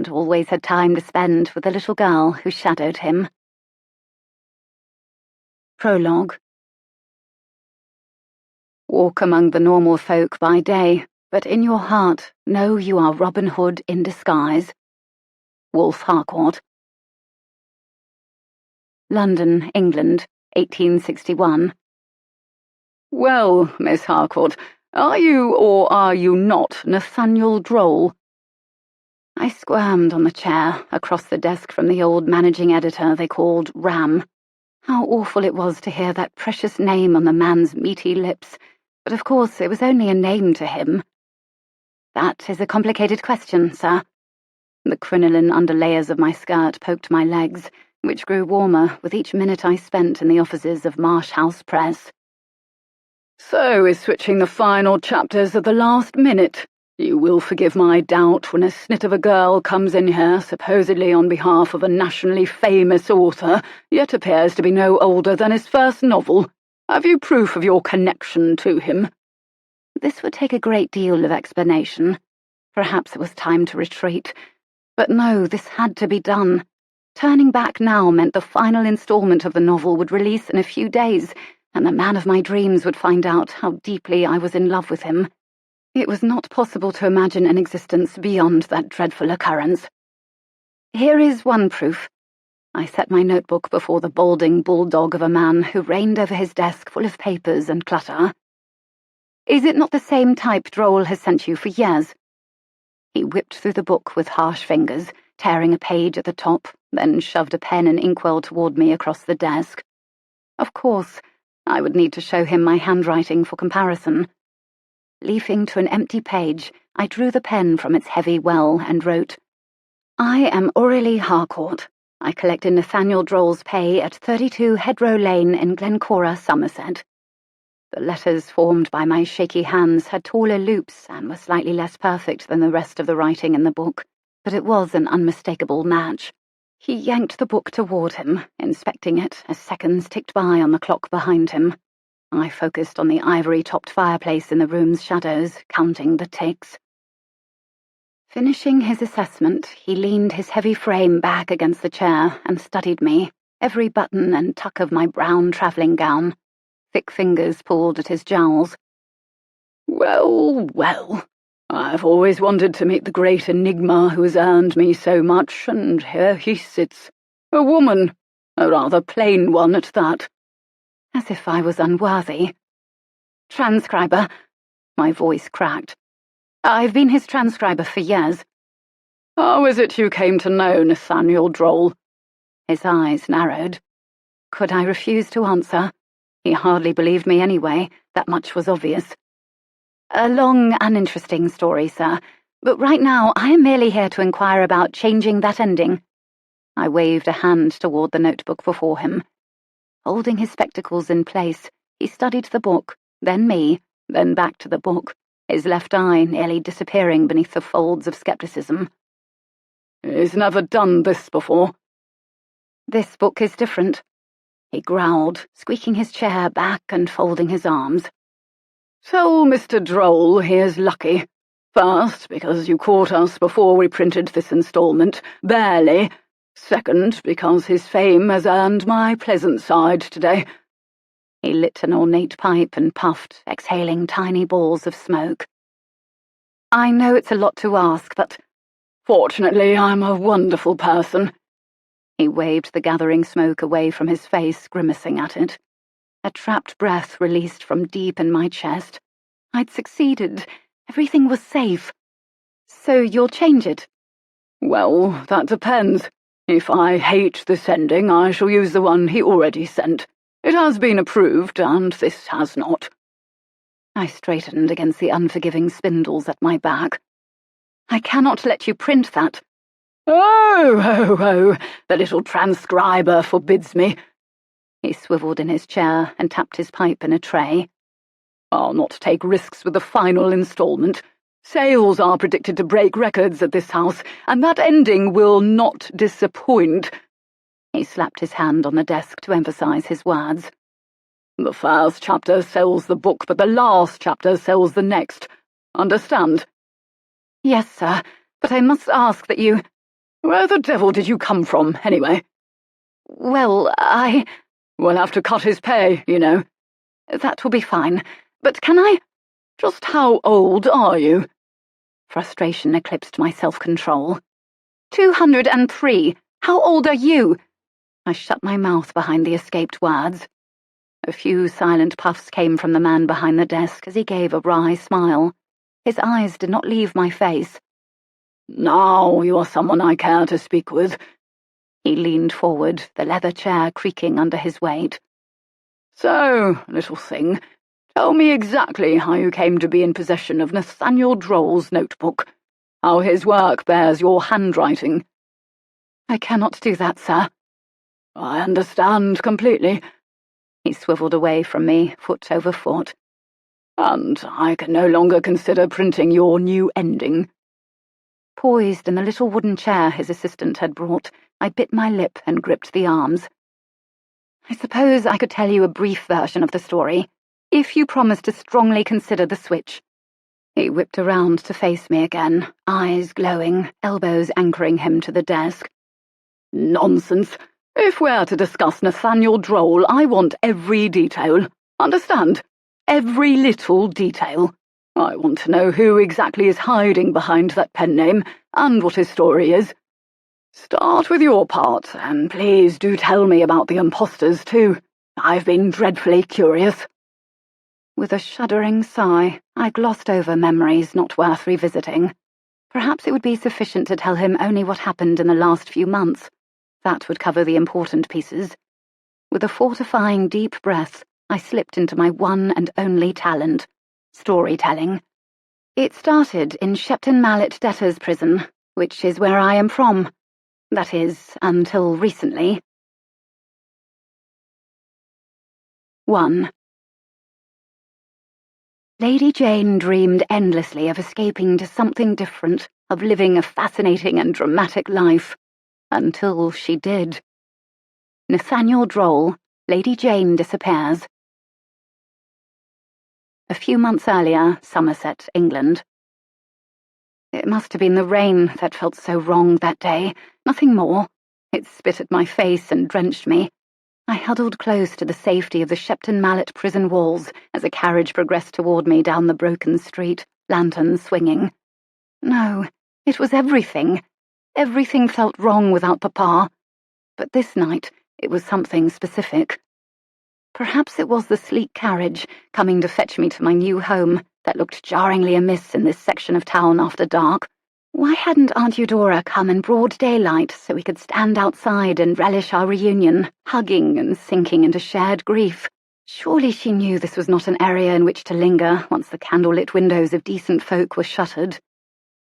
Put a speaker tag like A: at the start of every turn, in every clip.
A: and always had time to spend with the little girl who shadowed him. Prologue. Walk among the normal folk by day, but in your heart know you are Robin Hood in disguise. Aurelie Harcourt. London, England, 1861. Well, Miss Harcourt, are you or are you not Nathaniel Droll? I squirmed on the chair, across the desk from the old managing editor they called Ram. How awful it was to hear that precious name on the man's meaty lips, but of course it was only a name to him. That is a complicated question, sir. The crinoline underlayers of my skirt poked my legs, which grew warmer with each minute I spent in the offices of Marsh House Press. So is switching the final chapters at the last minute. You will forgive my doubt when a snit of a girl comes in here supposedly on behalf of a nationally famous author, yet appears to be no older than his first novel. Have you proof of your connection to him? This would take a great deal of explanation. Perhaps it was time to retreat. But no, this had to be done. Turning back now meant the final installment of the novel would release in a few days, and the man of my dreams would find out how deeply I was in love with him. It was not possible to imagine an existence beyond that dreadful occurrence. Here is one proof. I set my notebook before the balding bulldog of a man who reigned over his desk full of papers and clutter. Is it not the same type Droll has sent you for years? He whipped through the book with harsh fingers, tearing a page at the top, then shoved a pen and inkwell toward me across the desk. Of course, I would need to show him my handwriting for comparison. Leafing to an empty page, I drew the pen from its heavy well and wrote, I am Aurelie Harcourt. I collected Nathaniel Droll's pay at 32 Hedrow Lane in Glencora, Somerset. The letters formed by my shaky hands had taller loops and were slightly less perfect than the rest of the writing in the book, but it was an unmistakable match. He yanked the book toward him, inspecting it as seconds ticked by on the clock behind him. I focused on the ivory-topped fireplace in the room's shadows, counting the ticks. Finishing his assessment, he leaned his heavy frame back against the chair and studied me, every button and tuck of my brown travelling gown. Thick fingers pulled at his jowls. Well, well, I've always wanted to meet the great enigma who has earned me so much, and here he sits. A woman, a rather plain one at that. As if I was unworthy. Transcriber. My voice cracked. I've been his transcriber for years. How is it you came to know Nathaniel Droll? His eyes narrowed. Could I refuse to answer? He hardly believed me anyway, that much was obvious. A long, uninteresting story, sir, but right now I am merely here to inquire about changing that ending. I waved a hand toward the notebook before him. Holding his spectacles in place, he studied the book, then me, then back to the book, his left eye nearly disappearing beneath the folds of skepticism. He's never done this before. This book is different, he growled, squeaking his chair back and folding his arms. Tell Mr. Droll he is lucky. First, because you caught us before we printed this installment, barely. Second, because his fame has earned my pleasant side today. He lit an ornate pipe and puffed, exhaling tiny balls of smoke. I know it's a lot to ask, but fortunately I'm a wonderful person. He waved the gathering smoke away from his face, grimacing at it. A trapped breath released from deep in my chest. I'd succeeded. Everything was safe. So you'll change it? Well, that depends. If I hate this ending, I shall use the one he already sent. It has been approved, and this has not. I straightened against the unforgiving spindles at my back. I cannot let you print that. Oh, the little transcriber forbids me. He swiveled in his chair and tapped his pipe in a tray. I'll not take risks with the final installment. Sales are predicted to break records at this house, and that ending will not disappoint. He slapped his hand on the desk to emphasize his words. The first chapter sells the book, but the last chapter sells the next. Understand? Yes, sir, but I must ask that you— Where the devil did you come from, anyway? Well, We'll have to cut his pay, you know. That will be fine. But can I— Just how old are you? Frustration eclipsed my self-control. 203. How old are you? I shut my mouth behind the escaped words. A few silent puffs came from the man behind the desk as he gave a wry smile. His eyes did not leave my face. Now you are someone I care to speak with. He leaned forward, the leather chair creaking under his weight. So, little thing, tell me exactly how you came to be in possession of Nathaniel Droll's notebook, how his work bears your handwriting. I cannot do that, sir. I understand completely. He swivelled away from me, foot over foot. And I can no longer consider printing your new ending. Poised in the little wooden chair his assistant had brought, I bit my lip and gripped the arms. I suppose I could tell you a brief version of the story, if you promise to strongly consider the switch. He whipped around to face me again, eyes glowing, elbows anchoring him to the desk. Nonsense. If we're to discuss Nathaniel Droll, I want every detail. Understand? Every little detail. I want to know who exactly is hiding behind that pen name, and what his story is. Start with your part, and please do tell me about the impostors, too. I've been dreadfully curious. With a shuddering sigh, I glossed over memories not worth revisiting. Perhaps it would be sufficient to tell him only what happened in the last few months. That would cover the important pieces. With a fortifying deep breath, I slipped into my one and only talent, storytelling. It started in Shepton Mallet debtors' prison, which is where I am from. That is, until recently. 1. Lady Jayne dreamed endlessly of escaping to something different, of living a fascinating and dramatic life. Until she did. Nathaniel Droll, Lady Jayne disappears. A few months earlier, Somerset, England. It must have been the rain that felt so wrong that day, nothing more. It spit at my face and drenched me. I huddled close to the safety of the Shepton Mallet prison walls as a carriage progressed toward me down the broken street, lanterns swinging. No, it was everything. Everything felt wrong without Papa. But this night, it was something specific. Perhaps it was the sleek carriage coming to fetch me to my new home that looked jarringly amiss in this section of town after dark. Why hadn't Aunt Eudora come in broad daylight so we could stand outside and relish our reunion, hugging and sinking into shared grief? Surely she knew this was not an area in which to linger once the candlelit windows of decent folk were shuttered.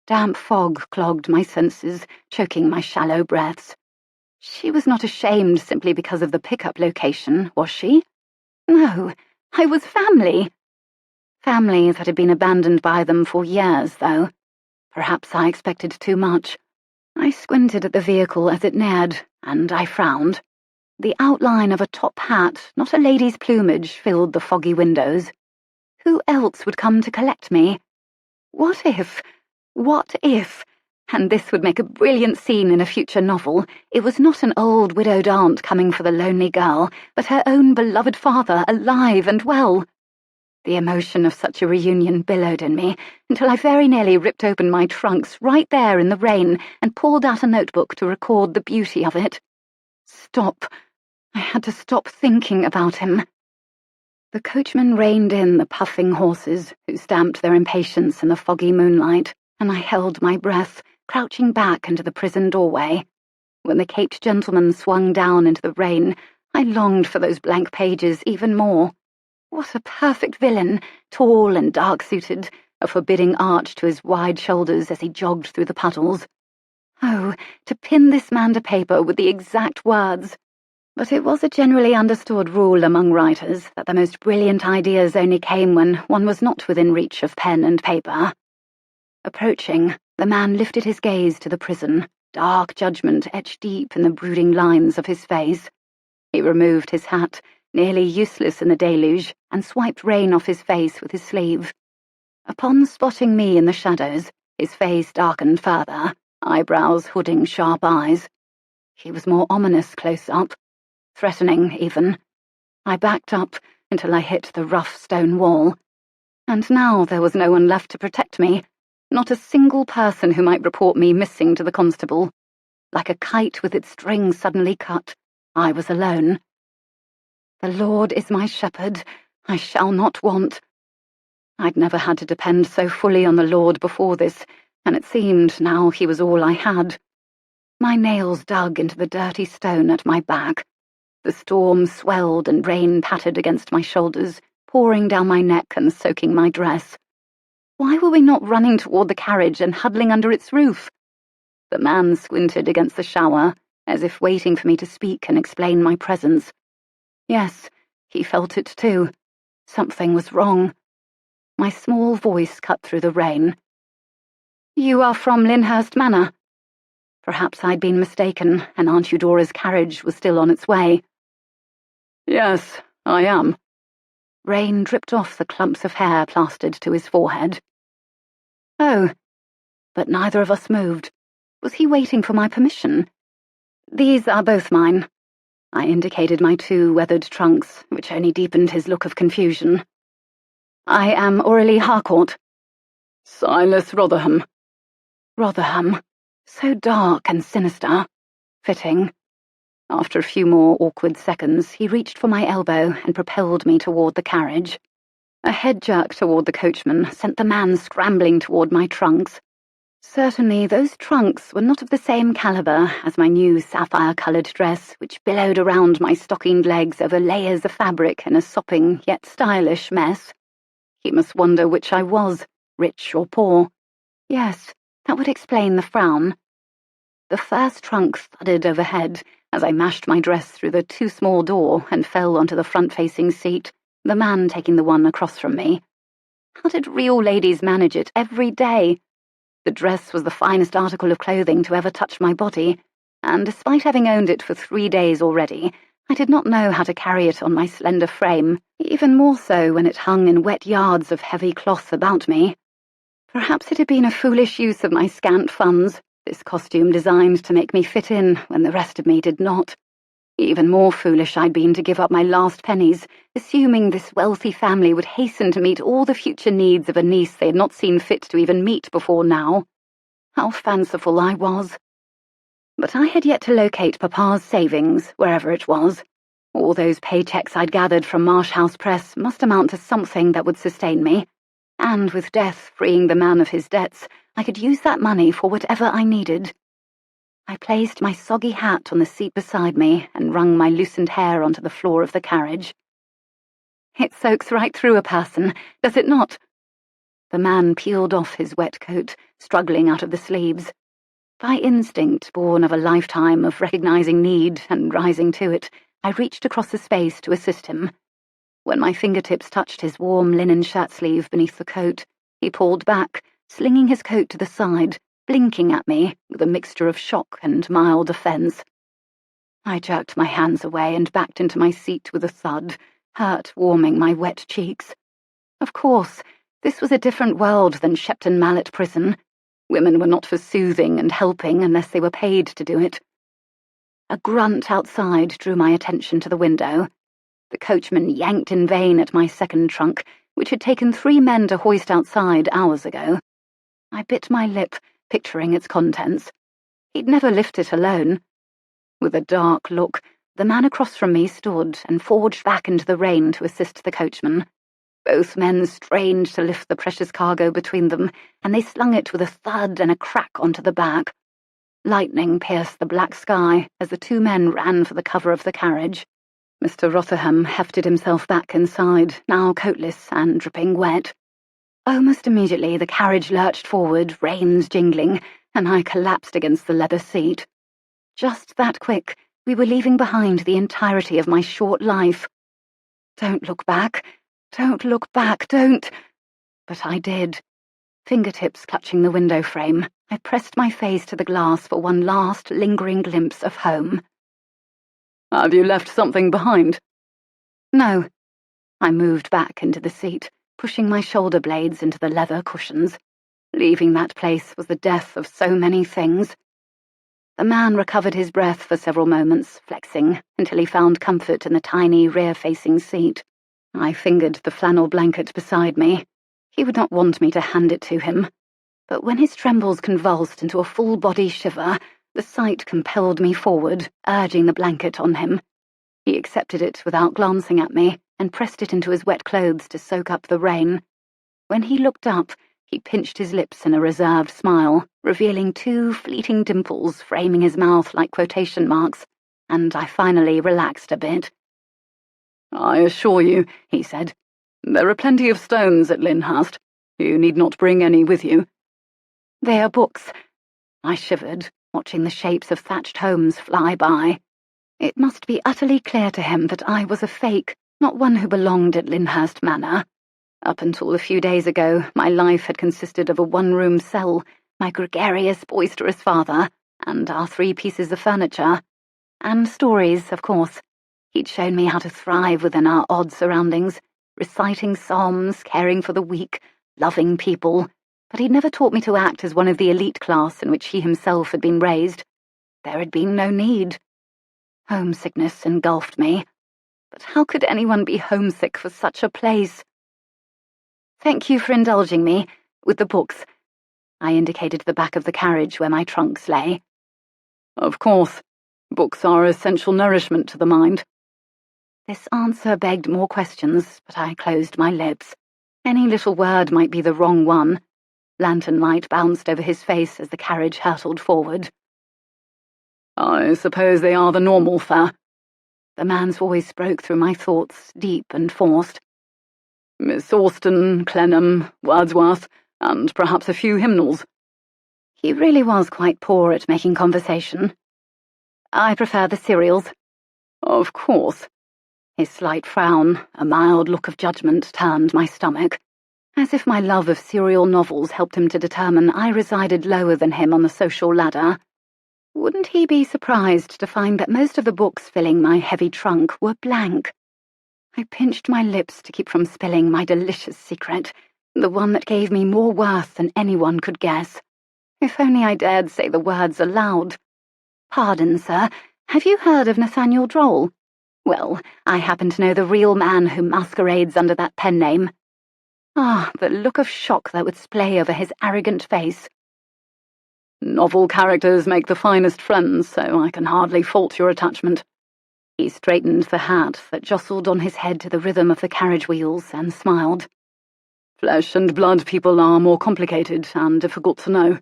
A: Damp fog clogged my senses, choking my shallow breaths. She was not ashamed simply because of the pickup location, was she? No, I was family. Family that had been abandoned by them for years, though. Perhaps I expected too much. I squinted at the vehicle as it neared, and I frowned. The outline of a top hat, not a lady's plumage, filled the foggy windows. Who else would come to collect me? What if, and this would make a brilliant scene in a future novel, it was not an old widowed aunt coming for the lonely girl, but her own beloved father, alive and well? The emotion of such a reunion billowed in me, until I very nearly ripped open my trunks right there in the rain and pulled out a notebook to record the beauty of it. Stop. I had to stop thinking about him. The coachman reined in the puffing horses, who stamped their impatience in the foggy moonlight, and I held my breath, crouching back into the prison doorway. When the caped gentleman swung down into the rain, I longed for those blank pages even more. What a perfect villain, tall and dark-suited, a forbidding arch to his wide shoulders as he jogged through the puddles. Oh, to pin this man to paper with the exact words. But it was a generally understood rule among writers that the most brilliant ideas only came when one was not within reach of pen and paper. Approaching, the man lifted his gaze to the prison, dark judgment etched deep in the brooding lines of his face. He removed his hat, nearly useless in the deluge, and swiped rain off his face with his sleeve. Upon spotting me in the shadows, his face darkened further. eyebrows hooding sharp eyes. He was more ominous close up, threatening even. I backed up until I hit the rough stone wall, and now there was no one left to protect me, not a single person who might report me missing to the constable. Like a kite with its string suddenly cut, I was alone. The Lord is my shepherd, I shall not want. I'd never had to depend so fully on the Lord before this, and it seemed now he was all I had. My nails dug into the dirty stone at my back. The storm swelled and rain pattered against my shoulders, pouring down my neck and soaking my dress. Why were we not running toward the carriage and huddling under its roof? The man squinted against the shower, as if waiting for me to speak and explain my presence. Yes, he felt it too. Something was wrong. My small voice cut through the rain. "You are from Lyndhurst Manor." Perhaps I'd been mistaken, and Aunt Eudora's carriage was still on its way. "Yes, I am." Rain dripped off the clumps of hair plastered to his forehead. "Oh." But neither of us moved. Was he waiting for my permission? "These are both mine." I indicated my 2 weathered trunks, which only deepened his look of confusion. "I am Aurelie Harcourt." "Silas Rotherham." Rotherham. So dark and sinister. Fitting. After a few more awkward seconds, he reached for my elbow and propelled me toward the carriage. A head jerk toward the coachman sent the man scrambling toward my trunks. Certainly those trunks were not of the same caliber as my new sapphire-coloured dress, which billowed around my stockinged legs over layers of fabric in a sopping yet stylish mess. He must wonder which I was, rich or poor. Yes, that would explain the frown. The first trunk thudded overhead as I mashed my dress through the too small door and fell onto the front-facing seat, the man taking the one across from me. How did real ladies manage it every day? The dress was the finest article of clothing to ever touch my body, and despite having owned it for 3 days already, I did not know how to carry it on my slender frame, even more so when it hung in wet yards of heavy cloth about me. Perhaps it had been a foolish use of my scant funds, this costume designed to make me fit in when the rest of me did not. Even more foolish I'd been to give up my last pennies, assuming this wealthy family would hasten to meet all the future needs of a niece they had not seen fit to even meet before now. How fanciful I was. But I had yet to locate Papa's savings, wherever it was. All those paychecks I'd gathered from Marsh House Press must amount to something that would sustain me, and with death freeing the man of his debts, I could use that money for whatever I needed. I placed my soggy hat on the seat beside me and wrung my loosened hair onto the floor of the carriage. "It soaks right through a person, does it not?" The man peeled off his wet coat, struggling out of the sleeves. By instinct, born of a lifetime of recognizing need and rising to it, I reached across the space to assist him. When my fingertips touched his warm linen shirt-sleeve beneath the coat, he pulled back, slinging his coat to the side, blinking at me with a mixture of shock and mild offence. I jerked my hands away and backed into my seat with a thud, hurt warming my wet cheeks. Of course, this was a different world than Shepton Mallet Prison. Women were not for soothing and helping unless they were paid to do it. A grunt outside drew my attention to the window. The coachman yanked in vain at my second trunk, which had taken 3 men to hoist outside hours ago. I bit my lip, picturing its contents. He'd never lift it alone. With a dark look, the man across from me stood and forged back into the rain to assist the coachman. Both men strained to lift the precious cargo between them, and they slung it with a thud and a crack onto the back. Lightning pierced the black sky as the 2 men ran for the cover of the carriage. Mr. Rotherham hefted himself back inside, now coatless and dripping wet. Almost immediately the carriage lurched forward, reins jingling, and I collapsed against the leather seat. Just that quick, we were leaving behind the entirety of my short life. Don't look back. Don't look back, don't. But I did. Fingertips clutching the window frame, I pressed my face to the glass for one last, lingering glimpse of home. "Have you left something behind?" "No." I moved back into the seat, pushing my shoulder blades into the leather cushions. Leaving that place was the death of so many things. The man recovered his breath for several moments, flexing, until he found comfort in the tiny rear-facing seat. I fingered the flannel blanket beside me. He would not want me to hand it to him. But when his trembles convulsed into a full-body shiver, the sight compelled me forward, urging the blanket on him. He accepted it without glancing at me, and pressed it into his wet clothes to soak up the rain. When he looked up, he pinched his lips in a reserved smile, revealing 2 fleeting dimples framing his mouth like quotation marks, and I finally relaxed a bit. "I assure you," he said, "there are plenty of stones at Lyndhurst. You need not bring any with you." "They are books." I shivered, watching the shapes of thatched homes fly by. It must be utterly clear to him that I was a fake, not one who belonged at Lyndhurst Manor. Up until a few days ago, my life had consisted of a one-room cell, my gregarious, boisterous father, and our 3 pieces of furniture. And stories, of course. He'd shown me how to thrive within our odd surroundings, reciting psalms, caring for the weak, loving people, but he'd never taught me to act as one of the elite class in which he himself had been raised. There had been no need. Homesickness engulfed me. But how could anyone be homesick for such a place? "Thank you for indulging me with the books." I indicated the back of the carriage where my trunks lay. "Of course. Books are essential nourishment to the mind." This answer begged more questions, but I closed my lips. Any little word might be the wrong one. Lantern light bounced over his face as the carriage hurtled forward. "I suppose they are the normal fare." The man's voice broke through my thoughts, deep and forced. "Miss Austen, Clenham, Wordsworth, and perhaps a few hymnals." He really was quite poor at making conversation. "I prefer the serials." "Of course." His slight frown, a mild look of judgment, turned my stomach. As if my love of serial novels helped him to determine I resided lower than him on the social ladder. Wouldn't he be surprised to find that most of the books filling my heavy trunk were blank? I pinched my lips to keep from spilling my delicious secret, the one that gave me more worth than anyone could guess. If only I dared say the words aloud. "Pardon, sir, have you heard of Nathaniel Droll? Well, I happen to know the real man who masquerades under that pen name." Ah, the look of shock that would splay over his arrogant face. "Novel characters make the finest friends, so I can hardly fault your attachment." He straightened the hat that jostled on his head to the rhythm of the carriage wheels and smiled. "Flesh and blood people are more complicated and difficult to know."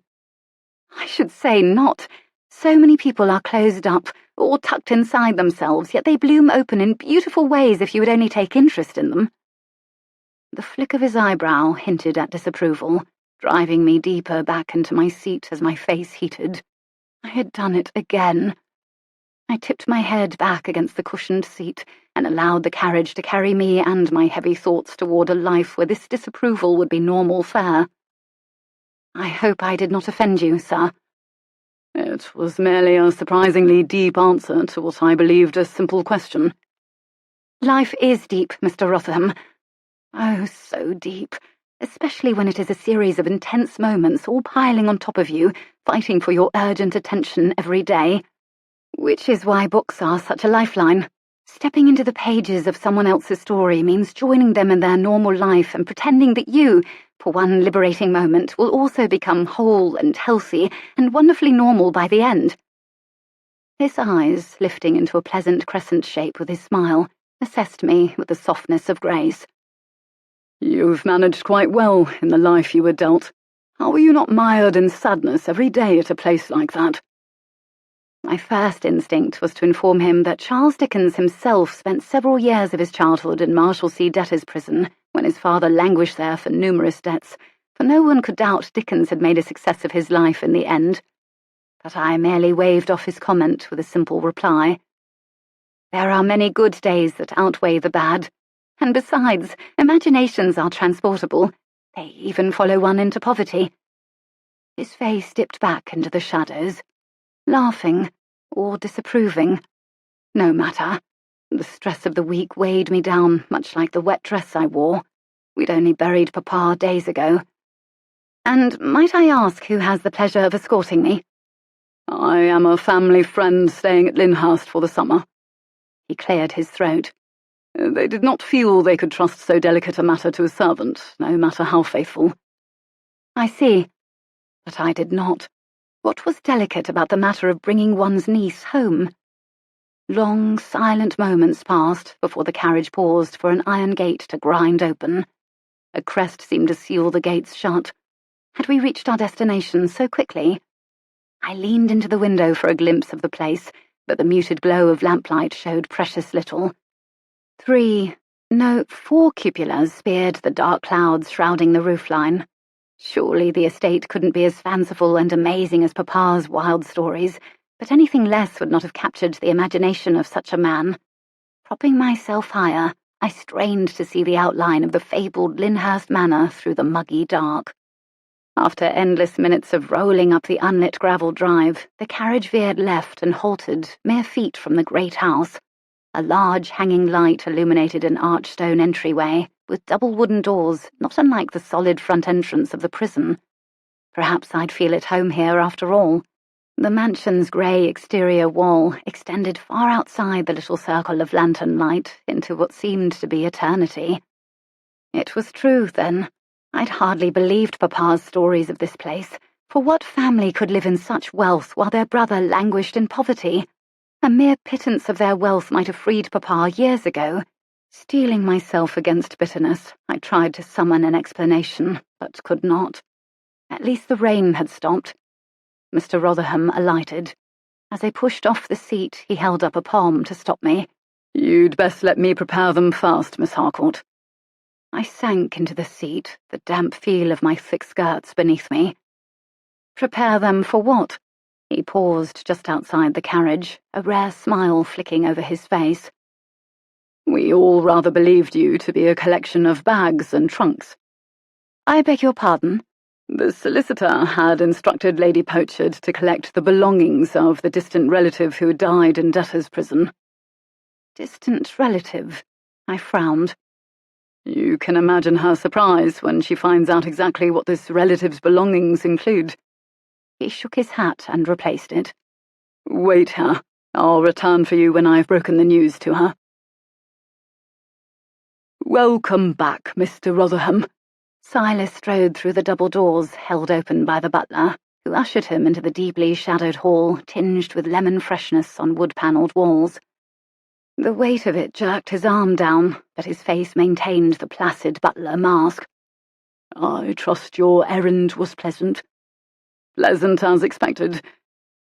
A: "I should say not. So many people are closed up, or tucked inside themselves, yet they bloom open in beautiful ways if you would only take interest in them." The flick of his eyebrow hinted at disapproval, driving me deeper back into my seat as my face heated. I had done it again. I tipped my head back against the cushioned seat and allowed the carriage to carry me and my heavy thoughts toward a life where this disapproval would be normal fare. "I hope I did not offend you, sir." "It was merely a surprisingly deep answer to what I believed a simple question." "Life is deep, Mr. Rotherham. Oh, so deep, especially when it is a series of intense moments all piling on top of you, fighting for your urgent attention every day. Which is why books are such a lifeline. Stepping into the pages of someone else's story means joining them in their normal life and pretending that you, for one liberating moment, will also become whole and healthy and wonderfully normal by the end." His eyes, lifting into a pleasant crescent shape with his smile, assessed me with the softness of grace. "You've managed quite well in the life you were dealt. How are you not mired in sadness every day at a place like that?" My first instinct was to inform him that Charles Dickens himself spent several years of his childhood in Marshalsea debtors' prison when his father languished there for numerous debts, for no one could doubt Dickens had made a success of his life in the end. But I merely waved off his comment with a simple reply. "There are many good days that outweigh the bad. And besides, imaginations are transportable. They even follow one into poverty." His face dipped back into the shadows. Laughing, or disapproving. No matter. The stress of the week weighed me down, much like the wet dress I wore. We'd only buried Papa days ago. And might I ask who has the pleasure of escorting me? I am a family friend staying at Lyndhurst for the summer. He cleared his throat. They did not feel they could trust so delicate a matter to a servant, no matter how faithful. I see. But I did not. What was delicate about the matter of bringing one's niece home? Long, silent moments passed before the carriage paused for an iron gate to grind open. A crest seemed to seal the gates shut. Had we reached our destination so quickly? I leaned into the window for a glimpse of the place, but the muted glow of lamplight showed precious little. 4 cupolas speared the dark clouds shrouding the roofline. Surely the estate couldn't be as fanciful and amazing as Papa's wild stories, but anything less would not have captured the imagination of such a man. Propping myself higher, I strained to see the outline of the fabled Lyndhurst Manor through the muggy dark. After endless minutes of rolling up the unlit gravel drive, the carriage veered left and halted mere feet from the great house. A large hanging light illuminated an arched stone entryway, with double wooden doors not unlike the solid front entrance of the prison. Perhaps I'd feel at home here after all. The mansion's grey exterior wall extended far outside the little circle of lantern light into what seemed to be eternity. It was true, then. I'd hardly believed Papa's stories of this place, for what family could live in such wealth while their brother languished in poverty? A mere pittance of their wealth might have freed Papa years ago. Steeling myself against bitterness, I tried to summon an explanation, but could not. At least the rain had stopped. Mr. Rotherham alighted. As I pushed off the seat, he held up a palm to stop me. "You'd best let me prepare them first, Miss Harcourt." I sank into the seat, the damp feel of my thick skirts beneath me. "Prepare them for what?" He paused just outside the carriage, a rare smile flicking over his face. "We all rather believed you to be a collection of bags and trunks." "I beg your pardon?" "The solicitor had instructed Lady Pochard to collect the belongings of the distant relative who died in debtor's prison." "Distant relative?" I frowned. "You can imagine her surprise when she finds out exactly what this relative's belongings include." He shook his hat and replaced it. "Wait here. I'll return for you when I've broken the news to her." "Welcome back, Mr. Rotherham." Silas strode through the double doors held open by the butler, who ushered him into the deeply shadowed hall tinged with lemon freshness on wood-panelled walls. The weight of it jerked his arm down, but his face maintained the placid butler mask. "I trust your errand was pleasant." "Pleasant as expected."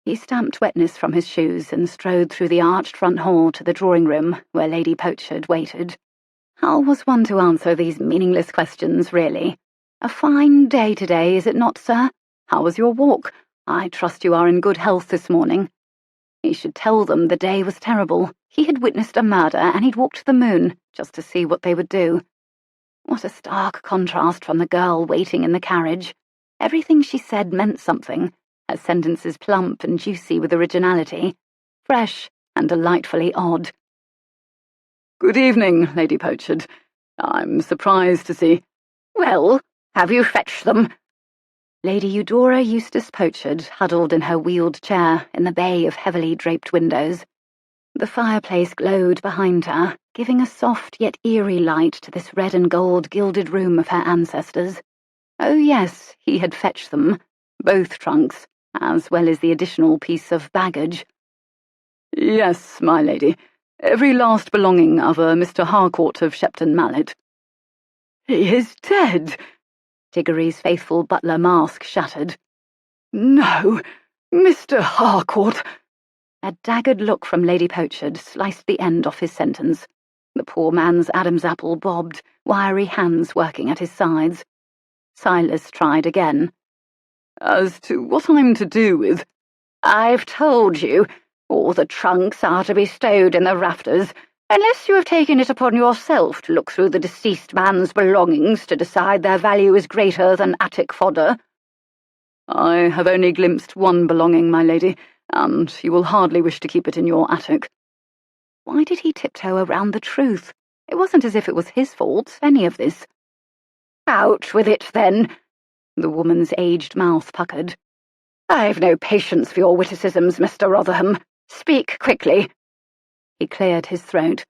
A: He stamped wetness from his shoes and strode through the arched front hall to the drawing-room where Lady Pochard waited. How was one to answer these meaningless questions, really? "A fine day today, is it not, sir? How was your walk? I trust you are in good health this morning." He should tell them the day was terrible. He had witnessed a murder, and he'd walked to the moon, just to see what they would do. What a stark contrast from the girl waiting in the carriage. Everything she said meant something, her sentences plump and juicy with originality, fresh and delightfully odd. "Good evening, Lady Pochard. I'm surprised to see—" "Well, have you fetched them?" Lady Eudora Eustace Pochard huddled in her wheeled chair in the bay of heavily draped windows. The fireplace glowed behind her, giving a soft yet eerie light to this red and gold gilded room of her ancestors. Oh yes, he had fetched them, both trunks, as well as the additional piece of baggage. "Yes, my lady. Every last belonging of a Mr. Harcourt of Shepton Mallet." "He is dead!" Diggory's faithful butler mask shattered. "No, Mr. Harcourt!" A daggered look from Lady Pochard sliced the end off his sentence. The poor man's Adam's apple bobbed, wiry hands working at his sides. Silas tried again. "As to what I'm to do with—" "I've told you. All the trunks are to be stowed in the rafters, unless you have taken it upon yourself to look through the deceased man's belongings to decide their value is greater than attic fodder." "I have only glimpsed one belonging, my lady, and you will hardly wish to keep it in your attic." Why did he tiptoe around the truth? It wasn't as if it was his fault, any of this. "Out with it, then." The woman's aged mouth puckered. "I've no patience for your witticisms, Mr. Rotherham. Speak quickly." He cleared his throat.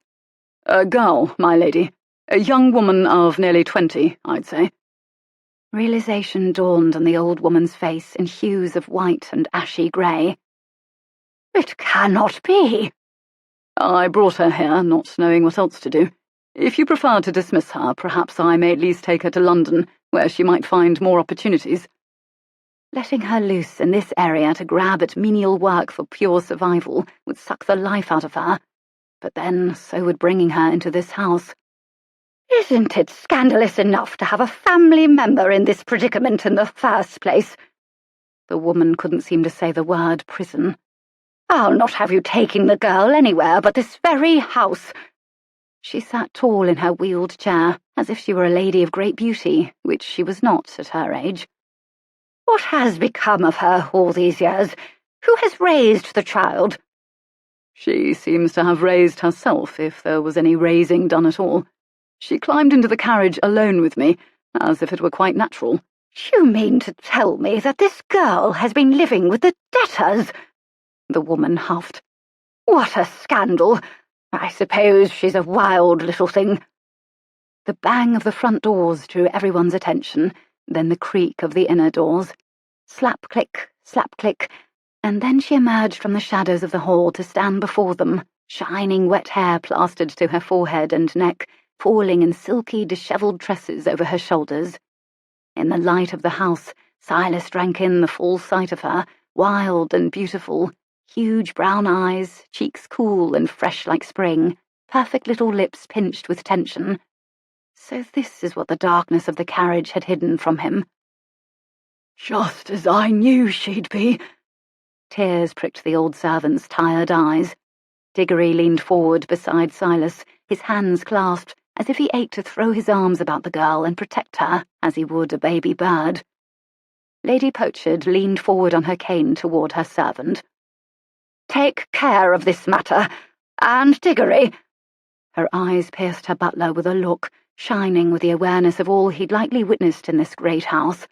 A: "A girl, my lady. A young woman of nearly 20, I'd say." Realization dawned on the old woman's face in hues of white and ashy grey. "It cannot be." "I brought her here, not knowing what else to do. If you prefer to dismiss her, perhaps I may at least take her to London, where she might find more opportunities." Letting her loose in this area to grab at menial work for pure survival would suck the life out of her, but then so would bringing her into this house. "Isn't it scandalous enough to have a family member in this predicament in the first place?" The woman couldn't seem to say the word prison. "I'll not have you taking the girl anywhere but this very house." She sat tall in her wheeled chair, as if she were a lady of great beauty, which she was not at her age. "What has become of her all these years? Who has raised the child?" "She seems to have raised herself, if there was any raising done at all. She climbed into the carriage alone with me, as if it were quite natural." "You mean to tell me that this girl has been living with the debtors?" The woman huffed. "What a scandal! I suppose she's a wild little thing." The bang of the front doors drew everyone's attention, then the creak of the inner doors. Slap click, and then she emerged from the shadows of the hall to stand before them, shining wet hair plastered to her forehead and neck, falling in silky, dishevelled tresses over her shoulders. In the light of the house, Silas drank in the full sight of her, wild and beautiful, huge brown eyes, cheeks cool and fresh like spring, perfect little lips pinched with tension. So this is what the darkness of the carriage had hidden from him. "Just as I knew she'd be." Tears pricked the old servant's tired eyes. Diggory leaned forward beside Silas, his hands clasped, as if he ached to throw his arms about the girl and protect her, as he would a baby bird. Lady Pochard leaned forward on her cane toward her servant. "Take care of this matter. And Diggory—" Her eyes pierced her butler with a look, shining with the awareness of all he'd likely witnessed in this great house.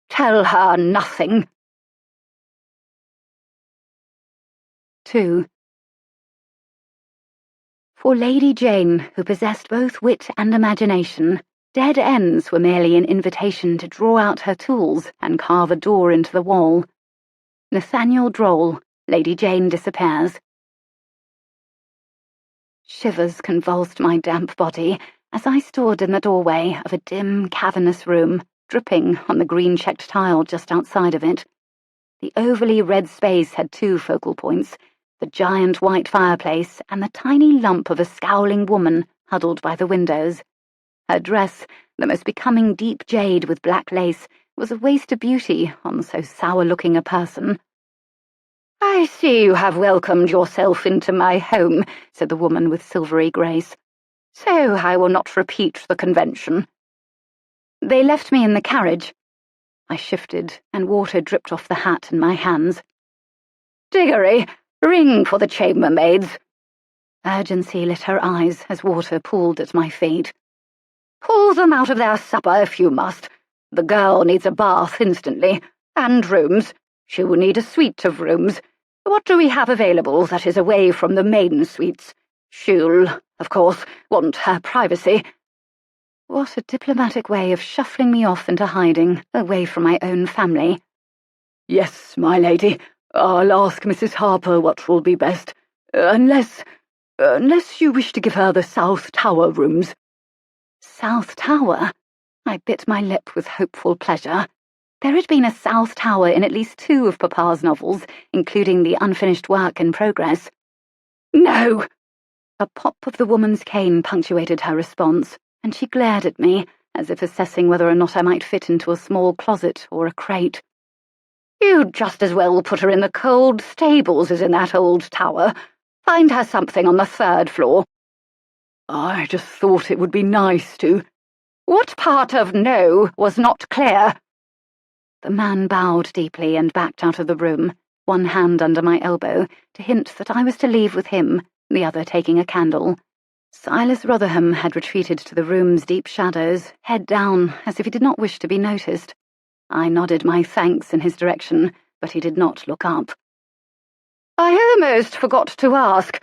A: "Tell her nothing." 2. For Lady Jayne, who possessed both wit and imagination, dead ends were merely an invitation to draw out her tools and carve a door into the wall. Nathaniel Droll, Lady Jayne Disappears. Shivers convulsed my damp body as I stood in the doorway of a dim, cavernous room, dripping on the green-checked tile just outside of it. The overly red space had two focal points, the giant white fireplace and the tiny lump of a scowling woman huddled by the windows. Her dress, the most becoming deep jade with black lace, was a waste of beauty on so sour-looking a person. "I see you have welcomed yourself into my home," said the woman with silvery grace. "So I will not repeat the convention." "They left me in the carriage." I shifted, and water dripped off the hat in my hands. "Diggory, ring for the chambermaids." Urgency lit her eyes as water pooled at my feet. "Pull them out of their supper if you must. The girl needs a bath instantly, and rooms. She will need a suite of rooms. What do we have available that is away from the main suites? She'll, of course, want her privacy." What a diplomatic way of shuffling me off into hiding, away from my own family. "Yes, my lady. I'll ask Mrs. Harper what will be best. Unless you wish to give her the South Tower rooms." South Tower? I bit my lip with hopeful pleasure. There had been a South Tower in at least 2 of Papa's novels, including the unfinished work in progress. "No!" A pop of the woman's cane punctuated her response, and she glared at me, as if assessing whether or not I might fit into a small closet or a crate. "You'd just as well put her in the cold stables as in that old tower. Find her something on the 3rd floor." "I just thought it would be nice to—" "What part of no was not clear?" The man bowed deeply and backed out of the room, one hand under my elbow, to hint that I was to leave with him, the other taking a candle. Silas Rotherham had retreated to the room's deep shadows, head down, as if he did not wish to be noticed. I nodded my thanks in his direction, but he did not look up. "I almost forgot to ask,"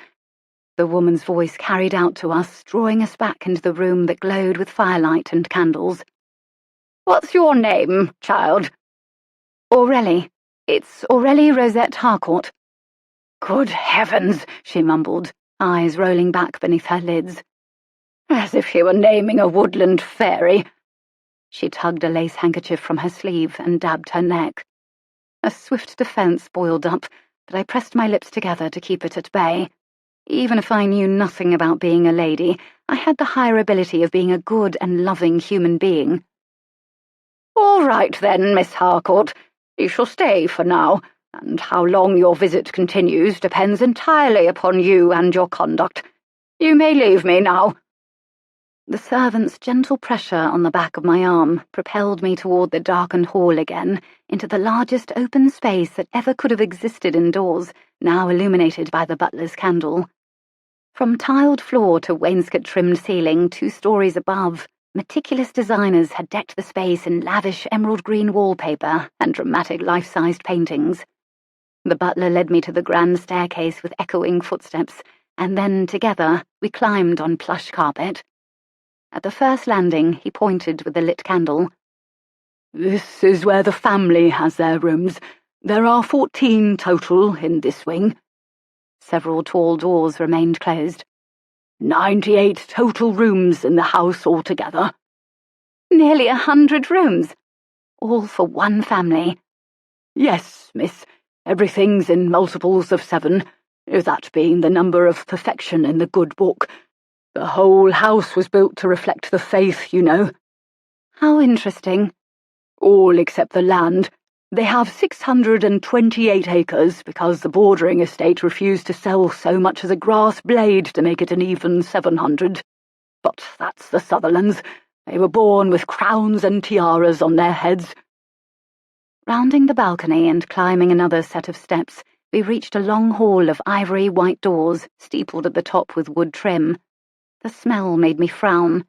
A: the woman's voice carried out to us, drawing us back into the room that glowed with firelight and candles. "What's your name, child?" "Aurelie. It's Aurelie Rosette Harcourt." "Good heavens," she mumbled, eyes rolling back beneath her lids. "As if you were naming a woodland fairy." She tugged a lace handkerchief from her sleeve and dabbed her neck. A swift defence boiled up, but I pressed my lips together to keep it at bay. Even if I knew nothing about being a lady, I had the higher ability of being a good and loving human being. "All right then, Miss Harcourt. You shall stay for now, and how long your visit continues depends entirely upon you and your conduct. You may leave me now." The servant's gentle pressure on the back of my arm propelled me toward the darkened hall again, into the largest open space that ever could have existed indoors, now illuminated by the butler's candle. From tiled floor to wainscot-trimmed ceiling 2 stories above, meticulous designers had decked the space in lavish emerald green wallpaper and dramatic life-sized paintings. The butler led me to the grand staircase with echoing footsteps, and then, together, we climbed on plush carpet. At the first landing, he pointed with the lit candle. "This is where the family has their rooms. There are 14 total in this wing." Several tall doors remained closed. 98 total rooms in the house altogether." "Nearly 100 rooms? All for one family?" "Yes, miss. Everything's in multiples of 7, that being the number of perfection in the good book. The whole house was built to reflect the faith, you know." "How interesting." "All except the land. They have 628 acres because the bordering estate refused to sell so much as a grass blade to make it an even 700. But that's the Sutherlands. They were born with crowns and tiaras on their heads." Rounding the balcony and climbing another set of steps, we reached a long hall of ivory white doors, steepled at the top with wood trim. The smell made me frown.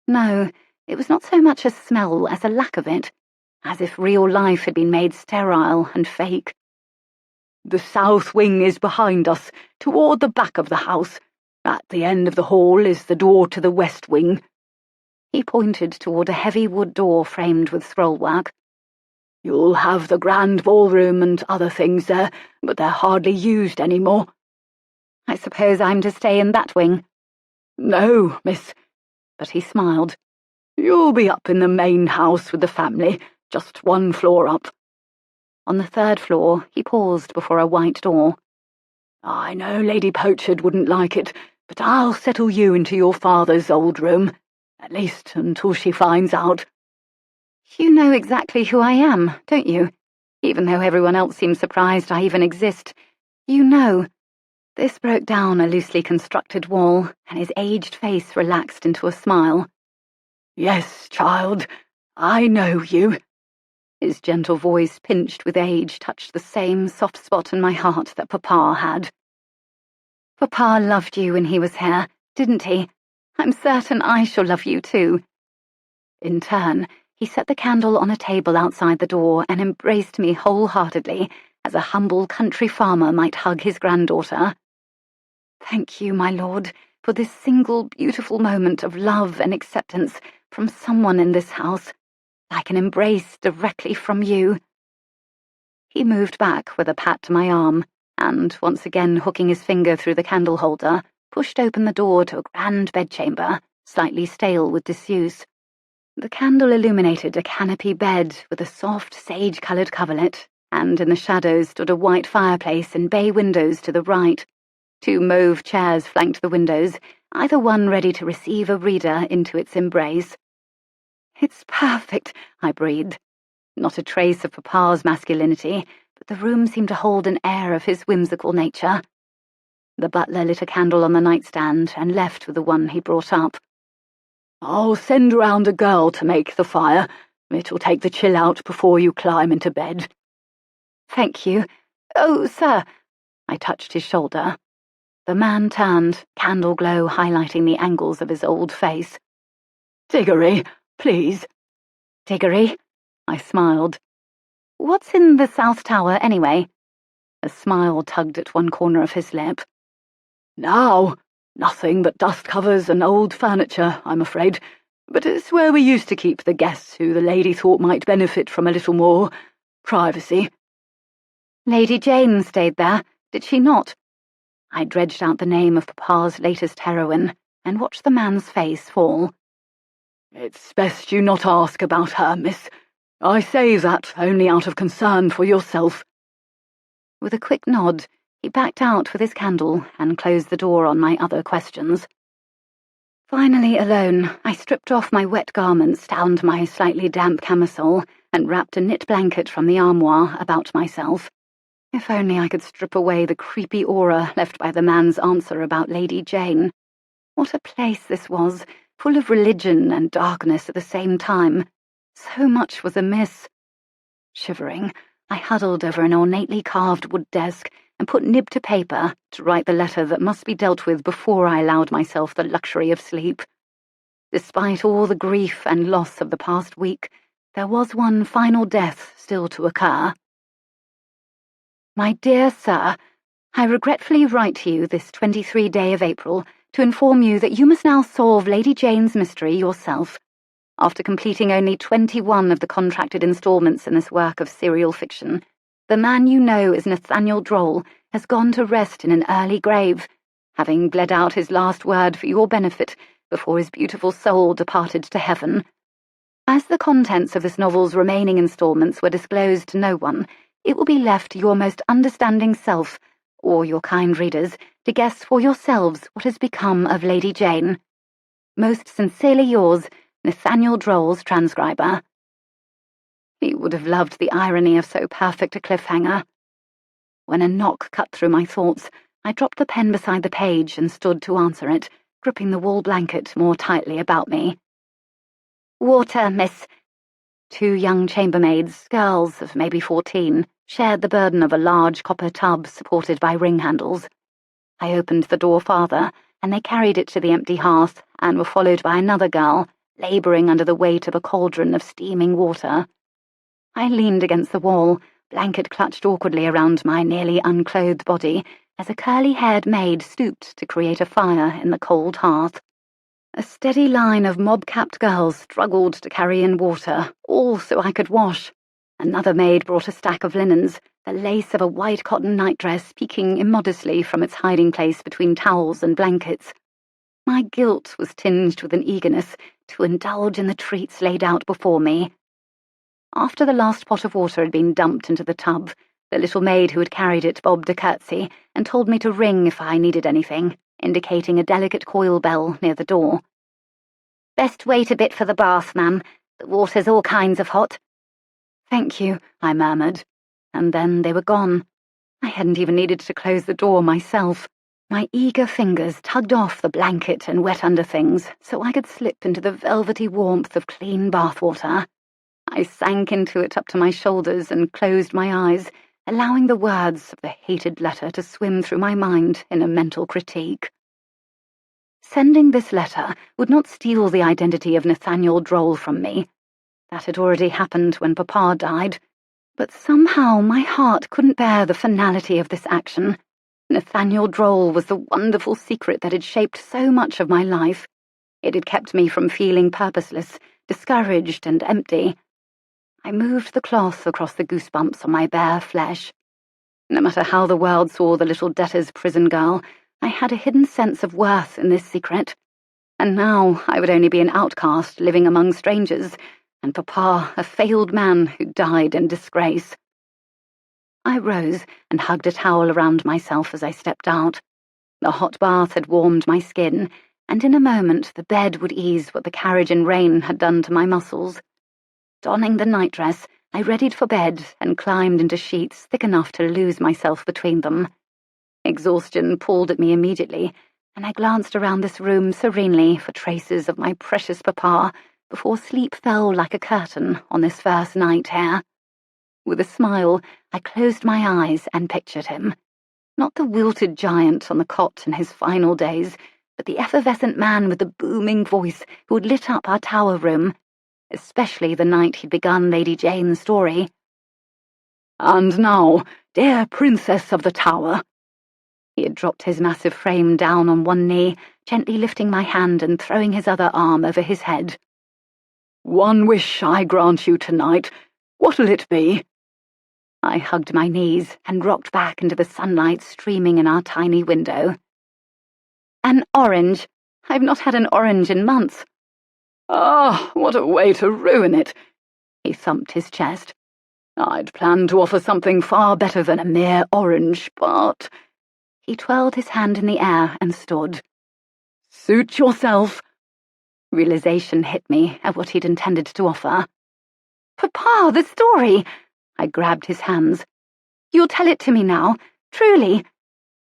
A: No, it was not so much a smell as a lack of it, as if real life had been made sterile and fake. "The south wing is behind us, toward the back of the house. At the end of the hall is the door to the west wing." He pointed toward a heavy wood door framed with scrollwork. "You'll have the grand ballroom and other things there, but they're hardly used anymore." "I suppose I'm to stay in that wing?" "No, miss." But he smiled. "You'll be up in the main house with the family, just 1 floor up." On the 3rd floor, he paused before a white door. "I know Lady Pochard wouldn't like it, but I'll settle you into your father's old room, at least until she finds out." "You know exactly who I am, don't you? Even though everyone else seems surprised I even exist. You know." This broke down a loosely constructed wall, and his aged face relaxed into a smile. "Yes, child, I know you." His gentle voice, pinched with age, touched the same soft spot in my heart that Papa had. "Papa loved you when he was here, didn't he? I'm certain I shall love you too." In turn, he set the candle on a table outside the door and embraced me wholeheartedly, as a humble country farmer might hug his granddaughter. "Thank you, my lord, for this single beautiful moment of love and acceptance from someone in this house, like an embrace directly from you." He moved back with a pat to my arm, and, once again hooking his finger through the candle holder, pushed open the door to a grand bedchamber, slightly stale with disuse. The candle illuminated a canopy bed with a soft sage-coloured coverlet, and in the shadows stood a white fireplace and bay windows to the right. 2 mauve chairs flanked the windows, either one ready to receive a reader into its embrace. "It's perfect," I breathed. Not a trace of Papa's masculinity, but the room seemed to hold an air of his whimsical nature. The butler lit a candle on the nightstand and left with the one he brought up. "I'll send round a girl to make the fire. It'll take the chill out before you climb into bed." "Thank you. Oh, sir." I touched his shoulder. The man turned, candle glow highlighting the angles of his old face. "Diggory, please." "Diggory?" I smiled. What's in the South Tower, anyway? A smile tugged at one corner of his lip. Now, nothing but dust covers and old furniture, I'm afraid. But it's where we used to keep the guests who the lady thought might benefit from a little more privacy. Lady Jayne stayed there, did she not? I dredged out the name of Papa's latest heroine and watched the man's face fall. It's best you not ask about her, miss. I say that only out of concern for yourself. With a quick nod, he backed out with his candle and closed the door on my other questions. Finally alone, I stripped off my wet garments down to my slightly damp camisole and wrapped a knit blanket from the armoire about myself. If only I could strip away the creepy aura left by the man's answer about Lady Jayne. What a place this was, full of religion and darkness at the same time. So much was amiss. Shivering, I huddled over an ornately carved wood desk and put nib to paper to write the letter that must be dealt with before I allowed myself the luxury of sleep. Despite all the grief and loss of the past week, there was one final death still to occur. My dear sir, I regretfully write to you this 23rd day of April to inform you that you must now solve Lady Jayne's mystery yourself. After completing only 21 of the contracted installments in this work of serial fiction, the man you know as Nathaniel Droll has gone to rest in an early grave, having bled out his last word for your benefit before his beautiful soul departed to heaven. As the contents of this novel's remaining installments were disclosed to no one, it will be left to your most understanding self, or your kind readers, to guess for yourselves what has become of Lady Jayne. Most sincerely yours, Nathaniel Droll's transcriber. He would have loved the irony of so perfect a cliffhanger. When a knock cut through my thoughts, I dropped the pen beside the page and stood to answer it, gripping the wool blanket more tightly about me. Water, miss. 2 young chambermaids, girls of maybe 14, shared the burden of a large copper tub supported by ring handles. I opened the door farther, and they carried it to the empty hearth and were followed by another girl, labouring under the weight of a cauldron of steaming water. I leaned against the wall, blanket clutched awkwardly around my nearly unclothed body, as a curly-haired maid stooped to create a fire in the cold hearth. A steady line of mob-capped girls struggled to carry in water, all so I could wash. Another maid brought a stack of linens, the lace of a white cotton nightdress peeking immodestly from its hiding place between towels and blankets. My guilt was tinged with an eagerness to indulge in the treats laid out before me. After the last pot of water had been dumped into the tub, the little maid who had carried it bobbed a curtsy and told me to ring if I needed anything, indicating a delicate coil bell near the door. Best wait a bit for the bath, ma'am. The water's all kinds of hot. Thank you, I murmured, and then they were gone. I hadn't even needed to close the door myself. My eager fingers tugged off the blanket and wet underthings so I could slip into the velvety warmth of clean bathwater. I sank into it up to my shoulders and closed my eyes, allowing the words of the hated letter to swim through my mind in a mental critique. Sending this letter would not steal the identity of Nathaniel Droll from me. That had already happened when Papa died. But somehow my heart couldn't bear the finality of this action. Nathaniel Droll was the wonderful secret that had shaped so much of my life. It had kept me from feeling purposeless, discouraged and empty. I moved the cloth across the goosebumps on my bare flesh. No matter how the world saw the little debtor's prison girl, I had a hidden sense of worth in this secret. And now I would only be an outcast living among strangers, and Papa a failed man who died in disgrace. I rose and hugged a towel around myself as I stepped out. The hot bath had warmed my skin, and in a moment the bed would ease what the carriage and rain had done to my muscles. Donning the nightdress, I readied for bed and climbed into sheets thick enough to lose myself between them. Exhaustion pulled at me immediately, and I glanced around this room serenely for traces of my precious Papa before sleep fell like a curtain on this first night here. With a smile, I closed my eyes and pictured him. Not the wilted giant on the cot in his final days, but the effervescent man with the booming voice who had lit up our tower room. especially the night he'd begun Lady Jayne's story. "And now, dear Princess of the Tower." He had dropped his massive frame down on one knee, gently lifting my hand and throwing his other arm over his head. "One wish I grant you tonight. What'll it be?" I hugged my knees and rocked back into the sunlight streaming in our tiny window. "An orange. I've not had an orange in months." "Ah, what a way to ruin it!" He thumped his chest. "I'd planned to offer something far better than a mere orange, but—" He twirled his hand in the air and stood. "Suit yourself." Realization hit me at what he'd intended to offer. "Papa, the story!" I grabbed his hands. "You'll tell it to me now, truly."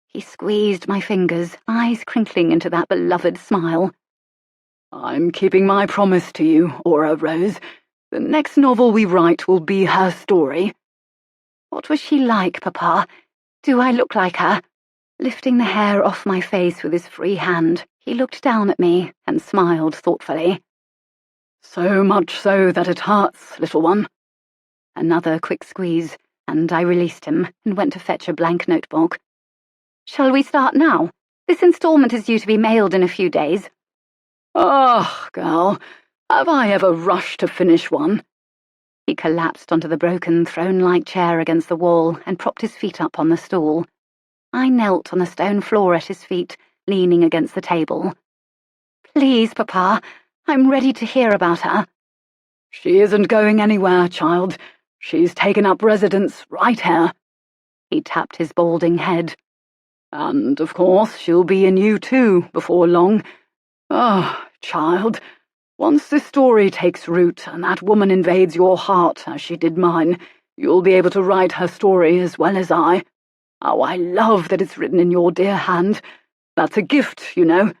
A: He squeezed my fingers, eyes crinkling into that beloved smile. "I'm keeping my promise to you, Aura Rose. The next novel we write will be her story." "What was she like, Papa? Do I look like her?" Lifting the hair off my face with his free hand, he looked down at me and smiled thoughtfully. "So much so that it hurts, little one." Another quick squeeze, and I released him and went to fetch a blank notebook. "Shall we start now? This installment is due to be mailed in a few days." "Ah, girl, have I ever rushed to finish one?" He collapsed onto the broken throne-like chair against the wall and propped his feet up on the stool. I knelt on the stone floor at his feet, leaning against the table. "Please, Papa, I'm ready to hear about her." "She isn't going anywhere, child. She's taken up residence right here." He tapped his balding head. "And, of course, she'll be in you too, before long. Ah, child, once this story takes root and that woman invades your heart as she did mine, you'll be able to write her story as well as I. Oh, I love that it's written in your dear hand. That's a gift, you know."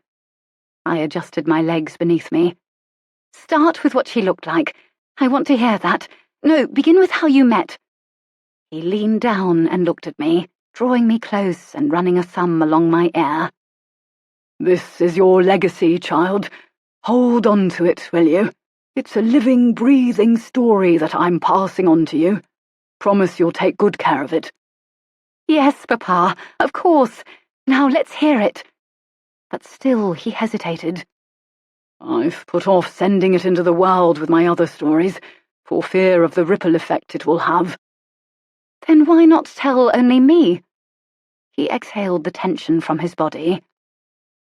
A: I adjusted my legs beneath me. "Start with what she looked like. I want to hear that. No, begin with how you met." He leaned down and looked at me, drawing me close and running a thumb along my hair. "This is your legacy, child. Hold on to it, will you? It's a living, breathing story that I'm passing on to you. Promise you'll take good care of it." "Yes, Papa, of course. Now let's hear it." But still he hesitated. "I've put off sending it into the world with my other stories, for fear of the ripple effect it will have." "Then why not tell only me?" He exhaled the tension from his body.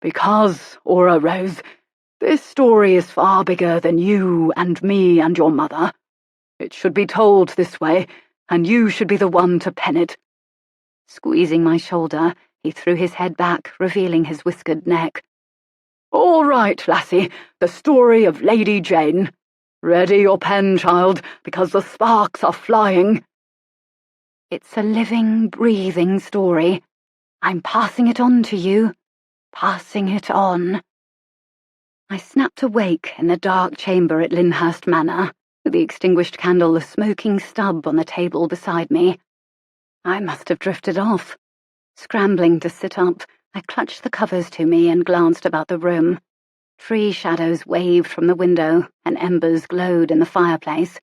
A: "Because, Aura Rose, this story is far bigger than you and me and your mother. It should be told this way, and you should be the one to pen it." Squeezing my shoulder, he threw his head back, revealing his whiskered neck. "All right, lassie, the story of Lady Jayne. Ready your pen, child, because the sparks are flying." "It's a living, breathing story. I'm passing it on to you. Passing it on." I snapped awake in the dark chamber at Lyndhurst Manor, with the extinguished candle a smoking stub on the table beside me. I must have drifted off. Scrambling to sit up, I clutched the covers to me and glanced about the room. Tree shadows waved from the window, and embers glowed in the fireplace.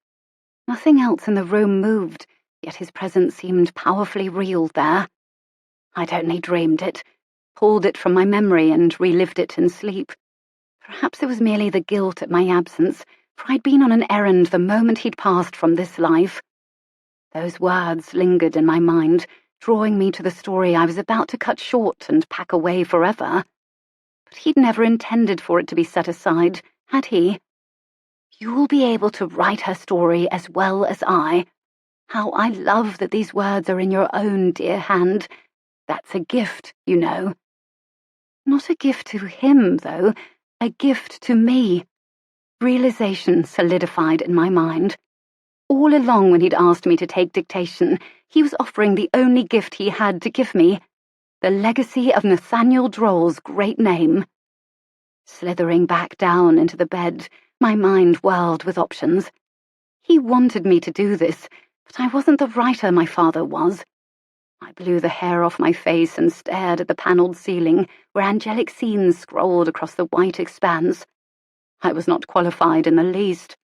A: Nothing else in the room moved, yet his presence seemed powerfully real there. I'd only dreamed it, pulled it from my memory and relived it in sleep. Perhaps it was merely the guilt at my absence, for I'd been on an errand the moment he'd passed from this life. Those words lingered in my mind, drawing me to the story I was about to cut short and pack away forever. But he'd never intended for it to be set aside, had he? "You'll be able to write her story as well as I. How I love that these words are in your own dear hand. That's a gift, you know." Not a gift to him, though, a gift to me. Realization solidified in my mind. All along when he'd asked me to take dictation, he was offering the only gift he had to give me, the legacy of Nathaniel Droll's great name. Slithering back down into the bed, my mind whirled with options. He wanted me to do this, but I wasn't the writer my father was. I blew the hair off my face and stared at the panelled ceiling, where angelic scenes scrolled across the white expanse. I was not qualified in the least.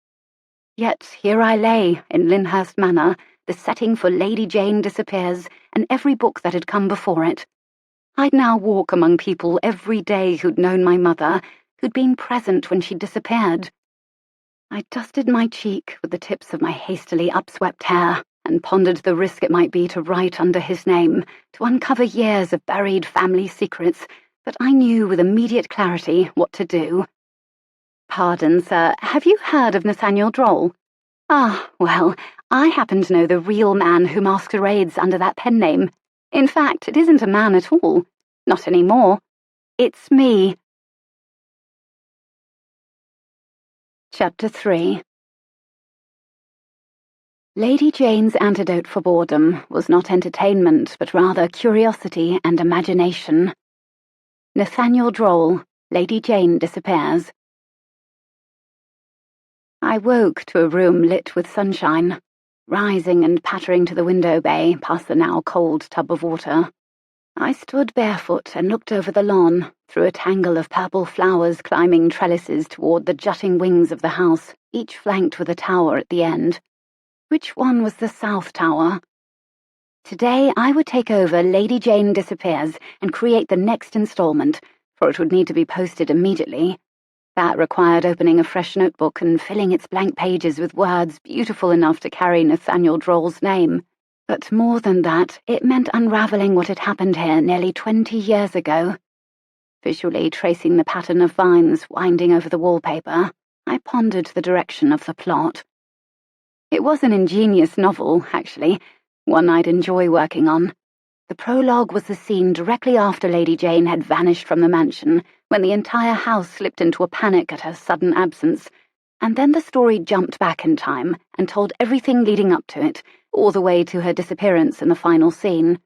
A: Yet here I lay, in Lyndhurst Manor, the setting for Lady Jayne Disappears, and every book that had come before it. I'd now walk among people every day who'd known my mother, who'd been present when she disappeared. I dusted my cheek with the tips of my hastily upswept hair, and pondered the risk it might be to write under his name, to uncover years of buried family secrets, but I knew with immediate clarity what to do. "Pardon, sir, have you heard of Nathaniel Droll?" "Ah, well, I happen to know the real man who masquerades under that pen name. In fact, it isn't a man at all. Not anymore. It's me." Chapter 3. Lady Jayne's antidote for boredom was not entertainment, but rather curiosity and imagination. Nathaniel Droll, Lady Jayne Disappears. I woke to a room lit with sunshine, rising and pattering to the window bay past the now cold tub of water. I stood barefoot and looked over the lawn, through a tangle of purple flowers climbing trellises toward the jutting wings of the house, each flanked with a tower at the end. Which one was the South Tower? Today I would take over Lady Jayne Disappears and create the next installment, for it would need to be posted immediately. That required opening a fresh notebook and filling its blank pages with words beautiful enough to carry Nathaniel Droll's name. But more than that, it meant unravelling what had happened here nearly 20 years ago. Visually tracing the pattern of vines winding over the wallpaper, I pondered the direction of the plot. It was an ingenious novel, actually, one I'd enjoy working on. The prologue was the scene directly after Lady Jayne had vanished from the mansion, when the entire house slipped into a panic at her sudden absence, and then the story jumped back in time and told everything leading up to it, all the way to her disappearance in the final scene.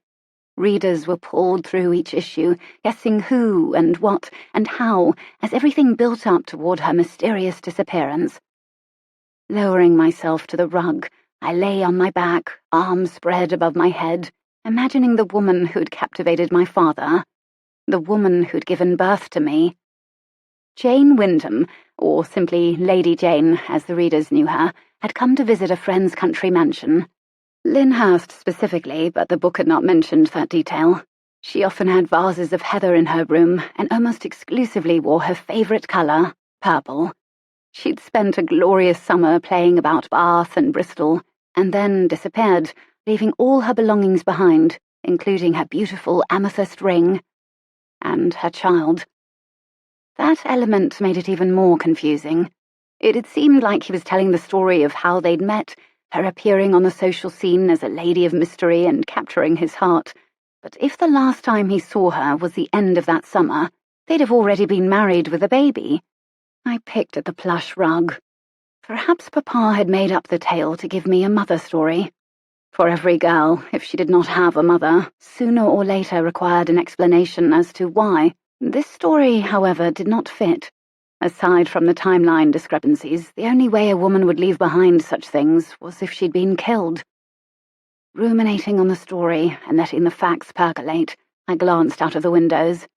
A: Readers were pulled through each issue, guessing who and what and how, as everything built up toward her mysterious disappearance. Lowering myself to the rug, I lay on my back, arms spread above my head, imagining the woman who'd captivated my father, the woman who'd given birth to me. Jane Wyndham, or simply Lady Jayne, as the readers knew her, had come to visit a friend's country mansion. Lyndhurst specifically, but the book had not mentioned that detail. She often had vases of heather in her room, and almost exclusively wore her favourite colour, purple. She'd spent a glorious summer playing about Bath and Bristol, and then disappeared, leaving all her belongings behind, including her beautiful amethyst ring. And her child. That element made it even more confusing. It had seemed like he was telling the story of how they'd met, her appearing on the social scene as a lady of mystery and capturing his heart. But if the last time he saw her was the end of that summer, they'd have already been married with a baby. I picked at the plush rug. Perhaps Papa had made up the tale to give me a mother story. For every girl, if she did not have a mother, sooner or later required an explanation as to why. This story, however, did not fit. Aside from the timeline discrepancies, the only way a woman would leave behind such things was if she'd been killed. Ruminating on the story and letting the facts percolate, I glanced out of the windows.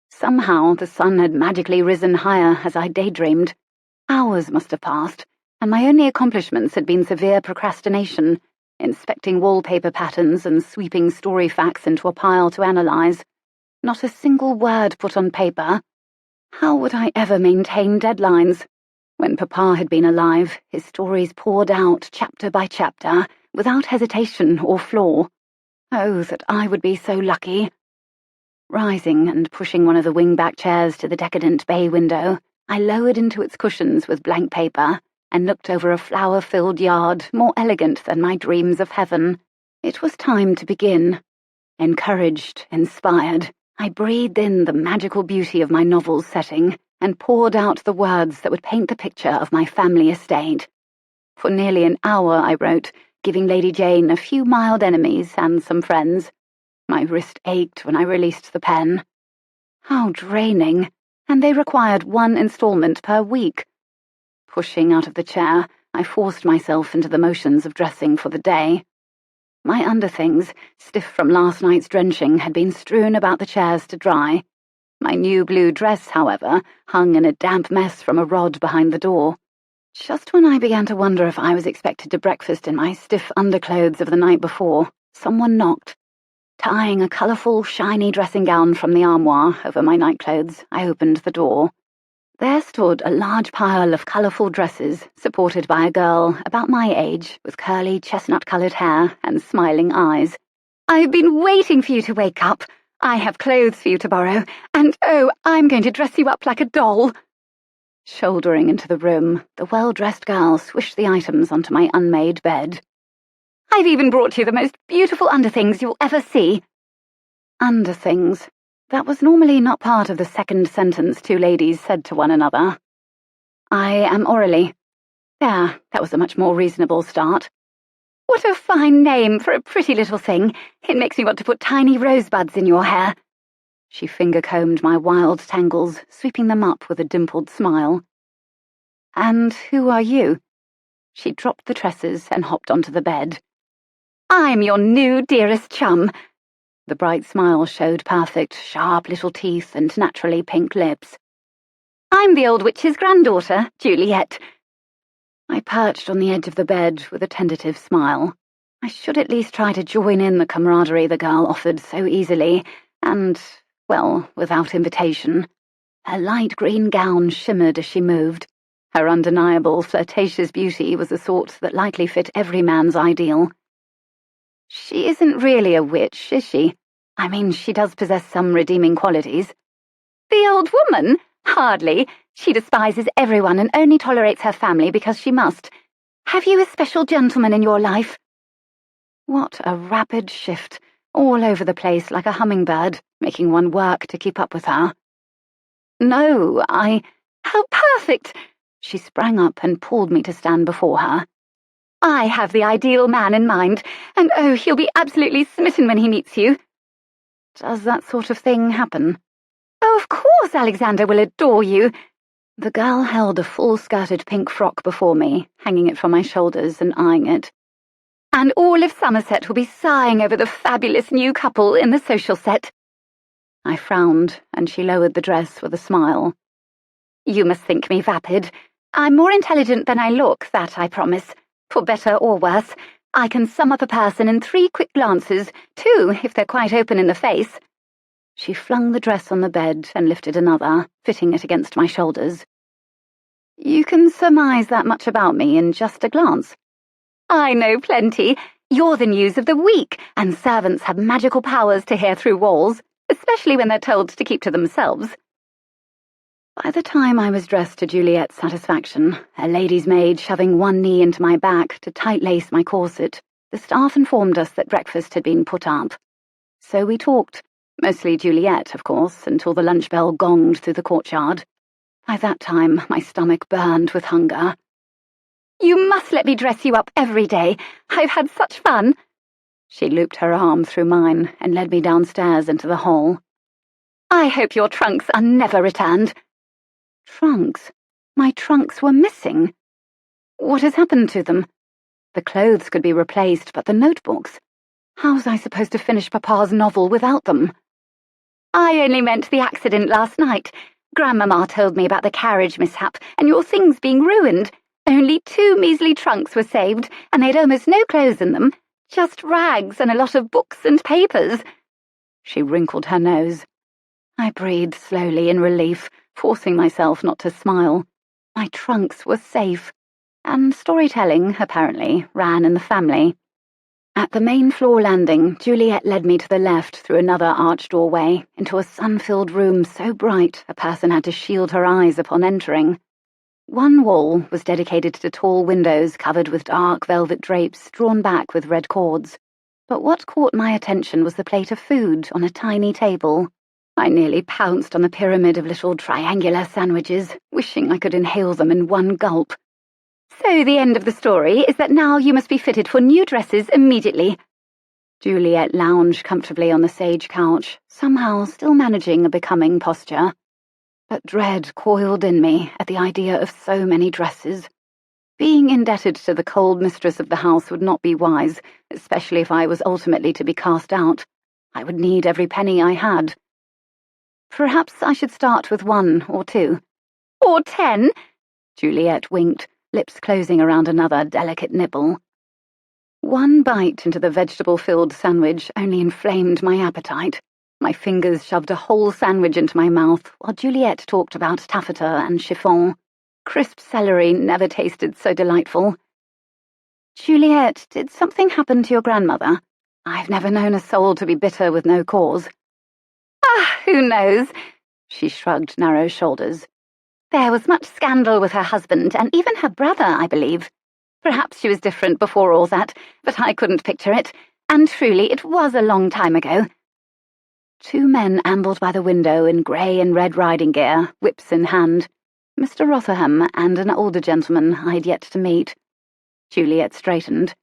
A: Somehow the sun had magically risen higher as I daydreamed. Hours must have passed, and my only accomplishments had been severe procrastination, inspecting wallpaper patterns and sweeping story facts into a pile to analyse. Not a single word put on paper. How would I ever maintain deadlines? When Papa had been alive, his stories poured out chapter by chapter, without hesitation or flaw. Oh, that I would be so lucky. Rising and pushing one of the wing-back chairs to the decadent bay window, I lowered into its cushions with blank paper and looked over a flower-filled yard more elegant than my dreams of heaven. It was time to begin. Encouraged, inspired, I breathed in the magical beauty of my novel's setting and poured out the words that would paint the picture of my family estate. For nearly an hour I wrote, giving Lady Jayne a few mild enemies and some friends. My wrist ached when I released the pen. How draining, and they required one installment per week. Pushing out of the chair, I forced myself into the motions of dressing for the day. My underthings, stiff from last night's drenching, had been strewn about the chairs to dry. My new blue dress, however, hung in a damp mess from a rod behind the door. Just when I began to wonder if I was expected to breakfast in my stiff underclothes of the night before, someone knocked. Tying a colourful, shiny dressing gown from the armoire over my nightclothes, I opened the door. There stood a large pile of colourful dresses, supported by a girl about my age, with curly, chestnut-coloured hair and smiling eyes. "I've been waiting for you to wake up. I have clothes for you to borrow, and oh, I'm going to dress you up like a doll." Shouldering into the room, the well-dressed girl swished the items onto my unmade bed. "I've even brought you the most beautiful underthings you'll ever see." Underthings. That was normally not part of the second sentence two ladies said to one another. "I am Aurelie." There, that was a much more reasonable start. "What a fine name for a pretty little thing. It makes me want to put tiny rosebuds in your hair." She finger-combed my wild tangles, sweeping them up with a dimpled smile. "And who are you?" She dropped the tresses and hopped onto the bed. "I'm your new dearest chum." The bright smile showed perfect, sharp little teeth and naturally pink lips. "I'm the old witch's granddaughter, Juliet." I perched on the edge of the bed with a tentative smile. I should at least try to join in the camaraderie the girl offered so easily, and, well, without invitation. Her light green gown shimmered as she moved. Her undeniable, flirtatious beauty was the sort that likely fit every man's ideal. "She isn't really a witch, is she? I mean, she does possess some redeeming qualities." "The old woman? Hardly. She despises everyone and only tolerates her family because she must. Have you a special gentleman in your life?" What a rapid shift, all over the place like a hummingbird, making one work to keep up with her. "No, How perfect!" She sprang up and pulled me to stand before her. "I have the ideal man in mind, and oh, he'll be absolutely smitten when he meets you." "Does that sort of thing happen?" "Oh, of course Alexander will adore you." The girl held a full-skirted pink frock before me, hanging it from my shoulders and eyeing it. "And all of Somerset will be sighing over the fabulous new couple in the social set." I frowned, and she lowered the dress with a smile. "You must think me vapid. I'm more intelligent than I look, that I promise. For better or worse, I can sum up a person in 3 quick glances, 2 if they're quite open in the face." She flung the dress on the bed and lifted another, fitting it against my shoulders. "You can surmise that much about me in just a glance." "I know plenty. You're the news of the week, and servants have magical powers to hear through walls, especially when they're told to keep to themselves." By the time I was dressed to Juliet's satisfaction, a lady's maid shoving one knee into my back to tight-lace my corset, the staff informed us that breakfast had been put up. So we talked, mostly Juliet, of course, until the lunch bell gonged through the courtyard. By that time, my stomach burned with hunger. "You must let me dress you up every day. I've had such fun." She looped her arm through mine and led me downstairs into the hall. "I hope your trunks are never returned." Trunks? My trunks were missing. What has happened to them? The clothes could be replaced, but the notebooks? How was I supposed to finish Papa's novel without them? "I only meant the accident last night. Grandmama told me about the carriage mishap and your things being ruined. Only 2 measly trunks were saved, and they'd almost no clothes in them. Just rags and a lot of books and papers." She wrinkled her nose. I breathed slowly in relief, forcing myself not to smile. My trunks were safe, and storytelling, apparently, ran in the family. At the main floor landing, Juliet led me to the left through another arched doorway, into a sun-filled room so bright a person had to shield her eyes upon entering. One wall was dedicated to tall windows covered with dark velvet drapes drawn back with red cords. But what caught my attention was the plate of food on a tiny table. I nearly pounced on the pyramid of little triangular sandwiches, wishing I could inhale them in one gulp. "So the end of the story is that now you must be fitted for new dresses immediately." Juliet lounged comfortably on the sage couch, somehow still managing a becoming posture. But dread coiled in me at the idea of so many dresses. Being indebted to the cold mistress of the house would not be wise, especially if I was ultimately to be cast out. I would need every penny I had. Perhaps I should start with 1 or 2. "Or 10? Juliet winked. lips closing around another delicate nibble. One bite into the vegetable-filled sandwich only inflamed my appetite. My fingers shoved a whole sandwich into my mouth while Juliet talked about taffeta and chiffon. Crisp celery never tasted so delightful. Juliet, did something happen to your grandmother? I've never known a soul to be bitter with no cause. Ah, who knows? She shrugged narrow shoulders. There was much scandal with her husband and even her brother, I believe. Perhaps she was different before all that, but I couldn't picture it, and truly it was a long time ago. Two men ambled by the window in grey and red riding gear, whips in hand. Mr. Rotherham and an older gentleman I'd yet to meet. Juliet straightened.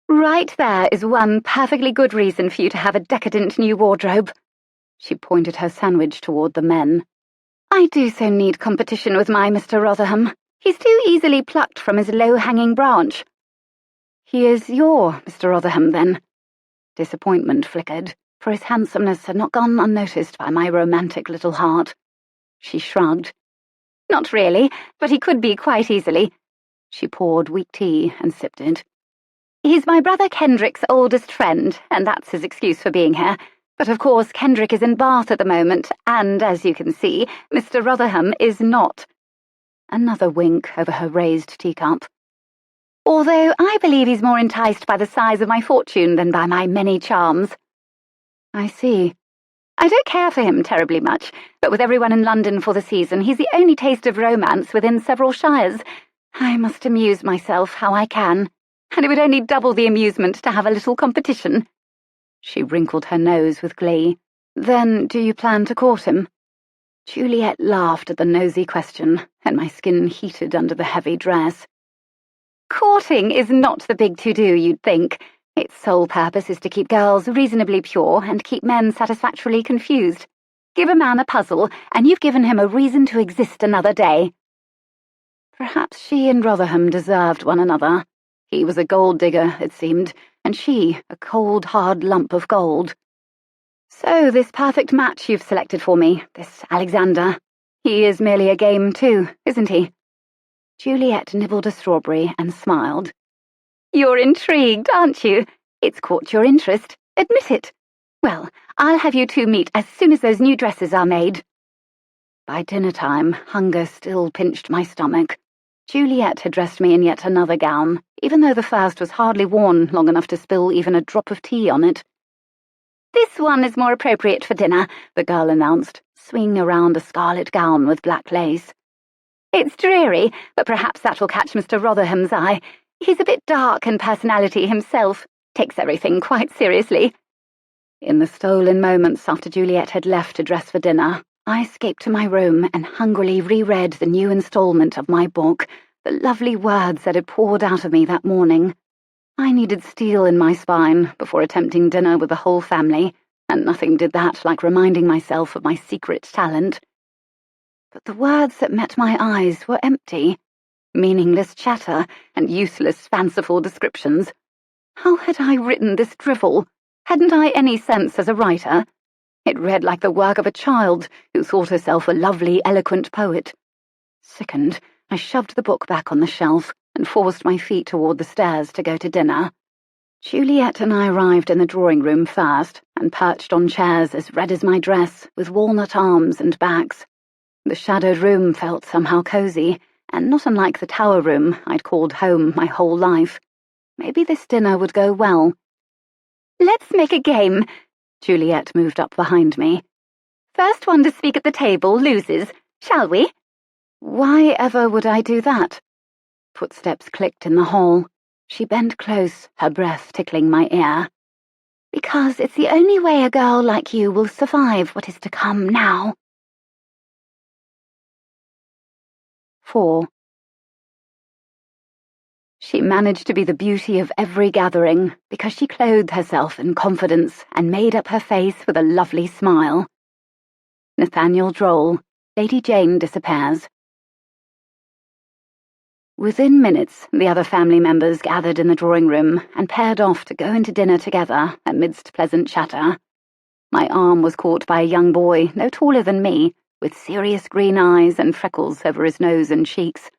A: Right there is one perfectly good reason for you to have a decadent new wardrobe. She pointed her sandwich toward the men. I do so need competition with my Mr. Rotherham. He's too easily plucked from his low-hanging branch. He is your Mr. Rotherham, then? Disappointment flickered, for his handsomeness had not gone unnoticed by my romantic little heart. She shrugged. Not really, but he could be quite easily. She poured weak tea and sipped it. He's my brother Kendrick's oldest friend, and that's his excuse for being here. But of course Kendrick is in Bath at the moment, and as you can see, Mr. Rotherham is not. Another wink over her raised teacup. Although I believe he's more enticed by the size of my fortune than by my many charms. I see. I don't care for him terribly much, but with everyone in London for the season, he's the only taste of romance within several shires. I must amuse myself how I can, and it would only double the amusement to have a little competition. She wrinkled her nose with glee. Then do you plan to court him? Juliet laughed at the nosy question, and my skin heated under the heavy dress. Courting is not the big to-do you'd think. Its sole purpose is to keep girls reasonably pure and keep men satisfactorily confused. Give a man a puzzle, and you've given him a reason to exist another day. Perhaps she and Rotherham deserved one another. He was a gold digger, it seemed, and she a cold, hard lump of gold. So this perfect match you've selected for me, this Alexander, he is merely a game too, isn't he? Juliet nibbled a strawberry and smiled. You're intrigued, aren't you? It's caught your interest. Admit it. Well, I'll have you two meet as soon as those new dresses are made. By dinner time, hunger still pinched my stomach. Juliet had dressed me in yet another gown, even though the first was hardly worn long enough to spill even a drop of tea on it. This one is more appropriate for dinner, the girl announced, swinging around a scarlet gown with black lace. It's dreary, but perhaps that will catch Mr. Rotherham's eye. He's a bit dark in personality himself, takes everything quite seriously. In the stolen moments after Juliet had left to dress for dinner, I escaped to my room and hungrily reread the new installment of my book, the lovely words that had poured out of me that morning. I needed steel in my spine before attempting dinner with the whole family, and nothing did that like reminding myself of my secret talent. But the words that met my eyes were empty, meaningless chatter and useless fanciful descriptions. How had I written this drivel? Hadn't I any sense as a writer? It read like the work of a child who thought herself a lovely, eloquent poet. Sickened, I shoved the book back on the shelf and forced my feet toward the stairs to go to dinner. Juliet and I arrived in the drawing-room first and perched on chairs as red as my dress, with walnut arms and backs. The shadowed room felt somehow cosy, and not unlike the tower room I'd called home my whole life. Maybe this dinner would go well. Let's make a game. Juliet moved up behind me. First one to speak at the table loses, shall we? Why ever would I do that? Footsteps clicked in the hall. She bent close, her breath tickling my ear. Because it's the only way a girl like you will survive what is to come now. 4. She managed to be the beauty of every gathering because she clothed herself in confidence and made up her face with a lovely smile. Nathaniel Droll, Lady Jayne Disappears. Within minutes, the other family members gathered in the drawing-room and paired off to go into dinner together amidst pleasant chatter. My arm was caught by a young boy no taller than me, with serious green eyes and freckles over his nose and cheeks.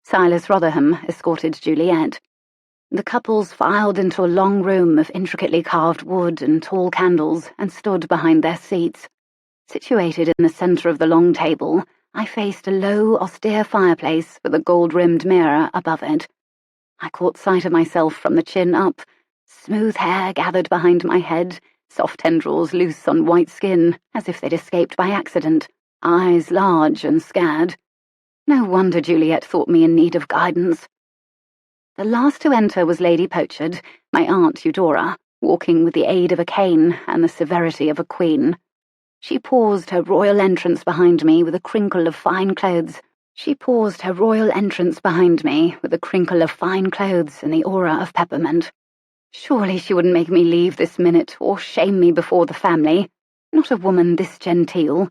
A: Silas Rotherham escorted Juliet. The couples filed into a long room of intricately carved wood and tall candles and stood behind their seats. Situated in the centre of the long table, I faced a low, austere fireplace with a gold-rimmed mirror above it. I caught sight of myself from the chin up, smooth hair gathered behind my head, soft tendrils loose on white skin, as if they'd escaped by accident, eyes large and scared. No wonder Juliet thought me in need of guidance. The last to enter was Lady Pochard, my Aunt Eudora, walking with the aid of a cane and the severity of a queen. She paused her royal entrance behind me with a crinkle of fine clothes. and the aura of peppermint. Surely she wouldn't make me leave this minute or shame me before the family. Not a woman this genteel.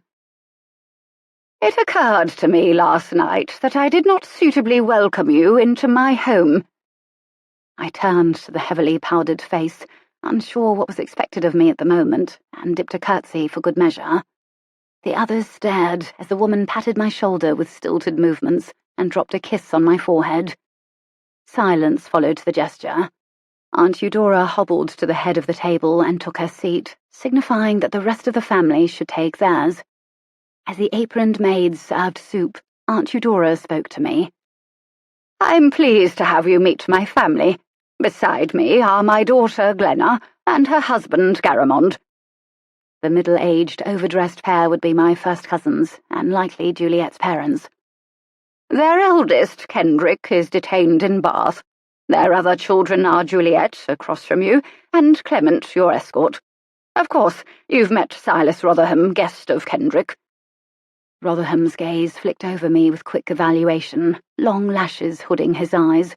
A: It occurred to me last night that I did not suitably welcome you into my home. I turned to the heavily powdered face, unsure what was expected of me at the moment, and dipped a curtsy for good measure. The others stared as the woman patted my shoulder with stilted movements and dropped a kiss on my forehead. Silence followed the gesture. Aunt Eudora hobbled to the head of the table and took her seat, signifying that the rest of the family should take theirs. As the aproned maids served soup, Aunt Eudora spoke to me. I'm pleased to have you meet my family. Beside me are my daughter Glenna and her husband Garamond. The middle-aged, overdressed pair would be my first cousins, and likely Juliet's parents. Their eldest, Kendrick, is detained in Bath. Their other children are Juliet, across from you, and Clement, your escort. Of course, you've met Silas Rotherham, guest of Kendrick. Rotherham's gaze flicked over me with quick evaluation, long lashes hooding his eyes.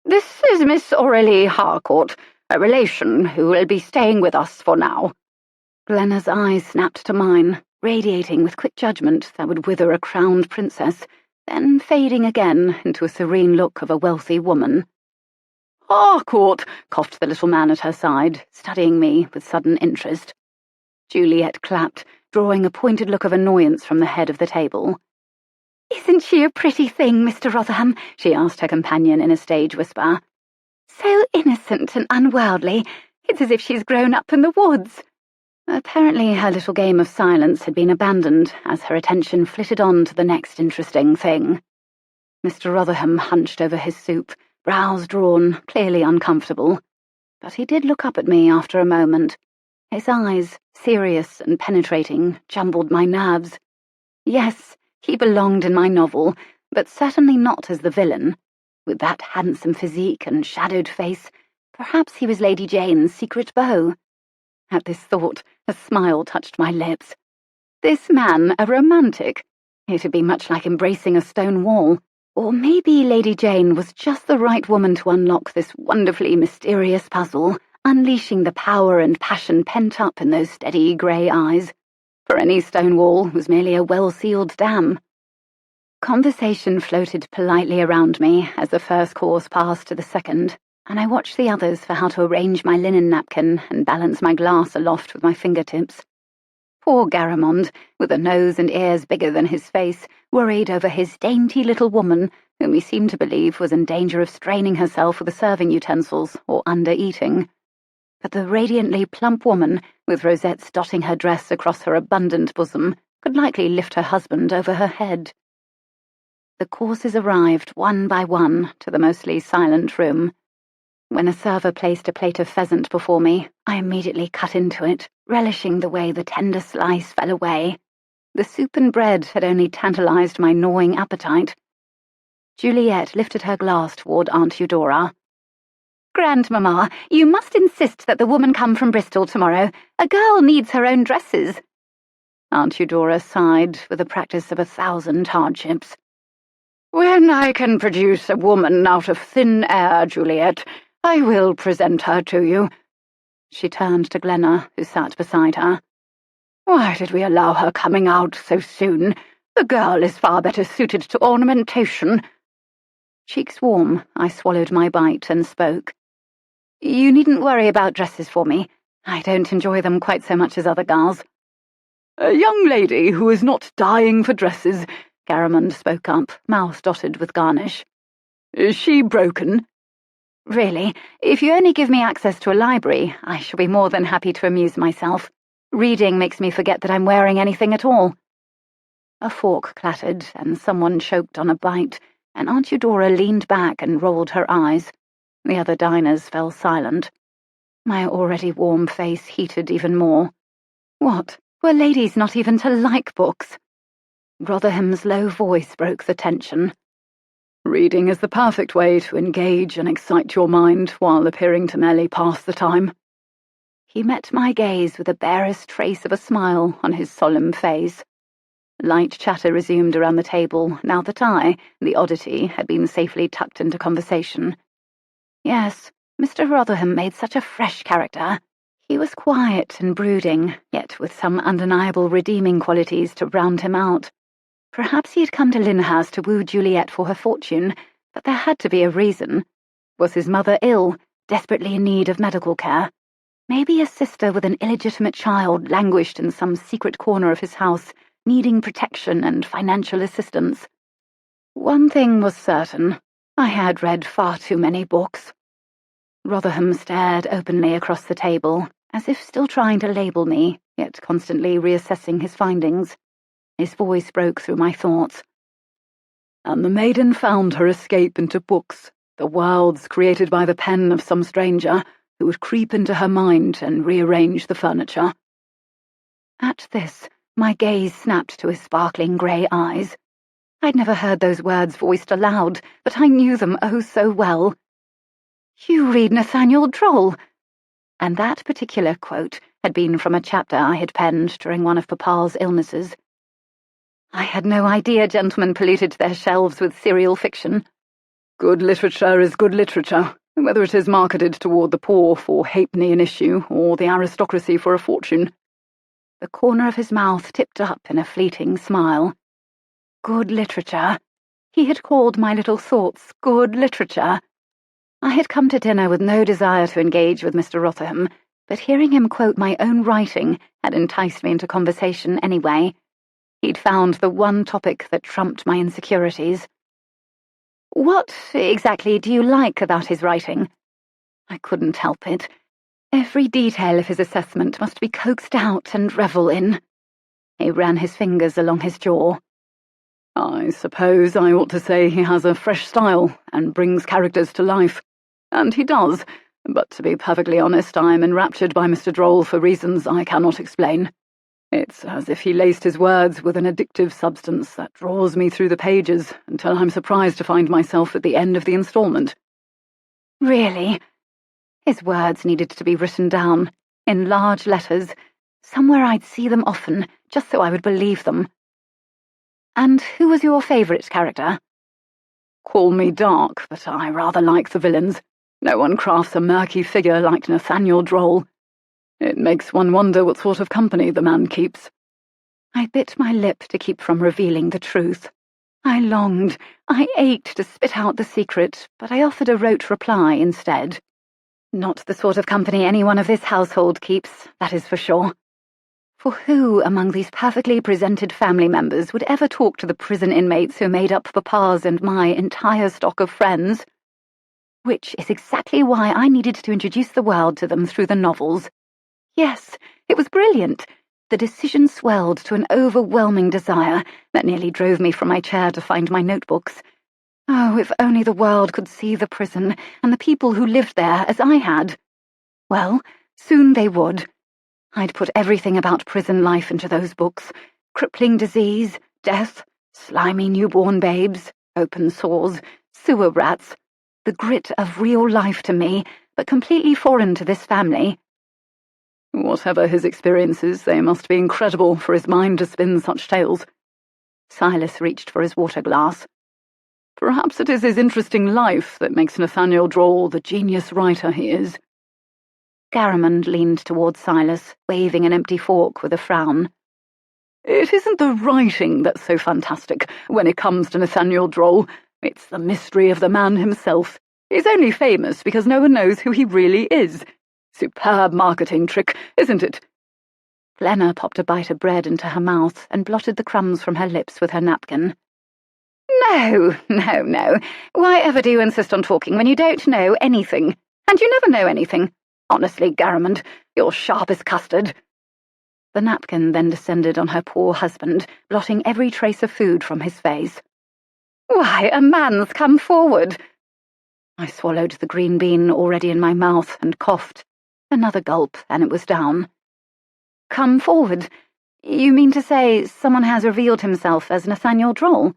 A: This is Miss Aurelie Harcourt, a relation who will be staying with us for now. Glenna's eyes snapped to mine, radiating with quick judgment that would wither a crowned princess, then fading again into a serene look of a wealthy woman. Harcourt, coughed the little man at her side, studying me with sudden interest. Juliet clapped, drawing a pointed look of annoyance from the head of the table. Isn't she a pretty thing, Mr. Rotherham? She asked her companion in a stage whisper. So innocent and unworldly. It's as if she's grown up in the woods. Apparently her little game of silence had been abandoned as her attention flitted on to the next interesting thing. Mr. Rotherham hunched over his soup, brows drawn, clearly uncomfortable. But he did look up at me after a moment. His eyes, serious and penetrating, jumbled my nerves. Yes, he belonged in my novel, but certainly not as the villain. With that handsome physique and shadowed face, perhaps he was Lady Jayne's secret beau. At this thought, a smile touched my lips. This man a romantic? It would be much like embracing a stone wall. Or maybe Lady Jayne was just the right woman to unlock this wonderfully mysterious puzzle, unleashing the power and passion pent up in those steady grey eyes. For any stone wall was merely a well-sealed dam. Conversation floated politely around me as the first course passed to the second, and I watched the others for how to arrange my linen napkin and balance my glass aloft with my fingertips. Poor Garamond, with a nose and ears bigger than his face, worried over his dainty little woman, whom he seemed to believe was in danger of straining herself with the serving utensils or under-eating. But the radiantly plump woman, with rosettes dotting her dress across her abundant bosom, could likely lift her husband over her head. The courses arrived one by one to the mostly silent room. When a server placed a plate of pheasant before me, I immediately cut into it, relishing the way the tender slice fell away. The soup and bread had only tantalized my gnawing appetite. Juliet lifted her glass toward Aunt Eudora. Grandmamma, you must insist that the woman come from Bristol tomorrow. A girl needs her own dresses. Aunt Eudora sighed with the practice of 1,000 hardships. When I can produce a woman out of thin air, Juliet, I will present her to you. She turned to Glenna, who sat beside her. Why did we allow her coming out so soon? The girl is far better suited to ornamentation. Cheeks warm, I swallowed my bite and spoke. You needn't worry about dresses for me. I don't enjoy them quite so much as other girls. A young lady who is not dying for dresses Garamond spoke up, mouth dotted with garnish. Is she broken? Really, if you only give me access to a library, I shall be more than happy to amuse myself. Reading makes me forget that I'm wearing anything at all. A fork clattered, and someone choked on a bite, and Aunt Eudora leaned back and rolled her eyes. The other diners fell silent. My already warm face heated even more. What? Were ladies not even to like books? Rotherham's low voice broke the tension. Reading is the perfect way to engage and excite your mind while appearing to merely pass the time. He met my gaze with the barest trace of a smile on his solemn face. Light chatter resumed around the table now that I, the oddity, had been safely tucked into conversation. Yes, Mr. Rotherham made such a fresh character. He was quiet and brooding, yet with some undeniable redeeming qualities to round him out. Perhaps he had come to Lyndhurst to woo Juliet for her fortune, but there had to be a reason. Was his mother ill, desperately in need of medical care? Maybe a sister with an illegitimate child languished in some secret corner of his house, needing protection and financial assistance. One thing was certain. I had read far too many books. Rotherham stared openly across the table, as if still trying to label me, yet constantly reassessing his findings. His voice broke through my thoughts. And the maiden found her escape into books, the worlds created by the pen of some stranger who would creep into her mind and rearrange the furniture. At this, my gaze snapped to his sparkling grey eyes. I'd never heard those words voiced aloud, but I knew them oh so well. You read Nathaniel Droll. And that particular quote had been from a chapter I had penned during one of Papa's illnesses. I had no idea gentlemen polluted their shelves with serial fiction. Good literature is good literature, whether it is marketed toward the poor for halfpenny an issue or the aristocracy for a fortune. The corner of his mouth tipped up in a fleeting smile. Good literature. He had called my little thoughts good literature. I had come to dinner with no desire to engage with Mr. Rotherham, but hearing him quote my own writing had enticed me into conversation anyway. He'd found the one topic that trumped my insecurities. What exactly do you like about his writing? I couldn't help it. Every detail of his assessment must be coaxed out and revel in. He ran his fingers along his jaw. I suppose I ought to say he has a fresh style and brings characters to life. And he does, but to be perfectly honest, I am enraptured by Mr. Droll for reasons I cannot explain. It's as if he laced his words with an addictive substance that draws me through the pages until I'm surprised to find myself at the end of the installment. Really? His words needed to be written down, in large letters, somewhere I'd see them often, just so I would believe them. And who was your favourite character? Call me dark, but I rather like the villains. No one crafts a murky figure like Nathaniel Droll. It makes one wonder what sort of company the man keeps. I bit my lip to keep from revealing the truth. I longed, I ached to spit out the secret, but I offered a rote reply instead. Not the sort of company anyone of this household keeps, that is for sure. For who among these perfectly presented family members would ever talk to the prison inmates who made up Papa's and my entire stock of friends? Which is exactly why I needed to introduce the world to them through the novels. Yes, it was brilliant. The decision swelled to an overwhelming desire that nearly drove me from my chair to find my notebooks. Oh, if only the world could see the prison and the people who lived there as I had. Well, soon they would. I'd put everything about prison life into those books. Crippling disease, death, slimy newborn babes, open sores, sewer rats. The grit of real life to me, but completely foreign to this family. Whatever his experiences, they must be incredible for his mind to spin such tales. Silas reached for his water glass. Perhaps it is his interesting life that makes Nathaniel Droll the genius writer he is. Garamond leaned towards Silas, waving an empty fork with a frown. It isn't the writing that's so fantastic when it comes to Nathaniel Droll. It's the mystery of the man himself. He's only famous because no one knows who he really is. Superb marketing trick, isn't it? Glenna popped a bite of bread into her mouth and blotted the crumbs from her lips with her napkin. No, no, no. Why ever do you insist on talking when you don't know anything? And you never know anything. Honestly, Garamond, you're sharp as custard. The napkin then descended on her poor husband, blotting every trace of food from his face. Why, a man's come forward. I swallowed the green bean already in my mouth and coughed. Another gulp, and it was down. Come forward? You mean to say someone has revealed himself as Nathaniel Droll?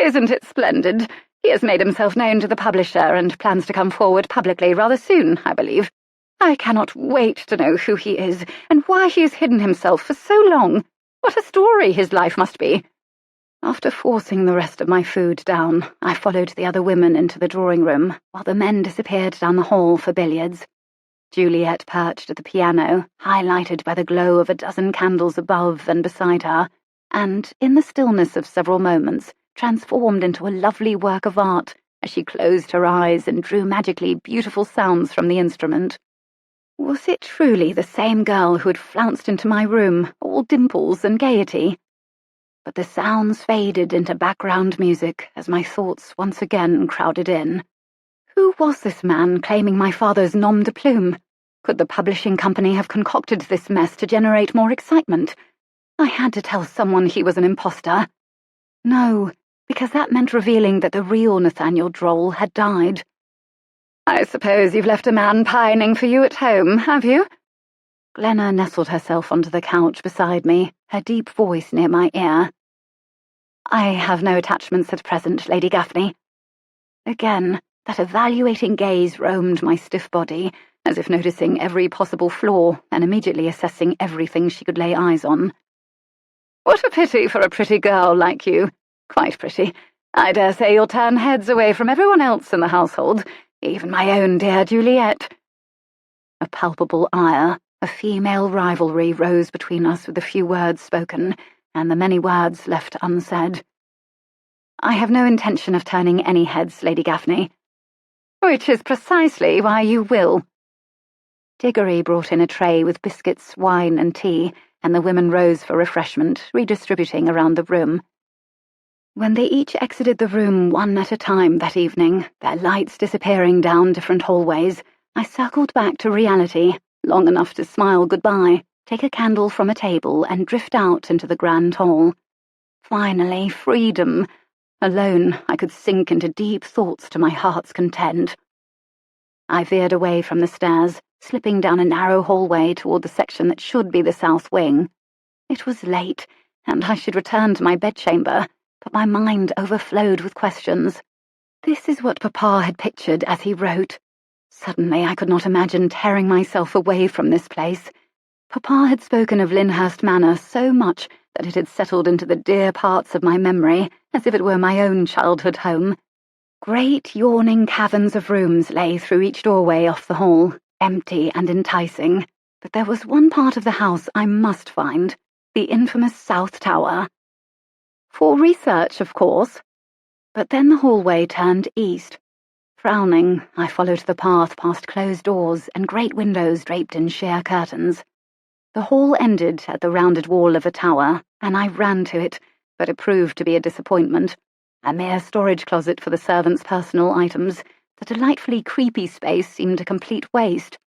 A: Isn't it splendid? He has made himself known to the publisher and plans to come forward publicly rather soon, I believe. I cannot wait to know who he is and why he has hidden himself for so long. What a story his life must be. After forcing the rest of my food down, I followed the other women into the drawing room while the men disappeared down the hall for billiards. Juliet perched at the piano, highlighted by the glow of a dozen candles above and beside her, and, in the stillness of several moments, transformed into a lovely work of art as she closed her eyes and drew magically beautiful sounds from the instrument. Was it truly the same girl who had flounced into my room, all dimples and gaiety? But the sounds faded into background music as my thoughts once again crowded in. Who was this man claiming my father's nom de plume? Could the publishing company have concocted this mess to generate more excitement? I had to tell someone he was an imposter. No, because that meant revealing that the real Nathaniel Droll had died. I suppose you've left a man pining for you at home, have you? Glenna nestled herself onto the couch beside me, her deep voice near my ear. I have no attachments at present, Lady Gaffney. Again, that evaluating gaze roamed my stiff body, as if noticing every possible flaw and immediately assessing everything she could lay eyes on. What a pity for a pretty girl like you. Quite pretty. I dare say you'll turn heads away from everyone else in the household, even my own dear Juliet. A palpable ire, a female rivalry rose between us with the few words spoken, and the many words left unsaid. I have no intention of turning any heads, Lady Gaffney. Which is precisely why you will. Diggory brought in a tray with biscuits, wine, and tea, and the women rose for refreshment, redistributing around the room. When they each exited the room one at a time that evening, their lights disappearing down different hallways, I circled back to reality, long enough to smile goodbye, take a candle from a table, and drift out into the grand hall. Finally, freedom. Alone, I could sink into deep thoughts to my heart's content. I veered away from the stairs, slipping down a narrow hallway toward the section that should be the south wing. It was late, and I should return to my bedchamber, but my mind overflowed with questions. This is what Papa had pictured as he wrote. Suddenly I could not imagine tearing myself away from this place. Papa had spoken of Lyndhurst Manor so much that it had settled into the dear parts of my memory, as if it were my own childhood home. Great yawning caverns of rooms lay through each doorway off the hall, empty and enticing, but there was one part of the house I must find, the infamous South Tower. For research, of course. But then the hallway turned east. Frowning, I followed the path past closed doors and great windows draped in sheer curtains. The hall ended at the rounded wall of a tower, and I ran to it, but it proved to be a disappointment. A mere storage closet for the servants' personal items, the delightfully creepy space seemed a complete waste.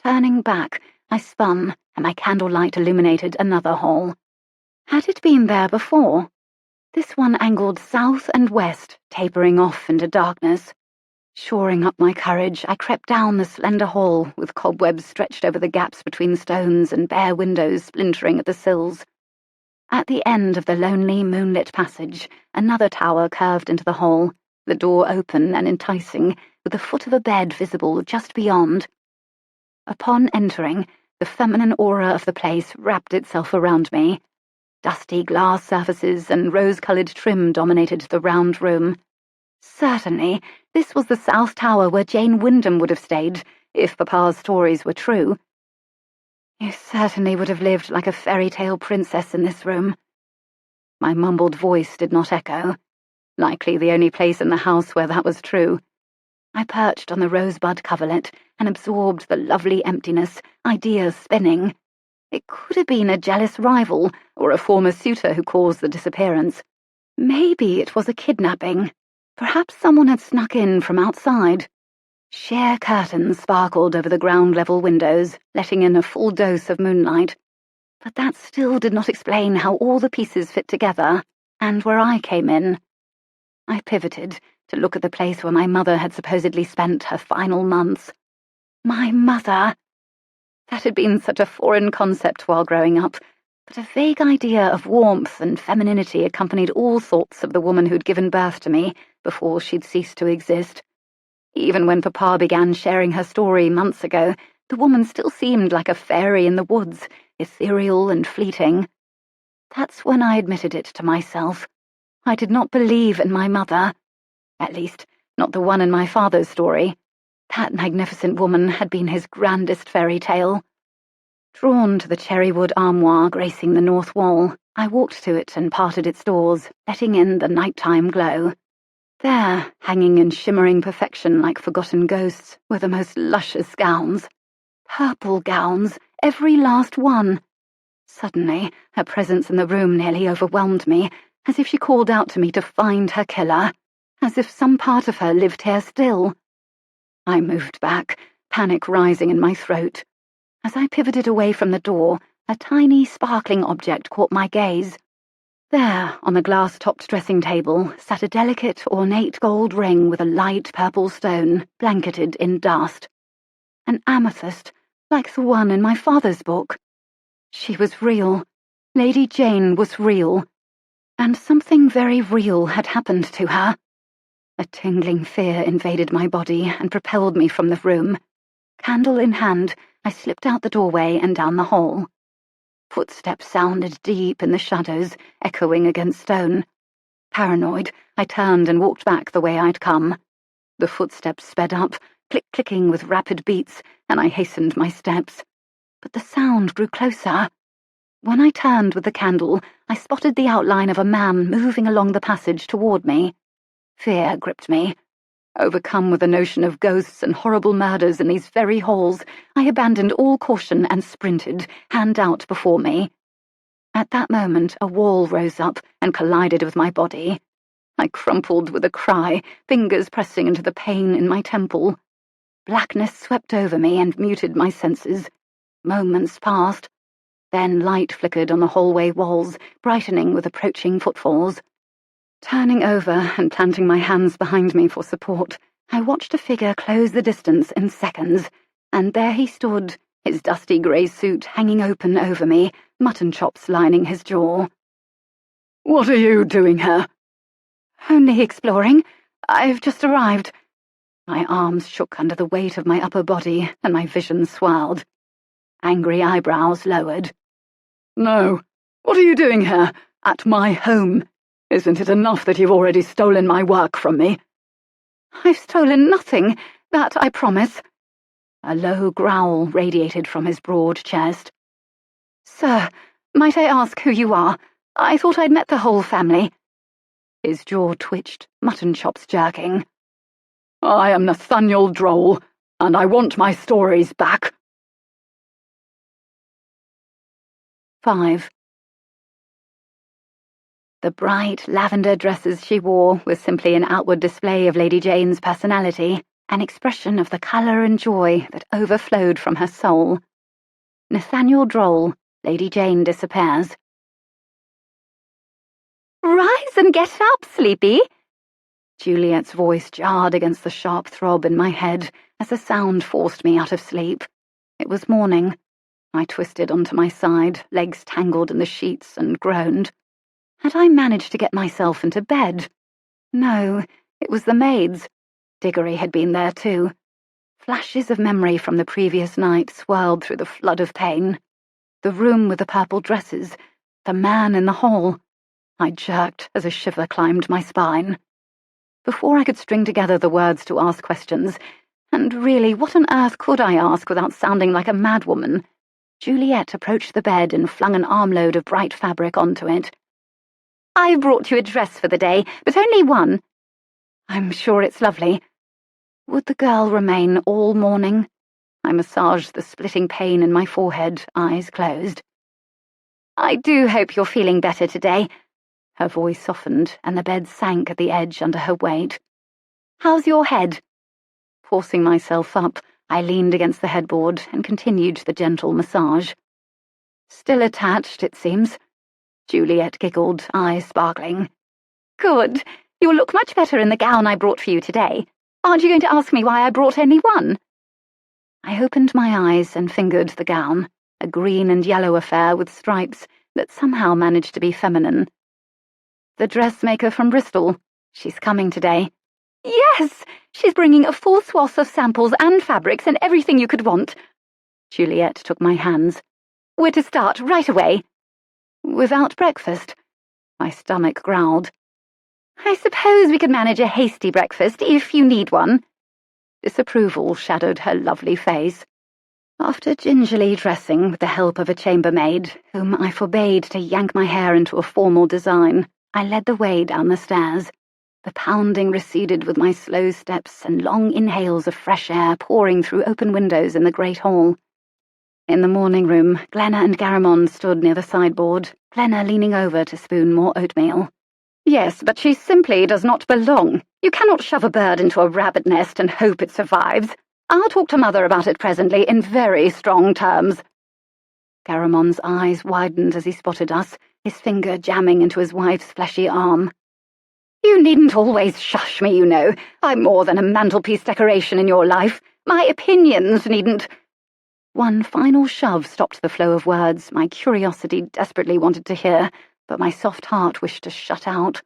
A: Turning back, I spun, and my candlelight illuminated another hall. Had it been there before? This one angled south and west, tapering off into darkness. Shoring up my courage, I crept down the slender hall, with cobwebs stretched over the gaps between stones and bare windows splintering at the sills. At the end of the lonely, moonlit passage, another tower curved into the hall, the door open and enticing, with the foot of a bed visible just beyond. Upon entering, the feminine aura of the place wrapped itself around me. Dusty glass surfaces and rose-coloured trim dominated the round room. Certainly, this was the South Tower where Jayne Wyndham would have stayed, if Papa's stories were true. You certainly would have lived like a fairy-tale princess in this room. My mumbled voice did not echo. Likely the only place in the house where that was true. I perched on the rosebud coverlet and absorbed the lovely emptiness, ideas spinning. It could have been a jealous rival or a former suitor who caused the disappearance. Maybe it was a kidnapping. Perhaps someone had snuck in from outside. Sheer curtains sparkled over the ground-level windows, letting in a full dose of moonlight. But that still did not explain how all the pieces fit together, and where I came in. I pivoted to look at the place where my mother had supposedly spent her final months. My mother! That had been such a foreign concept while growing up, but a vague idea of warmth and femininity accompanied all thoughts of the woman who'd given birth to me before she'd ceased to exist. Even when Papa began sharing her story months ago, the woman still seemed like a fairy in the woods, ethereal and fleeting. That's when I admitted it to myself. I did not believe in my mother. At least, not the one in my father's story. That magnificent woman had been his grandest fairy tale. Drawn to the cherrywood armoire gracing the north wall, I walked to it and parted its doors, letting in the nighttime glow. There, hanging in shimmering perfection like forgotten ghosts, were the most luscious gowns. Purple gowns, every last one. Suddenly, her presence in the room nearly overwhelmed me, as if she called out to me to find her killer, as if some part of her lived here still. I moved back, panic rising in my throat. As I pivoted away from the door, a tiny, sparkling object caught my gaze. There, on the glass-topped dressing table, sat a delicate, ornate gold ring with a light purple stone, blanketed in dust. An amethyst, like the one in my father's book. She was real. Lady Jayne was real. And something very real had happened to her. A tingling fear invaded my body and propelled me from the room. Candle in hand, I slipped out the doorway and down the hall. Footsteps sounded deep in the shadows, echoing against stone. Paranoid, I turned and walked back the way I'd come. The footsteps sped up, click-clicking with rapid beats, and I hastened my steps. But the sound grew closer. When I turned with the candle, I spotted the outline of a man moving along the passage toward me. Fear gripped me. Overcome with the notion of ghosts and horrible murders in these very halls, I abandoned all caution and sprinted, hand out before me. At that moment, a wall rose up and collided with my body. I crumpled with a cry, fingers pressing into the pain in my temple. Blackness swept over me and muted my senses. Moments passed. Then light flickered on the hallway walls, brightening with approaching footfalls. Turning over and planting my hands behind me for support, I watched a figure close the distance in seconds, and there he stood, his dusty grey suit hanging open over me, mutton chops lining his jaw. "What are you doing here?" "Only exploring. I've just arrived." My arms shook under the weight of my upper body, and my vision swelled. Angry eyebrows lowered. "No. What are you doing here, at my home? Isn't it enough that you've already stolen my work from me?" "I've stolen nothing, that I promise." A low growl radiated from his broad chest. "Sir, might I ask who you are? I thought I'd met the whole family." His jaw twitched, mutton chops jerking. "I am Nathaniel Droll, and I want my stories back." 5. The bright lavender dresses she wore was simply an outward display of Lady Jayne's personality, an expression of the colour and joy that overflowed from her soul. Nathaniel Droll, Lady Jayne disappears. "Rise and get up, sleepy!" Juliet's voice jarred against the sharp throb in my head as the sound forced me out of sleep. It was morning. I twisted onto my side, legs tangled in the sheets, and groaned. Had I managed to get myself into bed? No, it was the maids. Diggory had been there too. Flashes of memory from the previous night swirled through the flood of pain. The room with the purple dresses, the man in the hall. I jerked as a shiver climbed my spine. Before I could string together the words to ask questions, and really, what on earth could I ask without sounding like a madwoman, Juliet approached the bed and flung an armload of bright fabric onto it. "I brought you a dress for the day, but only one." "I'm sure it's lovely." Would the girl remain all morning? I massaged the splitting pain in my forehead, eyes closed. "I do hope you're feeling better today." Her voice softened, and the bed sank at the edge under her weight. "How's your head?" Forcing myself up, I leaned against the headboard and continued the gentle massage. "Still attached, it seems." Juliet giggled, eyes sparkling. "Good. You'll look much better in the gown I brought for you today. Aren't you going to ask me why I brought only one?" I opened my eyes and fingered the gown, a green and yellow affair with stripes that somehow managed to be feminine. "The dressmaker from Bristol. She's coming today." "Yes! She's bringing a full swath of samples and fabrics and everything you could want." Juliet took my hands. "We're to start right away." "Without breakfast?" My stomach growled. "I suppose we could manage a hasty breakfast if you need one." Disapproval shadowed her lovely face. After gingerly dressing with the help of a chambermaid, whom I forbade to yank my hair into a formal design, I led the way down the stairs. The pounding receded with my slow steps and long inhales of fresh air pouring through open windows in the great hall. In the morning room, Glenna and Garamond stood near the sideboard, Glenna leaning over to spoon more oatmeal. "Yes, but she simply does not belong. You cannot shove a bird into a rabbit nest and hope it survives. I'll talk to Mother about it presently in very strong terms." Garamond's eyes widened as he spotted us, his finger jamming into his wife's fleshy arm. "You needn't always shush me, you know. I'm more than a mantelpiece decoration in your life. My opinions needn't—" One final shove stopped the flow of words my curiosity desperately wanted to hear, but my soft heart wished to shut out.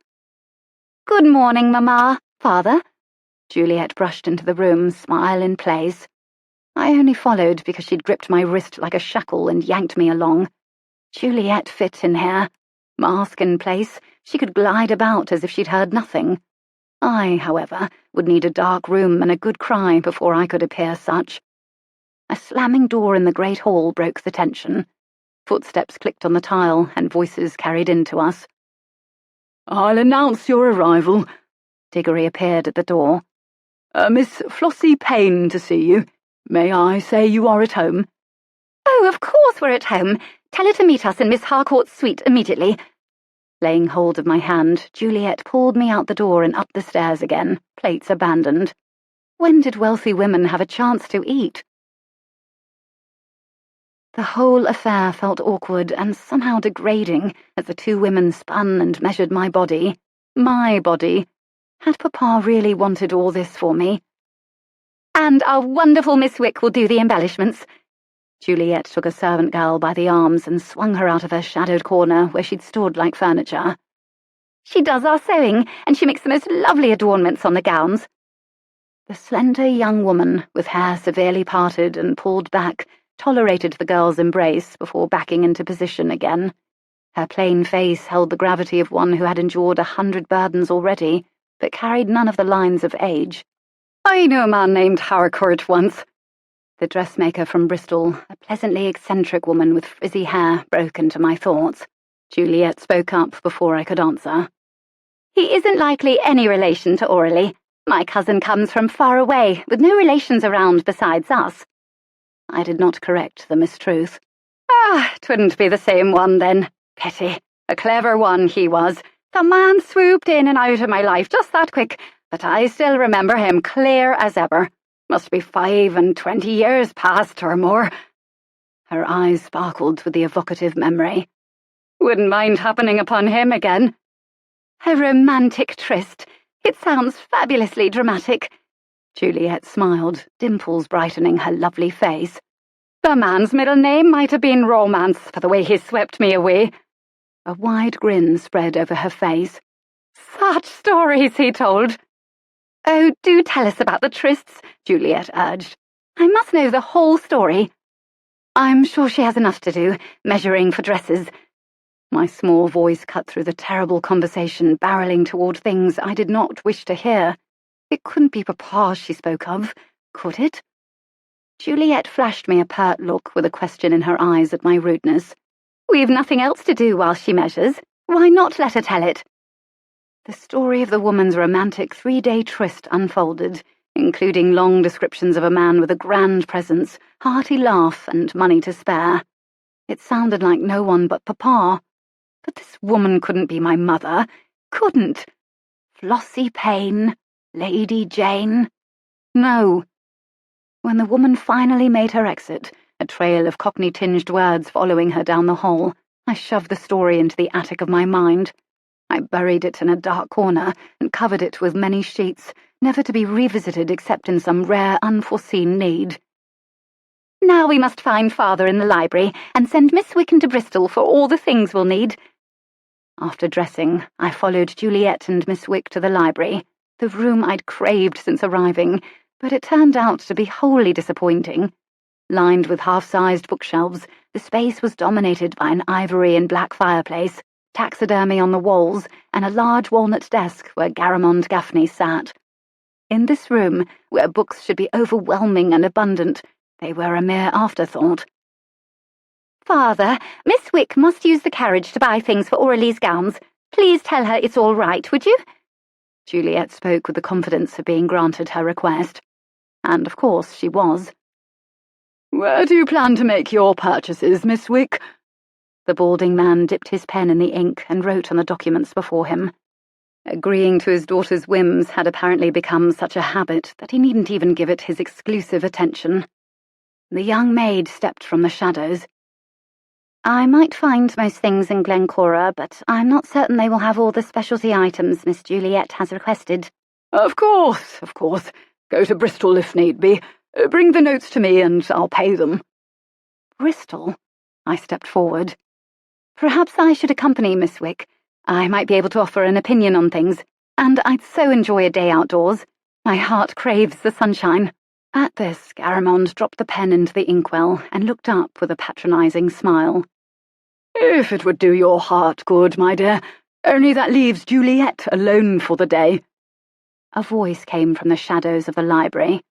A: "Good morning, Mamma, Father." Juliet brushed into the room, smile in place. I only followed because she'd gripped my wrist like a shackle and yanked me along. Juliet fit in here. Mask in place, she could glide about as if she'd heard nothing. I, however, would need a dark room and a good cry before I could appear such. A slamming door in the great hall broke the tension. Footsteps clicked on the tile, and voices carried in to us. "I'll announce your arrival." Diggory appeared at the door. "Miss Flossie Payne to see you. May I say you are at home?" "Oh, of course we're at home. Tell her to meet us in Miss Harcourt's suite immediately." Laying hold of my hand, Juliet pulled me out the door and up the stairs again, plates abandoned. When did wealthy women have a chance to eat? The whole affair felt awkward and somehow degrading as the two women spun and measured my body. My body. Had Papa really wanted all this for me? "And our wonderful Miss Wick will do the embellishments." Juliet took a servant girl by the arms and swung her out of her shadowed corner where she'd stood like furniture. "She does our sewing, and she makes the most lovely adornments on the gowns." The slender young woman, with hair severely parted and pulled back, tolerated the girl's embrace before backing into position again. Her plain face held the gravity of one who had endured 100 burdens already, but carried none of the lines of age. "I knew a man named Harcourt once." The dressmaker from Bristol, a pleasantly eccentric woman with frizzy hair, broke into my thoughts. Juliet spoke up before I could answer. "He isn't likely any relation to Aurelie. My cousin comes from far away, with no relations around besides us." I did not correct the mistruth. "'Twouldn't be the same one, then. Pity. A clever one, he was. The man swooped in and out of my life just that quick, but I still remember him clear as ever. Must be 25 years past or more." Her eyes sparkled with the evocative memory. "Wouldn't mind happening upon him again." "A romantic tryst. It sounds fabulously dramatic." Juliet smiled, dimples brightening her lovely face. "The man's middle name might have been Romance, for the way he swept me away." A wide grin spread over her face. "Such stories he told." "Oh, do tell us about the trysts," Juliet urged. "I must know the whole story." "I'm sure she has enough to do, measuring for dresses." My small voice cut through the terrible conversation, barreling toward things I did not wish to hear. It couldn't be Papa she spoke of, could it? Juliet flashed me a pert look with a question in her eyes at my rudeness. "We've nothing else to do while she measures. Why not let her tell it?" The story of the woman's romantic 3-day tryst unfolded, including long descriptions of a man with a grand presence, hearty laugh, and money to spare. It sounded like no one but Papa. But this woman couldn't be my mother. Couldn't. Flossie Payne, Lady Jayne. No. When the woman finally made her exit, a trail of Cockney-tinged words following her down the hall, I shoved the story into the attic of my mind. I buried it in a dark corner and covered it with many sheets, never to be revisited except in some rare, unforeseen need. Now we must find Father in the library and send Miss Wickham to Bristol for all the things we'll need. After dressing, I followed Juliet and Miss Wick to the library, the room I'd craved since arriving, but it turned out to be wholly disappointing. Lined with half-sized bookshelves, the space was dominated by an ivory and black fireplace, taxidermy on the walls, and a large walnut desk where Garamond Gaffney sat. In this room, where books should be overwhelming and abundant, they were a mere afterthought. Father, Miss Wick must use the carriage to buy things for Aurelie's gowns. Please tell her it's all right, would you? Juliet spoke with the confidence of being granted her request. And of course she was. Where do you plan to make your purchases, Miss Wick? The balding man dipped his pen in the ink and wrote on the documents before him. Agreeing to his daughter's whims had apparently become such a habit that he needn't even give it his exclusive attention. The young maid stepped from the shadows. I might find most things in Glencora, but I'm not certain they will have all the specialty items Miss Juliet has requested. Of course. Go to Bristol if need be. Bring the notes to me and I'll pay them. Bristol? I stepped forward. Perhaps I should accompany Miss Wick. I might be able to offer an opinion on things, and I'd so enjoy a day outdoors. My heart craves the sunshine. At this, Garamond dropped the pen into the inkwell and looked up with a patronising smile. If it would do your heart good, my dear, only that leaves Juliet alone for the day. A voice came from the shadows of the library.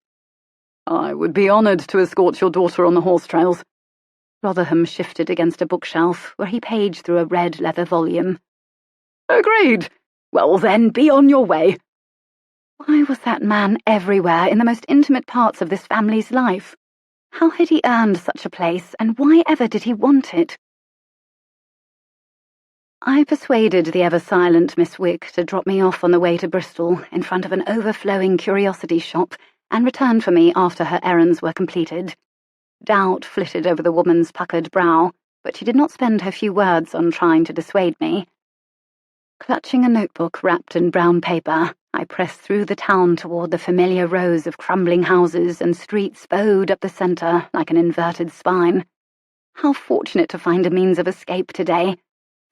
A: I would be honoured to escort your daughter on the horse trails. Rotherham shifted against a bookshelf where he paged through a red leather volume. Agreed. Well then, be on your way. Why was that man everywhere in the most intimate parts of this family's life? How had he earned such a place, and why ever did he want it? I persuaded the ever-silent Miss Wick to drop me off on the way to Bristol in front of an overflowing curiosity shop and return for me after her errands were completed. Doubt flitted over the woman's puckered brow, but she did not spend her few words on trying to dissuade me. Clutching a notebook wrapped in brown paper, I pressed through the town toward the familiar rows of crumbling houses and streets bowed up the centre like an inverted spine. How fortunate to find a means of escape today.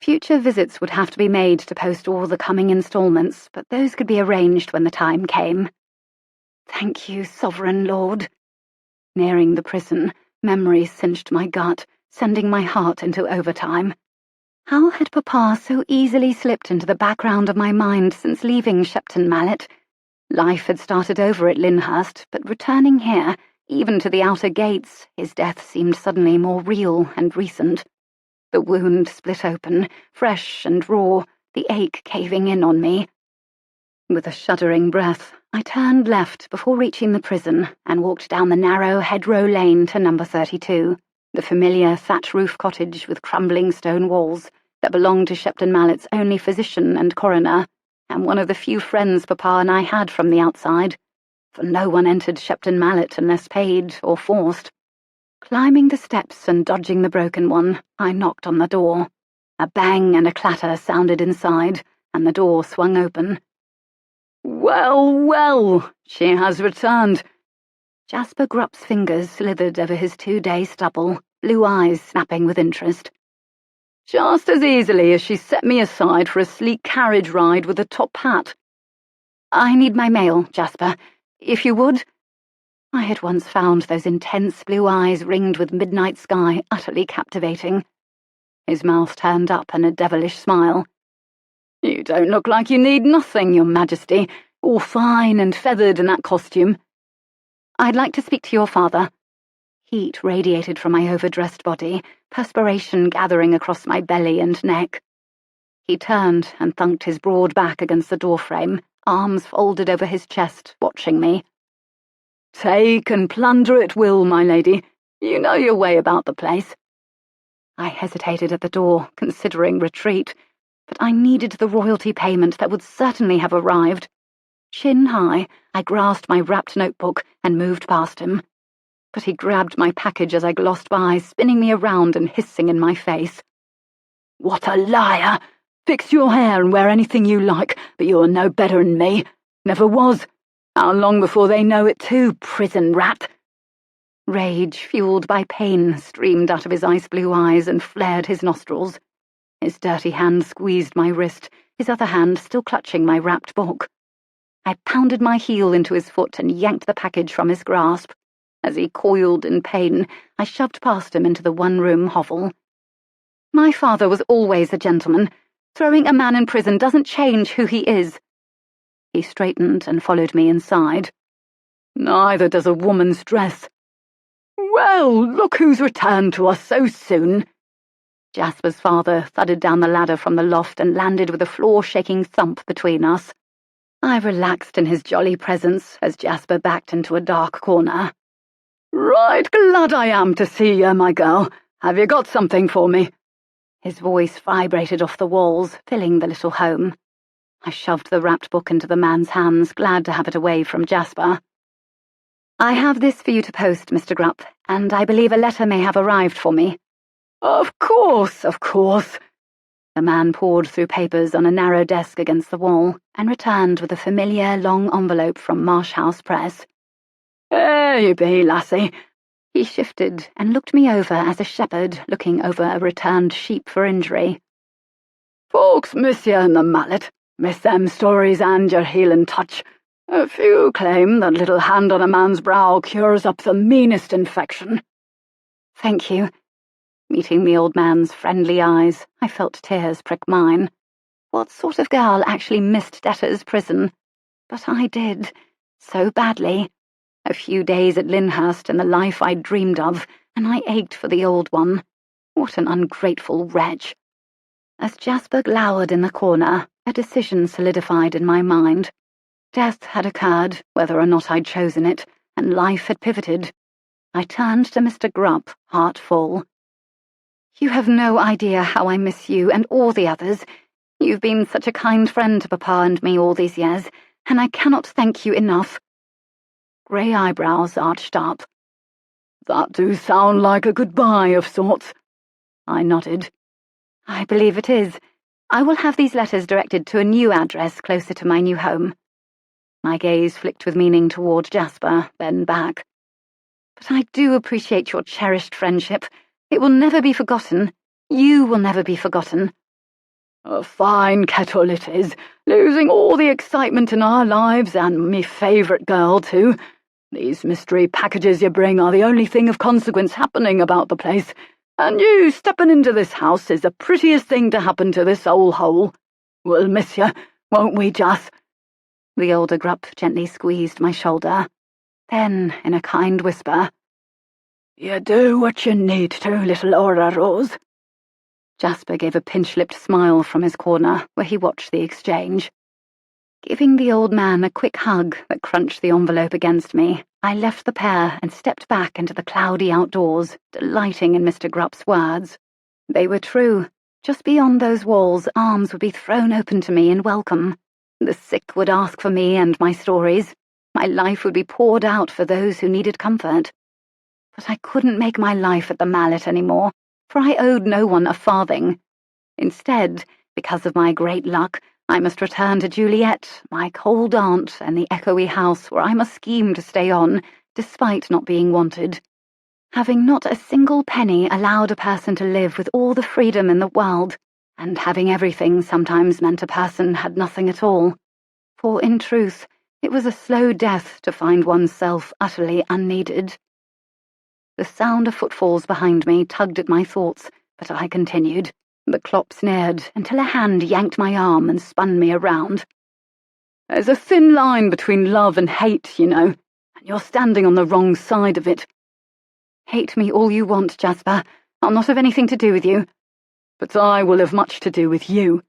A: Future visits would have to be made to post all the coming instalments, but those could be arranged when the time came. Thank you, Sovereign Lord. Nearing the prison, memory cinched my gut, sending my heart into overtime. How had Papa so easily slipped into the background of my mind since leaving Shepton Mallet? Life had started over at Lyndhurst, but returning here, even to the outer gates, his death seemed suddenly more real and recent. The wound split open, fresh and raw, the ache caving in on me. With a shuddering breath, I turned left before reaching the prison and walked down the narrow hedgerow lane to number 32. The familiar thatch-roof cottage with crumbling stone walls that belonged to Shepton Mallet's only physician and coroner, and one of the few friends Papa and I had from the outside, for no one entered Shepton Mallet unless paid or forced. Climbing the steps and dodging the broken one, I knocked on the door. A bang and a clatter sounded inside, and the door swung open. Well, she has returned. Jasper Grupp's fingers slithered over his 2-day stubble, blue eyes snapping with interest. Just as easily as she set me aside for a sleek carriage ride with a top hat. I need my mail, Jasper, if you would. I had once found those intense blue eyes ringed with midnight sky utterly captivating. His mouth turned up in a devilish smile. You don't look like you need nothing, Your Majesty, all fine and feathered in that costume. I'd like to speak to your father. Heat radiated from my overdressed body, perspiration gathering across my belly and neck. He turned and thunked his broad back against the doorframe, arms folded over his chest, watching me. Take and plunder at will, my lady. You know your way about the place. I hesitated at the door, considering retreat, but I needed the royalty payment that would certainly have arrived. Chin high, I grasped my wrapped notebook and moved past him. But he grabbed my package as I glossed by, spinning me around and hissing in my face. "What a liar! Fix your hair and wear anything you like, but you're no better than me. Never was. How long before they know it too, prison rat?" Rage, fueled by pain, streamed out of his ice-blue eyes and flared his nostrils. His dirty hand squeezed my wrist, his other hand still clutching my wrapped book. I pounded my heel into his foot and yanked the package from his grasp. As he coiled in pain, I shoved past him into the one-room hovel. "My father was always a gentleman. Throwing a man in prison doesn't change who he is." He straightened and followed me inside. "Neither does a woman's dress. Well, look who's returned to us so soon." Jasper's father thudded down the ladder from the loft and landed with a floor-shaking thump between us. I relaxed in his jolly presence as Jasper backed into a dark corner. "Right glad I am to see you, my girl. Have you got something for me?" His voice vibrated off the walls, filling the little home. I shoved the wrapped book into the man's hands, glad to have it away from Jasper. "I have this for you to post, Mr. Grupp, and I believe a letter may have arrived for me." Of course, of course." The man pored through papers on a narrow desk against the wall and returned with a familiar long envelope from Marsh House Press. "Here you be, lassie." He shifted and looked me over as a shepherd looking over a returned sheep for injury. "Folks miss you and the mallet, miss them stories and your healing touch. A few claim that little hand on a man's brow cures up the meanest infection." "Thank you." Meeting the old man's friendly eyes, I felt tears prick mine. What sort of girl actually missed debtor's prison? But I did, so badly. A few days at Lyndhurst and the life I'd dreamed of, and I ached for the old one. What an ungrateful wretch. As Jasper glowered in the corner, a decision solidified in my mind. Death had occurred, whether or not I'd chosen it, and life had pivoted. I turned to Mr. Grupp, heart full. "You have no idea how I miss you and all the others. You've been such a kind friend to Papa and me all these years, and I cannot thank you enough." Grey eyebrows arched up. "That do sound like a goodbye of sorts." I nodded. "I believe it is. I will have these letters directed to a new address closer to my new home." My gaze flicked with meaning toward Jasper, then back. "But I do appreciate your cherished friendship. It will never be forgotten. You will never be forgotten." "A fine kettle it is, losing all the excitement in our lives, and me favourite girl, too. These mystery packages you bring are the only thing of consequence happening about the place, and you stepping into this house is the prettiest thing to happen to this old hole. We'll miss you, won't we, Jas?" The older Grupp gently squeezed my shoulder. Then, in a kind whisper, "You do what you need to, little Aura Rose." Jasper gave a pinch-lipped smile from his corner, where he watched the exchange. Giving the old man a quick hug that crunched the envelope against me, I left the pair and stepped back into the cloudy outdoors, delighting in Mr. Grupp's words. They were true. Just beyond those walls, arms would be thrown open to me in welcome. The sick would ask for me and my stories. My life would be poured out for those who needed comfort. But I couldn't make my life at the Mallet anymore, for I owed no one a farthing. Instead, because of my great luck, I must return to Juliet, my cold aunt, and the echoey house where I must scheme to stay on, despite not being wanted. Having not a single penny allowed a person to live with all the freedom in the world, and having everything sometimes meant a person had nothing at all. For, in truth, it was a slow death to find oneself utterly unneeded. The sound of footfalls behind me tugged at my thoughts, but I continued. The clop sneered until a hand yanked my arm and spun me around. "There's a thin line between love and hate, you know, and you're standing on the wrong side of it." "Hate me all you want, Jasper. I'll not have anything to do with you." "But I will have much to do with you."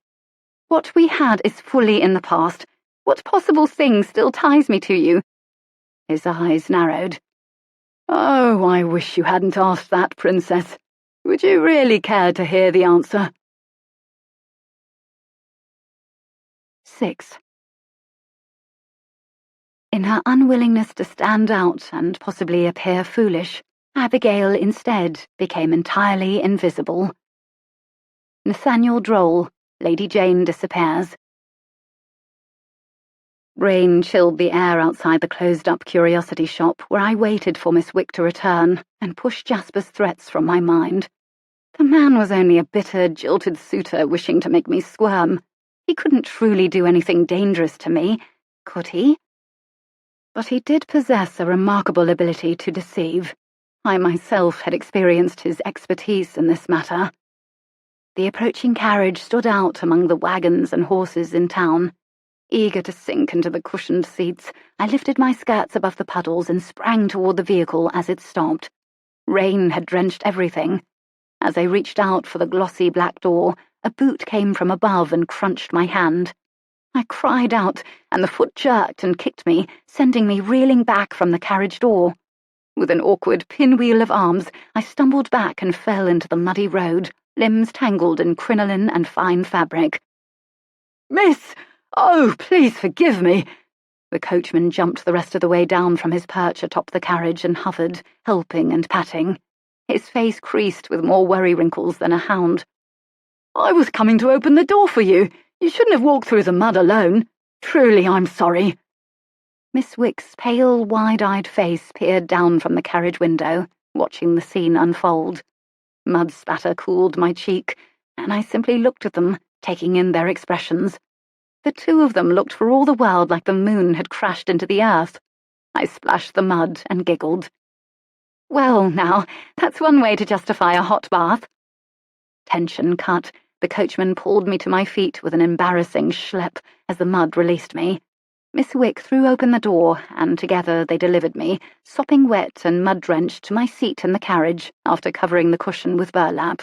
A: "What we had is fully in the past. What possible thing still ties me to you?" His eyes narrowed. "Oh, I wish you hadn't asked that, Princess. Would you really care to hear the answer? 6. In her unwillingness to stand out and possibly appear foolish, Abigail instead became entirely invisible. Nathaniel Droll, Lady Jayne disappears. Rain chilled the air outside the closed-up curiosity shop where I waited for Miss Wick to return and pushed Jasper's threats from my mind. The man was only a bitter, jilted suitor wishing to make me squirm. He couldn't truly do anything dangerous to me, could he? But he did possess a remarkable ability to deceive. I myself had experienced his expertise in this matter. The approaching carriage stood out among the wagons and horses in town. Eager to sink into the cushioned seats, I lifted my skirts above the puddles and sprang toward the vehicle as it stopped. Rain had drenched everything. As I reached out for the glossy black door, a boot came from above and crunched my hand. I cried out, and the foot jerked and kicked me, sending me reeling back from the carriage door. With an awkward pinwheel of arms, I stumbled back and fell into the muddy road, limbs tangled in crinoline and fine fabric. "Miss! Oh, please forgive me!" The coachman jumped the rest of the way down from his perch atop the carriage and hovered, helping and patting. His face creased with more worry wrinkles than a hound. "I was coming to open the door for you. You shouldn't have walked through the mud alone. Truly, I'm sorry." Miss Wick's pale, wide-eyed face peered down from the carriage window, watching the scene unfold. Mud spatter cooled my cheek, and I simply looked at them, taking in their expressions. The two of them looked for all the world like the moon had crashed into the earth. I splashed the mud and giggled. "Well, now, that's one way to justify a hot bath." Tension cut. The coachman pulled me to my feet with an embarrassing schlep as the mud released me. Miss Wick threw open the door, and together they delivered me, sopping wet and mud-drenched, to my seat in the carriage after covering the cushion with burlap.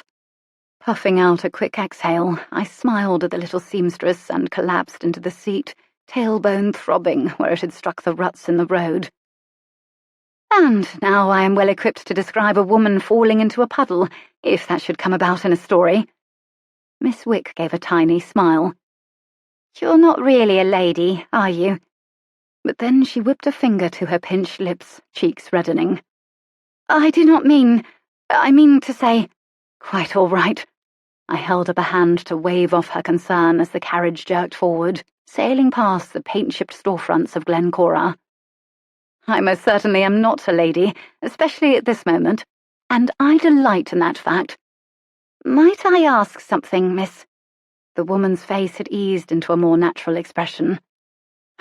A: Puffing out a quick exhale, I smiled at the little seamstress and collapsed into the seat, tailbone throbbing where it had struck the ruts in the road. And now I am well equipped to describe a woman falling into a puddle, if that should come about in a story. Miss Wick gave a tiny smile. "You're not really a lady, are you?" But then she whipped a finger to her pinched lips, cheeks reddening. "I mean to say—" "Quite all right." I held up a hand to wave off her concern as the carriage jerked forward, sailing past the paint-chipped storefronts of Glencora. "I most certainly am not a lady, especially at this moment, and I delight in that fact. Might I ask something, miss?" The woman's face had eased into a more natural expression.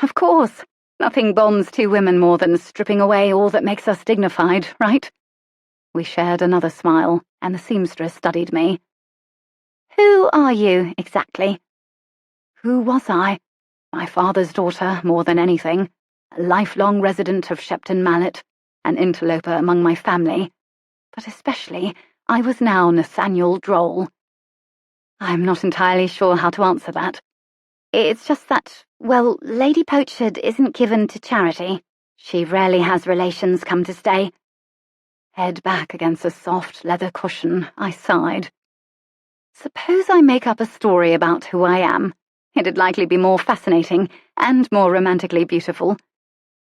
A: "Of course. Nothing bonds two women more than stripping away all that makes us dignified, right?" We shared another smile, and the seamstress studied me. "Who are you, exactly?" Who was I? My father's daughter, more than anything, a lifelong resident of Shepton Mallet, an interloper among my family, but especially I was now Nathaniel Droll. I'm not entirely sure how to answer that. It's just that, well, Lady Pochard isn't given to charity. She rarely has relations come to stay. Head back against a soft leather cushion, I sighed. Suppose I make up a story about who I am. It'd likely be more fascinating and more romantically beautiful.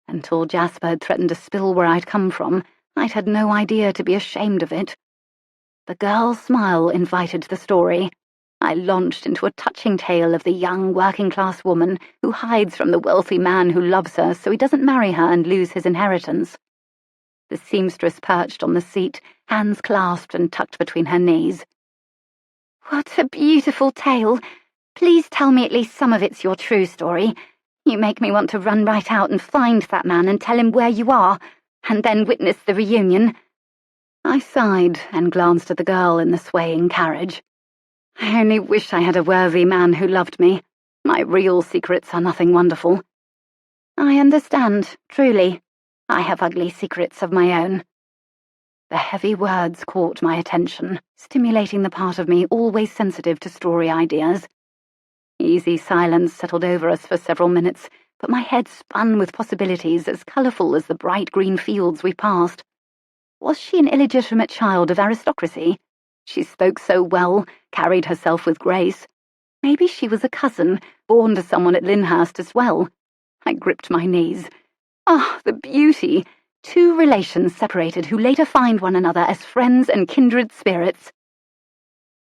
A: Until Jasper had threatened to spill where I'd come from, I'd had no idea to be ashamed of it. The girl's smile invited the story. I launched into a touching tale of the young working-class woman who hides from the wealthy man who loves her so he doesn't marry her and lose his inheritance. The seamstress perched on the seat, hands clasped and tucked between her knees. "What a beautiful tale. Please tell me at least some of it's your true story. You make me want to run right out and find that man and tell him where you are, and then witness the reunion." I sighed and glanced at the girl in the swaying carriage. I only wish I had a worthy man who loved me. My real secrets are nothing wonderful. I understand, truly. I have ugly secrets of my own. The heavy words caught my attention, stimulating the part of me always sensitive to story ideas. Easy silence settled over us for several minutes, but my head spun with possibilities as colourful as the bright green fields we passed. Was she an illegitimate child of aristocracy? She spoke so well, carried herself with grace. Maybe she was a cousin, born to someone at Lyndhurst as well. I gripped my knees. Ah, the beauty! 2 relations separated who later find one another as friends and kindred spirits.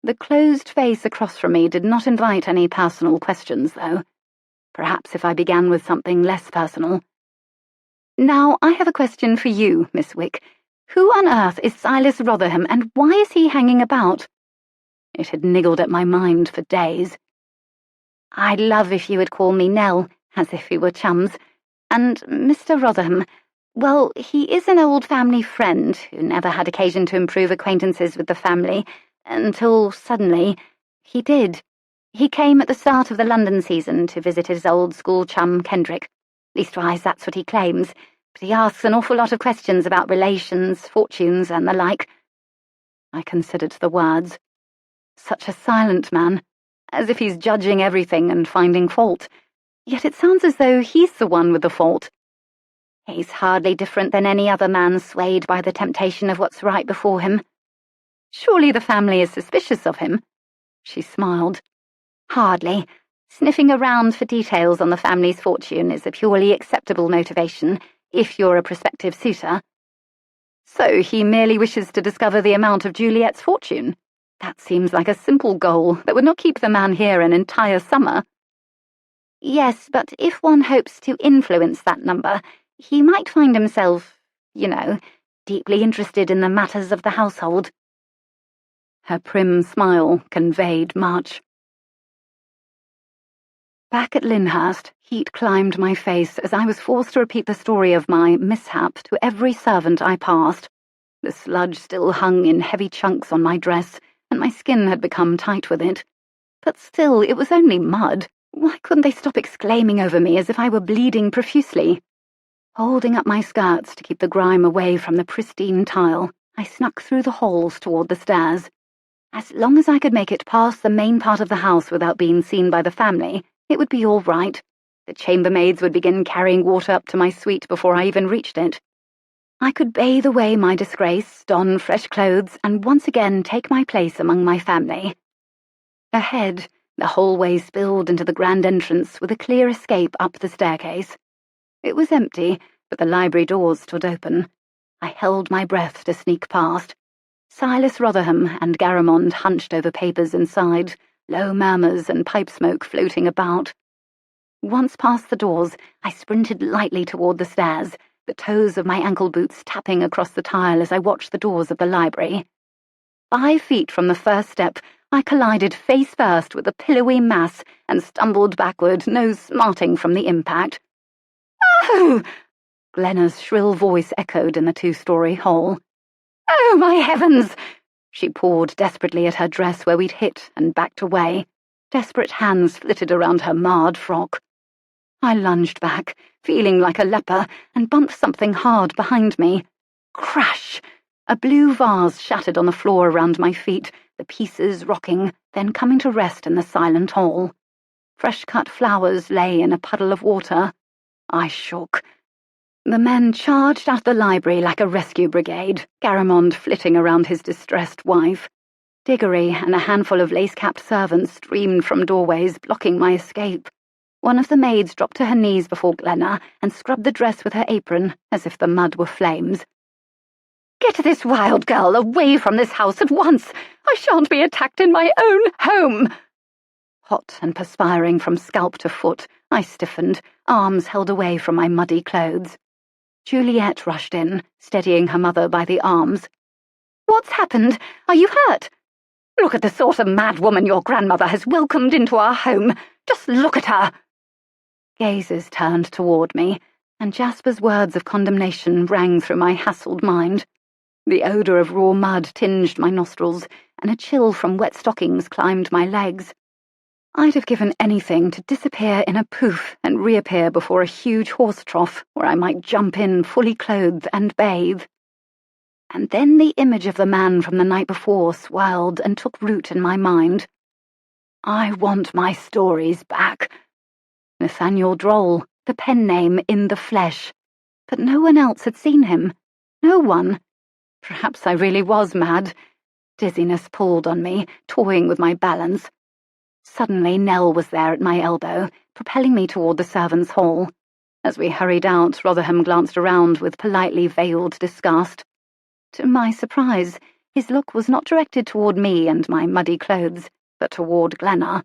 A: The closed face across from me did not invite any personal questions, though. Perhaps if I began with something less personal. Now, I have a question for you, Miss Wick. Who on earth is Silas Rotherham, and why is he hanging about? It had niggled at my mind for days. I'd love if you would call me Nell, as if we were chums. And Mr. Rotherham, well, he is an old family friend who never had occasion to improve acquaintances with the family, until suddenly he did. He came at the start of the London season to visit his old school chum Kendrick. Leastwise, that's what he claims, but he asks an awful lot of questions about relations, fortunes, and the like. I considered the words. Such a silent man, as if he's judging everything and finding fault. Yet it sounds as though he's the one with the fault. He's hardly different than any other man swayed by the temptation of what's right before him. Surely the family is suspicious of him. She smiled. Hardly. Sniffing around for details on the family's fortune is a purely acceptable motivation, if you're a prospective suitor. So he merely wishes to discover the amount of Juliet's fortune. That seems like a simple goal that would not keep the man here an entire summer. Yes, but if one hopes to influence that number, he might find himself, deeply interested in the matters of the household. Her prim smile conveyed much. Back at Lyndhurst, heat climbed my face as I was forced to repeat the story of my mishap to every servant I passed. The sludge still hung in heavy chunks on my dress, and my skin had become tight with it. But still, it was only mud. Why couldn't they stop exclaiming over me as if I were bleeding profusely? Holding up my skirts to keep the grime away from the pristine tile, I snuck through the halls toward the stairs. As long as I could make it past the main part of the house without being seen by the family, it would be all right. The chambermaids would begin carrying water up to my suite before I even reached it. I could bathe away my disgrace, don fresh clothes, and once again take my place among my family. Ahead, the hallway spilled into the grand entrance with a clear escape up the staircase. It was empty, but the library doors stood open. I held my breath to sneak past. Silas Rotherham and Garamond hunched over papers inside, low murmurs and pipe smoke floating about. Once past the doors, I sprinted lightly toward the stairs, the toes of my ankle boots tapping across the tile as I watched the doors of the library. 5 feet from the first step, I collided face first with a pillowy mass and stumbled backward, nose smarting from the impact. "Oh!" Glenna's shrill voice echoed in the 2-story hall. "Oh, my heavens!" She pawed desperately at her dress where we'd hit and backed away. Desperate hands flitted around her marred frock. I lunged back, feeling like a leper, and bumped something hard behind me. Crash! A blue vase shattered on the floor around my feet, the pieces rocking, then coming to rest in the silent hall. Fresh-cut flowers lay in a puddle of water. I shook. The men charged out of the library like a rescue brigade, Garamond flitting around his distressed wife. Diggory and a handful of lace-capped servants streamed from doorways, blocking my escape. One of the maids dropped to her knees before Glenna and scrubbed the dress with her apron, as if the mud were flames. "Get this wild girl away from this house at once! I shan't be attacked in my own home!" Hot and perspiring from scalp to foot, I stiffened, arms held away from my muddy clothes. Juliet rushed in, steadying her mother by the arms. "What's happened? Are you hurt? Look at the sort of mad woman your grandmother has welcomed into our home. Just look at her!" Gazes turned toward me, and Jasper's words of condemnation rang through my hassled mind. The odour of raw mud tinged my nostrils, and a chill from wet stockings climbed my legs. I'd have given anything to disappear in a poof and reappear before a huge horse trough where I might jump in fully clothed and bathe. And then the image of the man from the night before swirled and took root in my mind. I want my stories back. Nathaniel Droll, the pen name in the flesh. But no one else had seen him. No one. Perhaps I really was mad. Dizziness pulled on me, toying with my balance. Suddenly Nell was there at my elbow, propelling me toward the servants' hall. As we hurried out, Rotherham glanced around with politely veiled disgust. To my surprise, his look was not directed toward me and my muddy clothes, but toward Glenna.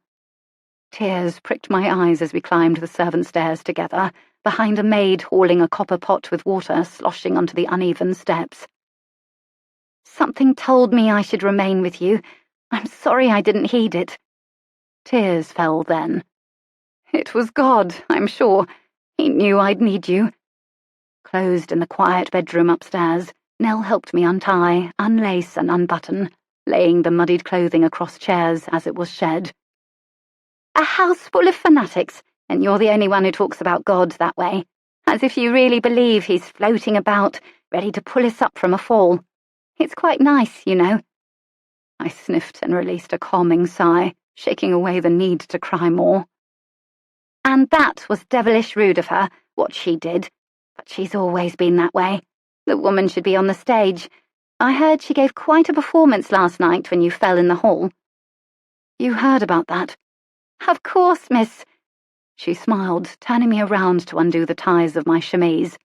A: Tears pricked my eyes as we climbed the servant stairs together, behind a maid hauling a copper pot with water sloshing onto the uneven steps. "Something told me I should remain with you. I'm sorry I didn't heed it." Tears fell then. "It was God, I'm sure. He knew I'd need you." Closed in the quiet bedroom upstairs, Nell helped me untie, unlace and unbutton, laying the muddied clothing across chairs as it was shed. "A house full of fanatics, and you're the only one who talks about God that way, as if you really believe he's floating about, ready to pull us up from a fall. It's quite nice, you know." I sniffed and released a calming sigh, shaking away the need to cry more. "And that was devilish rude of her, what she did. But she's always been that way. The woman should be on the stage. I heard she gave quite a performance last night when you fell in the hall." "You heard about that?" "Of course, miss." She smiled, turning me around to undo the ties of my chemise.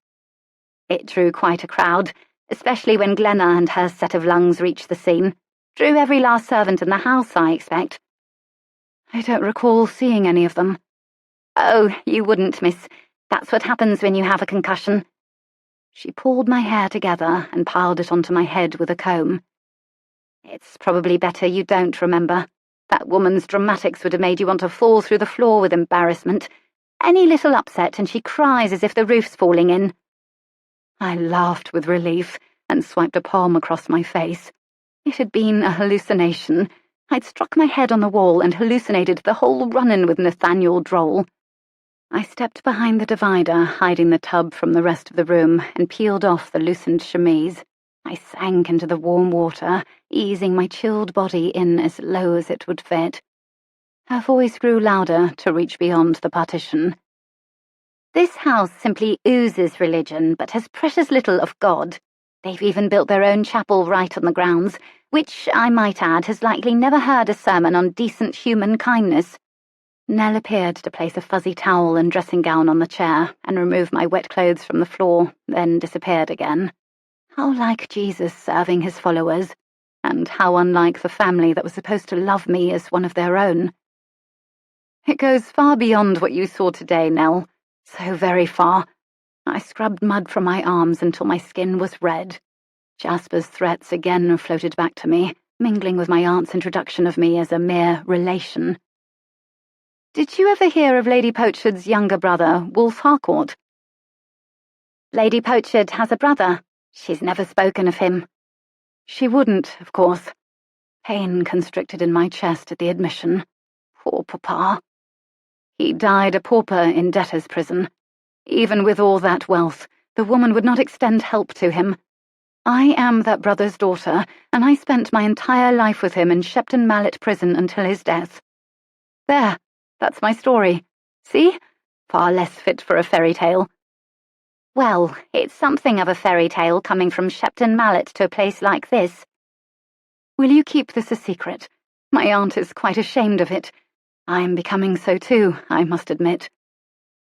A: "It drew quite a crowd, especially when Glenna and her set of lungs reached the scene. Drew every last servant in the house, I expect." "I don't recall seeing any of them." "Oh, you wouldn't, miss. That's what happens when you have a concussion." She pulled my hair together and piled it onto my head with a comb. "It's probably better you don't remember. That woman's dramatics would have made you want to fall through the floor with embarrassment. Any little upset and she cries as if the roof's falling in." I laughed with relief and swiped a palm across my face. It had been a hallucination. I'd struck my head on the wall and hallucinated the whole run-in with Nathaniel Droll. I stepped behind the divider, hiding the tub from the rest of the room, and peeled off the loosened chemise. I sank into the warm water, easing my chilled body in as low as it would fit. Her voice grew louder to reach beyond the partition. "This house simply oozes religion, but has precious little of God. They've even built their own chapel right on the grounds, which, I might add, has likely never heard a sermon on decent human kindness." Nell appeared to place a fuzzy towel and dressing gown on the chair and remove my wet clothes from the floor, then disappeared again. How like Jesus serving his followers, and how unlike the family that was supposed to love me as one of their own. "It goes far beyond what you saw today, Nell. So very far." I scrubbed mud from my arms until my skin was red. Jasper's threats again floated back to me, mingling with my aunt's introduction of me as a mere relation. "Did you ever hear of Lady Pochard's younger brother, Wolfe Harcourt?" "Lady Pochard has a brother. She's never spoken of him." "She wouldn't, of course." Pain constricted in my chest at the admission. Poor Papa. "He died a pauper in debtor's prison. Even with all that wealth, the woman would not extend help to him. I am that brother's daughter, and I spent my entire life with him in Shepton Mallet prison until his death. There, that's my story. See? Far less fit for a fairy tale." "Well, it's something of a fairy tale coming from Shepton Mallet to a place like this." "Will you keep this a secret? My aunt is quite ashamed of it. I am becoming so too, I must admit."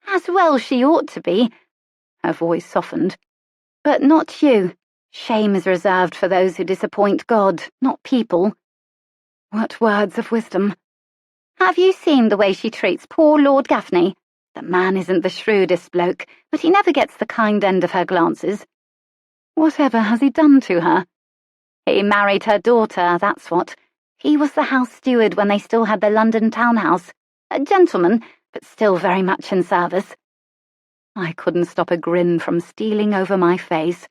A: "As well she ought to be." Her voice softened. "But not you. Shame is reserved for those who disappoint God, not people." "What words of wisdom." "Have you seen the way she treats poor Lord Gaffney? The man isn't the shrewdest bloke, but he never gets the kind end of her glances." "Whatever has he done to her?" "He married her daughter, that's what. He was the house steward when they still had the London townhouse. A gentleman, but still very much in service." I couldn't stop a grin from stealing over my face.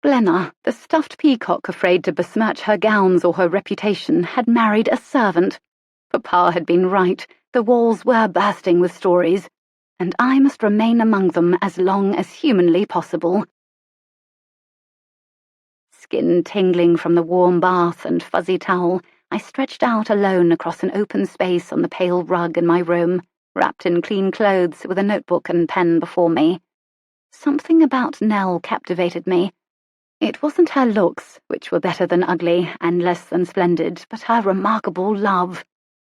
A: Glenna, the stuffed peacock afraid to besmirch her gowns or her reputation, had married a servant. Papa had been right. The walls were bursting with stories, and I must remain among them as long as humanly possible. Skin tingling from the warm bath and fuzzy towel, I stretched out alone across an open space on the pale rug in my room, wrapped in clean clothes with a notebook and pen before me. Something about Nell captivated me. It wasn't her looks, which were better than ugly and less than splendid, but her remarkable love.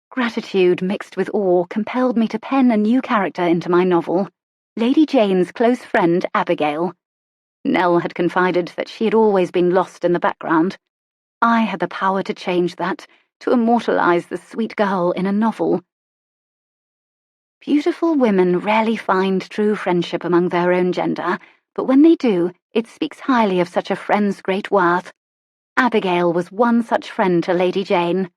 A: Gratitude mixed with awe compelled me to pen a new character into my novel, Lady Jayne's close friend Abigail. Nell had confided that she had always been lost in the background. I had the power to change that, to immortalize the sweet girl in a novel. Beautiful women rarely find true friendship among their own gender, but when they do, it speaks highly of such a friend's great worth. Abigail was one such friend to Lady Jayne.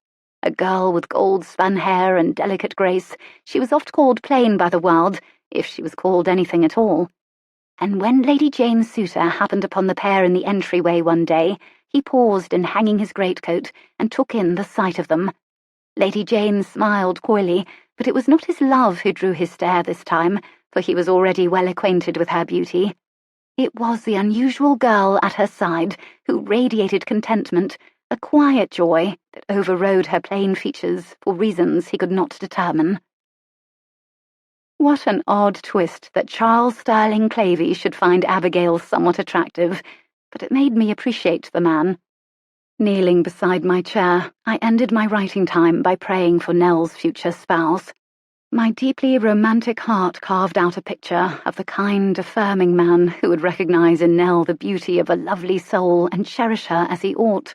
A: A girl with gold-spun hair and delicate grace, she was oft called plain by the world, if she was called anything at all. And when Lady Jayne's suitor happened upon the pair in the entryway one day, he paused in hanging his greatcoat and took in the sight of them. Lady Jayne smiled coyly, but it was not his love who drew his stare this time, for he was already well acquainted with her beauty. It was the unusual girl at her side who radiated contentment, a quiet joy that overrode her plain features for reasons he could not determine. What an odd twist that Charles Sterling Clavey should find Abigail somewhat attractive, but it made me appreciate the man. Kneeling beside my chair, I ended my writing time by praying for Nell's future spouse. My deeply romantic heart carved out a picture of the kind, affirming man who would recognize in Nell the beauty of a lovely soul and cherish her as he ought.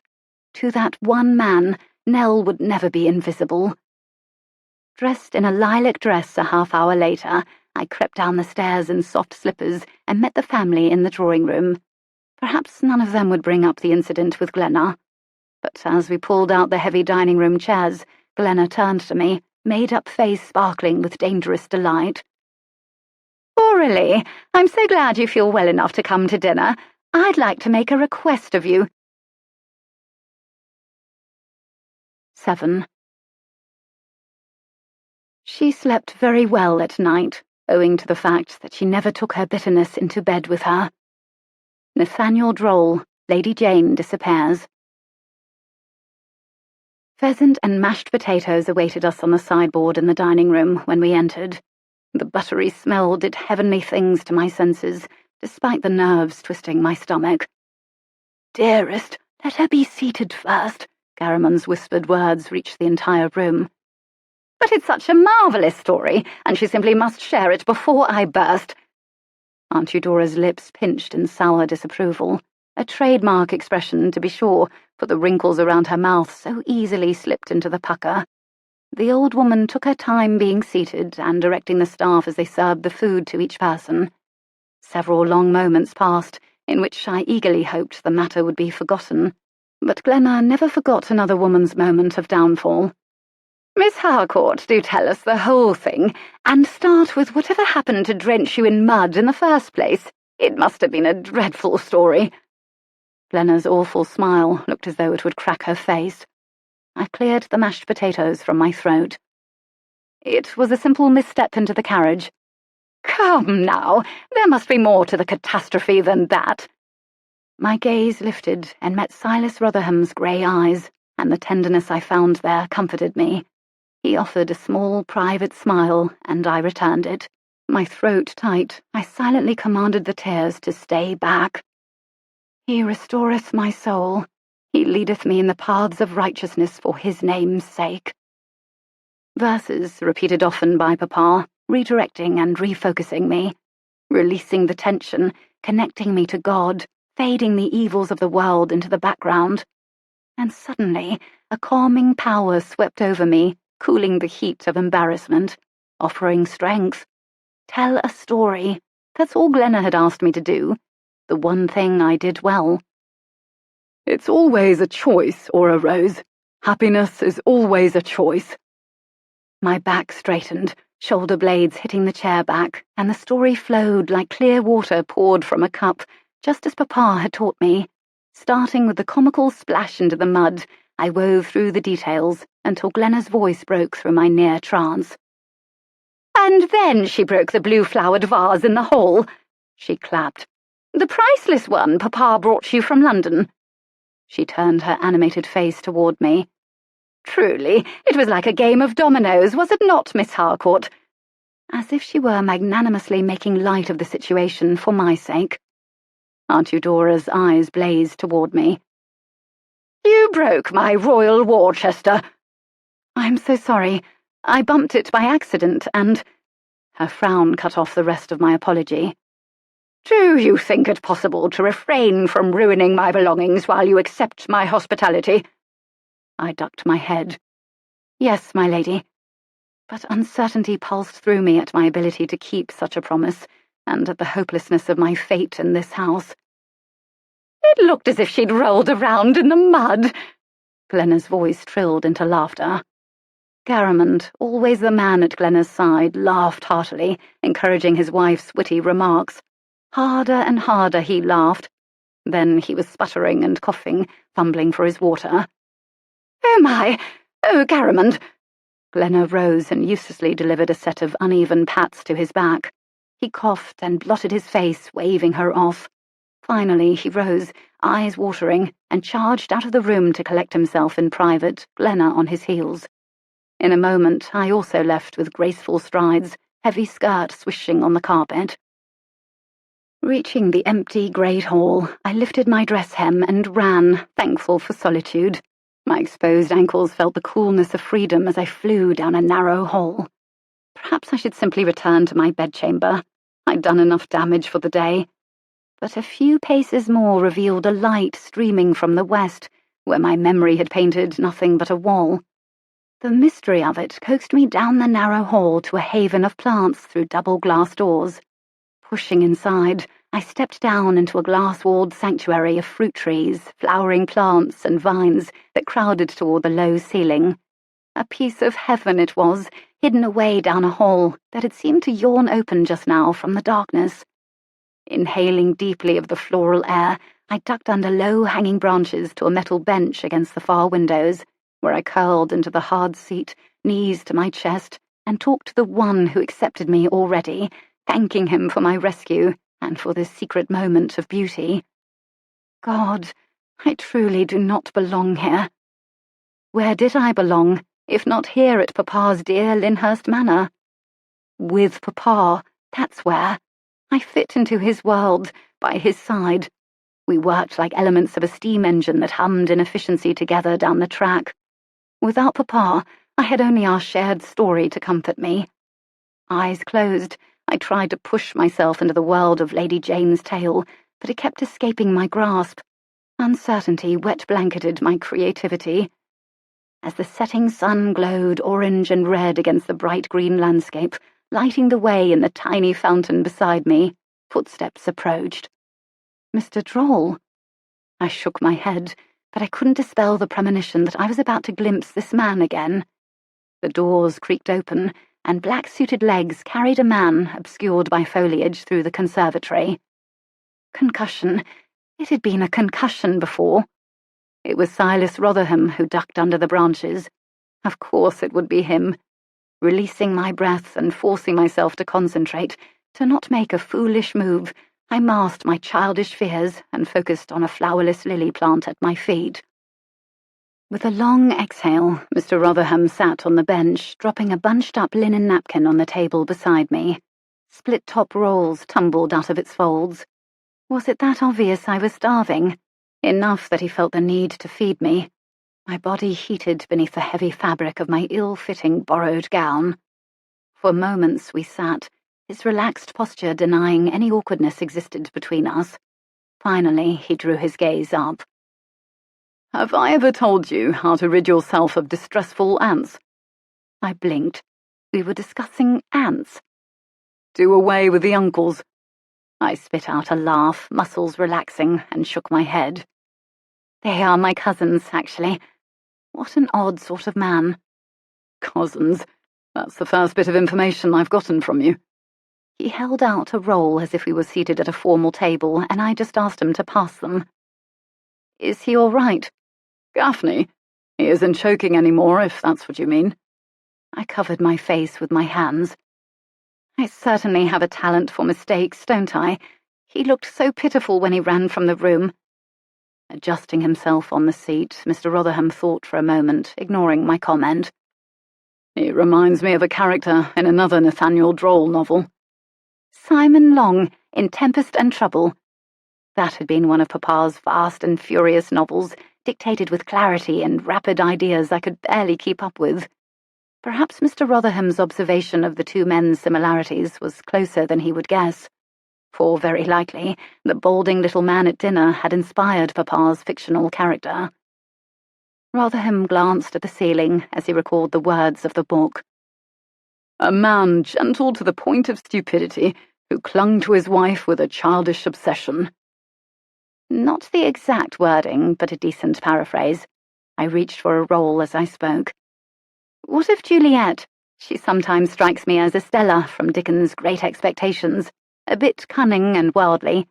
A: To that one man, Nell would never be invisible. Dressed in a lilac dress a half-hour later, I crept down the stairs in soft slippers and met the family in the drawing-room. Perhaps none of them would bring up the incident with Glenna. But as we pulled out the heavy dining-room chairs, Glenna turned to me, made-up face sparkling with dangerous delight. "Aurelie, I'm so glad you feel well enough to come to dinner. I'd like to make a request of you." 7. She slept very well at night, owing to the fact that she never took her bitterness into bed with her. Nathaniel Droll, Lady Jayne disappears. Pheasant and mashed potatoes awaited us on the sideboard in the dining room when we entered. The buttery smell did heavenly things to my senses, despite the nerves twisting my stomach. "Dearest, let her be seated first," Garriman's whispered words reached the entire room. "But it's such a marvellous story, and she simply must share it before I burst." Aunt Eudora's lips pinched in sour disapproval, a trademark expression, to be sure, for the wrinkles around her mouth so easily slipped into the pucker. The old woman took her time being seated and directing the staff as they served the food to each person. Several long moments passed, in which I eagerly hoped the matter would be forgotten, but Glenna never forgot another woman's moment of downfall. "Miss Harcourt, do tell us the whole thing, and start with whatever happened to drench you in mud in the first place. It must have been a dreadful story." Glenna's awful smile looked as though it would crack her face. I cleared the mashed potatoes from my throat. "It was a simple misstep into the carriage." "Come now, there must be more to the catastrophe than that." My gaze lifted and met Silas Rotherham's grey eyes, and the tenderness I found there comforted me. He offered a small, private smile, and I returned it. My throat tight, I silently commanded the tears to stay back. "He restoreth my soul. He leadeth me in the paths of righteousness for his name's sake." Verses repeated often by Papa, redirecting and refocusing me, releasing the tension, connecting me to God, fading the evils of the world into the background. And suddenly, a calming power swept over me, cooling the heat of embarrassment, offering strength. Tell a story. That's all Glenna had asked me to do. The one thing I did well. "It's always a choice, Aura Rose. Happiness is always a choice." My back straightened, shoulder blades hitting the chair back, and the story flowed like clear water poured from a cup, just as Papa had taught me. Starting with the comical splash into the mud, I wove through the details until Glenna's voice broke through my near trance. "And then she broke the blue-flowered vase in the hall," she clapped. "The priceless one Papa brought you from London." She turned her animated face toward me. "Truly, it was like a game of dominoes, was it not, Miss Harcourt?" As if she were magnanimously making light of the situation for my sake. Aunt Eudora's eyes blazed toward me.
B: You broke my Royal Worcester.
A: I'm so sorry. I bumped it by accident and... Her frown cut off the rest of my apology.
B: Do you think it possible to refrain from ruining my belongings while you accept my hospitality?
A: I ducked my head. Yes, my lady. But uncertainty pulsed through me at my ability to keep such a promise, and at the hopelessness of my fate in this house.
B: It looked as if she'd rolled around in the mud.
A: Glenna's voice trilled into laughter. Garamond, always the man at Glenna's side, laughed heartily, encouraging his wife's witty remarks. Harder and harder he laughed. Then he was sputtering and coughing, fumbling for his water.
B: Oh my! Oh, Garamond!
A: Glenna rose and uselessly delivered a set of uneven pats to his back. He coughed and blotted his face, waving her off. Finally he rose, eyes watering, and charged out of the room to collect himself in private, Glenna on his heels. In a moment I also left with graceful strides, heavy skirt swishing on the carpet. Reaching the empty great hall, I lifted my dress hem and ran, thankful for solitude. My exposed ankles felt the coolness of freedom as I flew down a narrow hall. Perhaps I should simply return to my bedchamber. I'd done enough damage for the day. But a few paces more revealed a light streaming from the west, where my memory had painted nothing but a wall. The mystery of it coaxed me down the narrow hall to a haven of plants through double glass doors. Pushing inside, I stepped down into a glass-walled sanctuary of fruit trees, flowering plants and vines that crowded toward the low ceiling. A piece of heaven it was, hidden away down a hall that had seemed to yawn open just now from the darkness. Inhaling deeply of the floral air, I ducked under low-hanging branches to a metal bench against the far windows, where I curled into the hard seat, knees to my chest, and talked to the one who accepted me already, thanking him for my rescue and for this secret moment of beauty. God, I truly do not belong here. Where did I belong, if not here at Papa's dear Lyndhurst Manor? With Papa, that's where. I fit into his world, by his side. We worked like elements of a steam engine that hummed in efficiency together down the track. Without Papa, I had only our shared story to comfort me. Eyes closed, I tried to push myself into the world of Lady Jayne's tale, but it kept escaping my grasp. Uncertainty wet-blanketed my creativity. As the setting sun glowed orange and red against the bright green landscape, lighting the way in the tiny fountain beside me, footsteps approached. Mr. Droll? I shook my head, but I couldn't dispel the premonition that I was about to glimpse this man again. The doors creaked open, and black-suited legs carried a man, obscured by foliage, through the conservatory. Concussion. It had been a concussion before. It was Silas Rotherham who ducked under the branches. Of course it would be him. Releasing my breath and forcing myself to concentrate, to not make a foolish move, I masked my childish fears and focused on a flowerless lily plant at my feet. With a long exhale, Mr. Rotherham sat on the bench, dropping a bunched-up linen napkin on the table beside me. Split-top rolls tumbled out of its folds. Was it that obvious I was starving? Enough that he felt the need to feed me. My body heated beneath the heavy fabric of my ill-fitting borrowed gown. For moments we sat, his relaxed posture denying any awkwardness existed between us. Finally, he drew his gaze up.
C: Have I ever told you how to rid yourself of distressful ants?
A: I blinked. We were discussing ants.
C: Do away with the uncles.
A: I spit out a laugh, muscles relaxing, and shook my head. They are my cousins, actually. What an odd sort of man.
C: Cousins? That's the first bit of information I've gotten from you.
A: He held out a roll as if we were seated at a formal table, and I just asked him to pass them. Is he all right?
C: Gaffney? He isn't choking anymore, if that's what you mean.
A: I covered my face with my hands. I certainly have a talent for mistakes, don't I? He looked so pitiful when he ran from the room. Adjusting himself on the seat, Mr. Rotherham thought for a moment, ignoring my comment.
C: He reminds me of a character in another Nathaniel Droll novel.
A: Simon Long, in Tempest and Trouble. That had been one of Papa's fast and furious novels, dictated with clarity and rapid ideas I could barely keep up with. Perhaps Mr. Rotherham's observation of the two men's similarities was closer than he would guess, for very likely the balding little man at dinner had inspired Papa's fictional character. Rotherham glanced at the ceiling as he recalled the words of the book. "A man gentle to the point of stupidity, who clung to his wife with a childish obsession." Not the exact wording, but a decent paraphrase. I reached for a roll as I spoke. What of Juliet? She sometimes strikes me as Estella from Dickens' Great Expectations, a bit cunning and worldly.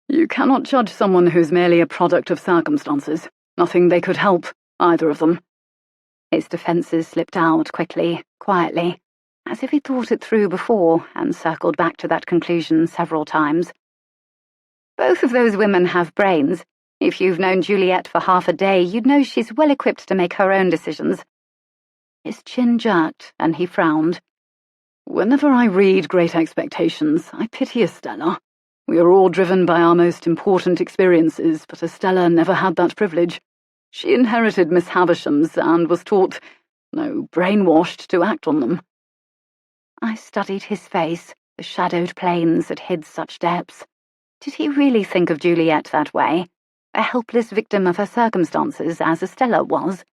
C: You cannot judge someone who's merely a product of circumstances. Nothing they could help, either of them.
A: His defences slipped out quickly, quietly, as if he'd thought it through before and circled back to that conclusion several times. Both of those women have brains. If you've known Juliet for half a day, you'd know she's well equipped to make her own decisions. His chin jerked, and he frowned.
C: Whenever I read Great Expectations, I pity Estella. We are all driven by our most important experiences, but Estella never had that privilege. She inherited Miss Havisham's and was taught, no, brainwashed to act on them.
A: I studied his face, the shadowed planes that hid such depths. Did he really think of Juliet that way? A helpless victim of her circumstances, as Estella was?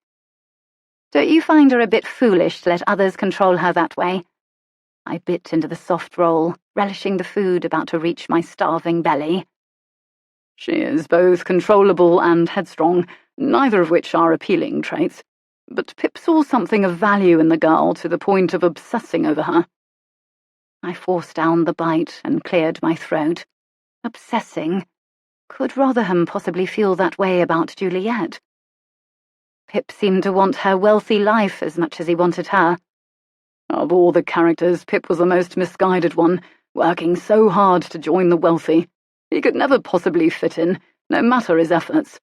A: Don't you find her a bit foolish to let others control her that way? I bit into the soft roll, relishing the food about to reach my starving belly.
C: She is both controllable and headstrong, neither of which are appealing traits. But Pip saw something of value in the girl to the point of obsessing over her.
A: I forced down the bite and cleared my throat. Obsessing? Could Rotherham possibly feel that way about Juliet? Pip seemed to want her wealthy life as much as he wanted her.
C: Of all the characters, Pip was the most misguided one, working so hard to join the wealthy. He could never possibly fit in, no matter his efforts.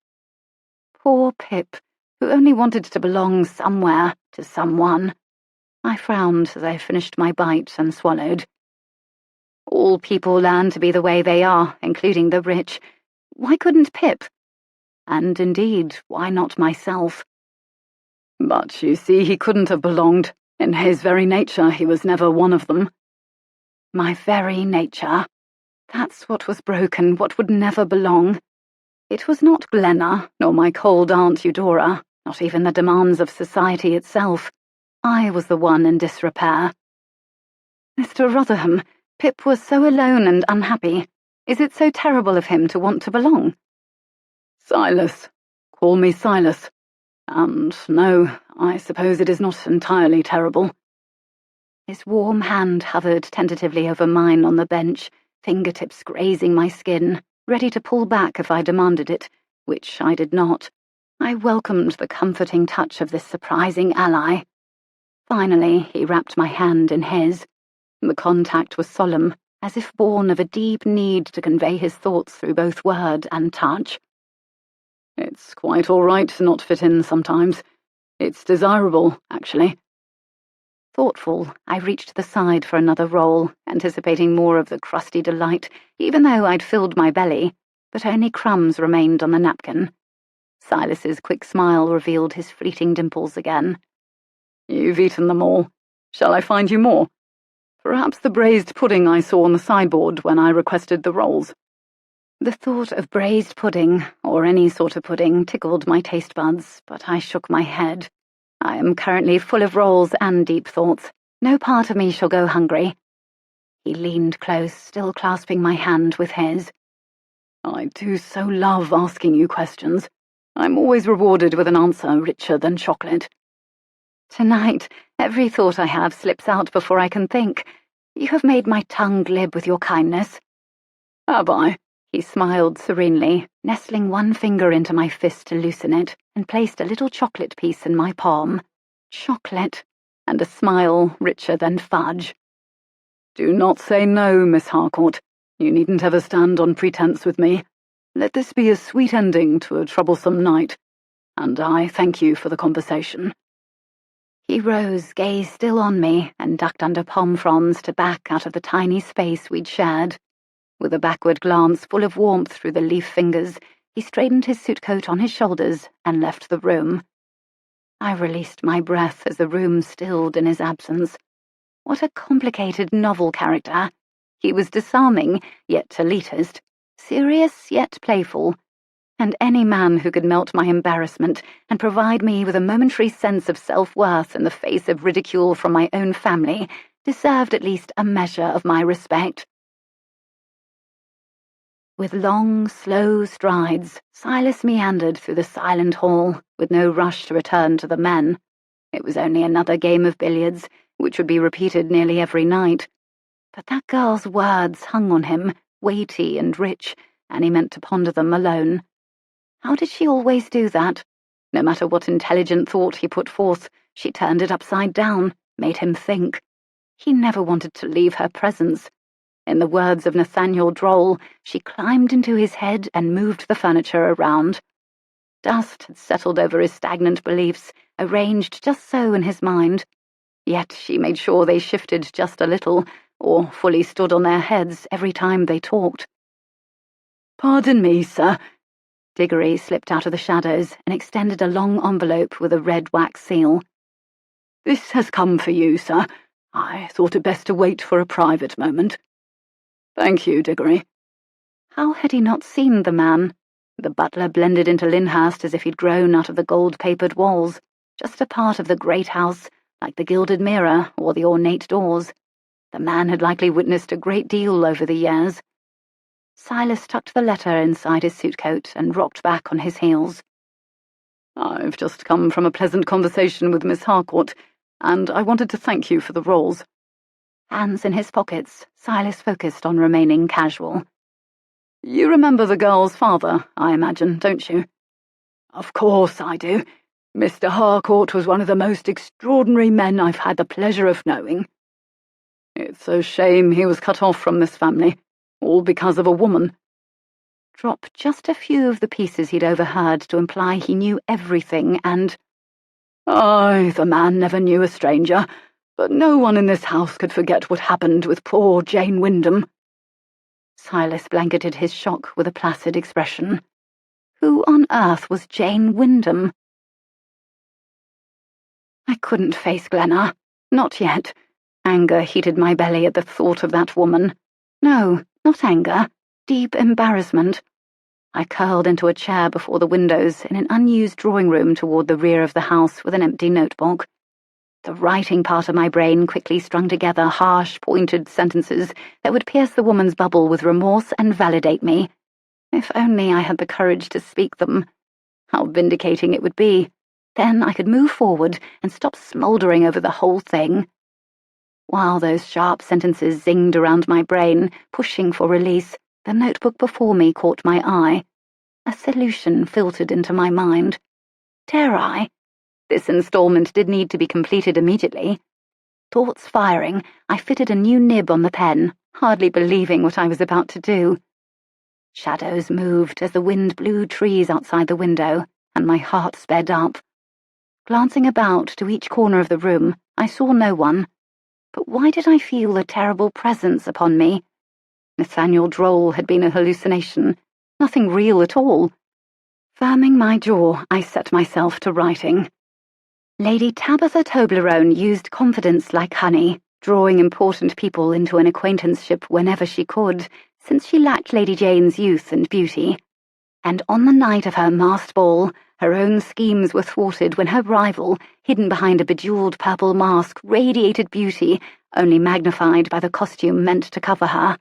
A: Poor Pip, who only wanted to belong somewhere, to someone. I frowned as I finished my bite and swallowed. All people learn to be the way they are, including the rich. Why couldn't Pip? And indeed, why not myself?
C: But you see, he couldn't have belonged. In his very nature, he was never one of them.
A: My very nature. That's what was broken, what would never belong. It was not Glenna, nor my cold Aunt Eudora, not even the demands of society itself. I was the one in disrepair. Mr. Rotherham, Pip was so alone and unhappy. Is it so terrible of him to want to belong?
C: Silas. Call me Silas. And no, I suppose it is not entirely terrible.
A: His warm hand hovered tentatively over mine on the bench, fingertips grazing my skin, ready to pull back if I demanded it, which I did not. I welcomed the comforting touch of this surprising ally. Finally, he wrapped my hand in his. The contact was solemn, as if born of a deep need to convey his thoughts through both word and touch.
C: It's quite all right to not fit in sometimes. It's desirable, actually.
A: Thoughtful, I reached the side for another roll, anticipating more of the crusty delight, even though I'd filled my belly, but only crumbs remained on the napkin. Silas's quick smile revealed his fleeting dimples again.
C: You've eaten them all. Shall I find you more? Perhaps the braised pudding I saw on the sideboard when I requested the rolls.
A: The thought of braised pudding, or any sort of pudding, tickled my taste buds, but I shook my head. I am currently full of rolls and deep thoughts. No part of me shall go hungry. He leaned close, still clasping my hand with his.
C: I do so love asking you questions. I'm always rewarded with an answer richer than chocolate.
A: Tonight, every thought I have slips out before I can think. You have made my tongue glib with your kindness.
C: Have I?
A: He smiled serenely, nestling one finger into my fist to loosen it, and placed a little chocolate piece in my palm. Chocolate, and a smile richer than fudge.
C: Do not say no, Miss Harcourt. You needn't ever stand on pretense with me. Let this be a sweet ending to a troublesome night, and I thank you for the conversation.
A: He rose, gaze still on me, and ducked under palm fronds to back out of the tiny space we'd shared. With a backward glance full of warmth through the leaf fingers, he straightened his suit coat on his shoulders and left the room. I released my breath as the room stilled in his absence. What a complicated novel character. He was disarming, yet elitist, serious, yet playful, and any man who could melt my embarrassment and provide me with a momentary sense of self-worth in the face of ridicule from my own family deserved at least a measure of my respect. With long, slow strides, Silas meandered through the silent hall, with no rush to return to the men. It was only another game of billiards, which would be repeated nearly every night. But that girl's words hung on him, weighty and rich, and he meant to ponder them alone. How did she always do that? No matter what intelligent thought he put forth, she turned it upside down, made him think. He never wanted to leave her presence. In the words of Nathaniel Droll, she climbed into his head and moved the furniture around. Dust had settled over his stagnant beliefs, arranged just so in his mind. Yet she made sure they shifted just a little, or fully stood on their heads every time they talked.
C: "Pardon me, sir."
A: Diggory slipped out of the shadows and extended a long envelope with a red wax seal.
C: "This has come for you, sir. I thought it best to wait for a private moment." "Thank you, Diggory."
A: How had he not seen the man? The butler blended into Lyndhurst as if he'd grown out of the gold-papered walls, just a part of the great house, like the gilded mirror or the ornate doors. The man had likely witnessed a great deal over the years. Silas tucked the letter inside his suit-coat and rocked back on his heels.
C: "I've just come from a pleasant conversation with Miss Harcourt, and I wanted to thank you for the rolls."
A: Hands in his pockets, Silas focused on remaining casual.
C: "You remember the girl's father, I imagine, don't you?"
B: "Of course I do. Mr. Harcourt was one of the most extraordinary men I've had the pleasure of knowing."
C: "It's a shame he was cut off from this family, all because of a woman."
A: Drop just a few of the pieces he'd overheard to imply he knew everything and—
B: "Aye, the man never knew a stranger, but no one in this house could forget what happened with poor Jayne Wyndham."
A: Silas blanketed his shock with a placid expression. Who on earth was Jayne Wyndham? I couldn't face Glenna. Not yet. Anger heated my belly at the thought of that woman. No, not anger. Deep embarrassment. I curled into a chair before the windows in an unused drawing room toward the rear of the house with an empty notebook. The writing part of my brain quickly strung together harsh, pointed sentences that would pierce the woman's bubble with remorse and validate me. If only I had the courage to speak them. How vindicating it would be. Then I could move forward and stop smouldering over the whole thing. While those sharp sentences zinged around my brain, pushing for release, the notebook before me caught my eye. A solution filtered into my mind. Dare I? This installment did need to be completed immediately. Thoughts firing, I fitted a new nib on the pen, hardly believing what I was about to do. Shadows moved as the wind blew trees outside the window, and my heart sped up. Glancing about to each corner of the room, I saw no one. But why did I feel a terrible presence upon me? Nathaniel Droll had been a hallucination, nothing real at all. Firming my jaw, I set myself to writing. Lady Tabitha Toblerone used confidence like honey, drawing important people into an acquaintanceship whenever she could, since she lacked Lady Jayne's youth and beauty. And on the night of her masked ball, her own schemes were thwarted when her rival, hidden behind a bejeweled purple mask, radiated beauty, only magnified by the costume meant to cover her.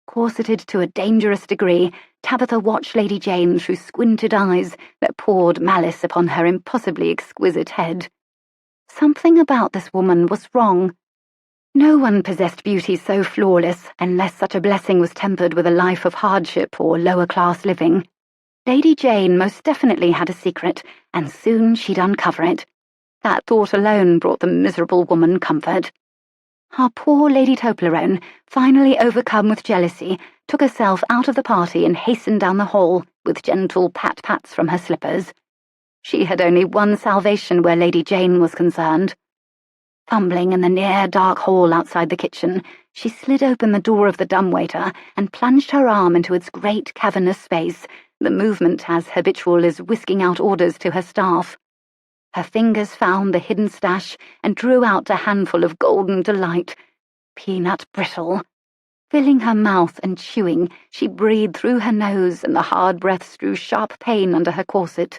A: Corseted to a dangerous degree, Tabitha watched Lady Jayne through squinted eyes that poured malice upon her impossibly exquisite head. Something about this woman was wrong. No one possessed beauty so flawless unless such a blessing was tempered with a life of hardship or lower-class living. Lady Jayne most definitely had a secret, and soon she'd uncover it. That thought alone brought the miserable woman comfort. Our poor Lady Toblerone, finally overcome with jealousy, took herself out of the party and hastened down the hall, with gentle pat-pats from her slippers. She had only one salvation where Lady Jayne was concerned. Fumbling in the near dark hall outside the kitchen, she slid open the door of the dumbwaiter and plunged her arm into its great cavernous space, the movement as habitual as whisking out orders to her staff. Her fingers found the hidden stash and drew out a handful of golden delight. Peanut brittle. Filling her mouth and chewing, she breathed through her nose, and the hard breaths drew sharp pain under her corset.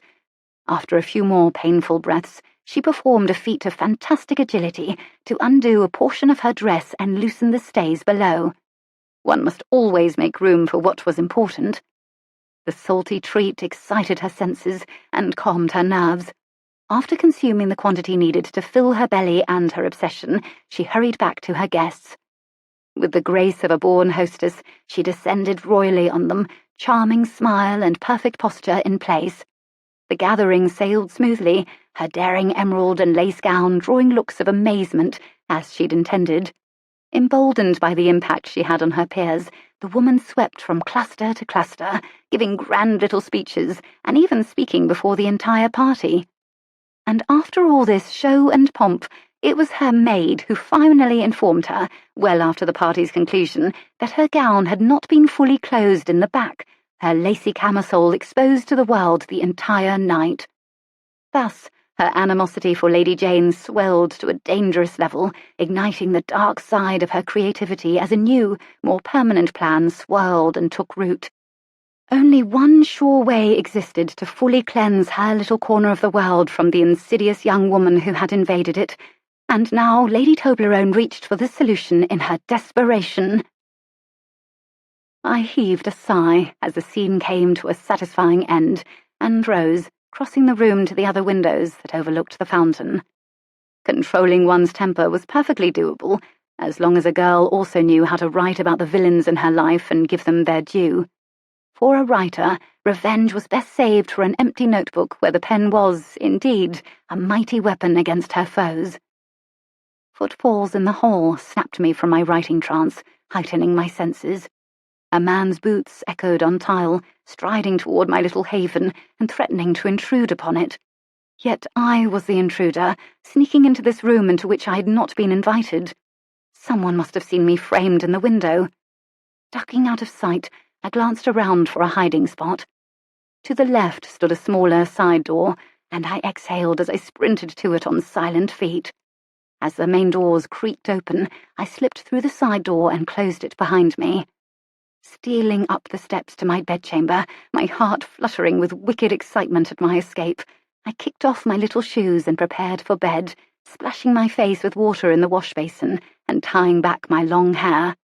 A: After a few more painful breaths, she performed a feat of fantastic agility to undo a portion of her dress and loosen the stays below. One must always make room for what was important. The salty treat excited her senses and calmed her nerves. After consuming the quantity needed to fill her belly and her obsession, she hurried back to her guests. With the grace of a born hostess, she descended royally on them, charming smile and perfect posture in place. The gathering sailed smoothly, her daring emerald and lace gown drawing looks of amazement, as she'd intended. Emboldened by the impact she had on her peers, the woman swept from cluster to cluster, giving grand little speeches, and even speaking before the entire party. And after all this show and pomp, it was her maid who finally informed her, well after the party's conclusion, that her gown had not been fully closed in the back, her lacy camisole exposed to the world the entire night. Thus, her animosity for Lady Jayne swelled to a dangerous level, igniting the dark side of her creativity as a new, more permanent plan swirled and took root. Only one sure way existed to fully cleanse her little corner of the world from the insidious young woman who had invaded it, and now Lady Toblerone reached for the solution in her desperation. I heaved a sigh as the scene came to a satisfying end, and rose, crossing the room to the other windows that overlooked the fountain. Controlling one's temper was perfectly doable, as long as a girl also knew how to write about the villains in her life and give them their due. For a writer, revenge was best saved for an empty notebook where the pen was, indeed, a mighty weapon against her foes. Footfalls in the hall snapped me from my writing trance, heightening my senses. A man's boots echoed on tile, striding toward my little haven and threatening to intrude upon it. Yet I was the intruder, sneaking into this room into which I had not been invited. Someone must have seen me framed in the window. Ducking out of sight, I glanced around for a hiding spot. To the left stood a smaller side door, and I exhaled as I sprinted to it on silent feet. As the main doors creaked open, I slipped through the side door and closed it behind me. Stealing up the steps to my bedchamber, my heart fluttering with wicked excitement at my escape, I kicked off my little shoes and prepared for bed, splashing my face with water in the wash basin and tying back my long hair.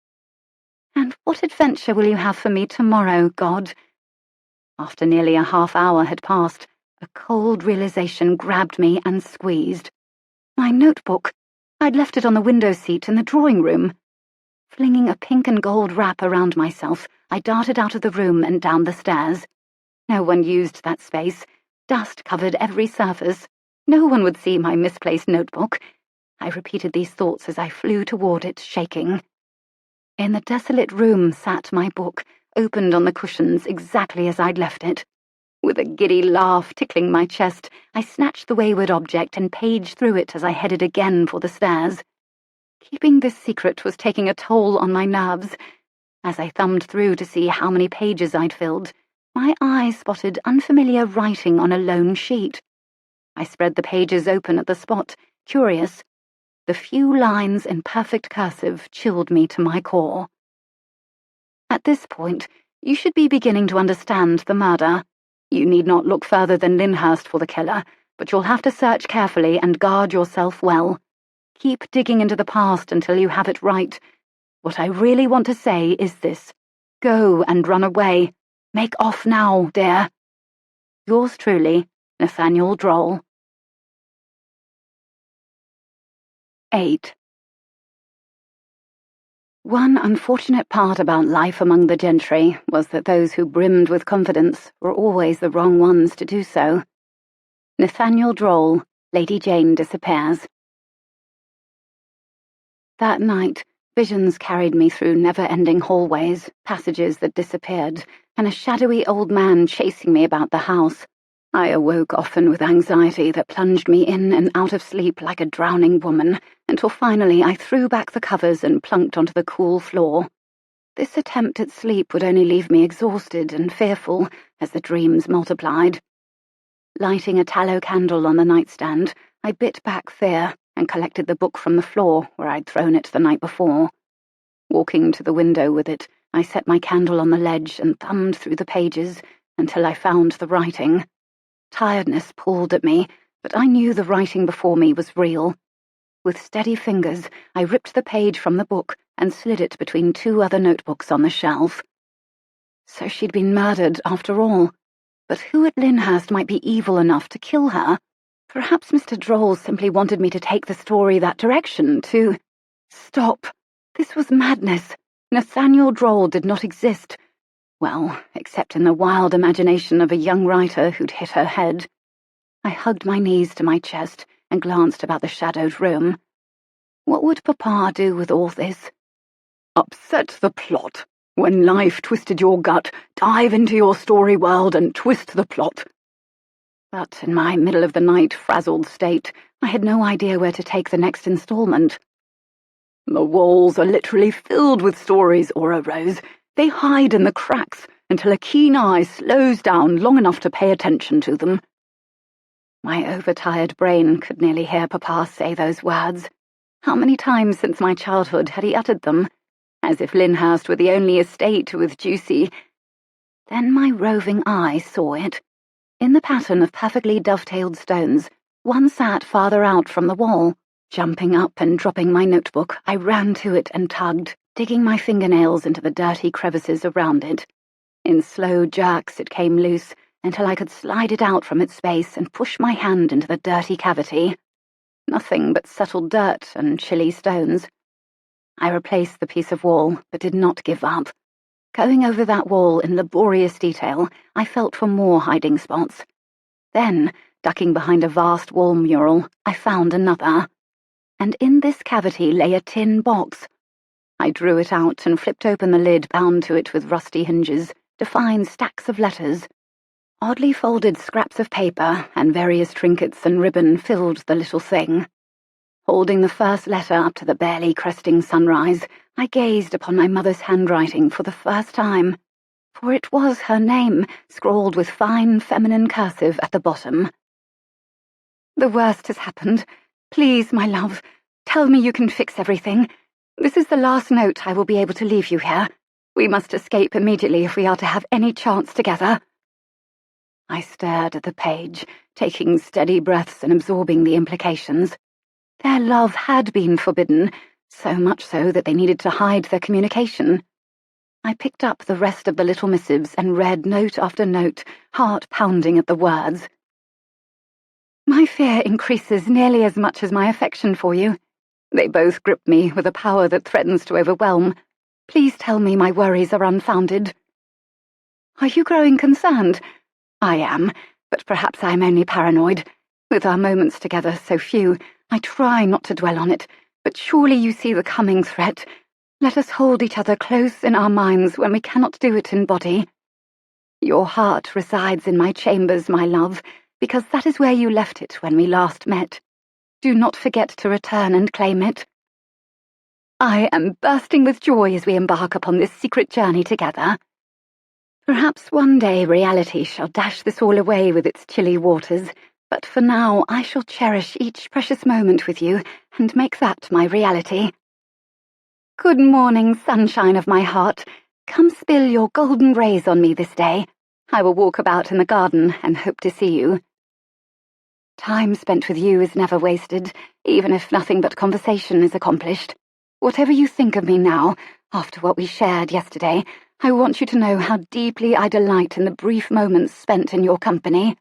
A: And what adventure will you have for me tomorrow, God? After nearly a half hour had passed, a cold realization grabbed me and squeezed. My notebook! I'd left it on the window seat in the drawing room. Flinging a pink and gold wrap around myself, I darted out of the room and down the stairs. No one used that space. Dust covered every surface. No one would see my misplaced notebook. I repeated these thoughts as I flew toward it, shaking. In the desolate room sat my book, opened on the cushions exactly as I'd left it. With a giddy laugh tickling my chest, I snatched the wayward object and paged through it as I headed again for the stairs. Keeping this secret was taking a toll on my nerves. As I thumbed through to see how many pages I'd filled, my eye spotted unfamiliar writing on a lone sheet. I spread the pages open at the spot, curious. The few lines in perfect cursive chilled me to my core. At this point, you should be beginning to understand the murder. You need not look further than Lyndhurst for the killer, but you'll have to search carefully and guard yourself well. Keep digging into the past until you have it right. What I really want to say is this. Go and run away. Make off now, dear. Yours truly, Nathaniel Droll. 8. One unfortunate part about life among the gentry was that those who brimmed with confidence were always the wrong ones to do so. Nathaniel Droll, Lady Jayne Disappears. That night, visions carried me through never-ending hallways, passages that disappeared, and a shadowy old man chasing me about the house. I awoke often with anxiety that plunged me in and out of sleep like a drowning woman, until finally I threw back the covers and plunked onto the cool floor. This attempt at sleep would only leave me exhausted and fearful as the dreams multiplied. Lighting a tallow candle on the nightstand, I bit back fear and collected the book from the floor where I'd thrown it the night before. Walking to the window with it, I set my candle on the ledge and thumbed through the pages until I found the writing. Tiredness pulled at me, but I knew the writing before me was real. With steady fingers, I ripped the page from the book and slid it between two other notebooks on the shelf. So she'd been murdered after all. But who at Lyndhurst might be evil enough to kill her? Perhaps Mr. Droll simply wanted me to take the story that direction, to... Stop! This was madness. Nathaniel Droll did not exist. Well, except in the wild imagination of a young writer who'd hit her head. I hugged my knees to my chest and glanced about the shadowed room. What would Papa do with all this?
B: Upset the plot. When life twisted your gut, dive into your story world and twist the plot.
A: But in my middle-of-the-night frazzled state, I had no idea where to take the next installment.
B: The walls are literally filled with stories, Aura Rose. They hide in the cracks until a keen eye slows down long enough to pay attention to them.
A: My overtired brain could nearly hear Papa say those words. How many times since my childhood had he uttered them? As if Lyndhurst were the only estate with juicy... Then my roving eye saw it. In the pattern of perfectly dovetailed stones, one sat farther out from the wall. Jumping up and dropping my notebook, I ran to it and tugged, digging my fingernails into the dirty crevices around it. In slow jerks it came loose, until I could slide it out from its space and push my hand into the dirty cavity. Nothing but settled dirt and chilly stones. I replaced the piece of wall, but did not give up. Going over that wall in laborious detail, I felt for more hiding spots. Then, ducking behind a vast wall mural, I found another. And in this cavity lay a tin box. I drew it out and flipped open the lid bound to it with rusty hinges, to find stacks of letters. Oddly folded scraps of paper and various trinkets and ribbon filled the little thing. Holding the first letter up to the barely cresting sunrise, I gazed upon my mother's handwriting for the first time, for it was her name, scrawled with fine feminine cursive at the bottom.
C: The worst has happened. Please, my love, tell me you can fix everything. This is the last note I will be able to leave you here. We must escape immediately if we are to have any chance together.
A: I stared at the page, taking steady breaths and absorbing the implications. Their love had been forbidden, so much so that they needed to hide their communication. I picked up the rest of the little missives and read note after note, heart pounding at the words.
C: My fear increases nearly as much as my affection for you. They both grip me with a power that threatens to overwhelm. Please tell me my worries are unfounded. Are you growing concerned? I am, but perhaps I am only paranoid. With our moments together so few, I try not to dwell on it, but surely you see the coming threat. Let us hold each other close in our minds when we cannot do it in body. Your heart resides in my chambers, my love, because that is where you left it when we last met. Do not forget to return and claim it. I am bursting with joy as we embark upon this secret journey together. Perhaps one day reality shall dash this all away with its chilly waters, but for now I shall cherish each precious moment with you and make that my reality. Good morning, sunshine of my heart. Come spill your golden rays on me this day. I will walk about in the garden and hope to see you. Time spent with you is never wasted, even if nothing but conversation is accomplished. Whatever you think of me now, after what we shared yesterday, I want you to know how deeply I delight in the brief moments spent in your company.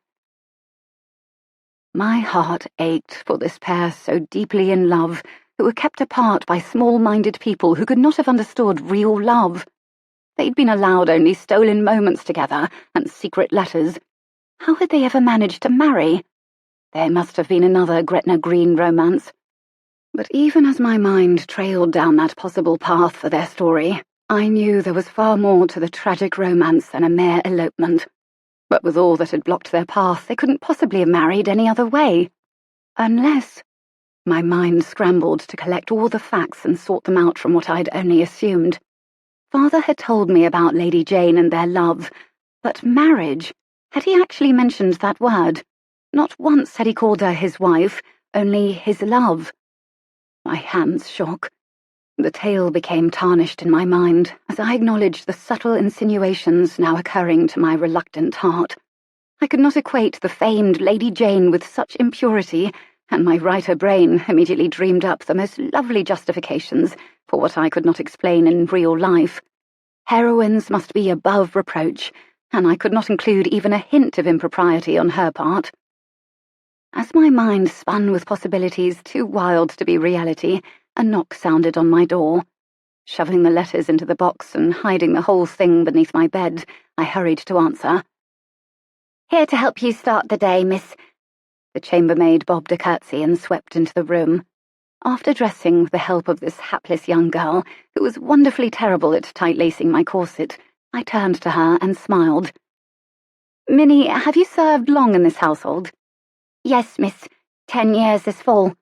C: My heart ached for this pair so deeply in love, who were kept apart by small-minded people who could not have understood real love. They'd been allowed only stolen moments together and secret letters. How had they ever managed to marry? There must have been another Gretna Green romance. But even as my mind trailed down that possible path for their story, I knew there was far more to the tragic romance than a mere elopement. But with all that had blocked their path, they couldn't possibly have married any other way. Unless... My mind scrambled to collect all the facts and sort them out from what I'd only assumed. Father had told me about Lady Jayne and their love, but marriage? Had he actually mentioned that word? Not once had he called her his wife, only his love. My hands shook. The tale became tarnished in my mind as I acknowledged the subtle insinuations now occurring to my reluctant heart. I could not equate the famed Lady Jayne with such impurity, and my writer brain immediately dreamed up the most lovely justifications for what I could not explain in real life. Heroines must be above reproach, and I could not include even a hint of impropriety on her part. As my mind spun with possibilities too wild to be reality, a knock sounded on my door. Shoving the letters into the box and hiding the whole thing beneath my bed, I hurried to answer.
D: "Here to help you start the day, miss."
C: The chambermaid bobbed a curtsy and swept into the room. After dressing with the help of this hapless young girl, who was wonderfully terrible at tight-lacing my corset, I turned to her and smiled. "Minnie, have you served long in this household?"
D: "Yes, miss. 10 years this fall."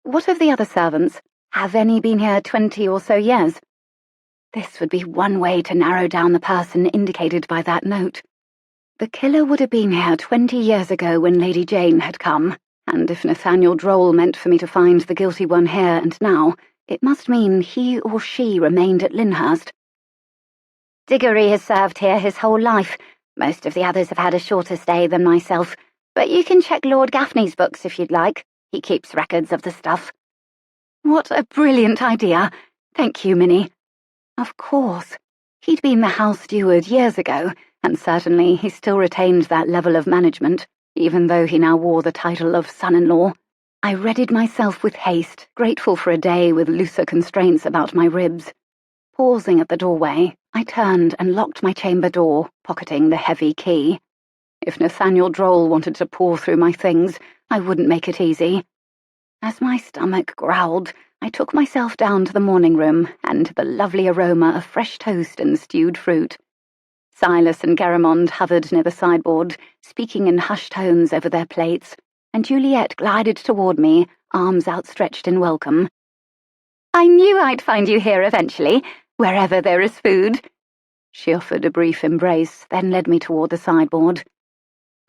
C: "What of the other servants? Have any been here 20 or so years?" This would be one way to narrow down the person indicated by that note. The killer would have been here 20 years ago when Lady Jayne had come, and if Nathaniel Droll meant for me to find the guilty one here and now, it must mean he or she remained at Lyndhurst.
D: "Diggory has served here his whole life. Most of the others have had a shorter stay than myself, but you can check Lord Gaffney's books if you'd like. He keeps records of the stuff."
C: What a brilliant idea. Thank you, Minnie. Of course. He'd been the house steward years ago, and certainly he still retained that level of management, even though he now wore the title of son-in-law. I readied myself with haste, grateful for a day with looser constraints about my ribs. Pausing at the doorway, I turned and locked my chamber door, pocketing the heavy key. If Nathaniel Droll wanted to pour through my things, I wouldn't make it easy. As my stomach growled, I took myself down to the morning room and to the lovely aroma of fresh toast and stewed fruit. Silas and Garamond hovered near the sideboard, speaking in hushed tones over their plates, and Juliet glided toward me, arms outstretched in welcome.
D: "I knew I'd find you here eventually, wherever there is food."
C: She offered a brief embrace, then led me toward the sideboard.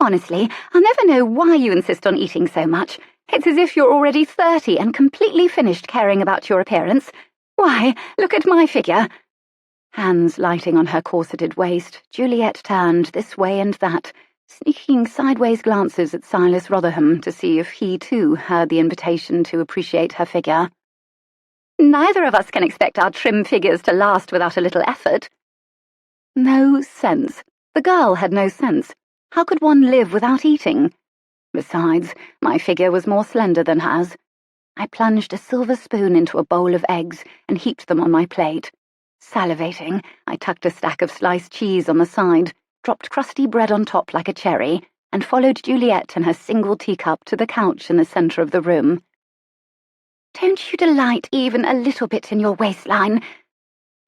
D: "Honestly, I'll never know why you insist on eating so much. It's as if you're already 30 and completely finished caring about your appearance. Why, look at my figure."
C: Hands lighting on her corseted waist, Juliet turned this way and that, sneaking sideways glances at Silas Rotherham to see if he too heard the invitation to appreciate her figure.
D: "Neither of us can expect our trim figures to last without a little effort."
C: No sense. The girl had no sense. How could one live without eating? Besides, my figure was more slender than hers. I plunged a silver spoon into a bowl of eggs and heaped them on my plate. Salivating, I tucked a stack of sliced cheese on the side, dropped crusty bread on top like a cherry, and followed Juliet and her single teacup to the couch in the centre of the room.
D: "Don't you delight even a little bit in your waistline?"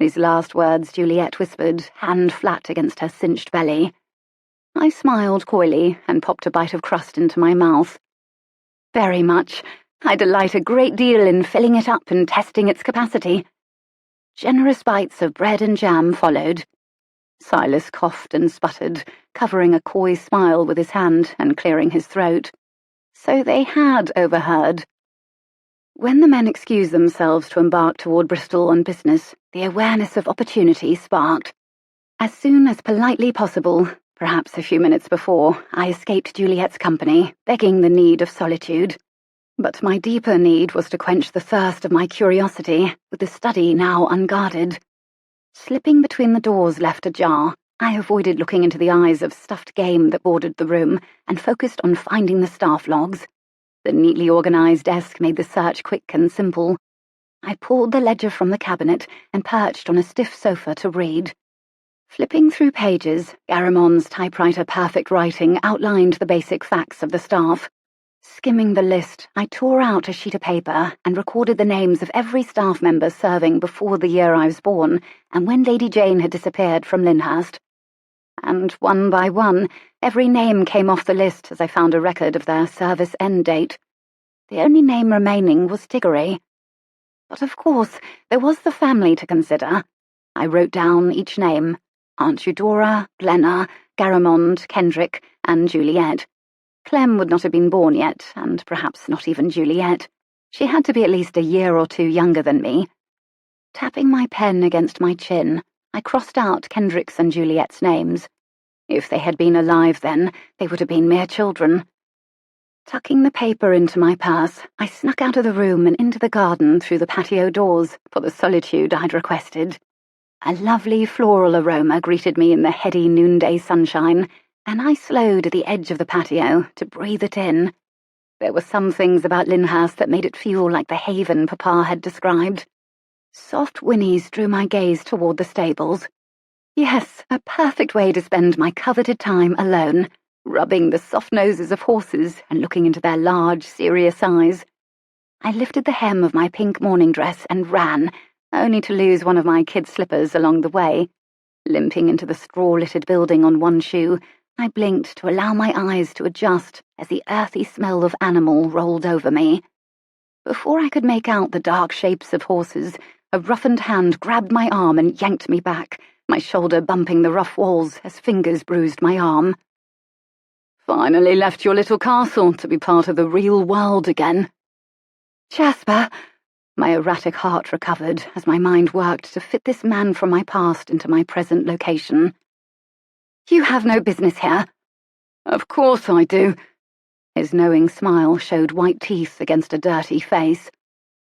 C: These last words Juliet whispered, hand flat against her cinched belly. I smiled coyly and popped a bite of crust into my mouth. "Very much. I delight a great deal in filling it up and testing its capacity." Generous bites of bread and jam followed. Silas coughed and sputtered, covering a coy smile with his hand and clearing his throat. So they had overheard. When the men excused themselves to embark toward Bristol on business, the awareness of opportunity sparked. As soon as politely possible, perhaps a few minutes before, I escaped Juliet's company, begging the need of solitude. But my deeper need was to quench the thirst of my curiosity, with the study now unguarded. Slipping between the doors left ajar, I avoided looking into the eyes of stuffed game that bordered the room and focused on finding the staff logs. The neatly organized desk made the search quick and simple. I pulled the ledger from the cabinet and perched on a stiff sofa to read. Flipping through pages, Garamond's typewriter perfect writing outlined the basic facts of the staff. Skimming the list, I tore out a sheet of paper and recorded the names of every staff member serving before the year I was born and when Lady Jayne had disappeared from Lyndhurst.
D: and one by one, every name came off the list as I found a record of their service end date. The only name remaining was Diggory. But of course, there was the family to consider. I wrote down each name: Aunt Eudora, Glenna, Garamond, Kendrick, and Juliet. Clem would not have been born yet, and perhaps not even Juliet. She had to be at least a year or two younger than me. Tapping my pen against my chin, I crossed out Kendrick's and Juliet's names. If they had been alive then, they would have been mere children. Tucking the paper into my purse, I snuck out of the room and into the garden through the patio doors for the solitude I'd requested. A lovely floral aroma greeted me in the heady noonday sunshine, and I slowed at the edge of the patio to breathe it in. There were some things about Lyndhurst that made it feel like the haven Papa had described. Soft whinnies drew my gaze toward the stables. Yes, a perfect way to spend my coveted time alone, rubbing the soft noses of horses and looking into their large, serious eyes. I lifted the hem of my pink morning dress and ran, only to lose one of my kid slippers along the way. Limping into the straw-littered building on one shoe, I blinked to allow my eyes to adjust as the earthy smell of animal rolled over me. Before I could make out the dark shapes of horses, a roughened hand grabbed my arm and yanked me back, my shoulder bumping the rough walls as fingers bruised my arm.
C: Finally left your little castle to be part of the real world again.
B: Jasper! My erratic heart recovered as my mind worked to fit this man from my past into my present location. You have no business here.
C: Of course I do.
B: His knowing smile showed white teeth against a dirty face.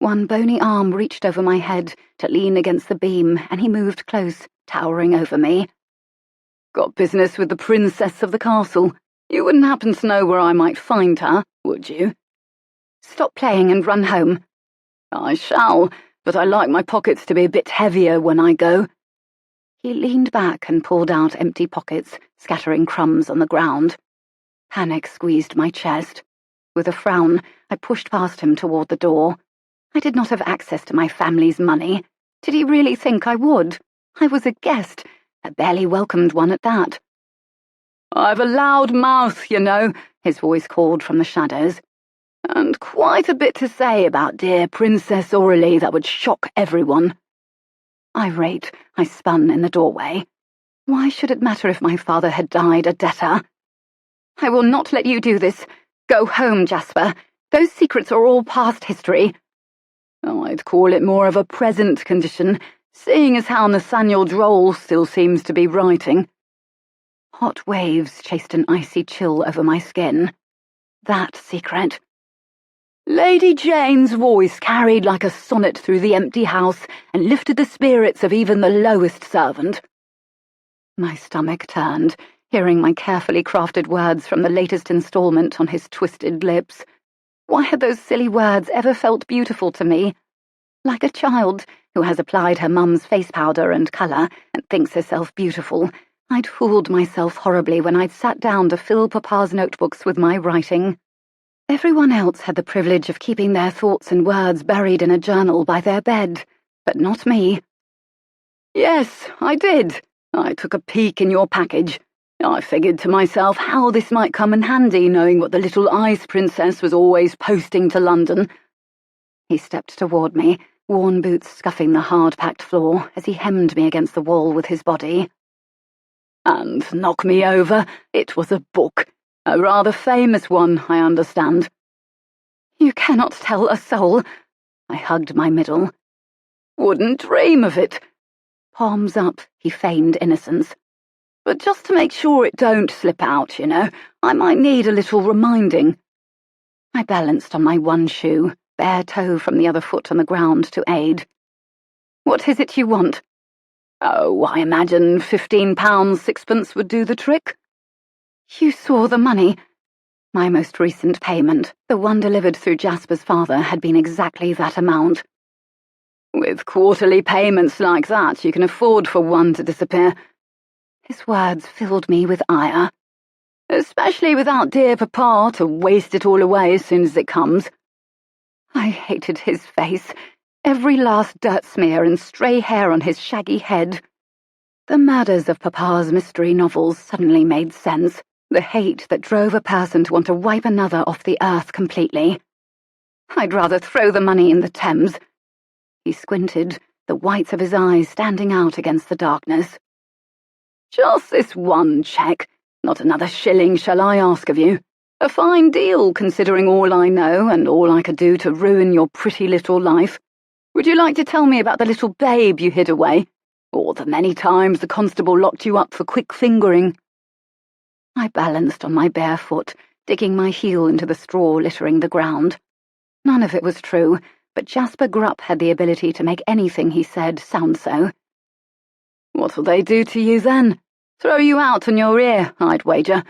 B: One bony arm reached over my head to lean against the beam, and he moved close, towering over me.
C: Got business with the princess of the castle. You wouldn't happen to know where I might find her, would you?
B: Stop playing and run home.
C: I shall, but I like my pockets to be a bit heavier when I go.
B: He leaned back and pulled out empty pockets, scattering crumbs on the ground. Panic squeezed my chest. With a frown, I pushed past him toward the door. I did not have access to my family's money. Did he really think I would? I was a guest, a barely welcomed one at that.
C: I've a loud mouth, you know, his voice called from the shadows. And quite a bit to say about dear Princess Aurelie that would shock everyone.
B: Irate, I spun in the doorway. Why should it matter if my father had died a debtor? I will not let you do this. Go home, Jasper. Those secrets are all past history.
C: I'd call it more of a present condition, seeing as how Nathaniel Droll still seems to be writing.
B: Hot waves chased an icy chill over my skin. That secret.
C: Lady Jayne's voice carried like a sonnet through the empty house and lifted the spirits of even the lowest servant.
B: My stomach turned, hearing my carefully crafted words from the latest installment on his twisted lips. Why had those silly words ever felt beautiful to me? Like a child who has applied her mum's face powder and colour and thinks herself beautiful, I'd fooled myself horribly when I'd sat down to fill Papa's notebooks with my writing. Everyone else had the privilege of keeping their thoughts and words buried in a journal by their bed, but not me.
C: Yes, I did. I took a peek in your package. I figured to myself how this might come in handy, knowing what the little ice princess was always posting to London.
B: He stepped toward me, worn boots scuffing the hard-packed floor as he hemmed me against the wall with his body.
C: And knock me over, it was a book. A rather famous one, I understand.
B: You cannot tell a soul. I hugged my middle.
C: Wouldn't dream of it.
B: Palms up, he feigned innocence.
C: But just to make sure it don't slip out, you know, I might need a little reminding.
B: I balanced on my one shoe, bare toe from the other foot on the ground to aid. What is it you want?
C: Oh, I imagine £15 6pence would do the trick.
B: You saw the money. My most recent payment, the one delivered through Jasper's father, had been exactly that amount.
C: With quarterly payments like that, you can afford for one to disappear.
B: His words filled me with ire.
C: Especially without dear Papa to waste it all away as soon as it comes.
B: I hated his face, every last dirt smear and stray hair on his shaggy head. The murders of Papa's mystery novels suddenly made sense, the hate that drove a person to want to wipe another off the earth completely. I'd rather throw the money in the Thames. He squinted, the whites of his eyes standing out against the darkness. Just this one cheque, not another shilling shall I ask of you. A fine deal, considering all I know and all I could do to ruin your pretty little life. Would you like to tell me about the little babe you hid away? Or the many times the constable locked you up for quick fingering? I balanced on my bare foot, digging my heel into the straw littering the ground. None of it was true, but Jasper Grupp had the ability to make anything he said sound so. What'll they do to you then? Throw you out on your ear, I'd wager.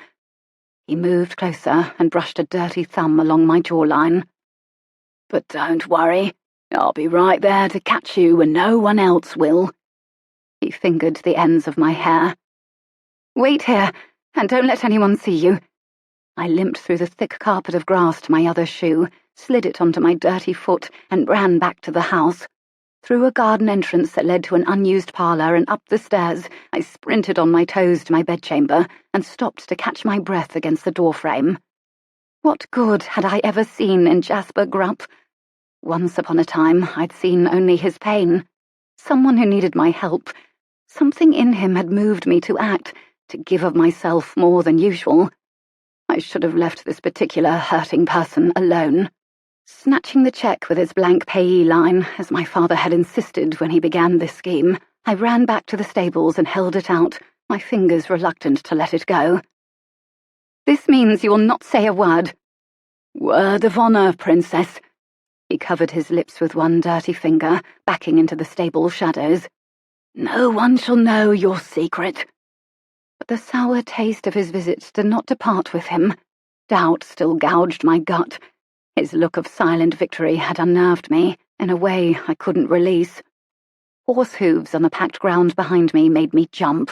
B: He moved closer and brushed a dirty thumb along my jawline. But don't worry, I'll be right there to catch you when no one else will. He fingered the ends of my hair. Wait here, and don't let anyone see you. I limped through the thick carpet of grass to my other shoe, slid it onto my dirty foot, and ran back to the house. Through a garden entrance that led to an unused parlour and up the stairs, I sprinted on my toes to my bedchamber and stopped to catch my breath against the doorframe. What good had I ever seen in Jasper Grupp? Once upon a time, I'd seen only his pain. Someone who needed my help. Something in him had moved me to act, to give of myself more than usual. I should have left this particular hurting person alone. Snatching the cheque with its blank payee line, as my father had insisted when he began this scheme, I ran back to the stables and held it out, my fingers reluctant to let it go. This means you will not say a word. Word of honour, Princess. He covered his lips with one dirty finger, backing into the stable shadows. No one shall know your secret. But the sour taste of his visit did not depart with him. Doubt still gouged my gut. His look of silent victory had unnerved me, in a way I couldn't release. Horse hooves on the packed ground behind me made me jump.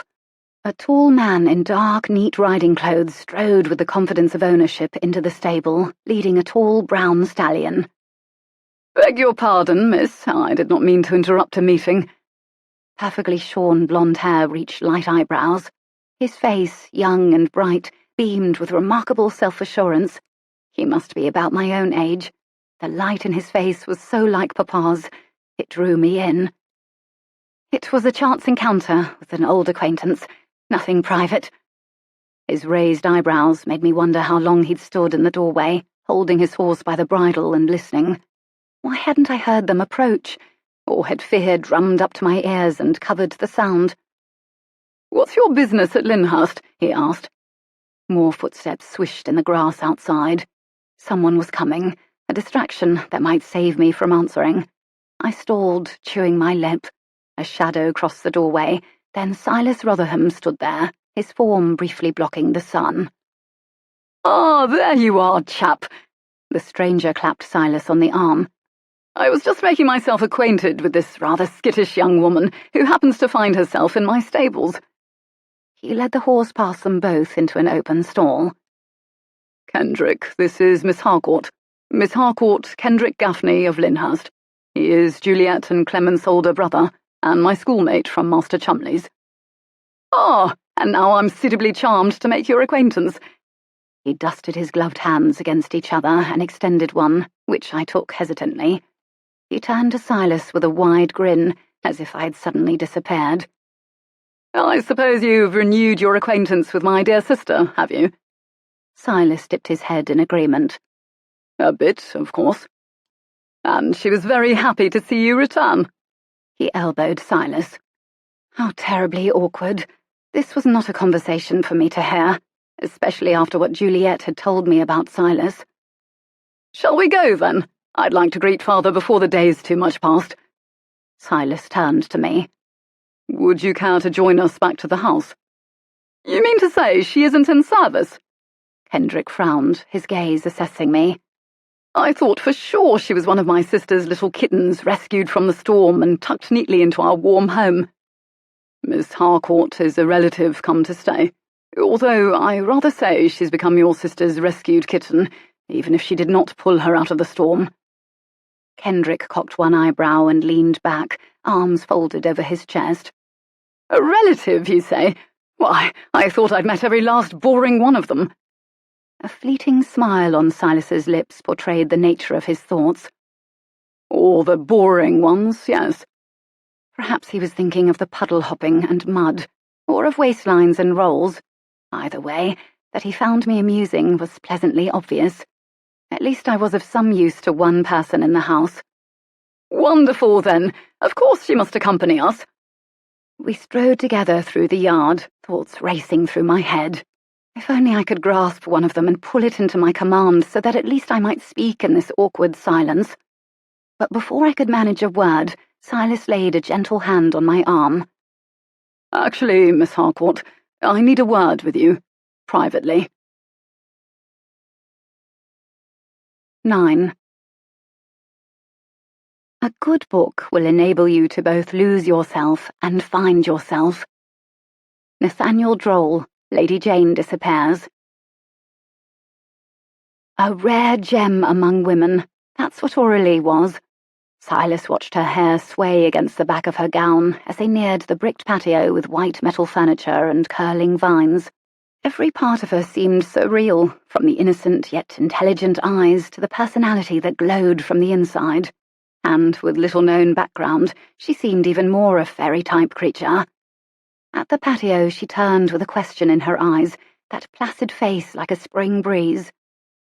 B: A tall man in dark, neat riding clothes strode with the confidence of ownership into the stable, leading a tall brown stallion. Beg your pardon, miss, I did not mean to interrupt a meeting. Perfectly shorn blonde hair reached light eyebrows. His face, young and bright, beamed with remarkable self-assurance. He must be about my own age. The light in his face was so like Papa's. It drew me in. It was a chance encounter with an old acquaintance, nothing private. His raised eyebrows made me wonder how long he'd stood in the doorway, holding his horse by the bridle and listening. Why hadn't I heard them approach? Or had fear drummed up to my ears and covered the sound? What's your business at Lyndhurst? He asked. More footsteps swished in the grass outside. Someone was coming, a distraction that might save me from answering. I stalled, chewing my lip. A shadow crossed the doorway, then Silas Rotherham stood there, his form briefly blocking the sun. Ah, there you are, chap. The stranger clapped Silas on the arm. I was just making myself acquainted with this rather skittish young woman who happens to find herself in my stables. He led the horse past them both into an open stall. Kendrick, this is Miss Harcourt. Miss Harcourt, Kendrick Gaffney of Lyndhurst. He is Juliet and Clement's older brother, and my schoolmate from Master Chumley's. Ah, and now I'm suitably charmed to make your acquaintance. He dusted his gloved hands against each other and extended one, which I took hesitantly. He turned to Silas with a wide grin, as if I had suddenly disappeared. I suppose you've renewed your acquaintance with my dear sister, have you? Silas dipped his head in agreement. A bit, of course. And she was very happy to see you return. He elbowed Silas. How terribly awkward. This was not a conversation for me to hear, especially after what Juliet had told me about Silas. Shall we go, then? I'd like to greet Father before the day's too much past. Silas turned to me. Would you care to join us back to the house? You mean to say she isn't in service? Kendrick frowned, his gaze assessing me. I thought for sure she was one of my sister's little kittens rescued from the storm and tucked neatly into our warm home. Miss Harcourt is a relative come to stay, although I rather say she's become your sister's rescued kitten, even if she did not pull her out of the storm. Kendrick cocked one eyebrow and leaned back, arms folded over his chest.
C: A relative, you say? Why, I thought I'd met every last boring one of them."
B: A fleeting smile on Silas's lips portrayed the nature of his thoughts.
C: "All the boring ones, yes."
B: Perhaps he was thinking of the puddle hopping and mud, or of waistlines and rolls. Either way, that he found me amusing was pleasantly obvious. At least I was of some use to one person in the house.
C: "Wonderful, then. Of course she must accompany us."
B: We strode together through the yard, thoughts racing through my head. If only I could grasp one of them and pull it into my command so that at least I might speak in this awkward silence. But before I could manage a word, Silas laid a gentle hand on my arm.
C: "Actually, Miss Harcourt, I need a word with you, privately."
B: 9. A good book will enable you to both lose yourself and find yourself. Nathaniel Droll, Lady Jayne Disappears. A rare gem among women, that's what Aurelie was. Silas watched her hair sway against the back of her gown as they neared the bricked patio with white metal furniture and curling vines. Every part of her seemed so real, from the innocent yet intelligent eyes to the personality that glowed from the inside. And, with little-known background, she seemed even more a fairy-type creature. At the patio she turned with a question in her eyes, that placid face like a spring breeze.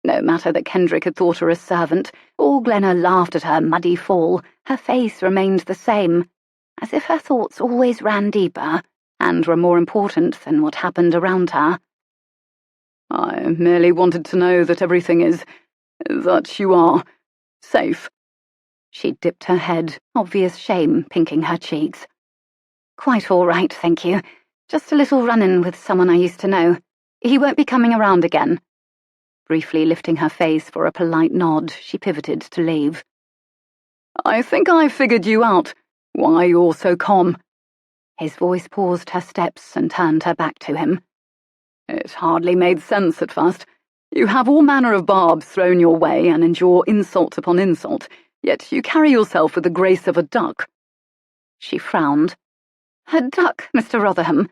B: No matter that Kendrick had thought her a servant, or Glenna laughed at her muddy fall, her face remained the same, as if her thoughts always ran deeper, and were more important than what happened around her.
C: "I merely wanted to know that everything that you are safe."
B: She dipped her head, obvious shame pinking her cheeks. "Quite all right, thank you. Just a little run-in with someone I used to know. He won't be coming around again." Briefly lifting her face for a polite nod, she pivoted to leave.
C: "I think I figured you out. Why you're so calm."
B: His voice paused her steps and turned her back to him.
C: "It hardly made sense at first. You have all manner of barbs thrown your way and endure insult upon insult, yet you carry yourself with the grace of a duck."
B: She frowned. "A duck, Mr. Rotherham?"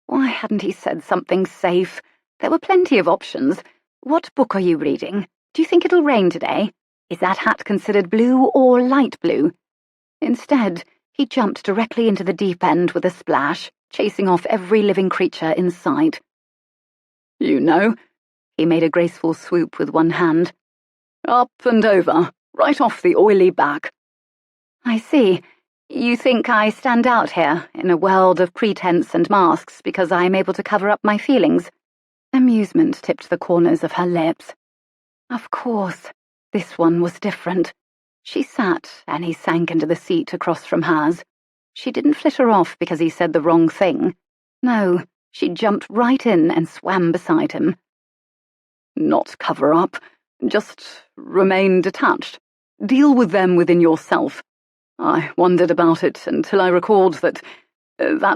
B: Why hadn't he said something safe? There were plenty of options. What book are you reading? Do you think it'll rain today? Is that hat considered blue or light blue? Instead, he jumped directly into the deep end with a splash, chasing off every living creature in sight.
C: "You know,"
B: he made a graceful swoop with one hand.
C: "Up and over, right off the oily back."
B: "I see. You think I stand out here, in a world of pretense and masks, because I am able to cover up my feelings?" Amusement tipped the corners of her lips. Of course, this one was different. She sat, and he sank into the seat across from hers. She didn't flitter off because he said the wrong thing. No, she jumped right in and swam beside him.
C: "Not cover up, just remain detached. Deal with them within yourself. I wondered about it until I recalled that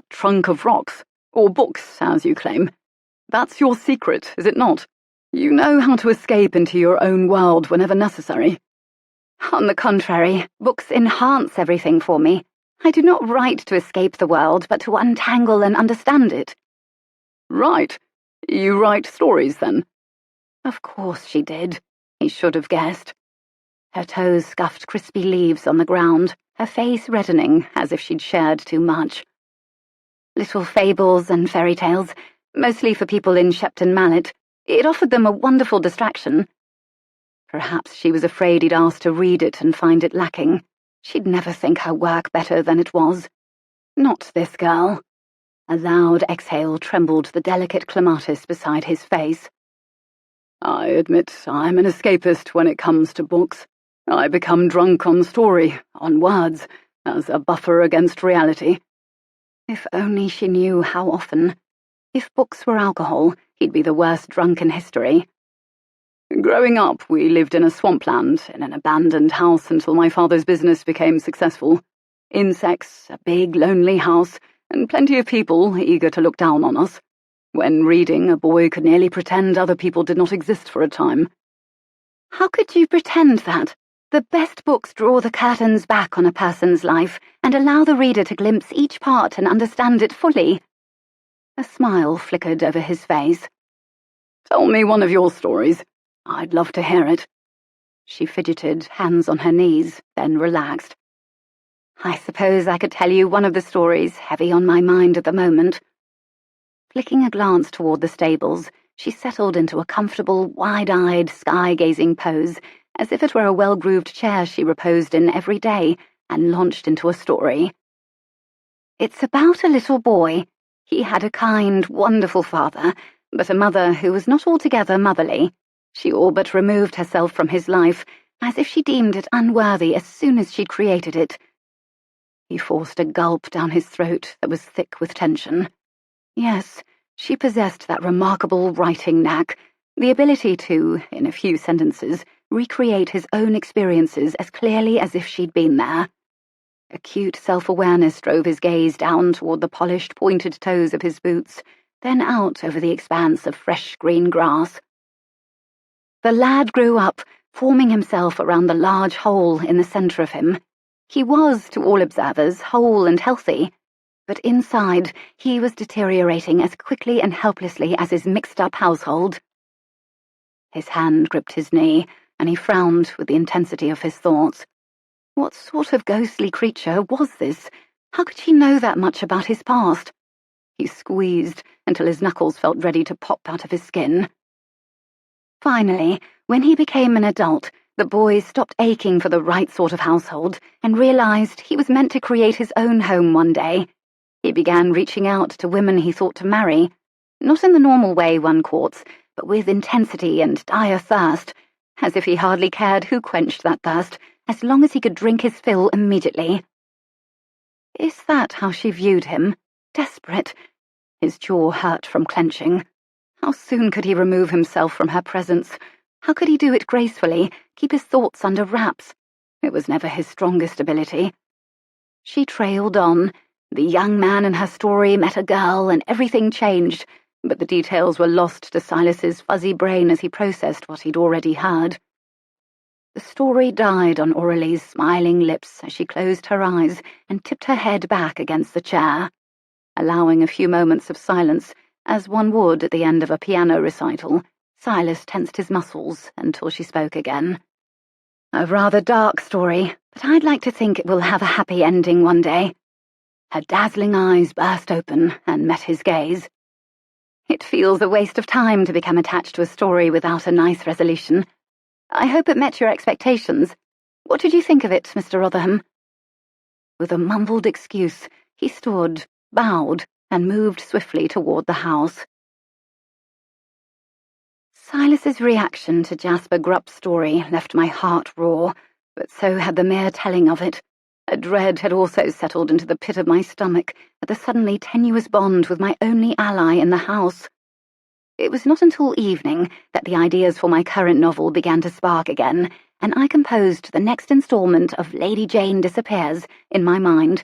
C: trunk of rocks, or books, as you claim. That's your secret, is it not? You know how to escape into your own world whenever necessary."
B: "On the contrary, books enhance everything for me. I do not write to escape the world, but to untangle and understand it."
C: "Right. You write stories, then?"
B: Of course she did. He should have guessed. Her toes scuffed crispy leaves on the ground, her face reddening as if she'd shared too much. "Little fables and fairy tales, mostly for people in Shepton Mallet. It offered them a wonderful distraction." Perhaps she was afraid he'd ask to read it and find it lacking. She'd never think her work better than it was. Not this girl. A loud exhale trembled the delicate clematis beside his face.
C: "I admit I'm an escapist when it comes to books. I become drunk on story, on words, as a buffer against reality."
B: If only she knew how often. If books were alcohol, he'd be the worst drunk in history.
C: "Growing up, we lived in a swampland, in an abandoned house until my father's business became successful. Insects, a big, lonely house, and plenty of people eager to look down on us. When reading, a boy could nearly pretend other people did not exist for a time."
B: "How could you pretend that?
D: The best books draw the curtains back on a person's life and allow the reader to glimpse each part and understand it fully.
B: A smile flickered over his face. Tell me one of your stories. I'd love to hear it. She fidgeted, hands on her knees, then relaxed.
D: I suppose I could tell you one of the stories heavy on my mind at the moment. Flicking a glance toward the stables, she settled into a comfortable, wide-eyed, sky-gazing pose, as if it were a well-grooved chair she reposed in every day, and launched into a story. It's about a little boy. He had a kind, wonderful father, but a mother who was not altogether motherly. She all but removed herself from his life, as if she deemed it unworthy as soon as she'd created it.
B: He forced a gulp down his throat that was thick with tension. Yes, she possessed that remarkable writing knack, the ability to, in a few sentences, recreate his own experiences as clearly as if she'd been there. Acute self-awareness drove his gaze down toward the polished, pointed toes of his boots, then out over the expanse of fresh green grass.
D: The lad grew up, forming himself around the large hole in the centre of him. He was, to all observers, whole and healthy, but inside he was deteriorating as quickly and helplessly as his mixed-up household.
B: His hand gripped his knee, and he frowned with the intensity of his thoughts. What sort of ghostly creature was this? How could she know that much about his past? He squeezed until his knuckles felt ready to pop out of his skin.
D: Finally, when he became an adult, the boy stopped aching for the right sort of household and realized he was meant to create his own home one day. He began reaching out to women he thought to marry, not in the normal way one courts, but with intensity and dire thirst, as if he hardly cared who quenched that thirst, as long as he could drink his fill immediately.
B: Is that how she viewed him? Desperate? His jaw hurt from clenching. How soon could he remove himself from her presence? How could he do it gracefully, keep his thoughts under wraps? It was never his strongest ability. She trailed on. The young man in her story met a girl and everything changed, but the details were lost to Silas's fuzzy brain as he processed what he'd already heard. The story died on Aurelie's smiling lips as she closed her eyes and tipped her head back against the chair, allowing a few moments of silence, as one would at the end of a piano recital. Silas tensed his muscles until she spoke again.
D: A rather dark story, but I'd like to think it will have a happy ending one day.
B: Her dazzling eyes burst open and met his gaze.
D: It feels a waste of time to become attached to a story without a nice resolution. I hope it met your expectations. What did you think of it, Mr. Rotherham?
B: With a mumbled excuse, he stood, bowed, and moved swiftly toward the house.
D: Silas's reaction to Jasper Grupp's story left my heart raw, but so had the mere telling of it. A dread had also settled into the pit of my stomach at the suddenly tenuous bond with my only ally in the house. It was not until evening that the ideas for my current novel began to spark again, and I composed the next installment of Lady Jayne Disappears in my mind.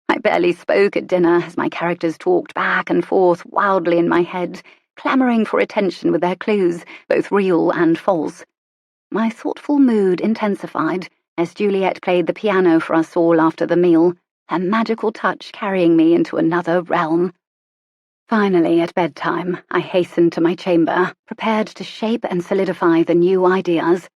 D: I barely spoke at dinner as my characters talked back and forth wildly in my head, clamouring for attention with their clues, both real and false. My thoughtful mood intensified as Juliet played the piano for us all after the meal, her magical touch carrying me into another realm. Finally, at bedtime, I hastened to my chamber, prepared to shape and solidify the new ideas.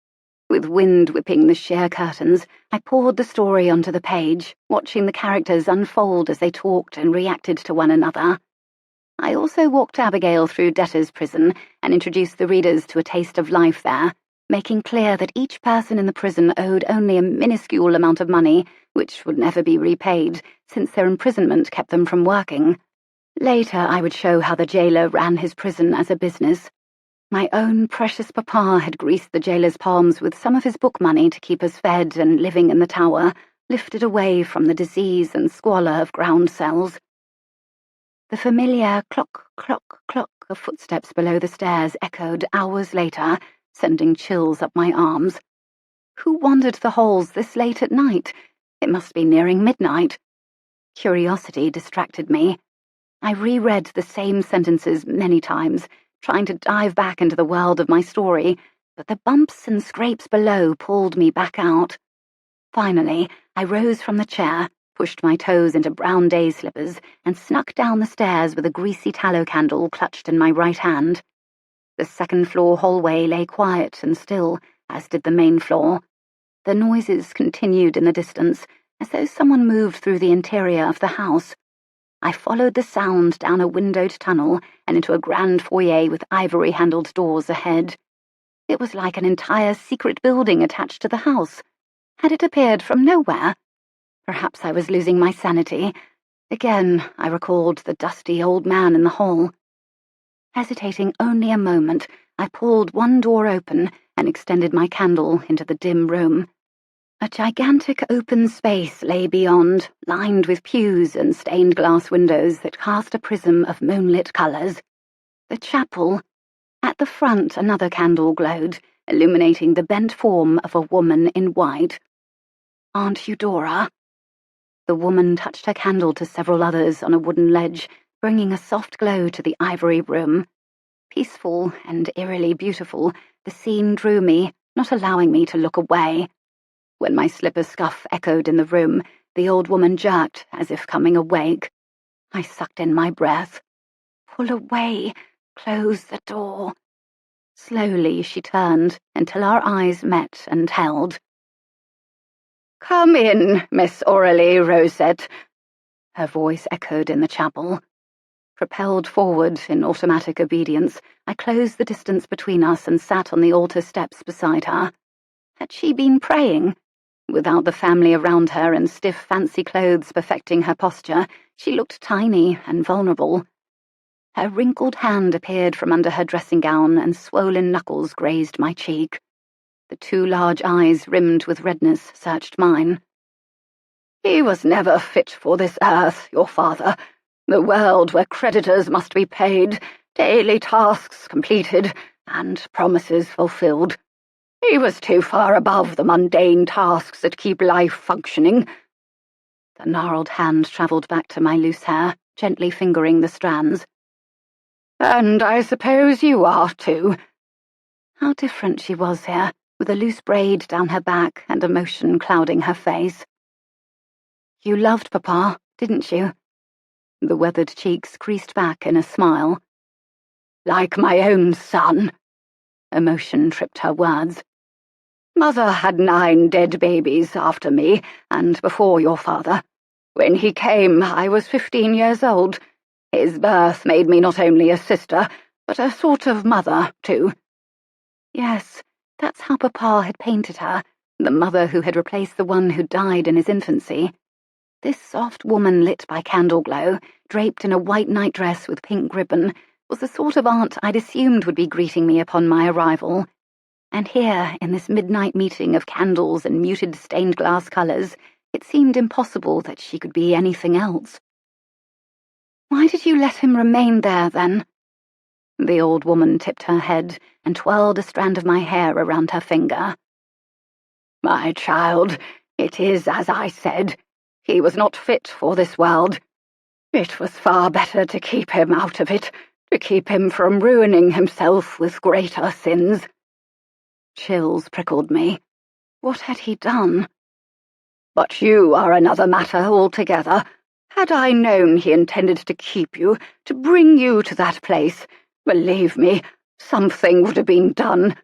D: With wind whipping the sheer curtains, I poured the story onto the page, watching the characters unfold as they talked and reacted to one another. I also walked Abigail through debtor's prison and introduced the readers to a taste of life there, making clear that each person in the prison owed only a minuscule amount of money, which would never be repaid, since their imprisonment kept them from working. Later, I would show how the jailer ran his prison as a business. My own precious papa had greased the jailer's palms with some of his book money to keep us fed and living in the tower, lifted away from the disease and squalor of ground cells. The familiar clock, clock, clock of footsteps below the stairs echoed hours later, sending chills up my arms. Who wandered the halls this late at night? It must be nearing midnight. Curiosity distracted me. I reread the same sentences many times, trying to dive back into the world of my story, but the bumps and scrapes below pulled me back out. Finally, I rose from the chair, pushed my toes into brown day slippers, and snuck down the stairs with a greasy tallow candle clutched in my right hand. The second-floor hallway lay quiet and still, as did the main floor. The noises continued in the distance, as though someone moved through the interior of the house. I followed the sound down a windowed tunnel and into a grand foyer with ivory-handled doors ahead. It was like an entire secret building attached to the house. Had it appeared from nowhere? Perhaps I was losing my sanity. Again, I recalled the dusty old man in the hall. Hesitating only a moment, I pulled one door open and extended my candle into the dim room. A gigantic open space lay beyond, lined with pews and stained glass windows that cast a prism of moonlit colours. The chapel. At the front, another candle glowed, illuminating the bent form of a woman in white. "Aunt Eudora?" The woman touched her candle to several others on a wooden ledge, bringing a soft glow to the ivory room. Peaceful and eerily beautiful, the scene drew me, not allowing me to look away. When my slipper scuff echoed in the room, the old woman jerked, as if coming awake. I sucked in my breath. "Pull away. Close the door." Slowly she turned, until our eyes met and held. "Come in, Miss Aurelie Rosette," her voice echoed in the chapel. Propelled forward in automatic obedience, I closed the distance between us and sat on the altar steps beside her. Had she been praying? Without the family around her and stiff fancy clothes perfecting her posture, she looked tiny and vulnerable. Her wrinkled hand appeared from under her dressing gown and swollen knuckles grazed my cheek. The two large eyes rimmed with redness searched mine. "He was never fit for this earth, your father. The world where creditors must be paid, daily tasks completed, and promises fulfilled. He was too far above the mundane tasks that keep life functioning." The gnarled hand travelled back to my loose hair, gently fingering the strands. "And I suppose you are, too." How different she was here, with a loose braid down her back and emotion clouding her face. "You loved Papa, didn't you?" The weathered cheeks creased back in a smile. "Like my own son." Emotion tripped her words. "Mother had 9 dead babies after me and before your father. When he came, I was 15 years old. His birth made me not only a sister, but a sort of mother, too." Yes, that's how Papa had painted her, the mother who had replaced the one who died in his infancy. This soft woman lit by candle glow, draped in a white nightdress with pink ribbon, was the sort of aunt I'd assumed would be greeting me upon my arrival. And here, in this midnight meeting of candles and muted stained glass colours, it seemed impossible that she could be anything else. "Why did you let him remain there, then?" The old woman tipped her head and twirled a strand of my hair around her finger. "My child, it is as I said. He was not fit for this world. It was far better to keep him out of it, to keep him from ruining himself with greater sins." Chills prickled me. What had he done? "But you are another matter altogether. Had I known he intended to keep you, to bring you to that place, believe me, something would have been done."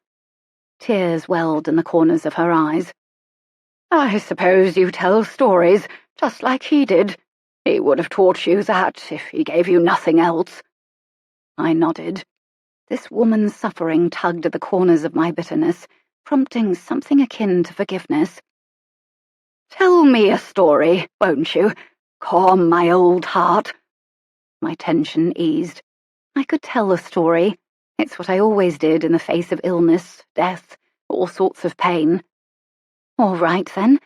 D: Tears welled in the corners of her eyes. "I suppose you tell stories, just like he did. He would have taught you that if he gave you nothing else." I nodded. This woman's suffering tugged at the corners of my bitterness, prompting something akin to forgiveness. "Tell me a story, won't you? Calm my old heart." My tension eased. I could tell a story. It's what I always did in the face of illness, death, all sorts of pain. "All right, then.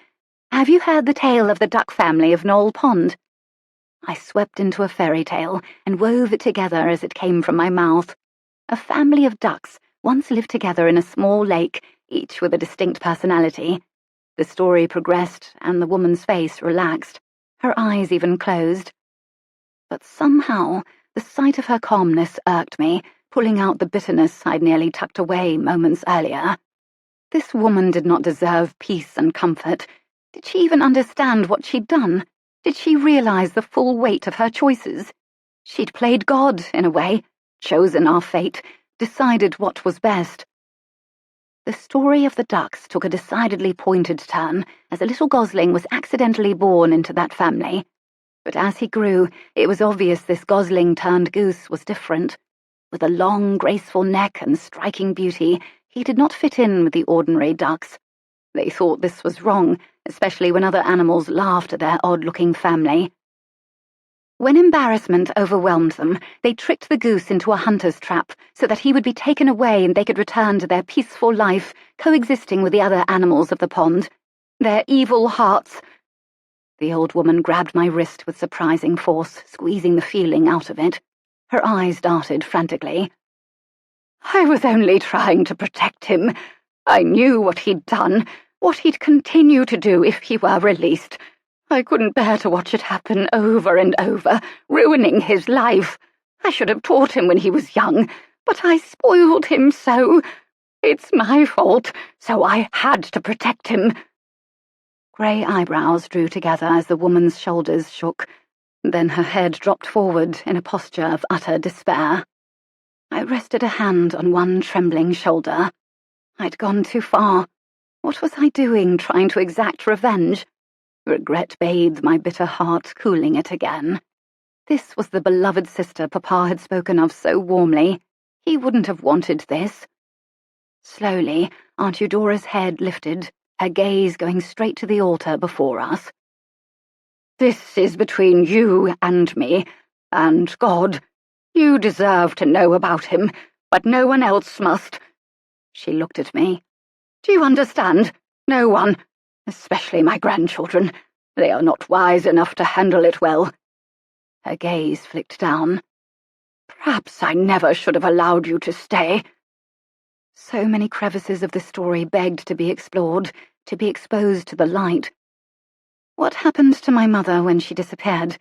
D: Have you heard the tale of the duck family of Knoll Pond?" I swept into a fairy tale and wove it together as it came from my mouth. A family of ducks once lived together in a small lake, each with a distinct personality. The story progressed, and the woman's face relaxed. Her eyes even closed. But somehow, the sight of her calmness irked me,
B: pulling out the bitterness I'd nearly tucked away moments earlier. This woman did not deserve peace and comfort. Did she even understand what she'd done? Did she realize the full weight of her choices? She'd played God, in a way, chosen our fate, decided what was best. The story of the ducks took a decidedly pointed turn as a little gosling was accidentally born into that family. But as he grew, it was obvious this gosling-turned-goose was different. With a long, graceful neck and striking beauty, he did not fit in with the ordinary ducks. They thought this was wrong, especially when other animals laughed at their odd-looking family. When embarrassment overwhelmed them, they tricked the goose into a hunter's trap so that he would be taken away and they could return to their peaceful life, coexisting with the other animals of the pond. Their evil hearts. The old woman grabbed my wrist with surprising force, squeezing the feeling out of it. Her eyes darted frantically. I was only trying to protect him. I knew what he'd done, what he'd continue to do if he were released. I couldn't bear to watch it happen over and over, ruining his life. I should have taught him when he was young, but I spoiled him so. It's my fault, so I had to protect him. Grey eyebrows drew together as the woman's shoulders shook. Then her head dropped forward in a posture of utter despair. I rested a hand on one trembling shoulder. I'd gone too far. What was I doing, trying to exact revenge? Regret bathed my bitter heart, cooling it again. This was the beloved sister Papa had spoken of so warmly. He wouldn't have wanted this. Slowly, Aunt Eudora's head lifted, her gaze going straight to the altar before us. This is between you and me, and God. You deserve to know about him, but no one else must. She looked at me. Do you understand? No one. Especially my grandchildren. They are not wise enough to handle it well. Her gaze flicked down. Perhaps I never should have allowed you to stay. So many crevices of the story begged to be explored, to be exposed to the light. What happened to my mother when she disappeared?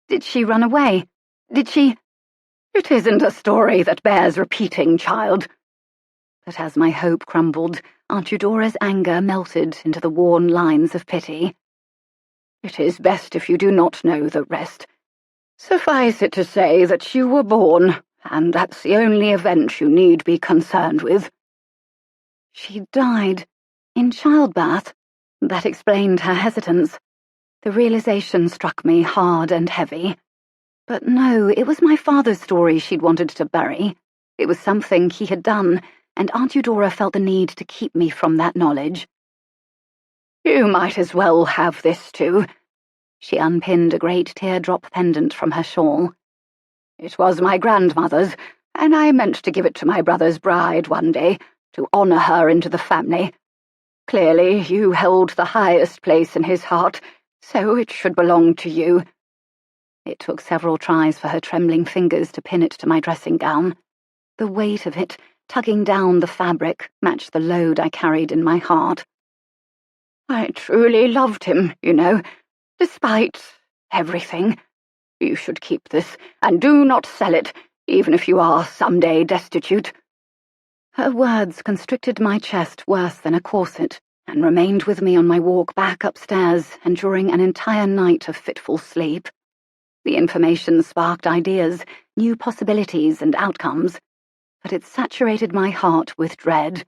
B: Did she run away? Did she— It isn't a story that bears repeating, child. But as my hope crumbled, Aunt Eudora's anger melted into the worn lines of pity. It is best if you do not know the rest. Suffice it to say that you were born, and that's the only event you need be concerned with. She died in childbirth. That explained her hesitance. The realization struck me hard and heavy. But no, it was my father's story she'd wanted to bury. It was something he had done, and Aunt Eudora felt the need to keep me from that knowledge. You might as well have this too. She unpinned a great teardrop pendant from her shawl. It was my grandmother's, and I meant to give it to my brother's bride one day, to honor her into the family. Clearly, you held the highest place in his heart, so it should belong to you. It took several tries for her trembling fingers to pin it to my dressing gown. The weight of it, tugging down the fabric, matched the load I carried in my heart. I truly loved him, you know, despite everything. You should keep this, and do not sell it, even if you are someday destitute. Her words constricted my chest worse than a corset, and remained with me on my walk back upstairs and during an entire night of fitful sleep. The information sparked ideas, new possibilities and outcomes, but it saturated my heart with dread.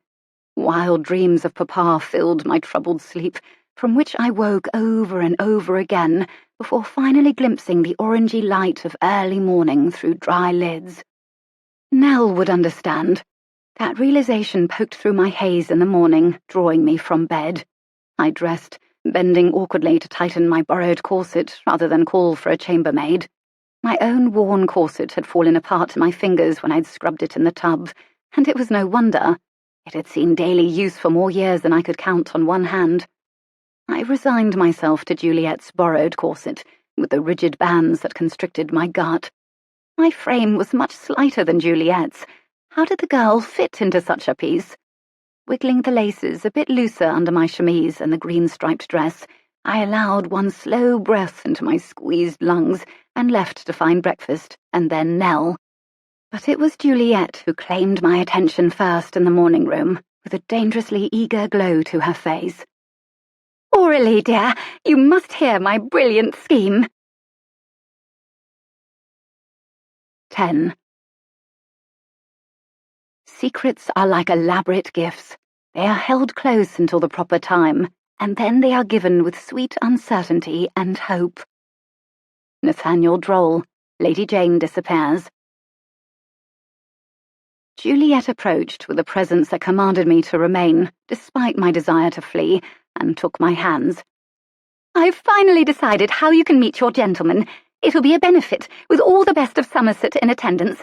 B: Wild dreams of Papa filled my troubled sleep, from which I woke over and over again before finally glimpsing the orangey light of early morning through dry lids. Nell would understand. That realization poked through my haze in the morning, drawing me from bed. I dressed, bending awkwardly to tighten my borrowed corset rather than call for a chambermaid. My own worn corset had fallen apart to my fingers when I'd scrubbed it in the tub, and it was no wonder. It had seen daily use for more years than I could count on one hand. I resigned myself to Juliet's borrowed corset, with the rigid bands that constricted my gut. My frame was much slighter than Juliet's. How did the girl fit into such a piece? Wiggling the laces a bit looser under my chemise and the green-striped dress, I allowed one slow breath into my squeezed lungs and left to find breakfast, and then Nell.
D: But it was Juliet who claimed my attention first in the morning room, with a dangerously eager glow to her face. "Aurelie, dear, you must hear my brilliant scheme."
B: 10. Secrets are like elaborate gifts. They are held close until the proper time, and then they are given with sweet uncertainty and hope. Nathaniel Droll, Lady Jayne Disappears. Juliet approached with a presence that commanded me to remain, despite my desire to flee, and took my hands.
D: "I've finally decided how you can meet your gentleman. It'll be a benefit, with all the best of Somerset in attendance.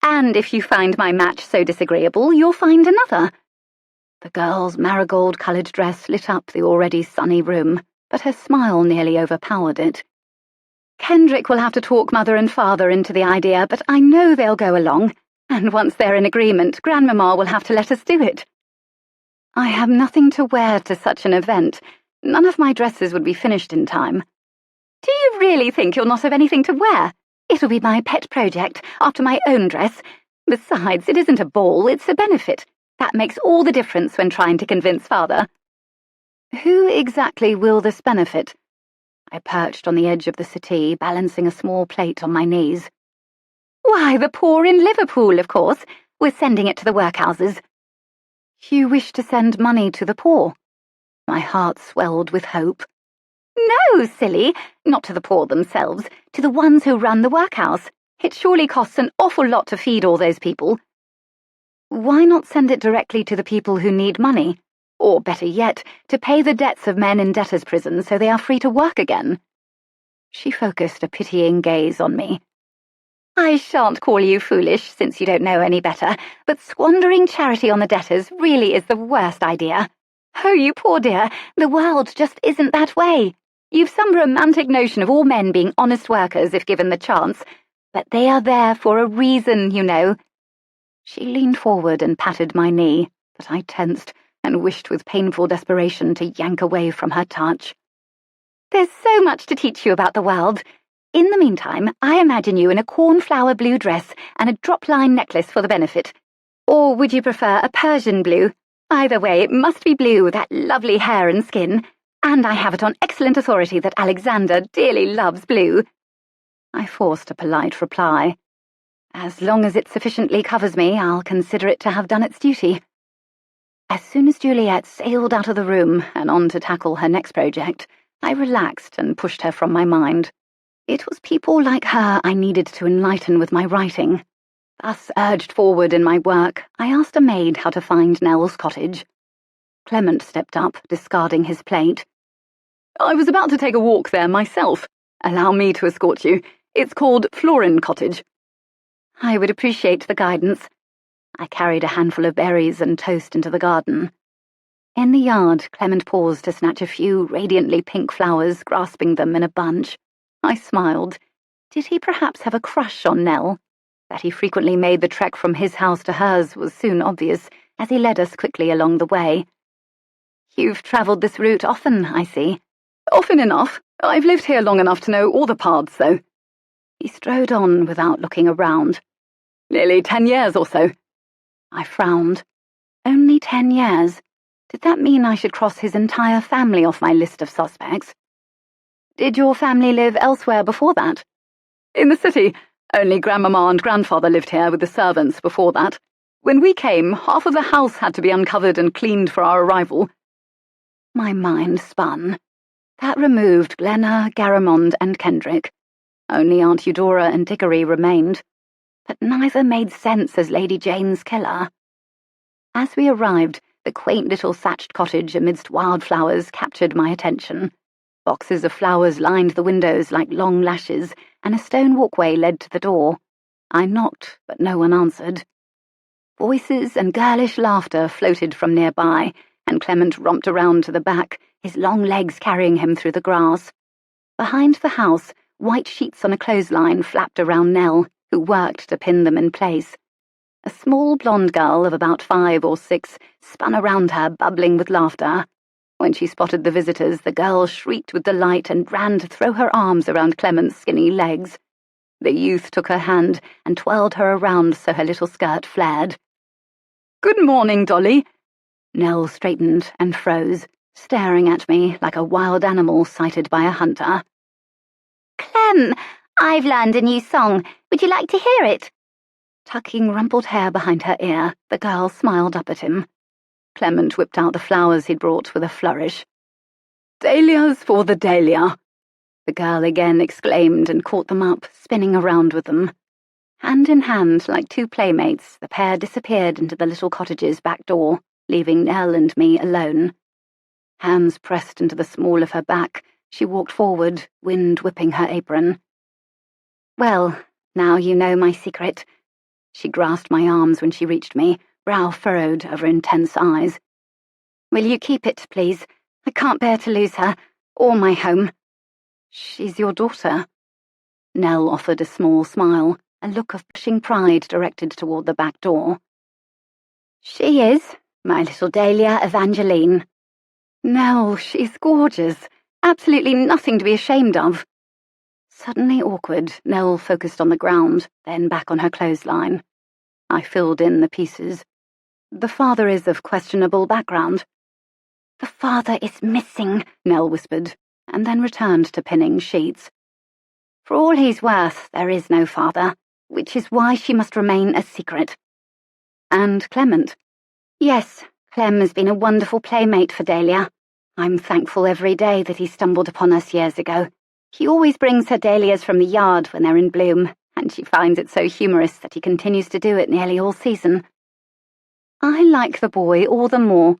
D: And if you find my match so disagreeable, you'll find another."
B: The girl's marigold-coloured dress lit up the already sunny room, but her smile nearly overpowered it.
D: "Kendrick will have to talk mother and father into the idea, but I know they'll go along. And once they're in agreement, Grandmamma will have to let us do it."
B: "I have nothing to wear to such an event. None of my dresses would be finished in time."
D: "Do you really think you'll not have anything to wear? It'll be my pet project, after my own dress. Besides, it isn't a ball, it's a benefit. That makes all the difference when trying to convince father."
B: "Who exactly will this benefit?" I perched on the edge of the settee, balancing a small plate on my knees.
D: "Why, the poor in Liverpool, of course. We're sending it to the workhouses."
B: "You wish to send money to the poor?" My heart swelled with hope.
D: "No, silly, not to the poor themselves, to the ones who run the workhouse. It surely costs an awful lot to feed all those people."
B: "Why not send it directly to the people who need money? Or, better yet, to pay the debts of men in debtors' prison so they are free to work again?" She focused a pitying gaze on me.
D: "I shan't call you foolish, since you don't know any better, but squandering charity on the debtors really is the worst idea. Oh, you poor dear, the world just isn't that way. You've some romantic notion of all men being honest workers if given the chance, but they are there for a reason, you know."
B: She leaned forward and patted my knee, but I tensed and wished with painful desperation to yank away from her touch.
D: "There's so much to teach you about the world. In the meantime, I imagine you in a cornflower blue dress and a drop-line necklace for the benefit. Or would you prefer a Persian blue? Either way, it must be blue with that lovely hair and skin. And I have it on excellent authority that Alexander dearly loves blue."
B: I forced a polite reply. "As long as it sufficiently covers me, I'll consider it to have done its duty." As soon as Juliet sailed out of the room and on to tackle her next project, I relaxed and pushed her from my mind. It was people like her I needed to enlighten with my writing. Thus urged forward in my work, I asked a maid how to find Nell's cottage. Clement stepped up, discarding his plate.
C: "I was about to take a walk there myself. Allow me to escort you. It's called Florin Cottage."
B: "I would appreciate the guidance." I carried a handful of berries and toast into the garden. In the yard, Clement paused to snatch a few radiantly pink flowers, grasping them in a bunch. I smiled. Did he perhaps have a crush on Nell? That he frequently made the trek from his house to hers was soon obvious, as he led us quickly along the way. "You've travelled this route often, I see."
C: "Often enough. I've lived here long enough to know all the paths, though."
B: He strode on without looking around.
C: "Nearly 10 years or so."
B: I frowned. Only 10 years? Did that mean I should cross his entire family off my list of suspects? "Did your family live elsewhere before that?"
C: "In the city. Only Grandmamma and Grandfather lived here with the servants before that. When we came, half of the house had to be uncovered and cleaned for our arrival."
B: My mind spun. That removed Glenna, Garamond, and Kendrick. Only Aunt Eudora and Diggory remained. But neither made sense as Lady Jayne's killer. As we arrived, the quaint little thatched cottage amidst wildflowers captured my attention. Boxes of flowers lined the windows like long lashes, and a stone walkway led to the door. I knocked, but no one answered. Voices and girlish laughter floated from nearby, and Clement romped around to the back, his long legs carrying him through the grass. Behind the house, white sheets on a clothesline flapped around Nell, who worked to pin them in place. A small blonde girl of about 5 or 6 spun around her, bubbling with laughter. When she spotted the visitors, the girl shrieked with delight and ran to throw her arms around Clement's skinny legs. The youth took her hand and twirled her around so her little skirt flared. "Good morning, Dolly." Nell straightened and froze, staring at me like a wild animal sighted by a hunter.
D: "Clem, I've learned a new song. Would you like to hear it?"
B: Tucking rumpled hair behind her ear, the girl smiled up at him. Clement whipped out the flowers he'd brought with a flourish. "Dahlias for the dahlia," the girl again exclaimed and caught them up, spinning around with them. Hand in hand, like two playmates, the pair disappeared into the little cottage's back door, leaving Nell and me alone. Hands pressed into the small of her back, she walked forward, wind whipping her apron.
D: "Well, now you know my secret."
B: She grasped my arms when she reached me, brow furrowed over intense eyes.
D: "Will you keep it, please? I can't bear to lose her, or my home."
B: "She's your daughter." Nell offered a small smile, a look of pushing pride directed toward the back door.
D: "She is, my little Dahlia Evangeline."
B: "Nell, she's gorgeous. Absolutely nothing to be ashamed of." Suddenly awkward, Nell focused on the ground, then back on her clothesline. I filled in the pieces. "The father is of questionable background."
D: "The father is missing,"
B: Nell whispered, and then returned to pinning sheets.
D: "For all he's worth, there is no father, which is why she must remain a secret."
B: "And Clement?"
D: "Yes, Clem has been a wonderful playmate for Dahlia. I'm thankful every day that he stumbled upon us years ago. He always brings her dahlias from the yard when they're in bloom, and she finds it so humorous that he continues to do it nearly all season."
B: "I like the boy all the more.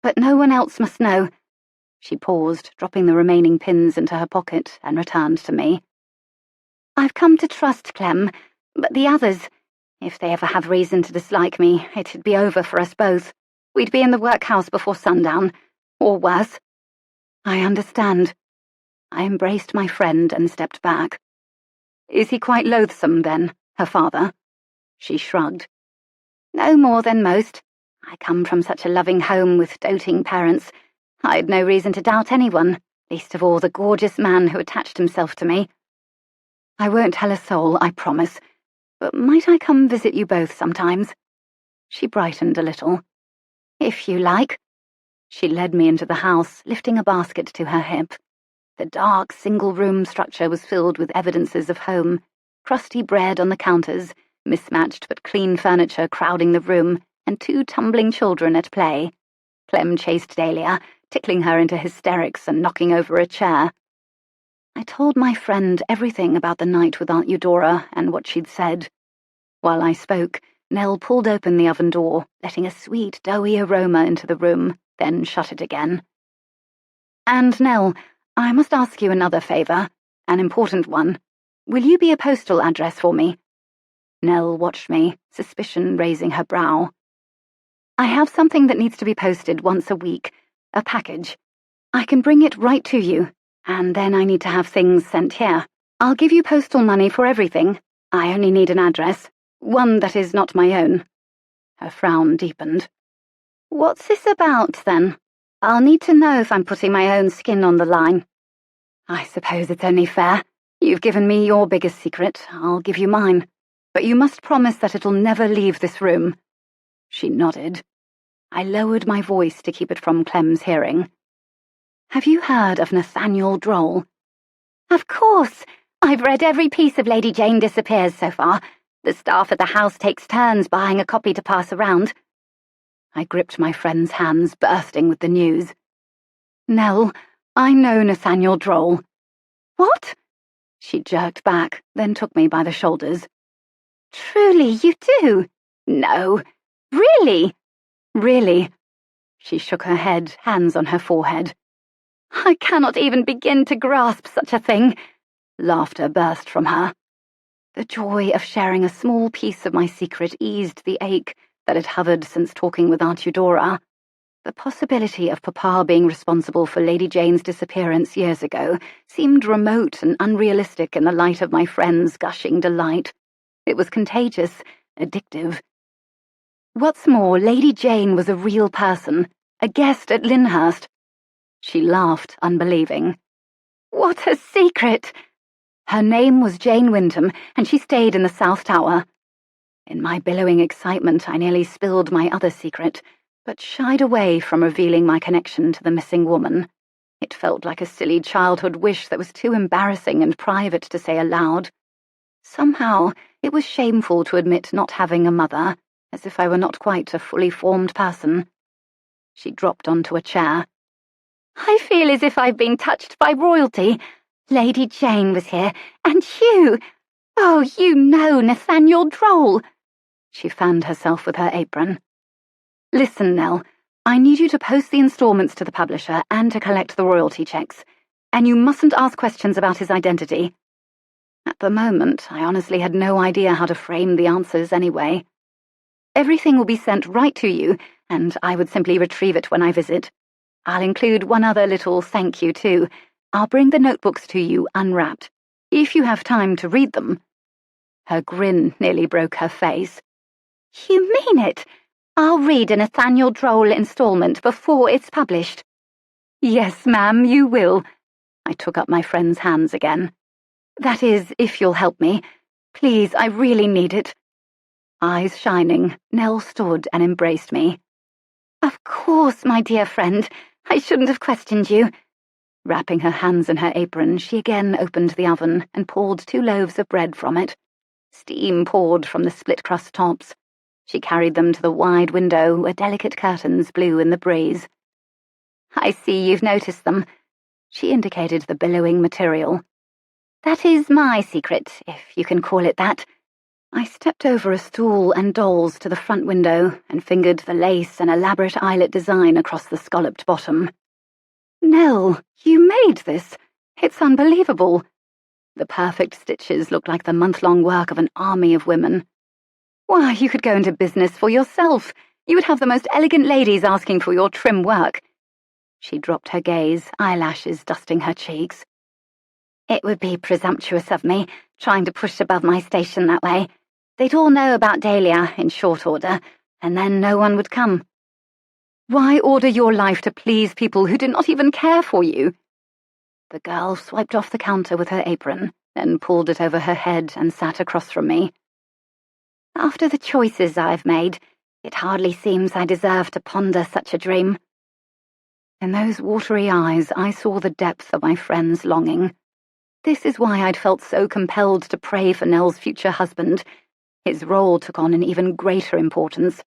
B: But no one else must know." She paused, dropping the remaining pins into her pocket, and returned to me.
D: "I've come to trust Clem, but the others, if they ever have reason to dislike me, it'd be over for us both. We'd be in the workhouse before sundown, or worse."
B: "I understand." I embraced my friend and stepped back. "Is he quite loathsome, then, her father?" She shrugged.
D: "No more than most. I come from such a loving home with doting parents. I'd no reason to doubt anyone, least of all the gorgeous man who attached himself to me."
B: "I won't tell a soul, I promise. But might I come visit you both sometimes?" She brightened a little.
D: "If you like."
B: She led me into the house, lifting a basket to her hip. The dark, single-room structure was filled with evidences of home, crusty bread on the counters, mismatched but clean furniture crowding the room, and two tumbling children at play. Clem chased Dahlia, tickling her into hysterics and knocking over a chair. I told my friend everything about the night with Aunt Eudora and what she'd said. While I spoke, Nell pulled open the oven door, letting a sweet, doughy aroma into the room, then shut it again. "And Nell, I must ask you another favour, an important one. Will you be a postal address for me?" Nell watched me, suspicion raising her brow. "I have something that needs to be posted once a week, a package. I can bring it right to you, and then I need to have things sent here. I'll give you postal money for everything. I only need an address, one that is not my own." Her frown deepened.
D: "What's this about, then? I'll need to know if I'm putting my own skin on the line."
B: "I suppose it's only fair. You've given me your biggest secret, I'll give you mine. But you must promise that it'll never leave this room." She nodded. I lowered my voice to keep it from Clem's hearing. "Have you heard of Nathaniel Droll?"
D: "Of course. I've read every piece of Lady Jayne Disappears so far. The staff at the house takes turns buying a copy to pass around."
B: I gripped my friend's hands, bursting with the news. "Nell, I know Nathaniel Droll."
D: "What?"
B: She jerked back, then took me by the shoulders.
D: "Truly, you do? No. Really?"
B: "Really." She shook her head, hands on her forehead.
D: "I cannot even begin to grasp such a thing."
B: Laughter burst from her. The joy of sharing a small piece of my secret eased the ache that had hovered since talking with Aunt Eudora. The possibility of Papa being responsible for Lady Jayne's disappearance years ago seemed remote and unrealistic in the light of my friend's gushing delight. It was contagious, addictive. What's more, Lady Jayne was a real person, a guest at Lyndhurst. She laughed, unbelieving.
D: "What a secret!" Her name was Jayne Wyndham, and she stayed in the South Tower. In my billowing excitement, I nearly spilled my other secret, but shied away from revealing my connection to the missing woman. It felt like a silly childhood wish that was too embarrassing and private to say aloud. Somehow, it was shameful to admit not having a mother, as if I were not quite a fully formed person. She dropped onto a chair. I feel as if I've been touched by royalty. Lady Jayne was here, and you! Oh, you know Nathaniel Droll! She fanned herself with her apron. Listen, Nell, I need you to post the installments to the publisher and to collect the royalty checks, and you mustn't ask questions about his identity. At the moment, I honestly had no idea how to frame the answers anyway. Everything will be sent right to you, and I would simply retrieve it when I visit. I'll include one other little thank you, too. I'll bring the notebooks to you unwrapped, if you have time to read them. Her grin nearly broke her face. You mean it? I'll read a Nathaniel Droll installment before it's published. Yes, ma'am, you will. I took up my friend's hands again. That is, if you'll help me. Please, I really need it. Eyes shining, Nell stood and embraced me. Of course, my dear friend. I shouldn't have questioned you. Wrapping her hands in her apron, she again opened the oven and pulled 2 loaves of bread from it. Steam poured from the split-crust tops. She carried them to the wide window where delicate curtains blew in the breeze. I see you've noticed them. She indicated the billowing material. That is my secret, if you can call it that. I stepped over a stool and dolls to the front window and fingered the lace and elaborate eyelet design across the scalloped bottom. Nell, you made this. It's unbelievable. The perfect stitches looked like the month-long work of an army of women. Why, you could go into business for yourself. You would have the most elegant ladies asking for your trim work. She dropped her gaze, eyelashes dusting her cheeks. It would be presumptuous of me, trying to push above my station that way. They'd all know about Dahlia in short order, and then no one would come. Why order your life to please people who do not even care for you? The girl swiped off the counter with her apron, then pulled it over her head and sat across from me. After the choices I've made, it hardly seems I deserve to ponder such a dream. In those watery eyes, I saw the depth of my friend's longing. This is why I'd felt so compelled to pray for Nell's future husband. His role took on an even greater importance.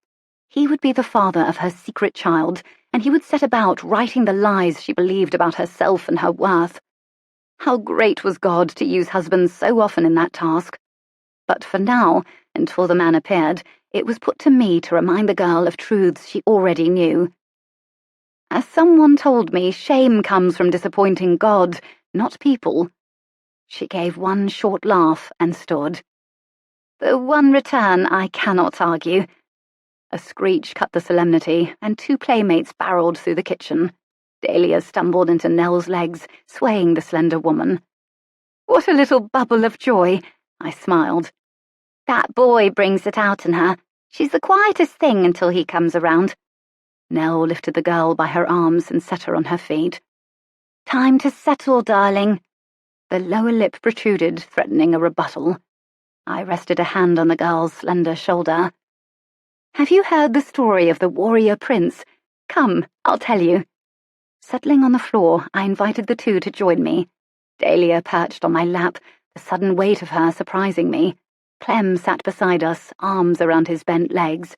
D: He would be the father of her secret child, and he would set about righting the lies she believed about herself and her worth. How great was God to use husbands so often in that task. But for now, until the man appeared, it was put to me to remind the girl of truths she already knew. As someone told me, shame comes from disappointing God, not people. She gave one short laugh and stood. The one return I cannot argue. A screech cut the solemnity, and 2 playmates barreled through the kitchen. Dahlia stumbled into Nell's legs, swaying the slender woman. What a little bubble of joy, I smiled. That boy brings it out in her. She's the quietest thing until he comes around. Nell lifted the girl by her arms and set her on her feet. Time to settle, darling. The lower lip protruded, threatening a rebuttal. I rested a hand on the girl's slender shoulder. Have you heard the story of the warrior prince? Come, I'll tell you. Settling on the floor, I invited the 2 to join me. Dahlia perched on my lap, the sudden weight of her surprising me. Clem sat beside us, arms around his bent legs.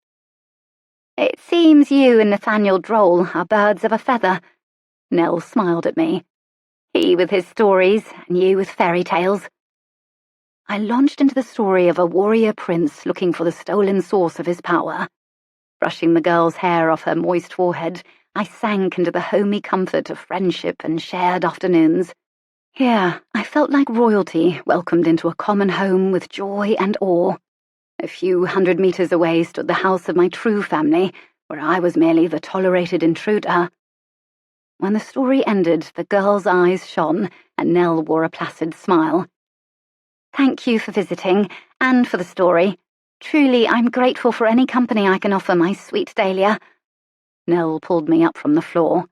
D: It seems you and Nathaniel Droll are birds of a feather. Nell smiled at me. He with his stories, and you with fairy tales. I launched into the story of a warrior prince looking for the stolen source of his power. Brushing the girl's hair off her moist forehead, I sank into the homey comfort of friendship and shared afternoons. Here, I felt like royalty welcomed into a common home with joy and awe. A few 100 meters away stood the house of my true family, where I was merely the tolerated intruder. When the story ended, the girl's eyes shone, and Nell wore a placid smile. Thank you for visiting, and for the story. Truly, I'm grateful for any company I can offer my sweet Dahlia. Nell pulled me up from the floor.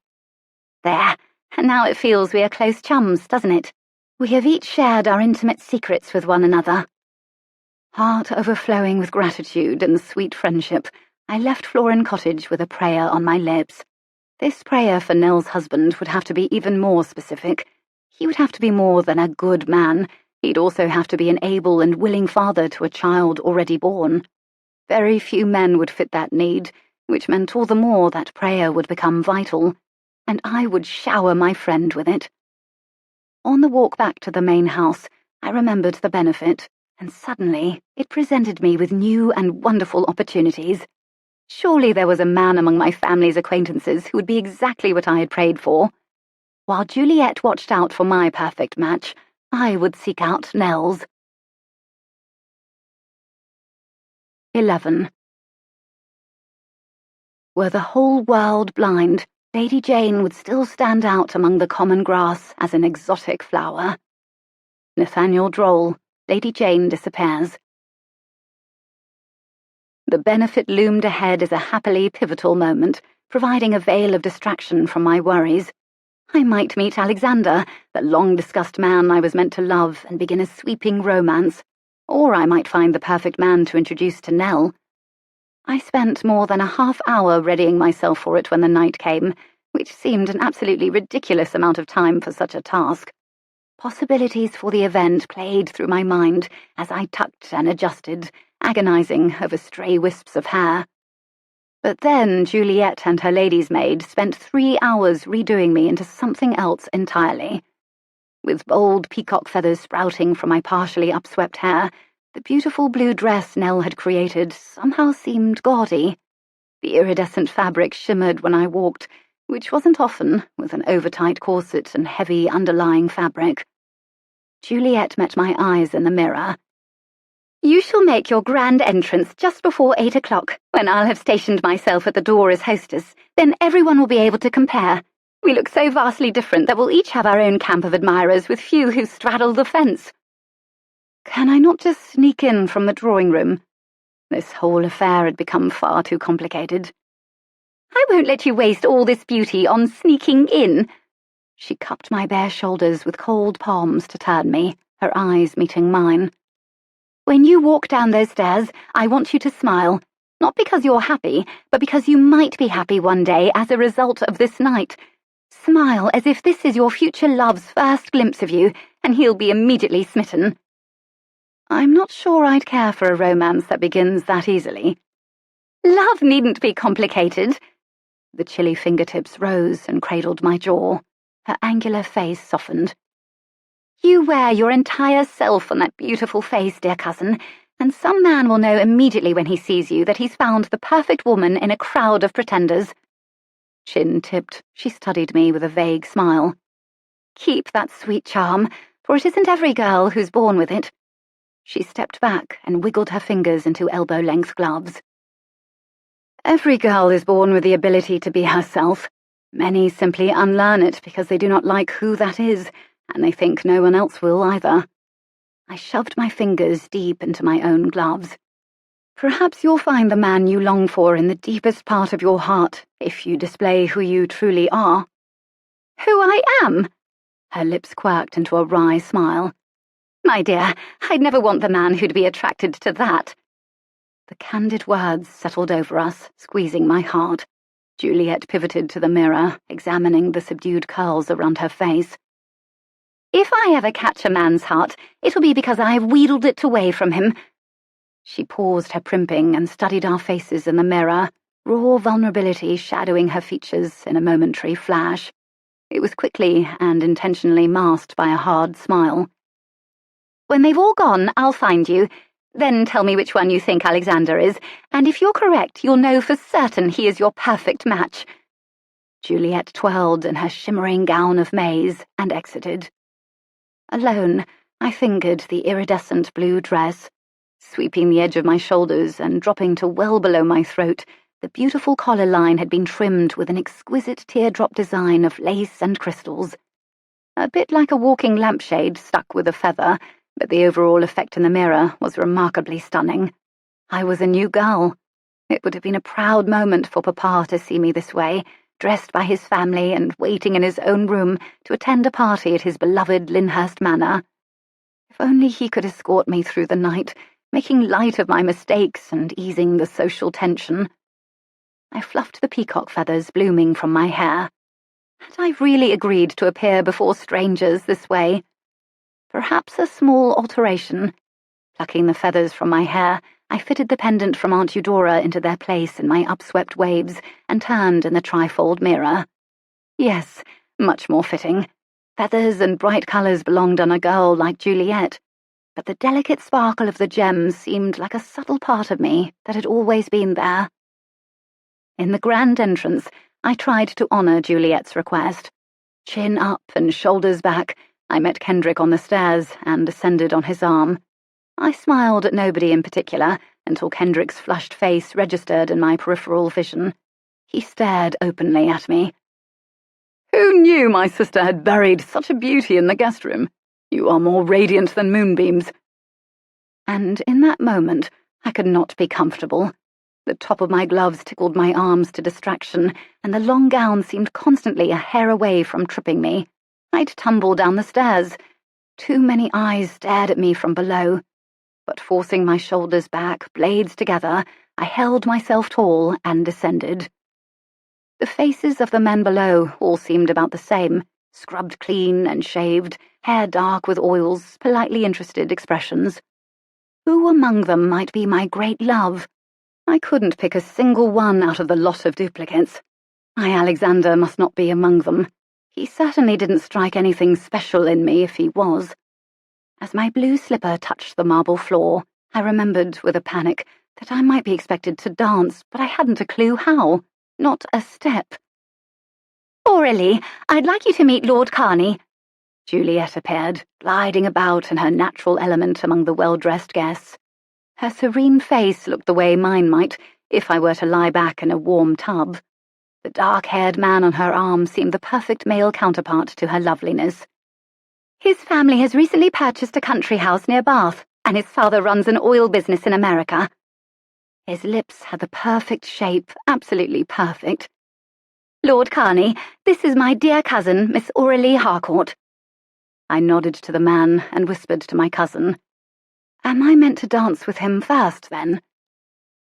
D: There, and now it feels we are close chums, doesn't it? We have each shared our intimate secrets with one another.
B: Heart overflowing with gratitude and sweet friendship, I left Florin Cottage with a prayer on my lips. This prayer for Nell's husband would have to be even more specific. He would have to be more than a good man. He'd also have to be an able and willing father to a child already born. Very few men would fit that need, which meant all the more that prayer would become vital, and I would shower my friend with it. On the walk back to the main house, I remembered the benefit, and suddenly it presented me with new and wonderful opportunities. Surely there was a man among my family's acquaintances who would be exactly what I had prayed for. While Juliet watched out for my perfect match, I would seek out Nell's. 11. Were the whole world blind, Lady Jayne would still stand out among the common grass as an exotic flower. Nathaniel Droll, Lady Jayne Disappears. The benefit loomed ahead as a happily pivotal moment, providing a veil of distraction from my worries. I might meet Alexander, the long-discussed man I was meant to love, and begin a sweeping romance, or I might find the perfect man to introduce to Nell. I spent more than a half-hour readying myself for it when the night came, which seemed an absolutely ridiculous amount of time for such a task. Possibilities for the event played through my mind as I tucked and adjusted, agonizing over stray wisps of hair. But then Juliet and her lady's maid spent 3 hours redoing me into something else entirely. With bold peacock feathers sprouting from my partially upswept hair, the beautiful blue dress Nell had created somehow seemed gaudy. The iridescent fabric shimmered when I walked, which wasn't often, with an overtight corset and heavy underlying fabric. Juliet met my eyes in the mirror. "You shall make your grand entrance just before 8 o'clock, when I'll have stationed myself at the door as hostess. Then everyone will be able to compare. We look so vastly different that we'll each have our own camp of admirers, with few who straddle the fence." Can I not just sneak in from the drawing room? This whole affair had become far too complicated. "I won't let you waste all this beauty on sneaking in." She cupped my bare shoulders with cold palms to turn me, her eyes meeting mine. "When you walk down those stairs, I want you to smile. Not because you're happy, but because you might be happy one day as a result of this night. Smile as if this is your future love's first glimpse of you, and he'll be immediately smitten." I'm not sure I'd care for a romance that begins that easily. "Love needn't be complicated." The chilly fingertips rose and cradled my jaw. Her angular face softened. "You wear your entire self on that beautiful face, dear cousin, and some man will know immediately when he sees you that he's found the perfect woman in a crowd of pretenders." Chin tipped, she studied me with a vague smile. "Keep that sweet charm, for it isn't every girl who's born with it." She stepped back and wiggled her fingers into elbow-length gloves. "Every girl is born with the ability to be herself. Many simply unlearn it because they do not like who that is, and they think no one else will either." I shoved my fingers deep into my own gloves. "Perhaps you'll find the man you long for in the deepest part of your heart, if you display who you truly are." "Who I am?" Her lips quirked into a wry smile. "My dear, I'd never want the man who'd be attracted to that." The candid words settled over us, squeezing my heart. Juliet pivoted to the mirror, examining the subdued curls around her face. "If I ever catch a man's heart, it'll be because I've wheedled it away from him." She paused her primping and studied our faces in the mirror, raw vulnerability shadowing her features in a momentary flash. It was quickly and intentionally masked by a hard smile. "When they've all gone, I'll find you. Then tell me which one you think Alexander is, and if you're correct, you'll know for certain he is your perfect match." Juliet twirled in her shimmering gown of maize and exited. Alone, I fingered the iridescent blue dress. Sweeping the edge of my shoulders and dropping to well below my throat, the beautiful collar line had been trimmed with an exquisite teardrop design of lace and crystals. A bit like a walking lampshade stuck with a feather, but the overall effect in the mirror was remarkably stunning. I was a new girl. It would have been a proud moment for Papa to see me this way,
D: dressed by his family and waiting in his own room to attend a party at his beloved Lyndhurst Manor. If only he could escort me through the night, making light of my mistakes and easing the social tension. I fluffed the peacock feathers blooming from my hair. Had I really agreed to appear before strangers this way? Perhaps a small alteration. Plucking the feathers from my hair, I fitted the pendant from Aunt Eudora into their place in my upswept waves and turned in the trifold mirror. Yes, much more fitting. Feathers and bright colours belonged on a girl like Juliet, but the delicate sparkle of the gems seemed like a subtle part of me that had always been there. In the grand entrance, I tried to honour Juliet's request. Chin up and shoulders back, I met Kendrick on the stairs and descended on his arm. I smiled at nobody in particular until Kendrick's flushed face registered in my peripheral vision. He stared openly at me.
C: "Who knew my sister had buried such a beauty in the guest room? You are more radiant than moonbeams."
D: And in that moment, I could not be comfortable. The top of my gloves tickled my arms to distraction, and the long gown seemed constantly a hair away from tripping me. I'd tumble down the stairs. Too many eyes stared at me from below. But forcing my shoulders back, blades together, I held myself tall and descended. The faces of the men below all seemed about the same, scrubbed clean and shaved, hair dark with oils, politely interested expressions. Who among them might be my great love? I couldn't pick a single one out of the lot of duplicates. My Alexander must not be among them. He certainly didn't strike anything special in me if he was. As my blue slipper touched the marble floor, I remembered with a panic that I might be expected to dance, but I hadn't a clue how. Not a step. "Aurelie, I'd like you to meet Lord Carney." Juliet appeared, gliding about in her natural element among the well-dressed guests. Her serene face looked the way mine might if I were to lie back in a warm tub. The dark-haired man on her arm seemed the perfect male counterpart to her loveliness. "His family has recently purchased a country house near Bath, and his father runs an oil business in America." His lips had the perfect shape, absolutely perfect. "Lord Carney, this is my dear cousin, Miss Aurelie Harcourt." I nodded to the man and whispered to my cousin. Am I meant to dance with him first, then?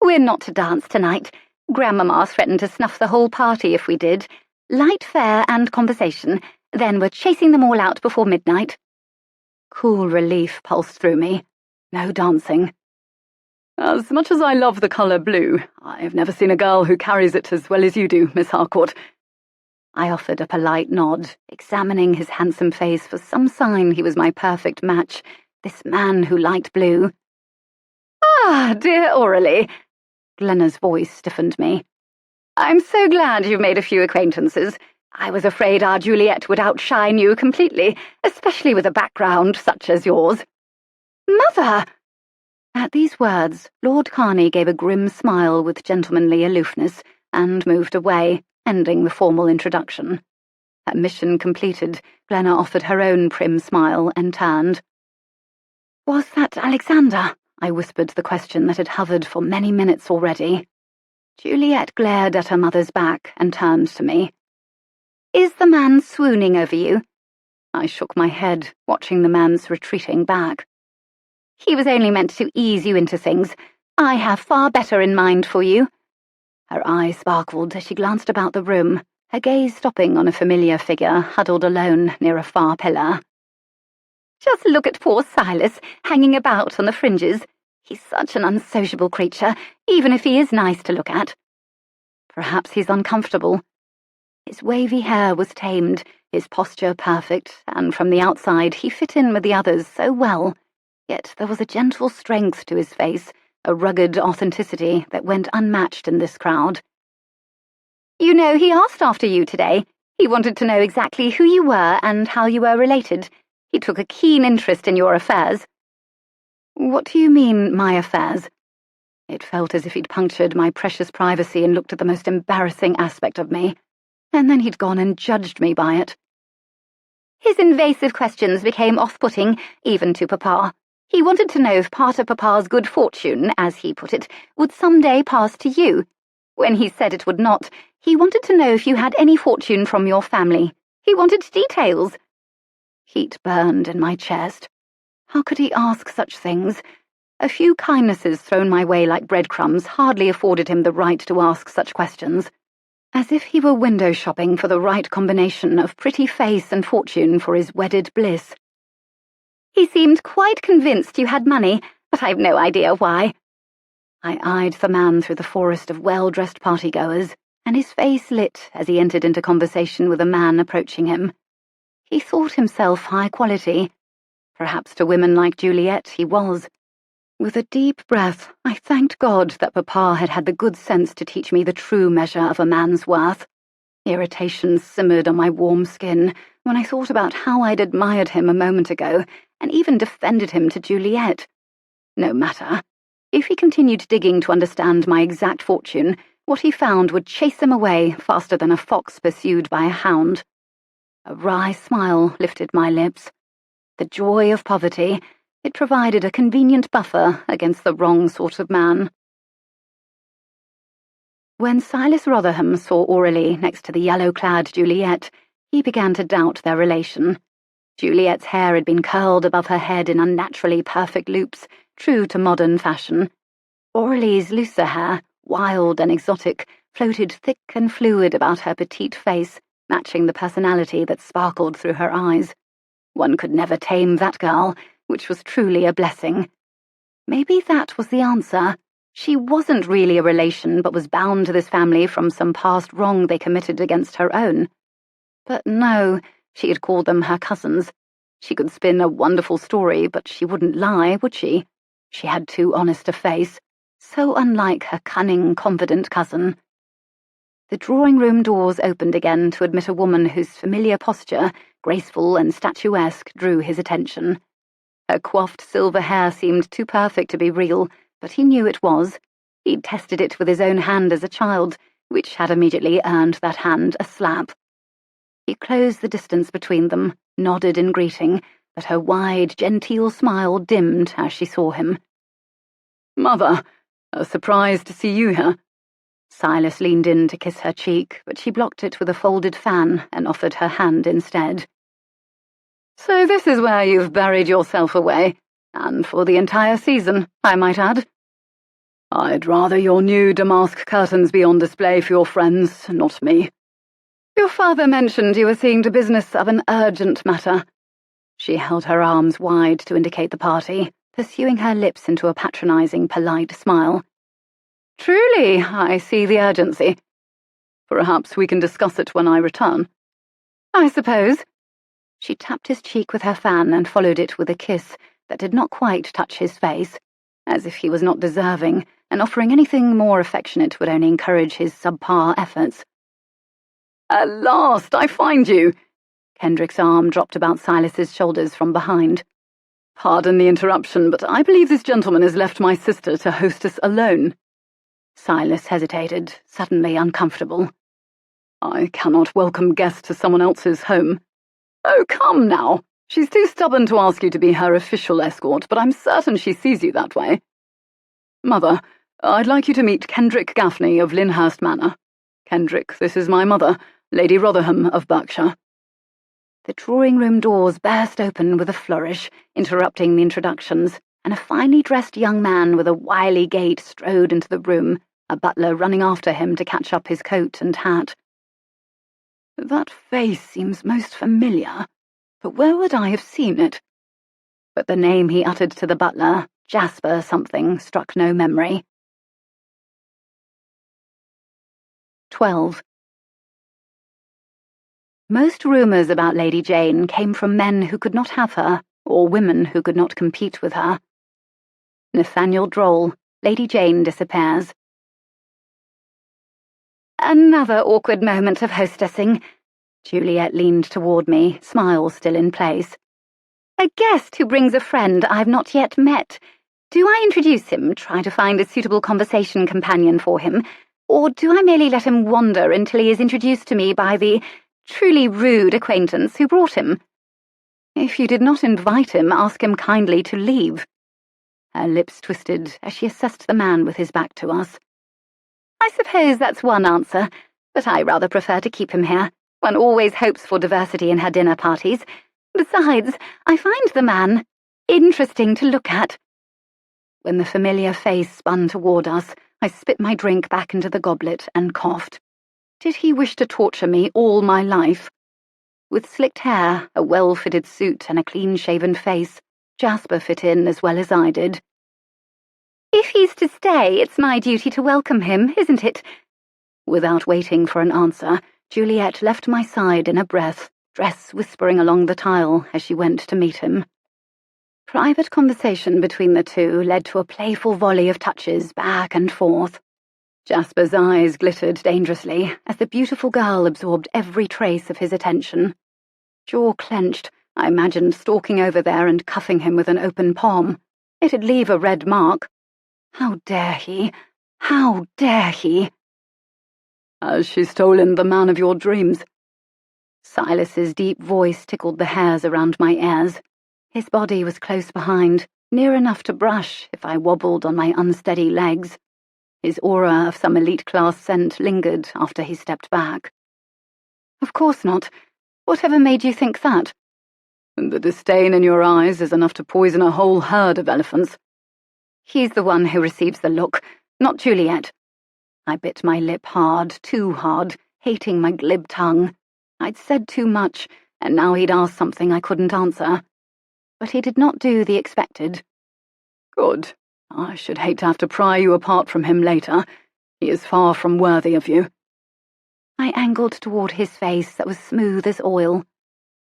D: "We're not to dance tonight. Grandmama threatened to snuff the whole party if we did. Light fare and conversation, then we're chasing them all out before midnight." Cool relief pulsed through me. No dancing.
C: "As much as I love the colour blue, I've never seen a girl who carries it as well as you do, Miss Harcourt."
D: I offered a polite nod, examining his handsome face for some sign he was my perfect match, this man who liked blue.
A: "Ah, dear Aurelie," Glenna's voice stiffened me. "I'm so glad you've made a few acquaintances. I was afraid our Juliet would outshine you completely, especially with a background such as yours." "Mother!"
D: At these words, Lord Carney gave a grim smile with gentlemanly aloofness and moved away, ending the formal introduction. Her mission completed, Glenna offered her own prim smile and turned. "Was that Alexander?" I whispered the question that had hovered for many minutes already. Juliet glared at her mother's back and turned to me. "Is the man swooning over you?" I shook my head, watching the man's retreating back. "He was only meant to ease you into things. I have far better in mind for you." Her eyes sparkled as she glanced about the room, her gaze stopping on a familiar figure huddled alone near a far pillar. "Just look at poor Silas, hanging about on the fringes. He's such an unsociable creature, even if he is nice to look at." Perhaps he's uncomfortable. His wavy hair was tamed, his posture perfect, and from the outside he fit in with the others so well. Yet there was a gentle strength to his face, a rugged authenticity that went unmatched in this crowd.
A: "You know, he asked after you today. He wanted to know exactly who you were and how you were related. He took a keen interest in your affairs."
D: "What do you mean, my affairs?" It felt as if he'd punctured my precious privacy and looked at the most embarrassing aspect of me, and then he'd gone and judged me by it.
A: His invasive questions became off-putting, even to Papa. He wanted to know if part of Papa's good fortune, as he put it, would someday pass to you. When he said it would not,
D: He wanted to know if you had any fortune from your family. He wanted details."
B: Heat burned in my chest. How could he ask such things? A few kindnesses thrown my way like breadcrumbs hardly afforded him the right to ask such questions. As if he were window shopping for the right combination of pretty face and fortune for his wedded bliss.
D: "He seemed quite convinced you had money, but I've no idea why."
B: I eyed the man through the forest of well-dressed partygoers, and his face lit as he entered into conversation with a man approaching him. He thought himself high quality. Perhaps to women like Juliet he was. With a deep breath, I thanked God that Papa had had the good sense to teach me the true measure of a man's worth. Irritation simmered on my warm skin when I thought about how I'd admired him a moment ago and even defended him to Juliet. No matter. If he continued digging to understand my exact fortune, what he found would chase him away faster than a fox pursued by a hound. A wry smile lifted my lips. The joy of poverty, it provided a convenient buffer against the wrong sort of man. When Silas Rotherham saw Aurelie next to the yellow-clad Juliet, he began to doubt their relation. Juliet's hair had been curled above her head in unnaturally perfect loops, true to modern fashion. Aurelie's looser hair, wild and exotic, floated thick and fluid about her petite face, matching the personality that sparkled through her eyes. One could never tame that girl, which was truly a blessing. Maybe that was the answer. She wasn't really a relation, but was bound to this family from some past wrong they committed against her own. But no, she had called them her cousins. She could spin a wonderful story, but she wouldn't lie, would she? She had too honest a face, so unlike her cunning, confident cousin. The drawing-room doors opened again to admit a woman whose familiar posture, graceful and statuesque, drew his attention. Her coiffed silver hair seemed too perfect to be real, but he knew it was. He'd tested it with his own hand as a child, which had immediately earned that hand a slap. He closed the distance between them, nodded in greeting, but her wide, genteel smile dimmed as she saw him.
C: "Mother, surprised to see you here."
B: Silas leaned in to kiss her cheek, but she blocked it with a folded fan and offered her hand instead.
C: "So this is where you've buried yourself away, and for the entire season, I might add. I'd rather your new damask curtains be on display for your friends, not me. Your father mentioned you were seeing to business of an urgent matter."
B: She held her arms wide to indicate the party, pursuing her lips into a patronizing, polite smile.
C: "Truly, I see the urgency. Perhaps we can discuss it when I return."
B: "I suppose." She tapped his cheek with her fan and followed it with a kiss that did not quite touch his face, as if he was not deserving, and offering anything more affectionate would only encourage his subpar efforts.
C: "At last, I find you!"
B: Kendrick's arm dropped about Silas's shoulders from behind.
C: "Pardon the interruption, but I believe this gentleman has left my sister to hostess alone."
B: Silas hesitated, suddenly uncomfortable.
C: "I cannot welcome guests to someone else's home." "Oh, come now. She's too stubborn to ask you to be her official escort, but I'm certain she sees you that way. Mother, I'd like you to meet Kendrick Gaffney of Lyndhurst Manor. Kendrick, this is my mother, Lady Rotherham of Berkshire."
B: The drawing-room doors burst open with a flourish, interrupting the introductions, and a finely dressed young man with a wily gait strode into the room, a butler running after him to catch up his coat and hat.
C: That face seems most familiar, but where would I have seen it?
B: But the name he uttered to the butler, Jasper something, struck no memory. 12. Most rumours about Lady Jayne came from men who could not have her, or women who could not compete with her. Nathaniel Droll, Lady Jayne disappears.
D: Another awkward moment of hostessing.
B: Juliet leaned toward me, smile still in place.
D: A guest who brings a friend I've not yet met. Do I introduce him, try to find a suitable conversation companion for him, or do I merely let him wander until he is introduced to me by the truly rude acquaintance who brought him?
B: If you did not invite him, ask him kindly to leave. Her lips twisted as she assessed the man with his back to us.
D: I suppose that's one answer, but I rather prefer to keep him here. One always hopes for diversity in her dinner parties. Besides, I find the man interesting to look at." When the familiar face spun toward us, I spit my drink back into the goblet and coughed. Did he wish to torture me all my life? With slicked hair, a well-fitted suit, and a clean-shaven face, Jasper fit in as well as I did. "If he's to stay, it's my duty to welcome him, isn't it?" Without waiting for an answer, Juliet left my side in a breath, dress whispering along the tile as she went to meet him. Private conversation between the two led to a playful volley of touches back and forth. Jasper's eyes glittered dangerously as the beautiful girl absorbed every trace of his attention. Jaw clenched, I imagined stalking over there and cuffing him with an open palm. It'd leave a red mark. How dare he? How dare he?
C: "Has she stolen the man of your dreams?"
D: Silas's deep voice tickled the hairs around my ears. His body was close behind, near enough to brush if I wobbled on my unsteady legs. His aura of some elite-class scent lingered after he stepped back.
C: "Of course not. Whatever made you think that?" "And the disdain in your eyes is enough to poison a whole herd of elephants."
D: "He's the one who receives the look, not Juliet." I bit my lip hard, too hard, hating my glib tongue. I'd said too much, and now he'd asked something I couldn't answer. But he did not do the expected.
C: "Good. I should hate to have to pry you apart from him later. He is far from worthy of you."
D: I angled toward his face that was smooth as oil.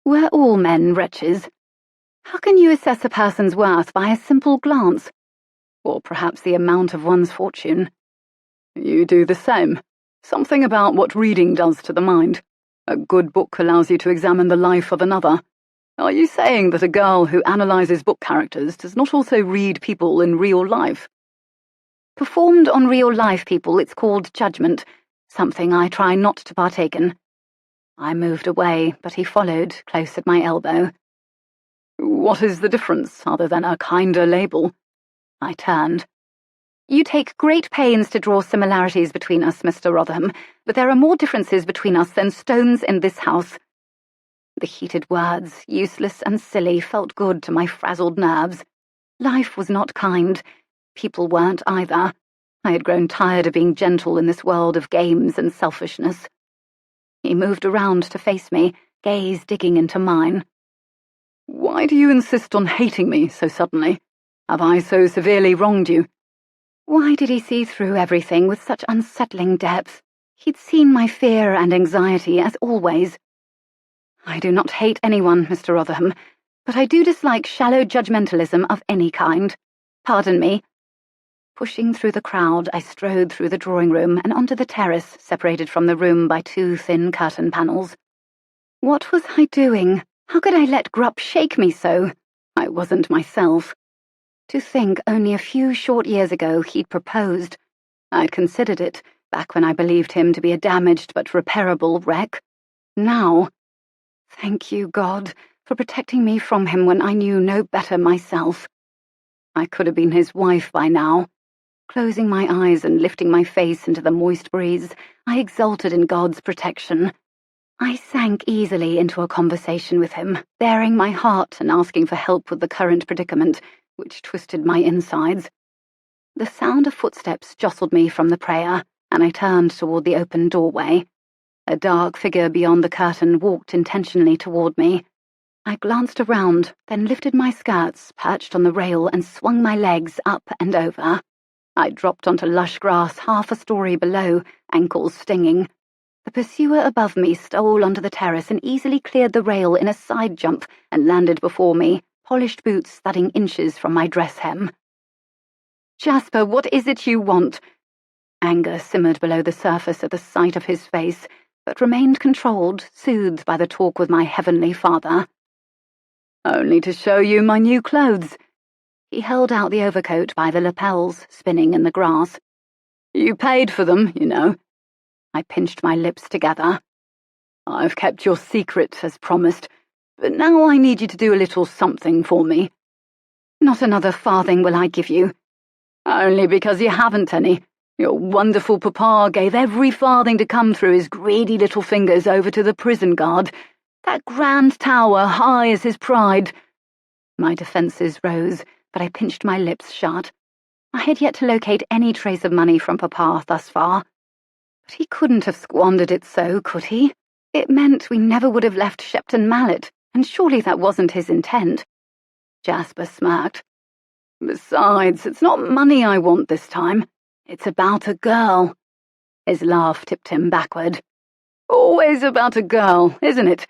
D: Were all men wretches? How can you assess a person's worth by a simple glance? Or perhaps the amount of one's fortune?
C: "You do the same. Something about what reading does to the mind. A good book allows you to examine the life of another. Are you saying that a girl who analyzes book characters does not also read people in real life?"
D: Performed on real-life people, it's called judgment, something I try not to partake in. I moved away, but he followed, close at my elbow.
C: "What is the difference, other than a kinder label?"
D: I turned. "You take great pains to draw similarities between us, Mr. Rotherham, but there are more differences between us than stones in this house." The heated words, useless and silly, felt good to my frazzled nerves. Life was not kind. People weren't either. I had grown tired of being gentle in this world of games and selfishness. He moved around to face me, gaze digging into mine.
C: "Why do you insist on hating me so suddenly? Have I so severely wronged you?"
D: Why did he see through everything with such unsettling depth? He'd seen my fear and anxiety, as always. "I do not hate anyone, Mr. Rotherham, but I do dislike shallow judgmentalism of any kind. Pardon me." Pushing through the crowd, I strode through the drawing room and onto the terrace, separated from the room by 2 thin curtain panels. What was I doing? How could I let Grupp shake me so? I wasn't myself. To think only a few short years ago he'd proposed. I'd considered it, back when I believed him to be a damaged but repairable wreck. Now... Thank you, God, for protecting me from him when I knew no better myself. I could have been his wife by now. Closing my eyes and lifting my face into the moist breeze, I exulted in God's protection. I sank easily into a conversation with him, baring my heart and asking for help with the current predicament, which twisted my insides. The sound of footsteps jostled me from the prayer, and I turned toward the open doorway. A dark figure beyond the curtain walked intentionally toward me. I glanced around, then lifted my skirts, perched on the rail, and swung my legs up and over. I dropped onto lush grass half a story below, ankles stinging. The pursuer above me stole onto the terrace and easily cleared the rail in a side jump and landed before me, polished boots thudding inches from my dress hem. "Jasper, what is it you want?" Anger simmered below the surface at the sight of his face, but remained controlled, soothed by the talk with my heavenly Father.
C: "Only to show you my new clothes."
D: He held out the overcoat by the lapels, spinning in the grass.
C: "You paid for them, you know."
D: I pinched my lips together.
C: "I've kept your secret, as promised, but now I need you to do a little something for me."
D: "Not another farthing will I give you."
C: "Only because you haven't any. Your wonderful papa gave every farthing to come through his greedy little fingers over to the prison guard. That grand tower, high as his pride. My defences rose, but I pinched my lips shut. I had yet to locate any trace of money from Papa thus far. But he couldn't have squandered it so, could he? It meant we never would have left Shepton Mallet, and surely that wasn't his intent. Jasper smirked. Besides, it's not money I want this time. It's about a girl. His laugh tipped him backward. Always about a girl, isn't it?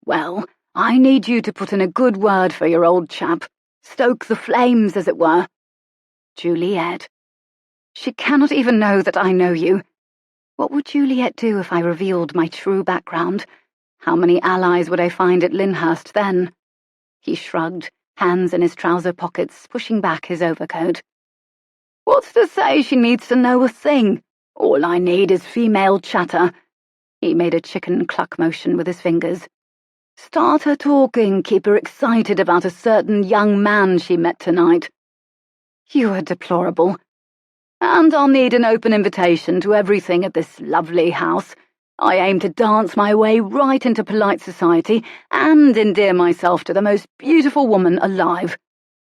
C: Well, I need you to put in a good word for your old chap. Stoke the flames, as it were. Juliet. She cannot even know that I know you. What would Juliet do if I revealed my true background? How many allies would I find at Lyndhurst then? He shrugged, hands in his trouser pockets, pushing back his overcoat. What's to say she needs to know a thing? All I need is female chatter. He made a chicken cluck motion with his fingers. Start her talking, keep her excited about a certain young man she met tonight. You are deplorable. And I'll need an open invitation to everything at this lovely house. I aim to dance my way right into polite society and endear myself to the most beautiful woman alive.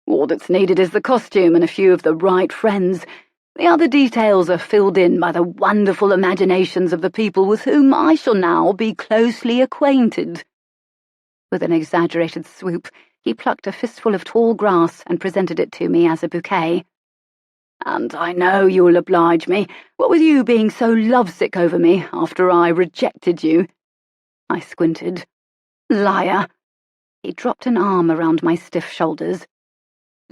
C: All that's needed is the costume and a few of the right friends. The other details are filled in by the wonderful imaginations of the people with whom I shall now be closely acquainted. With an exaggerated swoop, he plucked a fistful of tall grass and presented it to me as a bouquet. And I know you'll oblige me, what with you being so lovesick over me after I rejected you. I squinted. Liar. He dropped an arm around my stiff shoulders.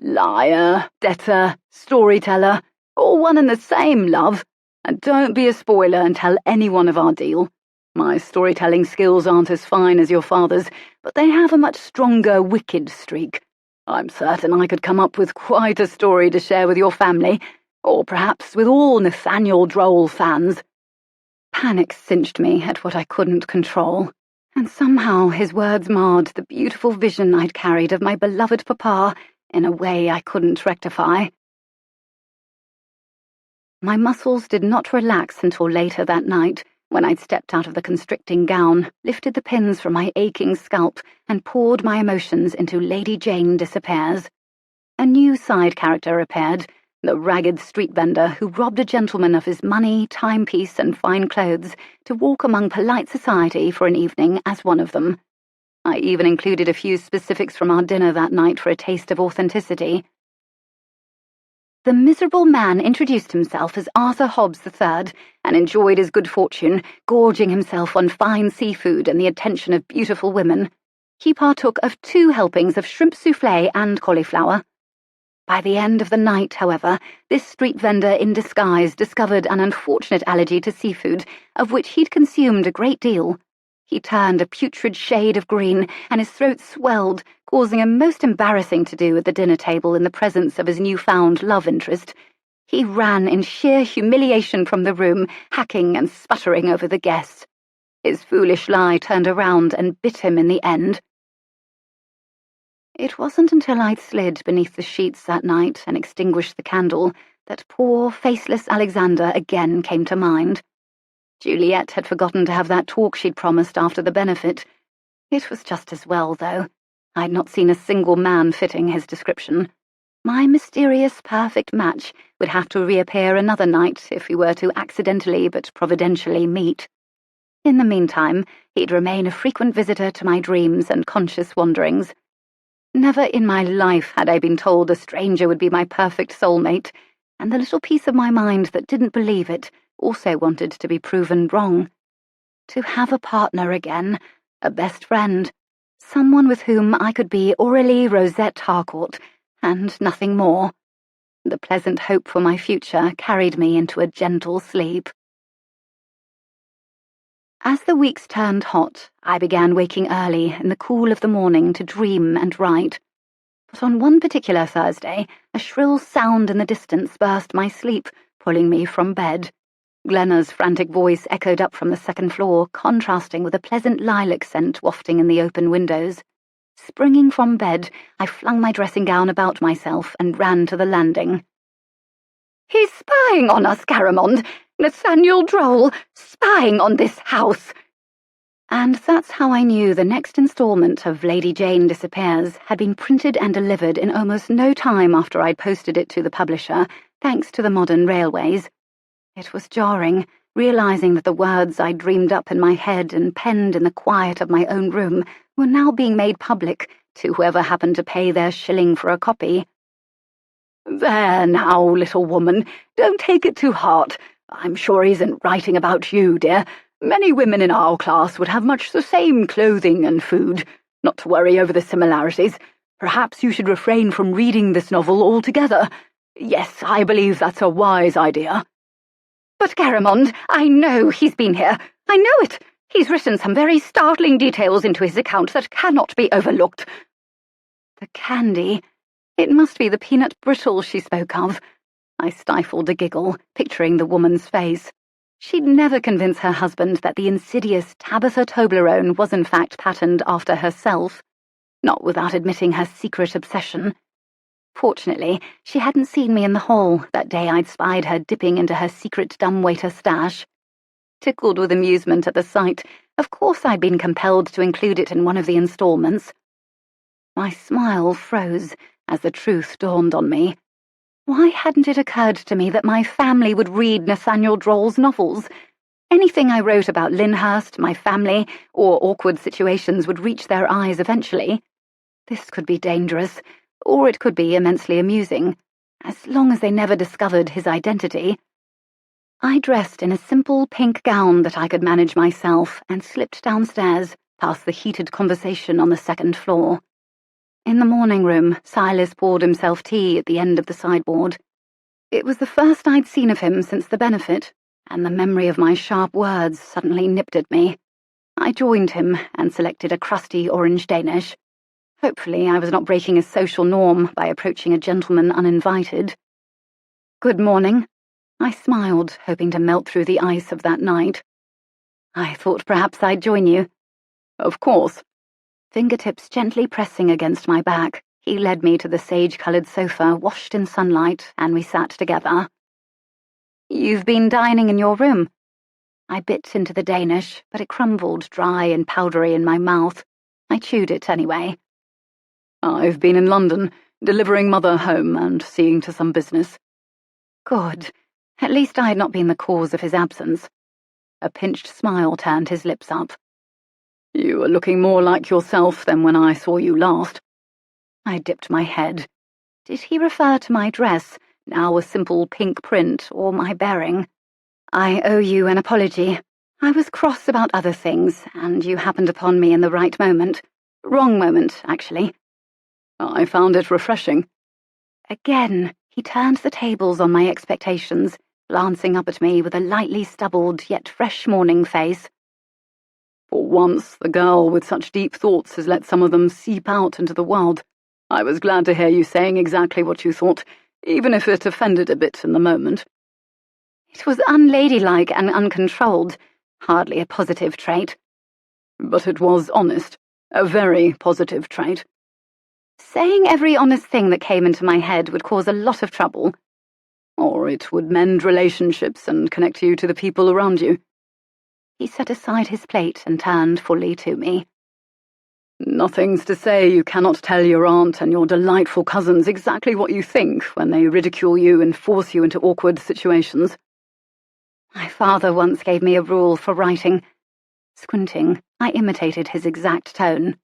C: Liar, debtor, storyteller, all one and the same, love. And don't be a spoiler and tell anyone of our deal. My storytelling skills aren't as fine as your father's, but they have a much stronger wicked streak. I'm certain I could come up with quite a story to share with your family, or perhaps with all Nathaniel Droll fans. Panic cinched me at what I couldn't control, and somehow his words marred the beautiful vision I'd carried of my beloved papa in a way I couldn't rectify. My muscles did not relax until later that night, when I'd stepped out of the constricting gown, lifted the pins from my aching scalp, and poured my emotions into Lady Jayne Disappears. A new side character appeared, the ragged street vendor who robbed a gentleman of his money, timepiece, and fine clothes to walk among polite society for an evening as one of them. I even included a few specifics from our dinner that night for a taste of authenticity. The miserable man introduced himself as Arthur Hobbs III and enjoyed his good fortune, gorging himself on fine seafood and the attention of beautiful women. He partook of 2 helpings of shrimp soufflé and cauliflower. By the end of the night, however, this street vendor in disguise discovered an unfortunate allergy to seafood, of which he'd consumed a great deal. He turned a putrid shade of green, and his throat swelled, causing him most embarrassing to do at the dinner table in the presence of his newfound love interest. He ran in sheer humiliation from the room, hacking and sputtering over the guests. His foolish lie turned around and bit him in the end. It wasn't until I'd slid beneath the sheets that night and extinguished the candle that poor, faceless Alexander again came to mind. Juliet had forgotten to have that talk she'd promised after the benefit. It was just as well, though. I'd not seen a single man fitting his description. My mysterious perfect match would have to reappear another night if we were to accidentally but providentially meet. In the meantime, he'd remain a frequent visitor to my dreams and conscious wanderings. Never in my life had I been told a stranger would be my perfect soulmate, and the little piece of my mind that didn't believe it also wanted to be proven wrong. To have a partner again, a best friend, someone with whom I could be Aurelie Rosette Harcourt, and nothing more. The pleasant hope for my future carried me into a gentle sleep. As the weeks turned hot, I began waking early in the cool of the morning to dream and write. But on one particular Thursday, a shrill sound in the distance burst my sleep, pulling me from bed. Glenna's frantic voice echoed up from the second floor, contrasting with a pleasant lilac scent wafting in the open windows. Springing from bed, I flung my dressing gown about myself and ran to the landing.
D: He's spying on us, Garamond. Nathaniel Droll, spying on this house.
B: And that's how I knew the next instalment of Lady Jayne Disappears had been printed and delivered in almost no time after I'd posted it to the publisher, thanks to the modern railways. It was jarring, realizing that the words I dreamed up in my head and penned in the quiet of my own room were now being made public to whoever happened to pay their shilling for a copy.
C: There now, little woman, don't take it to heart. I'm sure he isn't writing about you, dear. Many women in our class would have much the same clothing and food. Not to worry over the similarities. Perhaps you should refrain from reading this novel altogether. Yes, I believe that's a wise idea.
D: But, Garamond, I know he's been here. I know it. He's written some very startling details into his account that cannot be overlooked.
B: The candy. It must be the peanut brittle she spoke of. I stifled a giggle, picturing the woman's face. She'd never convince her husband that the insidious Tabitha Toblerone was in fact patterned after herself, not without admitting her secret obsession. Fortunately, she hadn't seen me in the hall that day I'd spied her dipping into her secret dumbwaiter stash. Tickled with amusement at the sight, of course I'd been compelled to include it in one of the installments. My smile froze as the truth dawned on me. Why hadn't it occurred to me that my family would read Nathaniel Droll's novels? Anything I wrote about Lyndhurst, my family, or awkward situations would reach their eyes eventually. This could be dangerous, or it could be immensely amusing, as long as they never discovered his identity. I dressed in a simple pink gown that I could manage myself and slipped downstairs, past the heated conversation on the second floor. In the morning room, Silas poured himself tea at the end of the sideboard. It was the first I'd seen of him since the benefit, and the memory of my sharp words suddenly nipped at me. I joined him and selected a crusty orange Danish. Hopefully I was not breaking a social norm by approaching a gentleman uninvited. "Good morning." I smiled, hoping to melt through the ice of that night. "I thought perhaps I'd join you."
C: "Of course."
B: Fingertips gently pressing against my back, he led me to the sage-coloured sofa washed in sunlight, and we sat together. "You've been dining in your room." I bit into the Danish, but it crumbled dry and powdery in my mouth. I chewed it anyway.
C: "I've been in London, delivering Mother home and seeing to some business."
B: Good. At least I had not been the cause of his absence. A pinched smile turned his lips up.
C: "You are looking more like yourself than when I saw you last."
B: I dipped my head. Did he refer to my dress, now a simple pink print, or my bearing? "I owe you an apology. I was cross about other things, and you happened upon me in the right moment. Wrong moment, actually."
C: "I found it refreshing."
B: Again, he turned the tables on my expectations, glancing up at me with a lightly stubbled yet fresh morning face.
C: "For once, the girl with such deep thoughts has let some of them seep out into the world. I was glad to hear you saying exactly what you thought, even if it offended a bit in the moment."
B: It was unladylike and uncontrolled, hardly a positive trait.
C: "But it was honest, a very positive trait."
B: Saying every honest thing that came into my head would cause a lot of trouble.
C: "Or it would mend relationships and connect you to the people around you."
B: He set aside his plate and turned fully to me.
C: "Nothing's to say you cannot tell your aunt and your delightful cousins exactly what you think when they ridicule you and force you into awkward situations."
B: My father once gave me a rule for writing. Squinting, I imitated his exact tone.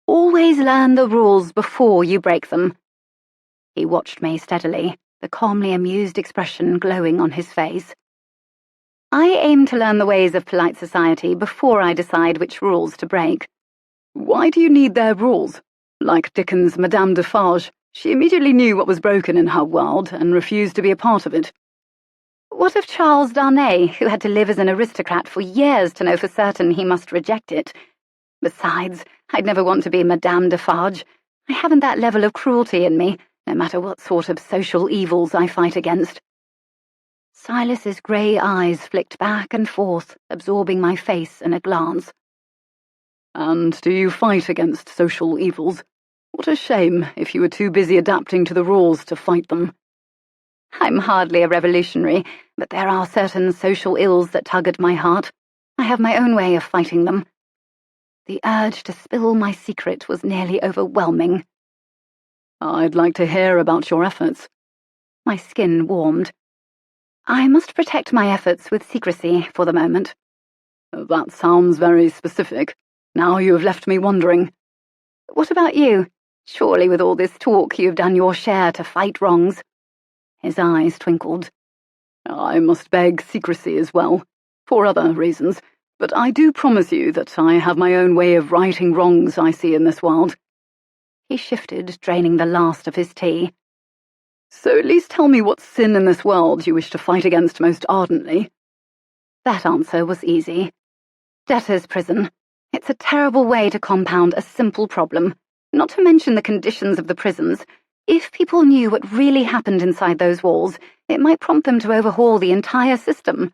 B: "Always learn the rules before you break them." He watched me steadily, the calmly amused expression glowing on his face. "I aim to learn the ways of polite society before I decide which rules to break."
C: "Why do you need their rules? Like Dickens' Madame Defarge, she immediately knew what was broken in her world and refused to be a part of it."
B: What of Charles Darnay, who had to live as an aristocrat for years to know for certain he must reject it? Besides, I'd never want to be Madame Defarge. I haven't that level of cruelty in me, no matter what sort of social evils I fight against. Silas's grey eyes flicked back and forth, absorbing my face in a glance.
C: "And do you fight against social evils? What a shame if you were too busy adapting to the rules to fight them."
D: I'm hardly a revolutionary, but there are certain social ills that tug at my heart. I have my own way of fighting them. The urge to spill my secret was nearly overwhelming.
C: I'd like to hear about your efforts.
D: My skin warmed. I must protect my efforts with secrecy for the moment.
C: That sounds very specific. Now you have left me wondering.
D: What about you? Surely with all this talk you've done your share to fight wrongs. His eyes twinkled.
C: I must beg secrecy as well, for other reasons, but I do promise you that I have my own way of righting wrongs I see in this world.
D: He shifted, draining the last of his tea.
C: So at least tell me what sin in this world you wish to fight against most ardently.
D: That answer was easy. Debtor's prison. It's a terrible way to compound a simple problem, not to mention the conditions of the prisons. If people knew what really happened inside those walls, it might prompt them to overhaul the entire system.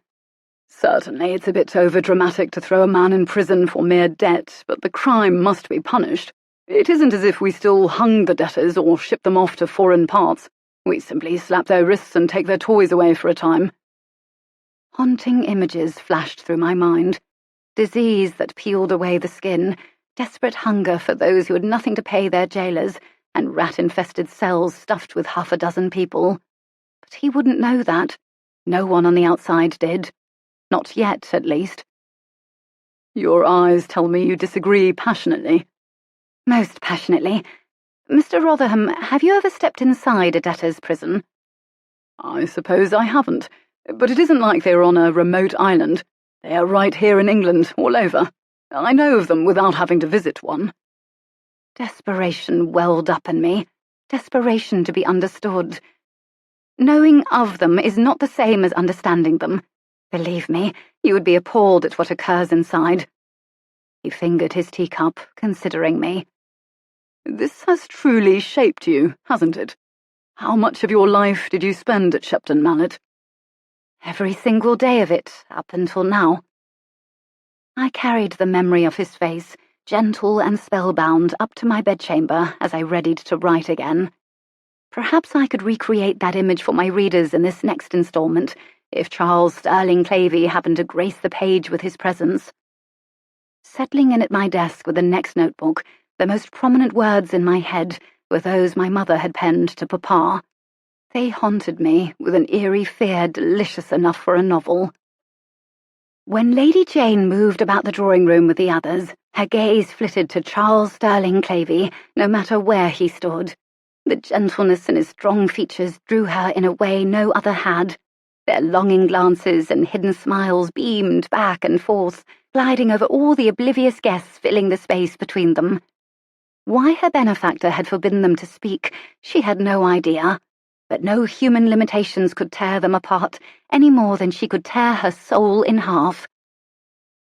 C: Certainly, it's a bit overdramatic to throw a man in prison for mere debt, but the crime must be punished. It isn't as if we still hung the debtors or shipped them off to foreign parts. We simply slap their wrists and take their toys away for a time.
D: Haunting images flashed through my mind. Disease that peeled away the skin, desperate hunger for those who had nothing to pay their jailers, and rat-infested cells stuffed with half a dozen people. But he wouldn't know that. No one on the outside did. Not yet, at least.
C: Your eyes tell me you disagree passionately.
D: Most passionately. Mr. Rotherham, have you ever stepped inside a debtor's prison?
C: I suppose I haven't, but it isn't like they're on a remote island. They are right here in England, all over. I know of them without having to visit one.
D: Desperation welled up in me. Desperation to be understood. Knowing of them is not the same as understanding them. Believe me, you would be appalled at what occurs inside. He fingered his teacup, considering me.
C: This has truly shaped you, hasn't it? How much of your life did you spend at Shepton Mallet?
D: Every single day of it, up until now. I carried the memory of his face, gentle and spellbound, up to my bedchamber as I readied to write again. Perhaps I could recreate that image for my readers in this next installment, if Charles Sterling Clavey happened to grace the page with his presence. Settling in at my desk with the next notebook, the most prominent words in my head were those my mother had penned to Papa. They haunted me with an eerie fear delicious enough for a novel. When Lady Jayne moved about the drawing-room with the others, her gaze flitted to Charles Sterling Clavey, no matter where he stood. The gentleness in his strong features drew her in a way no other had. Their longing glances and hidden smiles beamed back and forth, gliding over all the oblivious guests filling the space between them. Why her benefactor had forbidden them to speak, she had no idea, but no human limitations could tear them apart any more than she could tear her soul in half.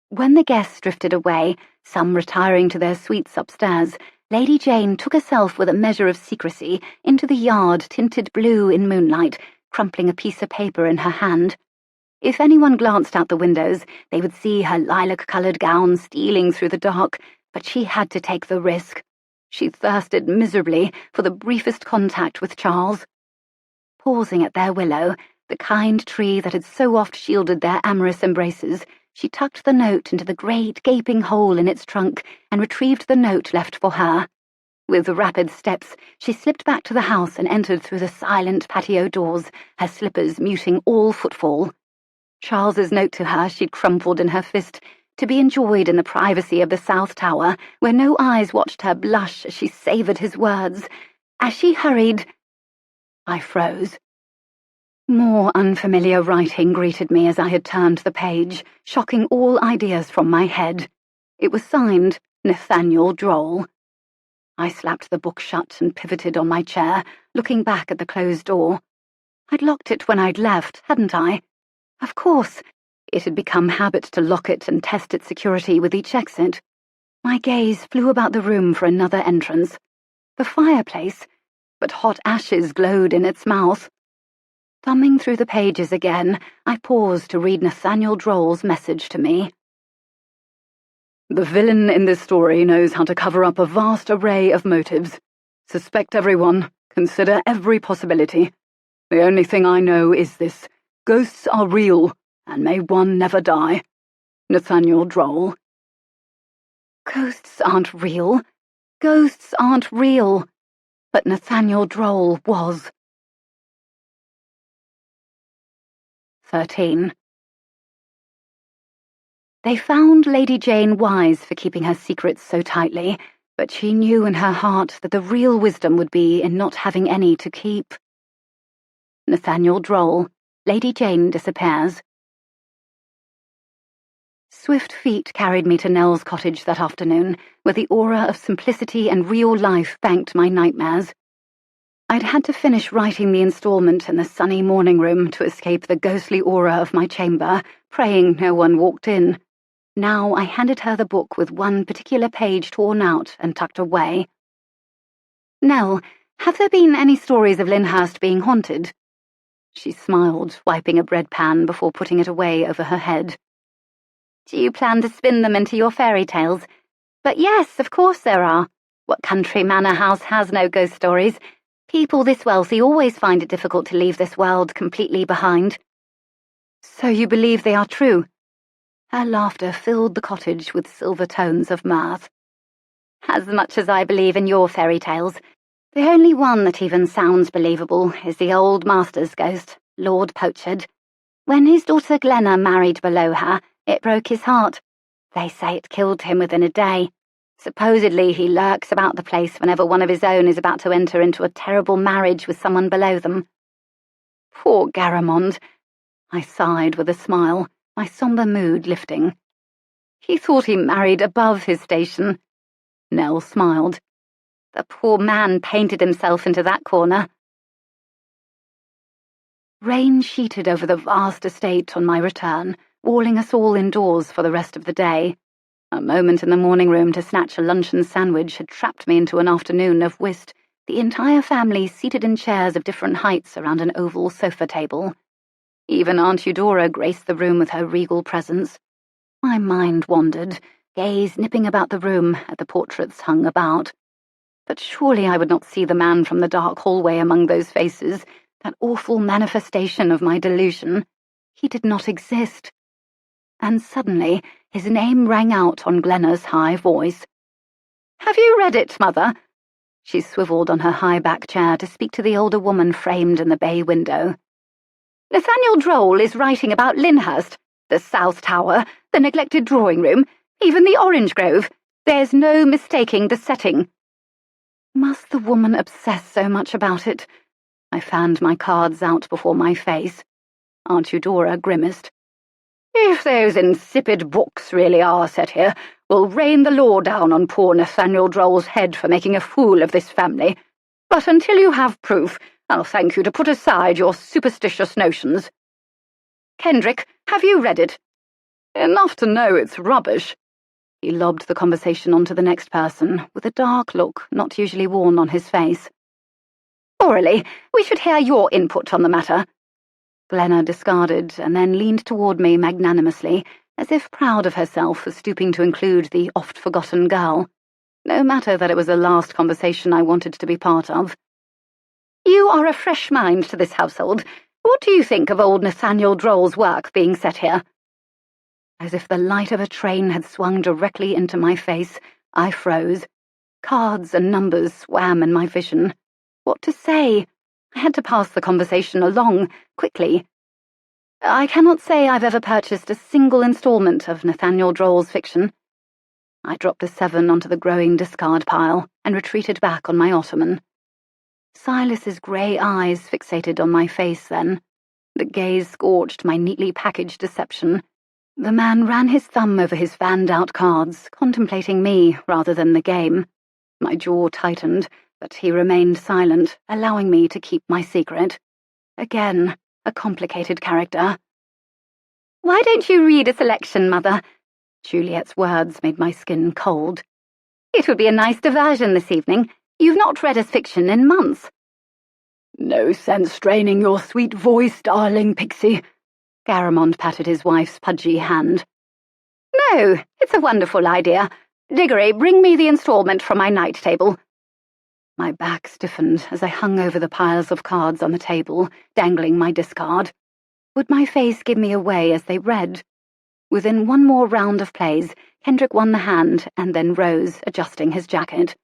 D: When the guests drifted away, some retiring to their suites upstairs, Lady Jayne took herself with a measure of secrecy into the yard tinted blue in moonlight, crumpling a piece of paper in her hand. If anyone glanced out the windows, they would see her lilac-coloured gown stealing through the dark, but she had to take the risk. She thirsted miserably for the briefest contact with Charles. Pausing at their willow, the kind tree that had so oft shielded their amorous embraces, she tucked the note into the great gaping hole in its trunk and retrieved the note left for her. With rapid steps, she slipped back to the house and entered through the silent patio doors, her slippers muting all footfall. Charles's note to her she'd crumpled in her fist, to be enjoyed in the privacy of the South Tower, where no eyes watched her blush as she savoured his words. As she hurried, I froze. More unfamiliar writing greeted me as I had turned the page, shocking all ideas from my head. It was signed Nathaniel Droll. I slapped the book shut and pivoted on my chair, looking back at the closed door. I'd locked it when I'd left, hadn't I? Of course. It had become habit to lock it and test its security with each exit. My gaze flew about the room for another entrance. The fireplace, but hot ashes glowed in its mouth. Thumbing through the pages again, I paused to read Nathaniel Droll's message to me.
C: The villain in this story knows how to cover up a vast array of motives. Suspect everyone, consider every possibility. The only thing I know is this: ghosts are real, and may one never die. Nathaniel Droll.
D: Ghosts aren't real. Ghosts aren't real. But Nathaniel Droll was.
B: 13. They found Lady Jayne wise for keeping her secrets so tightly, but she knew in her heart that the real wisdom would be in not having any to keep. Nathaniel Droll, Lady Jayne Disappears. Swift feet carried me to Nell's cottage that afternoon, where the aura of simplicity and real life banked my nightmares. I'd had to finish writing the installment in the sunny morning room to escape the ghostly aura of my chamber, praying no one walked in. Now I handed her the book with one particular page torn out and tucked away. "Nell, have there been any stories of Lyndhurst being haunted?" She smiled, wiping a bread pan before putting it away over her head. "Do you plan to spin them into your fairy tales? But yes, of course there are. What country manor house has no ghost stories? People this wealthy always find it difficult to leave this world completely behind." "So you believe they are true?" Her laughter filled the cottage with silver tones of mirth. "As much as I believe in your fairy tales. The only one that even sounds believable is the old master's ghost, Lord Pochard. When his daughter Glenna married below her, it broke his heart. They say it killed him within a day. Supposedly he lurks about the place whenever one of his own is about to enter into a terrible marriage with someone below them." "Poor Garamond," I sighed with a smile, my sombre mood lifting. "He thought he married above his station." Nell smiled. "The poor man painted himself into that corner." Rain sheeted over the vast estate on my return, walling us all indoors for the rest of the day. A moment in the morning room to snatch a luncheon sandwich had trapped me into an afternoon of whist, the entire family seated in chairs of different heights around an oval sofa table. Even Aunt Eudora graced the room with her regal presence. My mind wandered, gaze nipping about the room at the portraits hung about. But surely I would not see the man from the dark hallway among those faces, that awful manifestation of my delusion. He did not exist. And suddenly his name rang out on Glenna's high voice. "Have you read it, Mother?" She swiveled on her high-back chair to speak to the older woman framed in the bay window. "Nathaniel Droll is writing about Lyndhurst, the South Tower, the neglected drawing room, even the orange grove. There's no mistaking the setting." Must the woman obsess so much about it? I fanned my cards out before my face. Aunt Eudora grimaced. "If those insipid books really are set here, we'll rain the law down on poor Nathaniel Droll's head for making a fool of this family. But until you have proof, I'll thank you to put aside your superstitious notions. Kendrick, have you read it?" "Enough to know it's rubbish." He lobbed the conversation on to the next person, with a dark look not usually worn on his face. "Aurelie, we should hear your input on the matter." Glenna discarded and then leaned toward me magnanimously, as if proud of herself for stooping to include the oft-forgotten girl. No matter that it was the last conversation I wanted to be part of. "You are a fresh mind to this household. What do you think of old Nathaniel Droll's work being set here?" As if the light of a train had swung directly into my face, I froze. Cards and numbers swam in my vision. What to say? I had to pass the conversation along, quickly. "I cannot say I've ever purchased a single installment of Nathaniel Droll's fiction." I dropped a 7 onto the growing discard pile and retreated back on my ottoman. Silas's grey eyes fixated on my face then. The gaze scorched my neatly packaged deception. The man ran his thumb over his fanned-out cards, contemplating me rather than the game. My jaw tightened, but he remained silent, allowing me to keep my secret. Again, a complicated character. "Why don't you read a selection, Mother?" Juliet's words made my skin cold. "It would be a nice diversion this evening. You've not read as fiction in months."
C: "No sense straining your sweet voice, darling Pixie."
B: Garamond patted his wife's pudgy hand.
A: "No, it's a wonderful idea. Diggory, bring me the installment from my night table."
B: My back stiffened as I hung over the piles of cards on the table, dangling my discard. Would my face give me away as they read? Within one more round of plays, Kendrick won the hand and then rose, adjusting his jacket.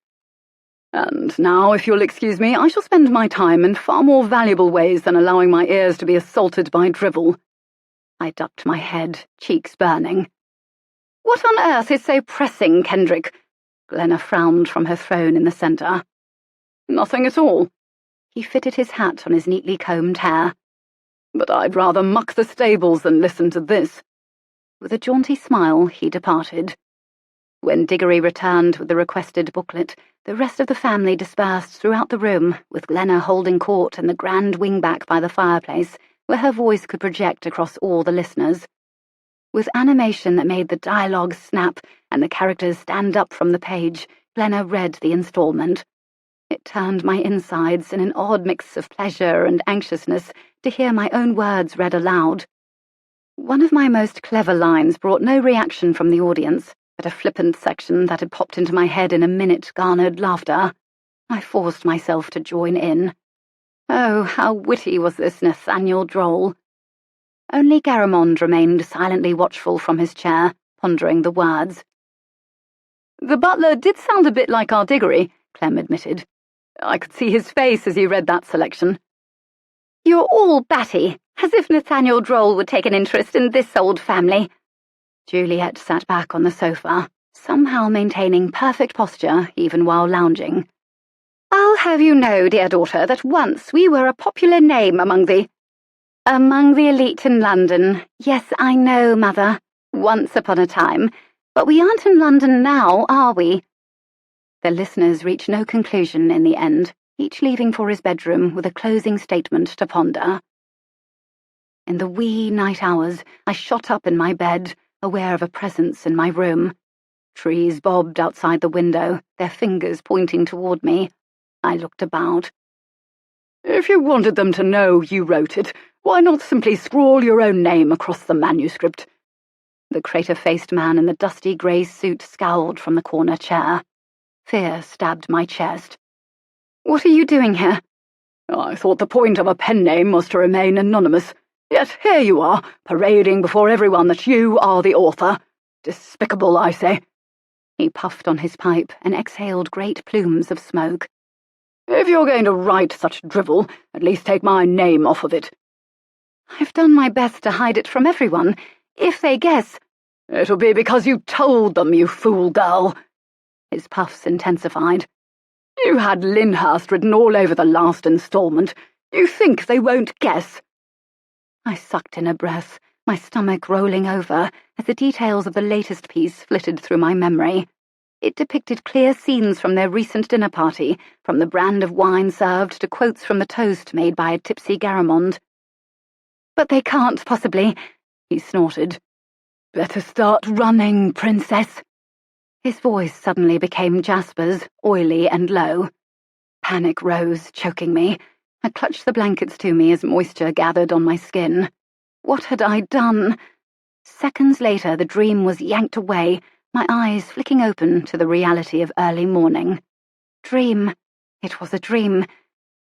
C: And now, if you'll excuse me, I shall spend my time in far more valuable ways than allowing my ears to be assaulted by drivel.
B: I ducked my head, cheeks burning. What on earth is so pressing, Kendrick? Glenna frowned from her throne in the centre.
C: Nothing at all.
B: He fitted his hat on his neatly combed hair.
C: But I'd rather muck the stables than listen to this.
B: With a jaunty smile, he departed. When Diggory returned with the requested booklet, the rest of the family dispersed throughout the room, with Glenna holding court in the grand wingback by the fireplace, where her voice could project across all the listeners. With animation that made the dialogue snap and the characters stand up from the page, Glenna read the instalment. It turned my insides in an odd mix of pleasure and anxiousness to hear my own words read aloud. One of my most clever lines brought no reaction from the audience, but a flippant section that had popped into my head in a minute garnered laughter. I forced myself to join in. Oh, how witty was this Nathaniel Droll! Only Garamond remained silently watchful from his chair, pondering the words.
C: The butler did sound a bit like our Diggory, Clem admitted. I could see his face as he read that selection.
D: You're all batty, as if Nathaniel Droll would take an interest in this old family.
B: Juliet sat back on the sofa, somehow maintaining perfect posture even while lounging.
D: I'll have you know, dear daughter, that once we were a popular name among the elite in London. Yes, I know, Mother. Once upon a time. But we aren't in London now, are we?
B: The listeners reached no conclusion in the end, each leaving for his bedroom with a closing statement to ponder. In the wee night hours, I shot up in my bed, aware of a presence in my room. Trees bobbed outside the window, their fingers pointing toward me. I looked about.
C: If you wanted them to know you wrote it, why not simply scrawl your own name across the manuscript?
B: The crater-faced man in the dusty grey suit scowled from the corner chair. Fear stabbed my chest.
D: What are you doing here?
C: I thought the point of a pen name was to remain anonymous. Yet here you are, parading before everyone that you are the author. Despicable, I say.
B: He puffed on his pipe and exhaled great plumes of smoke.
C: If you're going to write such drivel, at least take my name off of it.
B: I've done my best to hide it from everyone. If they guess...
C: It'll be because you told them, you fool girl.
B: His puffs intensified.
C: You had Lyndhurst written all over the last instalment. You think they won't guess?
B: I sucked in a breath, my stomach rolling over as the details of the latest piece flitted through my memory. It depicted clear scenes from their recent dinner party, from the brand of wine served to quotes from the toast made by a tipsy Garamond.
D: But they can't possibly,
B: he snorted.
C: Better start running, princess.
B: His voice suddenly became Jasper's, oily and low. Panic rose, choking me. I clutched the blankets to me as moisture gathered on my skin. What had I done? Seconds later, the dream was yanked away, my eyes flicking open to the reality of early morning. Dream. It was a dream.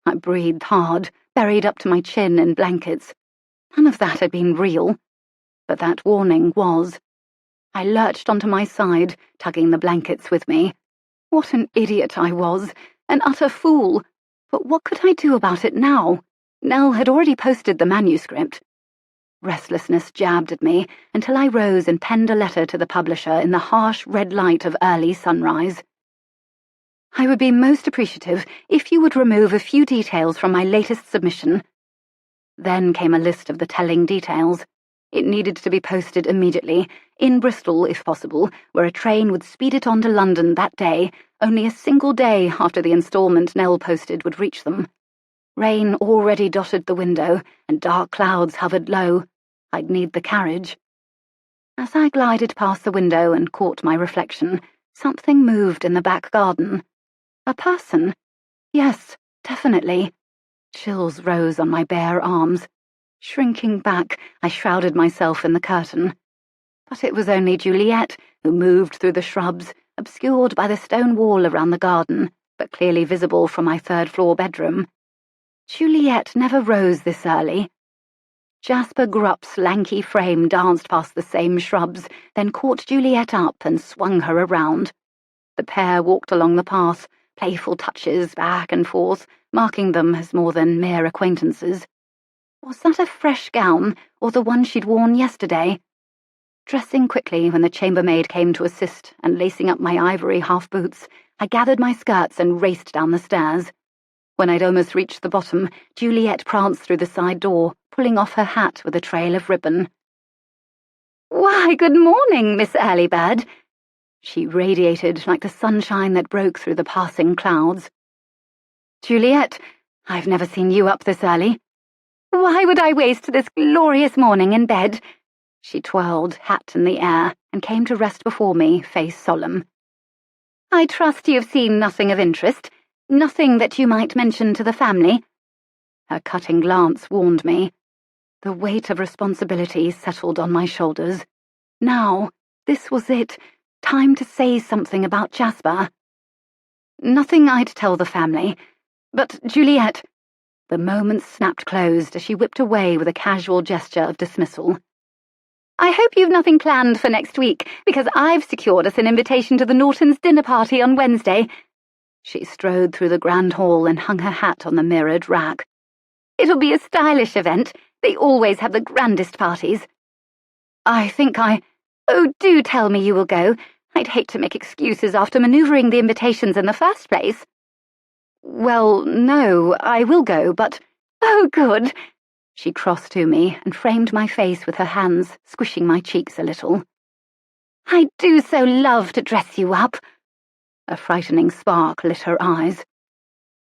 B: I breathed hard, buried up to my chin in blankets. None of that had been real. But that warning was. I lurched onto my side, tugging the blankets with me. What an idiot I was, an utter fool. But what could I do about it now? Nell had already posted the manuscript. Restlessness jabbed at me until I rose and penned a letter to the publisher in the harsh red light of early sunrise. I would be most appreciative if you would remove a few details from my latest submission. Then came a list of the telling details. It needed to be posted immediately, in Bristol if possible, where a train would speed it on to London that day, only a single day after the instalment Nell posted would reach them. Rain already dotted the window, and dark clouds hovered low. I'd need the carriage. As I glided past the window and caught my reflection, something moved in the back garden. A person. Yes, definitely. Chills rose on my bare arms. Shrinking back, I shrouded myself in the curtain. But it was only Juliet, who moved through the shrubs, obscured by the stone wall around the garden,
D: but clearly visible from my third-floor bedroom. Juliet never rose this early. Jasper Grupp's lanky frame danced past the same shrubs, then caught Juliet up and swung her around. The pair walked along the path, playful touches back and forth, marking them as more than mere acquaintances. Was that a fresh gown, or the one she'd worn yesterday? Dressing quickly when the chambermaid came to assist and lacing up my ivory half-boots, I gathered my skirts and raced down the stairs. When I'd almost reached the bottom, Juliet pranced through the side door, pulling off her hat with a trail of ribbon. "Why, good morning, Miss Earlybird." She radiated like the sunshine that broke through the passing clouds. "Juliet, I've never seen you up this early." "Why would I waste this glorious morning in bed?" She twirled, hat in the air, and came to rest before me, face solemn. "I trust you have seen nothing of interest, nothing that you might mention to the family." Her cutting glance warned me. The weight of responsibility settled on my shoulders. Now, this was it, time to say something about Jasper. "Nothing I'd tell the family, but Juliet—" The moments snapped closed as she whipped away with a casual gesture of dismissal. "I hope you've nothing planned for next week, because I've secured us an invitation to the Nortons' dinner party on Wednesday." She strode through the grand hall and hung her hat on the mirrored rack. "It'll be a stylish event. They always have the grandest parties." "Oh, do tell me you will go. I'd hate to make excuses after manoeuvring the invitations in the first place." "Well, no, I will go, but—" "Oh, good." She crossed to me and framed my face with her hands, squishing my cheeks a little. "I do so love to dress you up." A frightening spark lit her eyes.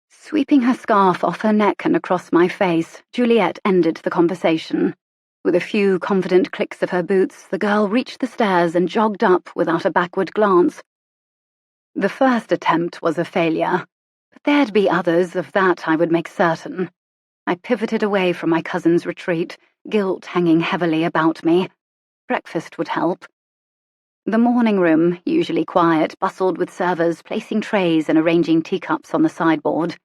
D: Sweeping her scarf off her neck and across my face, Juliet ended the conversation. With a few confident clicks of her boots, the girl reached the stairs and jogged up without a backward glance. The first attempt was a failure, but there'd be others, of that I would make certain. I pivoted away from my cousin's retreat, guilt hanging heavily about me. Breakfast would help. The morning room, usually quiet, bustled with servers placing trays and arranging teacups on the sideboard.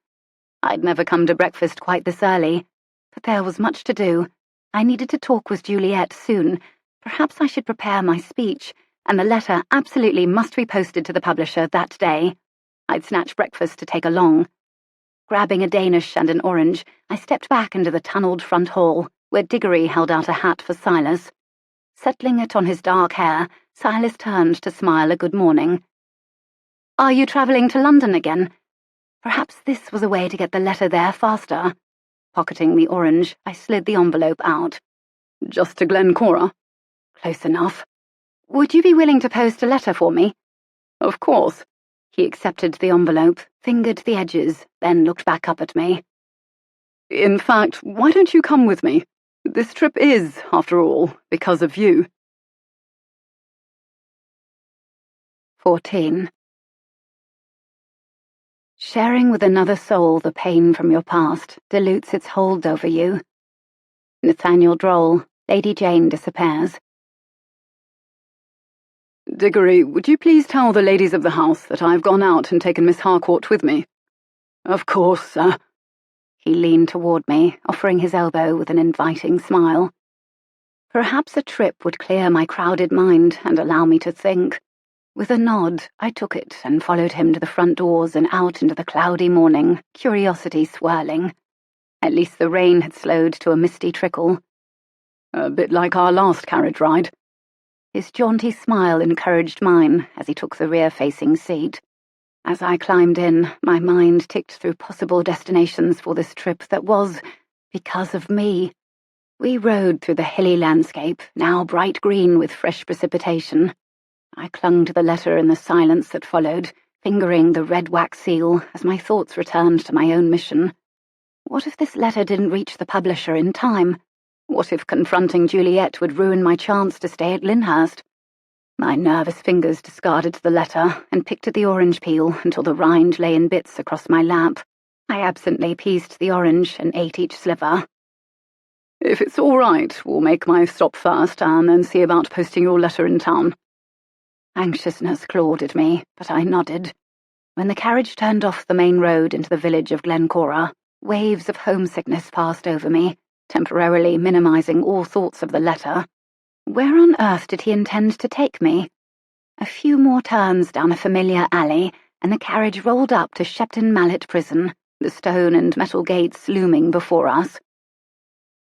D: I'd never come to breakfast quite this early, but there was much to do. I needed to talk with Juliet soon. Perhaps I should prepare my speech, and the letter absolutely must be posted to the publisher that day. I'd snatch breakfast to take along. Grabbing a Danish and an orange, I stepped back into the tunnelled front hall, where Diggory held out a hat for Silas. Settling it on his dark hair, Silas turned to smile a good morning. "Are you travelling to London again?" Perhaps this was a way to get the letter there faster. Pocketing the orange, I slid the envelope out.
C: "Just to Glencora?"
D: "Close enough." "Would you be willing to post a letter for me?"
C: "Of course."
D: He accepted the envelope, fingered the edges, then looked back up at me.
C: "In fact, why don't you come with me? This trip is, after all, because of you."
D: 14. Sharing with another soul the pain from your past dilutes its hold over you. Nathaniel Droll, Lady Jayne Disappears.
C: "Diggory, would you please tell the ladies of the house that I've gone out and taken Miss Harcourt with me?"
B: "Of course, sir."
D: He leaned toward me, offering his elbow with an inviting smile. Perhaps a trip would clear my crowded mind and allow me to think. With a nod, I took it and followed him to the front doors and out into the cloudy morning, curiosity swirling. At least the rain had slowed to a misty trickle.
C: "A bit like our last carriage ride."
D: His jaunty smile encouraged mine as he took the rear-facing seat. As I climbed in, my mind ticked through possible destinations for this trip that was, because of me. We rode through the hilly landscape, now bright green with fresh precipitation. I clung to the letter in the silence that followed, fingering the red wax seal as my thoughts returned to my own mission. What if this letter didn't reach the publisher in time? What if confronting Juliet would ruin my chance to stay at Lyndhurst? My nervous fingers discarded the letter and picked at the orange peel until the rind lay in bits across my lap. I absently pieced the orange and ate each sliver.
C: "If it's all right, we'll make my stop first and then see about posting your letter in town."
D: Anxiousness clawed at me, but I nodded. When the carriage turned off the main road into the village of Glencora, waves of homesickness passed over me, temporarily minimizing all thoughts of the letter. Where on earth did he intend to take me? A few more turns down a familiar alley, and the carriage rolled up to Shepton Mallet Prison, the stone and metal gates looming before us.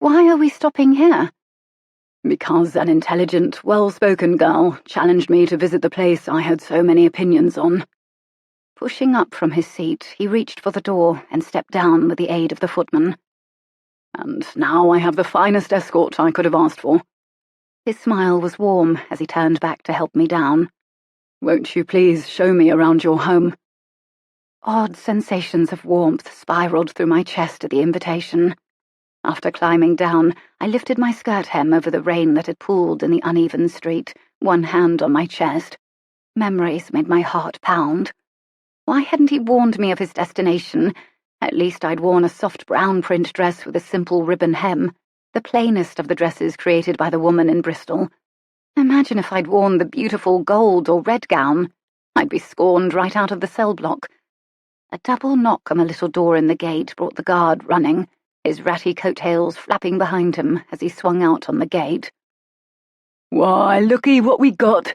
D: Why are we stopping here?
C: Because an intelligent, well-spoken girl challenged me to visit the place I had so many opinions on.
D: Pushing up from his seat, he reached for the door and stepped down with the aid of the footman.
C: And now I have the finest escort I could have asked for.
D: His smile was warm as he turned back to help me down.
C: Won't you please show me around your home?
D: Odd sensations of warmth spiraled through my chest at the invitation. After climbing down, I lifted my skirt hem over the rain that had pooled in the uneven street, one hand on my chest. Memories made my heart pound. Why hadn't he warned me of his destination? At least I'd worn a soft brown print dress with a simple ribbon hem, the plainest of the dresses created by the woman in Bristol. Imagine if I'd worn the beautiful gold or red gown. I'd be scorned right out of the cell block. A double knock on the little door in the gate brought the guard running, his ratty coattails flapping behind him as he swung out on the gate.
C: Why, looky what we got!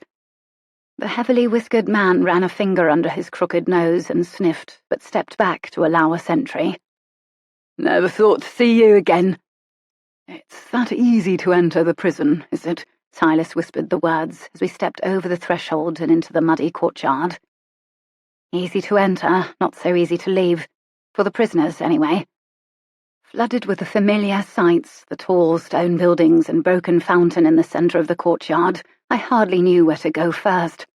D: The heavily whiskered man ran a finger under his crooked nose and sniffed, but stepped back to allow a sentry.
C: Never thought to see you again. It's that easy to enter the prison, is it?
D: Silas whispered the words as we stepped over the threshold and into the muddy courtyard. Easy to enter, not so easy to leave. For the prisoners, anyway. Flooded with the familiar sights, the tall stone buildings and broken fountain in the centre of the courtyard, I hardly knew where to go first.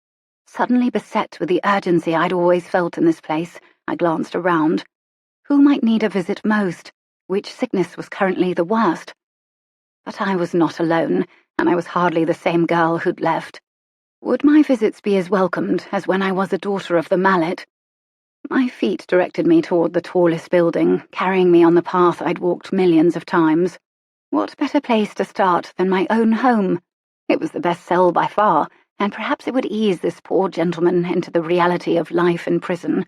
D: Suddenly beset with the urgency I'd always felt in this place, I glanced around. Who might need a visit most? Which sickness was currently the worst? But I was not alone, and I was hardly the same girl who'd left. Would my visits be as welcomed as when I was a daughter of the mallet? My feet directed me toward the tallest building, carrying me on the path I'd walked millions of times. What better place to start than my own home? It was the best cell by far, and perhaps it would ease this poor gentleman into the reality of life in prison.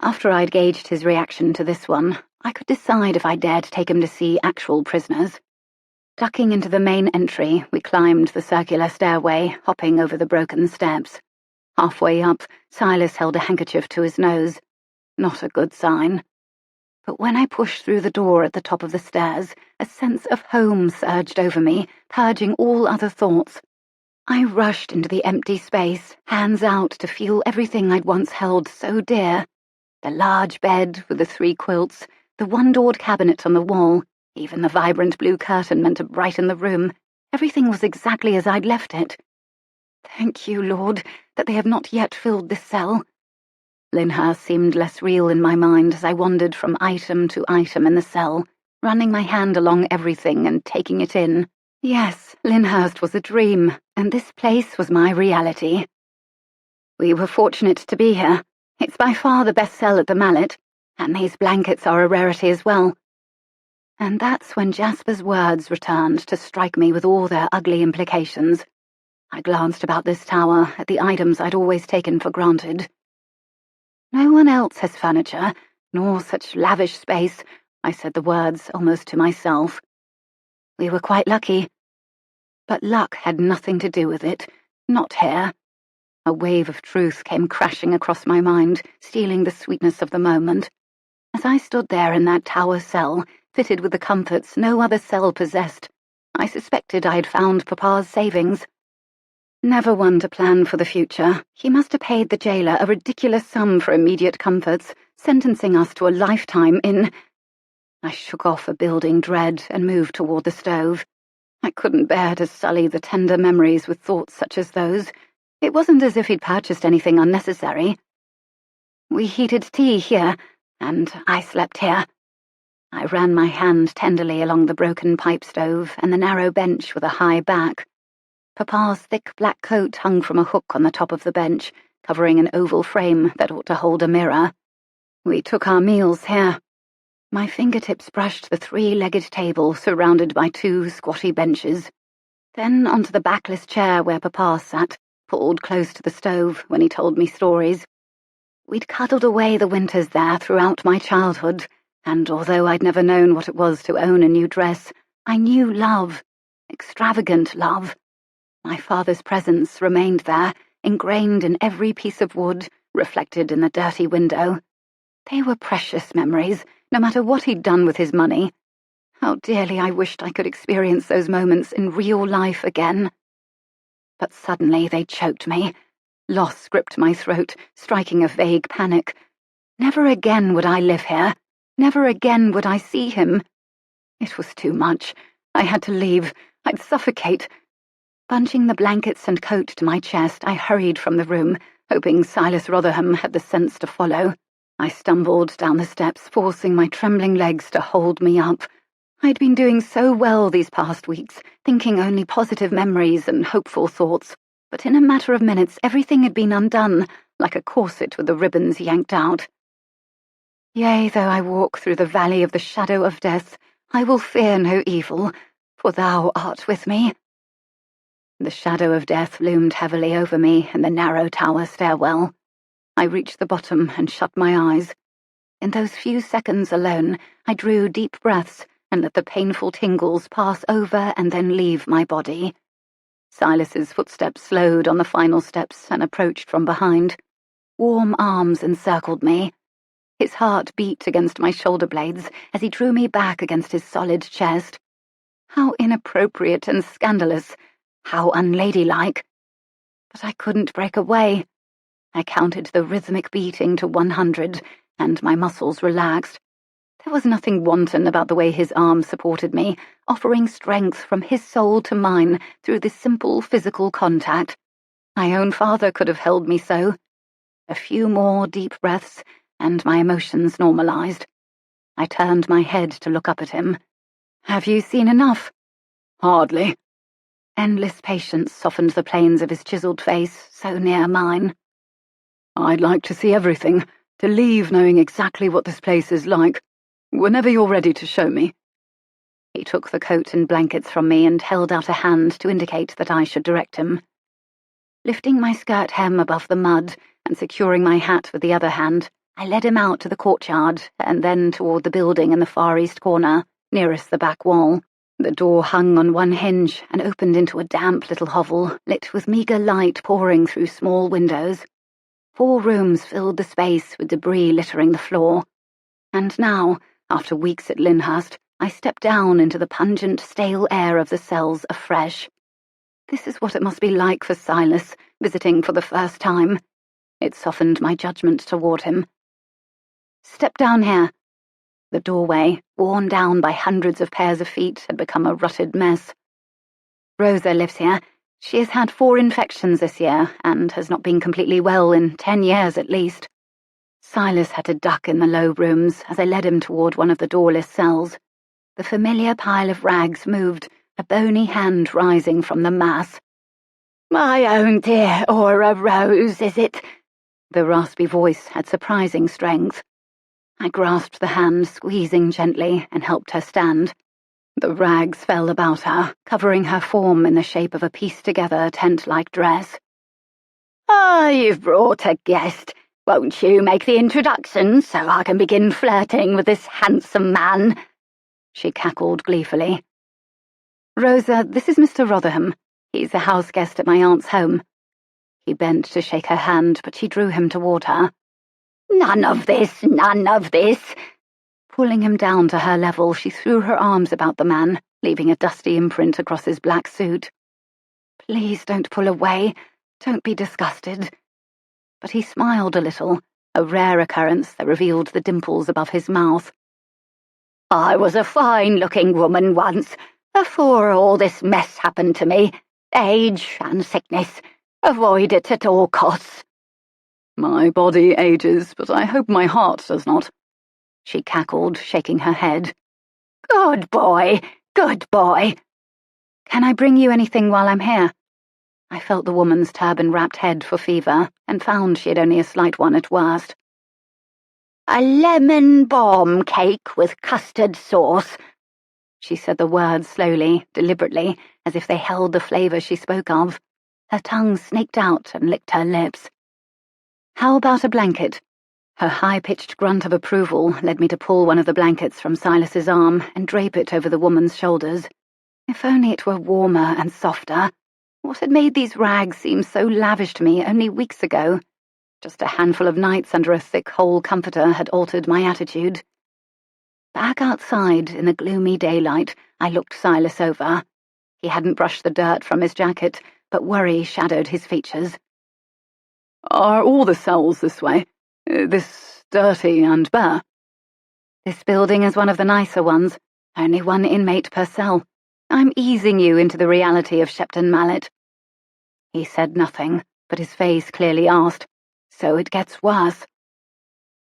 D: After I'd gauged his reaction to this one, I could decide if I dared take him to see actual prisoners. Ducking into the main entry, we climbed the circular stairway, hopping over the broken steps. Halfway up, Silas held a handkerchief to his nose. Not a good sign. But when I pushed through the door at the top of the stairs, a sense of home surged over me, purging all other thoughts. I rushed into the empty space, hands out to feel everything I'd once held so dear. The large bed with the 3 quilts, the one-doored cabinet on the wall, even the vibrant blue curtain meant to brighten the room. Everything was exactly as I'd left it. Thank you, Lord, that they have not yet filled this cell. Lyndhurst seemed less real in my mind as I wandered from item to item in the cell, running my hand along everything and taking it in. Yes, Lyndhurst was a dream, and this place was my reality. We were fortunate to be here. It's by far the best cell at the Mallet, and these blankets are a rarity as well. And that's when Jasper's words returned to strike me with all their ugly implications. I glanced about this tower at the items I'd always taken for granted. No one else has furniture, nor such lavish space, I said the words almost to myself. We were quite lucky. But luck had nothing to do with it, not here. A wave of truth came crashing across my mind, stealing the sweetness of the moment. As I stood there in that tower cell, fitted with the comforts no other cell possessed, I suspected I had found Papa's savings. Never one to plan for the future, he must have paid the jailer a ridiculous sum for immediate comforts, sentencing us to a lifetime in... I shook off a building dread and moved toward the stove. I couldn't bear to sully the tender memories with thoughts such as those. It wasn't as if he'd purchased anything unnecessary. We heated tea here, and I slept here. I ran my hand tenderly along the broken pipe stove and the narrow bench with a high back. Papa's thick black coat hung from a hook on the top of the bench, covering an oval frame that ought to hold a mirror. We took our meals here. My fingertips brushed the 3-legged table surrounded by 2 squatty benches, then onto the backless chair where Papa sat, pulled close to the stove when he told me stories. We'd cuddled away the winters there throughout my childhood, and although I'd never known what it was to own a new dress, I knew love, extravagant love. My father's presence remained there, ingrained in every piece of wood, reflected in the dirty window. They were precious memories, no matter what he'd done with his money. How dearly I wished I could experience those moments in real life again. But suddenly they choked me. Loss gripped my throat, striking a vague panic. Never again would I live here. Never again would I see him. It was too much. I had to leave. I'd suffocate. Bunching the blankets and coat to my chest, I hurried from the room, hoping Silas Rotherham had the sense to follow. I stumbled down the steps, forcing my trembling legs to hold me up. I'd been doing so well these past weeks, thinking only positive memories and hopeful thoughts, but in a matter of minutes everything had been undone, like a corset with the ribbons yanked out. Yea, though I walk through the valley of the shadow of death, I will fear no evil, for thou art with me. The shadow of death loomed heavily over me in the narrow tower stairwell. I reached the bottom and shut my eyes. In those few seconds alone, I drew deep breaths and let the painful tingles pass over and then leave my body. Silas's footsteps slowed on the final steps and approached from behind. Warm arms encircled me. His heart beat against my shoulder blades as he drew me back against his solid chest. How inappropriate and scandalous, how unladylike. But I couldn't break away. I counted the rhythmic beating to 100, and my muscles relaxed. There was nothing wanton about the way his arms supported me, offering strength from his soul to mine through this simple physical contact. My own father could have held me so. A few more deep breaths, and my emotions normalized. I turned my head to look up at him. "Have you seen enough?"
C: "Hardly."
D: Endless patience softened the planes of his chiseled face, so near mine.
C: "I'd like to see everything, to leave knowing exactly what this place is like. Whenever you're ready to show me."
D: He took the coat and blankets from me and held out a hand to indicate that I should direct him. Lifting my skirt hem above the mud and securing my hat with the other hand, I led him out to the courtyard and then toward the building in the far east corner, nearest the back wall. The door hung on one hinge and opened into a damp little hovel, lit with meagre light pouring through small windows. 4 rooms filled the space with debris littering the floor. And now, after weeks at Lyndhurst, I stepped down into the pungent, stale air of the cells afresh. This is what it must be like for Silas, visiting for the first time. It softened my judgment toward him. "Step down here." The doorway, worn down by hundreds of pairs of feet, had become a rutted mess. "Rosa lives here. She has had 4 infections this year, and has not been completely well in 10 years at least." Silas had to duck in the low rooms as I led him toward one of the doorless cells. The familiar pile of rags moved, a bony hand rising from the mass. "My own dear Aura Rose, is it?" The raspy voice had surprising strength. I grasped the hand, squeezing gently, and helped her stand. The rags fell about her, covering her form in the shape of a pieced-together tent-like dress. "Ah, you've brought a guest. Won't you make the introduction so I can begin flirting with this handsome man?" She cackled gleefully. "Rosa, this is Mr. Rotherham. He's a house-guest at my aunt's home." He bent to shake her hand, but she drew him toward her. "None of this, none of this." Pulling him down to her level, she threw her arms about the man, leaving a dusty imprint across his black suit. "Please don't pull away. Don't be disgusted." But he smiled a little, a rare occurrence that revealed the dimples above his mouth. "I was a fine-looking woman once, before all this mess happened to me. Age and sickness. Avoid it at all costs."
C: "My body ages, but I hope my heart does not," she cackled, shaking her head.
D: "Good boy, good boy." "Can I bring you anything while I'm here?" I felt the woman's turban-wrapped head for fever, and found she had only a slight one at worst. "A lemon balm cake with custard sauce." She said the words slowly, deliberately, as if they held the flavour she spoke of. Her tongue snaked out and licked her lips. "How about a blanket?"
B: Her high-pitched grunt of approval led me to pull one of the blankets from Silas's arm and drape it over the woman's shoulders. If only it were warmer and softer. What had made these rags seem so lavish to me only weeks ago? Just a handful of nights under a thick whole comforter had altered my attitude. Back outside, in the gloomy daylight, I looked Silas over. He hadn't brushed the dirt from his jacket, but worry shadowed his features.
C: Are all the cells this way? This dirty and bare?
B: This building is one of the nicer ones. Only one inmate per cell. I'm easing you into the reality of Shepton Mallet. He said nothing, but his face clearly asked, so it gets worse.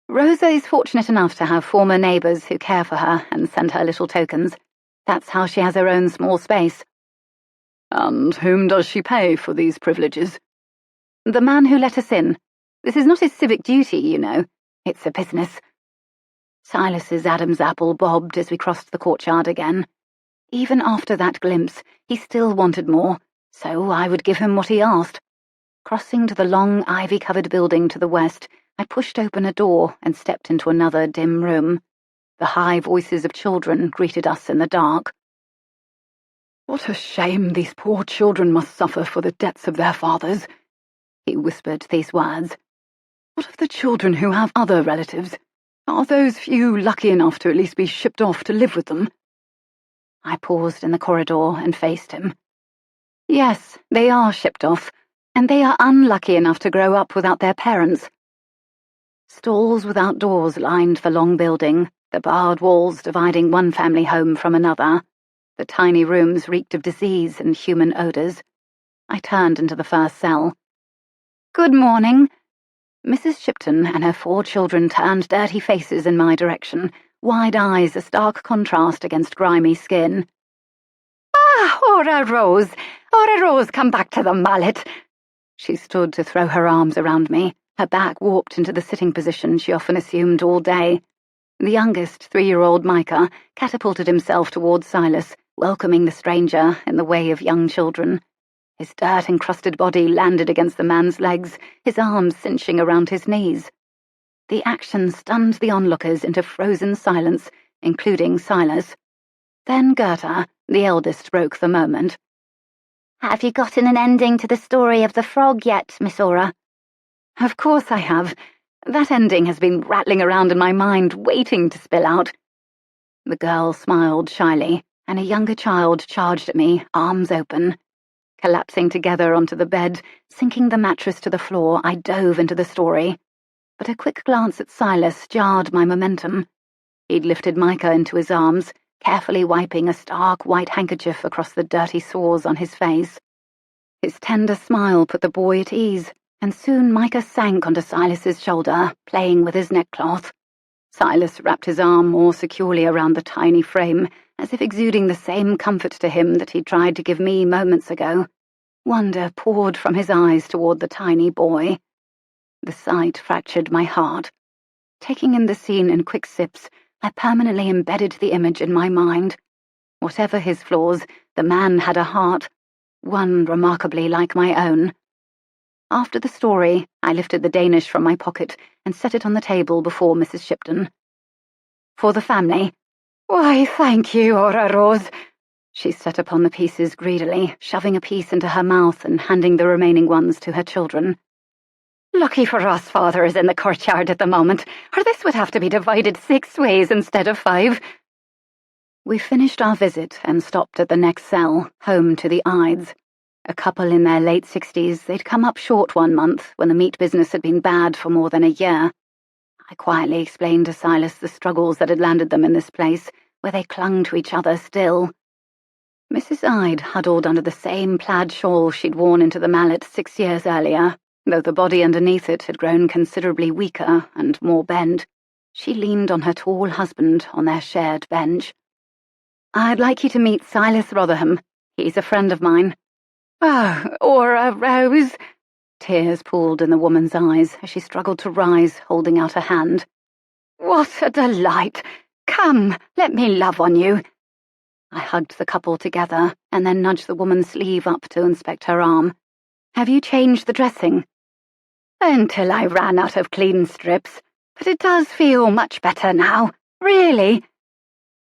B: Rosa is fortunate enough to have former neighbours who care for her and send her little tokens. That's how she has her own small space.
C: And whom does she pay for these privileges?
B: The man who let us in. This is not his civic duty, you know. It's a business. Silas's Adam's apple bobbed as we crossed the courtyard again. Even after that glimpse, he still wanted more, so I would give him what he asked. Crossing to the long, ivy-covered building to the west, I pushed open a door and stepped into another dim room. The high voices of children greeted us in the dark.
C: What a shame these poor children must suffer for the debts of their fathers. He whispered these words. What of the children who have other relatives? Are those few lucky enough to at least be shipped off to live with them?
B: I paused in the corridor and faced him. Yes, they are shipped off, and they are unlucky enough to grow up without their parents. Stalls without doors lined the long building, the barred walls dividing one family home from another. The tiny rooms reeked of disease and human odours. I turned into the first cell. Good morning. Mrs. Shipton and her 4 children turned dirty faces in my direction, wide eyes a stark contrast against grimy skin. Ah, Ora Rose! Ora Rose, come back to the mallet! She stood to throw her arms around me, her back warped into the sitting position she often assumed all day. The youngest, 3-year-old Micah catapulted himself towards Silas, welcoming the stranger in the way of young children. His dirt-encrusted body landed against the man's legs, his arms cinching around his knees. The action stunned the onlookers into frozen silence, including Silas. Then Gerda, the eldest, broke the moment.
D: Have you gotten an ending to the story of the frog yet, Miss Ora?
B: Of course I have. That ending has been rattling around in my mind, waiting to spill out. The girl smiled shyly, and a younger child charged at me, arms open. Collapsing together onto the bed, sinking the mattress to the floor, I dove into the story. But a quick glance at Silas jarred my momentum. He'd lifted Micah into his arms, carefully wiping a stark white handkerchief across the dirty sores on his face. His tender smile put the boy at ease, and soon Micah sank onto Silas's shoulder, playing with his neckcloth. Silas wrapped his arm more securely around the tiny frame, as if exuding the same comfort to him that he'd tried to give me moments ago. Wonder poured from his eyes toward the tiny boy. The sight fractured my heart. Taking in the scene in quick sips, I permanently embedded the image in my mind. Whatever his flaws, the man had a heart, one remarkably like my own. After the story, I lifted the Danish from my pocket and set it on the table before Mrs. Shipton. For the family. Why, thank you, Ora Rose. She set upon the pieces greedily, shoving a piece into her mouth and handing the remaining ones to her children. Lucky for us, Father is in the courtyard at the moment, or this would have to be divided 6 ways instead of 5. We finished our visit and stopped at the next cell, home to the Ides. A couple in their late 60s, they'd come up short one month when the meat business had been bad for more than a year. I quietly explained to Silas the struggles that had landed them in this place, where they clung to each other still. Mrs. Ide huddled under the same plaid shawl she'd worn into the mallet 6 years earlier, though the body underneath it had grown considerably weaker and more bent. She leaned on her tall husband on their shared bench. I'd like you to meet Silas Rotherham. He's a friend of mine. Oh, Ora Rose. Tears pooled in the woman's eyes as she struggled to rise, holding out a hand. What a delight! Come, let me love on you. I hugged the couple together and then nudged the woman's sleeve up to inspect her arm. Have you changed the dressing? Until I ran out of clean strips.
D: But it does feel much better now, really."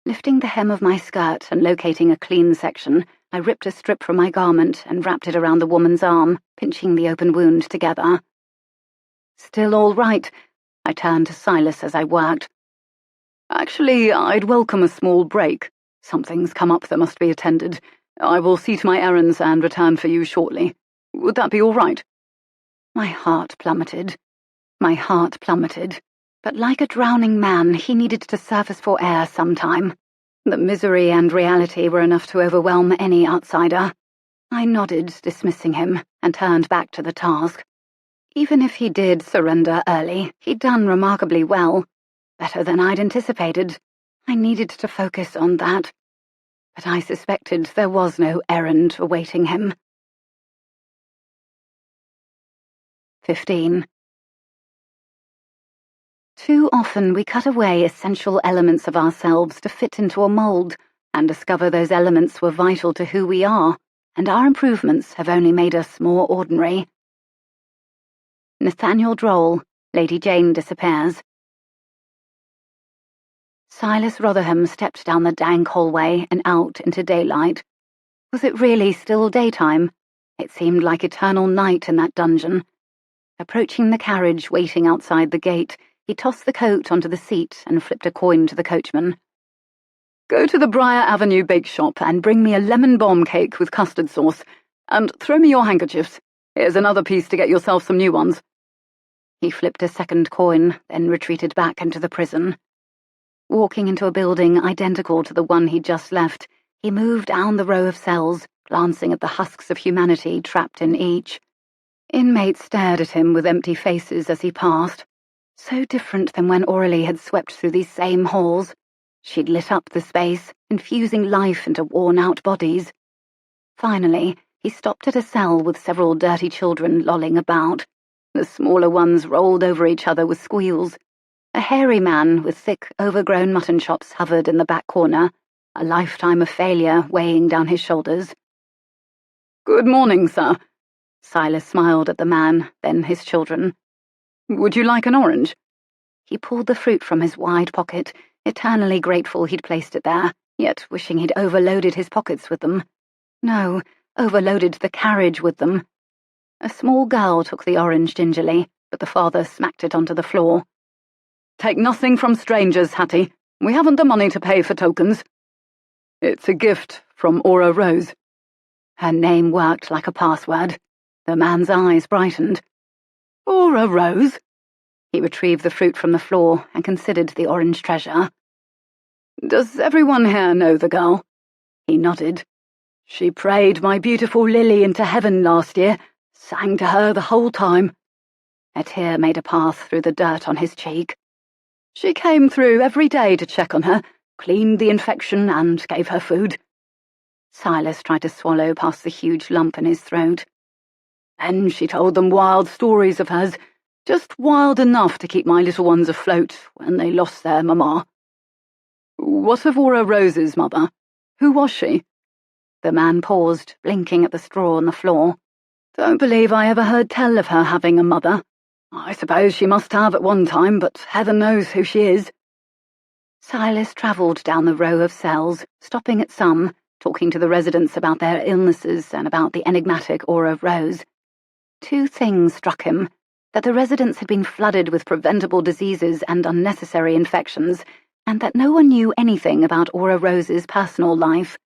D: Lifting the hem of my skirt and locating a clean section, I ripped a strip from my garment and wrapped it around the woman's arm, pinching the open wound together.
C: "Still all right?" I turned to Silas as I worked. "Actually, I'd welcome a small break. Something's come up that must be attended. I will see to my errands and return for you shortly. Would that be all right?"
D: My heart plummeted. But like a drowning man, he needed to surface for air sometime. The misery and reality were enough to overwhelm any outsider. I nodded, dismissing him, and turned back to the task. Even if he did surrender early, he'd done remarkably well. Better than I'd anticipated. I needed to focus on that. But I suspected there was no errand awaiting him.
B: 15. Too often we cut away essential elements of ourselves to fit into a mould, and discover those elements were vital to who we are, and our improvements have only made us more ordinary. Nathaniel Droll, Lady Jayne Disappears. Silas Rotherham stepped down the dank hallway and out into daylight. Was it really still daytime? It seemed like eternal night in that dungeon. Approaching the carriage waiting outside the gate, he tossed the coat onto the seat and flipped a coin to the coachman.
C: "Go to the Briar Avenue bake shop and bring me a lemon bomb cake with custard sauce, and throw me your handkerchiefs. Here's another piece to get yourself some new ones."
B: He flipped a second coin, then retreated back into the prison. Walking into a building identical to the one he'd just left, he moved down the row of cells, glancing at the husks of humanity trapped in each. Inmates stared at him with empty faces as he passed. So different than when Aurelie had swept through these same halls. She'd lit up the space, infusing life into worn-out bodies. Finally, he stopped at a cell with several dirty children lolling about. The smaller ones rolled over each other with squeals. A hairy man with thick, overgrown mutton chops hovered in the back corner, a lifetime of failure weighing down his shoulders.
C: "Good morning, sir."
B: Silas smiled at the man, then his children.
C: "Would you like an orange?"
B: He pulled the fruit from his wide pocket, eternally grateful he'd placed it there, yet wishing he'd overloaded his pockets with them. No, overloaded the carriage with them. A small girl took the orange gingerly, but the father smacked it onto the floor.
C: "Take nothing from strangers, Hattie. We haven't the money to pay for tokens." "It's a gift from Aura Rose."
B: Her name worked like a password. The man's eyes brightened.
C: "Aura Rose?"
B: He retrieved the fruit from the floor and considered the orange treasure.
C: "Does everyone here know the girl?"
B: He nodded.
C: "She prayed my beautiful Lily into heaven last year, sang to her the whole time."
B: A tear made a path through the dirt on his cheek.
C: "She came through every day to check on her, cleaned the infection and gave her food."
B: Silas tried to swallow past the huge lump in his throat.
C: "Then she told them wild stories of hers, just wild enough to keep my little ones afloat when they lost their mamma." "What of Aura Rose's mother? Who was she?"
B: The man paused, blinking at the straw on the floor.
C: "Don't believe I ever heard tell of her having a mother. I suppose she must have at one time, but heaven knows who she is."
B: Silas travelled down the row of cells, stopping at some, talking to the residents about their illnesses and about the enigmatic Aura Rose. Two things struck him: that the residents had been flooded with preventable diseases and unnecessary infections, and that no one knew anything about Aura Rose's personal life.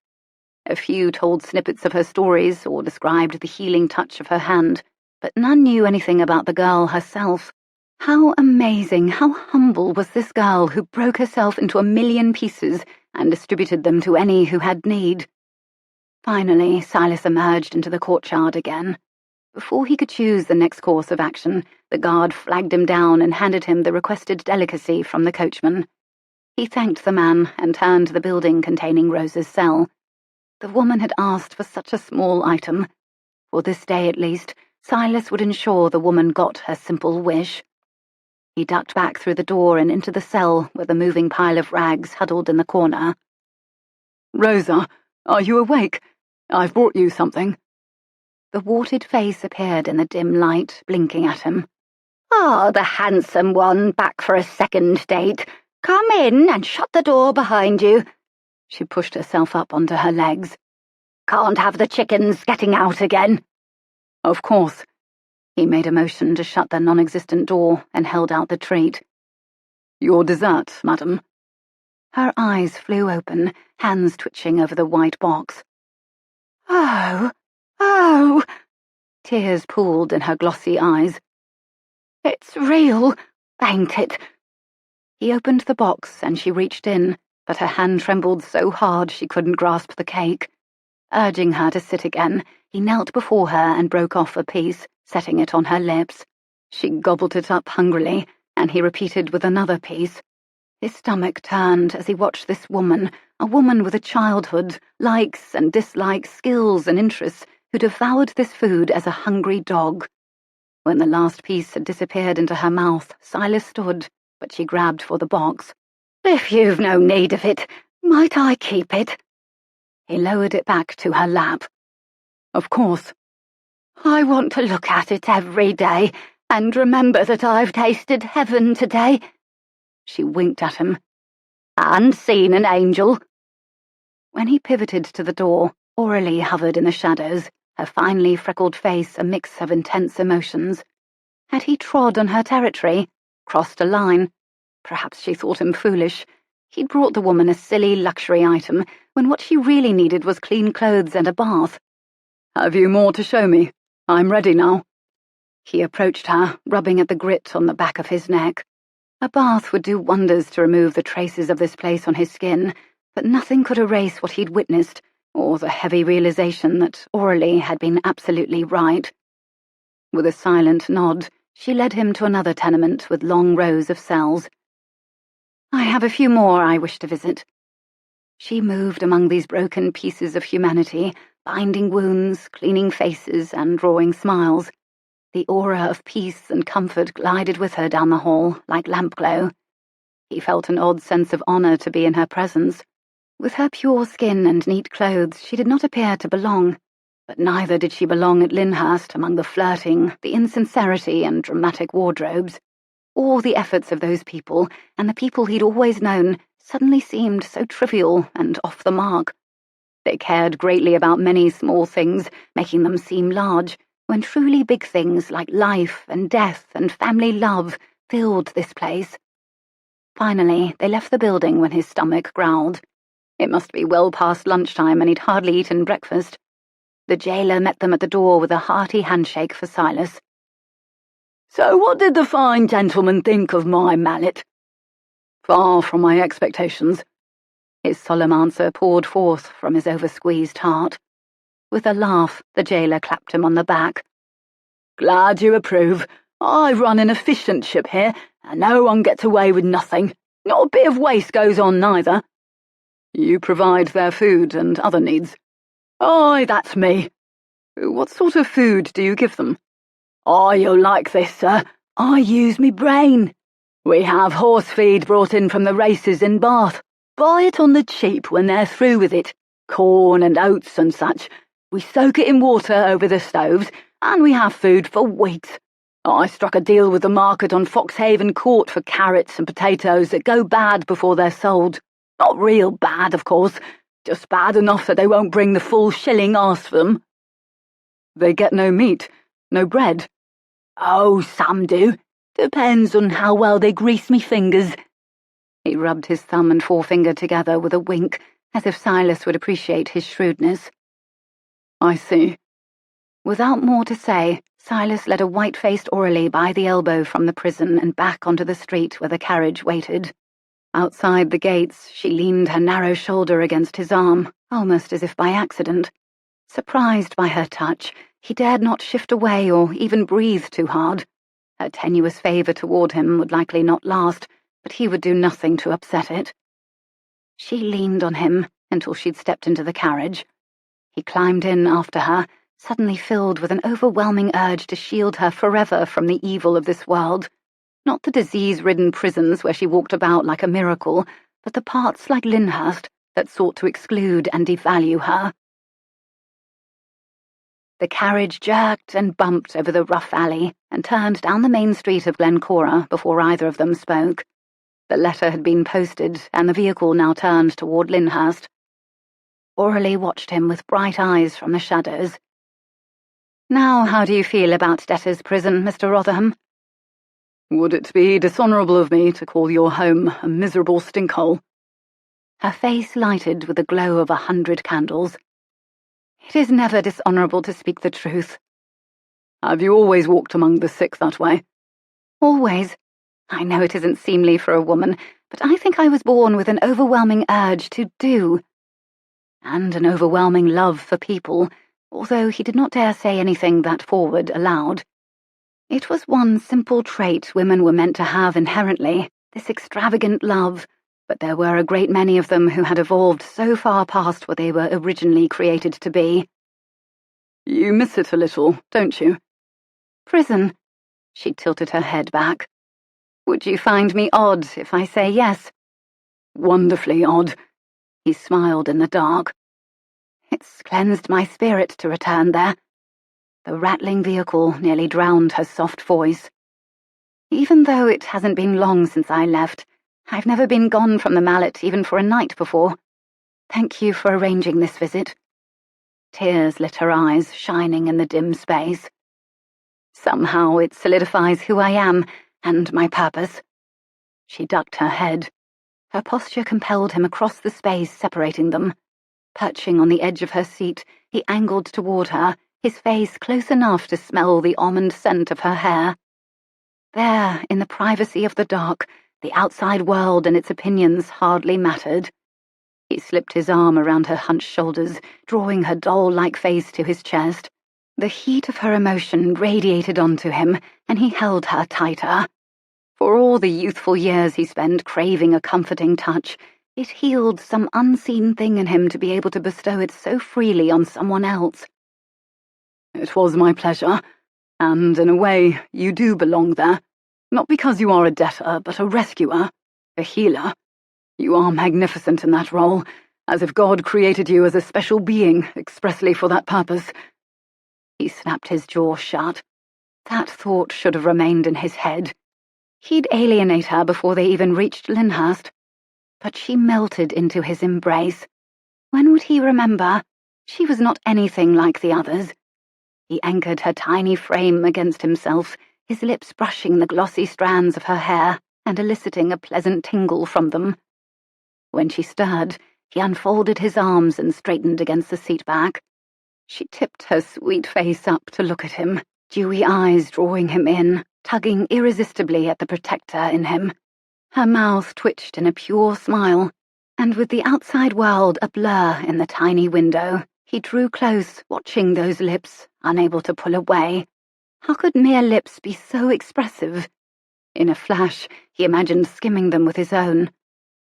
B: A few told snippets of her stories or described the healing touch of her hand, but none knew anything about the girl herself. How amazing, how humble was this girl who broke herself into 1,000,000 pieces and distributed them to any who had need. Finally, Silas emerged into the courtyard again. Before he could choose the next course of action, the guard flagged him down and handed him the requested delicacy from the coachman. He thanked the man and turned to the building containing Rose's cell. The woman had asked for such a small item. For this day at least, Silas would ensure the woman got her simple wish. He ducked back through the door and into the cell where the moving pile of rags huddled in the corner.
C: "Rosa, are you awake? I've brought you something."
B: The warted face appeared in the dim light, blinking at him.
D: "Ah, the handsome one back for a second date. Come in and shut the door behind you." She pushed herself up onto her legs. "Can't have the chickens getting out again."
C: Of course. He made a motion to shut the non-existent door and held out the treat. Your dessert, madam. Her eyes flew open, hands twitching over the white box.
D: Oh, oh!
C: Tears pooled in her glossy eyes.
D: "It's real, ain't it?"
C: He opened the box and she reached in, but her hand trembled so hard she couldn't grasp the cake. Urging her to sit again, he knelt before her and broke off a piece, setting it on her lips. She gobbled it up hungrily, and he repeated with another piece. His stomach turned as he watched this woman, a woman with a childhood, likes and dislikes, skills and interests, who devoured this food as a hungry dog. When the last piece had disappeared into her mouth, Silas stood, but she grabbed for the box.
D: "If you've no need of it, might I keep it?"
C: He lowered it back to her lap. Of course.
D: "I want to look at it every day, and remember that I've tasted heaven today."
C: She winked at him.
D: "And seen an angel."
C: When he pivoted to the door, Aurelie hovered in the shadows, her finely freckled face a mix of intense emotions. Had he trod on her territory, crossed a line? Perhaps she thought him foolish. He'd brought the woman a silly luxury item, when what she really needed was clean clothes and a bath. Have you more to show me? I'm ready now. He approached her, rubbing at the grit on the back of his neck. A bath would do wonders to remove the traces of this place on his skin, but nothing could erase what he'd witnessed, or the heavy realization that Aurelie had been absolutely right. With a silent nod, she led him to another tenement with long rows of cells. I have a few more I wish to visit. She moved among these broken pieces of humanity, binding wounds, cleaning faces, and drawing smiles. The aura of peace and comfort glided with her down the hall, like lampglow. He felt an odd sense of honor to be in her presence. With her pure skin and neat clothes, she did not appear to belong, but neither did she belong at Lyndhurst among the flirting, the insincerity, and dramatic wardrobes. All the efforts of those people, and the people he'd always known, suddenly seemed so trivial and off the mark. They cared greatly about many small things, making them seem large, when truly big things like life and death and family love filled this place. Finally, they left the building when his stomach growled. It must be well past lunchtime and he'd hardly eaten breakfast. The jailer met them at the door with a hearty handshake for Silas. So what did the fine gentleman think of my mallet? Far from my expectations. His solemn answer poured forth from his over-squeezed heart. With a laugh, the jailer clapped him on the back. Glad you approve. I run an efficient ship here, and no one gets away with nothing. Not a bit of waste goes on neither. You provide their food and other needs. Aye, that's me. What sort of food do you give them? Oh, you'll like this, sir. I use me brain. We have horse feed brought in from the races in Bath. Buy it on the cheap when they're through with it. Corn and oats and such. We soak it in water over the stoves, and we have food for weeks. I struck a deal with the market on Foxhaven Court for carrots and potatoes that go bad before they're sold. Not real bad, of course, just bad enough that they won't bring the full shilling asked for them. They get no meat, no bread. Oh, some do. Depends on how well they grease me fingers. He rubbed his thumb and forefinger together with a wink, as if Silas would appreciate his shrewdness. I see. Without more to say, Silas led a white-faced Aurelie by the elbow from the prison and back onto the street where the carriage waited. Outside the gates, she leaned her narrow shoulder against his arm, almost as if by accident. Surprised by her touch, he dared not shift away or even breathe too hard. Her tenuous favour toward him would likely not last, but he would do nothing to upset it. She leaned on him until she'd stepped into the carriage. He climbed in after her, suddenly filled with an overwhelming urge to shield her forever from the evil of this world. Not the disease-ridden prisons where she walked about like a miracle, but the parts like Lyndhurst that sought to exclude and devalue her.
D: The carriage jerked and bumped over the rough alley and turned down the main street of Glencora before either of them spoke. The letter had been posted, and the vehicle now turned toward Lyndhurst. Aurelie watched him with bright eyes from the shadows. "Now, how do you feel about debtor's prison, Mr. Rotherham?"
C: "Would it be dishonourable of me to call your home a miserable stinkhole?"
D: Her face lighted with the glow of 100 candles. "It is never dishonourable to speak the truth."
C: "Have you always walked among the sick that way?"
D: "Always. I know it isn't seemly for a woman, but I think I was born with an overwhelming urge to do, and an overwhelming love for people, although he did not dare say anything that forward aloud. It was one simple trait women were meant to have inherently, this extravagant love, but there were a great many of them who had evolved so far past what they were originally created to be."
C: "You miss it a little, don't you?"
D: "Prison?" She tilted her head back. "Would you find me odd if I say yes?"
C: "Wonderfully odd."
D: He smiled in the dark. "It's cleansed my spirit to return there." The rattling vehicle nearly drowned her soft voice. "Even though it hasn't been long since I left, I've never been gone from the Mallet even for a night before. Thank you for arranging this visit." Tears lit her eyes, shining in the dim space. "Somehow it solidifies who I am and my purpose." She ducked her head. Her posture compelled him across the space separating them. Perching on the edge of her seat, he angled toward her, his face close enough to smell the almond scent of her hair. There, in the privacy of the dark, the outside world and its opinions hardly mattered. He slipped his arm around her hunched shoulders, drawing her doll-like face to his chest. The heat of her emotion radiated onto him, and he held her tighter. For all the youthful years he spent craving a comforting touch, it healed some unseen thing in him to be able to bestow it so freely on someone else.
C: "It was my pleasure, and in a way, you do belong there. Not because you are a debtor, but a rescuer, a healer. You are magnificent in that role, as if God created you as a special being expressly for that purpose." He snapped his jaw shut. That thought should have remained in his head. He'd alienate her before they even reached Lyndhurst. But she melted into his embrace. When would he remember? She was not anything like the others. He anchored her tiny frame against himself, his lips brushing the glossy strands of her hair and eliciting a pleasant tingle from them. When she stirred, he unfolded his arms and straightened against the seat back. She tipped her sweet face up to look at him, dewy eyes drawing him in, tugging irresistibly at the protector in him. Her mouth twitched in a pure smile, and with the outside world a blur in the tiny window, he drew close, watching those lips, unable to pull away. How could mere lips be so expressive? In a flash, he imagined skimming them with his own.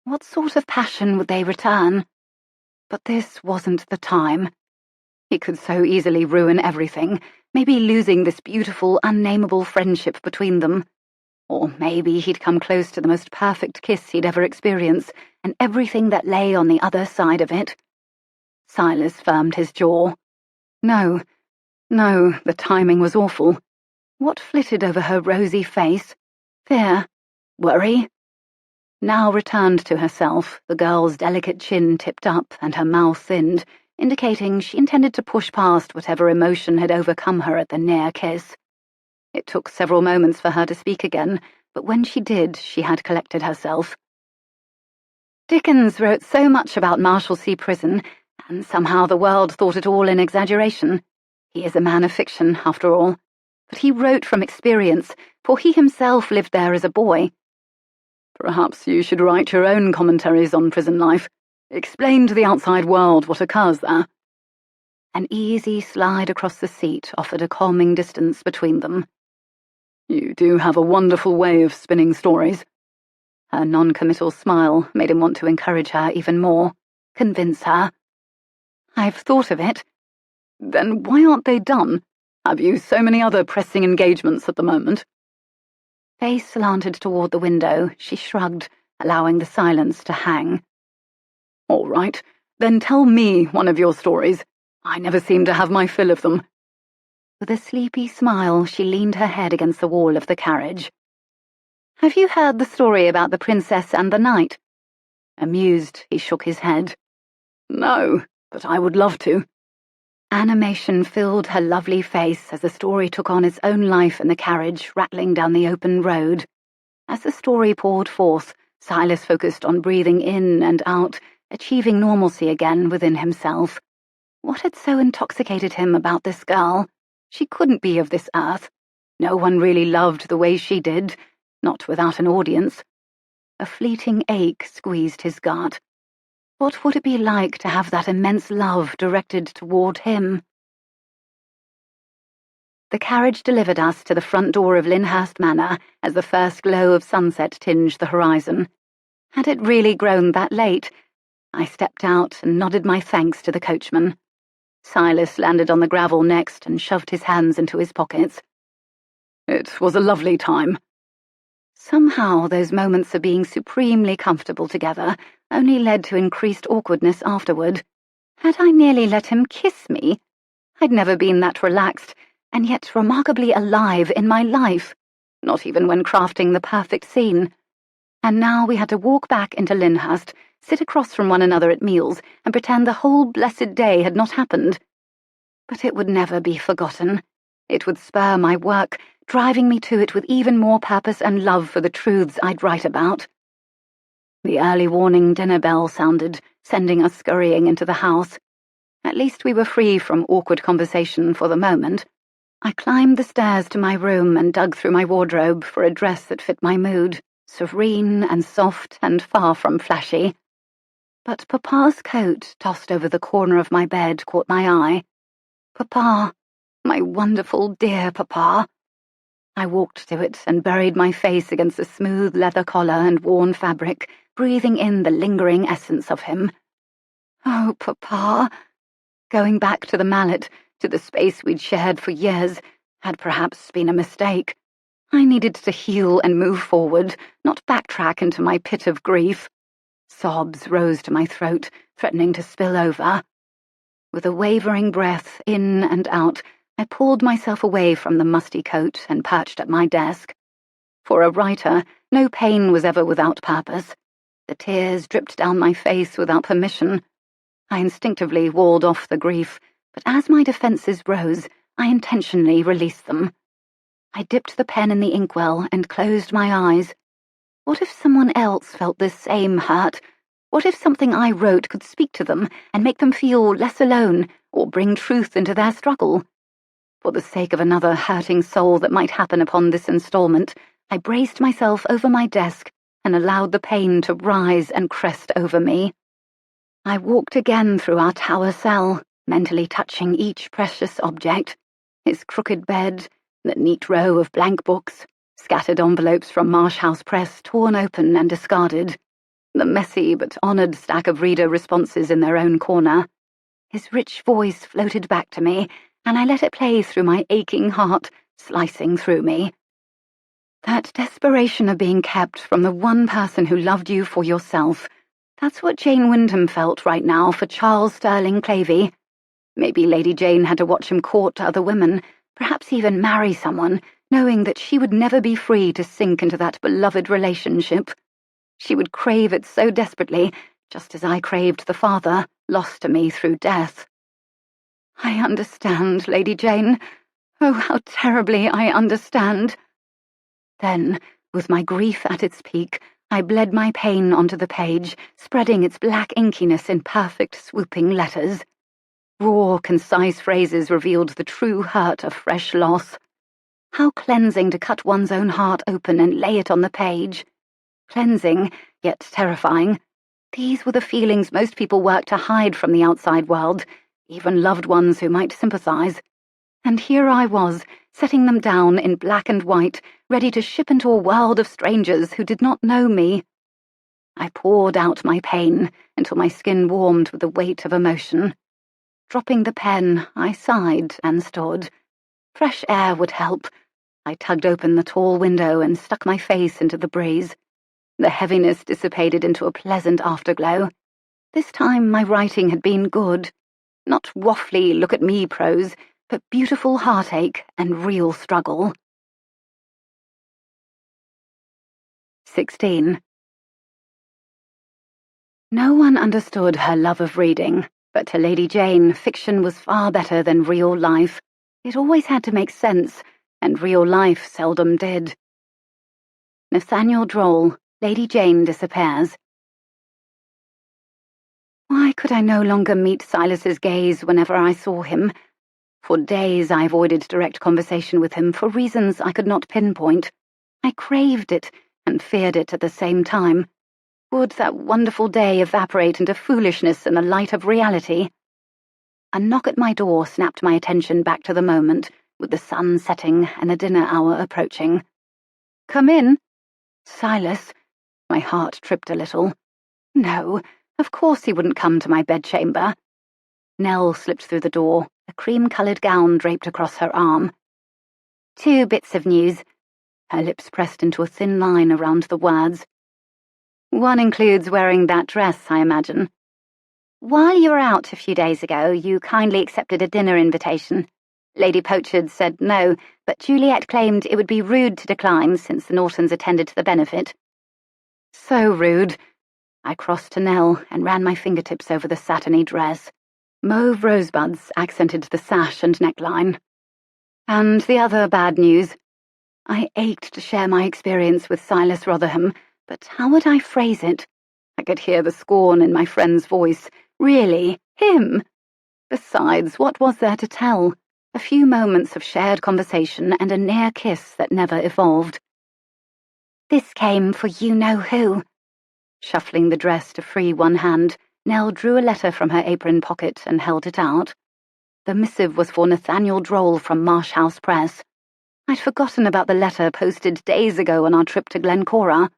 C: What sort of passion would they return? But this wasn't the time. He could so easily ruin everything, maybe losing this beautiful, unnameable friendship between them. Or maybe he'd come close to the most perfect kiss he'd ever experienced, and everything that lay on the other side of it. Silas firmed his jaw. No, the timing was awful. What flitted over her rosy face? Fear? Worry? Now returned to herself, the girl's delicate chin tipped up and her mouth thinned, indicating she intended to push past whatever emotion had overcome her at the near kiss. It took several moments for her to speak again, but when she did, she had collected herself. "Dickens wrote so much about Marshalsea Prison, and somehow the world thought it all an exaggeration. He is a man of fiction, after all. But he wrote from experience, for he himself lived there as a boy." "Perhaps you should write your own commentaries on prison life. Explain to the outside world what occurs there." An easy slide across the seat offered a calming distance between them. "You do have a wonderful way of spinning stories." Her non-committal smile made him want to encourage her even more, convince her. "I've thought of it." "Then why aren't they done? Have you so many other pressing engagements at the moment?" Face slanted toward the window, she shrugged, allowing the silence to hang. "All right, then tell me one of your stories. I never seem to have my fill of them.
D: With a sleepy smile, she leaned her head against the wall of the carriage. "Have you heard the story about the princess and the knight?" Amused, he shook his head.
C: "No, but I would love to."
D: Animation filled her lovely face as the story took on its own life in the carriage rattling down the open road. As the story poured forth, Silas focused on breathing in and out, achieving normalcy again within himself. What had so intoxicated him about this girl? She couldn't be of this earth. No one really loved the way she did, not without an audience. A fleeting ache squeezed his gut. What would it be like to have that immense love directed toward him? The carriage delivered us to the front door of Lyndhurst Manor as the first glow of sunset tinged the horizon. Had it really grown that late? I stepped out and nodded my thanks to the coachman. Silas landed on the gravel next and shoved his hands into his pockets.
C: "It was a lovely time."
D: Somehow those moments of being supremely comfortable together only led to increased awkwardness afterward. Had I nearly let him kiss me? I'd never been that relaxed, and yet remarkably alive in my life, not even when crafting the perfect scene. And now we had to walk back into Lyndhurst, sit across from one another at meals, and pretend the whole blessed day had not happened. But it would never be forgotten. It would spur my work, driving me to it with even more purpose and love for the truths I'd write about. The early warning dinner bell sounded, sending us scurrying into the house. At least we were free from awkward conversation for the moment. I climbed the stairs to my room and dug through my wardrobe for a dress that fit my mood, serene and soft and far from flashy. But Papa's coat tossed over the corner of my bed caught my eye. Papa, my wonderful dear Papa. I walked to it and buried my face against the smooth leather collar and worn fabric, breathing in the lingering essence of him. Oh, Papa. Going back to the mallet, to the space we'd shared for years, had perhaps been a mistake. I needed to heal and move forward, not backtrack into my pit of grief. Sobs rose to my throat, threatening to spill over. With a wavering breath in and out, I pulled myself away from the musty coat and perched at my desk. For a writer, no pain was ever without purpose. The tears dripped down my face without permission. I instinctively walled off the grief, but as my defences rose, I intentionally released them. I dipped the pen in the inkwell and closed my eyes. What if someone else felt this same hurt? What if something I wrote could speak to them and make them feel less alone or bring truth into their struggle? For the sake of another hurting soul that might happen upon this installment, I braced myself over my desk and allowed the pain to rise and crest over me. I walked again through our tower cell, mentally touching each precious object, his crooked bed, the neat row of blank books, scattered envelopes from Marsh House Press torn open and discarded, the messy but honoured stack of reader responses in their own corner. His rich voice floated back to me, and I let it play through my aching heart, slicing through me. That desperation of being kept from the one person who loved you for yourself, that's what Jayne Wyndham felt right now for Charles Sterling Clavey. Maybe Lady Jayne had to watch him court other women, perhaps even marry someone, knowing that she would never be free to sink into that beloved relationship. She would crave it so desperately, just as I craved the father, lost to me through death. I understand, Lady Jayne. Oh, how terribly I understand. Then, with my grief at its peak, I bled my pain onto the page, spreading its black inkiness in perfect swooping letters. Raw, concise phrases revealed the true hurt of fresh loss. How cleansing to cut one's own heart open and lay it on the page. Cleansing, yet terrifying. These were the feelings most people work to hide from the outside world, even loved ones who might sympathize. And here I was, setting them down in black and white, ready to ship into a world of strangers who did not know me. I poured out my pain until my skin warmed with the weight of emotion. Dropping the pen, I sighed and stood. Fresh air would help. I tugged open the tall window and stuck my face into the breeze. The heaviness dissipated into a pleasant afterglow. This time my writing had been good. Not waffly, look-at-me prose, but beautiful heartache and real struggle.
B: 16. No one understood her love of reading, but to Lady Jayne, fiction was far better than real life. It always had to make sense, and real life seldom did. Nathaniel Droll, Lady Jayne Disappears. Why could I no longer meet Silas's gaze whenever I saw him? For days I avoided direct conversation with him for reasons I could not pinpoint. I craved it and feared it at the same time. Would that wonderful day evaporate into foolishness in the light of reality? A knock at my door snapped my attention back to the moment, with the sun setting and the dinner hour approaching. "Come in." Silas. My heart tripped a little. No, of course he wouldn't come to my bedchamber. Nell slipped through the door, a cream-coloured gown draped across her arm.
D: "2 bits of news."
B: Her lips pressed into a thin line around the words. "One includes wearing that dress, I imagine."
D: "While you were out a few days ago, you kindly accepted a dinner invitation. Lady Pochard said no, but Juliet claimed it would be rude to decline since the Nortons attended to the benefit."
B: "So rude." I crossed to Nell and ran my fingertips over the satiny dress. Mauve rosebuds accented the sash and neckline. "And the other bad news." I ached to share my experience with Silas Rotherham, but how would I phrase it? I could hear the scorn in my friend's voice. Really? Him? Besides, what was there to tell? A few moments of shared conversation and a near kiss that never evolved.
D: "This came for you-know-who."
B: Shuffling the dress to free one hand, Nell drew a letter from her apron pocket and held it out. The missive was for Nathaniel Droll from Marsh House Press. I'd forgotten about the letter posted days ago on our trip to Glencora.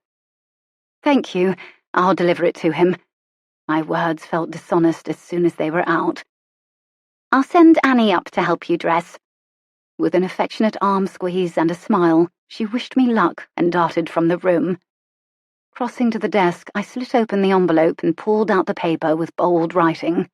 B: "Thank you. I'll deliver it to him." My words felt dishonest as soon as they were out.
D: "I'll send Annie up to help you dress."
B: With an affectionate arm squeeze and a smile, she wished me luck and darted from the room. Crossing to the desk, I slit open the envelope and pulled out the paper with bold writing.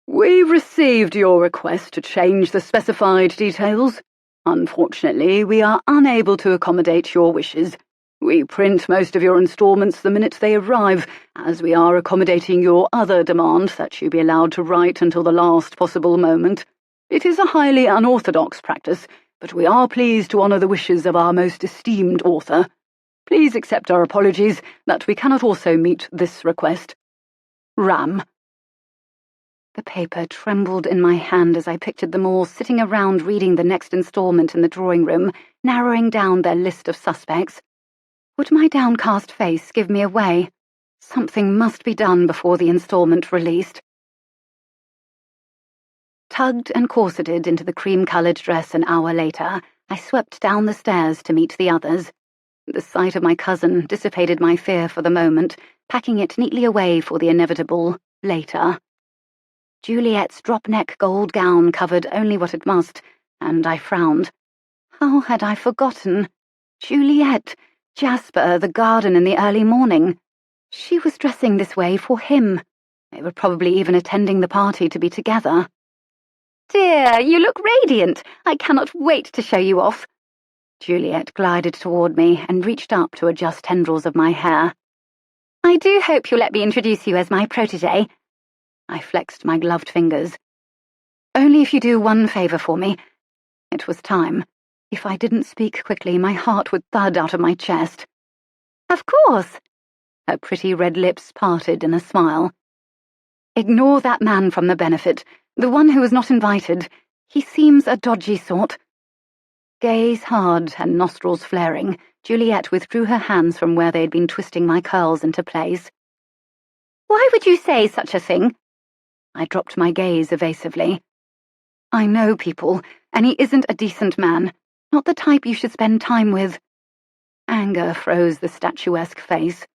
B: "We've received your request to change the specified details. Unfortunately, we are unable to accommodate your wishes. We print most of your installments the minute they arrive, as we are accommodating your other demand that you be allowed to write until the last possible moment. It is a highly unorthodox practice, but we are pleased to honour the wishes of our most esteemed author. Please accept our apologies that we cannot also meet this request. Ram." The paper trembled in my hand as I pictured them all sitting around reading the next installment in the drawing room, narrowing down their list of suspects. Would my downcast face give me away? Something must be done before the installment released. Tugged and corseted into the cream-coloured dress an hour later, I swept down the stairs to meet the others. The sight of my cousin dissipated my fear for the moment, packing it neatly away for the inevitable later. Juliet's drop-neck gold gown covered only what it must, and I frowned. How had I forgotten? Juliet, Jasper, the garden in the early morning. She was dressing this way for him. They were probably even attending the party to be together.
D: "Dear, you look radiant. I cannot wait to show you off."
B: Juliet glided toward me and reached up to adjust tendrils of my hair.
D: "I do hope you'll let me introduce you as my protégé."
B: I flexed my gloved fingers. "Only if you do one favour for me." It was time. If I didn't speak quickly, my heart would thud out of my chest.
D: "Of course."
B: Her pretty red lips parted in a smile. "Ignore that man from the benefit, the one who was not invited. He seems a dodgy sort." Gaze hard and nostrils flaring, Juliet withdrew her hands from where they had been twisting my curls into place.
D: "Why would you say such a thing?"
B: I dropped my gaze evasively. "I know people, and he isn't a decent man. Not the type you should spend time with." Anger froze the statuesque face.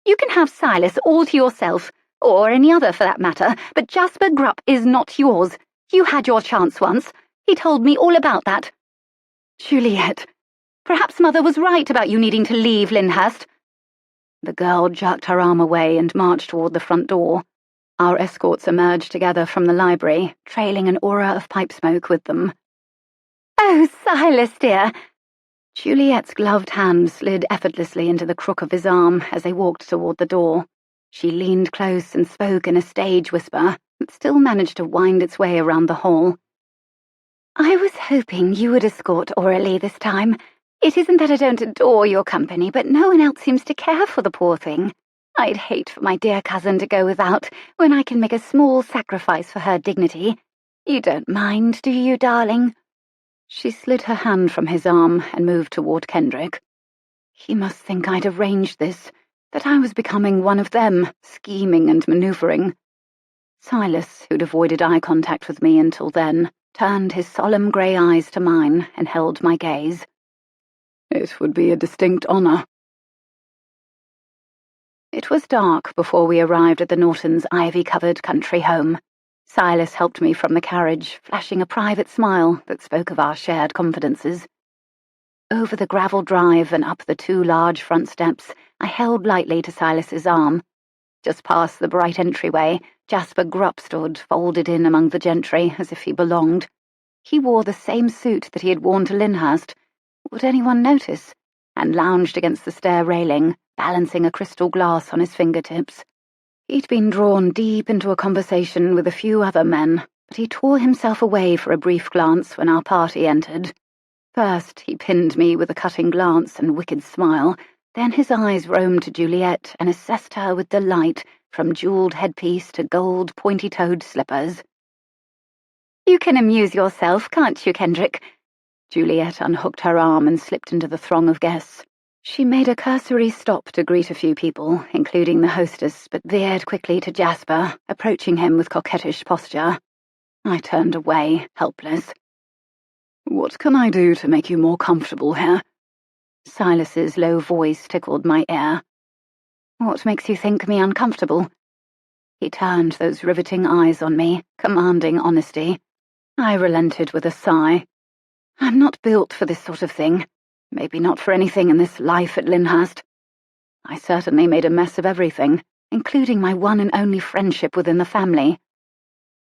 D: "You can have Silas all to yourself, or any other for that matter, but Jasper Grupp is not yours. You had your chance once. He told me all about that."
B: "Juliet."
D: "Perhaps Mother was right about you needing to leave Lyndhurst."
B: The girl jerked her arm away and marched toward the front door. Our escorts emerged together from the library, trailing an aura of pipe smoke with them.
D: "Oh, Silas, dear!"
B: Juliet's gloved hand slid effortlessly into the crook of his arm as they walked toward the door. She leaned close and spoke in a stage whisper that still managed to wind its way around the hall.
D: "I was hoping you would escort Aurelie this time. It isn't that I don't adore your company, but no one else seems to care for the poor thing. I'd hate for my dear cousin to go without, when I can make a small sacrifice for her dignity. You don't mind, do you, darling?"
B: She slid her hand from his arm and moved toward Kendrick. He must think I'd arranged this, that I was becoming one of them, scheming and maneuvering. Silas, who'd avoided eye contact with me until then, turned his solemn grey eyes to mine and held my gaze. "It would be a distinct honour." It was dark before we arrived at the Nortons' ivy-covered country home. Silas helped me from the carriage, flashing a private smile that spoke of our shared confidences. Over the gravel drive and up the 2 large front steps, I held lightly to Silas's arm. Just past the bright entryway, Jasper Grupp stood, folded in among the gentry, as if he belonged. He wore the same suit that he had worn to Lyndhurst. Would anyone notice? And lounged against the stair railing, balancing a crystal glass on his fingertips. He'd been drawn deep into a conversation with a few other men, but he tore himself away for a brief glance when our party entered. First, he pinned me with a cutting glance and wicked smile, then his eyes roamed to Juliet and assessed her with delight, from jewelled headpiece to gold pointy-toed slippers.
D: "You can amuse yourself, can't you, Kendrick?"
B: Juliet unhooked her arm and slipped into the throng of guests. She made a cursory stop to greet a few people, including the hostess, but veered quickly to Jasper, approaching him with coquettish posture. I turned away, helpless. "What can I do to make you more comfortable here?" Silas's low voice tickled my ear. "What makes you think me uncomfortable?" He turned those riveting eyes on me, commanding honesty. I relented with a sigh. "I'm not built for this sort of thing. Maybe not for anything in this life at Lyndhurst. I certainly made a mess of everything, including my one and only friendship within the family.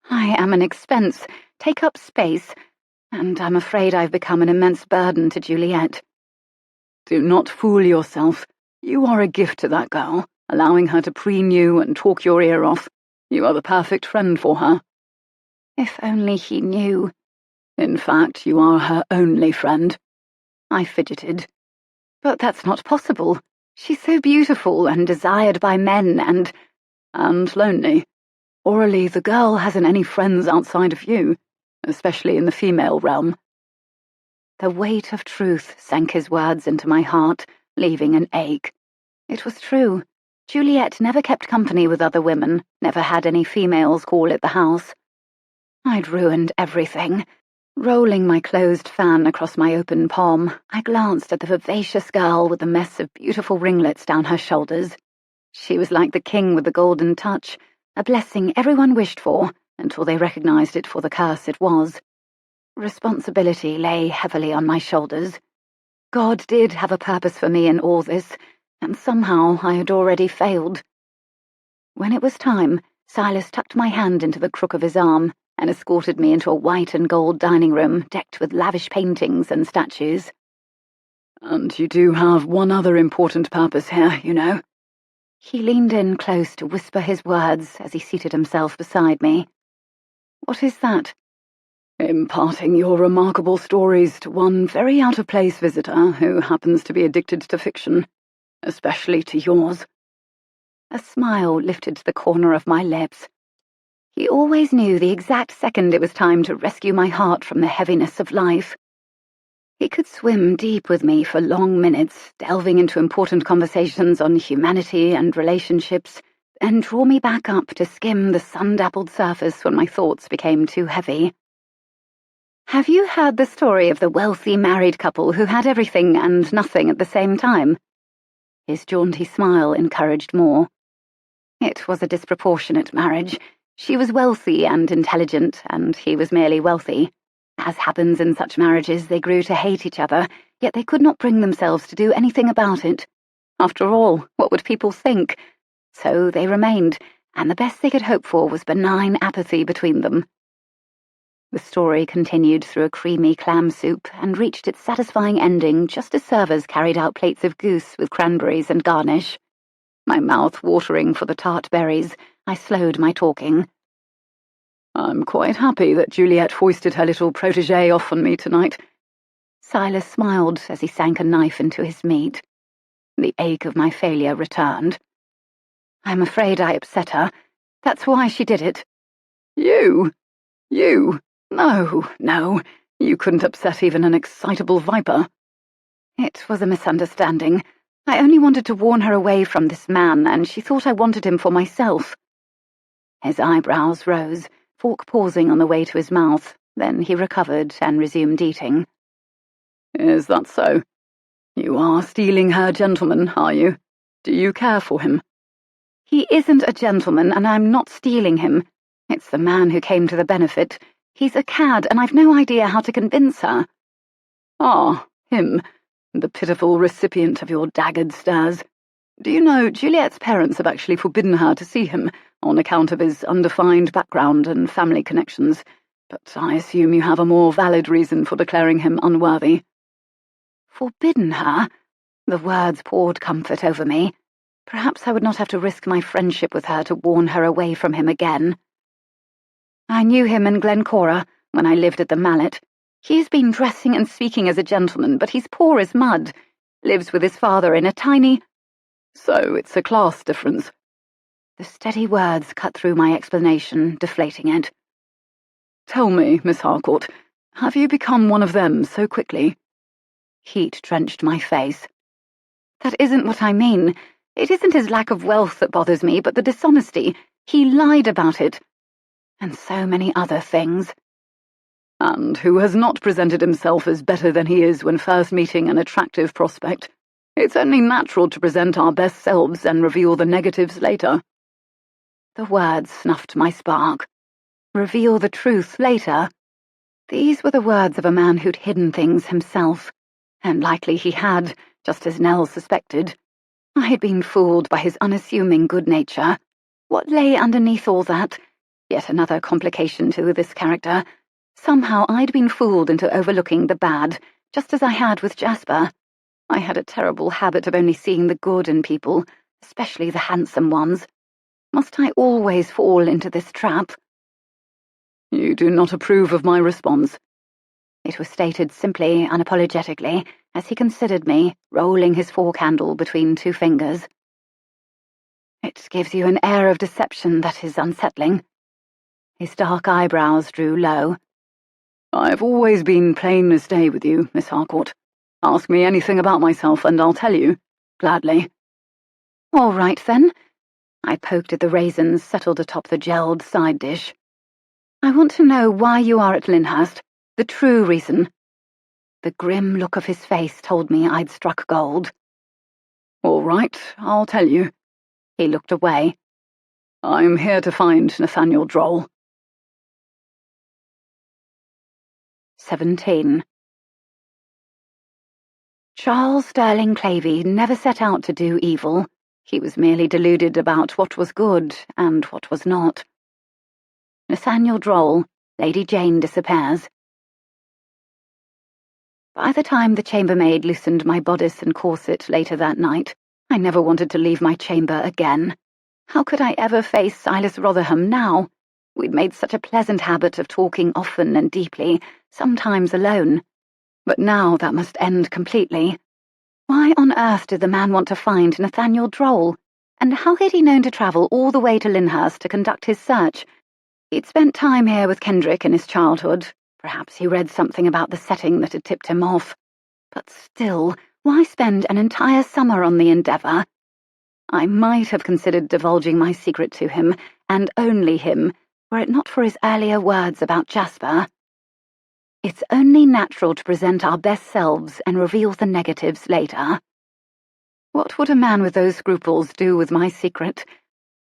B: I am an expense, take up space, and I'm afraid I've become an immense burden to Juliet." "Do not fool yourself. You are a gift to that girl, allowing her to preen you and talk your ear off. You are the perfect friend for her." If only he knew.
C: In fact, you are her only friend.
B: I fidgeted. But that's not possible. She's so beautiful and desired by men and
C: lonely. Aurelie, the girl hasn't any friends outside of you, especially in the female realm.
B: The weight of truth sank his words into my heart, leaving an ache. It was true. Juliet never kept company with other women, never had any females call at the house. I'd ruined everything. Rolling my closed fan across my open palm, I glanced at the vivacious girl with the mess of beautiful ringlets down her shoulders. She was like the king with the golden touch, a blessing everyone wished for, until they recognized it for the curse it was. Responsibility lay heavily on my shoulders. God did have a purpose for me in all this, and somehow I had already failed. When it was time, Silas tucked my hand into the crook of his arm and escorted me into a white and gold dining room decked with lavish paintings and statues.
C: "And you do have one other important purpose here, you know."
B: He leaned in close to whisper his words as he seated himself beside me. "What is that?"
C: "Imparting your remarkable stories to one very out-of-place visitor who happens to be addicted to fiction, especially to yours."
B: A smile lifted to the corner of my lips. He always knew the exact second it was time to rescue my heart from the heaviness of life. He could swim deep with me for long minutes, delving into important conversations on humanity and relationships, and draw me back up to skim the sun-dappled surface when my thoughts became too heavy. "Have you heard the story of the wealthy married couple who had everything and nothing at the same time?" His jaunty smile encouraged more. It was a disproportionate marriage. She was wealthy and intelligent, and he was merely wealthy. As happens in such marriages, they grew to hate each other, yet they could not bring themselves to do anything about it. After all, what would people think? So they remained,
D: and the best they could hope for was benign apathy between them. The story continued through a creamy clam soup and reached its satisfying ending just as servers carried out plates of goose with cranberries and garnish. My mouth watering for the tart berries, I slowed my talking.
C: I'm quite happy that Juliet foisted her little protégé off on me tonight.
D: Silas smiled as he sank a knife into his meat. The ache of my failure returned. I'm afraid I upset her. That's why she did it.
C: You? No, you couldn't upset even an excitable viper.
D: It was a misunderstanding. I only wanted to warn her away from this man, and she thought I wanted him for myself. His eyebrows rose, fork pausing on the way to his mouth. Then he recovered and resumed eating.
C: Is that so? You are stealing her gentleman, are you? Do you care for him?
D: He isn't a gentleman, and I'm not stealing him. It's the man who came to the benefit. He's a cad, and I've no idea how to convince her.
C: Ah, him, the pitiful recipient of your daggered stares. Do you know, Juliet's parents have actually forbidden her to see him on account of his undefined background and family connections, but I assume you have a more valid reason for declaring him unworthy.
D: Forbidden her? The words poured comfort over me. Perhaps I would not have to risk my friendship with her to warn her away from him again. I knew him in Glencora, when I lived at the Mallet. He's been dressing and speaking as a gentleman, but he's poor as mud. Lives with his father in a tiny—
C: So it's a class difference.
D: The steady words cut through my explanation, deflating it.
C: Tell me, Miss Harcourt, have you become one of them so quickly?
D: Heat drenched my face. That isn't what I mean. It isn't his lack of wealth that bothers me, but the dishonesty. He lied about it. And so many other things.
C: And who has not presented himself as better than he is when first meeting an attractive prospect? It's only natural to present our best selves and reveal the negatives later.
D: The words snuffed my spark. Reveal the truth later. These were the words of a man who'd hidden things himself. And likely he had, just as Nell suspected. I had been fooled by his unassuming good nature. What lay underneath all that? Yet another complication to this character. Somehow I'd been fooled into overlooking the bad, just as I had with Jasper. I had a terrible habit of only seeing the good in people, especially the handsome ones. Must I always fall into this trap?
C: You do not approve of my response.
D: It was stated simply, unapologetically, as he considered me, rolling his fork handle between two fingers. It gives you an air of deception that is unsettling. His dark eyebrows drew low.
C: I've always been plain as day with you, Miss Harcourt. Ask me anything about myself and I'll tell you, gladly.
D: All right, then. I poked at the raisins settled atop the gelled side dish. I want to know why you are at Lyndhurst, the true reason. The grim look of his face told me I'd struck gold.
C: All right, I'll tell you.
D: He looked away.
C: I'm here to find Nathaniel Droll.
D: 17. Charles Sterling Clavey never set out to do evil. He was merely deluded about what was good and what was not. Nathaniel Droll, Lady Jayne disappears. By the time the chambermaid loosened my bodice and corset later that night, I never wanted to leave my chamber again. How could I ever face Silas Rotherham now? We'd made such a pleasant habit of talking often and deeply, sometimes alone. But now that must end completely. Why on earth did the man want to find Nathaniel Droll? And how had he known to travel all the way to Lyndhurst to conduct his search? He'd spent time here with Kendrick in his childhood. Perhaps he read something about the setting that had tipped him off. But still, why spend an entire summer on the endeavour? I might have considered divulging my secret to him, and only him, were it not for his earlier words about Jasper. It's only natural to present our best selves and reveal the negatives later. What would a man with those scruples do with my secret?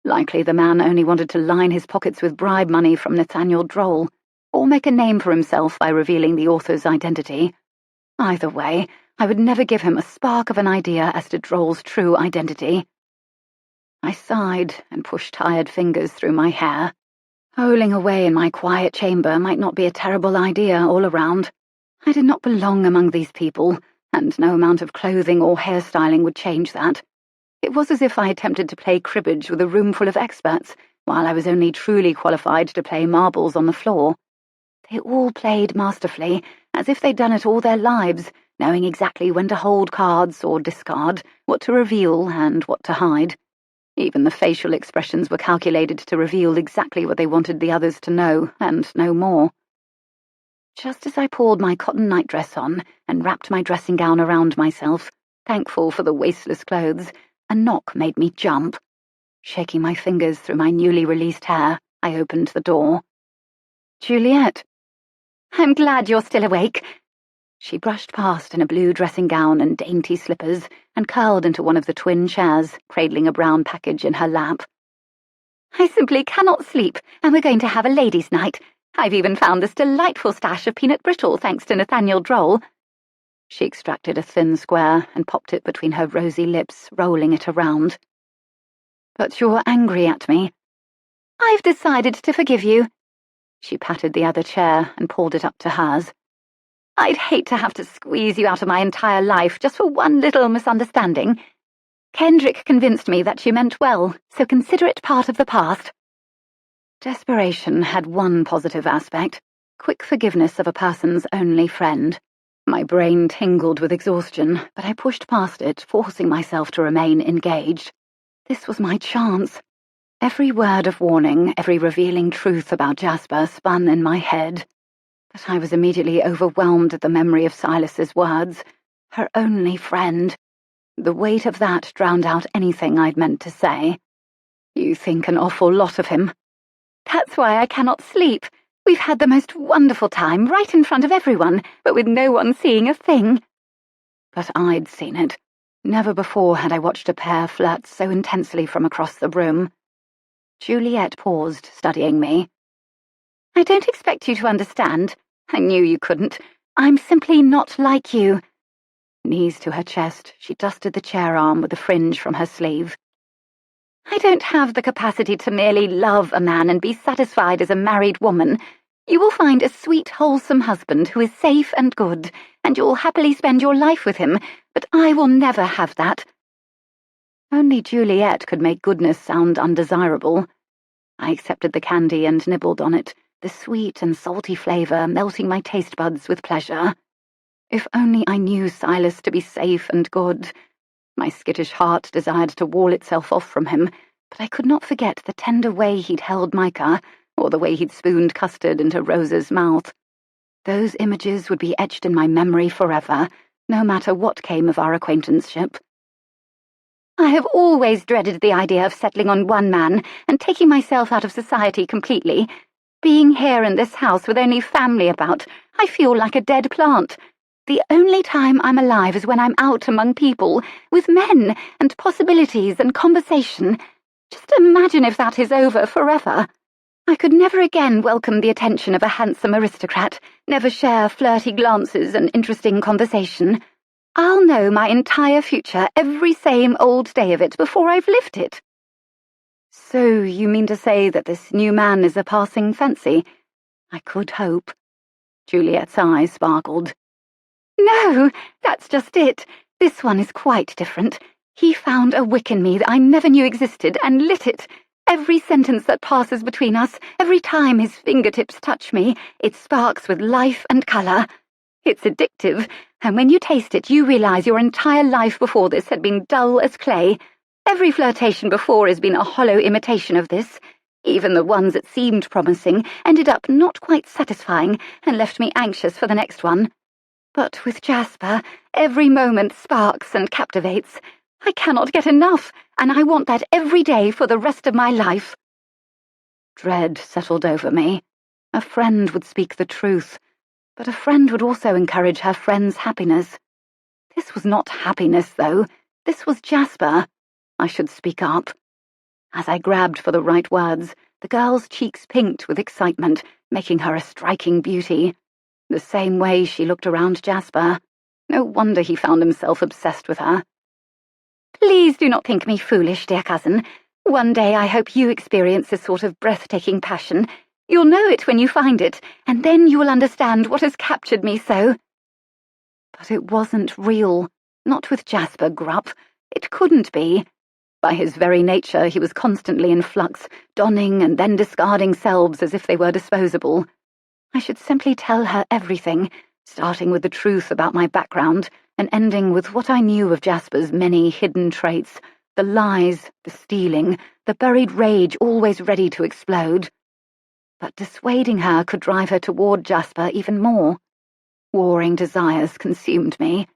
D: Likely the man only wanted to line his pockets with bribe money from Nathaniel Droll, or make a name for himself by revealing the author's identity. Either way, I would never give him a spark of an idea as to Droll's true identity.
B: I sighed and pushed tired fingers through my hair. Holing away in my quiet chamber might not be a terrible idea all around. I did not belong among these people, and no amount of clothing or hairstyling would change that. It was as if I attempted to play cribbage with a room full of experts, while I was only truly qualified to play marbles on the floor. They all played masterfully, as if they'd done it all their lives, knowing exactly when to hold cards or discard, what to reveal and what to hide. Even the facial expressions were calculated to reveal exactly what they wanted the others to know, and no more. Just as I pulled my cotton nightdress on and wrapped my dressing gown around myself, thankful for the wasteless clothes, a knock made me jump. Shaking my fingers through my newly released hair, I opened the door. "Juliet."
D: "I'm glad you're still awake."
B: She brushed past in a blue dressing gown and dainty slippers and curled into one of the twin chairs, cradling a brown package in her lap.
D: "I simply cannot sleep, and we're going to have a ladies' night. I've even found this delightful stash of peanut brittle thanks to Nathaniel Droll."
B: She extracted a thin square and popped it between her rosy lips, rolling it around. "But you're angry at me."
D: "I've decided to forgive you."
B: She patted the other chair and pulled it up to hers.
D: "I'd hate to have to squeeze you out of my entire life just for one little misunderstanding. Kendrick convinced me that you meant well, so consider it part of the past."
B: Desperation had one positive aspect: quick forgiveness of a person's only friend. My brain tingled with exhaustion, but I pushed past it, forcing myself to remain engaged. This was my chance. Every word of warning, every revealing truth about Jasper spun in my head. But I was immediately overwhelmed at the memory of Silas's words. Her only friend. The weight of that drowned out anything I'd meant to say. "You think an awful lot of him."
D: "That's why I cannot sleep. We've had the most wonderful time right in front of everyone, but with no one seeing a thing."
B: But I'd seen it. Never before had I watched a pair flirt so intensely from across the room. Juliet paused, studying me.
D: "I don't expect you to understand. I knew you couldn't. I'm simply not like you."
B: Knees to her chest, she dusted the chair arm with a fringe from her sleeve.
D: "I don't have the capacity to merely love a man and be satisfied as a married woman. You will find a sweet, wholesome husband who is safe and good, and you'll happily spend your life with him, but I will never have that."
B: Only Juliet could make goodness sound undesirable. I accepted the candy and nibbled on it, the sweet and salty flavour melting my taste buds with pleasure. If only I knew Silas to be safe and good. My skittish heart desired to wall itself off from him, but I could not forget the tender way he'd held Micah, or the way he'd spooned custard into Rosa's mouth. Those images would be etched in my memory forever, no matter what came of our acquaintanceship.
D: "I have always dreaded the idea of settling on one man and taking myself out of society completely. Being here in this house with only family about, I feel like a dead plant. The only time I'm alive is when I'm out among people, with men, and possibilities and conversation. Just imagine if that is over forever. I could never again welcome the attention of a handsome aristocrat, never share flirty glances and interesting conversation. I'll know my entire future, every same old day of it, before I've lived it."
B: "So you mean to say that this new man is a passing fancy?" I could hope. Juliet's eyes sparkled.
D: "No, that's just it. This one is quite different. He found a wick in me that I never knew existed and lit it. Every sentence that passes between us, every time his fingertips touch me, it sparks with life and colour. It's addictive, and when you taste it, you realise your entire life before this had been dull as clay. Every flirtation before has been a hollow imitation of this. Even the ones that seemed promising ended up not quite satisfying and left me anxious for the next one. But with Jasper, every moment sparks and captivates. I cannot get enough, and I want that every day for the rest of my life."
B: Dread settled over me. A friend would speak the truth, but a friend would also encourage her friend's happiness. This was not happiness, though. This was Jasper. I should speak up. As I grabbed for the right words, the girl's cheeks pinked with excitement, making her a striking beauty. The same way she looked around Jasper. No wonder he found himself obsessed with her.
D: "Please do not think me foolish, dear cousin. One day I hope you experience this sort of breathtaking passion. You'll know it when you find it, and then you will understand what has captured me so.
B: But it wasn't real. Not with Jasper Grupp. It couldn't be. By his very nature, he was constantly in flux, donning and then discarding selves as if they were disposable. I should simply tell her everything, starting with the truth about my background and ending with what I knew of Jasper's many hidden traits, the lies, the stealing, the buried rage always ready to explode. But dissuading her could drive her toward Jasper even more. Warring desires consumed me.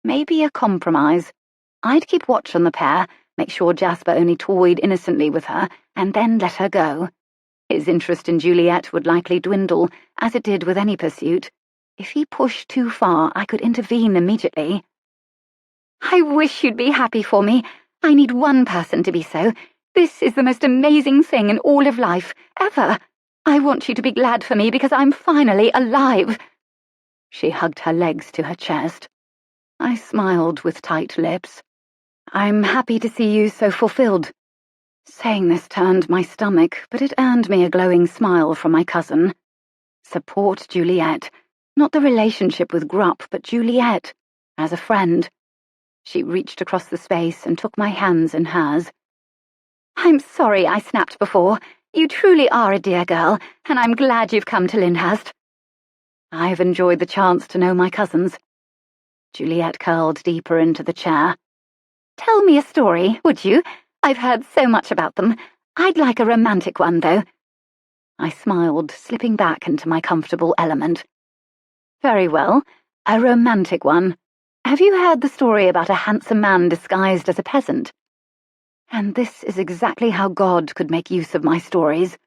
B: Maybe a compromise. I'd keep watch on the pair, make sure Jasper only toyed innocently with her, and then let her go. His interest in Juliet would likely dwindle, as it did with any pursuit. If he pushed too far, I could intervene immediately.
D: I wish you'd be happy for me. I need one person to be so. This is the most amazing thing in all of life, ever. I want you to be glad for me because I'm finally alive.
B: She hugged her legs to her chest. I smiled with tight lips. I'm happy to see you so fulfilled. Saying this turned my stomach, but it earned me a glowing smile from my cousin. Support Juliet. Not the relationship with Grupp, but Juliet. As a friend. She reached across the space and took my hands in hers.
D: I'm sorry I snapped before. You truly are a dear girl, and I'm glad you've come to Lyndhurst.
B: I've enjoyed the chance to know my cousins. Juliet curled deeper into the chair.
D: Tell me a story, would you? I've heard so much about them. I'd like a romantic one, though.
B: I smiled, slipping back into my comfortable element. Very well, a romantic one. Have you heard the story about a handsome man disguised as a peasant? And this is exactly how God could make use of my stories.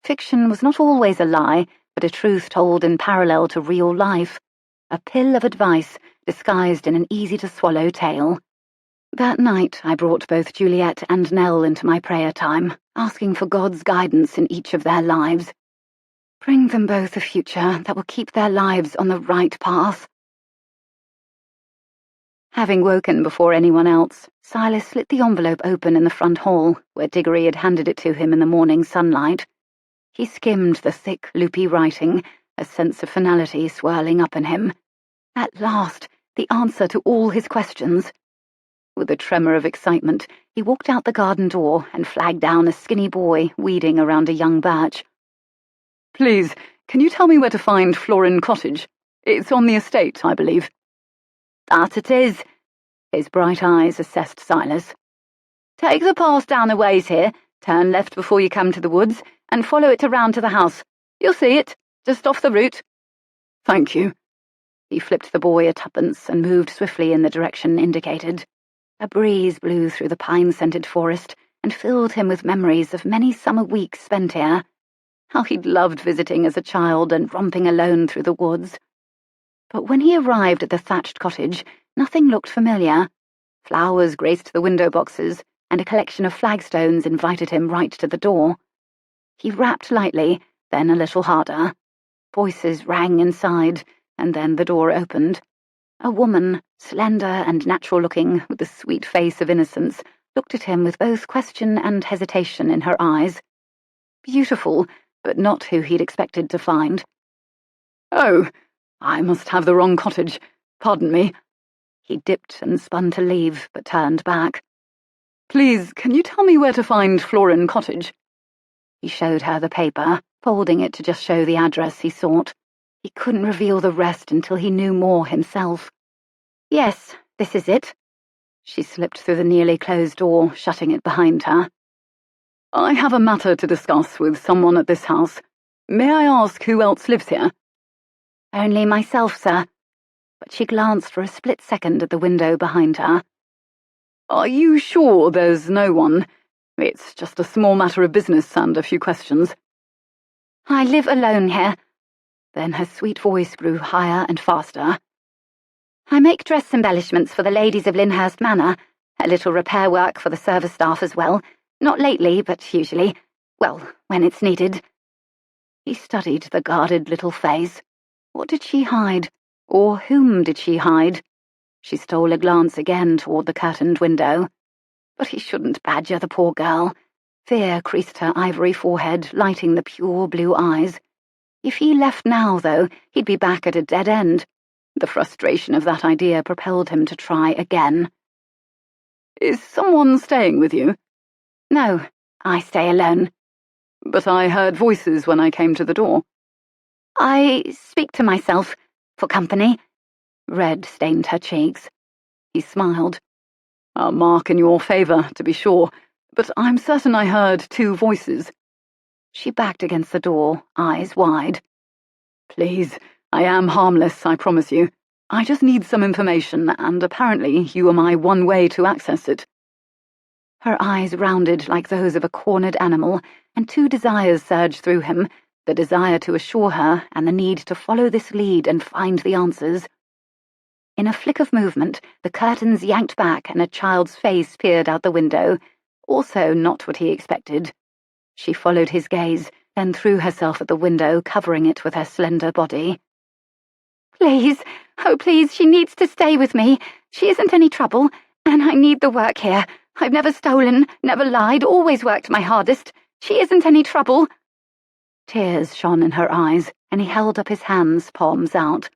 B: Fiction was not always a lie, but a truth told in parallel to real life. A pill of advice disguised in an easy-to-swallow tale. That night I brought both Juliet and Nell into my prayer time, asking for God's guidance in each of their lives. Bring them both a future that will keep their lives on the right path. Having woken before anyone else, Silas slit the envelope open in the front hall, where Diggory had handed it to him in the morning sunlight. He skimmed the thick, loopy writing, a sense of finality swirling up in him. At last, the answer to all his questions. With a tremor of excitement, he walked out the garden door and flagged down a skinny boy weeding around a young birch. Please, can you tell me where to find Florin Cottage? It's on the estate, I believe.
D: That it is.
B: His bright eyes assessed Silas.
D: Take the path down a ways here, turn left before you come to the woods, and follow it around to the house. You'll see it, just off the route.
B: Thank you. He flipped the boy a tuppence and moved swiftly in the direction indicated. A breeze blew through the pine-scented forest and filled him with memories of many summer weeks spent here. How he'd loved visiting as a child and romping alone through the woods. But when he arrived at the thatched cottage, nothing looked familiar. Flowers graced the window boxes, and a collection of flagstones invited him right to the door. He rapped lightly, then a little harder. Voices rang inside, and then the door opened. A woman, slender and natural-looking, with the sweet face of innocence, looked at him with both question and hesitation in her eyes. Beautiful, but not who he'd expected to find. Oh, I must have the wrong cottage. Pardon me. He dipped and spun to leave, but turned back. Please, can you tell me where to find Florin Cottage? He showed her the paper, folding it to just show the address he sought. He couldn't reveal the rest until he knew more himself.
D: Yes, this is it.
B: She slipped through the nearly closed door, shutting it behind her. I have a matter to discuss with someone at this house. May I ask who else lives here?
D: Only myself, sir.
B: But she glanced for a split second at the window behind her. Are you sure there's no one? It's just a small matter of business and a few questions.
D: I live alone here.
B: Then her sweet voice grew higher and faster.
D: I make dress embellishments for the ladies of Lyndhurst Manor, a little repair work for the service staff as well. Not lately, but usually. Well, when it's needed.
B: He studied the guarded little face. What did she hide? Or whom did she hide? She stole a glance again toward the curtained window.
D: But he shouldn't badger the poor girl. Fear creased her ivory forehead, lighting the pure blue eyes. If he left now, though, he'd be back at a dead end. The frustration of that idea propelled him to try again.
C: Is someone staying with you?
D: No, I stay alone.
C: But I heard voices when I came to the door.
D: I speak to myself, for company. Red stained her cheeks.
C: He smiled. A mark in your favour, to be sure, but I'm certain I heard 2 voices.
D: She backed against the door, eyes wide.
C: Please, I am harmless, I promise you. I just need some information, and apparently you are my one way to access it.
D: Her eyes rounded like those of a cornered animal, and 2 desires surged through him, the desire to assure her and the need to follow this lead and find the answers. In a flick of movement, the curtains yanked back and a child's face peered out the window, also not what he expected. She followed his gaze, then threw herself at the window, covering it with her slender body. Please, oh please, she needs to stay with me. She isn't any trouble, and I need the work here. I've never stolen, never lied, always worked my hardest. She isn't any trouble. Tears shone in her eyes, and he held up his hands, palms out.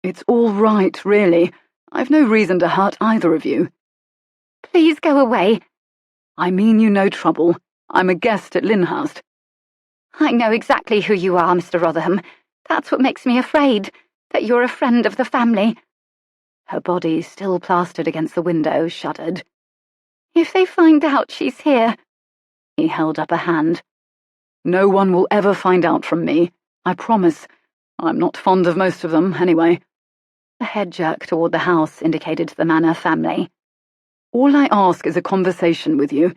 C: It's all right, really. I've no reason to hurt either of you.
D: Please go away.
C: I mean you no trouble. I'm a guest at Lyndhurst.
D: I know exactly who you are, Mr. Rotherham. That's what makes me afraid, that you're a friend of the family.
C: Her body, still plastered against the window, shuddered.
D: If they find out she's here...
C: He held up a hand. No one will ever find out from me, I promise. I'm not fond of most of them, anyway.
D: A head jerk toward the house indicated the Manor family.
C: All I ask is a conversation with you.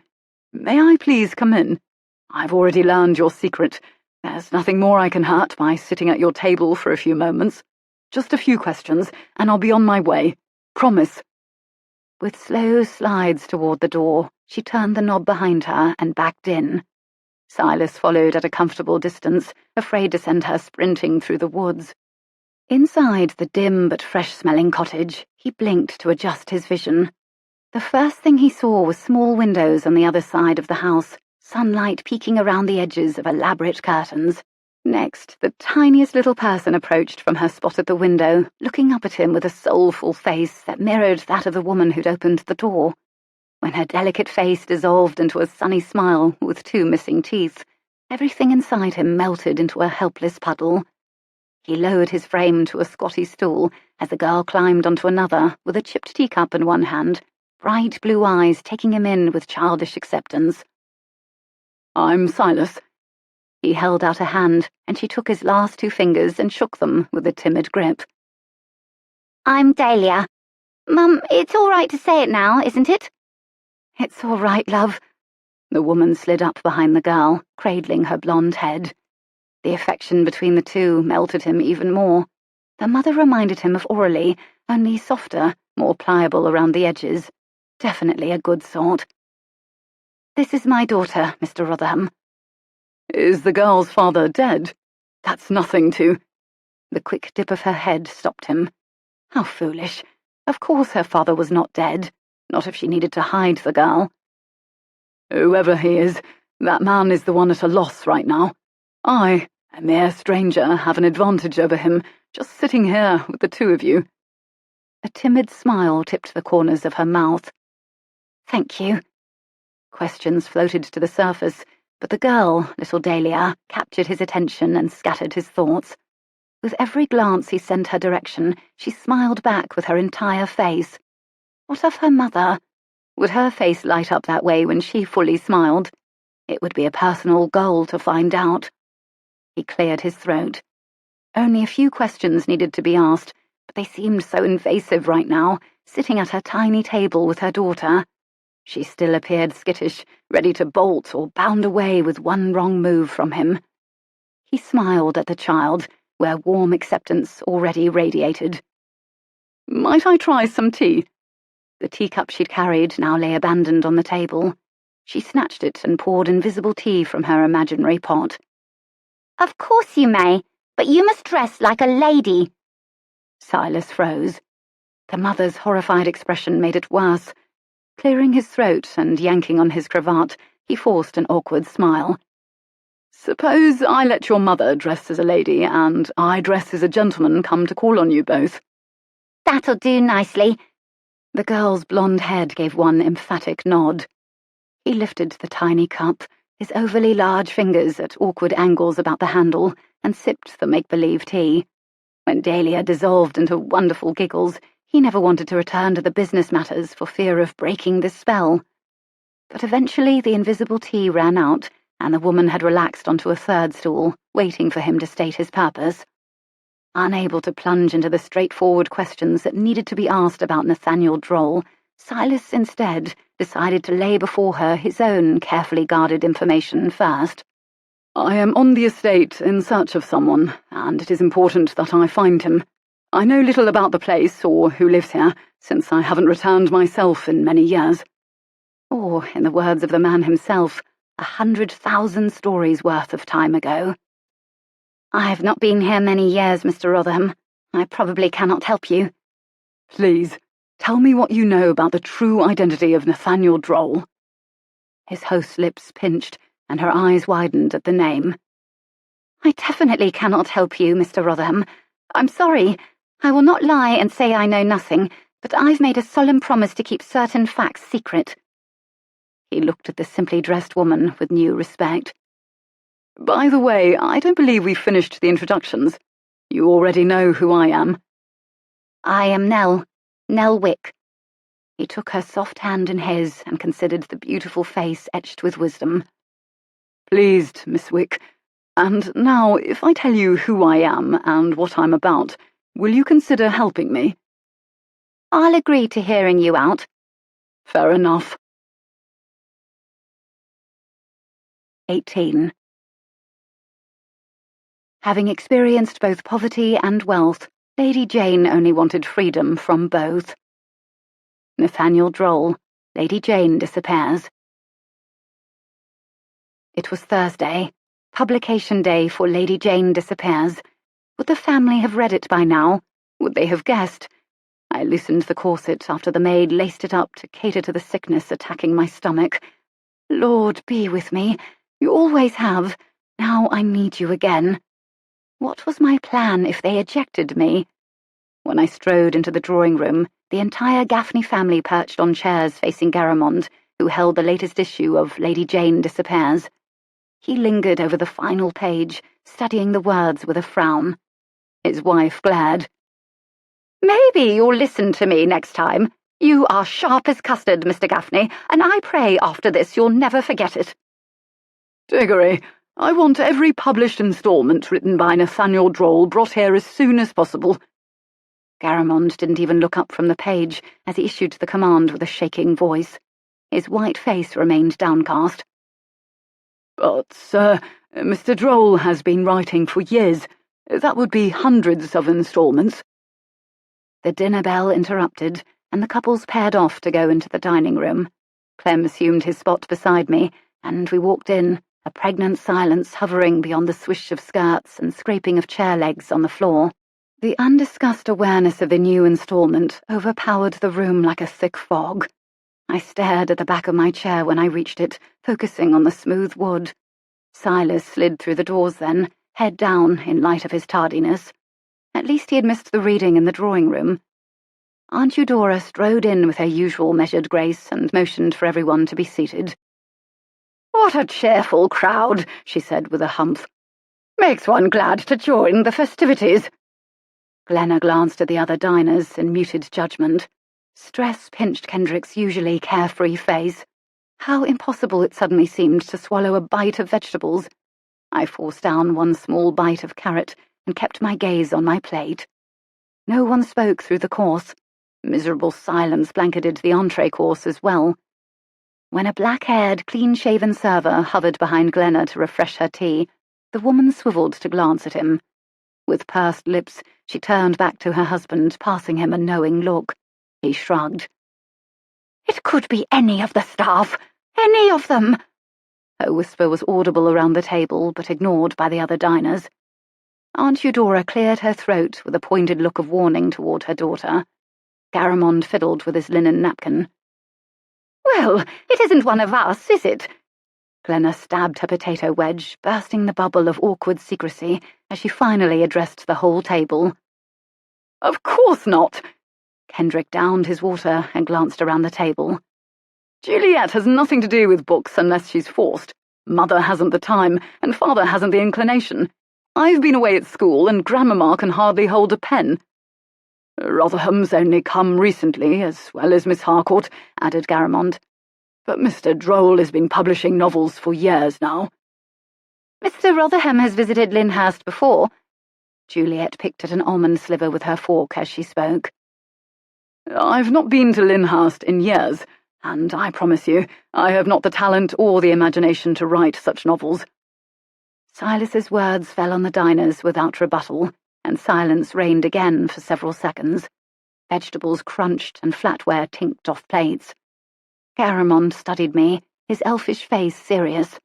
C: May I please come in? I've already learned your secret. There's nothing more I can hurt by sitting at your table for a few moments. Just a few questions, and I'll be on my way. Promise.
D: With slow slides toward the door, she turned the knob behind her and backed in. Silas followed at a comfortable distance, afraid to send her sprinting through the woods. Inside the dim but fresh-smelling cottage, he blinked to adjust his vision. The first thing he saw was small windows on the other side of the house, sunlight peeking around the edges of elaborate curtains. Next, the tiniest little person approached from her spot at the window, looking up at him with a soulful face that mirrored that of the woman who'd opened the door. When her delicate face dissolved into a sunny smile with 2 missing teeth, everything inside him melted into a helpless puddle. He lowered his frame to a squatty stool as the girl climbed onto another with a chipped teacup in one hand, bright blue eyes taking him in with childish acceptance.
C: I'm Silas.
D: He held out a hand, and she took his last 2 fingers and shook them with a timid grip. I'm Dahlia. Mum, it's all right to say it now, isn't it? It's all right, love. The woman slid up behind the girl, cradling her blonde head. The affection between the 2 melted him even more. The mother reminded him of Aurelie, only softer, more pliable around the edges. Definitely a good sort. This is my daughter, Mr. Rotherham.
C: Is the girl's father dead? That's nothing to...
D: The quick dip of her head stopped him. How foolish. Of course her father was not dead. Not if she needed to hide the girl.
C: Whoever he is, that man is the one at a loss right now. I, a mere stranger, have an advantage over him, just sitting here with the 2 of you.
D: A timid smile tipped the corners of her mouth. Thank you. Questions floated to the surface, but the girl, little Dahlia, captured his attention and scattered his thoughts. With every glance he sent her direction, she smiled back with her entire face. What of her mother? Would her face light up that way when she fully smiled? It would be a personal goal to find out. He cleared his throat. Only a few questions needed to be asked, but they seemed so invasive right now, sitting at her tiny table with her daughter. She still appeared skittish, ready to bolt or bound away with one wrong move from him. He smiled at the child, where warm acceptance already radiated.
C: Might I try some tea?
D: The teacup she'd carried now lay abandoned on the table. She snatched it and poured invisible tea from her imaginary pot. Of course you may, but you must dress like a lady. Silas froze. The mother's horrified expression made it worse.
B: Clearing his throat and yanking on his cravat, he forced an awkward smile.
C: Suppose I let your mother dress as a lady and I dress as a gentleman come to call on you both.
D: That'll do nicely.
B: The girl's blonde head gave one emphatic nod. He lifted the tiny cup, his overly large fingers at awkward angles about the handle, and sipped the make-believe tea. When Dahlia dissolved into wonderful giggles, he never wanted to return to the business matters for fear of breaking this spell. But eventually the invisible tea ran out, and the woman had relaxed onto a third stool, waiting for him to state his purpose. Unable to plunge into the straightforward questions that needed to be asked about Nathaniel Droll, Silas instead decided to lay before her his own carefully guarded information first.
C: I am on the estate in search of someone, and it is important that I find him. I know little about the place or who lives here, since I haven't returned myself in many years.
B: Or, in the words of the man himself, 100,000 stories worth of time ago.
D: I've not been here many years, Mr. Rotherham. I probably cannot help you.
C: Please, tell me what you know about the true identity of Nathaniel Droll.
B: His host's lips pinched, and her eyes widened at the name.
D: I definitely cannot help you, Mr. Rotherham. I'm sorry. I will not lie and say I know nothing, but I've made a solemn promise to keep certain facts secret.
B: He looked at the simply dressed woman with new respect.
C: By the way, I don't believe we've finished the introductions. You already know who I am.
D: I am Nell Wick.
B: He took her soft hand in his and considered the beautiful face etched with wisdom.
C: Pleased, Miss Wick. And now, if I tell you who I am and what I'm about, will you consider helping me?
D: I'll agree to hearing you out.
C: Fair enough.
B: 18. Having experienced both poverty and wealth, Lady Jayne only wanted freedom from both. Nathaniel Droll, Lady Jayne disappears. It was Thursday, publication day for Lady Jayne disappears. Would the family have read it by now? Would they have guessed? I loosened the corset after the maid laced it up to cater to the sickness attacking my stomach. Lord, be with me. You always have. Now I need you again. What was my plan if they ejected me? When I strode into the drawing room, the entire Gaffney family perched on chairs facing Garamond, who held the latest issue of Lady Jayne Disappears. He lingered over the final page, studying the words with a frown. His wife glared.
A: Maybe you'll listen to me next time. You are sharp as custard, Mr. Gaffney, and I pray after this you'll never forget it.
C: Diggory, I want every published instalment written by Nathaniel Droll brought here as soon as possible.
B: Garamond didn't even look up from the page as he issued the command with a shaking voice. His white face remained downcast.
C: But, sir, Mr. Droll has been writing for years. That would be hundreds of instalments.
B: The dinner bell interrupted, and the couples paired off to go into the dining room. Clem assumed his spot beside me, and we walked in, a pregnant silence hovering beyond the swish of skirts and scraping of chair legs on the floor. The undiscussed awareness of the new instalment overpowered the room like a thick fog. I stared at the back of my chair when I reached it, focusing on the smooth wood. Silas slid through the doors then, head down in light of his tardiness. At least he had missed the reading in the drawing room. Aunt Eudora strode in with her usual measured grace and motioned for everyone to be seated.
A: What a cheerful crowd, she said with a humph. Makes one glad to join the festivities.
B: Glenna glanced at the other diners in muted judgment. Stress pinched Kendrick's usually carefree face. How impossible it suddenly seemed to swallow a bite of vegetables. I forced down one small bite of carrot and kept my gaze on my plate. No one spoke through the course. Miserable silence blanketed the entree course as well. When a black-haired, clean-shaven server hovered behind Glenna to refresh her tea, the woman swiveled to glance at him. With pursed lips, she turned back to her husband, passing him a knowing look. He shrugged.
A: It could be any of the staff. Any of them.
B: Her whisper was audible around the table, but ignored by the other diners. Aunt Eudora cleared her throat with a pointed look of warning toward her daughter. Garamond fiddled with his linen napkin.
D: Well, it isn't one of us, is it? Glenna stabbed her potato wedge, bursting the bubble of awkward secrecy as she finally addressed the whole table.
C: Of course not.
B: Kendrick downed his water and glanced around the table.
C: Juliet has nothing to do with books unless she's forced. Mother hasn't the time, and father hasn't the inclination. I've been away at school, and grandmamma can hardly hold a pen. Rotherham's only come recently, as well as Miss Harcourt, added Garamond. But Mr. Droll has been publishing novels for years now.
D: Mr. Rotherham has visited Lyndhurst before.
B: Juliet picked at an almond sliver with her fork as she spoke.
C: I've not been to Lyndhurst in years, and I promise you, I have not the talent or the imagination to write such novels.
B: Silas's words fell on the diners without rebuttal, and silence reigned again for several seconds. Vegetables crunched and flatware tinked off plates. Garamond studied me, his elfish face serious.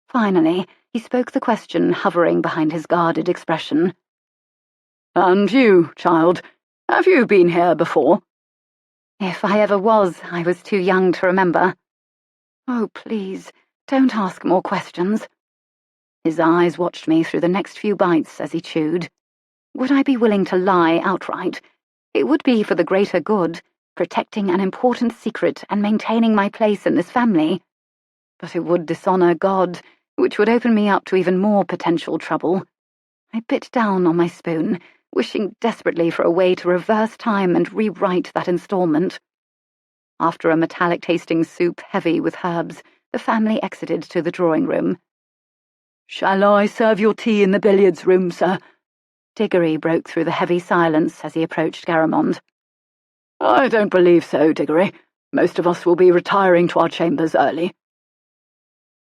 B: Finally, he spoke the question hovering behind his guarded expression.
C: And you, child, have you been here before?
B: If I ever was, I was too young to remember. Oh, please, don't ask more questions. His eyes watched me through the next few bites as he chewed. Would I be willing to lie outright? It would be for the greater good, protecting an important secret and maintaining my place in this family. But it would dishonor God, which would open me up to even more potential trouble. I bit down on my spoon, wishing desperately for a way to reverse time and rewrite that installment. After a metallic-tasting soup heavy with herbs, the family exited to the drawing room.
C: "Shall I serve your tea in the billiards room, sir?"
B: Diggory broke through the heavy silence as he approached Garamond.
C: "I don't believe so, Diggory. Most of us will be retiring to our chambers early."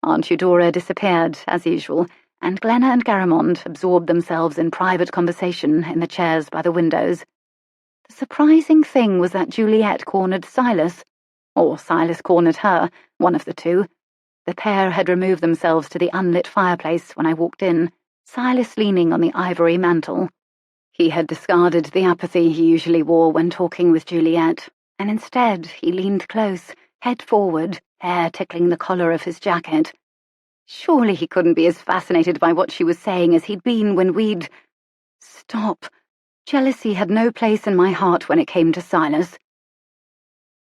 B: Aunt Eudora disappeared, as usual, and Glenna and Garamond absorbed themselves in private conversation in the chairs by the windows. The surprising thing was that Juliet cornered Silas, or Silas cornered her, one of the two. The pair had removed themselves to the unlit fireplace when I walked in, Silas leaning on the ivory mantel. He had discarded the apathy he usually wore when talking with Juliet, and instead he leaned close, head forward, hair tickling the collar of his jacket. Surely he couldn't be as fascinated by what she was saying as he'd been when we'd— Stop. Jealousy had no place in my heart when it came to Silas.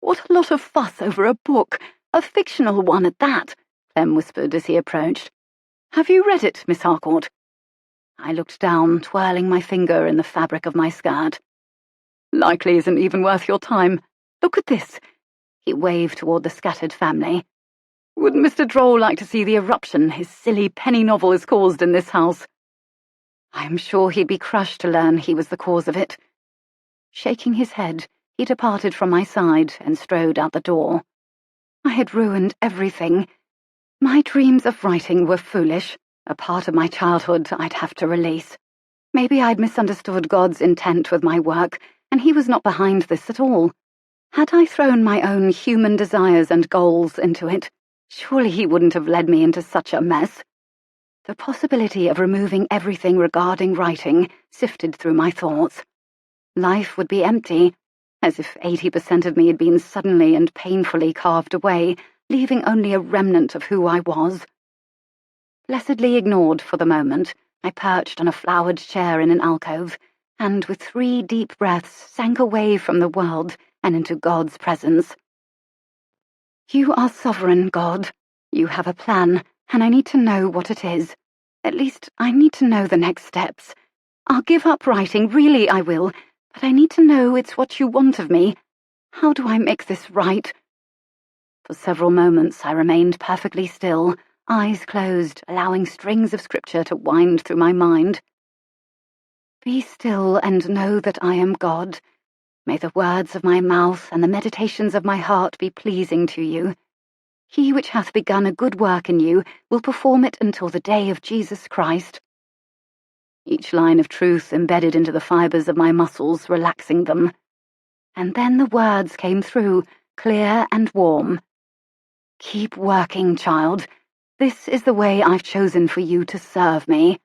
C: "What a lot of fuss over a book, a fictional one at that," Clem whispered as he approached. "Have you read it, Miss Harcourt?"
B: I looked down, twirling my finger in the fabric of my skirt.
C: "Likely isn't even worth your time. Look at this."
B: He waved toward the scattered family.
C: "Would Mr. Droll like to see the eruption his silly penny novel has caused in this house?"
B: I'm sure he'd be crushed to learn he was the cause of it. Shaking his head, he departed from my side and strode out the door. I had ruined everything. My dreams of writing were foolish, a part of my childhood I'd have to release. Maybe I'd misunderstood God's intent with my work, and he was not behind this at all. Had I thrown my own human desires and goals into it, surely he wouldn't have led me into such a mess. The possibility of removing everything regarding writing sifted through my thoughts. Life would be empty, as if 80% of me had been suddenly and painfully carved away, leaving only a remnant of who I was. Blessedly ignored for the moment, I perched on a flowered chair in an alcove, and with 3 deep breaths sank away from the world and into God's presence. You are sovereign, God. You have a plan, and I need to know what it is. At least, I need to know the next steps. I'll give up writing, really I will, but I need to know it's what you want of me. How do I make this right? For several moments I remained perfectly still, eyes closed, allowing strings of scripture to wind through my mind. Be still and know that I am God. May the words of my mouth and the meditations of my heart be pleasing to you. He which hath begun a good work in you will perform it until the day of Jesus Christ. Each line of truth embedded into the fibres of my muscles, relaxing them. And then the words came through, clear and warm. Keep working, child. This is the way I've chosen for you to serve me.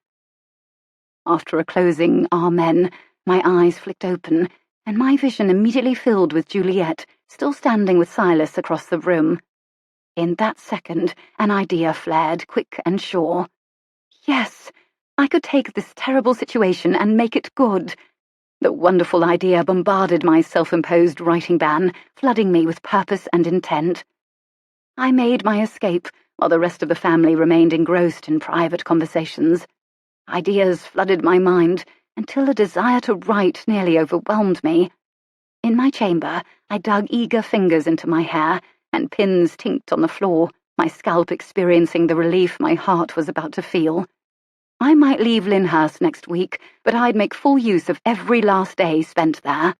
B: After a closing amen, my eyes flicked open, and my vision immediately filled with Juliet, still standing with Silas across the room,
D: In that second, an idea flared, quick and sure. Yes, I could take this terrible situation and make it good. The wonderful idea bombarded my self-imposed writing ban, flooding me with purpose and intent. I made my escape, while the rest of the family remained engrossed in private conversations. Ideas flooded my mind, until a desire to write nearly overwhelmed me. In my chamber, I dug eager fingers into my hair, and pins tinked on the floor, my scalp experiencing the relief my heart was about to feel. I might leave Lyndhurst next week, but I'd make full use of every last day spent there.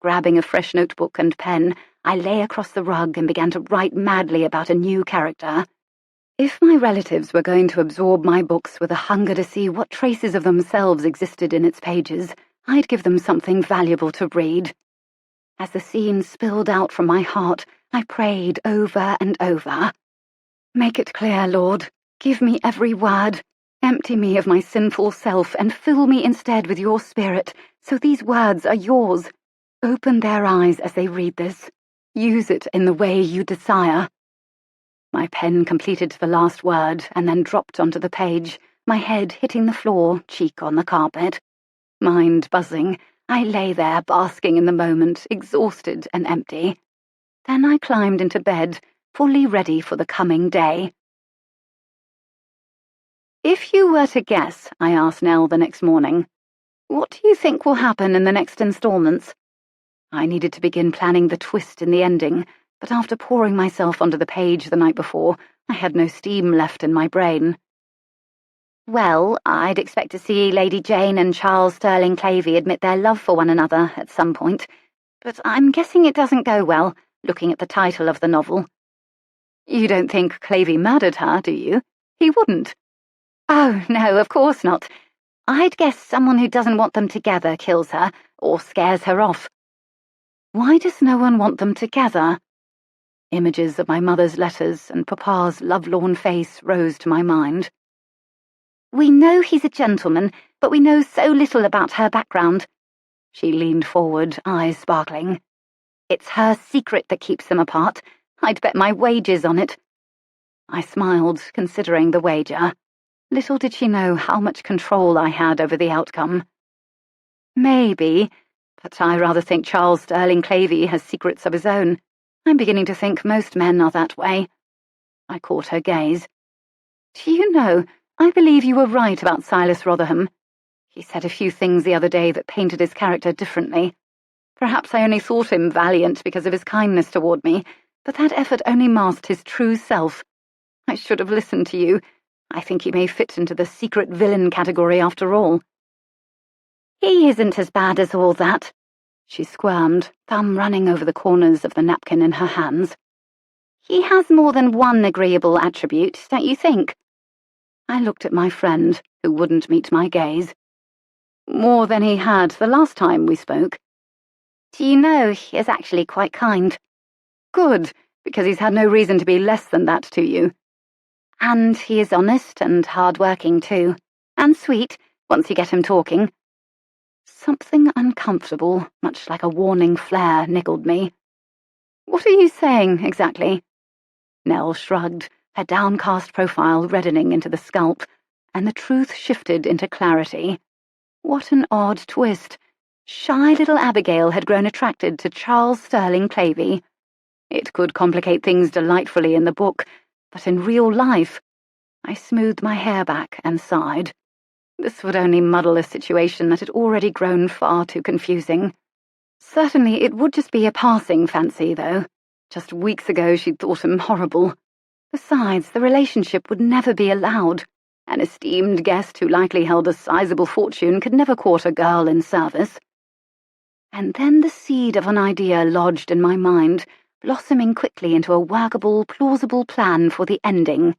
D: Grabbing a fresh notebook and pen, I lay across the rug and began to write madly about a new character. If my relatives were going to absorb my books with a hunger to see what traces of themselves existed in its pages, I'd give them something valuable to read. As the scene spilled out from my heart, I prayed over and over. Make it clear, Lord. Give me every word. Empty me of my sinful self and fill me instead with your spirit, so these words are yours. Open their eyes as they read this. Use it in the way you desire. My pen completed the last word and then dropped onto the page, my head hitting the floor, cheek on the carpet. Mind buzzing, I lay there basking in the moment, exhausted and empty. Then I climbed into bed, fully ready for the coming day. If you were to guess, I asked Nell the next morning, what do you think will happen in the next installments? I needed to begin planning the twist in the ending, but after pouring myself onto the page the night before, I had no steam left in my brain. Well, I'd expect to see Lady Jayne and Charles Sterling Clavey admit their love for one another at some point, but I'm guessing it doesn't go well, looking at the title of the novel. You don't think Clavey murdered her, do you? He wouldn't. Oh, no, of course not. I'd guess someone who doesn't want them together kills her, or scares her off. Why does no one want them together? Images of my mother's letters and Papa's lovelorn face rose to my mind. We know he's a gentleman, but we know so little about her background. She leaned forward, eyes sparkling. It's her secret that keeps them apart. I'd bet my wages on it. I smiled, considering the wager. Little did she know how much control I had over the outcome. Maybe, but I rather think Charles Sterling Clavey has secrets of his own. I'm beginning to think most men are that way. I caught her gaze. Do you know, I believe you were right about Silas Rotherham. He said a few things the other day that painted his character differently. Perhaps I only thought him valiant because of his kindness toward me, but that effort only masked his true self. I should have listened to you. I think he may fit into the secret villain category after all. He isn't as bad as all that, she squirmed, thumb running over the corners of the napkin in her hands. He has more than one agreeable attribute, don't you think? I looked at my friend, who wouldn't meet my gaze. More than he had the last time we spoke. Do you know, he is actually quite kind. Good, because he's had no reason to be less than that to you. And he is honest and hard-working too, and sweet, once you get him talking. Something uncomfortable, much like a warning flare, niggled me. What are you saying, exactly? Nell shrugged, her downcast profile reddening into the scalp, and the truth shifted into clarity. What an odd twist. Shy little Abigail had grown attracted to Charles Sterling Clavey. It could complicate things delightfully in the book, but in real life, I smoothed my hair back and sighed. This would only muddle a situation that had already grown far too confusing. Certainly it would just be a passing fancy, though. Just weeks ago she'd thought him horrible. Besides, the relationship would never be allowed. An esteemed guest who likely held a sizable fortune could never court a girl in service. And then the seed of an idea lodged in my mind, blossoming quickly into a workable, plausible plan for the ending.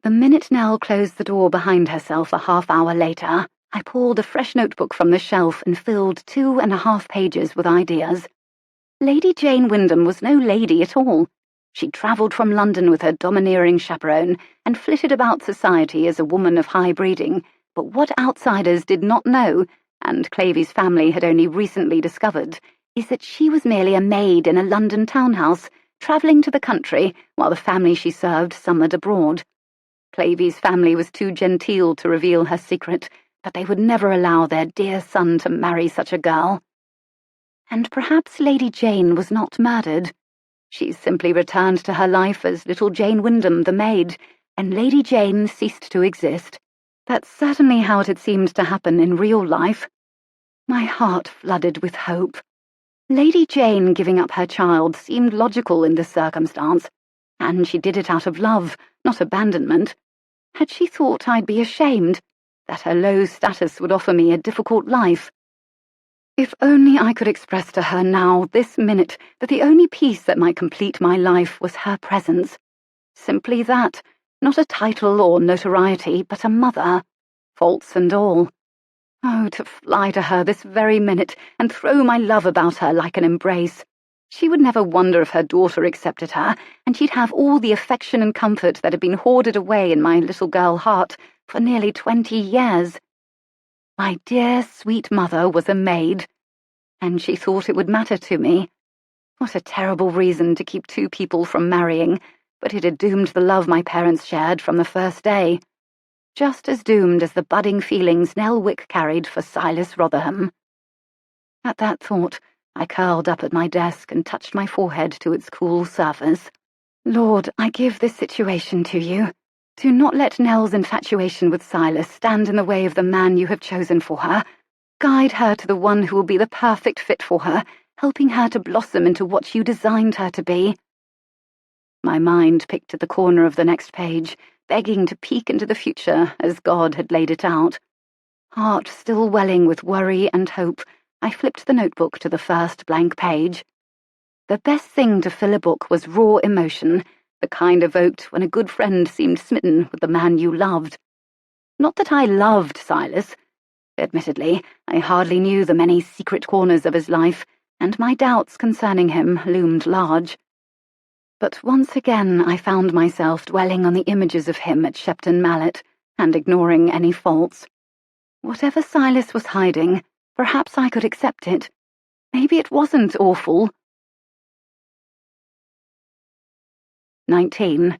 D: The minute Nell closed the door behind herself a half-hour later, I pulled a fresh notebook from the shelf and filled 2.5 pages with ideas. Lady Jayne Wyndham was no lady at all. She'd travelled from London with her domineering chaperone and flitted about society as a woman of high breeding, but what outsiders did not know, and Clavey's family had only recently discovered, is that she was merely a maid in a London townhouse, travelling to the country while the family she served summered abroad. Clavy's family was too genteel to reveal her secret, but they would never allow their dear son to marry such a girl. And perhaps Lady Jayne was not murdered. She simply returned to her life as little Jane Wyndham, the maid, and Lady Jayne ceased to exist. That's certainly how it had seemed to happen in real life. My heart flooded with hope. Lady Jayne giving up her child seemed logical in this circumstance, and she did it out of love, not abandonment. Had she thought I'd be ashamed, that her low status would offer me a difficult life? If only I could express to her now, this minute, that the only peace that might complete my life was her presence. Simply that, not a title or notoriety, but a mother, faults and all. Oh, to fly to her this very minute and throw my love about her like an embrace. She would never wonder if her daughter accepted her, and she'd have all the affection and comfort that had been hoarded away in my little girl heart for nearly 20 years. My dear, sweet mother was a maid, and she thought it would matter to me. What a terrible reason to keep two people from marrying, but it had doomed the love my parents shared from the first day. Just as doomed as the budding feelings Nell Wick carried for Silas Rotherham. At that thought, I curled up at my desk and touched my forehead to its cool surface. Lord, I give this situation to you. Do not let Nell's infatuation with Silas stand in the way of the man you have chosen for her. Guide her to the one who will be the perfect fit for her, helping her to blossom into what you designed her to be. My mind picked at the corner of the next page, begging to peek into the future as God had laid it out. Heart still welling with worry and hope, I flipped the notebook to the first blank page. The best thing to fill a book was raw emotion, the kind evoked when a good friend seemed smitten with the man you loved. Not that I loved Silas. Admittedly, I hardly knew the many secret corners of his life, and my doubts concerning him loomed large. But once again I found myself dwelling on the images of him at Shepton Mallet, and ignoring any faults. Whatever Silas was hiding, perhaps I could accept it. Maybe it wasn't awful. 19.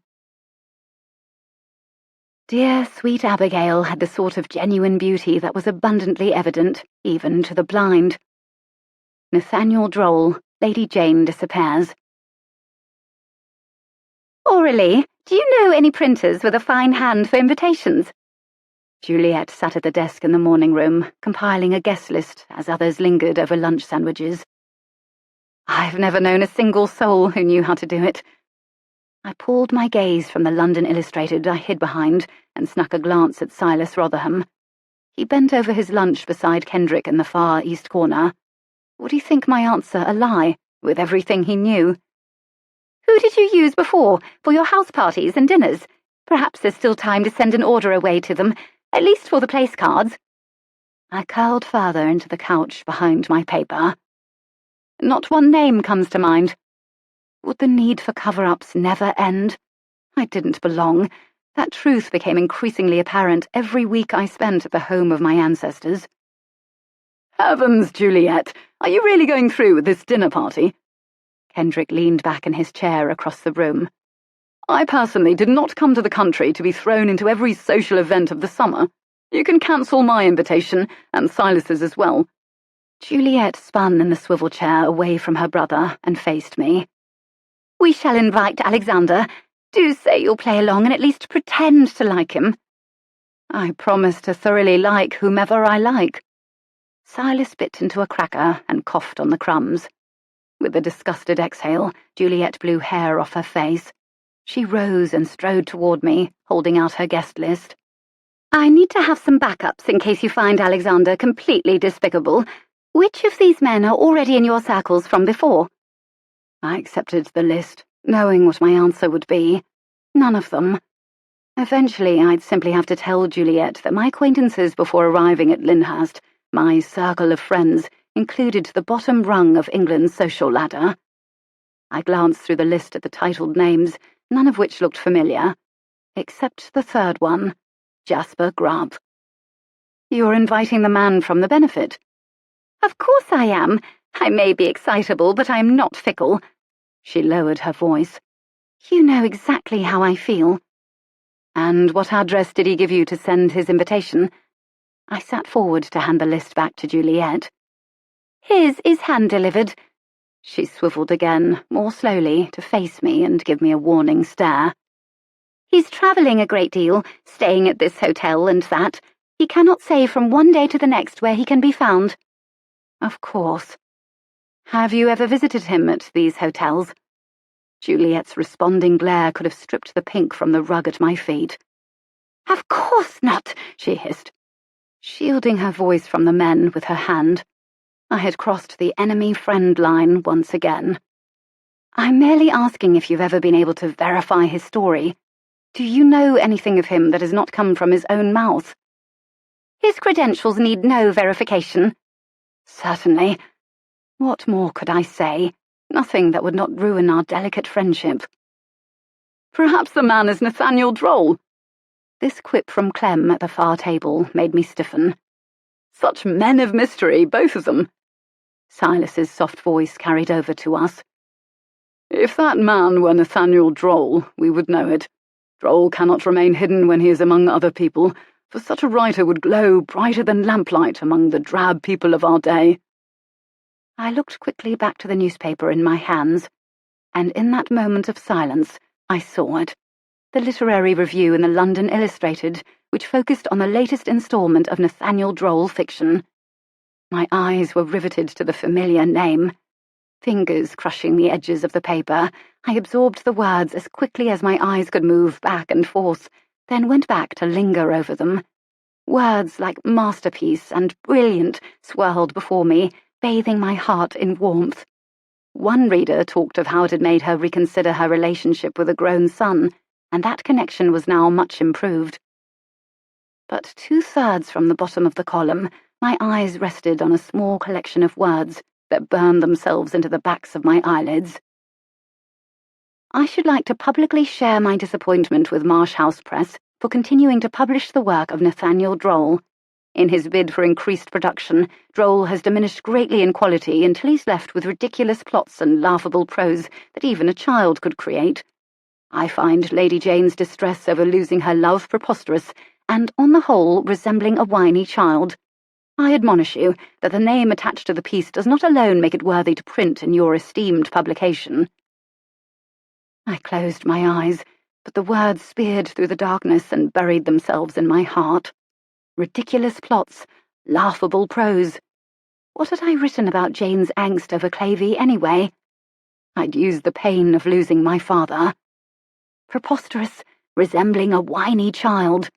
D: Dear, sweet Abigail had the sort of genuine beauty that was abundantly evident, even to the blind. Nathaniel Droll, Lady Jayne disappears.
B: Aurelie, do you know any printers with a fine hand for invitations?
D: Juliet sat at the desk in the morning room, compiling a guest list as others lingered over lunch sandwiches.
B: I've never known a single soul who knew how to do it.
D: I pulled my gaze from the London Illustrated I hid behind and snuck a glance at Silas Rotherham. He bent over his lunch beside Kendrick in the far east corner. Would he think my answer a lie, with everything he knew?
B: Who did you use before, for your house parties and dinners? Perhaps there's still time to send an order away to them, at least for the place cards.
D: I curled further into the couch behind my paper.
B: Not one name comes to mind.
D: Would the need for cover-ups never end? I didn't belong. That truth became increasingly apparent every week I spent at the home of my ancestors.
C: Heavens, Juliet, are you really going through with this dinner party?
D: Kendrick leaned back in his chair across the room.
C: I personally did not come to the country to be thrown into every social event of the summer. You can cancel my invitation, and Silas's as well.
D: Juliet spun in the swivel chair away from her brother and faced me.
B: We shall invite Alexander. Do say you'll play along and at least pretend to like him.
D: I promise to thoroughly like whomever I like. Silas bit into a cracker and coughed on the crumbs. With a disgusted exhale, Juliet blew hair off her face. She rose and strode toward me, holding out her guest list.
B: I need to have some backups in case you find Alexander completely despicable. Which of these men are already in your circles from before?
D: I accepted the list, knowing what my answer would be. None of them. Eventually, I'd simply have to tell Juliet that my acquaintances before arriving at Lyndhurst, my circle of friends, included the bottom rung of England's social ladder. I glanced through the list at the titled names, none of which looked familiar, except the third one, Jasper Grubb.
C: You're inviting the man from the benefit?
B: Of course I am. I may be excitable, but I'm not fickle. She lowered her voice.
D: You know exactly how I feel.
B: And what address did he give you to send his invitation?
D: I sat forward to hand the list back to Juliet. His is hand-delivered.
B: She swiveled again, more slowly, to face me and give me a warning stare.
D: He's travelling a great deal, staying at this hotel and that. He cannot say from one day to the next where he can be found.
B: Of course. Have you ever visited him at these hotels? Juliet's responding glare could have stripped the pink from the rug at my feet.
D: Of course not, she hissed,
B: shielding her voice from the men with her hand. I had crossed the enemy-friend line once again.
D: I'm merely asking if you've ever been able to verify his story.
B: Do you know anything of him that has not come from his own mouth?
D: His credentials need no verification.
B: Certainly. What more could I say? Nothing that would not ruin our delicate friendship.
C: Perhaps the man is Nathaniel Droll.
B: This quip from Clem at the far table made me stiffen.
C: Such men of mystery, both of them.
B: Silas's soft voice carried over to us.
C: If that man were Nathaniel Droll, we would know it. Droll cannot remain hidden when he is among other people, for such a writer would glow brighter than lamplight among the drab people of our day.
B: I looked quickly back to the newspaper in my hands, and in that moment of silence, I saw it. The literary review in the London Illustrated, which focused on the latest instalment of Nathaniel Droll fiction. My eyes were riveted to the familiar name. Fingers crushing the edges of the paper, I absorbed the words as quickly as my eyes could move back and forth, then went back to linger over them. Words like masterpiece and brilliant swirled before me, bathing my heart in warmth. One reader talked of how it had made her reconsider her relationship with a grown son, and that connection was now much improved. But 2/3 from the bottom of the column, my eyes rested on a small collection of words that burned themselves into the backs of my eyelids. I should like to publicly share my disappointment with Marsh House Press for continuing to publish the work of Nathaniel Droll. In his bid for increased production, Droll has diminished greatly in quality until he's left with ridiculous plots and laughable prose that even a child could create. I find Lady Jayne's distress over losing her love preposterous, and, on the whole, resembling a whiny child. I admonish you that the name attached to the piece does not alone make it worthy to print in your esteemed publication. I closed my eyes, but the words speared through the darkness and buried themselves in my heart. Ridiculous plots, laughable prose. What had I written about Jane's angst over Clavey anyway? I'd used the pain of losing my father. Preposterous, resembling a whiny child.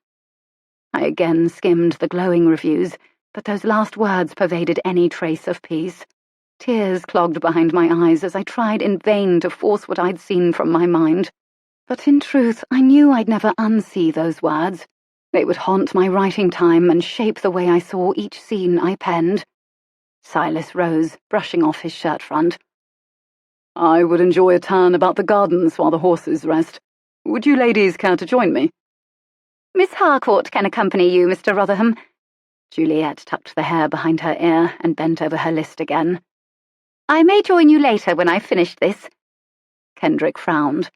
B: I again skimmed the glowing reviews, but those last words pervaded any trace of peace. Tears clogged behind my eyes as I tried in vain to force what I'd seen from my mind. But in truth, I knew I'd never unsee those words. They would haunt my writing time and shape the way I saw each scene I penned. Silas rose, brushing off his shirt front.
C: I would enjoy a turn about the gardens while the horses rest. Would you ladies care to join me?
D: Miss Harcourt can accompany you, Mr. Rotherham.
B: Juliet tucked the hair behind her ear and bent over her list again.
D: I may join you later when I've finished this.
B: Kendrick frowned.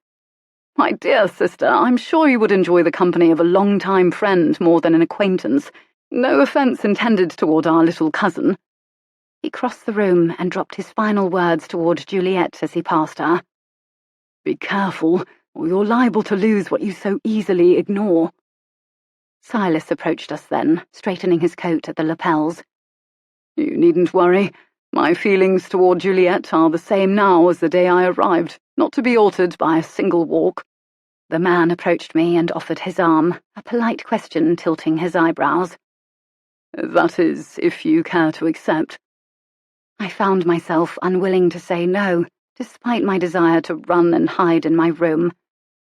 C: My dear sister, I'm sure you would enjoy the company of a long-time friend more than an acquaintance. No offence intended toward our little cousin.
B: He crossed the room and dropped his final words toward Juliet as he passed her.
C: Be careful, or you're liable to lose what you so easily ignore.
B: Silas approached us then, straightening his coat at the lapels.
C: You needn't worry. My feelings toward Juliet are the same now as the day I arrived, not to be altered by a single walk.
B: The man approached me and offered his arm, a polite question tilting his eyebrows.
C: That is, if you care to accept.
B: I found myself unwilling to say no, despite my desire to run and hide in my room.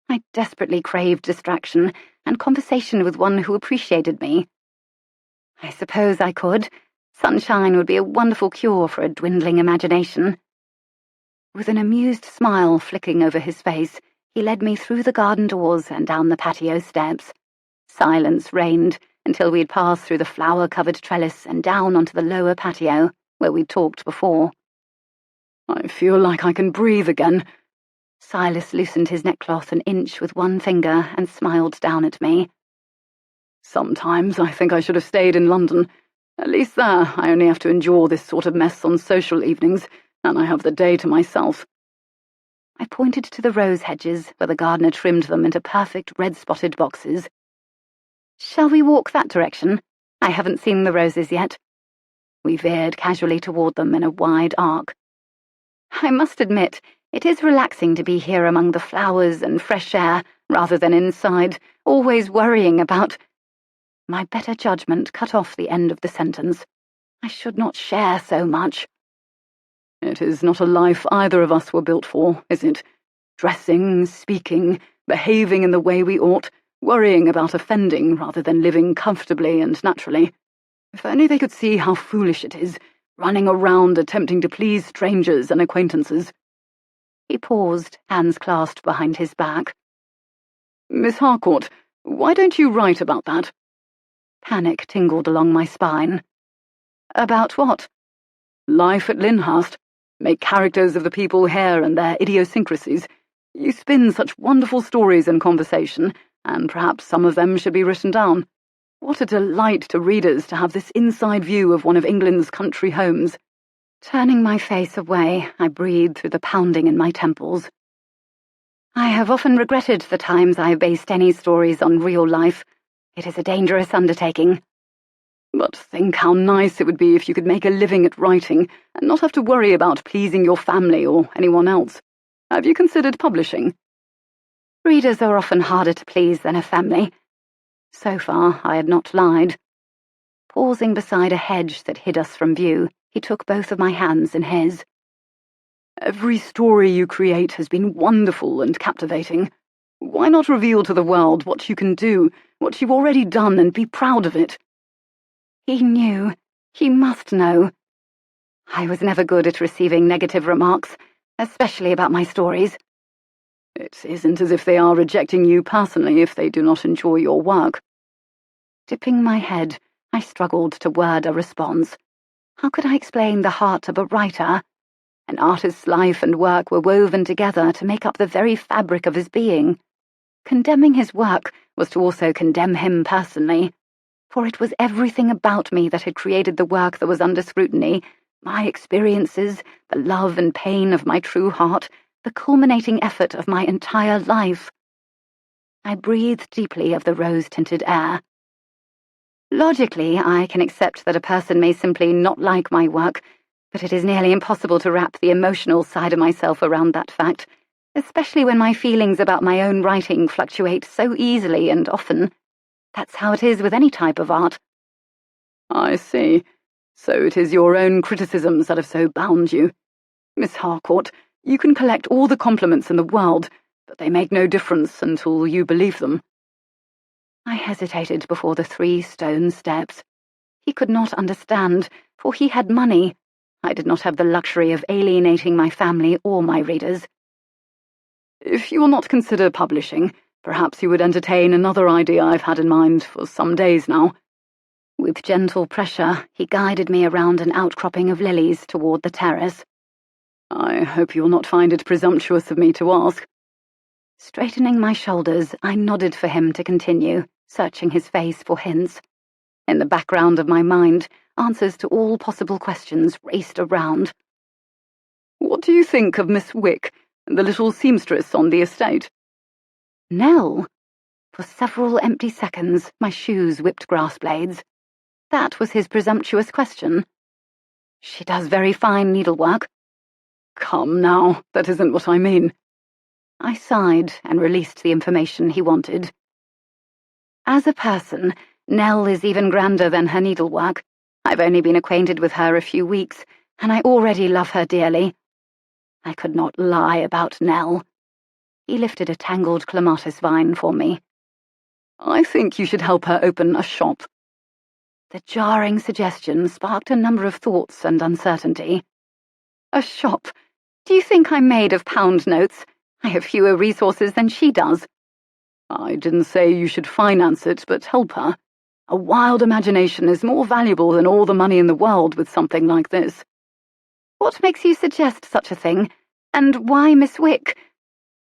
B: I desperately craved distraction and conversation with one who appreciated me. I suppose I could. Sunshine would be a wonderful cure for a dwindling imagination. With an amused smile flicking over his face, he led me through the garden doors and down the patio steps. Silence reigned until we'd passed through the flower-covered trellis and down onto the lower patio, where we'd talked before.
C: I feel like I can breathe again.
D: Silas loosened his neckcloth an inch with one finger and smiled down at me.
C: Sometimes I think I should have stayed in London. At least there I only have to endure this sort of mess on social evenings, and I have the day to myself.
D: I pointed to the rose hedges where the gardener trimmed them into perfect red-spotted boxes. Shall we walk that direction? I haven't seen the roses yet. We veered casually toward them in a wide arc. I must admit, it is relaxing to be here among the flowers and fresh air, rather than inside, always worrying about... My better judgment cut off the end of the sentence. I should not share so much.
C: It is not a life either of us were built for, is it? Dressing, speaking, behaving in the way we ought, worrying about offending rather than living comfortably and naturally. If only they could see how foolish it is, running around attempting to please strangers and acquaintances.
D: He paused, hands clasped behind his back.
C: Miss Harcourt, why don't you write about that?
D: Panic tingled along my spine. About what?
C: Life at Lyndhurst. Make characters of the people here and their idiosyncrasies. You spin such wonderful stories in conversation, and perhaps some of them should be written down. What a delight to readers to have this inside view of one of England's country homes.
D: Turning my face away, I breathed through the pounding in my temples. I have often regretted the times I based any stories on real life. It is a dangerous undertaking.
C: But think how nice it would be if you could make a living at writing and not have to worry about pleasing your family or anyone else. Have you considered publishing?
D: Readers are often harder to please than a family. So far, I had not lied. Pausing beside a hedge that hid us from view, he took both of my hands in his.
C: Every story you create has been wonderful and captivating. Why not reveal to the world what you can do, what you've already done, and be proud of it?
D: He knew. He must know. I was never good at receiving negative remarks, especially about my stories.
C: It isn't as if they are rejecting you personally if they do not enjoy your work.
D: Dipping my head, I struggled to word a response. How could I explain the heart of a writer? An artist's life and work were woven together to make up the very fabric of his being. Condemning his work was to also condemn him personally, for it was everything about me that had created the work that was under scrutiny, my experiences, the love and pain of my true heart, the culminating effort of my entire life. I breathed deeply of the rose-tinted air. Logically, I can accept that a person may simply not like my work, but it is nearly impossible to wrap the emotional side of myself around that fact, especially when my feelings about my own writing fluctuate so easily and often. That's how it is with any type of art.
C: I see. So it is your own criticisms that have so bound you. Miss Harcourt, you can collect all the compliments in the world, but they make no difference until you believe them.
D: I hesitated before the 3 stone steps. He could not understand, for he had money. I did not have the luxury of alienating my family or my readers.
C: If you will not consider publishing, perhaps you would entertain another idea I've had in mind for some days now.
D: With gentle pressure, he guided me around an outcropping of lilies toward the terrace.
C: I hope you will not find it presumptuous of me to ask.
D: Straightening my shoulders, I nodded for him to continue, searching his face for hints. In the background of my mind, answers to all possible questions raced around.
C: What do you think of Miss Wick, the little seamstress on the estate?
D: Nell? For several empty seconds, my shoes whipped grass blades. That was his presumptuous question. She does very fine needlework.
C: Come now, that isn't what I mean.
D: I sighed and released the information he wanted. As a person, Nell is even grander than her needlework. I've only been acquainted with her a few weeks, and I already love her dearly. I could not lie about Nell. He lifted a tangled clematis vine for me.
C: I think you should help her open a shop.
D: The jarring suggestion sparked a number of thoughts and uncertainty. A shop? Do you think I'm made of pound notes? I have fewer resources than she does.
C: I didn't say you should finance it, but help her. A wild imagination is more valuable than all the money in the world with something like this.
D: What makes you suggest such a thing? And why Miss Wick?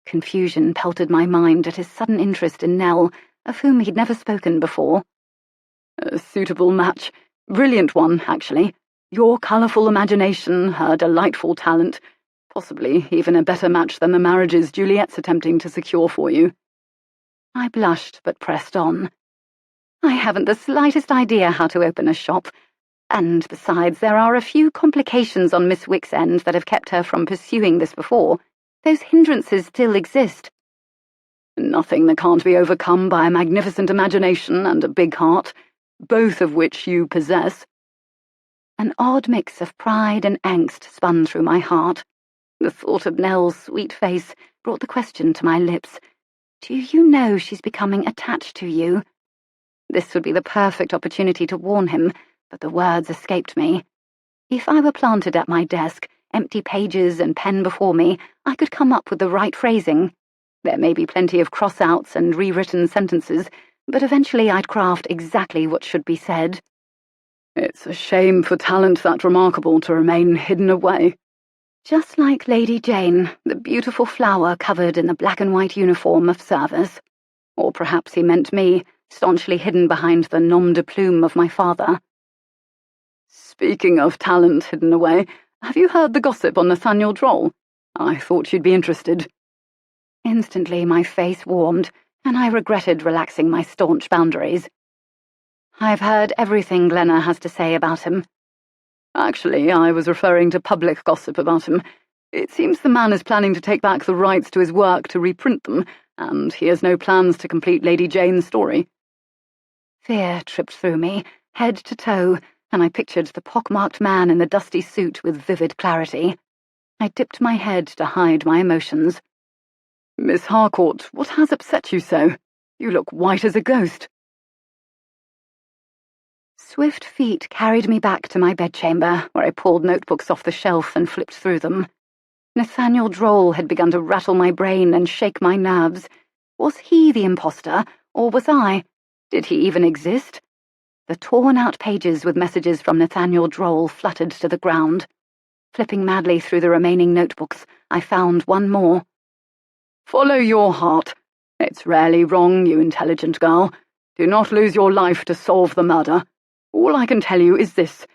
D: Confusion pelted my mind at his sudden interest in Nell, of whom he'd never spoken before.
C: A suitable match. Brilliant one, actually. Your colourful imagination, her delightful talent. Possibly even a better match than the marriages Juliet's attempting to secure for you.
D: I blushed, but pressed on. I haven't the slightest idea how to open a shop, and besides, there are a few complications on Miss Wick's end that have kept her from pursuing this before. Those hindrances still exist.
C: Nothing that can't be overcome by a magnificent imagination and a big heart, both of which you possess.
D: An odd mix of pride and angst spun through my heart. The thought of Nell's sweet face brought the question to my lips. Do you know she's becoming attached to you? This would be the perfect opportunity to warn him, but the words escaped me. If I were planted at my desk, empty pages and pen before me, I could come up with the right phrasing. There may be plenty of cross-outs and rewritten sentences, but eventually I'd craft exactly what should be said.
C: It's a shame for talent that remarkable to remain hidden away.
D: Just like Lady Jayne, the beautiful flower covered in the black and white uniform of service. Or perhaps he meant me, staunchly hidden behind the nom de plume of my father.
C: Speaking of talent hidden away, have you heard the gossip on Nathaniel Droll? I thought you'd be interested.
D: Instantly my face warmed, and I regretted relaxing my staunch boundaries. I've heard everything Glenna has to say about him.
C: Actually, I was referring to public gossip about him. It seems the man is planning to take back the rights to his work to reprint them, and he has no plans to complete Lady Jayne's story.
D: Fear tripped through me, head to toe, and I pictured the pockmarked man in the dusty suit with vivid clarity. I dipped my head to hide my emotions.
C: Miss Harcourt, what has upset you so? You look white as a ghost.
D: Swift feet carried me back to my bedchamber, where I pulled notebooks off the shelf and flipped through them. Nathaniel Droll had begun to rattle my brain and shake my nerves. Was he the imposter, or was I? Did he even exist? The torn-out pages with messages from Nathaniel Droll fluttered to the ground. Flipping madly through the remaining notebooks, I found one more.
C: Follow your heart. It's rarely wrong, you intelligent girl. Do not lose your life to solve the murder. All I can tell you is this.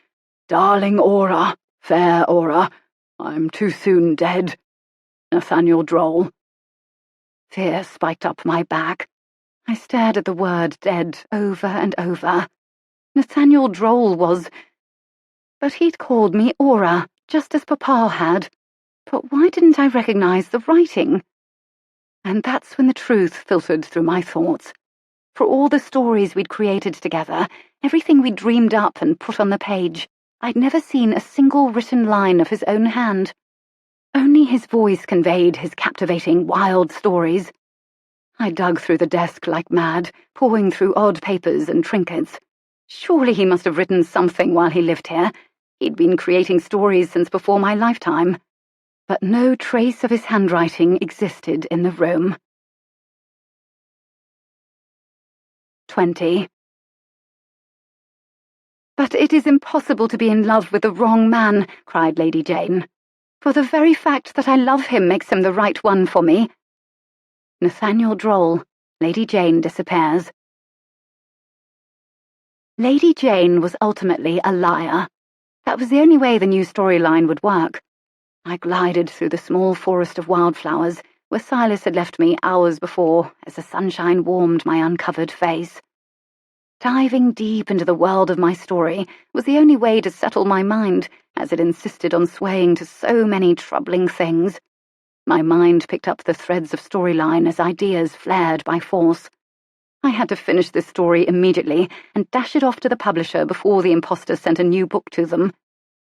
C: Darling Aura, fair Aura, I'm too soon dead. Nathaniel Droll.
D: Fear spiked up my back. I stared at the word dead over and over. Nathaniel Droll was... But he'd called me Aura, just as Papa had. But why didn't I recognize the writing? And that's when the truth filtered through my thoughts. For all the stories we'd created together, everything we'd dreamed up and put on the page, I'd never seen a single written line of his own hand. Only his voice conveyed his captivating, wild stories. I dug through the desk like mad, pawing through odd papers and trinkets. Surely he must have written something while he lived here. He'd been creating stories since before my lifetime. But no trace of his handwriting existed in the room. 20. "But it is impossible to be in love with the wrong man," cried Lady Jayne. "For the very fact that I love him makes him the right one for me." Nathaniel Droll, Lady Jayne disappears. Lady Jayne was ultimately a liar. That was the only way the new storyline would work. I glided through the small forest of wildflowers, where Silas had left me hours before, as the sunshine warmed my uncovered face. Diving deep into the world of my story was the only way to settle my mind, as it insisted on swaying to so many troubling things. My mind picked up the threads of storyline as ideas flared by force. I had to finish this story immediately and dash it off to the publisher before the imposter sent a new book to them.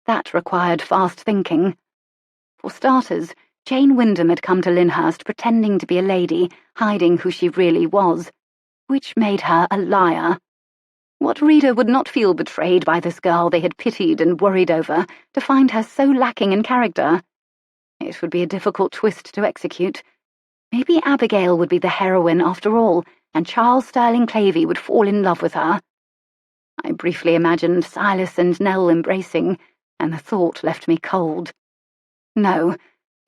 D: That required fast thinking. For starters, Jane Wyndham had come to Lyndhurst pretending to be a lady, hiding who she really was, which made her a liar. What reader would not feel betrayed by this girl they had pitied and worried over, to find her so lacking in character? It would be a difficult twist to execute. Maybe Abigail would be the heroine after all, and Charles Sterling Clavey would fall in love with her. I briefly imagined Silas and Nell embracing, and the thought left me cold. No,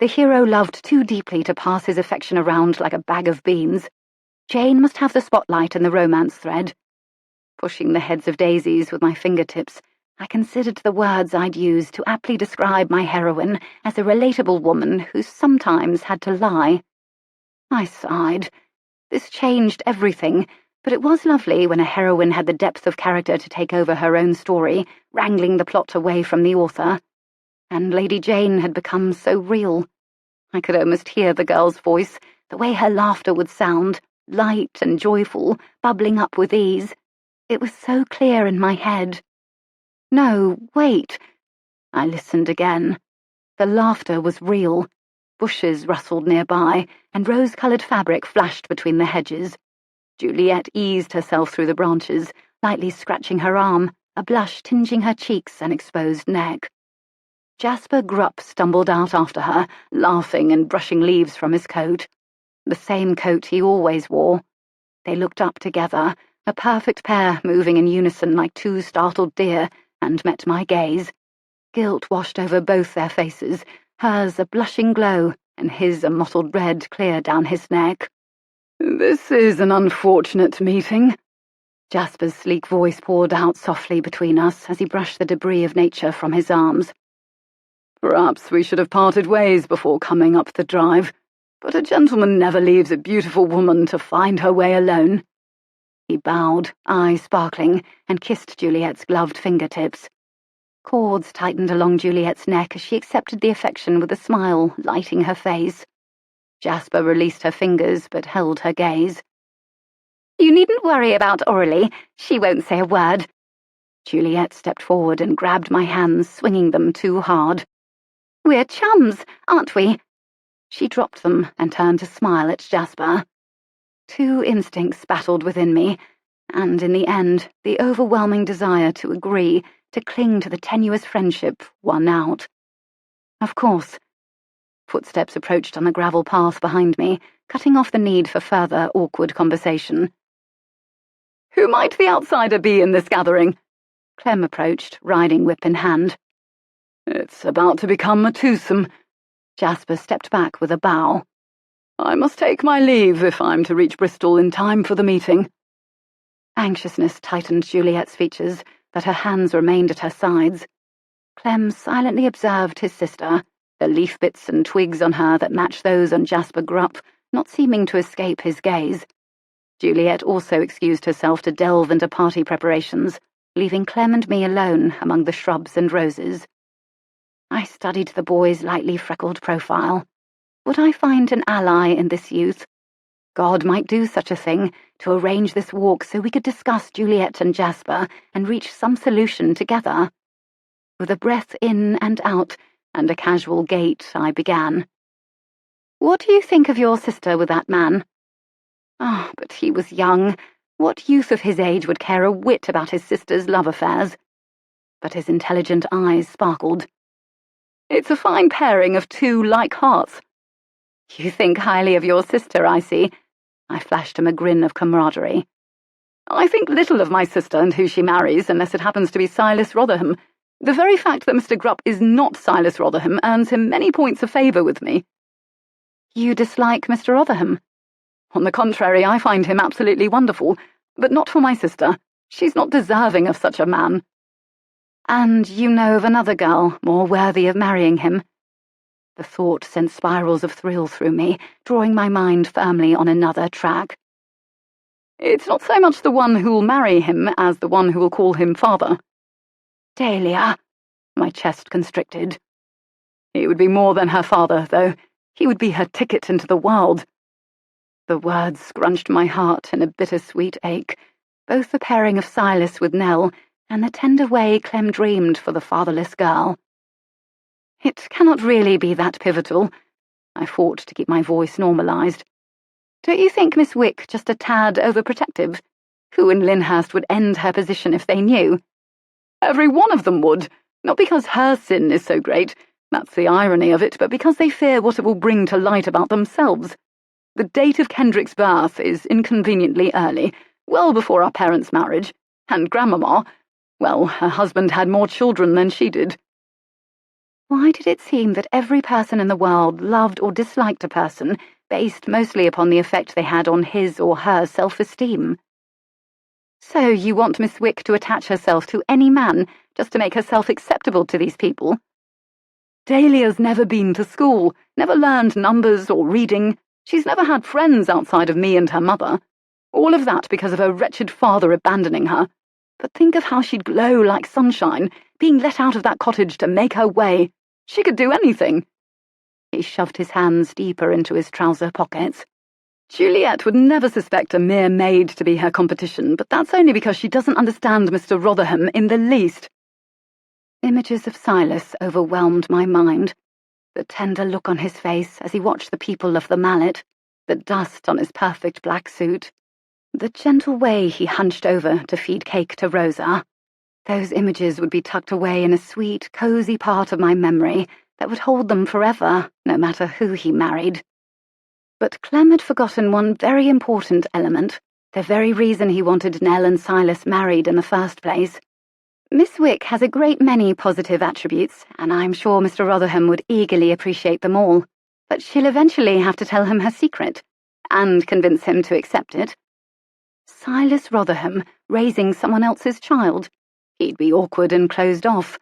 D: The hero loved too deeply to pass his affection around like a bag of beans. Jayne must have the spotlight in the romance thread. Pushing the heads of daisies with my fingertips, I considered the words I'd use to aptly describe my heroine as a relatable woman who sometimes had to lie. I sighed. This changed everything, but it was lovely when a heroine had the depth of character to take over her own story, wrangling the plot away from the author. And Lady Jayne had become so real. I could almost hear the girl's voice, the way her laughter would sound, light and joyful, bubbling up with ease. It was so clear in my head. No, wait. I listened again. The laughter was real. Bushes rustled nearby, and rose-coloured fabric flashed between the hedges. Juliet eased herself through the branches, lightly scratching her arm, a blush tingeing her cheeks and exposed neck. Jasper Grupp stumbled out after her, laughing and brushing leaves from his coat. The same coat he always wore. They looked up together, a perfect pair moving in unison like two startled deer, and met my gaze. Guilt washed over both their faces, hers a blushing glow, and his a mottled red clear down his neck.
C: "This is an unfortunate meeting." Jasper's sleek voice poured out softly between us as he brushed the debris of nature from his arms. "Perhaps we should have parted ways before coming up the drive, but a gentleman never leaves a beautiful woman to find her way alone." He bowed, eyes sparkling, and kissed Juliet's gloved fingertips. Cords tightened along Juliet's neck as she accepted the affection with a smile lighting her face. Jasper released her fingers but held her gaze.
D: "You needn't worry about Aurelie. She won't say a word."
B: Juliet stepped forward and grabbed my hands, swinging them too hard.
D: "We're chums, aren't we?"
B: She dropped them and turned to smile at Jasper. Two instincts battled within me, and in the end, the overwhelming desire to agree, to cling to the tenuous friendship, won out. Of course. Footsteps approached on the gravel path behind me, cutting off the need for further awkward conversation.
C: "Who might the outsider be in this gathering?"
B: Clem approached, riding whip in hand.
C: "It's about to become a twosome."
B: Jasper stepped back with a bow.
C: "I must take my leave if I'm to reach Bristol in time for the meeting."
B: Anxiousness tightened Juliet's features, but her hands remained at her sides. Clem silently observed his sister, the leaf bits and twigs on her that matched those on Jasper Grupp, not seeming to escape his gaze. Juliet also excused herself to delve into party preparations, leaving Clem and me alone among the shrubs and roses. I studied the boy's lightly freckled profile. Would I find an ally in this youth? God might do such a thing, to arrange this walk so we could discuss Juliet and Jasper and reach some solution together. With a breath in and out, and a casual gait, I began. "What do you think of your sister with that man?" Ah, but he was young. What youth of his age would care a whit about his sister's love affairs? But his intelligent eyes sparkled.
C: "It's a fine pairing of two like hearts."
B: "You think highly of your sister, I see." I flashed him a grin of camaraderie.
C: "I think little of my sister and who she marries, unless it happens to be Silas Rotherham. The very fact that Mr. Grupp is not Silas Rotherham earns him many points of favour with me."
B: "You dislike Mr. Rotherham?"
C: "On the contrary, I find him absolutely wonderful, but not for my sister. She's not deserving of such a man."
B: "And you know of another girl more worthy of marrying him?" The thought sent spirals of thrill through me, drawing my mind firmly on another track.
C: "It's not so much the one who'll marry him as the one who will call him father."
B: "Dahlia!" My chest constricted.
C: "He would be more than her father, though. He would be her ticket into the world."
B: The words scrunched my heart in a bittersweet ache, both the pairing of Silas with Nell and the tender way Clem dreamed for the fatherless girl.
C: "It cannot really be that pivotal." I fought to keep my voice normalised. "Don't you think Miss Wick just a tad overprotective? Who in Lyndhurst would end her position if they knew?" "Every one of them would, not because her sin is so great, that's the irony of it, but because they fear what it will bring to light about themselves. The date of Kendrick's birth is inconveniently early, well before our parents' marriage, and Grandmama, well, her husband had more children than she did."
D: Why did it seem that every person in the world loved or disliked a person based mostly upon the effect they had on his or her self-esteem? So you want Miss Wick to attach herself to any man just to make herself acceptable to these people?
C: Dahlia's never been to school, never learned numbers or reading. She's never had friends outside of me and her mother. All of that because of her wretched father abandoning her. But think of how she'd glow like sunshine, being let out of that cottage to make her way. She could do anything.
D: He shoved his hands deeper into his trouser pockets.
C: Juliet would never suspect a mere maid to be her competition, but that's only because she doesn't understand Mr. Rotherham in the least.
D: Images of Silas overwhelmed my mind. The tender look on his face as he watched the people of the mallet, the dust on his perfect black suit, the gentle way he hunched over to feed cake to Rosa. Those images would be tucked away in a sweet, cosy part of my memory that would hold them forever, no matter who he married. But Clem had forgotten one very important element, the very reason he wanted Nell and Silas married in the first place. Miss Wick has a great many positive attributes, and I'm sure Mr. Rotherham would eagerly appreciate them all, but she'll eventually have to tell him her secret, and convince him to accept it. Silas Rotherham raising someone else's child. He'd be awkward and closed off.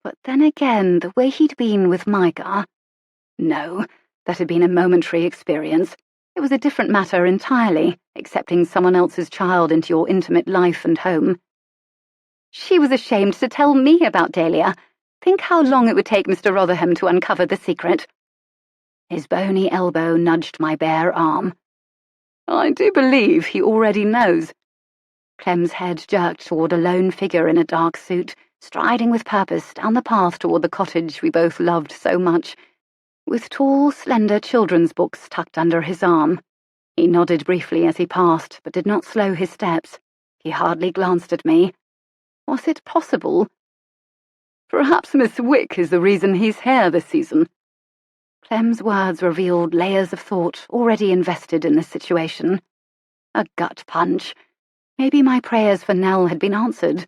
D: But then again, the way he'd been with Micah. No, that had been a momentary experience. It was a different matter entirely, accepting someone else's child into your intimate life and home. She was ashamed to tell me about Dahlia. Think how long it would take Mr. Rotherham to uncover the secret. His bony elbow nudged my bare arm.
C: I do believe he already knows.
D: Clem's head jerked toward a lone figure in a dark suit, striding with purpose down the path toward the cottage we both loved so much, with tall, slender children's books tucked under his arm. He nodded briefly as he passed, but did not slow his steps. He hardly glanced at me. Was it possible?
C: Perhaps Miss Wick is the reason he's here this season.
D: Clem's words revealed layers of thought already invested in this situation. A gut punch. Maybe my prayers for Nell had been answered.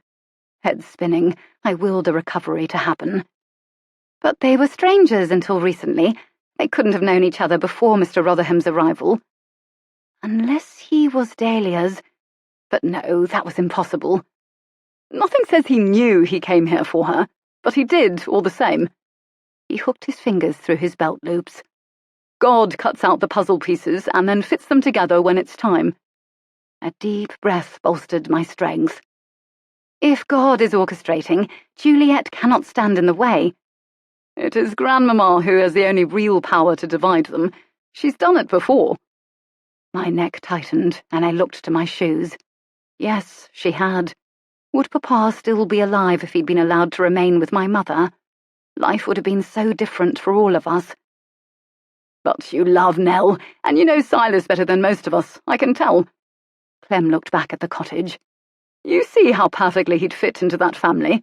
D: Head spinning, I willed a recovery to happen. But they were strangers until recently. They couldn't have known each other before Mr. Rotherham's arrival. Unless he was Dahlia's. But no, that was impossible.
C: Nothing says he knew he came here for her, but he did all the same.
D: He hooked his fingers through his belt loops.
C: God cuts out the puzzle pieces and then fits them together when it's time.
D: A deep breath bolstered my strength. If God is orchestrating, Juliet cannot stand in the way.
C: It is Grandmama who has the only real power to divide them. She's done it before.
D: My neck tightened, and I looked to my shoes. Yes, she had. Would Papa still be alive if he'd been allowed to remain with my mother? Life would have been so different for all of us.
C: But you love Nell, and you know Silas better than most of us, I can tell.
D: Clem looked back at the cottage.
C: You see how perfectly he'd fit into that family.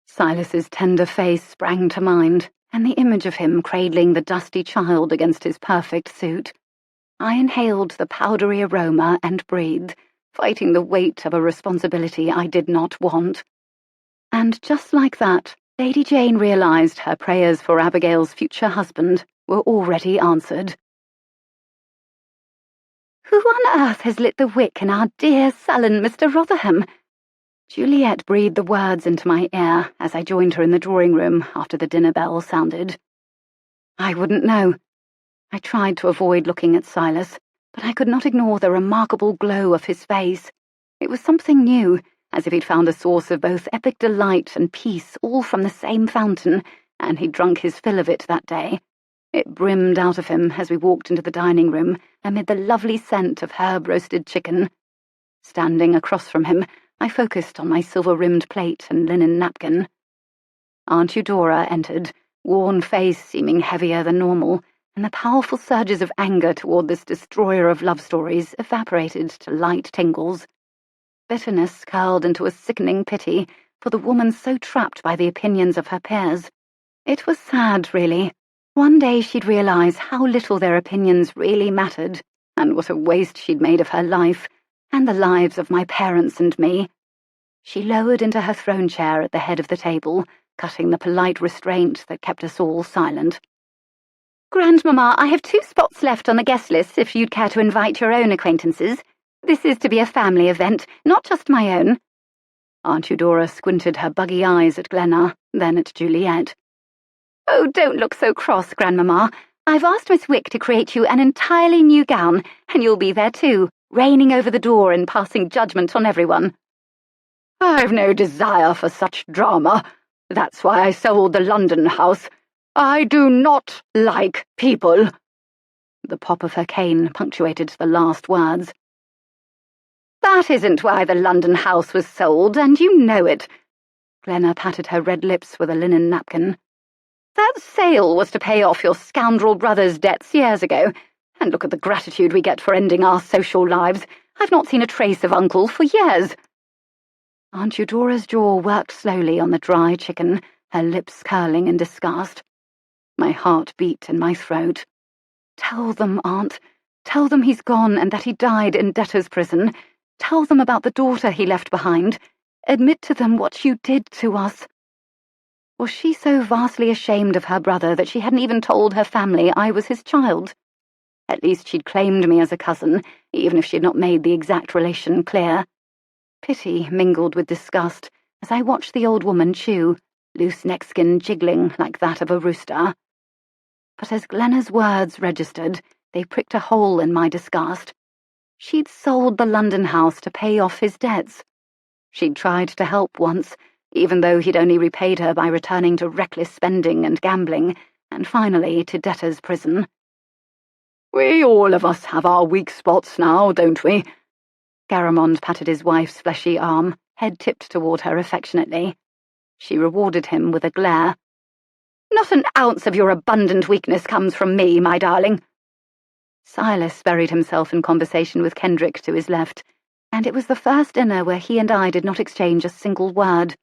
D: Silas's tender face sprang to mind, and the image of him cradling the dusty child against his perfect suit. I inhaled the powdery aroma and breathed, fighting the weight of a responsibility I did not want. And just like that, Lady Jayne realized her prayers for Abigail's future husband were already answered. Who on earth has lit the wick in our dear, sullen Mr. Rotherham? Juliet breathed the words into my ear as I joined her in the drawing room after the dinner bell sounded. I wouldn't know. I tried to avoid looking at Silas, but I could not ignore the remarkable glow of his face. It was something new, as if he'd found a source of both epic delight and peace all from the same fountain, and he'd drunk his fill of it that day. It brimmed out of him as we walked into the dining room amid the lovely scent of herb-roasted chicken. Standing across from him, I focused on my silver-rimmed plate and linen napkin. Aunt Eudora entered, worn face seeming heavier than normal, and the powerful surges of anger toward this destroyer of love stories evaporated to light tingles. Bitterness curled into a sickening pity for the woman so trapped by the opinions of her peers. It was sad, really. One day she'd realize how little their opinions really mattered, and what a waste she'd made of her life, and the lives of my parents and me. She lowered into her throne chair at the head of the table,
B: cutting the polite restraint that kept us all silent.
D: "Grandmamma, I have 2 spots left on the guest list if you'd care to invite your own acquaintances. This is to be a family event, not just my own."
B: Aunt Eudora squinted her buggy eyes at Glenna, then at Juliet.
D: "Oh, don't look so cross, Grandmamma. I've asked Miss Wick to create you an entirely new gown, and you'll be there too, reigning over the door and passing judgment on everyone."
C: "I've no desire for such drama. That's why I sold the London house. I do not like people."
B: The pop of her cane punctuated the last words.
D: "That isn't why the London house was sold, and you know it."
B: Glenna patted her red lips with a linen napkin.
D: "That sale was to pay off your scoundrel brother's debts years ago, and look at the gratitude we get for ending our social lives. I've not seen a trace of Uncle for years."
B: Aunt Eudora's jaw worked slowly on the dry chicken, her lips curling in disgust. My heart beat in my throat. "Tell them, Aunt. Tell them he's gone and that he died in debtor's prison. Tell them about the daughter he left behind. Admit to them what you did to us." Was she so vastly ashamed of her brother that she hadn't even told her family I was his child? At least she'd claimed me as a cousin, even if she'd not made the exact relation clear. Pity mingled with disgust as I watched the old woman chew, loose neckskin jiggling like that of a rooster. But as Glenna's words registered, they pricked a hole in my disgust. She'd sold the London house to pay off his debts. She'd tried to help once, even though he'd only repaid her by returning to reckless spending and gambling, and finally to debtor's prison.
C: "We all of us have our weak spots now, don't we?"
B: Garamond patted his wife's fleshy arm, head tipped toward her affectionately. She rewarded him with a glare.
D: "Not an ounce of your abundant weakness comes from me, my darling."
B: Silas buried himself in conversation with Kendrick to his left, and it was the first dinner where he and I did not exchange a single word.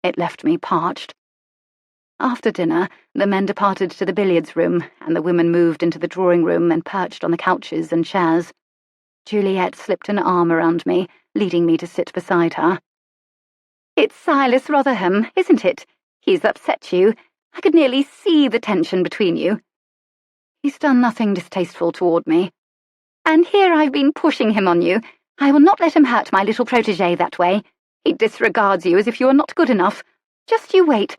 B: It left me parched. After dinner, the men departed to the billiards room, and the women moved into the drawing room and perched on the couches and chairs. Juliet slipped an arm around me, leading me to sit beside her.
D: "It's Silas Rotherham, isn't it? He's upset you. I could nearly see the tension between you."
B: "He's done nothing distasteful toward me."
D: "And here I've been pushing him on you. I will not let him hurt my little protégé that way. He disregards you as if you are not good enough. Just you wait.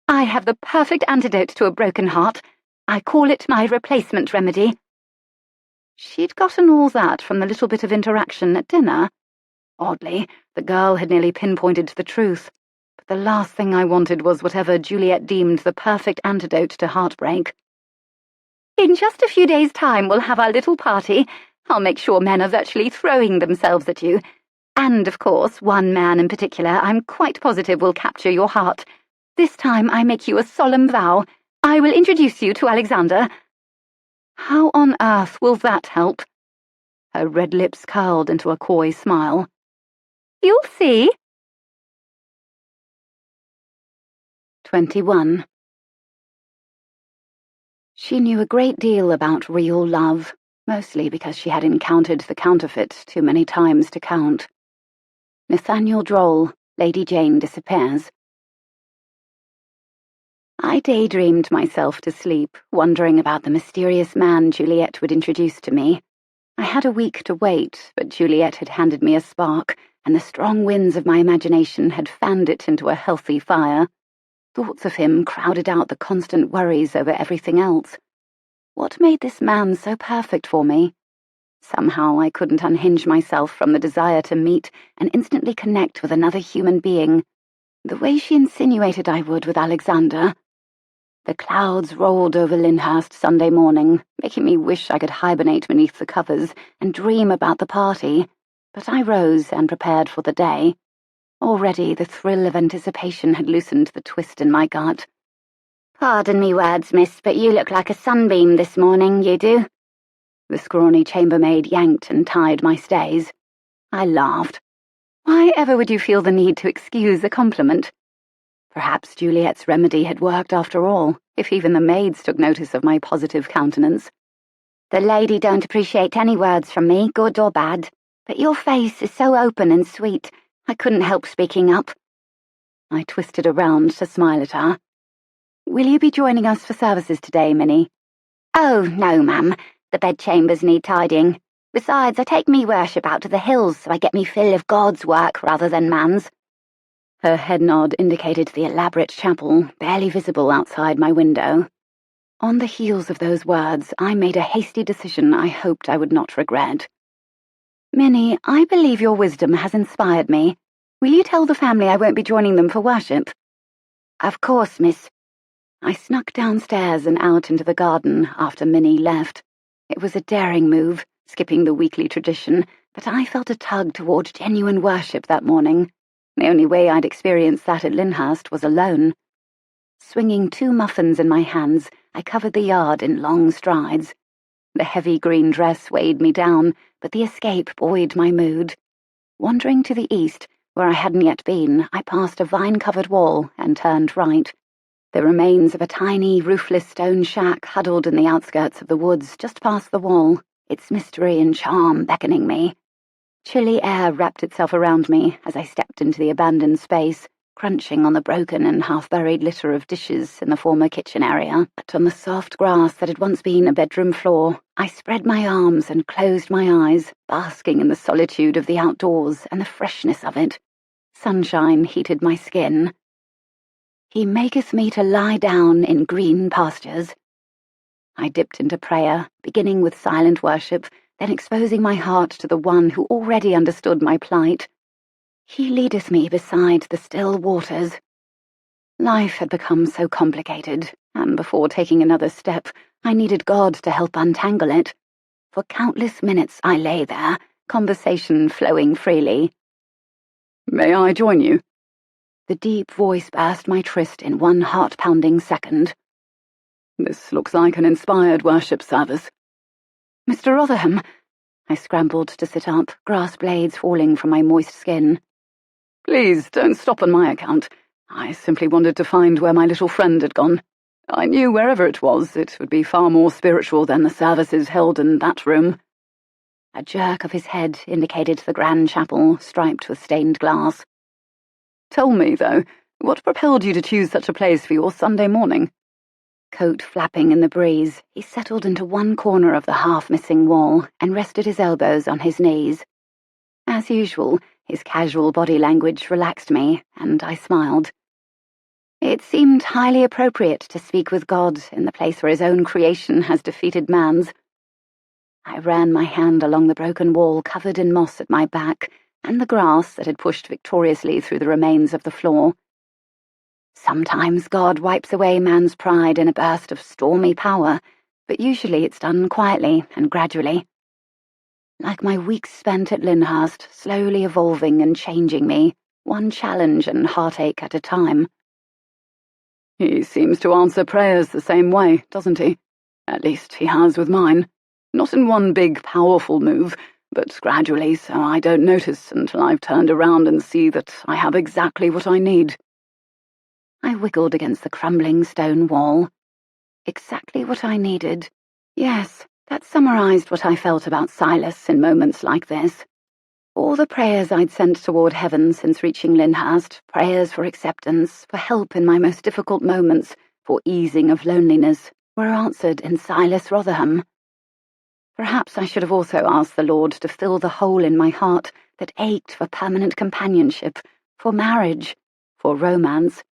D: I have the perfect antidote to a broken heart. I call it my replacement remedy."
B: She'd gotten all that from the little bit of interaction at dinner. Oddly, the girl had nearly pinpointed the truth, but the last thing I wanted was whatever Juliet deemed the perfect antidote to heartbreak.
D: "In just a few days' time we'll have our little party. I'll make sure men are virtually throwing themselves at you. And, of course, one man in particular I'm quite positive will capture your heart. This time I make you a solemn vow. I will introduce you to Alexander."
B: "How on earth will that help?" Her red lips curled into a coy smile.
D: "You'll see."
B: 21. She knew a great deal about real love, mostly because she had encountered the counterfeit too many times to count. Nathaniel Droll, Lady Jayne Disappears. I daydreamed myself to sleep, wondering about the mysterious man Juliet would introduce to me. I had a week to wait, but Juliet had handed me a spark, and the strong winds of my imagination had fanned it into a healthy fire. Thoughts of him crowded out the constant worries over everything else. What made this man so perfect for me? Somehow I couldn't unhinge myself from the desire to meet and instantly connect with another human being, the way she insinuated I would with Alexander. The clouds rolled over Lyndhurst Sunday morning, making me wish I could hibernate beneath the covers and dream about the party, but I rose and prepared for the day. Already the thrill of anticipation had loosened the twist in my gut.
D: "Pardon me words, miss, but you look like a sunbeam this morning, you do."
B: The scrawny chambermaid yanked and tied my stays. I laughed. Why ever would you feel the need to excuse a compliment? Perhaps Juliet's remedy had worked after all, if even the maids took notice of my positive countenance.
D: "The lady don't appreciate any words from me, good or bad, but your face is so open and sweet, I couldn't help speaking up." I twisted around to smile at her. "Will you be joining us for services today, Minnie?" "Oh, no, ma'am. The bedchambers need tidying. Besides, I take me worship out to the hills so I get me fill of God's work rather than man's." Her head nod indicated the elaborate chapel, barely visible outside my window. On the heels of those words, I made a hasty decision I hoped I would not regret. "Minnie, I believe your wisdom has inspired me. Will you tell the family I won't be joining them for worship?" "Of course, miss." I snuck downstairs and out into the garden after Minnie left. It was a daring move, skipping the weekly tradition, but I felt a tug toward genuine worship that morning. The only way I'd experienced that at Lyndhurst was alone. Swinging 2 muffins in my hands, I covered the yard in long strides. The heavy green dress weighed me down, but the escape buoyed my mood. Wandering to the east, where I hadn't yet been, I passed a vine-covered wall and turned right. The remains of a tiny, roofless stone shack huddled in the outskirts of the woods just past the wall, its mystery and charm beckoning me. Chilly air wrapped itself around me as I stepped into the abandoned space, crunching on the broken and half-buried litter of dishes in the former kitchen area. But on the soft grass that had once been a bedroom floor, I spread my arms and closed my eyes, basking in the solitude of the outdoors and the freshness of it. Sunshine heated my skin. "He maketh me to lie down in green pastures." I dipped into prayer, beginning with silent worship, then exposing my heart to the one who already understood my plight. "He leadeth me beside the still waters." Life had become so complicated, and before taking another step, I needed God to help untangle it. For countless minutes I lay there, conversation flowing freely.
C: "May I join you?"
D: The deep voice burst my tryst in one heart-pounding second.
C: "This looks like an inspired worship service."
D: "Mr. Rotherham!" I scrambled to sit up, grass blades falling from my moist skin.
C: "Please, don't stop on my account. I simply wanted to find where my little friend had gone. I knew wherever it was, it would be far more spiritual than the services held in that room."
D: A jerk of his head indicated the grand chapel, striped with stained glass.
C: "Tell me, though, what propelled you to choose such a place for your Sunday morning?"
D: Coat flapping in the breeze, he settled into one corner of the half-missing wall and rested his elbows on his knees. As usual, his casual body language relaxed me, and I smiled. It seemed highly appropriate to speak with God in the place where his own creation has defeated man's. I ran my hand along the broken wall covered in moss at my back and the grass that had pushed victoriously through the remains of the floor. Sometimes God wipes away man's pride in a burst of stormy power, but usually it's done quietly and gradually. Like my weeks spent at Lyndhurst, slowly evolving and changing me, one challenge and heartache at a time.
C: "He seems to answer prayers the same way, doesn't he? At least he has with mine. Not in one big, powerful move, but gradually, so I don't notice until I've turned around and see that I have exactly what I need."
D: I wiggled against the crumbling stone wall. Exactly what I needed. Yes, that summarized what I felt about Silas in moments like this. All the prayers I'd sent toward heaven since reaching Lyndhurst, prayers for acceptance, for help in my most difficult moments, for easing of loneliness, were answered in Silas Rotherham. Perhaps I should have also asked the Lord to fill the hole in my heart that ached for permanent companionship, for marriage, for romance.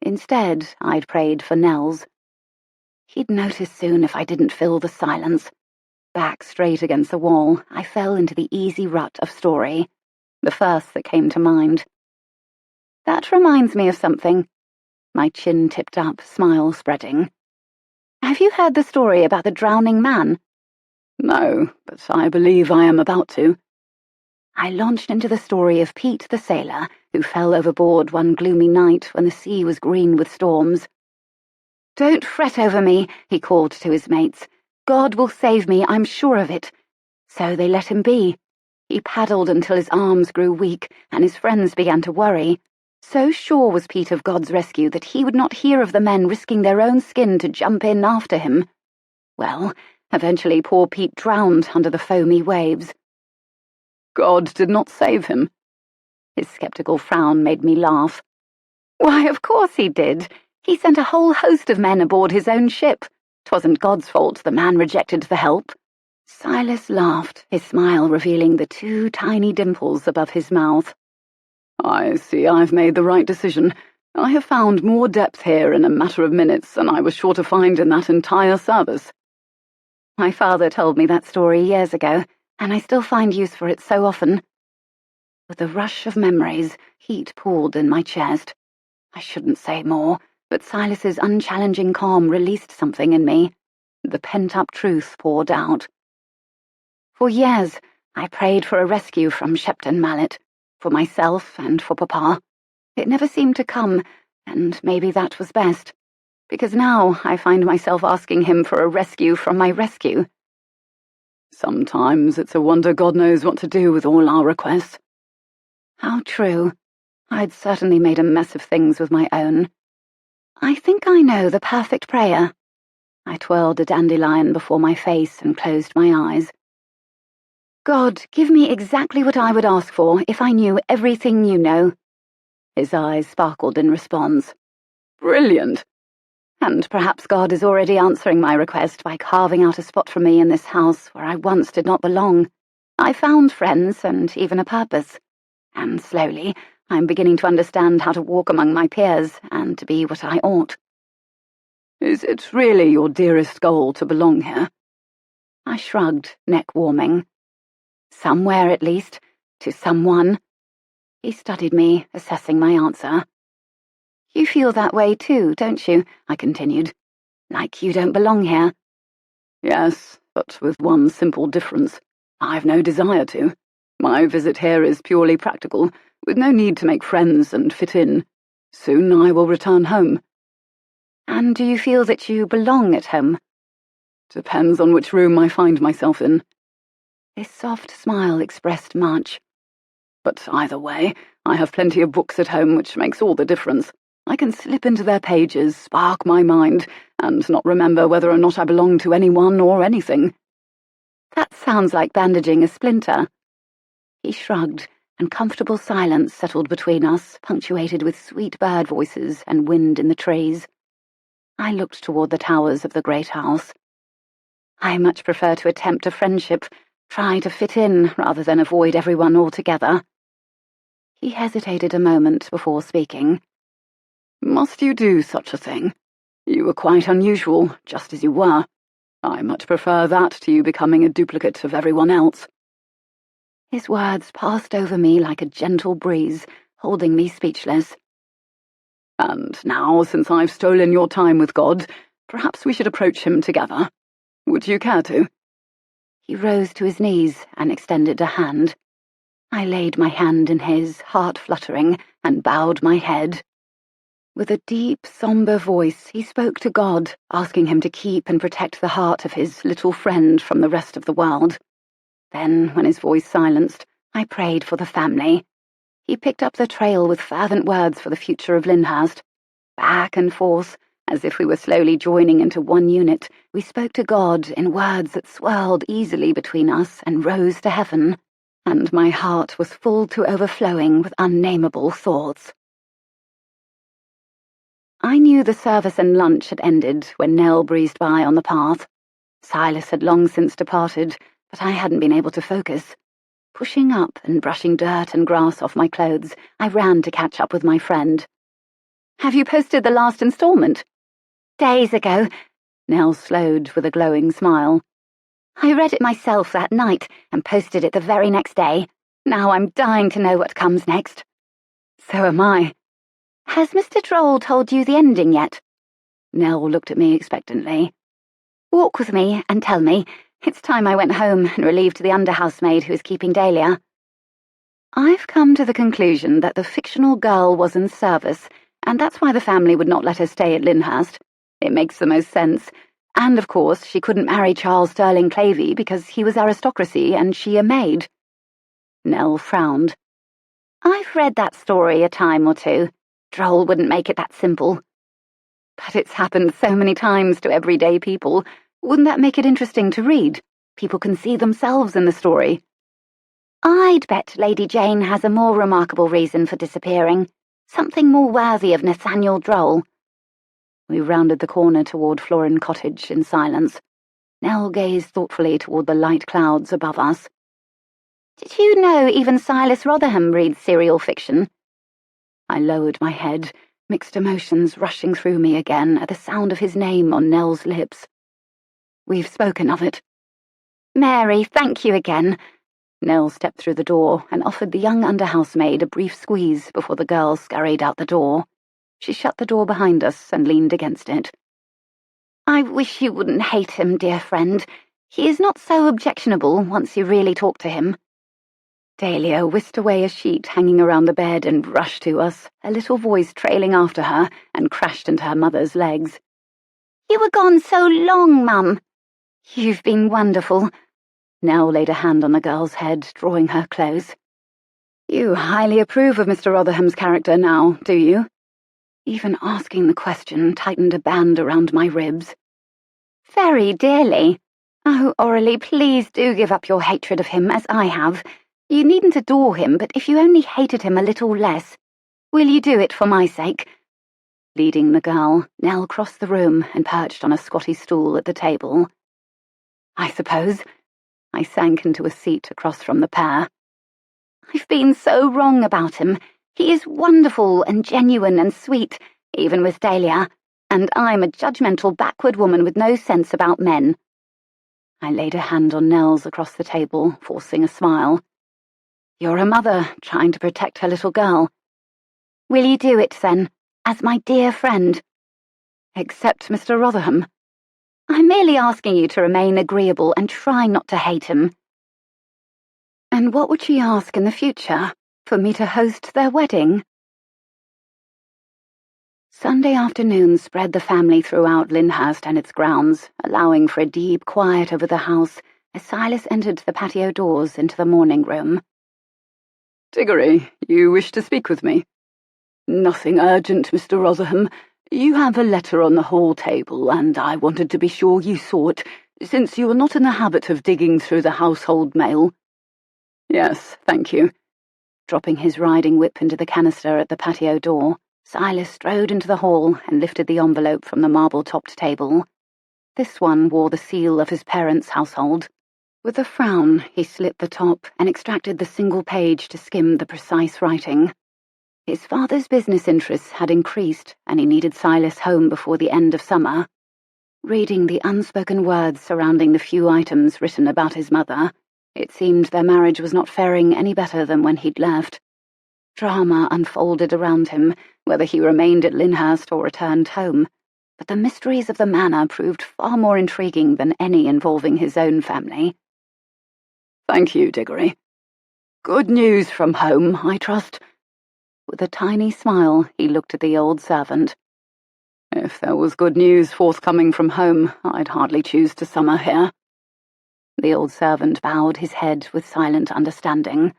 D: Instead, I'd prayed for Nell's. He'd notice soon if I didn't fill the silence. Back straight against the wall, I fell into the easy rut of story, the first that came to mind. "That reminds me of something." My chin tipped up, smile spreading. "Have you heard the story about the drowning man?"
C: "No, but I believe I am about to."
D: I launched into the story of Pete the sailor, who fell overboard one gloomy night when the sea was green with storms. "Don't fret over me," he called to his mates. "God will save me, I'm sure of it." So they let him be. He paddled until his arms grew weak, and his friends began to worry. So sure was Pete of God's rescue that he would not hear of the men risking their own skin to jump in after him. Well, eventually poor Pete drowned under the foamy waves.
C: "God did not save him?"
D: His skeptical frown made me laugh. Why, of course he did. He sent a whole host of men aboard his own ship. 'Twasn't God's fault the man rejected the help. Silas laughed, his smile revealing the 2 tiny dimples above his mouth.
C: I see I've made the right decision. I have found more depth here in a matter of minutes than I was sure to find in that entire service.
D: My father told me that story years ago, and I still find use for it so often. With a rush of memories, heat pooled in my chest. I shouldn't say more, but Silas's unchallenging calm released something in me. The pent-up truth poured out. For years, I prayed for a rescue from Shepton Mallet, for myself and for Papa. It never seemed to come, and maybe that was best, because now I find myself asking him for a rescue from my rescue.
C: Sometimes it's a wonder God knows what to do with all our requests.
D: How true. I'd certainly made a mess of things with my own. I think I know the perfect prayer. I twirled a dandelion before my face and closed my eyes. God, give me exactly what I would ask for if I knew everything you know. His eyes sparkled in response.
C: Brilliant.
D: And perhaps God is already answering my request by carving out a spot for me in this house where I once did not belong. I found friends and even a purpose. And slowly, I'm beginning to understand how to walk among my peers and to be what I ought.
C: Is it really your dearest goal to belong here?
D: I shrugged, neck warming. Somewhere, at least, to someone. He studied me, assessing my answer. You feel that way too, don't you? I continued. Like you don't belong here.
C: Yes, but with one simple difference. I've no desire to. My visit here is purely practical, with no need to make friends and fit in. Soon I will return home.
D: And do you feel that you belong at home?
C: Depends on which room I find myself in.
D: His soft smile expressed much.
C: But either way, I have plenty of books at home, which makes all the difference. I can slip into their pages, spark my mind, and not remember whether or not I belong to anyone or anything.
D: That sounds like bandaging a splinter. He shrugged, and comfortable silence settled between us, punctuated with sweet bird voices and wind in the trees. I looked toward the towers of the great house. I much prefer to attempt a friendship, try to fit in rather than avoid everyone altogether. He hesitated a moment before speaking.
C: Must you do such a thing? You were quite unusual, just as you were. I much prefer that to you becoming a duplicate of everyone else.
D: His words passed over me like a gentle breeze, holding me speechless.
C: And now, since I've stolen your time with God, perhaps we should approach him together. Would you care to?
D: He rose to his knees and extended a hand. I laid my hand in his, heart fluttering, and bowed my head. With a deep, sombre voice, he spoke to God, asking him to keep and protect the heart of his little friend from the rest of the world. Then, when his voice silenced, I prayed for the family. He picked up the trail with fervent words for the future of Lyndhurst. Back and forth, as if we were slowly joining into one unit, we spoke to God in words that swirled easily between us and rose to heaven, and my heart was full to overflowing with unnameable thoughts. I knew the service and lunch had ended when Nell breezed by on the path. Silas had long since departed, but I hadn't been able to focus. Pushing up and brushing dirt and grass off my clothes, I ran to catch up with my friend. "Have you posted the last installment?" "Days ago." Nell slowed with a glowing smile. "I read it myself that night and posted it the very next day. Now I'm dying to know what comes next." "So am I." "Has Mr. Droll told you the ending yet?" Nell looked at me expectantly. "Walk with me and tell me. It's time I went home and relieved the under-housemaid who is keeping Dahlia." I've come to the conclusion that the fictional girl was in service, and that's why the family would not let her stay at Lyndhurst. It makes the most sense. And, of course, she couldn't marry Charles Sterling Clavey because he was aristocracy and she a maid. Nell frowned. "I've read that story a time or two. Droll wouldn't make it that simple." "But it's happened so many times to everyday people. Wouldn't that make it interesting to read? People can see themselves in the story." "I'd bet Lady Jayne has a more remarkable reason for disappearing. Something more worthy of Nathaniel Droll.
B: We rounded the corner toward Florin Cottage in silence. Nell gazed thoughtfully toward the light clouds above us.
D: Did you know even Silas Rotherham reads serial fiction?
B: I lowered my head, mixed emotions rushing through me again at the sound of his name on Nell's lips. We've spoken of it.
D: Mary, thank you again.
B: Nell stepped through the door and offered the young under-housemaid a brief squeeze before the girl scurried out the door. She shut the door behind us and leaned against it.
D: I wish you wouldn't hate him, dear friend. He is not so objectionable once you really talk to him.
B: Dahlia whisked away a sheet hanging around the bed and rushed to us, a little voice trailing after her, and crashed into her mother's legs.
D: You were gone so long, Mum.
B: You've been wonderful. Nell laid a hand on the girl's head, drawing her close. You highly approve of Mr. Rotherham's character now, do you? Even asking the question tightened a band around my ribs.
D: Very dearly.
B: Oh, Aurelie, please do give up your hatred of him, as I have. You needn't adore him, but if you only hated him a little less, will you do it for my sake? Leading the girl, Nell crossed the room and perched on a squatty stool at the table. I suppose. I sank into a seat across from the pair.
D: I've been so wrong about him. He is wonderful and genuine and sweet, even with Dahlia, and I'm a judgmental backward woman with no sense about men.
B: I laid a hand on Nell's across the table, forcing a smile. You're a mother, trying to protect her little girl.
D: Will you do it, then, as my dear friend?
B: Except Mr. Rotherham.
D: I'm merely asking you to remain agreeable and try not to hate him.
B: And what would she ask in the future? For me to host their wedding? Sunday afternoon spread the family throughout Lyndhurst and its grounds, allowing for a deep quiet over the house as Silas entered the patio doors into the morning room. Diggory, you wish to speak with me? Nothing urgent, Mr. Rotherham. You have a letter on the hall table, and I wanted to be sure you saw it, since you are not in the habit of digging through the household mail. Yes, thank you. Dropping his riding whip into the canister at the patio door, Silas strode into the hall and lifted the envelope from the marble-topped table. This one wore the seal of his parents' household. With a frown, he slit the top and extracted the single page to skim the precise writing. His father's business interests had increased, and he needed Silas home before the end of summer. Reading the unspoken words surrounding the few items written about his mother, it seemed their marriage was not faring any better than when he'd left. Drama unfolded around him, whether he remained at Lyndhurst or returned home, but the mysteries of the manor proved far more intriguing than any involving his own family. Thank you, Diggory. Good news from home, I trust. With a tiny smile, he looked at the old servant. If there was good news forthcoming from home, I'd hardly choose to summer here. The old servant bowed his head with silent understanding.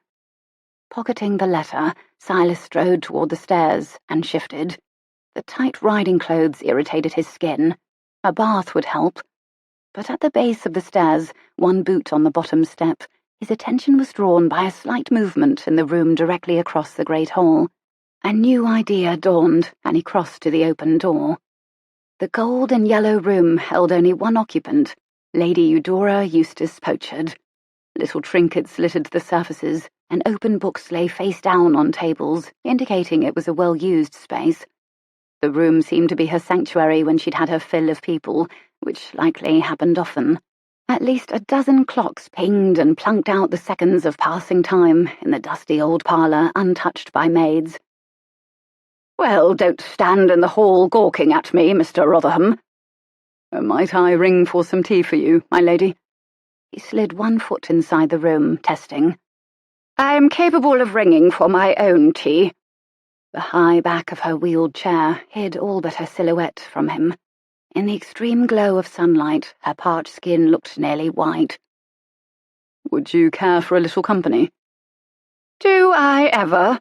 B: Pocketing the letter, Silas strode toward the stairs and shifted. The tight riding clothes irritated his skin. A bath would help. But at the base of the stairs, one boot on the bottom step, his attention was drawn by a slight movement in the room directly across the great hall. A new idea dawned, and he crossed to the open door. The gold and yellow room held only one occupant, Lady Eudora Eustace Pochard. Little trinkets littered the surfaces, and open books lay face down on tables, indicating it was a well-used space. The room seemed to be her sanctuary when she'd had her fill of people, which likely happened often. At least a dozen clocks pinged and plunked out the seconds of passing time in the dusty old parlour untouched by maids. Well, don't stand in the hall gawking at me, Mr. Rotherham. Might I ring for some tea for you, my lady? He slid one foot inside the room, testing. I am capable of ringing for my own tea. The high back of her wheeled chair hid all but her silhouette from him. In the extreme glow of sunlight, her parched skin looked nearly white. Would you care for a little company? Do I ever?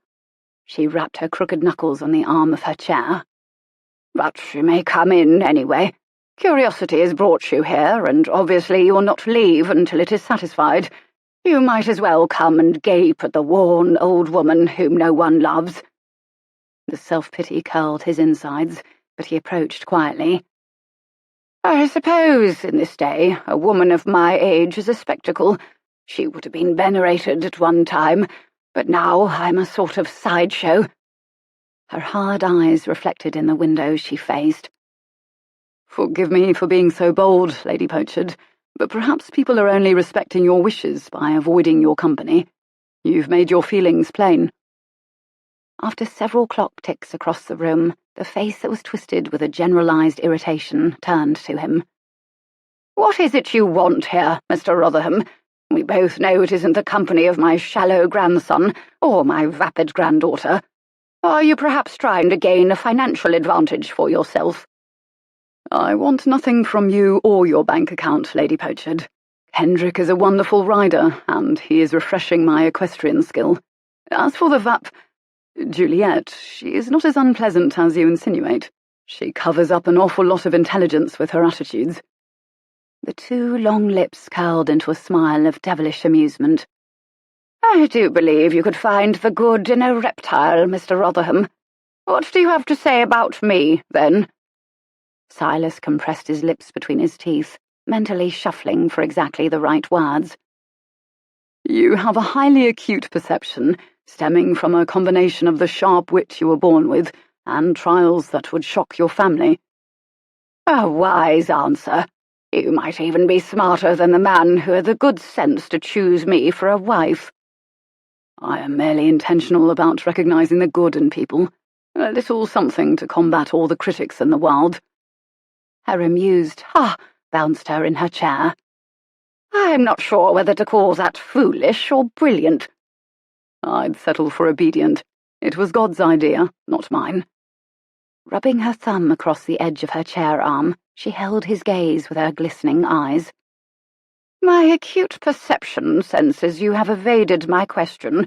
B: She rapped her crooked knuckles on the arm of her chair. But you may come in anyway. Curiosity has brought you here, and obviously you will not leave until it is satisfied. You might as well come and gape at the worn old woman whom no one loves. The self-pity curled his insides, but he approached quietly. "I suppose, in this day, a woman of my age is a spectacle. She would have been venerated at one time, but now I'm a sort of sideshow." Her hard eyes reflected in the window she faced.
C: "Forgive me for being so bold, Lady Pochard, but perhaps people are only respecting your wishes by avoiding your company. You've made your feelings plain."
B: After several clock ticks across the room, the face that was twisted with a generalized irritation turned to him. "What is it you want here, Mr. Rotherham? We both know it isn't the company of my shallow grandson or my vapid granddaughter. Are you perhaps trying to gain a financial advantage for yourself?"
C: "I want nothing from you or your bank account, Lady Pochard. Hendrik is a wonderful rider, and he is refreshing my equestrian skill. As for the Juliet, she is not as unpleasant as you insinuate. She covers up an awful lot of intelligence with her attitudes."
B: The two long lips curled into a smile of devilish amusement. "I do believe you could find the good in a reptile, Mr. Rotherham. What do you have to say about me, then?" Silas compressed his lips between his teeth, mentally shuffling for exactly the right words.
C: "You have a highly acute perception, stemming from a combination of the sharp wit you were born with and trials that would shock your family."
B: "A wise answer. You might even be smarter than the man who had the good sense to choose me for a wife."
C: "I am merely intentional about recognizing the good in people. A little something to combat all the critics in the world."
B: Her amused "ha" bounced her in her chair. "I'm not sure whether to call that foolish or brilliant."
C: "I'd settle for obedient. It was God's idea, not mine."
B: Rubbing her thumb across the edge of her chair arm, she held his gaze with her glistening eyes. "My acute perception senses you have evaded my question.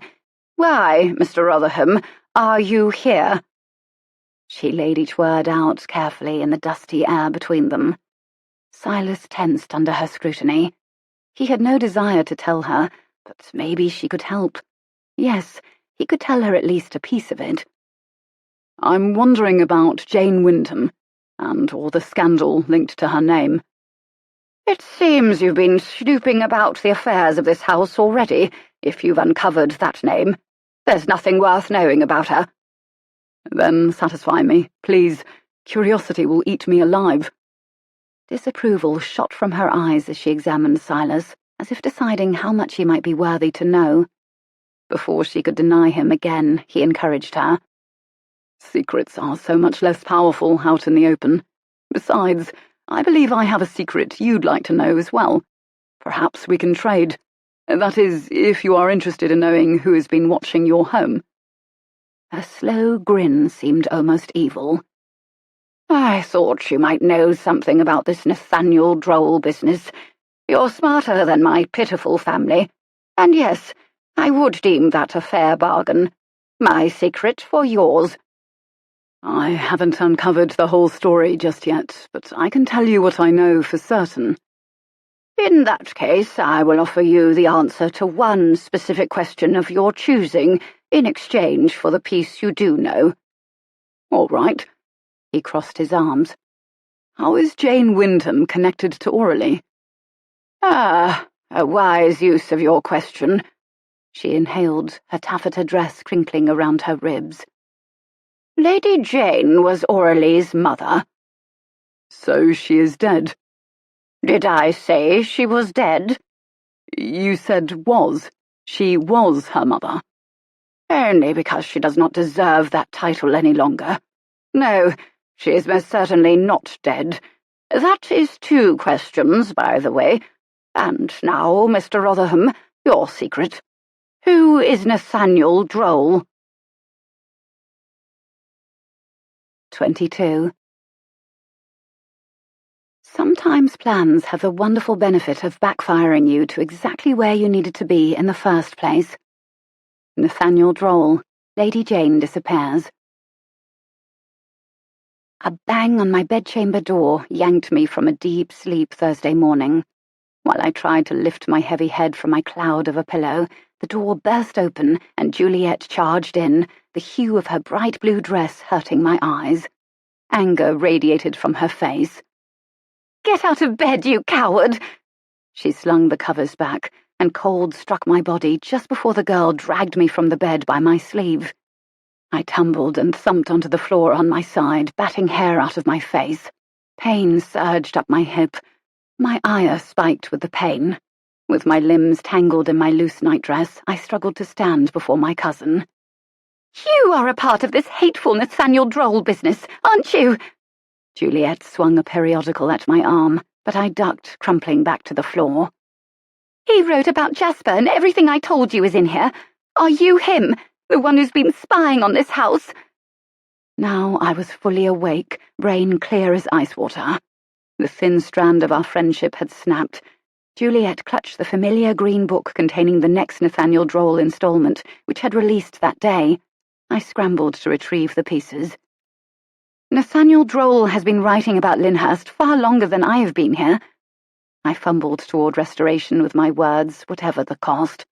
B: Why, Mr. Rotherham, are you here?" She laid each word out carefully in the dusty air between them. Silas tensed under her scrutiny. He had no desire to tell her, but maybe she could help. Yes, he could tell her at least a piece of it.
C: "I'm wondering about Jayne Wyndham, and all the scandal linked to her name."
B: "It seems you've been snooping about the affairs of this house already, if you've uncovered that name. There's nothing worth knowing about her."
C: "Then satisfy me, please. Curiosity will eat me alive."
B: Disapproval shot from her eyes as she examined Silas, as if deciding how much he might be worthy to know. Before she could deny him again, he encouraged her.
C: "Secrets are so much less powerful out in the open. Besides, I believe I have a secret you'd like to know as well. Perhaps we can trade. That is, if you are interested in knowing who has been watching your home."
B: Her slow grin seemed almost evil. "I thought you might know something about this Nathaniel Droll business. You're smarter than my pitiful family. And yes, I would deem that a fair bargain. My secret for yours."
C: "I haven't uncovered the whole story just yet, but I can tell you what I know for certain."
B: "In that case, I will offer you the answer to one specific question of your choosing in exchange for the piece you do know."
C: "All right."
B: He crossed his arms.
C: "How is Jayne Wyndham connected to Aurelie?"
B: "Ah, a wise use of your question." She inhaled, her taffeta dress crinkling around her ribs. "Lady Jayne was Aurelie's mother."
C: "So she is dead?"
B: "Did I say she was dead?"
C: "You said was. She was her mother."
B: "Only because she does not deserve that title any longer. No, she is most certainly not dead. That is two questions, by the way. And now, Mr. Rotherham, your secret. Who is Nathaniel Droll?"
D: 22. Sometimes plans have the wonderful benefit of backfiring you to exactly where you needed to be in the first place. Nathaniel Droll, Lady Jayne Disappears. A bang on my bedchamber door yanked me from a deep sleep Thursday morning. While I tried to lift my heavy head from my cloud of a pillow, The door burst open and Juliet charged in, the hue of her bright blue dress hurting my eyes. Anger radiated from her face. "Get out of bed, you coward!" She slung the covers back, and cold struck my body just before the girl dragged me from the bed by my sleeve. I tumbled and thumped onto the floor on my side, batting hair out of my face. Pain surged up my hip. My ire spiked with the pain. With my limbs tangled in my loose nightdress, I struggled to stand before my cousin. "You are a part of this hateful Nathaniel Droll business, aren't you?" Juliet swung a periodical at my arm, but I ducked, crumpling back to the floor. "He wrote about Jasper, and everything I told you is in here. Are you him, the one who's been spying on this house?" Now I was fully awake, brain clear as ice water. The thin strand of our friendship had snapped. Juliet clutched the familiar green book containing the next Nathaniel Droll installment, which had released that day. I scrambled to retrieve the pieces. "Nathaniel Droll has been writing about Lyndhurst far longer than I have been here." I fumbled toward restoration with my words, whatever the cost.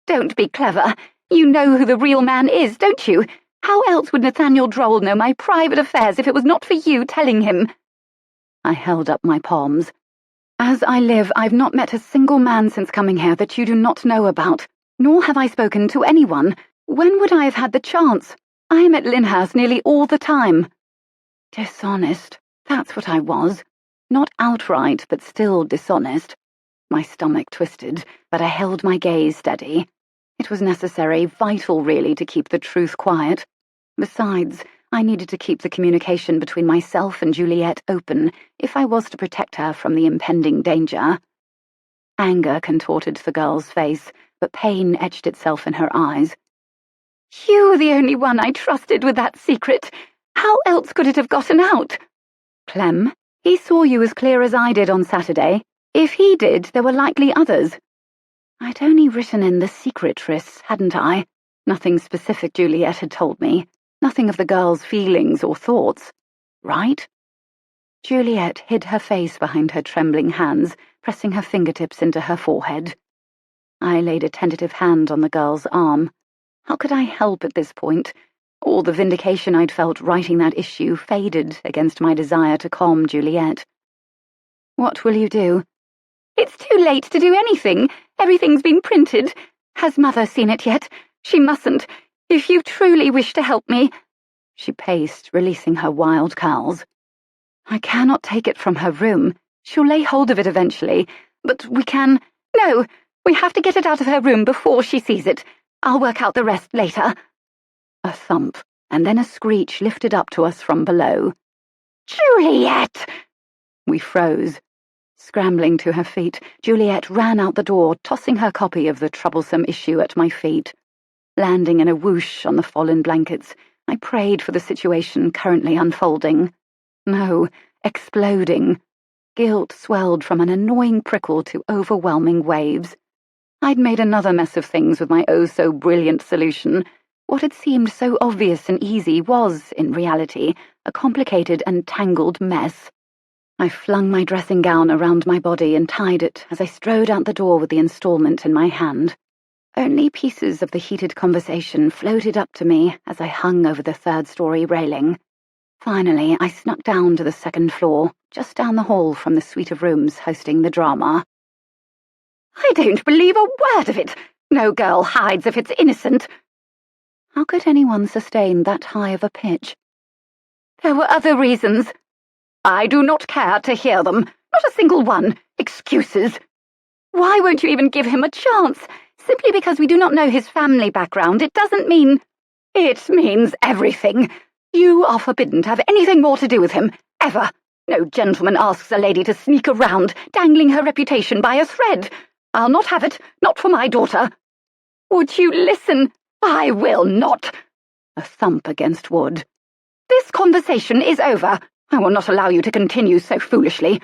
D: "Don't be clever. You know who the real man is, don't you? How else would Nathaniel Droll know my private affairs if it was not for you telling him?" I held up my palms. "As I live, I've not met a single man since coming here that you do not know about, nor have I spoken to anyone. When would I have had the chance? I am at Lyndhurst nearly all the time." Dishonest, that's what I was. Not outright, but still dishonest. My stomach twisted, but I held my gaze steady. It was necessary, vital really, to keep the truth quiet. Besides, I needed to keep the communication between myself and Juliet open if I was to protect her from the impending danger. Anger contorted the girl's face, but pain etched itself in her eyes. "You were the only one I trusted with that secret. How else could it have gotten out?" "Clem, he saw you as clear as I did on Saturday. If he did, there were likely others." I'd only written in the secretress, hadn't I? Nothing specific Juliet had told me. Nothing of the girl's feelings or thoughts. Right? Juliet hid her face behind her trembling hands, pressing her fingertips into her forehead. I laid a tentative hand on the girl's arm. How could I help at this point? All the vindication I'd felt writing that issue faded against my desire to calm Juliet. "What will you do?" "It's too late to do anything. Everything's been printed. Has Mother seen it yet? She mustn't. If you truly wish to help me—" She paced, releasing her wild curls. "I cannot take it from her room. She'll lay hold of it eventually. But we can—" "No, we have to get it out of her room before she sees it. I'll work out the rest later." A thump, and then a screech lifted up to us from below. "Juliet!" We froze. Scrambling to her feet, Juliet ran out the door, tossing her copy of the troublesome issue at my feet. Landing in a whoosh on the fallen blankets, I prayed for the situation currently unfolding. No, exploding. Guilt swelled from an annoying prickle to overwhelming waves. I'd made another mess of things with my oh-so-brilliant solution. What had seemed so obvious and easy was, in reality, a complicated and tangled mess. I flung my dressing gown around my body and tied it as I strode out the door with the installment in my hand. Only pieces of the heated conversation floated up to me as I hung over the third-story railing. Finally, I snuck down to the second floor, just down the hall from the suite of rooms hosting the drama. "I don't believe a word of it. No girl hides if it's innocent." How could anyone sustain that high of a pitch? "There were other reasons." "I do not care to hear them. Not a single one. Excuses." "Why won't you even give him a chance? Simply because we do not know his family background, it doesn't mean—" "It means everything. You are forbidden to have anything more to do with him, ever. No gentleman asks a lady to sneak around, dangling her reputation by a thread. I'll not have it, not for my daughter." "Would you listen?" "I will not." A thump against wood. "This conversation is over. I will not allow you to continue so foolishly."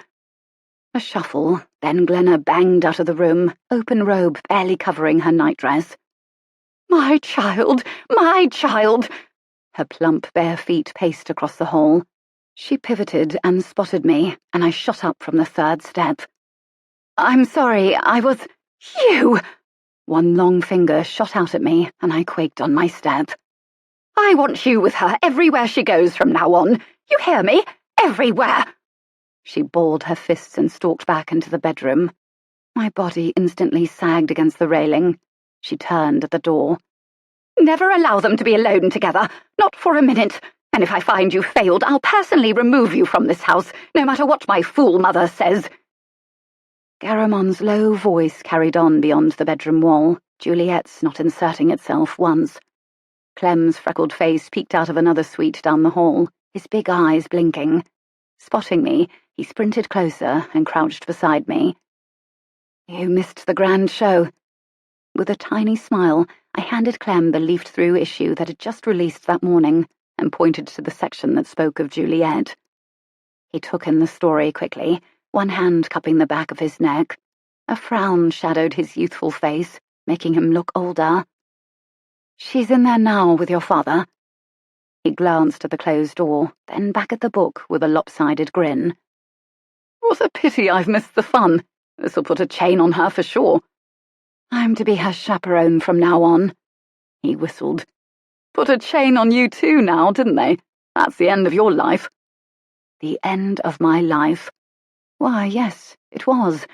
D: A shuffle, then Glenna banged out of the room, open robe barely covering her nightdress. "My child, my child!" Her plump bare feet paced across the hall. She pivoted and spotted me, and I shot up from the third step. "I'm sorry, I was—" "You!"
B: One long finger shot out at me, and I quaked on my step.
D: I want you with her everywhere she goes from now on. You hear me? Everywhere!
B: She balled her fists and stalked back into the bedroom. My body instantly sagged against the railing. She turned at the door.
D: Never allow them to be alone together, not for a minute. And if I find you failed, I'll personally remove you from this house, no matter what my fool mother says.
B: Garamon's low voice carried on beyond the bedroom wall, Juliet's not inserting itself once. Clem's freckled face peeked out of another suite down the hall, his big eyes blinking. Spotting me, he sprinted closer and crouched beside me. You missed the grand show. With a tiny smile, I handed Clem the leafed-through issue that had just released that morning and pointed to the section that spoke of Juliet. He took in the story quickly, one hand cupping the back of his neck. A frown shadowed his youthful face, making him look older. She's in there now with your father. He glanced at the closed door, then back at the book with a lopsided grin.
C: What a pity I've missed the fun. This'll put a chain on her for sure.
B: I'm to be her chaperone from now on. He whistled.
C: Put a chain on you too now, didn't they? That's the end of your life.
B: The end of my life. Why, yes, it was.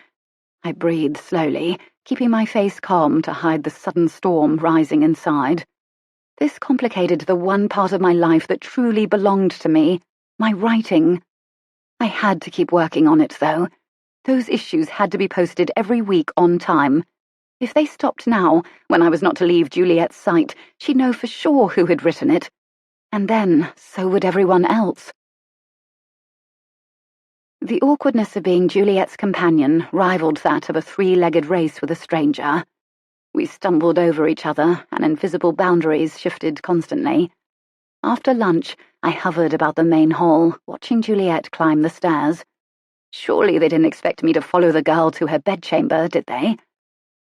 B: I breathed slowly, keeping my face calm to hide the sudden storm rising inside. This complicated the one part of my life that truly belonged to me, my writing. I had to keep working on it, though. Those issues had to be posted every week on time. If they stopped now, when I was not to leave Juliet's sight, she'd know for sure who had written it. And then, so would everyone else. The awkwardness of being Juliet's companion rivaled that of a three-legged race with a stranger. We stumbled over each other, and invisible boundaries shifted constantly. After lunch, I hovered about the main hall, watching Juliet climb the stairs. Surely they didn't expect me to follow the girl to her bedchamber, did they?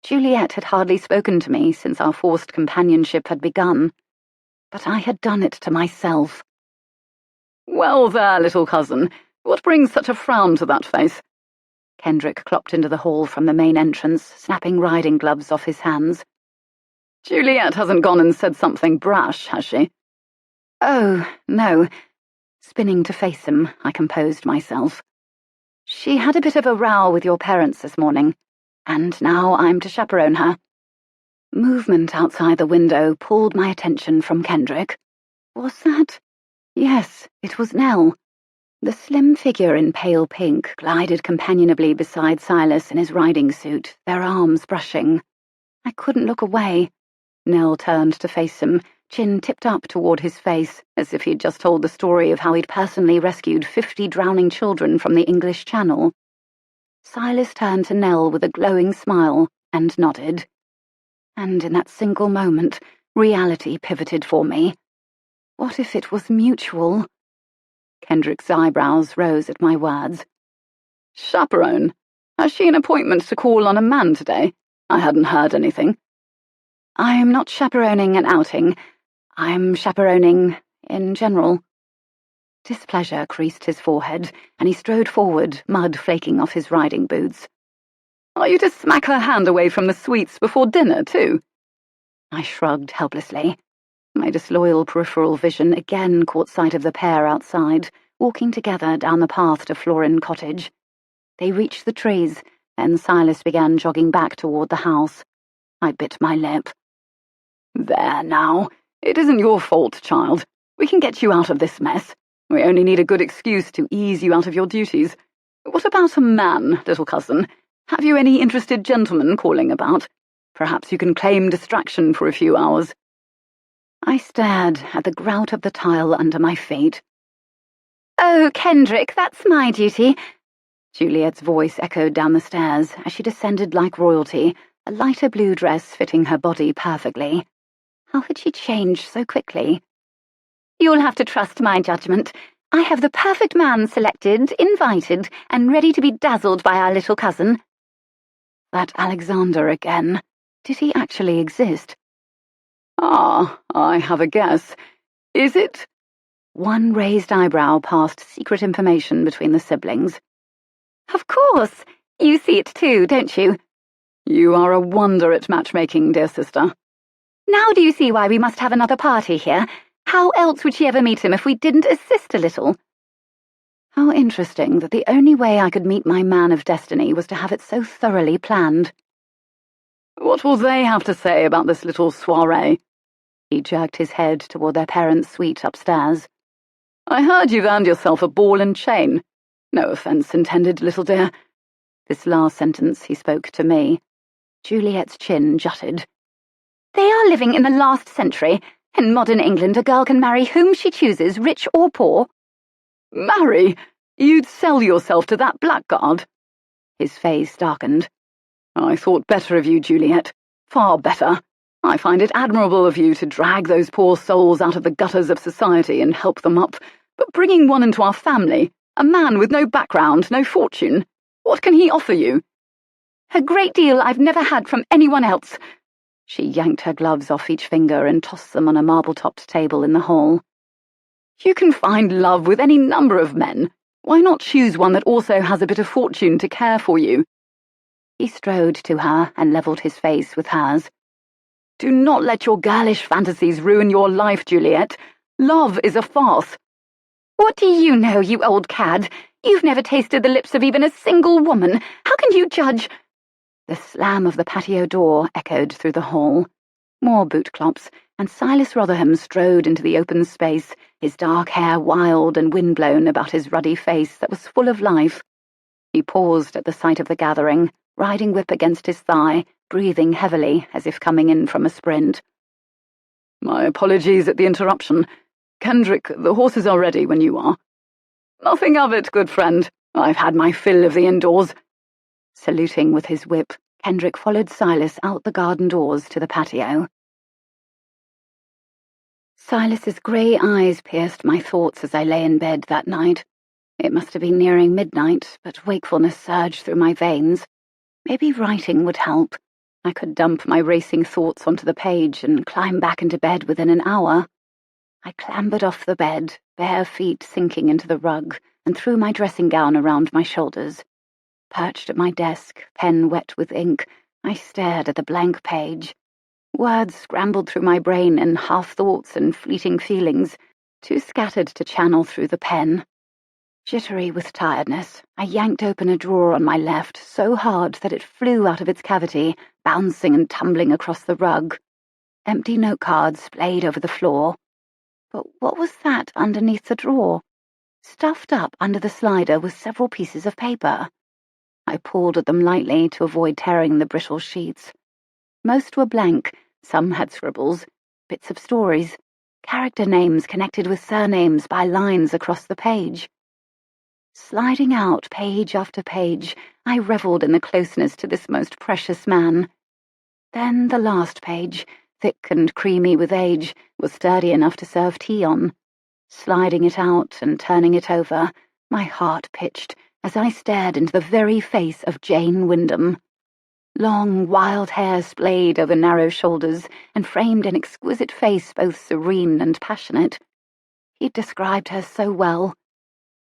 B: Juliet had hardly spoken to me since our forced companionship had begun. But I had done it to myself.
C: Well there, little cousin. What brings such a frown to that face?
B: Kendrick clopped into the hall from the main entrance, snapping riding gloves off his hands.
C: Juliet hasn't gone and said something brash, has she?
B: Oh, no. Spinning to face him, I composed myself. She had a bit of a row with your parents this morning, and now I'm to chaperone her. Movement outside the window pulled my attention from Kendrick. Was that? Yes, it was Nell. The slim figure in pale pink glided companionably beside Silas in his riding suit, their arms brushing. I couldn't look away. Nell turned to face him, chin tipped up toward his face, as if he'd just told the story of how he'd personally rescued 50 drowning children from the English Channel. Silas turned to Nell with a glowing smile and nodded. And in that single moment, reality pivoted for me. What if it was mutual? Kendrick's eyebrows rose at my words.
C: Chaperone? Has she an appointment to call on a man today? I hadn't heard anything.
B: I'm not chaperoning an outing. I'm chaperoning in general. Displeasure creased his forehead, and he strode forward, mud flaking off his riding boots.
C: Are you to smack her hand away from the sweets before dinner, too?
B: I shrugged helplessly. My disloyal peripheral vision again caught sight of the pair outside, walking together down the path to Florin Cottage. They reached the trees, and Silas began jogging back toward the house. I bit my lip.
C: There now. It isn't your fault, child. We can get you out of this mess. We only need a good excuse to ease you out of your duties. What about a man, little cousin? Have you any interested gentlemen calling about? Perhaps you can claim distraction for a few hours.
B: I stared at the grout of the tile under my feet.
D: Oh, Kendrick, that's my duty.
B: Juliet's voice echoed down the stairs as she descended like royalty, a lighter blue dress fitting her body perfectly. How had she changed so quickly?
D: You'll have to trust my judgment. I have the perfect man selected, invited, and ready to be dazzled by our little cousin.
B: That Alexander again. Did he actually exist?
C: Ah, I have a guess. Is it?
B: One raised eyebrow passed secret information between the siblings.
D: Of course. You see it too, don't you?
C: You are a wonder at matchmaking, dear sister.
D: Now do you see why we must have another party here? How else would she ever meet him if we didn't assist a little?
C: How interesting that the only way I could meet my man of destiny was to have it so thoroughly planned. What will they have to say about this little soiree? He jerked his head toward their parents' suite upstairs. I heard you've earned yourself a ball and chain. No offence intended, little dear. This last sentence he spoke to me. Juliet's chin jutted.
D: They are living in the last century. In modern England, a girl can marry whom she chooses, rich or poor.
C: Marry? You'd sell yourself to that blackguard? His face darkened. I thought better of you, Juliet. Far better. I find it admirable of you to drag those poor souls out of the gutters of society and help them up, but bringing one into our family, a man with no background, no fortune, what can he offer you?
D: A great deal I've never had from anyone else.
C: She yanked her gloves off each finger and tossed them on a marble-topped table in the hall. You can find love with any number of men. Why not choose one that also has a bit of fortune to care for you? He strode to her and levelled his face with hers. Do not let your girlish fantasies ruin your life, Juliet. Love is a farce.
D: What do you know, you old cad? You've never tasted the lips of even a single woman. How can you judge?
C: The slam of the patio door echoed through the hall. More boot clops, and Silas Rotherham strode into the open space, his dark hair wild and windblown about his ruddy face that was full of life. He paused at the sight of the gathering, riding whip against his thigh, breathing heavily as if coming in from a sprint. My apologies at the interruption. Kendrick, the horses are ready when you are. Nothing of it, good friend. I've had my fill of the indoors. Saluting with his whip, Kendrick followed Silas out the garden doors to the patio. Silas's grey eyes pierced my thoughts as I lay in bed that night. It must have been nearing midnight, but wakefulness surged through my veins. Maybe writing would help. I could dump my racing thoughts onto the page and climb back into bed within an hour. I clambered off the bed, bare feet sinking into the rug, and threw my dressing gown around my shoulders. Perched at my desk, pen wet with ink, I stared at the blank page. Words scrambled through my brain in half-thoughts and fleeting feelings, too scattered to channel through the pen. Jittery with tiredness, I yanked open a drawer on my left so hard that it flew out of its cavity, bouncing and tumbling across the rug. Empty note cards splayed over the floor. But what was that underneath the drawer? Stuffed up under the slider were several pieces of paper. I pulled at them lightly to avoid tearing the brittle sheets. Most were blank, some had scribbles, bits of stories, character names connected with surnames by lines across the page. Sliding out page after page, I revelled in the closeness to this most precious man. Then the last page, thick and creamy with age, was sturdy enough to serve tea on. Sliding it out and turning it over, my heart pitched as I stared into the very face of Jayne Wyndham. Long, wild hair splayed over narrow shoulders and framed an exquisite face both serene and passionate. He'd described her so well.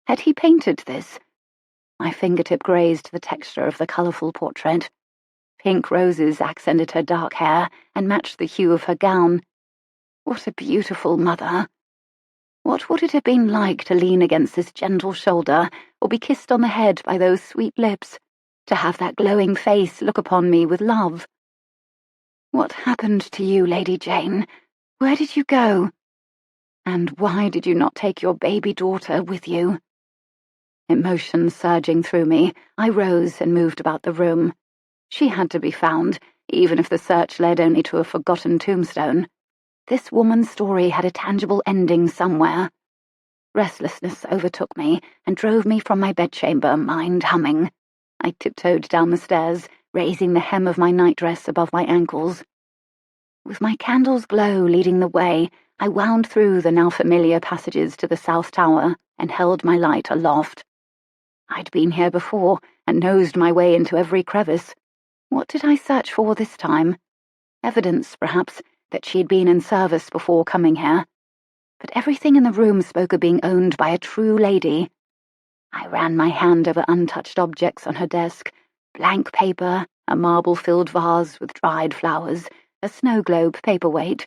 C: Had he painted this? My fingertip grazed the texture of the colourful portrait. Pink roses accented her dark hair and matched the hue of her gown. What a beautiful mother! What would it have been like to lean against this gentle shoulder, or be kissed on the head by those sweet lips, to have that glowing face look upon me with love? What happened to you, Lady Jayne? Where did you go? And why did you not take your baby daughter with you? Emotion surging through me, I rose and moved about the room. She had to be found, even if the search led only to a forgotten tombstone. This woman's story had a tangible ending somewhere. Restlessness overtook me and drove me from my bedchamber, mind humming. I tiptoed down the stairs, raising the hem of my nightdress above my ankles. With my candle's glow leading the way, I wound through the now familiar passages to the South Tower and held my light aloft. I'd been here before and nosed my way into every crevice. What did I search for this time? Evidence, perhaps, that she had been in service before coming here. But everything in the room spoke of being owned by a true lady. I ran my hand over untouched objects on her desk, blank paper,
D: a marble-filled vase with dried flowers, a snow globe paperweight.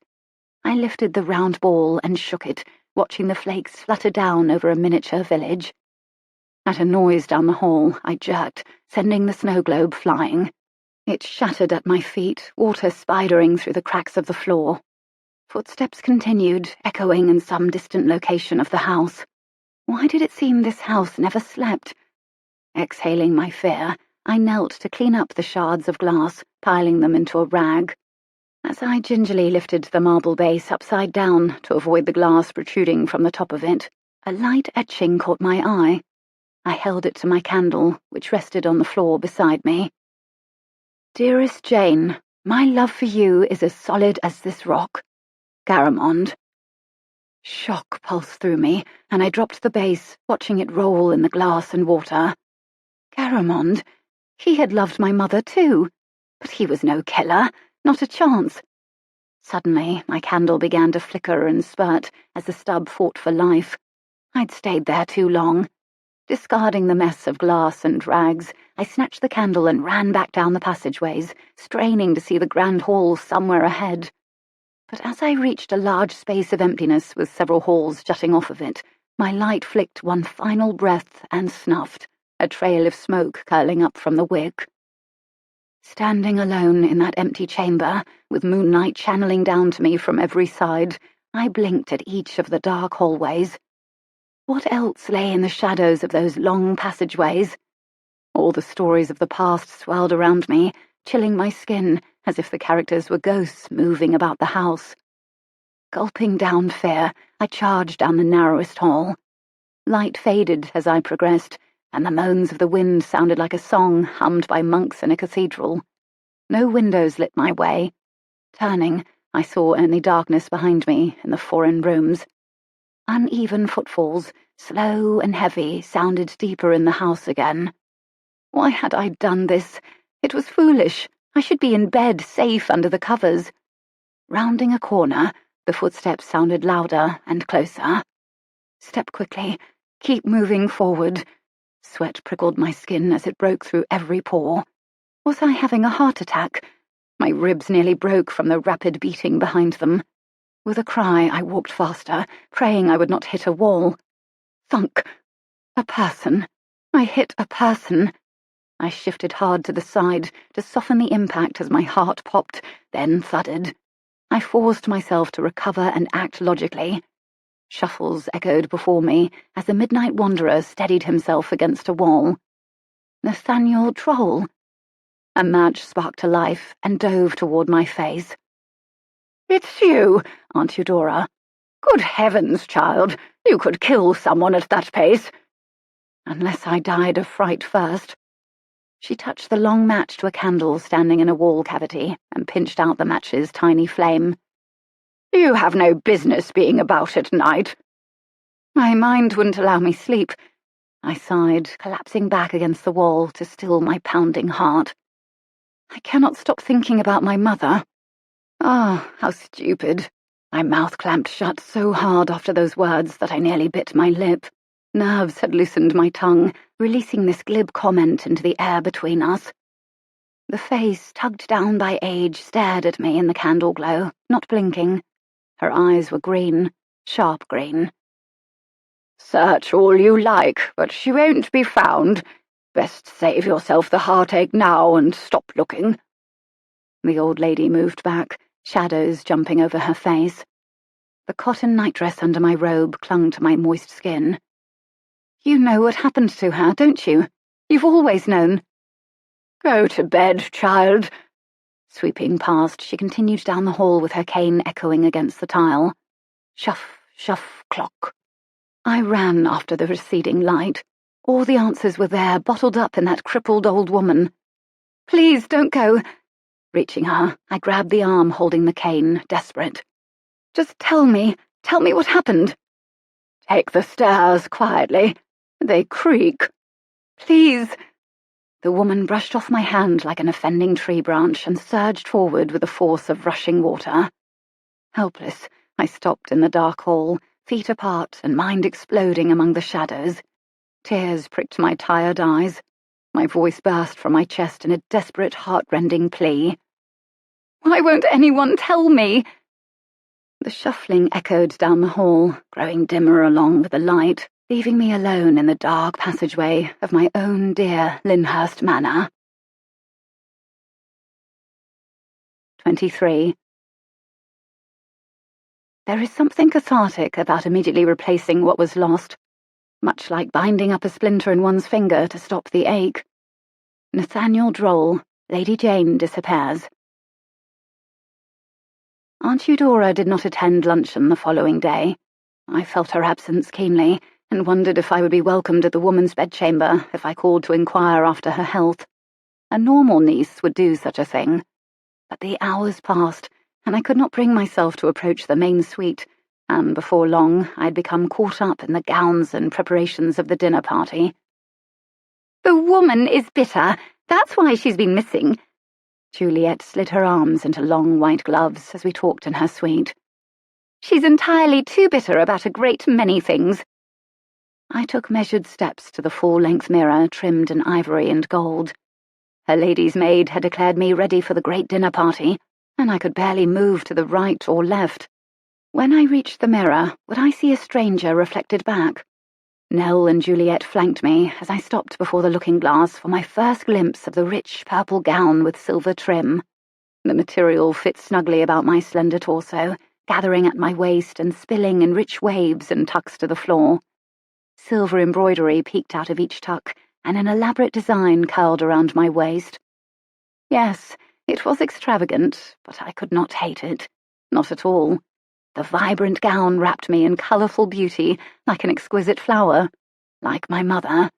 D: I lifted the round ball and shook it, watching the flakes flutter down over a miniature village. At a noise down the hall, I jerked, sending the snow globe flying. It shattered at my feet, water spidering through the cracks of the floor. Footsteps continued, echoing in some distant location of the house. Why did it seem this house never slept? Exhaling my fear, I knelt to clean up the shards of glass, piling them into a rag. As I gingerly lifted the marble base upside down to avoid the glass protruding from the top of it, a light etching caught my eye. I held it to my candle, which rested on the floor beside me. Dearest Jayne, my love for you is as solid as this rock. Garamond. Shock pulsed through me, and I dropped the base, watching it roll in the glass and water. Garamond? He had loved my mother too, but he was no killer, not a chance. Suddenly, my candle began to flicker and spurt as the stub fought for life. I'd stayed there too long. Discarding the mess of glass and rags, I snatched the candle and ran back down the passageways, straining to see the grand hall somewhere ahead. But as I reached a large space of emptiness with several halls jutting off of it, my light flicked one final breath and snuffed, a trail of smoke curling up from the wick. Standing alone in that empty chamber, with moonlight channeling down to me from every side, I blinked at each of the dark hallways. What else lay in the shadows of those long passageways? All the stories of the past swirled around me, chilling my skin as if the characters were ghosts moving about the house. Gulping down fear, I charged down the narrowest hall. Light faded as I progressed, and the moans of the wind sounded like a song hummed by monks in a cathedral. No windows lit my way. Turning, I saw only darkness behind me in the foreign rooms. Uneven footfalls, slow and heavy, sounded deeper in the house again. Why had I done this? It was foolish. I should be in bed, safe under the covers. Rounding a corner, the footsteps sounded louder and closer. Step quickly. Keep moving forward. Sweat prickled my skin as it broke through every pore. Was I having a heart attack? My ribs nearly broke from the rapid beating behind them. With a cry, I walked faster, praying I would not hit a wall. Thunk. A person. I hit a person. I shifted hard to the side to soften the impact as my heart popped, then thudded. I forced myself to recover and act logically. Shuffles echoed before me as the midnight wanderer steadied himself against a wall. Nathaniel Droll. A match sparked to life and dove toward my face. "It's you, Aunt Eudora. Good heavens, child, you could kill someone at that pace. Unless I died of fright first." She touched the long match to a candle standing in a wall cavity and pinched out the match's tiny flame. "You have no business being about at night." My mind wouldn't allow me sleep. I sighed, collapsing back against the wall to still my pounding heart. I cannot stop thinking about my mother. Ah, how stupid. My mouth clamped shut so hard after those words that I nearly bit my lip. Nerves had loosened my tongue, releasing this glib comment into the air between us. The face, tugged down by age, stared at me in the candle glow, not blinking. Her eyes were green, sharp green. "Search all you like, but she won't be found. Best save yourself the heartache now and stop looking." The old lady moved back, shadows jumping over her face. The cotton nightdress under my robe clung to my moist skin. "You know what happened to her, don't you? You've always known." "Go to bed, child." Sweeping past, she continued down the hall with her cane echoing against the tile. Shuff, shuff, clock. I ran after the receding light. All the answers were there, bottled up in that crippled old woman. "Please, don't go." Reaching her, I grabbed the arm holding the cane, desperate. "Just tell me what happened." "Take the stairs quietly. They creak." "Please." The woman brushed off my hand like an offending tree branch and surged forward with the force of rushing water. Helpless, I stopped in the dark hall, feet apart and mind exploding among the shadows. Tears pricked my tired eyes.
B: My voice burst from my chest in a desperate, heart-rending plea.
D: Why won't anyone tell me?
B: The shuffling echoed down the hall, growing dimmer along with the light, leaving me alone in the dark passageway of my own dear Lyndhurst Manor. 23. There is something cathartic about immediately replacing what was lost, much like binding up a splinter in one's finger to stop the ache. Nathaniel Droll, Lady Jayne disappears. Aunt Eudora did not attend luncheon the following day. I felt her absence keenly, and wondered if I would be welcomed at the woman's bedchamber if I called to inquire after her health. A normal niece would do such a thing. But the hours passed, and I could not bring myself to approach the main suite, and before long I'd become caught up in the gowns and preparations of the dinner party.
D: The woman is bitter. That's why she's been missing.
B: Juliet slid her arms into long white gloves as we talked in her suite.
D: She's entirely too bitter about a great many things.
B: I took measured steps to the full-length mirror trimmed in ivory and gold. Her lady's maid had declared me ready for the great dinner party, and I could barely move to the right or left. When I reached the mirror, would I see a stranger reflected back? Nell and Juliet flanked me as I stopped before the looking-glass for my first glimpse of the rich purple gown with silver trim. The material fit snugly about my slender torso, gathering at my waist and spilling in rich waves and tucks to the floor. Silver embroidery peeked out of each tuck, and an elaborate design curled around my waist. Yes, it was extravagant, but I could not hate it. Not at all. The vibrant gown wrapped me in colourful beauty, like an exquisite flower, like my mother.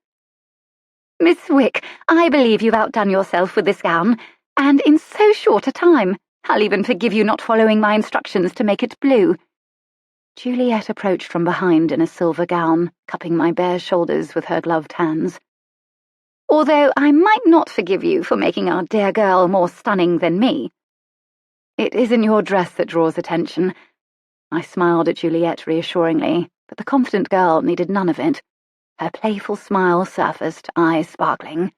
D: Miss Wick, I believe you've outdone yourself with this gown, and in so short a time. I'll even forgive you not following my instructions to make it blue.
B: Juliet approached from behind in a silver gown, cupping my bare shoulders with her gloved hands.
D: Although I might not forgive you for making our dear girl more stunning than me.
B: It isn't your dress that draws attention. I smiled at Juliet reassuringly, but the confident girl needed none of it. Her playful smile surfaced, eyes sparkling.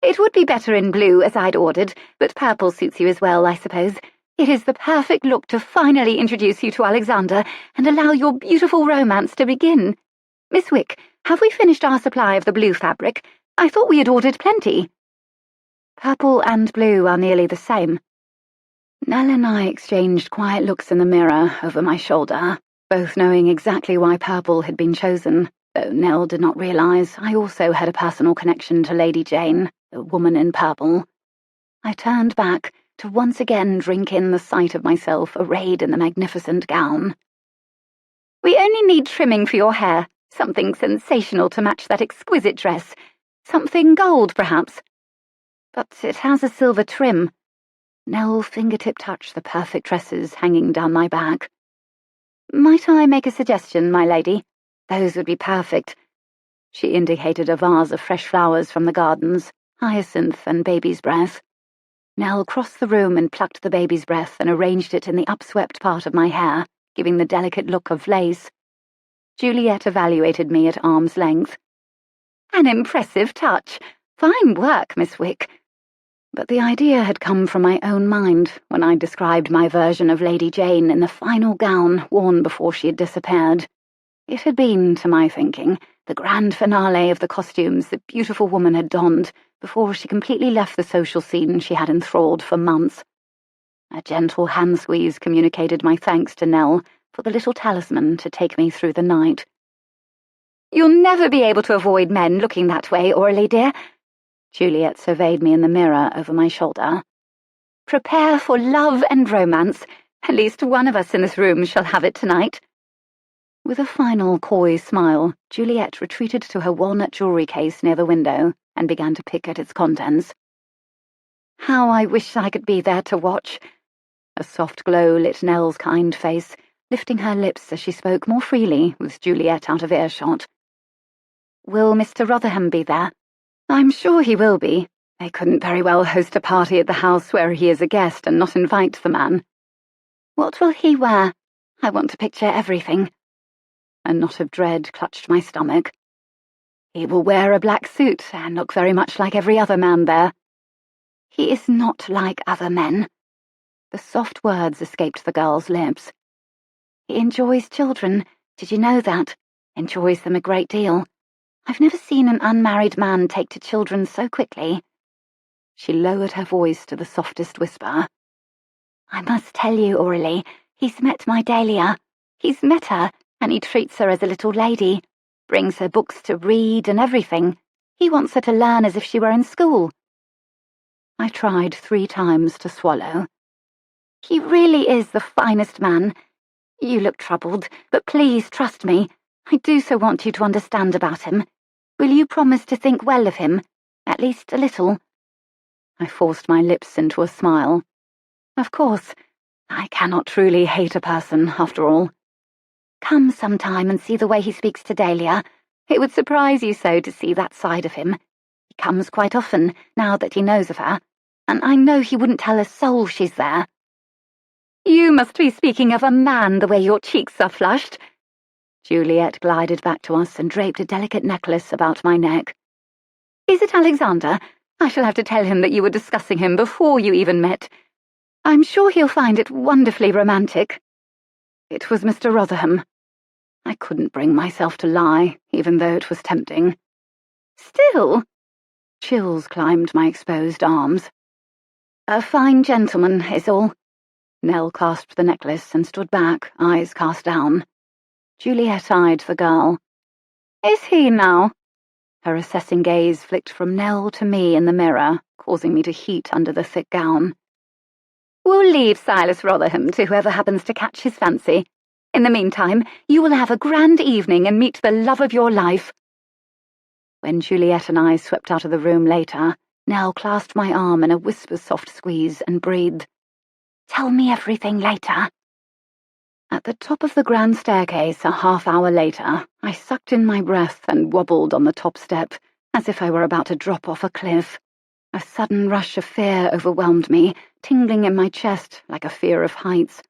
D: It would be better in blue, as I'd ordered, but purple suits you as well, I suppose. It is the perfect look to finally introduce you to Alexander and allow your beautiful romance to begin. Miss Wick, have we finished our supply of the blue fabric? I thought we had ordered plenty.
B: Purple and blue are nearly the same. Nell and I exchanged quiet looks in the mirror over my shoulder, both knowing exactly why purple had been chosen, though Nell did not realise I also had a personal connection to Lady Jayne, the woman in purple. I turned back to once again drink in the sight of myself arrayed in the magnificent gown.
D: We only need trimming for your hair, something sensational to match that exquisite dress. Something gold, perhaps.
B: But it has a silver trim. Nell fingertip touched the perfect tresses hanging down my back.
D: Might I make a suggestion, my lady?
B: Those would be perfect. She indicated a vase of fresh flowers from the gardens, hyacinth and baby's breath. Nell crossed the room and plucked the baby's breath and arranged it in the upswept part of my hair, giving the delicate look of lace. Juliet evaluated me at arm's length.
D: An impressive touch. Fine work, Miss Wick.
B: But the idea had come from my own mind when I described my version of Lady Jayne in the final gown worn before she had disappeared. It had been, to my thinking, the grand finale of the costumes the beautiful woman had donned before she completely left the social scene she had enthralled for months. A gentle hand squeeze communicated my thanks to Nell for the little talisman to take me through the night.
D: You'll never be able to avoid men looking that way, Aurelie dear.
B: Juliet surveyed me in the mirror over my shoulder.
D: Prepare for love and romance. At least one of us in this room shall have it tonight.
B: With a final coy smile, Juliet retreated to her walnut jewellery case near the window and began to pick at its contents.
D: How I wish I could be there to watch.
B: A soft glow lit Nell's kind face, lifting her lips as she spoke more freely with Juliet out of earshot.
D: Will Mr. Rotherham be there?
B: I'm sure he will be. They couldn't very well host a party at the house where he is a guest and not invite the man.
D: What will he wear? I want to picture everything.
B: A knot of dread clutched my stomach.
D: He will wear a black suit and look very much like every other man there. He is not like other men. The soft words escaped the girl's lips. He enjoys children. Did you know that? Enjoys them a great deal. I've never seen an unmarried man take to children so quickly. She lowered her voice to the softest whisper. I must tell you, Aurelie, he's met my Dahlia. He's met her, and he treats her as a little lady. Brings her books to read and everything. He wants her to learn as if she were in school. I tried 3 times to swallow. He really is the finest man. You look troubled, but please trust me. I do so want you to understand about him. Will you promise to think well of him? At least a little. I forced my lips into a smile. Of course, I cannot truly hate a person, after all. Come sometime and see the way he speaks to Dahlia. It would surprise you so to see that side of him. He comes quite often, now that he knows of her, and I know he wouldn't tell a soul she's there. You must be speaking of a man the way your cheeks are flushed. Juliet glided back to us and draped a delicate necklace about my neck. Is it Alexander? I shall have to tell him that you were discussing him before you even met. I'm sure he'll find it wonderfully romantic. It was Mr. Rotherham. I couldn't bring myself to lie, even though it was tempting. Still? Chills climbed my exposed arms. A fine gentleman, is all. Nell clasped the necklace and stood back, eyes cast down. Juliet eyed the girl. Is he now? Her assessing gaze flicked from Nell to me in the mirror, causing me to heat under the thick gown. We'll leave Silas Rotherham to whoever happens to catch his fancy. In the meantime, you will have a grand evening and meet the love of your life. When Juliet and I swept out of the room later, Nell clasped my arm in a whisper-soft squeeze and breathed, Tell me everything later. At the top of the grand staircase a half-hour later, I sucked in my breath and wobbled on the top step, as if I were about to drop off a cliff. A sudden rush of fear overwhelmed me, tingling in my chest like a fear of heights.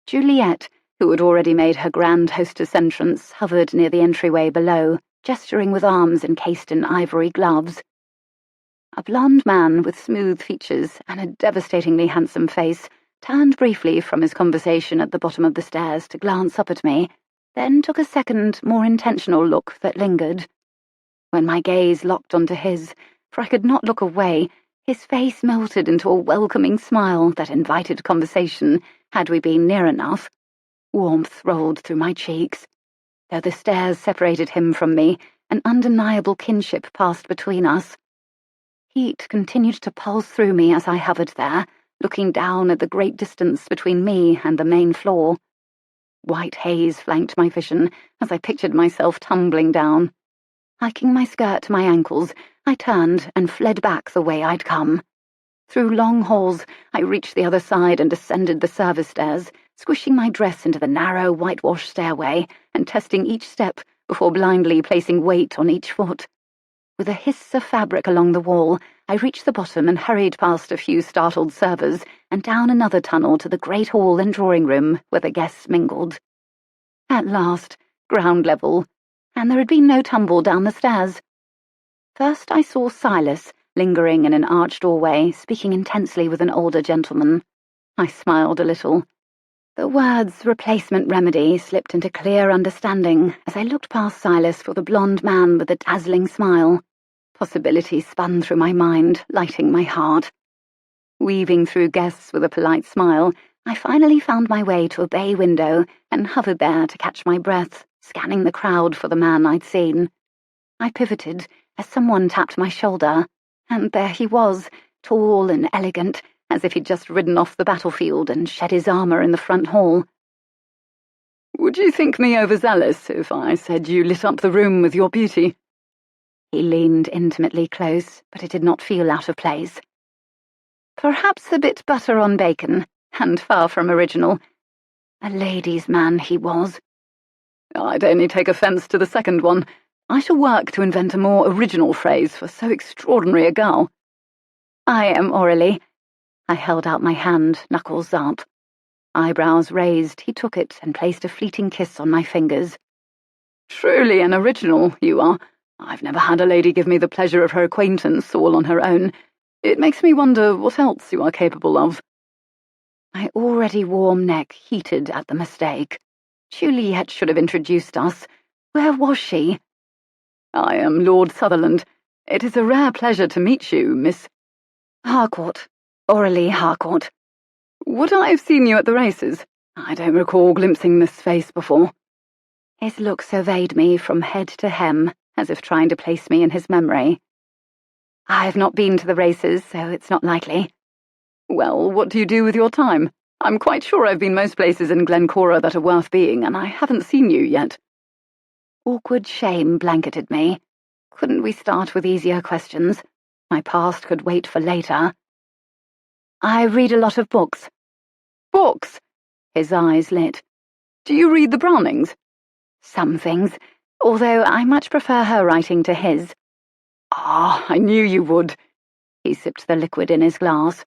D: Juliet, who had already made her grand hostess entrance, hovered near the entryway below, gesturing with arms encased in ivory gloves. A blond man with smooth features and a devastatingly handsome face turned briefly from his conversation at the bottom of the stairs to glance up at me, then took a second, more intentional look that lingered. When my gaze locked onto his, for I could not look away, his face melted into a welcoming smile that invited conversation, had we been near enough. Warmth rolled through my cheeks. Though the stairs separated him from me, an undeniable kinship passed between us. Heat continued to pulse through me as I hovered there, looking down at the great distance between me and the main floor. White haze flanked my vision as I pictured myself tumbling down. Hiking my skirt to my ankles, I turned and fled back the way I'd come. Through long halls, I reached the other side and descended the service stairs, squishing my dress into the narrow, whitewashed stairway and testing each step before blindly placing weight on each foot. With a hiss of fabric along the wall, I reached the bottom and hurried past a few startled servers and down another tunnel to the great hall and drawing room where the guests mingled. At last, ground level, and there had been no tumble down the stairs. First I saw Silas, lingering in an arched doorway, speaking intensely with an older gentleman. I smiled a little. The words replacement remedy slipped into clear understanding as I looked past Silas for the blond man with the dazzling smile. Possibilities spun through my mind, lighting my heart. Weaving through guests with a polite smile, I finally found my way to a bay window and hovered there to catch my breath, scanning the crowd for the man I'd seen. I pivoted as someone tapped my shoulder, and there he was, tall and elegant, as if he'd just ridden off the battlefield and shed his armour in the front hall.
C: Would you think me overzealous if I said you lit up the room with your beauty?
D: He leaned intimately close, but it did not feel out of place. Perhaps a bit butter on bacon, and far from original. A ladies' man he was.
C: I'd only take offence to the second one. I shall work to invent a more original phrase for so extraordinary a girl.
D: I am Aurelie. I held out my hand, knuckles up. Eyebrows raised, he took it and placed a fleeting kiss on my fingers.
C: Truly an original, you are. I've never had a lady give me the pleasure of her acquaintance all on her own. It makes me wonder what else you are capable of."
B: My already warm neck heated at the mistake. Juliet should have introduced us. Where was she?
C: "I am Lord Sutherland. It is a rare pleasure to meet you, Miss—"
B: "Harcourt. Aurelie Harcourt."
C: "Would I have seen you at the races? I don't recall glimpsing this face before."
B: His look surveyed me from head to hem, as if trying to place me in his memory. "I've not been to the races, so it's not likely."
C: "Well, what do you do with your time? I'm quite sure I've been most places in Glencora that are worth being, and I haven't seen you yet."
B: Awkward shame blanketed me. Couldn't we start with easier questions? My past could wait for later. "I read a lot of books."
C: "Books?"
B: His eyes lit.
C: "Do you read the Brownings?"
B: "Some things, although I much prefer her writing to his."
C: "Ah, I knew you would."
B: He sipped the liquid in his glass.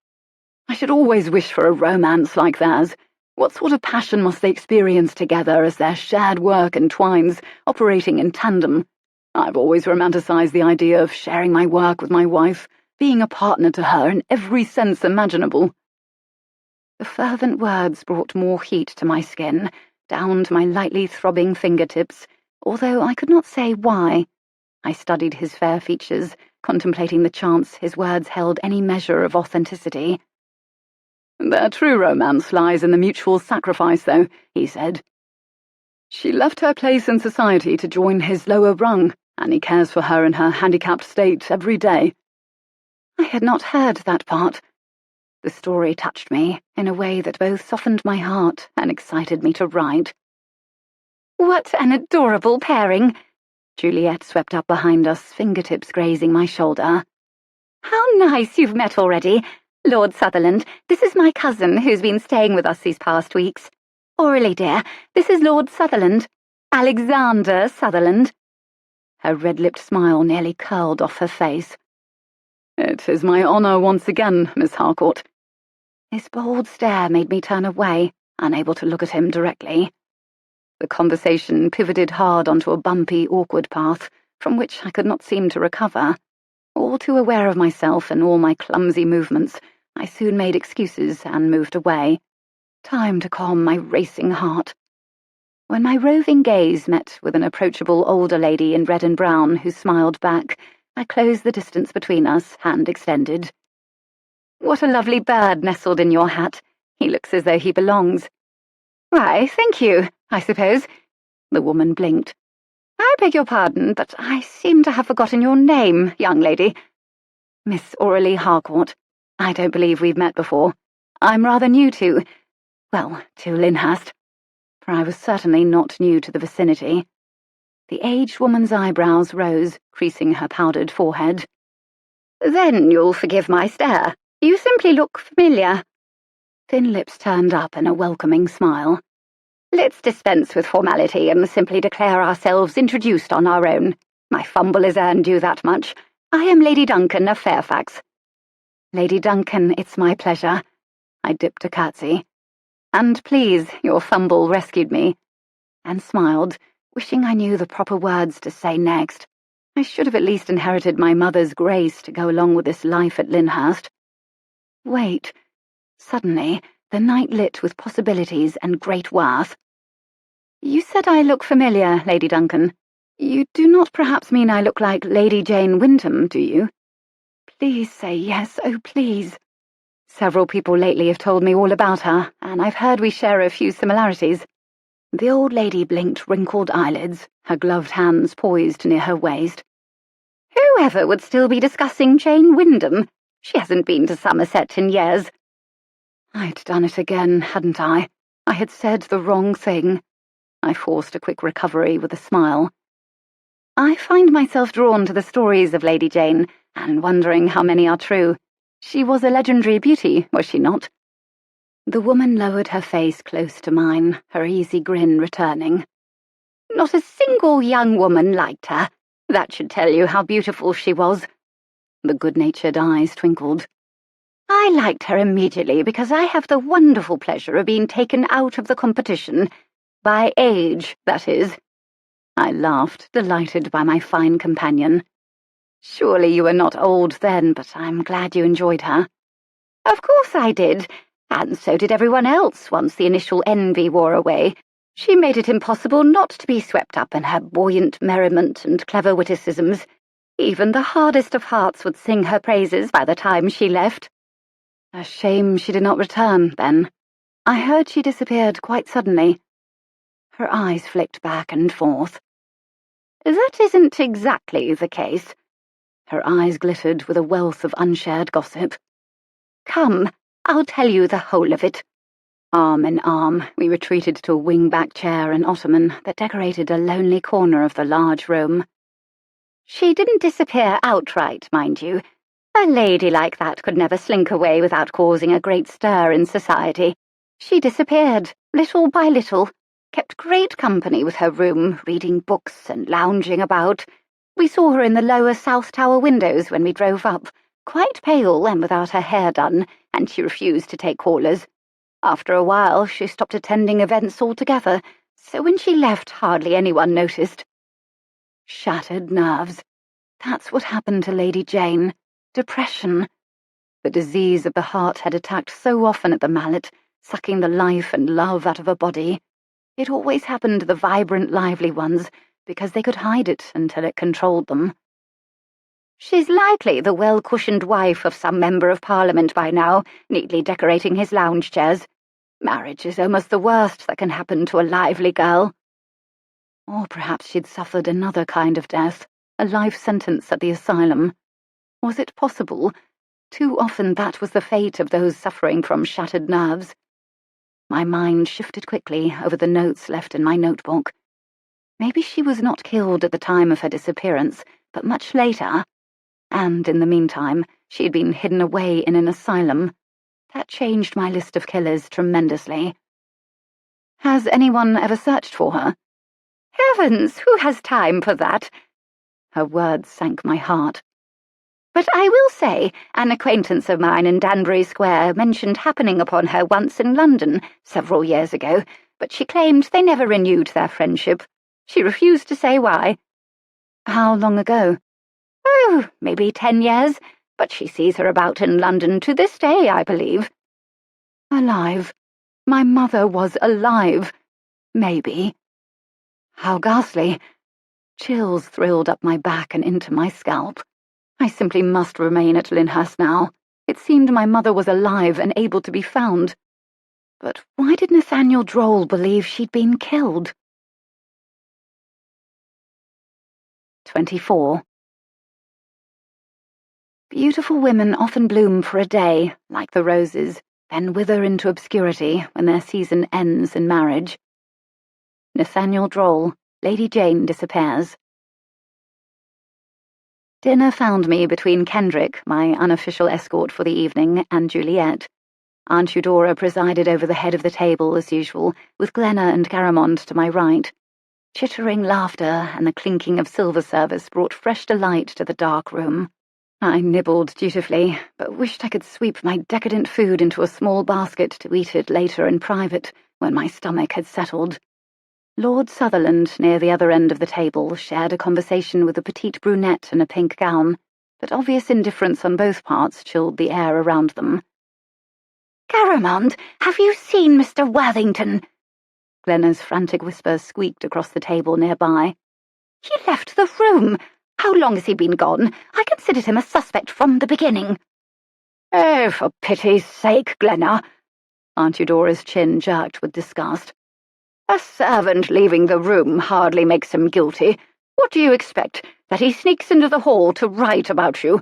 C: "I should always wish for a romance like theirs. What sort of passion must they experience together as their shared work entwines, operating in tandem? I've always romanticized the idea of sharing my work with my wife, being a partner to her in every sense imaginable."
B: The fervent words brought more heat to my skin, down to my lightly throbbing fingertips, although I could not say why. I studied his fair features, contemplating the chance his words held any measure of authenticity.
C: "Their true romance lies in the mutual sacrifice, though," he said. "She left her place in society to join his lower rung, and he cares for her in her handicapped state every day."
B: I had not heard that part. The story touched me in a way that both softened my heart and excited me to write. "What an adorable pairing!" Juliet swept up behind us, fingertips grazing my shoulder. "How nice you've met already. Lord Sutherland, this is my cousin who's been staying with us these past weeks. Aurelie, dear, this is Lord Sutherland. Alexander Sutherland." Her red-lipped smile nearly curled off her face.
C: "It is my honour once again, Miss Harcourt."
B: His bold stare made me turn away, unable to look at him directly. The conversation pivoted hard onto a bumpy, awkward path, from which I could not seem to recover. All too aware of myself and all my clumsy movements, I soon made excuses and moved away. Time to calm my racing heart. When my roving gaze met with an approachable older lady in red and brown who smiled back, I closed the distance between us, hand extended. "What a lovely bird nestled in your hat. He looks as though he belongs." "Why, thank you, I suppose." The woman blinked. "I beg your pardon, but I seem to have forgotten your name, young lady." "Miss Aurelie Harcourt. I don't believe we've met before. I'm rather new to Lyndhurst." For I was certainly not new to the vicinity. The aged woman's eyebrows rose, creasing her powdered forehead. "Then you'll forgive my stare. You simply look familiar." Thin lips turned up in a welcoming smile. "Let's dispense with formality and simply declare ourselves introduced on our own. My fumble has earned you that much. I am Lady Duncan of Fairfax." "Lady Duncan, it's my pleasure." I dipped a curtsy. "And please, your fumble rescued me," and smiled, wishing I knew the proper words to say next. I should have at least inherited my mother's grace to go along with this life at Lyndhurst. Wait. Suddenly, the night lit with possibilities and great worth. "You said I look familiar, Lady Duncan. You do not perhaps mean I look like Lady Jayne Wyndham, do you?" "Please say yes, oh please." "Several people lately have told me all about her, and I've heard we share a few similarities." The old lady blinked wrinkled eyelids, her gloved hands poised near her waist. "Whoever would still be discussing Jayne Wyndham? She hasn't been to Somerset in years." I'd done it again, hadn't I? I had said the wrong thing. I forced a quick recovery with a smile. "I find myself drawn to the stories of Lady Jayne, and wondering how many are true. She was a legendary beauty, was she not?" The woman lowered her face close to mine, her easy grin returning. "Not a single young woman liked her. That should tell you how beautiful she was." The good-natured eyes twinkled. "I liked her immediately because I have the wonderful pleasure of being taken out of the competition. By age, that is." I laughed, delighted by my fine companion. Surely you were not old then, but I'm glad you enjoyed her.
D: Of course I did, and so did everyone else once the initial envy wore away. She made it impossible not to be swept up in her buoyant merriment and clever witticisms. Even the hardest of hearts would sing her praises by the time she left.
B: A shame she did not return, then. I heard she disappeared quite suddenly. Her eyes flicked back and forth.
D: That isn't exactly the case.
B: Her eyes glittered with a wealth of unshared gossip.
D: Come, I'll tell you the whole of it.
B: Arm in arm, we retreated to a wing-back chair and ottoman that decorated a lonely corner of the large room.
D: She didn't disappear outright, mind you. A lady like that could never slink away without causing a great stir in society. She disappeared, little by little, kept great company with her room, reading books and lounging about. We saw her in the lower South Tower windows when we drove up, quite pale and without her hair done, and she refused to take callers. After a while, she stopped attending events altogether, so when she left, hardly anyone noticed.
B: Shattered nerves. That's what happened to Lady Jayne. Depression. The disease of the heart had attacked so often at the mallet, sucking the life and love out of her body. It always happened to the vibrant, lively ones, because they could hide it until it controlled them.
D: She's likely the well-cushioned wife of some member of Parliament by now, neatly decorating his lounge chairs. Marriage is almost the worst that can happen to a lively girl.
B: Or perhaps she'd suffered another kind of death, a life sentence at the asylum. Was it possible? Too often that was the fate of those suffering from shattered nerves. My mind shifted quickly over the notes left in my notebook. Maybe she was not killed at the time of her disappearance, but much later. And in the meantime, she had been hidden away in an asylum. That changed my list of killers tremendously. Has anyone ever searched for her?
D: Heavens, who has time for that?
B: Her words sank my heart.
D: But I will say, an acquaintance of mine in Danbury Square mentioned happening upon her once in London several years ago, but she claimed they never renewed their friendship. She refused to say why.
B: How long ago?
D: Oh, maybe 10 years, but she sees her about in London to this day, I believe.
B: Alive. My mother was alive. Maybe. How ghastly. Chills thrilled up my back and into my scalp. I simply must remain at Lyndhurst now. It seemed my mother was alive and able to be found. But why did Nathaniel Droll believe she'd been killed? 24. Beautiful women often bloom for a day, like the roses, then wither into obscurity when their season ends in marriage. Nathaniel Droll, Lady Jayne Disappears. Dinner found me between Kendrick, my unofficial escort for the evening, and Juliet. Aunt Eudora presided over the head of the table as usual, with Glenna and Garamond to my right. Chittering laughter and the clinking of silver service brought fresh delight to the dark room. I nibbled dutifully, but wished I could sweep my decadent food into a small basket to eat it later in private, when my stomach had settled. Lord Sutherland, near the other end of the table, shared a conversation with a petite brunette in a pink gown, but obvious indifference on both parts chilled the air around them.
D: "Garamond, have you seen Mr. Worthington?"
B: Glenna's frantic whisper squeaked across the table nearby.
D: "He left the room. How long has he been gone? I considered him a suspect from the beginning."
A: "Oh, for pity's sake, Glenna!"
B: Aunt Eudora's chin jerked with disgust.
A: "A servant leaving the room hardly makes him guilty. What do you expect, that he sneaks into the hall to write about you?"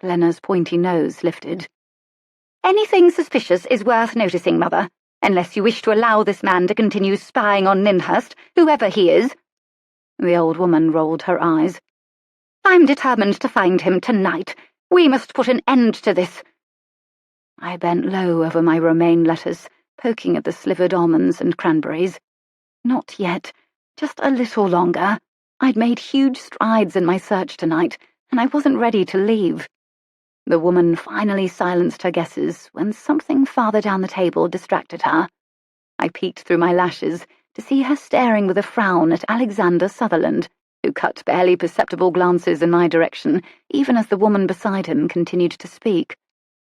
B: Glenna's pointy nose lifted.
D: "Anything suspicious is worth noticing, Mother, unless you wish to allow this man to continue spying on Lyndhurst, whoever he is."
B: The old woman rolled her eyes.
D: "I'm determined to find him tonight. We must put an end to this."
B: I bent low over my romaine lettuce, poking at the slivered almonds and cranberries. Not yet. Just a little longer. I'd made huge strides in my search tonight, and I wasn't ready to leave. The woman finally silenced her guesses when something farther down the table distracted her. I peeked through my lashes,
D: to see her staring with a frown at Alexander Sutherland, who cut barely perceptible glances in my direction, even as the woman beside him continued to speak.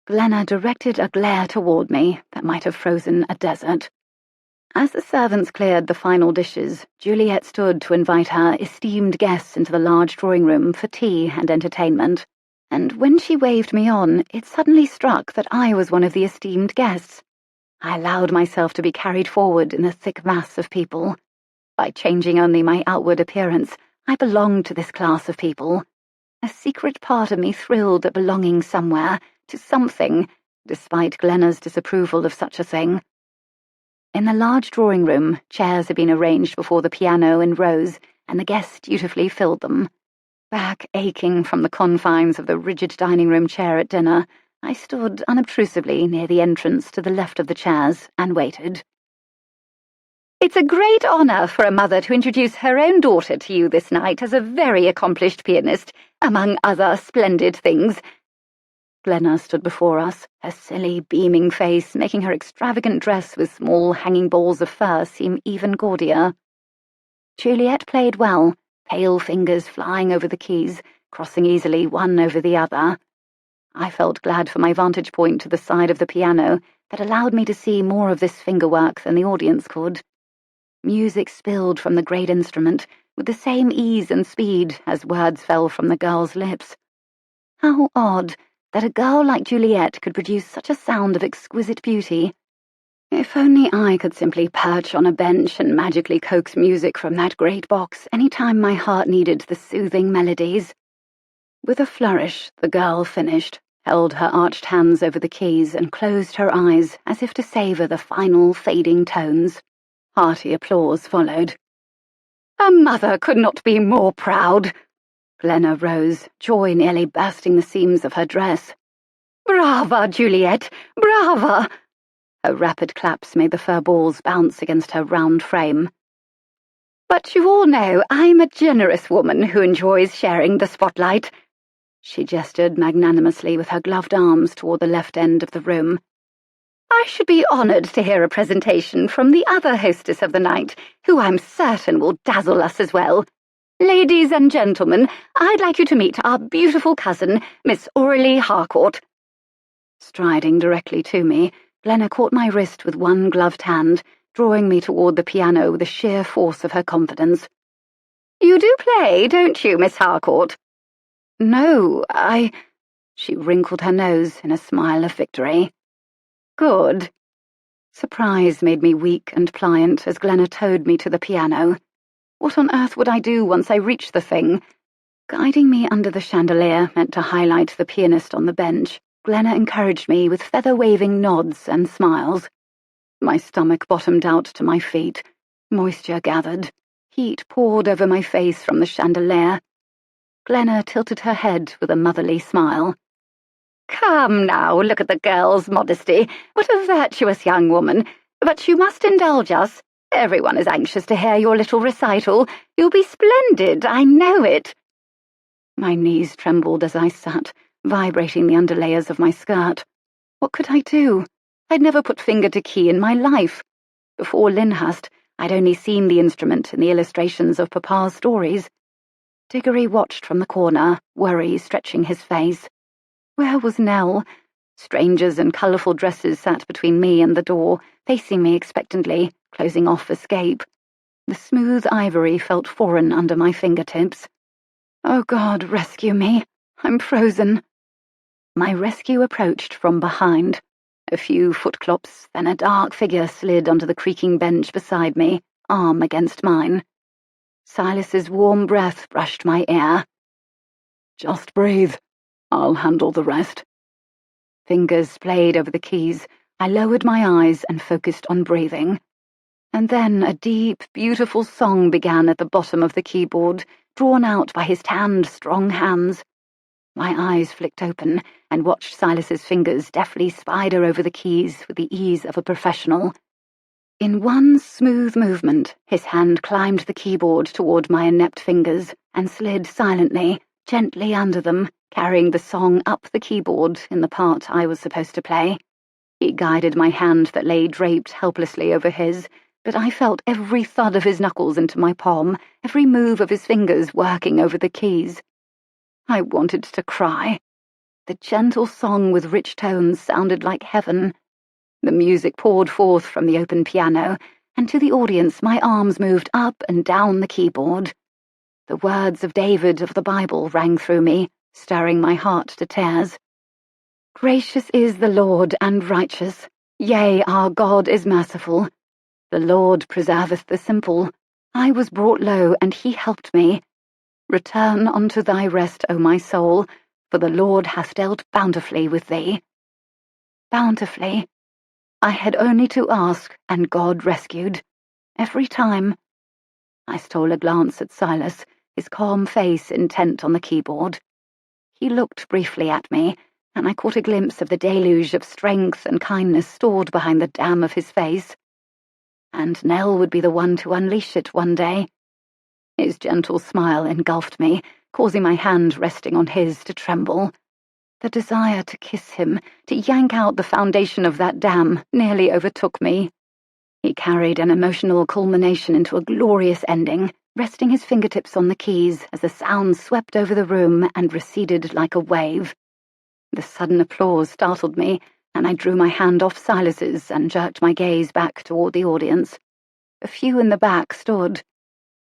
D: Glenna directed a glare toward me that might have frozen a desert. As the servants cleared the final dishes, Juliet stood to invite her esteemed guests into the large drawing room for tea and entertainment, and when she waved me on, it suddenly struck that I was one of the esteemed guests. I allowed myself to be carried forward in the thick mass of people. By changing only my outward appearance, I belonged to this class of people. A secret part of me thrilled at belonging somewhere, to something, despite Glenna's disapproval of such a thing. In the large drawing room, chairs had been arranged before the piano in rows, and the guests dutifully filled them. Back aching from the confines of the rigid dining room chair at dinner, I stood unobtrusively near the entrance to the left of the chairs and waited.
B: It's a great honour for a mother to introduce her own daughter to you this night as a very accomplished pianist, among other splendid things.
D: Glenna stood before us, her silly, beaming face making her extravagant dress with small hanging balls of fur seem even gaudier. Juliet played well, pale fingers flying over the keys, crossing easily one over the other. I felt glad for my vantage point to the side of the piano that allowed me to see more of this fingerwork than the audience could. Music spilled from the great instrument with the same ease and speed as words fell from the girl's lips. How odd that a girl like Juliet could produce such a sound of exquisite beauty. If only I could simply perch on a bench and magically coax music from that great box any time my heart needed the soothing melodies. With a flourish, the girl finished, held her arched hands over the keys and closed her eyes as if to savour the final fading tones. Hearty applause followed.
B: A mother could not be more proud.
D: Glenna rose, joy nearly bursting the seams of her dress.
B: Brava, Juliet, brava!
D: Her rapid claps made the fur balls bounce against her round frame.
B: But you all know I'm a generous woman who enjoys sharing the spotlight.
D: She gestured magnanimously with her gloved arms toward the left end of the room.
B: I should be honoured to hear a presentation from the other hostess of the night, who I'm certain will dazzle us as well. Ladies and gentlemen, I'd like you to meet our beautiful cousin, Miss Aurelie Harcourt.
D: Striding directly to me, Glenna caught my wrist with one gloved hand, drawing me toward the piano with the sheer force of her confidence.
B: You do play, don't you, Miss Harcourt?
D: No, She wrinkled her nose in a smile of victory.
B: Good.
D: Surprise made me weak and pliant as Glenna towed me to the piano. What on earth would I do once I reached the thing? Guiding me under the chandelier meant to highlight the pianist on the bench, Glenna encouraged me with feather-waving nods and smiles. My stomach bottomed out to my feet. Moisture gathered. Heat poured over my face from the chandelier. Glenna tilted her head with a motherly smile.
B: Come now, look at the girl's modesty. What a virtuous young woman. But you must indulge us. Everyone is anxious to hear your little recital. You'll be splendid, I know it.
D: My knees trembled as I sat, vibrating the underlayers of my skirt. What could I do? I'd never put finger to key in my life. Before Lyndhurst, I'd only seen the instrument in the illustrations of Papa's stories. Diggory watched from the corner, worry stretching his face. Where was Nell? Strangers in colourful dresses sat between me and the door, facing me expectantly, closing off escape. The smooth ivory felt foreign under my fingertips. Oh God, rescue me. I'm frozen. My rescue approached from behind. A few footclops, then a dark figure slid onto the creaking bench beside me, arm against mine. Silas's warm breath brushed my ear. Just breathe. I'll handle the rest. Fingers played over the keys. I lowered my eyes and focused on breathing. And then a deep, beautiful song began at the bottom of the keyboard, drawn out by his tanned, strong hands. My eyes flicked open and watched Silas's fingers deftly spider over the keys with the ease of a professional. In one smooth movement, his hand climbed the keyboard toward my inept fingers and slid silently, gently under them, carrying the song up the keyboard in the part I was supposed to play. He guided my hand that lay draped helplessly over his, but I felt every thud of his knuckles into my palm, every move of his fingers working over the keys. I wanted to cry. The gentle song with rich tones sounded like heaven. The music poured forth from the open piano, and to the audience my arms moved up and down the keyboard. The words of David of the Bible rang through me, stirring my heart to tears. Gracious is the Lord and righteous, yea, our God is merciful. The Lord preserveth the simple. I was brought low, and he helped me. Return unto thy rest, O my soul, for the Lord hath dealt bountifully with thee. Bountifully. I had only to ask, and God rescued. Every time. I stole a glance at Silas, his calm face intent on the keyboard. He looked briefly at me, and I caught a glimpse of the deluge of strength and kindness stored behind the dam of his face. And Nell would be the one to unleash it one day. His gentle smile engulfed me, causing my hand resting on his to tremble. The desire to kiss him, to yank out the foundation of that dam, nearly overtook me. He carried an emotional culmination into a glorious ending, resting his fingertips on the keys as the sound swept over the room and receded like a wave. The sudden applause startled me, and I drew my hand off Silas's and jerked my gaze back toward the audience. A few in the back stood.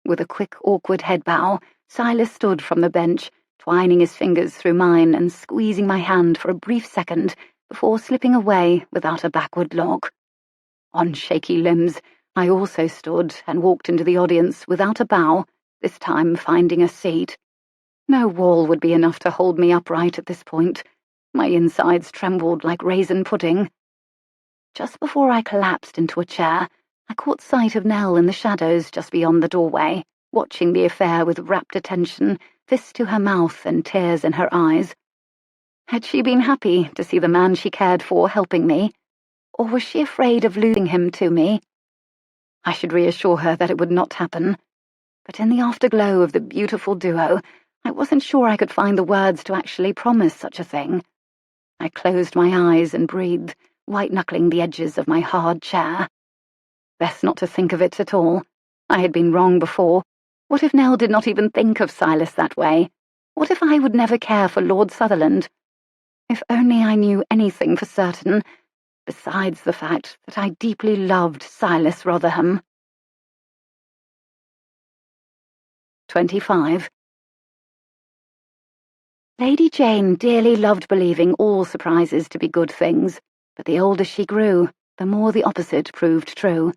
D: With a quick, awkward head bow, Silas stood from the bench, twining his fingers through mine and squeezing my hand for a brief second before slipping away without a backward look. On shaky limbs, I also stood and walked into the audience without a bow, this time finding a seat. No wall would be enough to hold me upright at this point. My insides trembled like raisin pudding. Just before I collapsed into a chair, I caught sight of Nell in the shadows just beyond the doorway, watching the affair with rapt attention, fist to her mouth and tears in her eyes. Had she been happy to see the man she cared for helping me, or was she afraid of losing him to me? I should reassure her that it would not happen, but in the afterglow of the beautiful duo, I wasn't sure I could find the words to actually promise such a thing. I closed my eyes and breathed, white-knuckling the edges of my hard chair. Best not to think of it at all. I had been wrong before. What if Nell did not even think of Silas that way? What if I would never care for Lord Sutherland? If only I knew anything for certain, besides the fact that I deeply loved Silas Rotherham. 25. Lady Jayne dearly loved believing all surprises to be good things, but the older she grew, the more the opposite proved true.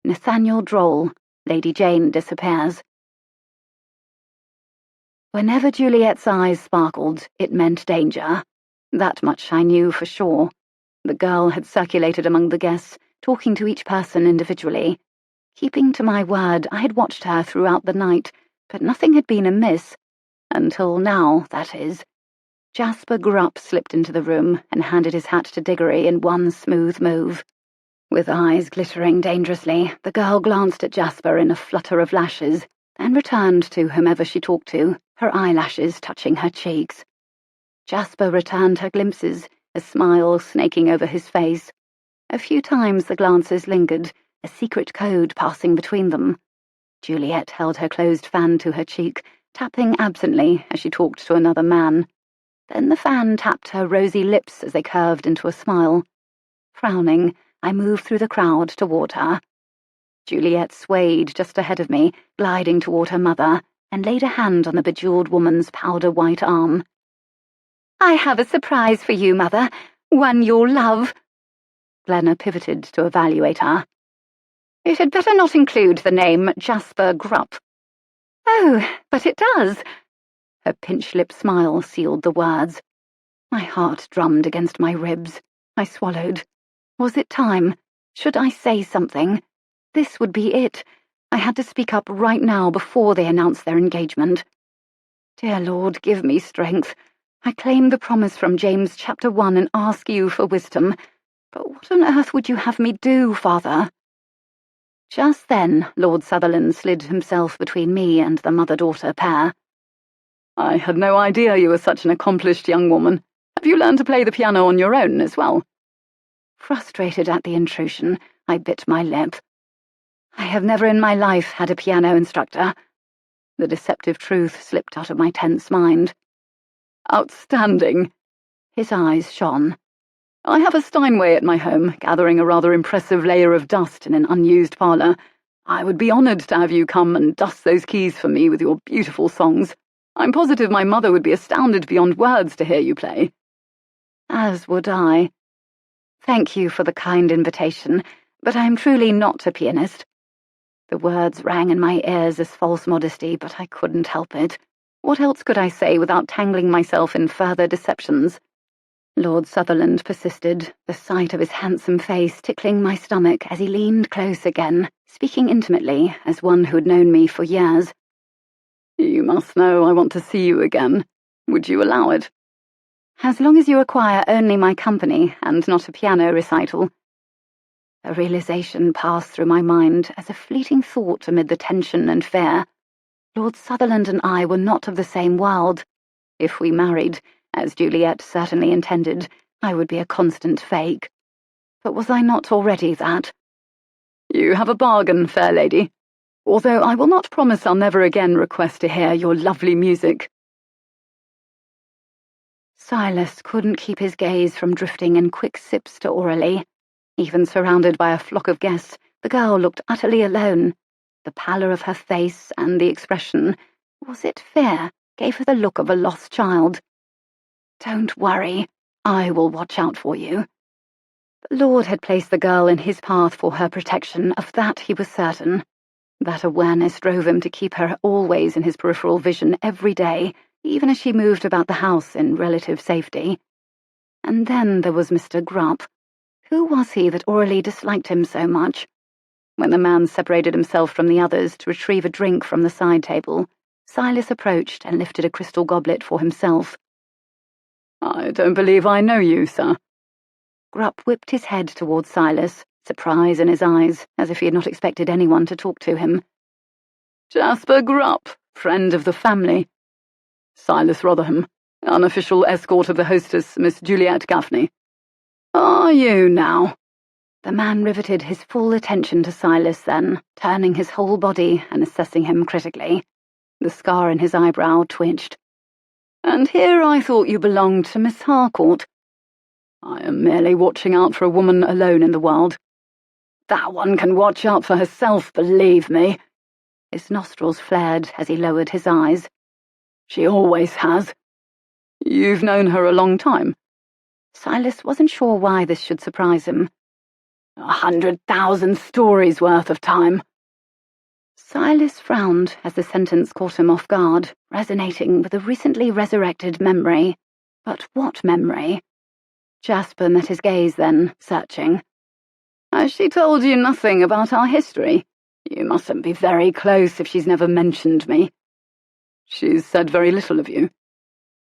D: Nathaniel Droll, Lady Jayne Disappears. Whenever Juliet's eyes sparkled, it meant danger. That much I knew for sure. The girl had circulated among the guests, talking to each person individually. Keeping to my word, I had watched her throughout the night, but nothing had been amiss. Until now, that is. Jasper Grupp slipped into the room and handed his hat to Diggory in one smooth move. With eyes glittering dangerously, the girl glanced at Jasper in a flutter of lashes, then returned to whomever she talked to, her eyelashes touching her cheeks. Jasper returned her glimpses, a smile snaking over his face. A few times the glances lingered, a secret code passing between them. Juliet held her closed fan to her cheek, tapping absently as she talked to another man. Then the fan tapped her rosy lips as they curved into a smile. Frowning, I moved through the crowd toward her. Juliet swayed just ahead of me, gliding toward her mother, and laid a hand on the bejeweled woman's powder-white arm. "I have a surprise for you, Mother. One you'll love." Glenna pivoted to evaluate her. "It had better not include the name Jasper Grupp." "Oh, but it does." Her pinch-lip smile sealed the words. My heart drummed against my ribs. I swallowed. Was it time? Should I say something? This would be it. I had to speak up right now before they announced their engagement. Dear Lord, give me strength. I claim the promise from James chapter 1 and ask you for wisdom. But what on earth would you have me do, Father? Just then, Lord Sutherland slid himself between me and the mother-daughter pair.
C: "I had no idea you were such an accomplished young woman. Have you learned to play the piano on your own as well?"
D: Frustrated at the intrusion, I bit my lip. I have never in my life had a piano instructor. The deceptive truth slipped out of my tense mind.
C: Outstanding.
D: His eyes shone.
C: I have a Steinway at my home, gathering a rather impressive layer of dust in an unused parlour. I would be honoured to have you come and dust those keys for me with your beautiful songs. I'm positive my mother would be astounded beyond words to hear you play.
D: As would I. Thank you for the kind invitation, but I am truly not a pianist. The words rang in my ears as false modesty, but I couldn't help it. What else could I say without tangling myself in further deceptions? Lord Sutherland persisted, the sight of his handsome face tickling my stomach as he leaned close again, speaking intimately as one who had known me for years.
C: You must know I want to see you again. Would you allow it?
D: As long as you require only my company and not a piano recital. A realization passed through my mind as a fleeting thought amid the tension and fear. Lord Sutherland and I were not of the same world. If we married, as Juliet certainly intended, I would be a constant fake. But was I not already that?
C: You have a bargain, fair lady. Although I will not promise I'll never again request to hear your lovely music.
D: Silas couldn't keep his gaze from drifting in quick sips to Aurelie. Even surrounded by a flock of guests, the girl looked utterly alone. The pallor of her face and the expression, was it fear, gave her the look of a lost child. Don't worry, I will watch out for you. The Lord had placed the girl in his path for her protection, of that he was certain. That awareness drove him to keep her always in his peripheral vision every day, even as she moved about the house in relative safety. And then there was Mr. Grupp. Who was he that Aurelie disliked him so much? When the man separated himself from the others to retrieve a drink from the side table, Silas approached and lifted a crystal goblet for himself.
C: I don't believe I know you, sir.
D: Grupp whipped his head towards Silas, surprise in his eyes, as if he had not expected anyone to talk to him.
C: Jasper Grupp, friend of the family. Silas Rotherham, unofficial escort of the hostess, Miss Juliet Gaffney. Are you now?
D: The man riveted his full attention to Silas then, turning his whole body and assessing him critically. The scar in his eyebrow twitched.
C: And here I thought you belonged to Miss Harcourt. I am merely watching out for a woman alone in the world. That one can watch out for herself, believe me.
D: His nostrils flared as he lowered his eyes.
C: She always has. You've known her a long time.
D: Silas wasn't sure why this should surprise him.
C: 100,000 stories worth of time.
D: Silas frowned as the sentence caught him off guard, resonating with a recently resurrected memory. But what memory? Jasper met his gaze then, searching.
C: Has she told you nothing about our history? You mustn't be very close if she's never mentioned me. She's said very little of you.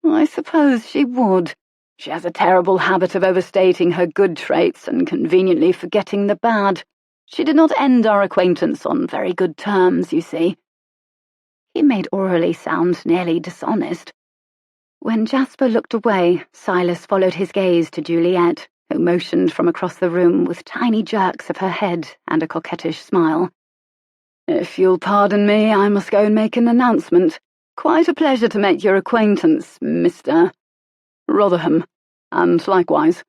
C: I suppose she would. She has a terrible habit of overstating her good traits and conveniently forgetting the bad. She did not end our acquaintance on very good terms, you see.
D: He made Aurelie sound nearly dishonest. When Jasper looked away, Silas followed his gaze to Juliet, who motioned from across the room with tiny jerks of her head and a coquettish smile.
C: If you'll pardon me, I must go and make an announcement. Quite a pleasure to make your acquaintance, Mr. Rotherham, and likewise.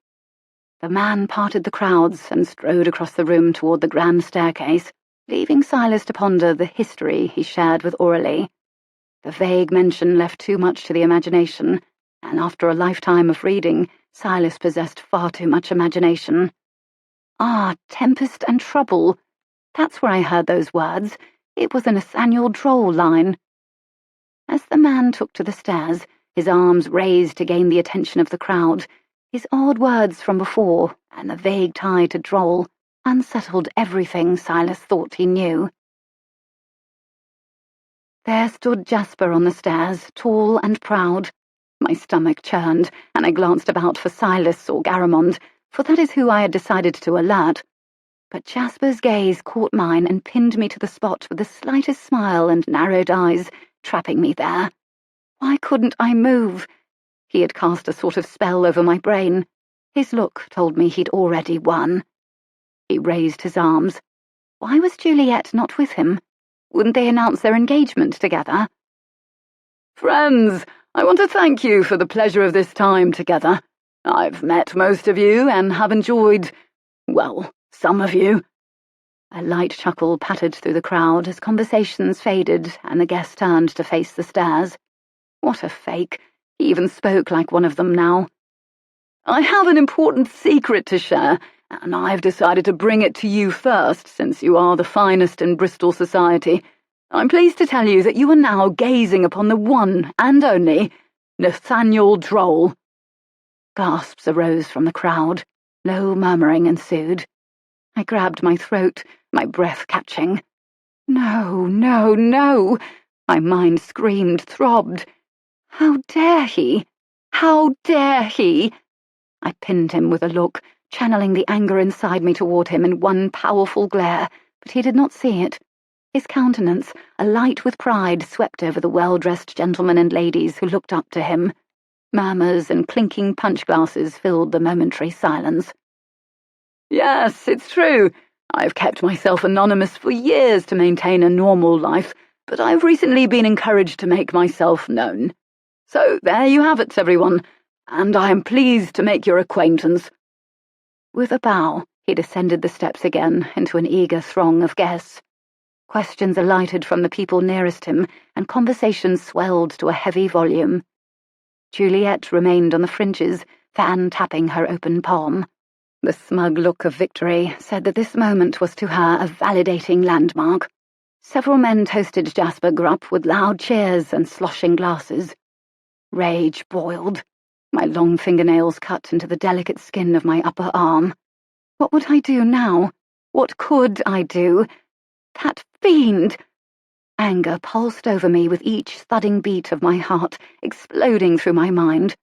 D: The man parted the crowds and strode across the room toward the grand staircase, leaving Silas to ponder the history he shared with Aurelie. The vague mention left too much to the imagination, and after a lifetime of reading, Silas possessed far too much imagination. Ah, tempest and trouble. That's where I heard those words. It was a Nathaniel Droll line. As the man took to the stairs, his arms raised to gain the attention of the crowd, his odd words from before, and the vague tie to Droll, unsettled everything Silas thought he knew. There stood Jasper on the stairs, tall and proud. My stomach churned, and I glanced about for Silas or Garamond, for that is who I had decided to alert. But Jasper's gaze caught mine and pinned me to the spot with the slightest smile and narrowed eyes, trapping me there. Why couldn't I move? He had cast a sort of spell over my brain. His look told me he'd already won. He raised his arms. Why was Juliet not with him? Wouldn't they announce their engagement together?
C: Friends, I want to thank you for the pleasure of this time together. I've met most of you and have enjoyed, well, some of you.
D: A light chuckle pattered through the crowd as conversations faded and the guest turned to face the stairs. What a fake. He even spoke like one of them now.
C: I have an important secret to share, and I've decided to bring it to you first, since you are the finest in Bristol society. I'm pleased to tell you that you are now gazing upon the one and only Nathaniel Droll.
D: Gasps arose from the crowd. Low murmuring ensued. I grabbed my throat, my breath catching. No, no, no! My mind screamed, throbbed. How dare he? How dare he? I pinned him with a look, channeling the anger inside me toward him in one powerful glare, but he did not see it. His countenance, alight with pride, swept over the well-dressed gentlemen and ladies who looked up to him. Murmurs and clinking punch glasses filled the momentary silence.
C: Yes, it's true. I've kept myself anonymous for years to maintain a normal life, but I've recently been encouraged to make myself known. So there you have it, everyone, and I am pleased to make your acquaintance.
D: With a bow, he descended the steps again into an eager throng of guests. Questions alighted from the people nearest him, and conversation swelled to a heavy volume. Juliet remained on the fringes, fan tapping her open palm. The smug look of victory said that this moment was to her a validating landmark. Several men toasted Jasper Grupp with loud cheers and sloshing glasses. Rage boiled. My long fingernails cut into the delicate skin of my upper arm. What would I do now? What could I do? That fiend! Anger pulsed over me with each thudding beat of my heart, exploding through my mind.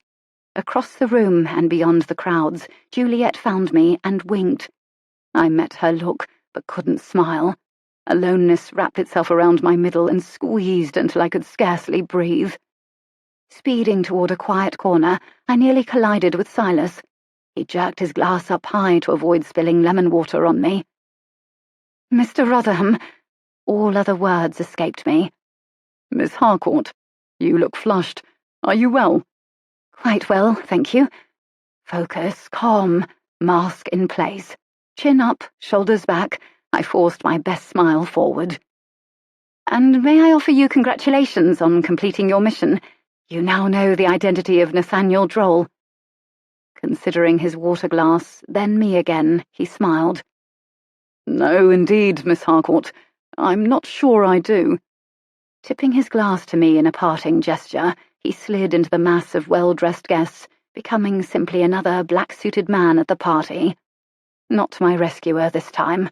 D: Across the room and beyond the crowds, Juliet found me and winked. I met her look, but couldn't smile. Aloneness wrapped itself around my middle and squeezed until I could scarcely breathe. Speeding toward a quiet corner, I nearly collided with Silas. He jerked his glass up high to avoid spilling lemon water on me. Mr. Rotherham, all other words escaped me.
C: Miss Harcourt, you look flushed. Are you well?
D: Quite well, thank you. Focus, calm, mask in place. Chin up, shoulders back. I forced my best smile forward. And may I offer you congratulations on completing your mission? You now know the identity of Nathaniel Droll. Considering his water glass, then me again, he smiled.
C: No, indeed, Miss Harcourt. I'm not sure I do.
D: Tipping his glass to me in a parting gesture, he slid into the mass of well-dressed guests, becoming simply another black-suited man at the party. Not my rescuer this time.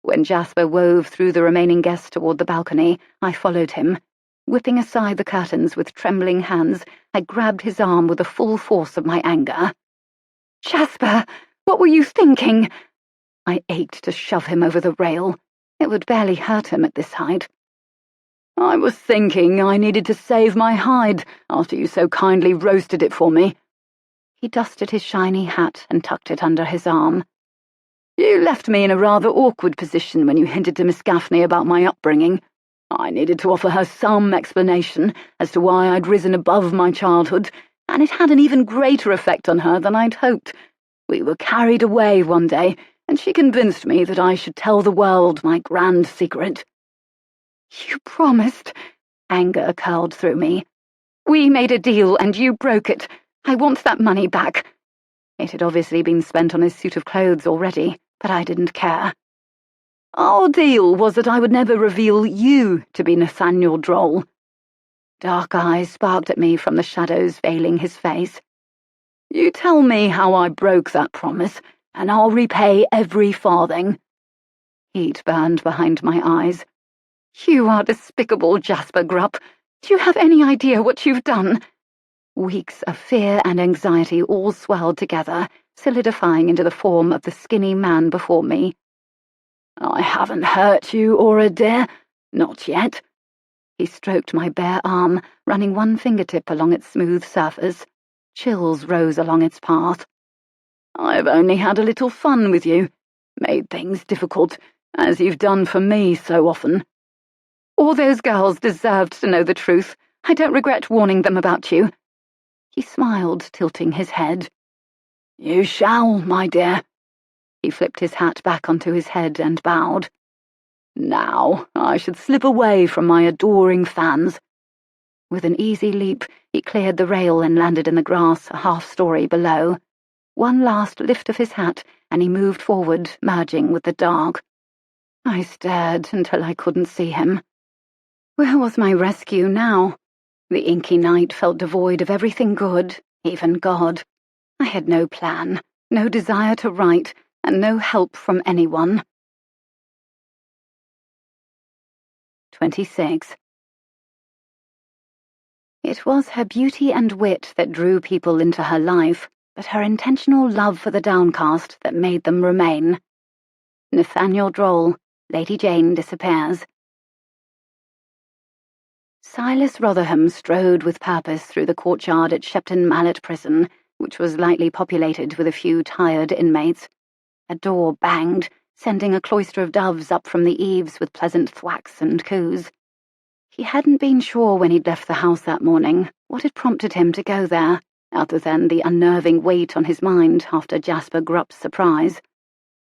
D: When Jasper wove through the remaining guests toward the balcony, I followed him. Whipping aside the curtains with trembling hands, I grabbed his arm with the full force of my anger. Jasper, what were you thinking? I ached to shove him over the rail. It would barely hurt him at this height.
C: I was thinking I needed to save my hide after you so kindly roasted it for me.
D: He dusted his shiny hat and tucked it under his arm.
C: You left me in a rather awkward position when you hinted to Miss Gaffney about my upbringing. I needed to offer her some explanation as to why I'd risen above my childhood, and it had an even greater effect on her than I'd hoped. We were carried away one day, and she convinced me that I should tell the world my grand secret.
D: You promised. Anger curled through me. We made a deal and you broke it. I want that money back. It had obviously been spent on his suit of clothes already, but I didn't care.
C: Our deal was that I would never reveal you to be Nathaniel Droll.
D: Dark eyes sparked at me from the shadows veiling his face.
C: You tell me how I broke that promise, and I'll repay every farthing.
D: Heat burned behind my eyes. You are despicable, Jasper Grupp. Do you have any idea what you've done? Weeks of fear and anxiety all swelled together, solidifying into the form of the skinny man before me.
C: I haven't hurt you, Aura dear. Not yet.
D: He stroked my bare arm, running one fingertip along its smooth surface. Chills rose along its path.
C: I've only had a little fun with you. made things difficult, as you've done for me so often.
B: All those girls deserved to know the truth. I don't regret warning them about you." He smiled, tilting his head.
C: You shall, my dear.
B: He flipped his hat back onto his head and bowed.
C: Now, I should slip away from my adoring fans.
B: With an easy leap, he cleared the rail and landed in the grass a half-story below. One last lift of his hat, and he moved forward, merging with the dark. I stared until I couldn't see him. Where was my rescue now? The inky night felt devoid of everything good, even God. I had no plan, no desire to write, and no help from anyone. 26. It was her beauty and wit that drew people into her life, but her intentional love for the downcast that made them remain. Nathaniel Droll, Lady Jayne Disappears. Silas Rotherham strode with purpose through the courtyard at Shepton Mallet Prison, which was lightly populated with a few tired inmates. A door banged, sending a cloister of doves up from the eaves with pleasant thwacks and coos. He hadn't been sure when he'd left the house that morning what had prompted him to go there, other than the unnerving weight on his mind after Jasper Grupp's surprise.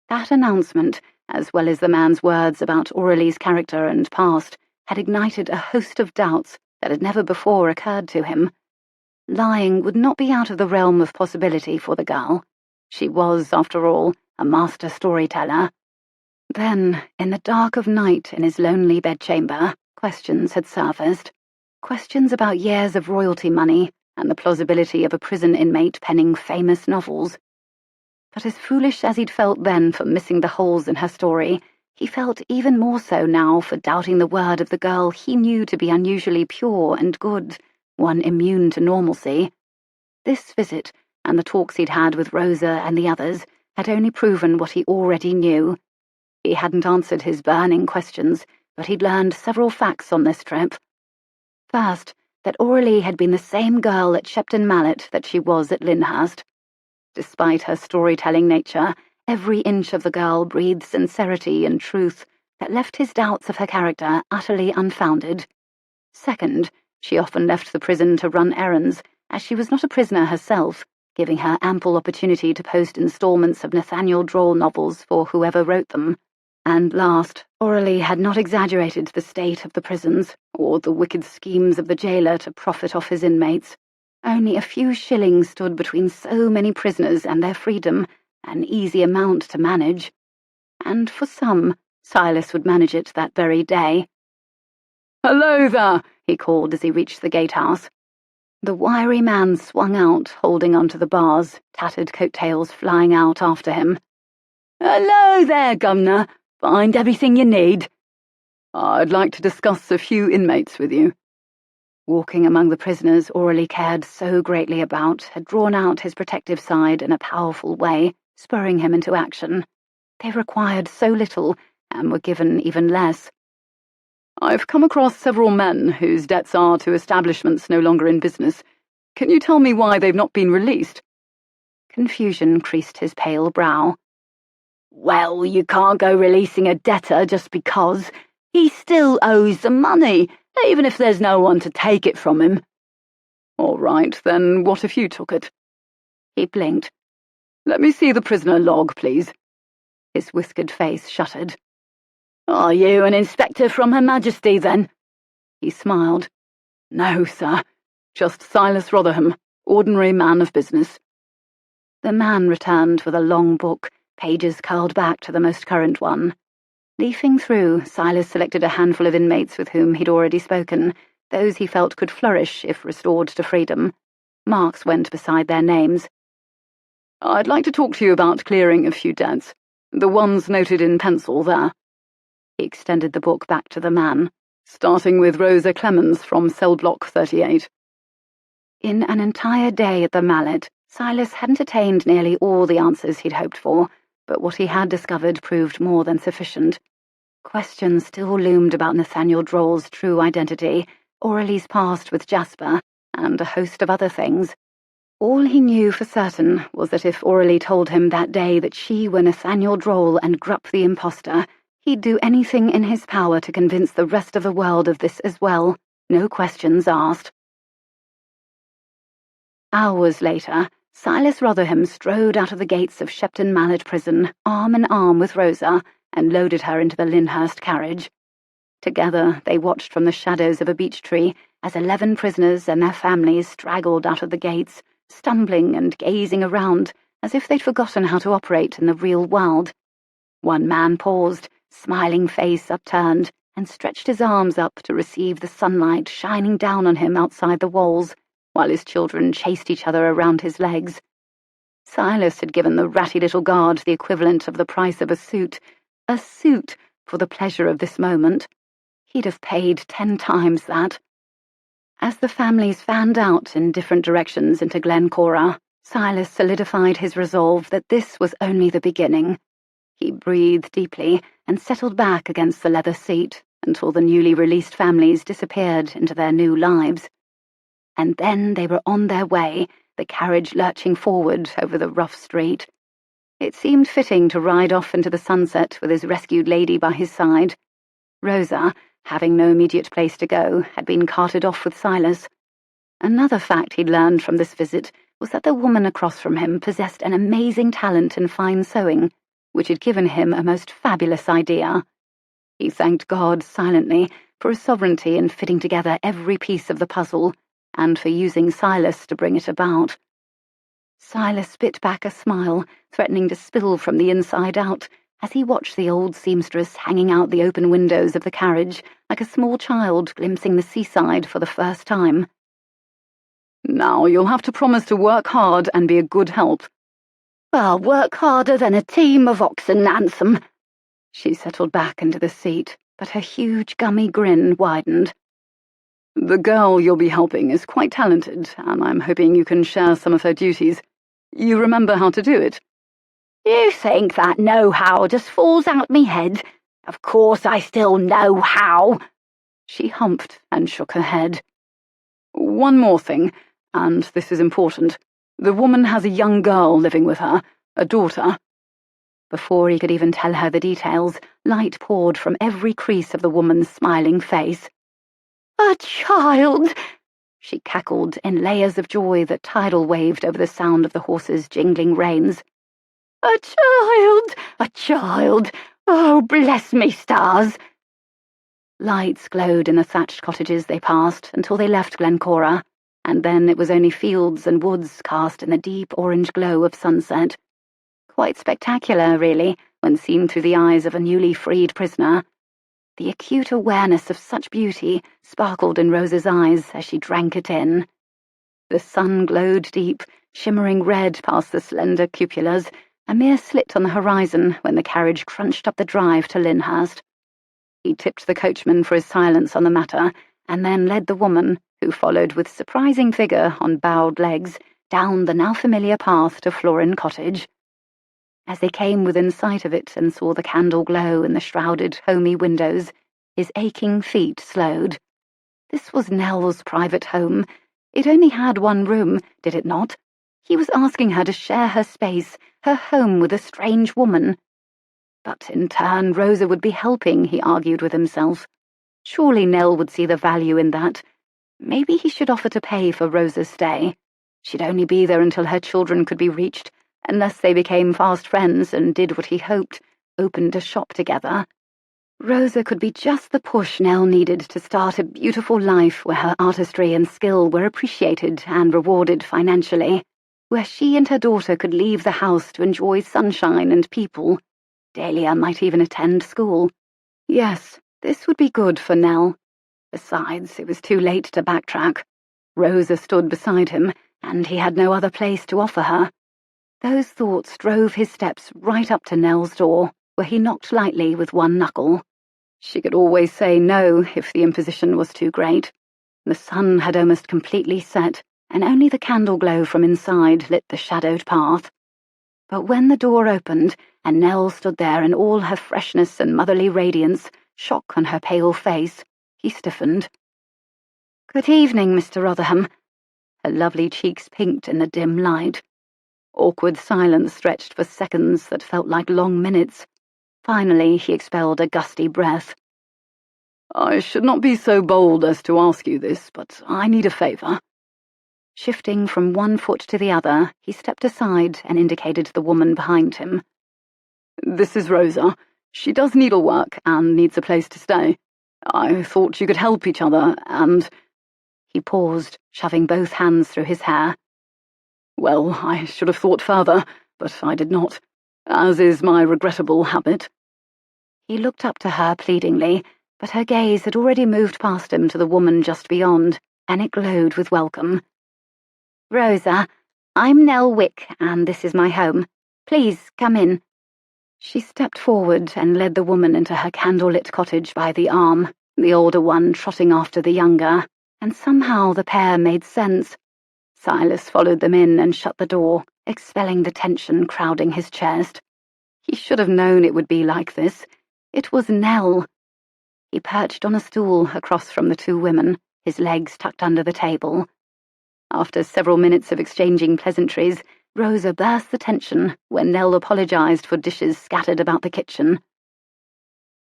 B: That announcement, as well as the man's words about Aurelie's character and past, had ignited a host of doubts that had never before occurred to him. Lying would not be out of the realm of possibility for the girl. She was, after all, a master storyteller. Then, in the dark of night in his lonely bedchamber, questions had surfaced. Questions about years of royalty money and the plausibility of a prison inmate penning famous novels. But as foolish as he'd felt then for missing the holes in her story, he felt even more so now for doubting the word of the girl he knew to be unusually pure and good, one immune to normalcy. This visit, and the talks he'd had with Rosa and the others, had only proven what he already knew. He hadn't answered his burning questions, but he'd learned several facts on this trip. First, that Aurelie had been the same girl at Shepton Mallet that she was at Lyndhurst. Despite her storytelling nature, every inch of the girl breathed sincerity and truth that left his doubts of her character utterly unfounded. Second, she often left the prison to run errands, as she was not a prisoner herself, giving her ample opportunity to post installments of Nathaniel Droll novels for whoever wrote them. And last, Aurelie had not exaggerated the state of the prisons, or the wicked schemes of the jailer to profit off his inmates. Only a few shillings stood between so many prisoners and their freedom, an easy amount to manage. And for some, Silas would manage it that very day.
C: "Hello there,"
B: he called as he reached the gatehouse. The wiry man swung out, holding onto the bars, tattered coattails flying out after him.
C: "Hello there, Governor. Find everything you need?" "I'd like to discuss a few inmates with you."
B: Walking among the prisoners Aurelie cared so greatly about had drawn out his protective side in a powerful way, spurring him into action. They required so little, and were given even less.
C: "I've come across several men whose debts are to establishments no longer in business. Can you tell me why they've not been released?"
B: Confusion creased his pale brow.
C: "Well, you can't go releasing a debtor just because. He still owes the money, even if there's no one to take it from him." "All right, then what if you took it?"
B: He blinked.
C: "Let me see the prisoner log, please."
B: His whiskered face shuttered.
C: "Are you an inspector from Her Majesty, then?"
B: He smiled.
C: "No, sir. Just Silas Rotherham, ordinary man of business."
B: The man returned with a long book, pages curled back to the most current one. Leafing through, Silas selected a handful of inmates with whom he'd already spoken, those he felt could flourish if restored to freedom. Marks went beside their names.
C: "I'd like to talk to you about clearing a few debts. The ones noted in pencil there."
B: He extended the book back to the man.
C: "Starting with Rosa Clemens from cell block 38.
B: In an entire day at the Mallet, Silas hadn't attained nearly all the answers he'd hoped for, but what he had discovered proved more than sufficient. Questions still loomed about Nathaniel Droll's true identity, Aurelie's past with Jasper, and a host of other things.
D: All he knew for certain was that if Aurelie told him that day that she were Nathaniel Droll and Grupp the impostor, he'd do anything in his power to convince the rest of the world of this as well, no questions asked. Hours later, Silas Rotherham strode out of the gates of Shepton Mallet Prison, arm in arm with Rosa, and loaded her into the Lyndhurst carriage. Together they watched from the shadows of a beech tree as 11 prisoners and their families straggled out of the gates, stumbling and gazing around as if they'd forgotten how to operate in the real world. One man paused, smiling face upturned, and stretched his arms up to receive the sunlight shining down on him outside the walls, while his children chased each other around his legs. Silas had given the ratty little guard the equivalent of the price of a suit for the pleasure of this moment. He'd have paid 10 times that. As the families fanned out in different directions into Glencora, Silas solidified his resolve that this was only the beginning. He breathed deeply and settled back against the leather seat until the newly released families disappeared into their new lives. And then they were on their way, the carriage lurching forward over the rough street. It seemed fitting to ride off into the sunset with his rescued lady by his side. Rosa, having no immediate place to go, had been carted off with Silas. Another fact he'd learned from this visit was that the woman across from him possessed an amazing talent in fine sewing, which had given him a most fabulous idea. He thanked God silently for his sovereignty in fitting together every piece of the puzzle, and for using Silas to bring it about. Silas spit back a smile, threatening to spill from the inside out, as he watched the old seamstress hanging out the open windows of the carriage like a small child glimpsing the seaside for the first time.
C: "Now you'll have to promise to work hard and be a good help."
D: "I'll work harder than a team of oxen, Ansem." She settled back into the seat, but her huge gummy grin widened.
C: "The girl you'll be helping is quite talented, and I'm hoping you can share some of her duties. You remember how to do it?"
D: "You think that know-how just falls out me head? Of course I still know how."
C: She humphed and shook her head. "One more thing, and this is important. The woman has a young girl living with her, a daughter."
D: Before he could even tell her the details, light poured from every crease of the woman's smiling face. "A child!" She cackled in layers of joy that tidal waved over the sound of the horse's jingling reins. "A child! A child! Oh, bless me stars!" Lights glowed in the thatched cottages they passed until they left Glencora, and then it was only fields and woods cast in the deep orange glow of sunset. Quite spectacular, really, when seen through the eyes of a newly freed prisoner. The acute awareness of such beauty sparkled in Rosa's eyes as she drank it in. The sun glowed deep, shimmering red past the slender cupolas, a mere slit on the horizon when the carriage crunched up the drive to Lyndhurst. He tipped the coachman for his silence on the matter, and then led the woman, who followed with surprising vigour on bowed legs, down the now familiar path to Florin Cottage. As they came within sight of it and saw the candle glow in the shrouded, homey windows, his aching feet slowed. This was Nell's private home. It only had one room, did it not? He was asking her to share her space, her home with a strange woman. But in turn, Rosa would be helping, he argued with himself. Surely Nell would see the value in that. Maybe he should offer to pay for Rosa's stay. She'd only be there until her children could be reached, unless they became fast friends and did what he hoped, opened a shop together. Rosa could be just the push Nell needed to start a beautiful life where her artistry and skill were appreciated and rewarded financially, where she and her daughter could leave the house to enjoy sunshine and people. Dahlia might even attend school. Yes, this would be good for Nell. Besides, it was too late to backtrack. Rosa stood beside him, and he had no other place to offer her. Those thoughts drove his steps right up to Nell's door, where he knocked lightly with one knuckle. She could always say no if the imposition was too great. The sun had almost completely set, and only the candle glow from inside lit the shadowed path. But when the door opened, and Nell stood there in all her freshness and motherly radiance, shock on her pale face, he stiffened. "Good evening, Mr. Rotherham."
B: her lovely cheeks pinked in the dim light. Awkward silence stretched for seconds that felt like long minutes. Finally, he expelled a gusty breath.
C: I should not be so bold as to ask you this, but I need a favour.
B: Shifting from one foot to the other, he stepped aside and indicated the woman behind him.
C: This is Rosa. She does needlework and needs a place to stay. I thought you could help each other, and—"
B: He paused, shoving both hands through his hair.
C: "Well, I should have thought further, but I did not, as is my regrettable habit."
B: He looked up to her pleadingly, but her gaze had already moved past him to the woman just beyond, and it glowed with welcome. "Rosa, I'm Nell Wick, and this is my home. Please, come in." She stepped forward and led the woman into her candle-lit cottage by the arm, the older one trotting after the younger, and somehow the pair made sense. Silas followed them in and shut the door, expelling the tension crowding his chest. He should have known it would be like this. It was Nell. He perched on a stool across from the two women, his legs tucked under the table. After several minutes of exchanging pleasantries, Rosa burst the tension when Nell apologised for dishes scattered about the kitchen.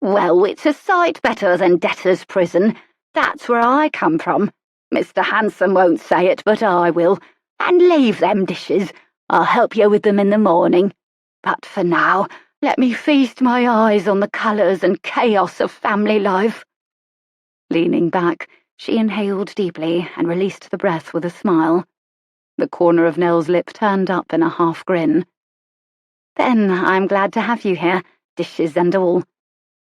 B: "Well, it's a sight better than debtor's prison. That's where I come from. Mr. Hanson won't say it, but I will. And leave them dishes. I'll help you with them in the morning. But for now, let me feast my eyes on the colours and chaos of family life." Leaning back, she inhaled deeply and released the breath with a smile. The corner of Nell's lip turned up in a half grin. "Then I'm glad to have you here, dishes and all.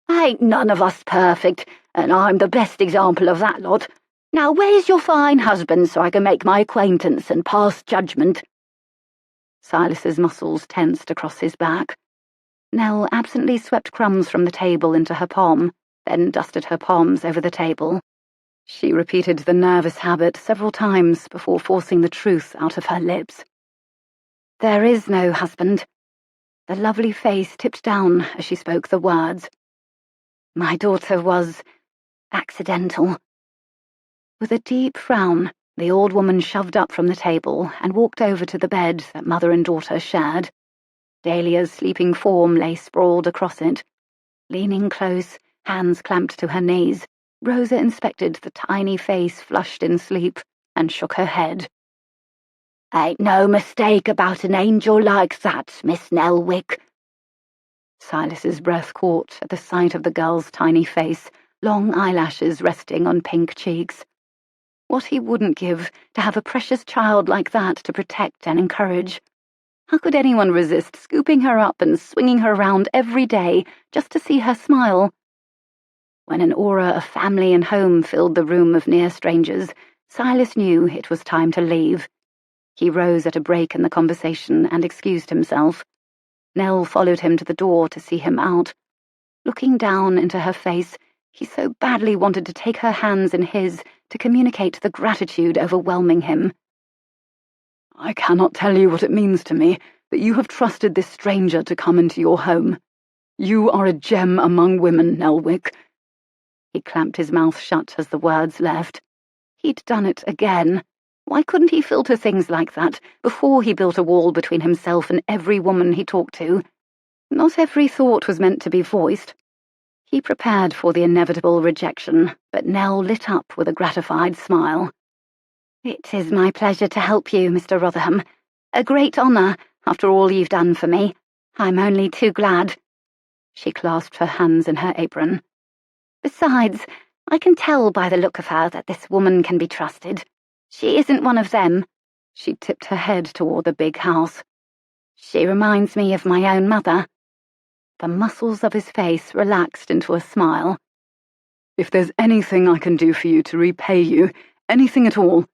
B: Ain't none of us perfect, and I'm the best example of that lot. Now where's your fine husband so I can make my acquaintance and pass judgment?" Silas's muscles tensed across his back. Nell absently swept crumbs from the table into her palm, then dusted her palms over the table. She repeated the nervous habit several times before forcing the truth out of her lips. "There is no husband." The lovely face tipped down as she spoke the words. "My daughter was accidental." With a deep frown, the old woman shoved up from the table and walked over to the bed that mother and daughter shared. Dahlia's sleeping form lay sprawled across it. Leaning close, hands clamped to her knees, Rosa inspected the tiny face flushed in sleep and shook her head. "Ain't no mistake about an angel like that, Miss Nell Wick." Silas's breath caught at the sight of the girl's tiny face, long eyelashes resting on pink cheeks. What he wouldn't give to have a precious child like that to protect and encourage. How could anyone resist scooping her up and swinging her around every day just to see her smile? When an aura of family and home filled the room of near strangers, Silas knew it was time to leave. He rose at a break in the conversation and excused himself. Nell followed him to the door to see him out. Looking down into her face, he so badly wanted to take her hands in his to communicate the gratitude overwhelming him.
C: "I cannot tell you what it means to me that you have trusted this stranger to come into your home. You are a gem among women, Nell Wick." He clamped his mouth shut as the words left. He'd done it again. Why couldn't he filter things like that before he built a wall between himself and every woman he talked to? Not every thought was meant to be voiced. He prepared for the inevitable rejection, but Nell lit up with a gratified smile. "It is my pleasure to help you, Mr. Rotherham. A great honour, after all you've done for me. I'm only too glad." She clasped her hands in her apron. "Besides, I can tell by the look of her that this woman can be trusted. She isn't one of them." She tipped her head toward the big house. "She reminds me of my own mother." The muscles of his face relaxed into a smile. "If there's anything I can do for you to repay you, anything at all—"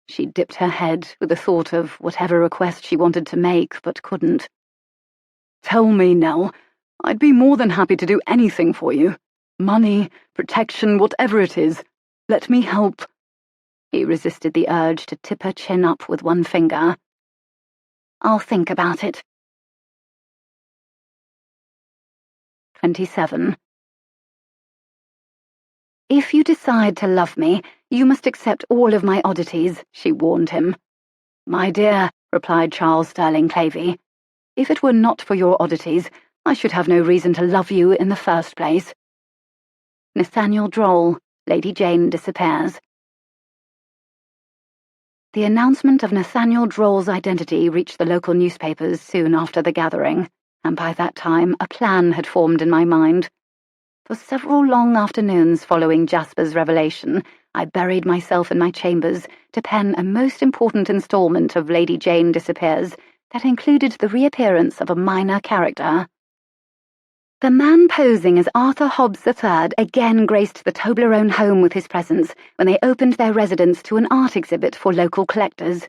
C: She dipped her head with the thought of whatever request she wanted to make but couldn't. "Tell me, Nell. I'd be more than happy to do anything for you. Money, protection, whatever it is. Let me help."
B: He resisted the urge to tip her chin up with one finger. "I'll think about it." 27.
D: "If you decide to love me, you must accept all of my oddities," she warned him.
C: "My dear," replied Charles Sterling Clavey, "if it were not for your oddities, I should have no reason to love you in the first place."
D: Nathaniel Droll, Lady Jayne Disappears. The announcement of Nathaniel Droll's identity reached the local newspapers soon after the gathering, and by that time a plan had formed in my mind. For several long afternoons following Jasper's revelation, I buried myself in my chambers to pen a most important installment of Lady Jayne Disappears that included the reappearance of a minor character. The man posing as Arthur Hobbs III again graced the Toblerone home with his presence when they opened their residence to an art exhibit for local collectors.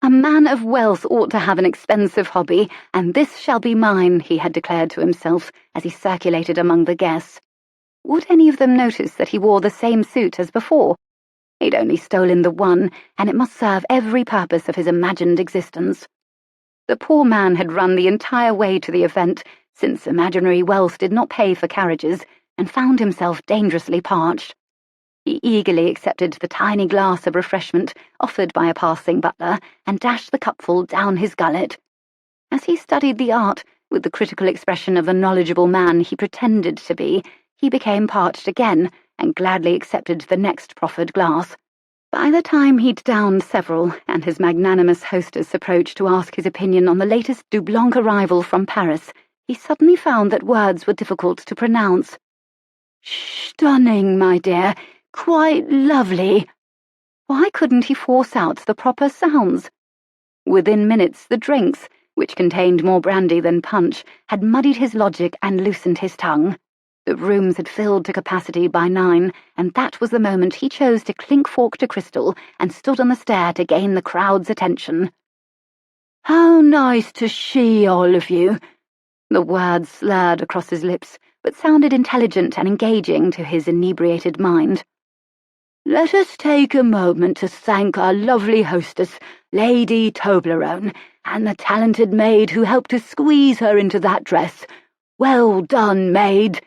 D: "A man of wealth ought to have an expensive hobby, and this shall be mine," he had declared to himself as he circulated among the guests. Would any of them notice that he wore the same suit as before? He'd only stolen the one, and it must serve every purpose of his imagined existence. The poor man had run the entire way to the event, since imaginary wealth did not pay for carriages, and found himself dangerously parched. He eagerly accepted the tiny glass of refreshment offered by a passing butler and dashed the cupful down his gullet. As he studied the art, with the critical expression of the knowledgeable man he pretended to be, he became parched again and gladly accepted the next proffered glass. By the time he'd downed several, and his magnanimous hostess approached to ask his opinion on the latest Dublanc arrival from Paris, he suddenly found that words were difficult to pronounce. "Stunning, my dear. Quite lovely." Why couldn't he force out the proper sounds? Within minutes, the drinks, which contained more brandy than punch, had muddied his logic and loosened his tongue. The rooms had filled to capacity by 9, and that was the moment he chose to clink fork to crystal and stood on the stair to gain the crowd's attention. "How nice to see all of you." The words slurred across his lips, but sounded intelligent and engaging to his inebriated mind. "Let us take a moment to thank our lovely hostess, Lady Toblerone, and the talented maid who helped to squeeze her into that dress. Well done, maid."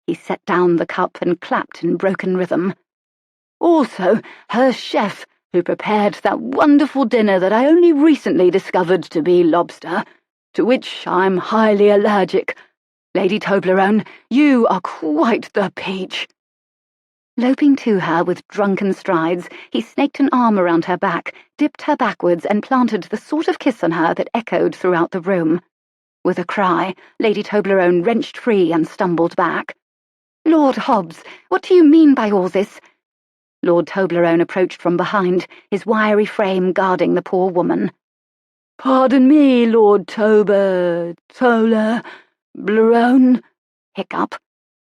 D: He set down the cup and clapped in broken rhythm. "Also, her chef, who prepared that wonderful dinner that I only recently discovered to be lobster, to which I'm highly allergic. Lady Toblerone, you are quite the peach." Loping to her with drunken strides, he snaked an arm around her back, dipped her backwards, and planted the sort of kiss on her that echoed throughout the room. With a cry, Lady Toblerone wrenched free and stumbled back. "Lord Hobbs, what do you mean by all this?" Lord Toblerone approached from behind, his wiry frame guarding the poor woman. "Pardon me, Lord Toblerone, hiccup.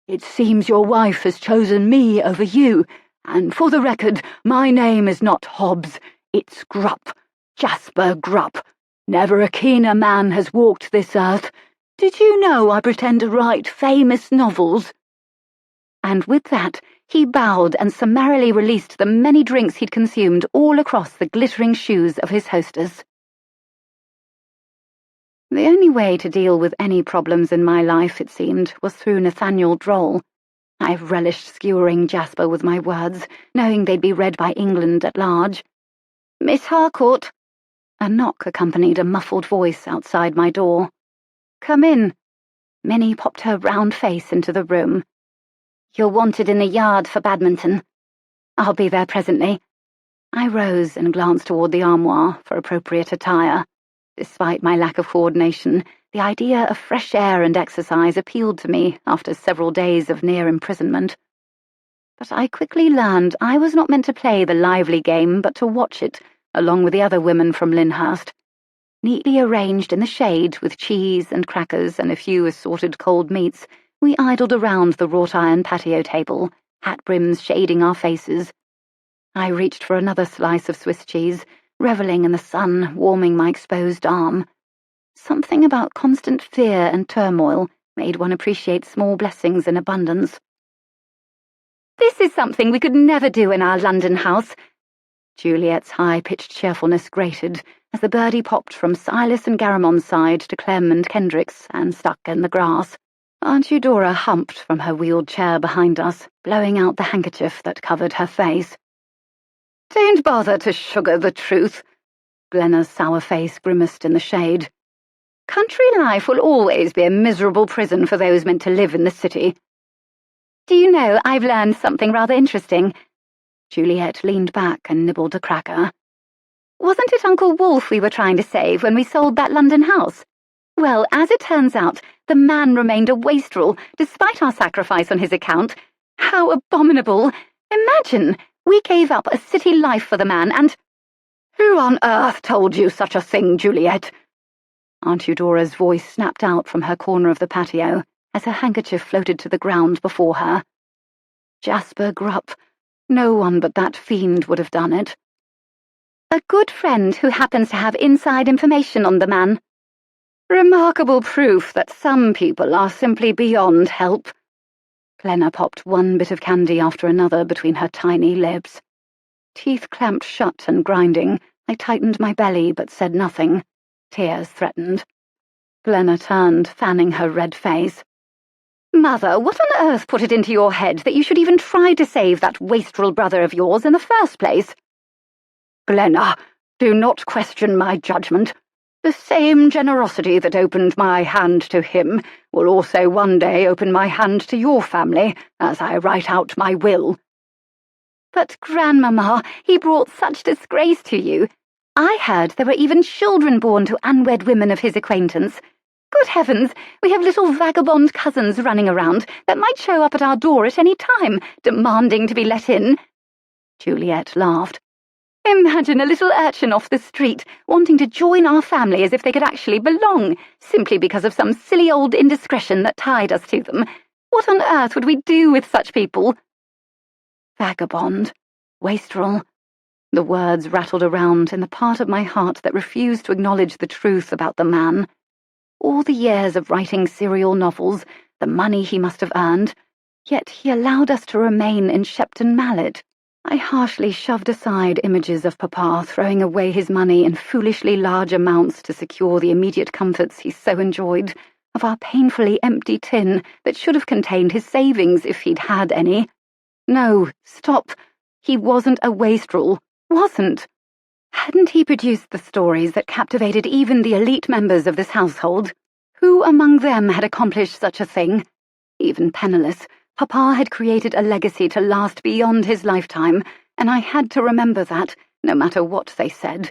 D: It seems your wife has chosen me over you, and for the record, my name is not Hobbs, it's Grupp, Jasper Grupp. Never a keener man has walked this earth. Did you know I pretend to write famous novels?" And with that, he bowed and summarily released the many drinks he'd consumed all across the glittering shoes of his hostess. The only way to deal with any problems in my life, it seemed, was through Nathaniel Droll. I relished skewering Jasper with my words, knowing they'd be read by England at large. "Miss Harcourt." A knock accompanied a muffled voice outside my door. "Come in." Minnie popped her round face into the room. "You're wanted in the yard for badminton." "I'll be there presently." I rose and glanced toward the armoire for appropriate attire. Despite my lack of coordination, the idea of fresh air and exercise appealed to me after several days of near imprisonment. But I quickly learned I was not meant to play the lively game but to watch it, along with the other women from Lyndhurst. Neatly arranged in the shade with cheese and crackers and a few assorted cold meats, we idled around the wrought-iron patio table, hat brims shading our faces. I reached for another slice of Swiss cheese, reveling in the sun warming my exposed arm. Something about constant fear and turmoil made one appreciate small blessings in abundance. "This is something we could never do in our London house." Juliet's high-pitched cheerfulness grated as the birdie popped from Silas and Garamon's side to Clem and Kendrick's and stuck in the grass.
B: Aunt Eudora humped from her wheeled chair behind us, blowing out the handkerchief that covered her face.
A: "Don't bother to sugar the truth."
B: Glenna's sour face grimaced in the shade.
A: "Country life will always be a miserable prison for those meant to live in the city."
D: "Do you know, I've learned something rather interesting."
B: Juliet leaned back and nibbled a cracker.
D: "Wasn't it Uncle Wolfe we were trying to save when we sold that London house? Well, as it turns out, the man remained a wastrel, despite our sacrifice on his account. How abominable! Imagine, we gave up a city life for the man and—"
A: "Who on earth told you such a thing, Juliet?"
B: Aunt Eudora's voice snapped out from her corner of the patio as her handkerchief floated to the ground before her. Jasper Grupp. No one but that fiend would have done it.
D: "A good friend who happens to have inside information on the man."
A: "Remarkable proof that some people are simply beyond help."
B: Glenna popped one bit of candy after another between her tiny lips. Teeth clamped shut and grinding, I tightened my belly but said nothing. Tears threatened. Glenna turned, fanning her red face.
D: "Mother, what on earth put it into your head that you should even try to save that wastrel brother of yours in the first place?"
A: "Glenna, do not question my judgment. The same generosity that opened my hand to him will also one day open my hand to your family as I write out my will."
D: "But, Grandmama, he brought such disgrace to you. I heard there were even children born to unwed women of his acquaintance. Good heavens, we have little vagabond cousins running around that might show up at our door at any time, demanding to be let in."
B: Juliet laughed.
D: "Imagine a little urchin off the street wanting to join our family as if they could actually belong, simply because of some silly old indiscretion that tied us to them. What on earth would we do with such people?"
B: Vagabond. Wastrel. The words rattled around in the part of my heart that refused to acknowledge the truth about the man. All the years of writing serial novels, the money he must have earned, yet he allowed us to remain in Shepton Mallet. I harshly shoved aside images of Papa throwing away his money in foolishly large amounts to secure the immediate comforts he so enjoyed, of our painfully empty tin that should have contained his savings if he'd had any. No, stop. He wasn't a wastrel. Wasn't. Hadn't he produced the stories that captivated even the elite members of this household? Who among them had accomplished such a thing? Even penniless, Papa had created a legacy to last beyond his lifetime, and I had to remember that, no matter what they said.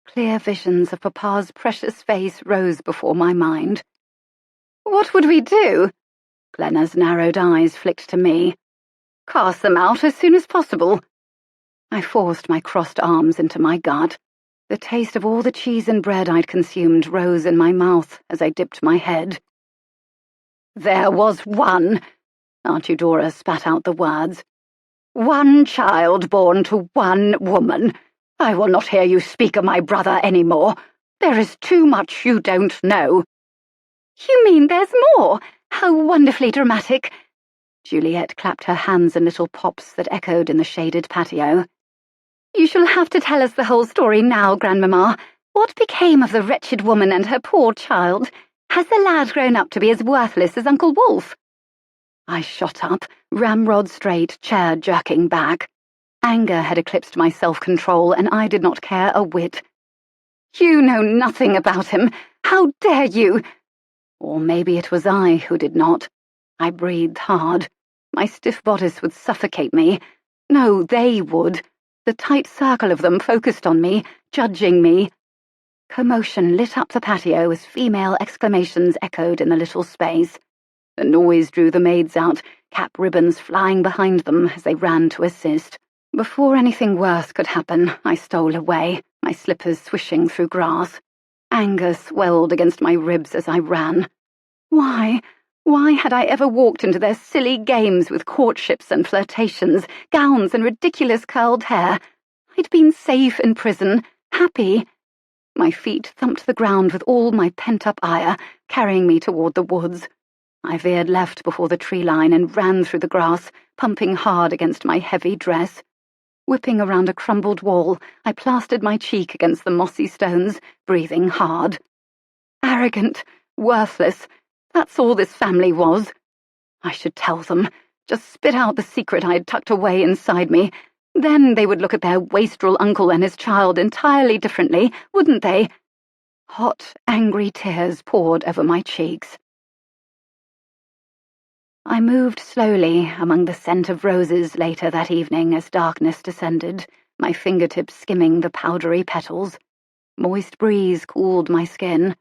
B: Clear visions of Papa's precious face rose before my mind.
A: "What would we do?"
B: Glenna's narrowed eyes flicked to me.
A: "Cast them out as soon as possible."
B: I forced my crossed arms into my gut. The taste of all the cheese and bread I'd consumed rose in my mouth as I dipped my head.
A: "There was one," Aunt Eudora spat out the words. "One child born to one woman. I will not hear you speak of my brother any more. There is too much you don't know."
D: "You mean there's more? How wonderfully dramatic."
B: Juliet clapped her hands in little pops that echoed in the shaded patio.
D: "You shall have to tell us the whole story now, Grandmama. What became of the wretched woman and her poor child? Has the lad grown up to be as worthless as Uncle Wolfe?"
B: I shot up, ramrod straight, chair jerking back. Anger had eclipsed my self-control, and I did not care a whit.
A: "You know nothing about him. How dare you?"
B: Or maybe it was I who did not. I breathed hard. My stiff bodice would suffocate me. No, they would. The tight circle of them focused on me, judging me. Commotion lit up the patio as female exclamations echoed in the little space. The noise drew the maids out, cap ribbons flying behind them as they ran to assist. Before anything worse could happen, I stole away, my slippers swishing through grass. Anger swelled against my ribs as I ran. Why had I ever walked into their silly games with courtships and flirtations, gowns and ridiculous curled hair? I'd been safe in prison, happy. My feet thumped the ground with all my pent-up ire, carrying me toward the woods. I veered left before the tree line and ran through the grass, pumping hard against my heavy dress. Whipping around a crumbled wall, I plastered my cheek against the mossy stones, breathing hard. Arrogant, worthless, That's all this family was. I should tell them, just spit out the secret I had tucked away inside me. Then they would look at their wastrel uncle and his child entirely differently, wouldn't they? Hot, angry tears poured over my cheeks. I moved slowly among the scent of roses later that evening as darkness descended, my fingertips skimming the powdery petals. Moist breeze cooled my skin.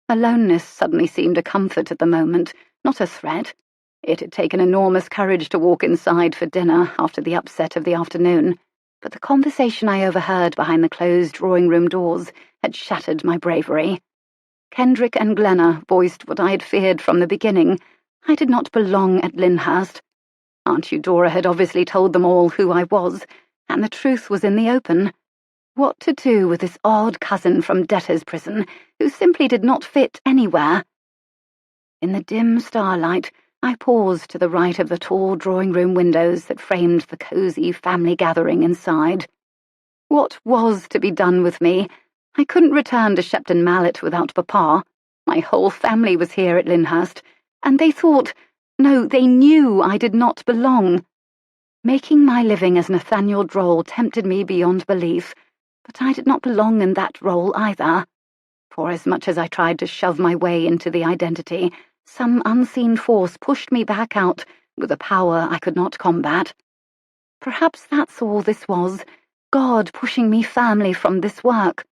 B: Aloneness suddenly seemed a comfort at the moment, not a threat. It had taken enormous courage to walk inside for dinner after the upset of the afternoon, but the conversation I overheard behind the closed drawing-room doors had shattered my bravery. Kendrick and Glenna voiced what I had feared from the beginning. I did not belong at Lyndhurst. Aunt Eudora had obviously told them all who I was, and the truth was in the open. What to do with this odd cousin from debtor's prison, who simply did not fit anywhere? In the dim starlight, I paused to the right of the tall drawing-room windows that framed the cosy family gathering inside. What was to be done with me? I couldn't return to Shepton Mallet without Papa. My whole family was here at Lyndhurst, and they they knew I did not belong. Making my living as Nathaniel Droll tempted me beyond belief, but I did not belong in that role either. For as much as I tried to shove my way into the identity, some unseen force pushed me back out with a power I could not combat. Perhaps that's all this was, God pushing me firmly from this work.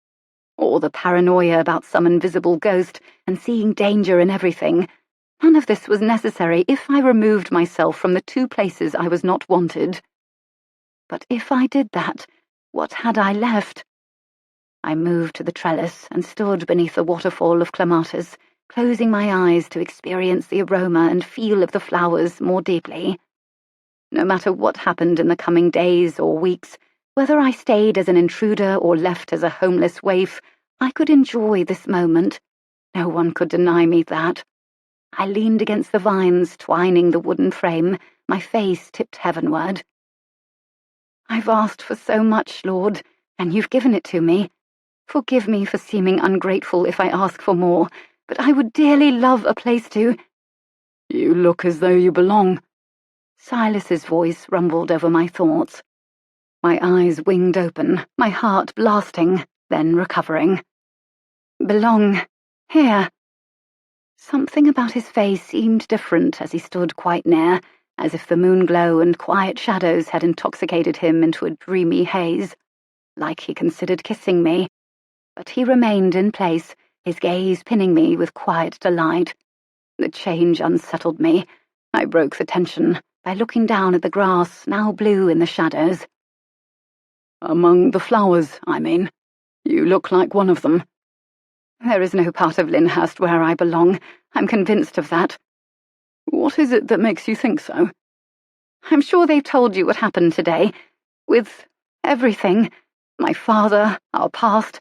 B: Or the paranoia about some invisible ghost and seeing danger in everything. None of this was necessary if I removed myself from the two places I was not wanted. But if I did that, what had I left? I moved to the trellis and stood beneath the waterfall of clematis, closing my eyes to experience the aroma and feel of the flowers more deeply. No matter what happened in the coming days or weeks, whether I stayed as an intruder or left as a homeless waif, I could enjoy this moment. No one could deny me that. I leaned against the vines, twining the wooden frame, my face tipped heavenward. I've asked for so much, Lord, and you've given it to me. Forgive me for seeming ungrateful if I ask for more, but I would dearly love a place to—
C: You look as though you belong.
B: Silas's voice rumbled over my thoughts. My eyes winged open, my heart blasting, then recovering. Belong. Here. Something about his face seemed different as he stood quite near, as if the moonglow and quiet shadows had intoxicated him into a dreamy haze. Like he considered kissing me. But he remained in place, his gaze pinning me with quiet delight. The change unsettled me. I broke the tension by looking down at the grass, now blue in the shadows.
C: Among the flowers, I mean. You look like one of them.
B: There is no part of Lyndhurst where I belong. I'm convinced of that.
C: What is it that makes you think so?
B: I'm sure they've told you what happened today. With everything. My father, our past.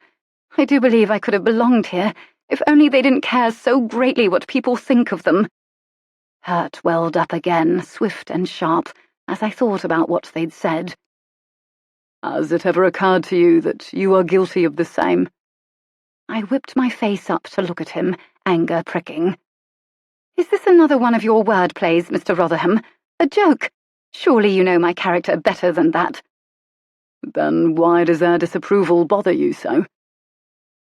B: I do believe I could have belonged here, if only they didn't care so greatly what people think of them. Hurt welled up again, swift and sharp, as I thought about what they'd said.
C: Has it ever occurred to you that you are guilty of the same?
B: I whipped my face up to look at him, anger pricking. Is this another one of your word plays, Mr. Rotherham? A joke? Surely you know my character better than that.
C: Then why does their disapproval bother you so?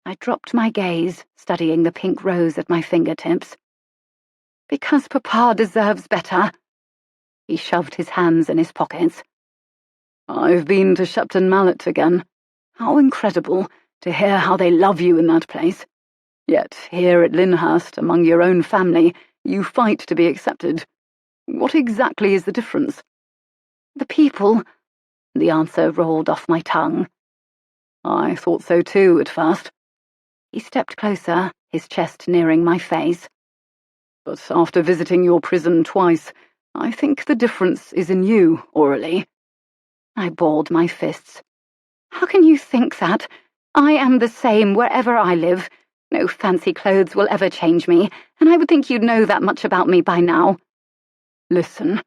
B: I dropped my gaze, studying the pink rose at my fingertips. Because Papa deserves better. He shoved his hands in his pockets.
C: I've been to Shepton Mallet again. How incredible to hear how they love you in that place. Yet here at Lyndhurst, among your own family, you fight to be accepted. What exactly is the difference?
B: The people. The answer rolled off my tongue.
C: I thought so too at first.
B: He stepped closer, his chest nearing my face.
C: But after visiting your prison twice, I think the difference is in you, Aurelie.
B: I balled my fists. How can you think that? I am the same wherever I live. No fancy clothes will ever change me, and I would think you'd know that much about me by now.
C: Listen,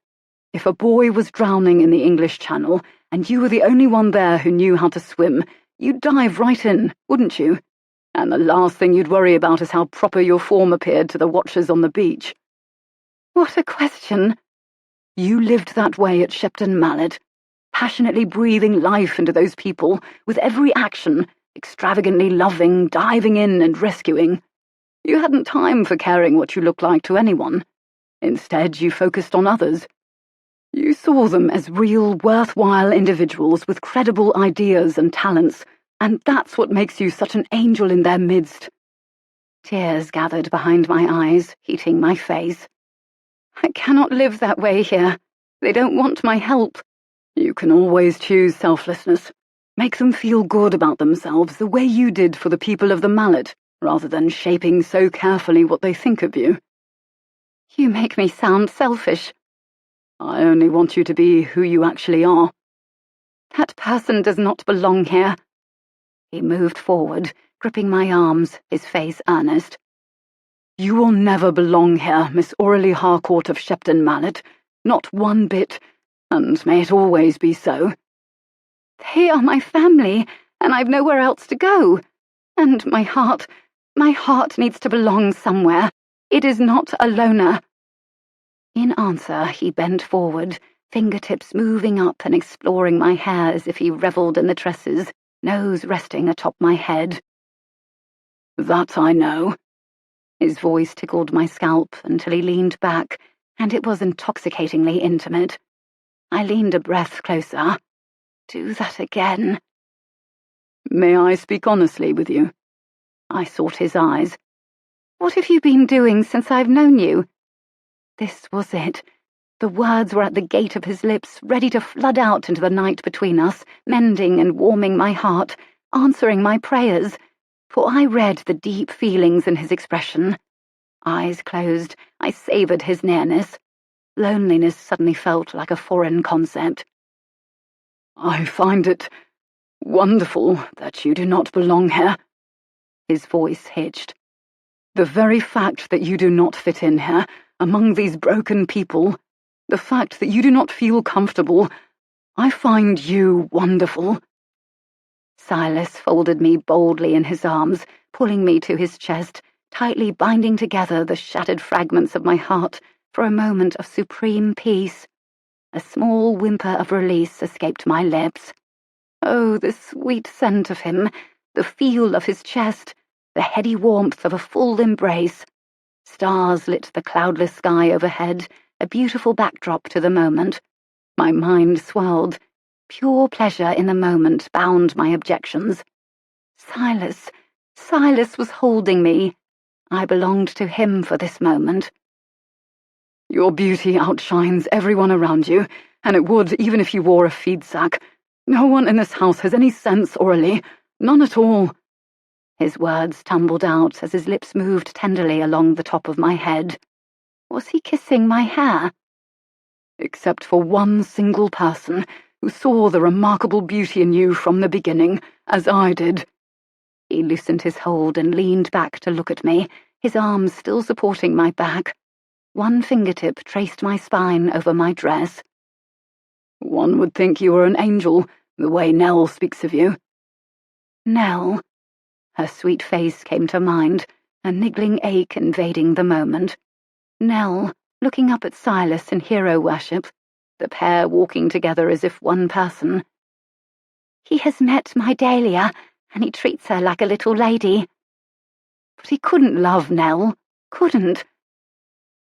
C: if a boy was drowning in the English Channel, and you were the only one there who knew how to swim, you'd dive right in, wouldn't you? And the last thing you'd worry about is how proper your form appeared to the watchers on the beach.
B: What a question.
C: You lived that way at Shepton Mallet, passionately breathing life into those people with every action, extravagantly loving, diving in and rescuing. You hadn't time for caring what you looked like to anyone. Instead, you focused on others. You saw them as real, worthwhile individuals with credible ideas and talents, and that's what makes you such an angel in their midst.
B: Tears gathered behind my eyes, heating my face. I cannot live that way here. They don't want my help.
C: You can always choose selflessness. Make them feel good about themselves the way you did for the people of the Mallet, rather than shaping so carefully what they think of you.
B: You make me sound selfish.
C: I only want you to be who you actually are.
B: That person does not belong here.
D: He moved forward, gripping my arms, his face earnest.
C: You will never belong here, Miss Aurelie Harcourt of Shepton Mallet. Not one bit, and may it always be so.
B: They are my family, and I've nowhere else to go. And my heart needs to belong somewhere. It is not a loner.
D: In answer, he bent forward, fingertips moving up and exploring my hair as if he revelled in the tresses, nose resting atop my head.
C: That I know.
D: His voice tickled my scalp until he leaned back, and it was intoxicatingly intimate. I leaned a breath closer. Do that again.
C: May I speak honestly with you?
D: I sought his eyes.
B: What have you been doing since I've known you?
D: This was it. The words were at the gate of his lips, ready to flood out into the night between us, mending and warming my heart, answering my prayers, for I read the deep feelings in his expression. Eyes closed, I savoured his nearness. Loneliness suddenly felt like a foreign concept.
C: I find it wonderful that you do not belong here.
D: His voice hitched.
C: The very fact that you do not fit in here, among these broken people, the fact that you do not feel comfortable, I find you wonderful.
D: Silas folded me boldly in his arms, pulling me to his chest, tightly binding together the shattered fragments of my heart for a moment of supreme peace. A small whimper of release escaped my lips. Oh, the sweet scent of him, the feel of his chest, the heady warmth of a full embrace. Stars lit the cloudless sky overhead, a beautiful backdrop to the moment. My mind swelled. Pure pleasure in the moment bound my objections. Silas was holding me. I belonged to him for this moment.
C: Your beauty outshines everyone around you, and it would even if you wore a feed sack. No one in this house has any sense, Aurelie. None at all.
D: His words tumbled out as his lips moved tenderly along the top of my head. Was he kissing my hair?
C: Except for one single person who saw the remarkable beauty in you from the beginning, as I did.
D: He loosened his hold and leaned back to look at me, his arms still supporting my back. One fingertip traced my spine over my dress.
C: One would think you were an angel, the way Nell speaks of you.
D: Nell. Her sweet face came to mind, a niggling ache invading the moment. Nell, looking up at Silas in hero worship, the pair walking together as if one person. He has met my Dahlia, and he treats her like a little lady. But he couldn't love Nell, couldn't.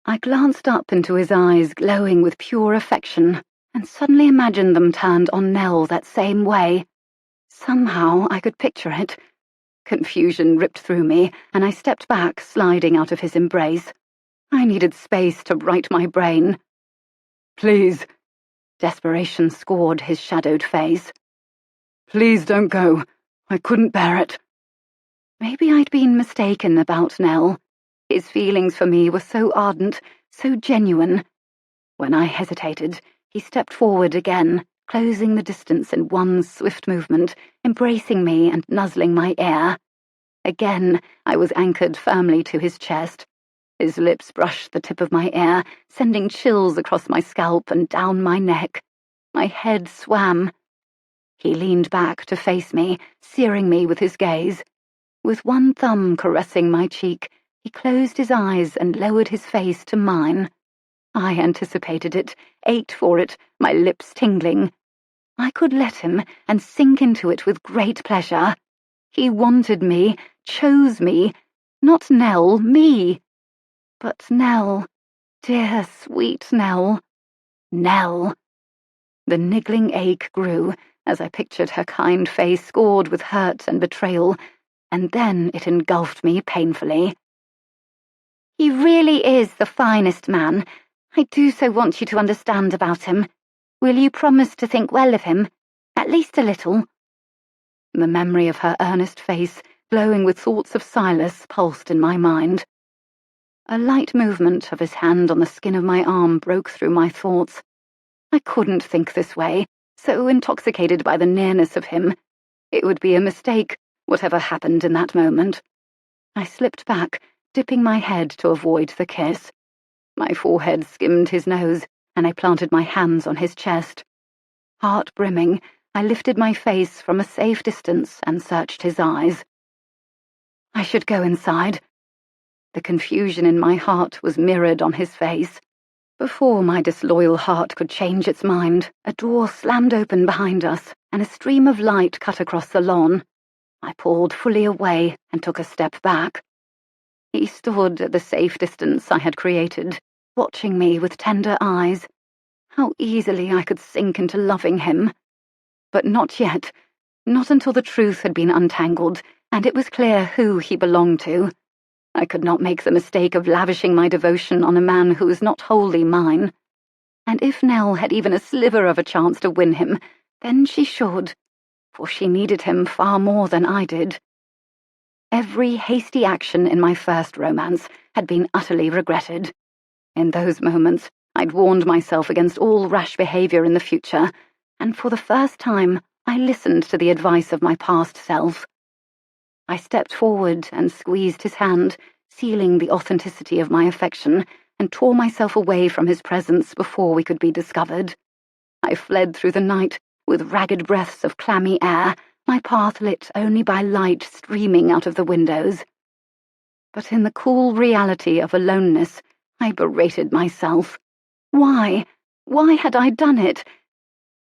D: I glanced up into his eyes glowing with pure affection, and suddenly imagined them turned on Nell that same way. Somehow I could picture it. Confusion ripped through me, and I stepped back, sliding out of his embrace. I needed space to right my brain.
C: Please.
D: Desperation scored his shadowed face.
C: Please don't go. I couldn't bear it.
D: Maybe I'd been mistaken about Nell. His feelings for me were so ardent, so genuine. When I hesitated, he stepped forward again, closing the distance in one swift movement, embracing me and nuzzling my ear. Again, I was anchored firmly to his chest. His lips brushed the tip of my ear, sending chills across my scalp and down my neck. My head swam. He leaned back to face me, searing me with his gaze. With one thumb caressing my cheek, he closed his eyes and lowered his face to mine. I anticipated it, ached for it, my lips tingling. I could let him and sink into it with great pleasure. He wanted me, chose me, not Nell, me. But Nell, dear, sweet Nell. Nell. The niggling ache grew as I pictured her kind face scored with hurt and betrayal, and then it engulfed me painfully. He really is the finest man. I do so want you to understand about him. Will you promise to think well of him? At least a little. The memory of her earnest face, glowing with thoughts of Silas, pulsed in my mind. A light movement of his hand on the skin of my arm broke through my thoughts. I couldn't think this way, so intoxicated by the nearness of him. It would be a mistake, whatever happened in that moment. I slipped back, dipping my head to avoid the kiss. My forehead skimmed his nose, and I planted my hands on his chest. Heart brimming, I lifted my face from a safe distance and searched his eyes. I should go inside. The confusion in my heart was mirrored on his face. Before my disloyal heart could change its mind, a door slammed open behind us, and a stream of light cut across the lawn. I pulled fully away and took a step back. He stood at the safe distance I had created, watching me with tender eyes. How easily I could sink into loving him. But not yet, not until the truth had been untangled, and it was clear who he belonged to. I could not make the mistake of lavishing my devotion on a man who was not wholly mine. And if Nell had even a sliver of a chance to win him, then she should, for she needed him far more than I did. Every hasty action in my first romance had been utterly regretted. In those moments, I'd warned myself against all rash behavior in the future, and for the first time, I listened to the advice of my past self. I stepped forward and squeezed his hand, sealing the authenticity of my affection, and tore myself away from his presence before we could be discovered. I fled through the night, with ragged breaths of clammy air, my path lit only by light streaming out of the windows. But in the cool reality of aloneness, I berated myself. Why? Why had I done it?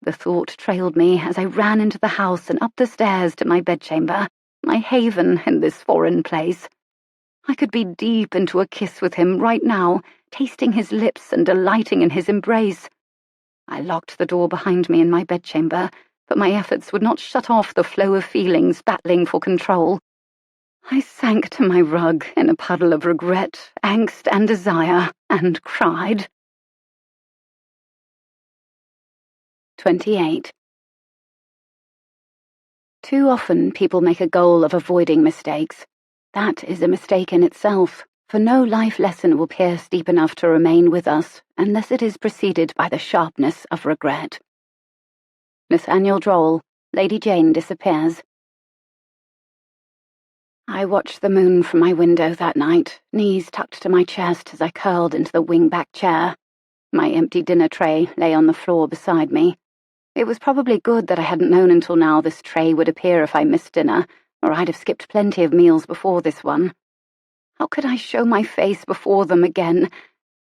D: The thought trailed me as I ran into the house and up the stairs to my bedchamber, my haven in this foreign place. I could be deep into a kiss with him right now, tasting his lips and delighting in his embrace. I locked the door behind me in my bedchamber, but my efforts would not shut off the flow of feelings battling for control. I sank to my rug in a puddle of regret, angst, and desire, and cried. 28. Too often people make a goal of avoiding mistakes. That is a mistake in itself, for no life lesson will pierce deep enough to remain with us unless it is preceded by the sharpness of regret. Nathaniel Droll, Lady Jayne Disappears. I watched the moon from my window that night, knees tucked to my chest as I curled into the wing-back chair. My empty dinner tray lay on the floor beside me. It was probably good that I hadn't known until now this tray would appear if I missed dinner, or I'd have skipped plenty of meals before this one. How could I show my face before them again?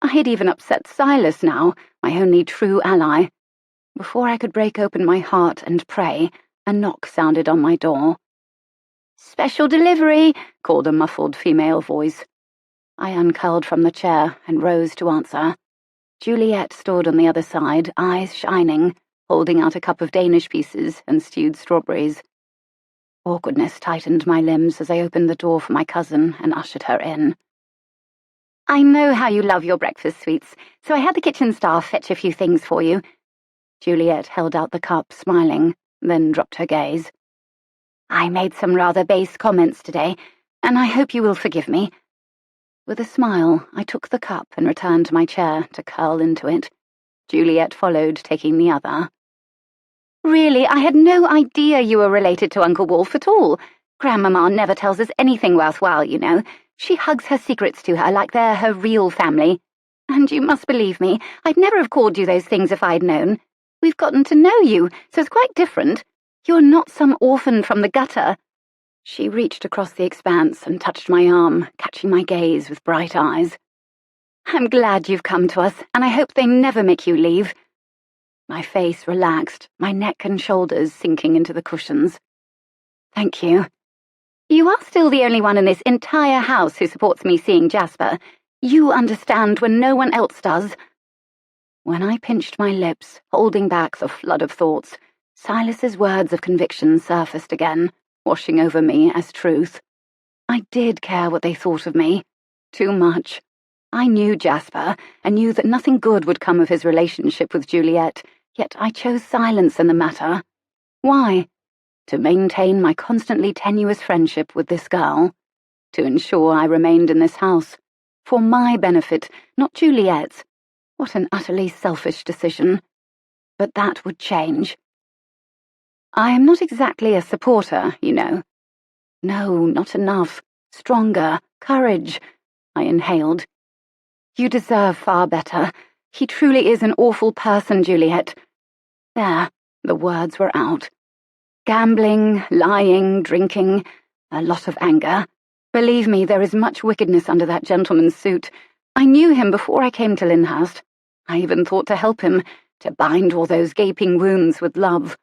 D: I had even upset Silas now, my only true ally. Before I could break open my heart and pray, a knock sounded on my door. "Special delivery," called a muffled female voice. I uncurled from the chair and rose to answer. Juliet stood on the other side, eyes shining, holding out a cup of Danish pieces and stewed strawberries. Awkwardness tightened my limbs as I opened the door for my cousin and ushered her in. "I know how you love your breakfast sweets, so I had the kitchen staff fetch a few things for you." Juliet held out the cup, smiling, then dropped her gaze. "I made some rather base comments today, and I hope you will forgive me." With a smile, I took the cup and returned to my chair to curl into it. Juliet followed, taking the other. "Really, I had no idea you were related to Uncle Wolfe at all. Grandmama never tells us anything worthwhile, you know. She hugs her secrets to her like they're her real family. And you must believe me, I'd never have called you those things if I'd known. We've gotten to know you, so it's quite different. You're not some orphan from the gutter." She reached across the expanse and touched my arm, catching my gaze with bright eyes. "I'm glad you've come to us, and I hope they never make you leave." My face relaxed, my neck and shoulders sinking into the cushions. "Thank you." "You are still the only one in this entire house who supports me seeing Jasper. You understand when no one else does." When I pinched my lips, holding back the flood of thoughts, Silas's words of conviction surfaced again, washing over me as truth. I did care what they thought of me. Too much. I knew Jasper, and knew that nothing good would come of his relationship with Juliet, yet I chose silence in the matter. Why? To maintain my constantly tenuous friendship with this girl. To ensure I remained in this house. For my benefit, not Juliet's. What an utterly selfish decision. But that would change. I am not exactly a supporter, you know. No, not enough. Stronger. Courage. I inhaled. You deserve far better. He truly is an awful person, Juliet. There, the words were out. Gambling, lying, drinking, a lot of anger. Believe me, there is much wickedness under that gentleman's suit. I knew him before I came to Lyndhurst. I even thought to help him, to bind all those gaping wounds with love.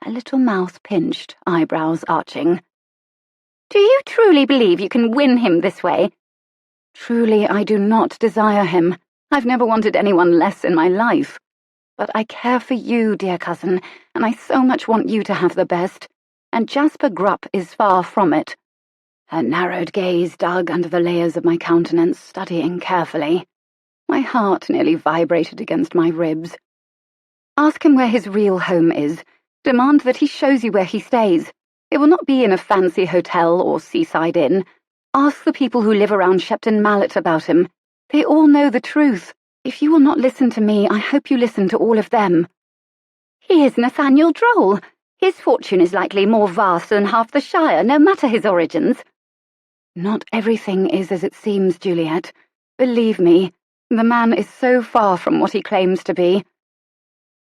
D: A little mouth pinched, eyebrows arching. Do you truly believe you can win him this way? Truly, I do not desire him. I've never wanted anyone less in my life. But I care for you, dear cousin, and I so much want you to have the best. And Jasper Grupp is far from it. Her narrowed gaze dug under the layers of my countenance, studying carefully. My heart nearly vibrated against my ribs. Ask him where his real home is. Demand that he shows you where he stays. It will not be in a fancy hotel or seaside inn. Ask the people who live around Shepton Mallet about him. They all know the truth. If you will not listen to me, I hope you listen to all of them. He is Nathaniel Droll. His fortune is likely more vast than half the Shire, no matter his origins. Not everything is as it seems, Juliet. Believe me, the man is so far from what he claims to be.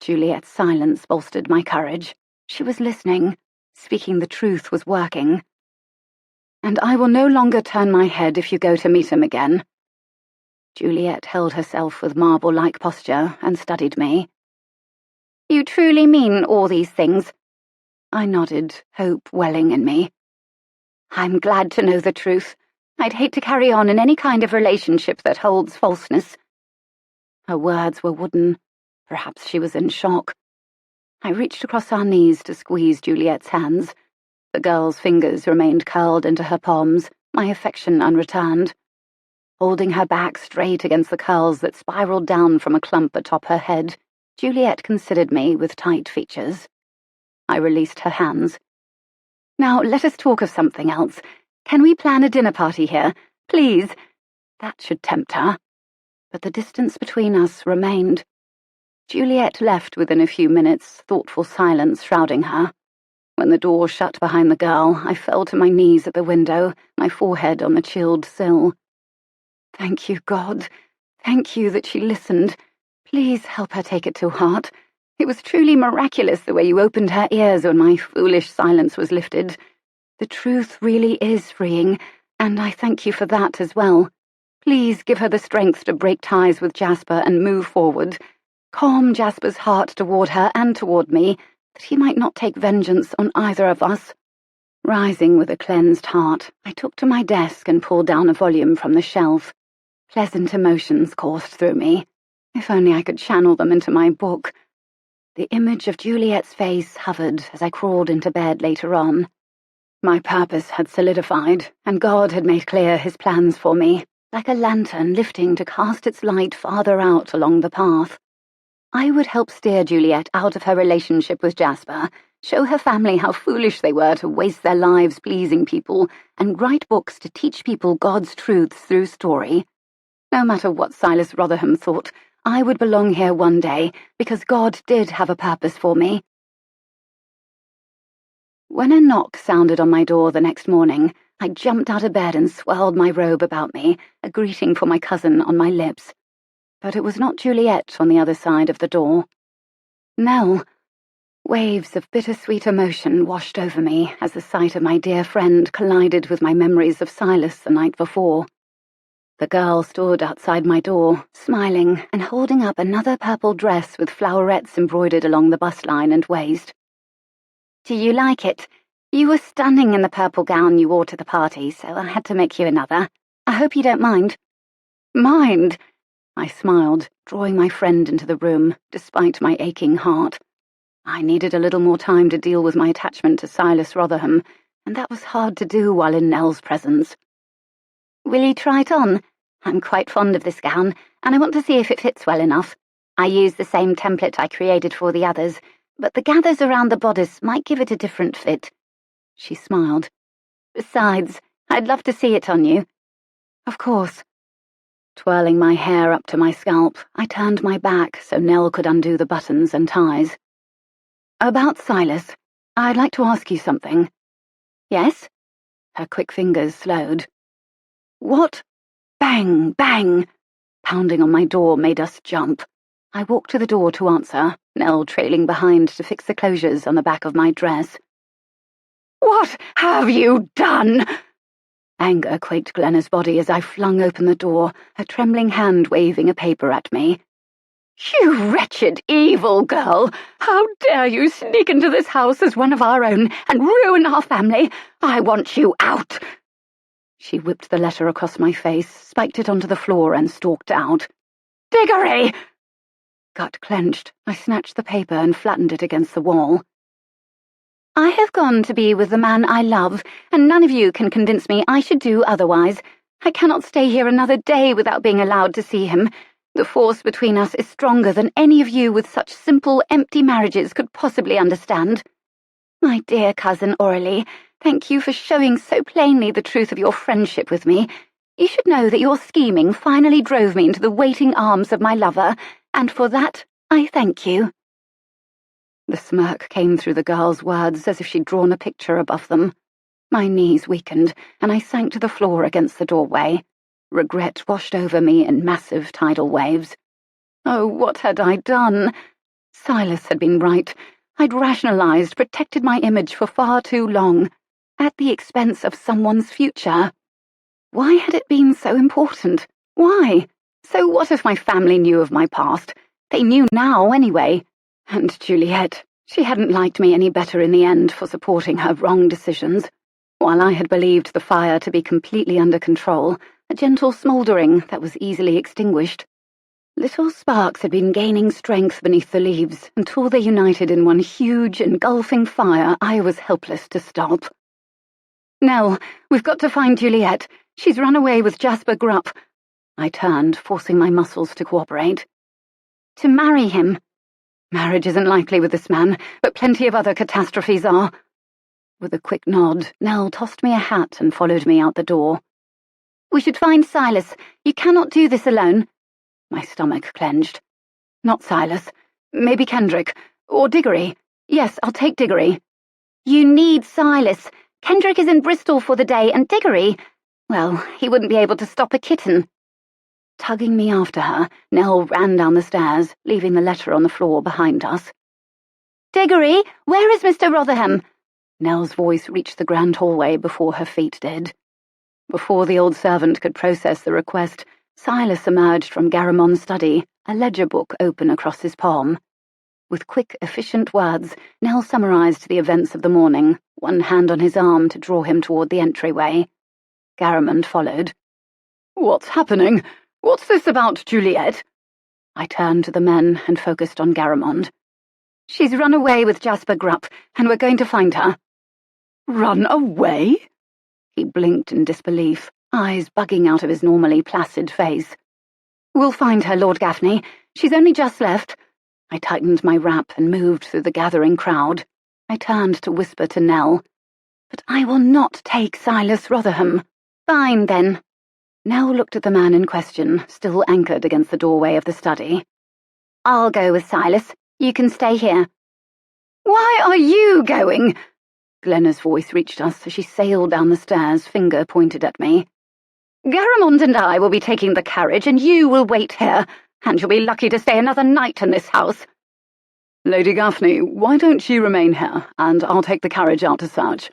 D: Juliet's silence bolstered my courage. She was listening. Speaking the truth was working. And I will no longer turn my head if you go to meet him again. Juliet held herself with marble-like posture and studied me. You truly mean all these things? I nodded, hope welling in me. I'm glad to know the truth. I'd hate to carry on in any kind of relationship that holds falseness. Her words were wooden. Perhaps she was in shock. I reached across our knees to squeeze Juliet's hands. The girl's fingers remained curled into her palms, my affection unreturned. Holding her back straight against the curls that spiraled down from a clump atop her head, Juliet considered me with tight features. I released her hands. Now let us talk of something else. Can we plan a dinner party here? Please. That should tempt her. But the distance between us remained. Juliet left within a few minutes, thoughtful silence shrouding her. When the door shut behind the girl, I fell to my knees at the window, my forehead on the chilled sill. Thank you, God. Thank you that she listened. Please help her take it to heart. It was truly miraculous the way you opened her ears when my foolish silence was lifted. The truth really is freeing, and I thank you for that as well. Please give her the strength to break ties with Jasper and move forward. Calm Jasper's heart toward her and toward me, that he might not take vengeance on either of us. Rising with a cleansed heart, I took to my desk and pulled down a volume from the shelf. Pleasant emotions coursed through me. If only I could channel them into my book. The image of Juliet's face hovered as I crawled into bed later on. My purpose had solidified, and God had made clear his plans for me, like a lantern lifting to cast its light farther out along the path. I would help steer Juliet out of her relationship with Jasper, show her family how foolish they were to waste their lives pleasing people, and write books to teach people God's truths through story. No matter what Silas Rotherham thought, I would belong here one day, because God did have a purpose for me. When a knock sounded on my door the next morning, I jumped out of bed and swirled my robe about me, a greeting for my cousin on my lips. But it was not Juliet on the other side of the door. Nell. Waves of bittersweet emotion washed over me as the sight of my dear friend collided with my memories of Silas the night before. The girl stood outside my door, smiling and holding up another purple dress with flowerets embroidered along the bust-line and waist. "Do you like it? You were stunning in the purple gown you wore to the party, so I had to make you another. I hope you don't mind."
C: "Mind?" I smiled, drawing my friend into the room, despite my aching heart. I needed a little more time to deal with my attachment to Silas Rotherham, and that was hard to do while in Nell's presence.
D: "Will you try it on? I'm quite fond of this gown, and I want to see if it fits well enough. I used the same template I created for the others, but the gathers around the bodice might give it a different fit." She smiled. "Besides, I'd love to see it on you."
C: "Of course." Twirling my hair up to my scalp, I turned my back so Nell could undo the buttons and ties. "About Silas, I'd like to ask you something."
D: "Yes?"
C: Her quick fingers slowed. "What?" Bang, bang! Pounding on my door made us jump. I walked to the door to answer, Nell trailing behind to fix the closures on the back of my dress. "What have you done?" Anger quaked Glenna's body as I flung open the door, her trembling hand waving a paper at me. "You wretched, evil girl! How dare you sneak into this house as one of our own and ruin our family? I want you out!" She whipped the letter across my face, spiked it onto the floor, and stalked out. "Diggory!" Gut clenched, I snatched the paper and flattened it against the wall.
D: "I have gone to be with the man I love, and none of you can convince me I should do otherwise. I cannot stay here another day without being allowed to see him. The force between us is stronger than any of you with such simple, empty marriages could possibly understand. My dear cousin Aurelie, thank you for showing so plainly the truth of your friendship with me. You should know that your scheming finally drove me into the waiting arms of my lover, and for that I thank you."
C: The smirk came through the girl's words as if she'd drawn a picture above them. My knees weakened, and I sank to the floor against the doorway. Regret washed over me in massive tidal waves. Oh, what had I done? Silas had been right. I'd rationalized, protected my image for far too long, at the expense of someone's future. Why had it been so important? Why? So what if my family knew of my past? They knew now, anyway. And Juliet, she hadn't liked me any better in the end for supporting her wrong decisions. While I had believed the fire to be completely under control, a gentle smouldering that was easily extinguished. Little sparks had been gaining strength beneath the leaves until they united in one huge, engulfing fire I was helpless to stop. "Nell, we've got to find Juliet. She's run away with Jasper Grupp." I turned, forcing my muscles to cooperate.
D: "To marry him."
C: "Marriage isn't likely with this man, but plenty of other catastrophes are." With a quick nod, Nell tossed me a hat and followed me out the door.
D: "We should find Silas. You cannot do this alone."
C: My stomach clenched. "Not Silas. Maybe Kendrick. Or Diggory. Yes, I'll take Diggory."
D: "You need Silas. Kendrick is in Bristol for the day, and Diggory, well, he wouldn't be able to stop a kitten."
C: Tugging me after her, Nell ran down the stairs, leaving the letter on the floor behind us.
D: "Diggory, where is Mr. Rotherham?"
C: Nell's voice reached the grand hallway before her feet did. Before the old servant could process the request, Silas emerged from Garamon's study, a ledger book open across his palm. With quick, efficient words, Nell summarized the events of the morning, one hand on his arm to draw him toward the entryway. Garamond followed. "What's happening? What's this about Juliet?" I turned to the men and focused on Garamond.
D: "She's run away with Jasper Grupp, and we're going to find her."
C: "Run away?" He blinked in disbelief, eyes bugging out of his normally placid face. "We'll find her, Lord Gaffney. She's only just left." I tightened my wrap and moved through the gathering crowd. I turned to whisper to Nell. "But I will not take Silas Rotherham."
D: "Fine, then."
C: Nell looked at the man in question, still anchored against the doorway of the study.
D: "I'll go with Silas. You can stay here."
C: "Why are you going?" Glenna's voice reached us as she sailed down the stairs, finger pointed at me. "Garamond and I will be taking the carriage, and you will wait here, and you'll be lucky to stay another night in this house." Lady Gaffney, why don't you remain here, and I'll take the carriage out to search."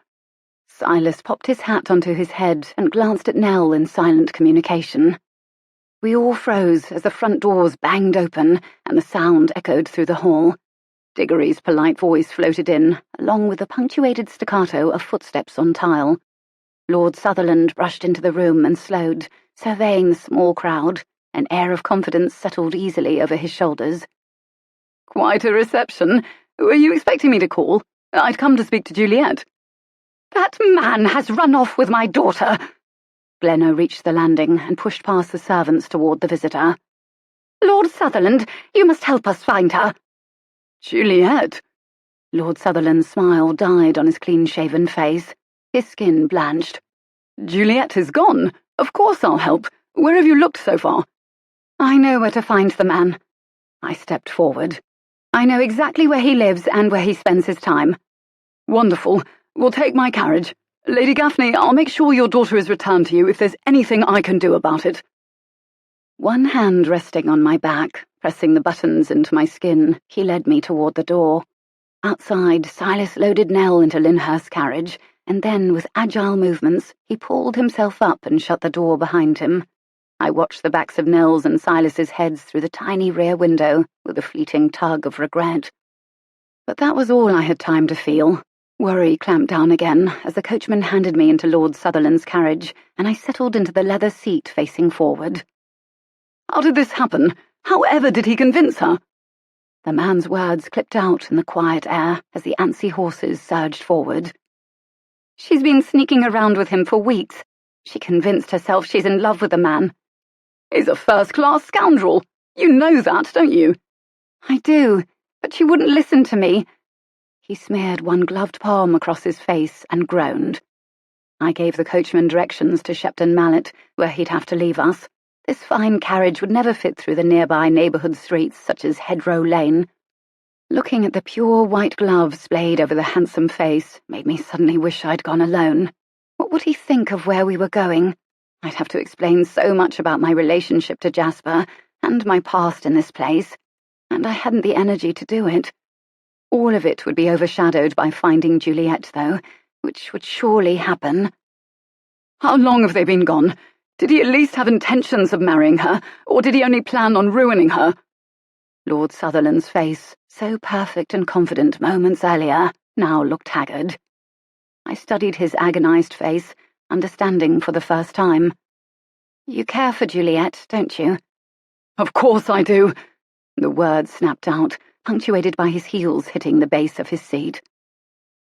B: Silas popped his hat onto his head and glanced at Nell in silent communication. We all froze as the front doors banged open and the sound echoed through the hall. Diggory's polite voice floated in, along with the punctuated staccato of footsteps on tile. Lord Sutherland brushed into the room and slowed, surveying the small crowd. An air of confidence settled easily over his shoulders.
C: "Quite a reception. Were you expecting me to call? I'd come to speak to Juliet."
D: "That man has run off with my daughter."
B: Glenna reached the landing and pushed past the servants toward the visitor.
D: "Lord Sutherland, you must help us find her."
C: "Juliet?"
B: Lord Sutherland's smile died on his clean-shaven face. His skin blanched.
C: "Juliet is gone. Of course I'll help. Where have you looked so far?"
D: "I know where to find the man." I stepped forward. "I know exactly where he lives and where he spends his time."
C: "Wonderful. We'll take my carriage. Lady Gaffney, I'll make sure your daughter is returned to you if there's anything I can do about it."
B: One hand resting on my back, pressing the buttons into my skin, he led me toward the door. Outside, Silas loaded Nell into Lyndhurst's carriage, and then, with agile movements, he pulled himself up and shut the door behind him. I watched the backs of Nell's and Silas's heads through the tiny rear window with a fleeting tug of regret. But that was all I had time to feel. Worry clamped down again as the coachman handed me into Lord Sutherland's carriage, and I settled into the leather seat facing forward.
C: "How did this happen? However did he convince her?"
B: The man's words clipped out in the quiet air as the antsy horses surged forward.
D: "She's been sneaking around with him for weeks. She convinced herself she's in love with the man."
C: "He's a first-class scoundrel. You know that, don't you?"
D: "I do, but she wouldn't listen to me."
B: He smeared one gloved palm across his face and groaned. I gave the coachman directions to Shepton Mallet, where he'd have to leave us. This fine carriage would never fit through the nearby neighbourhood streets such as Hedgerow Lane. Looking at the pure white gloves splayed over the handsome face made me suddenly wish I'd gone alone. What would he think of where we were going? I'd have to explain so much about my relationship to Jasper and my past in this place, and I hadn't the energy to do it. All of it would be overshadowed by finding Juliet, though, which would surely happen.
C: "How long have they been gone? Did he at least have intentions of marrying her, or did he only plan on ruining her?"
B: Lord Sutherland's face, so perfect and confident moments earlier, now looked haggard. I studied his agonized face, understanding for the first time.
D: "You care for Juliet, don't you?"
C: "Of course I do."
B: The words snapped out, punctuated by his heels hitting the base of his seat.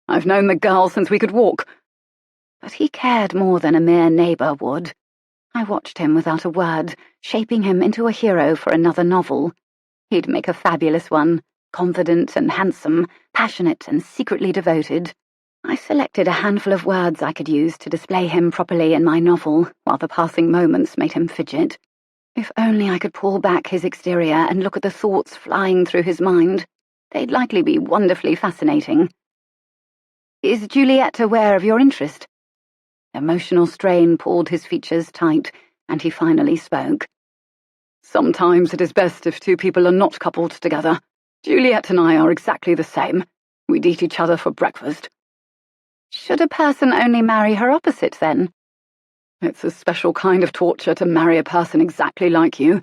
C: "I've known the girl since we could walk."
B: But he cared more than a mere neighbour would. I watched him without a word, shaping him into a hero for another novel. He'd make a fabulous one, confident and handsome, passionate and secretly devoted. I selected a handful of words I could use to display him properly in my novel, while the passing moments made him fidget. If only I could pull back his exterior and look at the thoughts flying through his mind. They'd likely be wonderfully fascinating.
D: "Is Juliet aware of your interest?"
B: Emotional strain pulled his features tight, and he finally spoke.
C: "Sometimes it is best if two people are not coupled together. Juliet and I are exactly the same. We'd eat each other for breakfast."
D: "Should a person only marry her opposite, then?"
C: "It's a special kind of torture to marry a person exactly like you.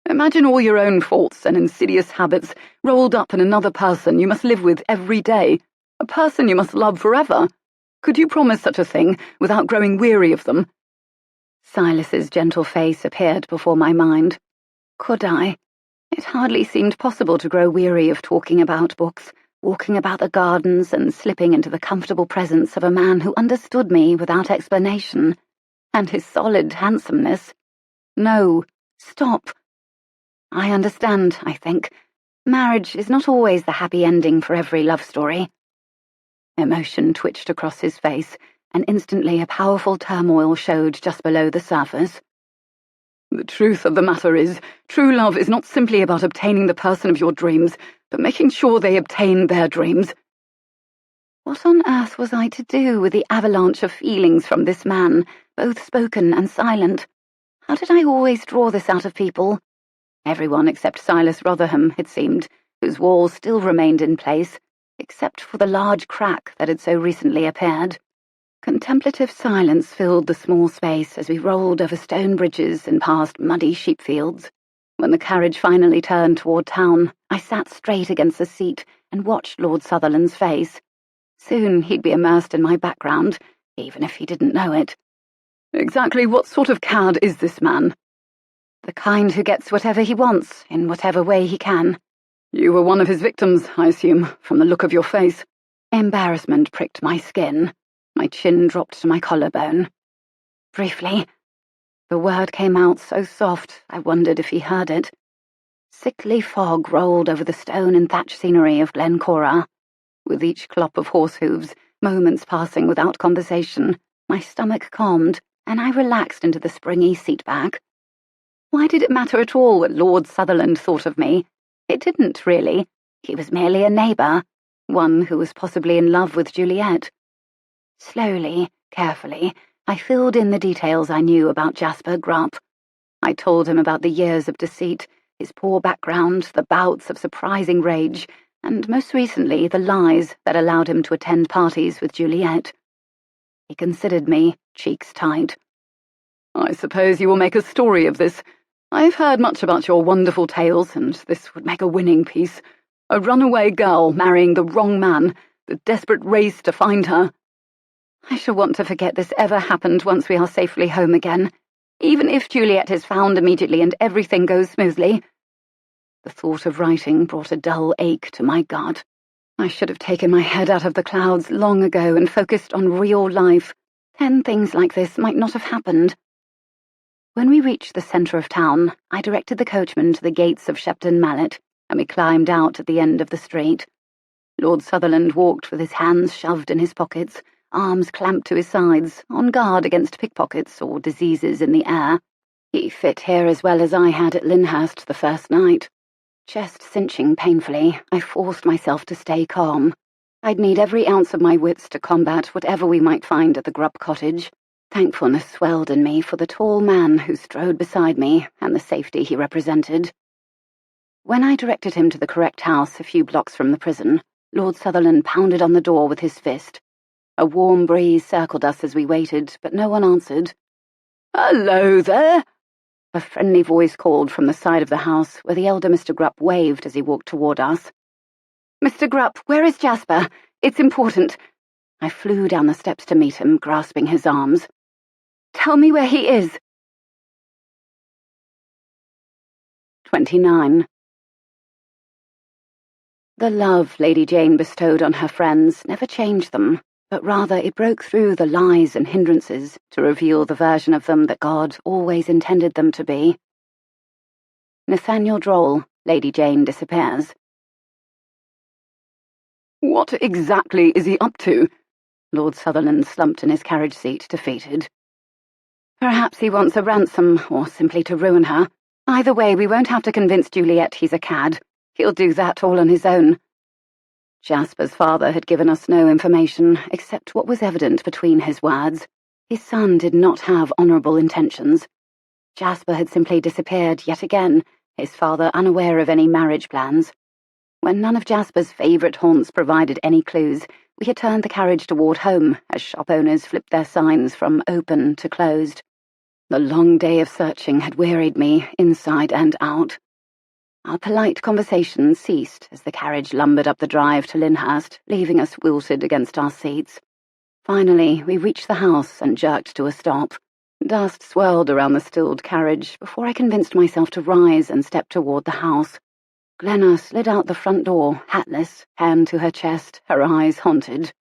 C: Imagine all your own faults and insidious habits rolled up in another person you must live with every day, a person you must love forever. Could you promise such a thing without growing weary of them?"
B: Silas's gentle face appeared before my mind. Could I? It hardly seemed possible to grow weary of talking about books, walking about the gardens and slipping into the comfortable presence of a man who understood me without explanation. And his solid handsomeness. No, stop. I understand, I think. Marriage is not always the happy ending for every love story. Emotion twitched across his face, and instantly a powerful turmoil showed just below the surface.
C: "The truth of the matter is, true love is not simply about obtaining the person of your dreams, but making sure they obtain their dreams."
B: What on earth was I to do with the avalanche of feelings from this man, both spoken and silent? How did I always draw this out of people? Everyone except Silas Rotherham, it seemed,
D: whose wall still remained in place, except for the large crack that had so recently appeared. Contemplative silence filled the small space as we rolled over stone bridges and past muddy sheepfields. When the carriage finally turned toward town, I sat straight against the seat and watched Lord Sutherland's face. Soon he'd be immersed in my background, even if he didn't know it.
C: Exactly what sort of cad is this man?
D: The kind who gets whatever he wants, in whatever way he can.
C: You were one of his victims, I assume, from the look of your face.
D: Embarrassment pricked my skin. My chin dropped to my collarbone. Briefly. The word came out so soft, I wondered if he heard it. Sickly fog rolled over the stone and thatch scenery of Glencora. With each clop of horse hooves, moments passing without conversation, my stomach calmed, and I relaxed into the springy seat back. Why did it matter at all what Lord Sutherland thought of me? It didn't, really. He was merely a neighbour, one who was possibly in love with Juliet. Slowly, carefully, I filled in the details I knew about Jasper Grupp. I told him about the years of deceit, his poor background, the bouts of surprising rage, and most recently the lies that allowed him to attend parties with Juliet. He considered me, cheeks tight.
C: I suppose you will make a story of this. I've heard much about your wonderful tales, and this would make a winning piece. A runaway girl marrying the wrong man, the desperate race to find her.
D: I shall want to forget this ever happened once we are safely home again, even if Juliet is found immediately and everything goes smoothly. The thought of writing brought a dull ache to my gut. I should have taken my head out of the clouds long ago and focused on real life. 10 things like this might not have happened. When we reached the centre of town, I directed the coachman to the gates of Shepton Mallet, and we climbed out at the end of the street. Lord Sutherland walked with his hands shoved in his pockets, arms clamped to his sides, on guard against pickpockets or diseases in the air. He fit here as well as I had at Lyndhurst the first night. Chest cinching painfully, I forced myself to stay calm. I'd need every ounce of my wits to combat whatever we might find at the Grupp cottage. Thankfulness swelled in me for the tall man who strode beside me and the safety he represented. When I directed him to the correct house a few blocks from the prison, Lord Sutherland pounded on the door with his fist. A warm breeze circled us as we waited, but no one answered.
C: "Hello there!"
D: A friendly voice called from the side of the house, where the elder Mr. Grupp waved as he walked toward us. "Mr. Grupp, where is Jasper? It's important." I flew down the steps to meet him, grasping his arms. "Tell me where he is." 29. The love Lady Jayne bestowed on her friends never changed them, but rather it broke through the lies and hindrances to reveal the version of them that God always intended them to be. Nathaniel Droll, Lady Jayne disappears.
C: What exactly is he up to?
D: Lord Sutherland slumped in his carriage seat, defeated. Perhaps he wants a ransom, or simply to ruin her. Either way, we won't have to convince Juliet he's a cad. He'll do that all on his own. Jasper's father had given us no information, except what was evident between his words. His son did not have honourable intentions. Jasper had simply disappeared yet again, his father unaware of any marriage plans. When none of Jasper's favourite haunts provided any clues, we had turned the carriage toward home as shop owners flipped their signs from open to closed. The long day of searching had wearied me, inside and out. Our polite conversation ceased as the carriage lumbered up the drive to Lyndhurst, leaving us wilted against our seats. Finally, we reached the house and jerked to a stop. Dust swirled around the stilled carriage before I convinced myself to rise and step toward the house. Glenna slid out the front door, hatless, hand to her chest, her eyes haunted.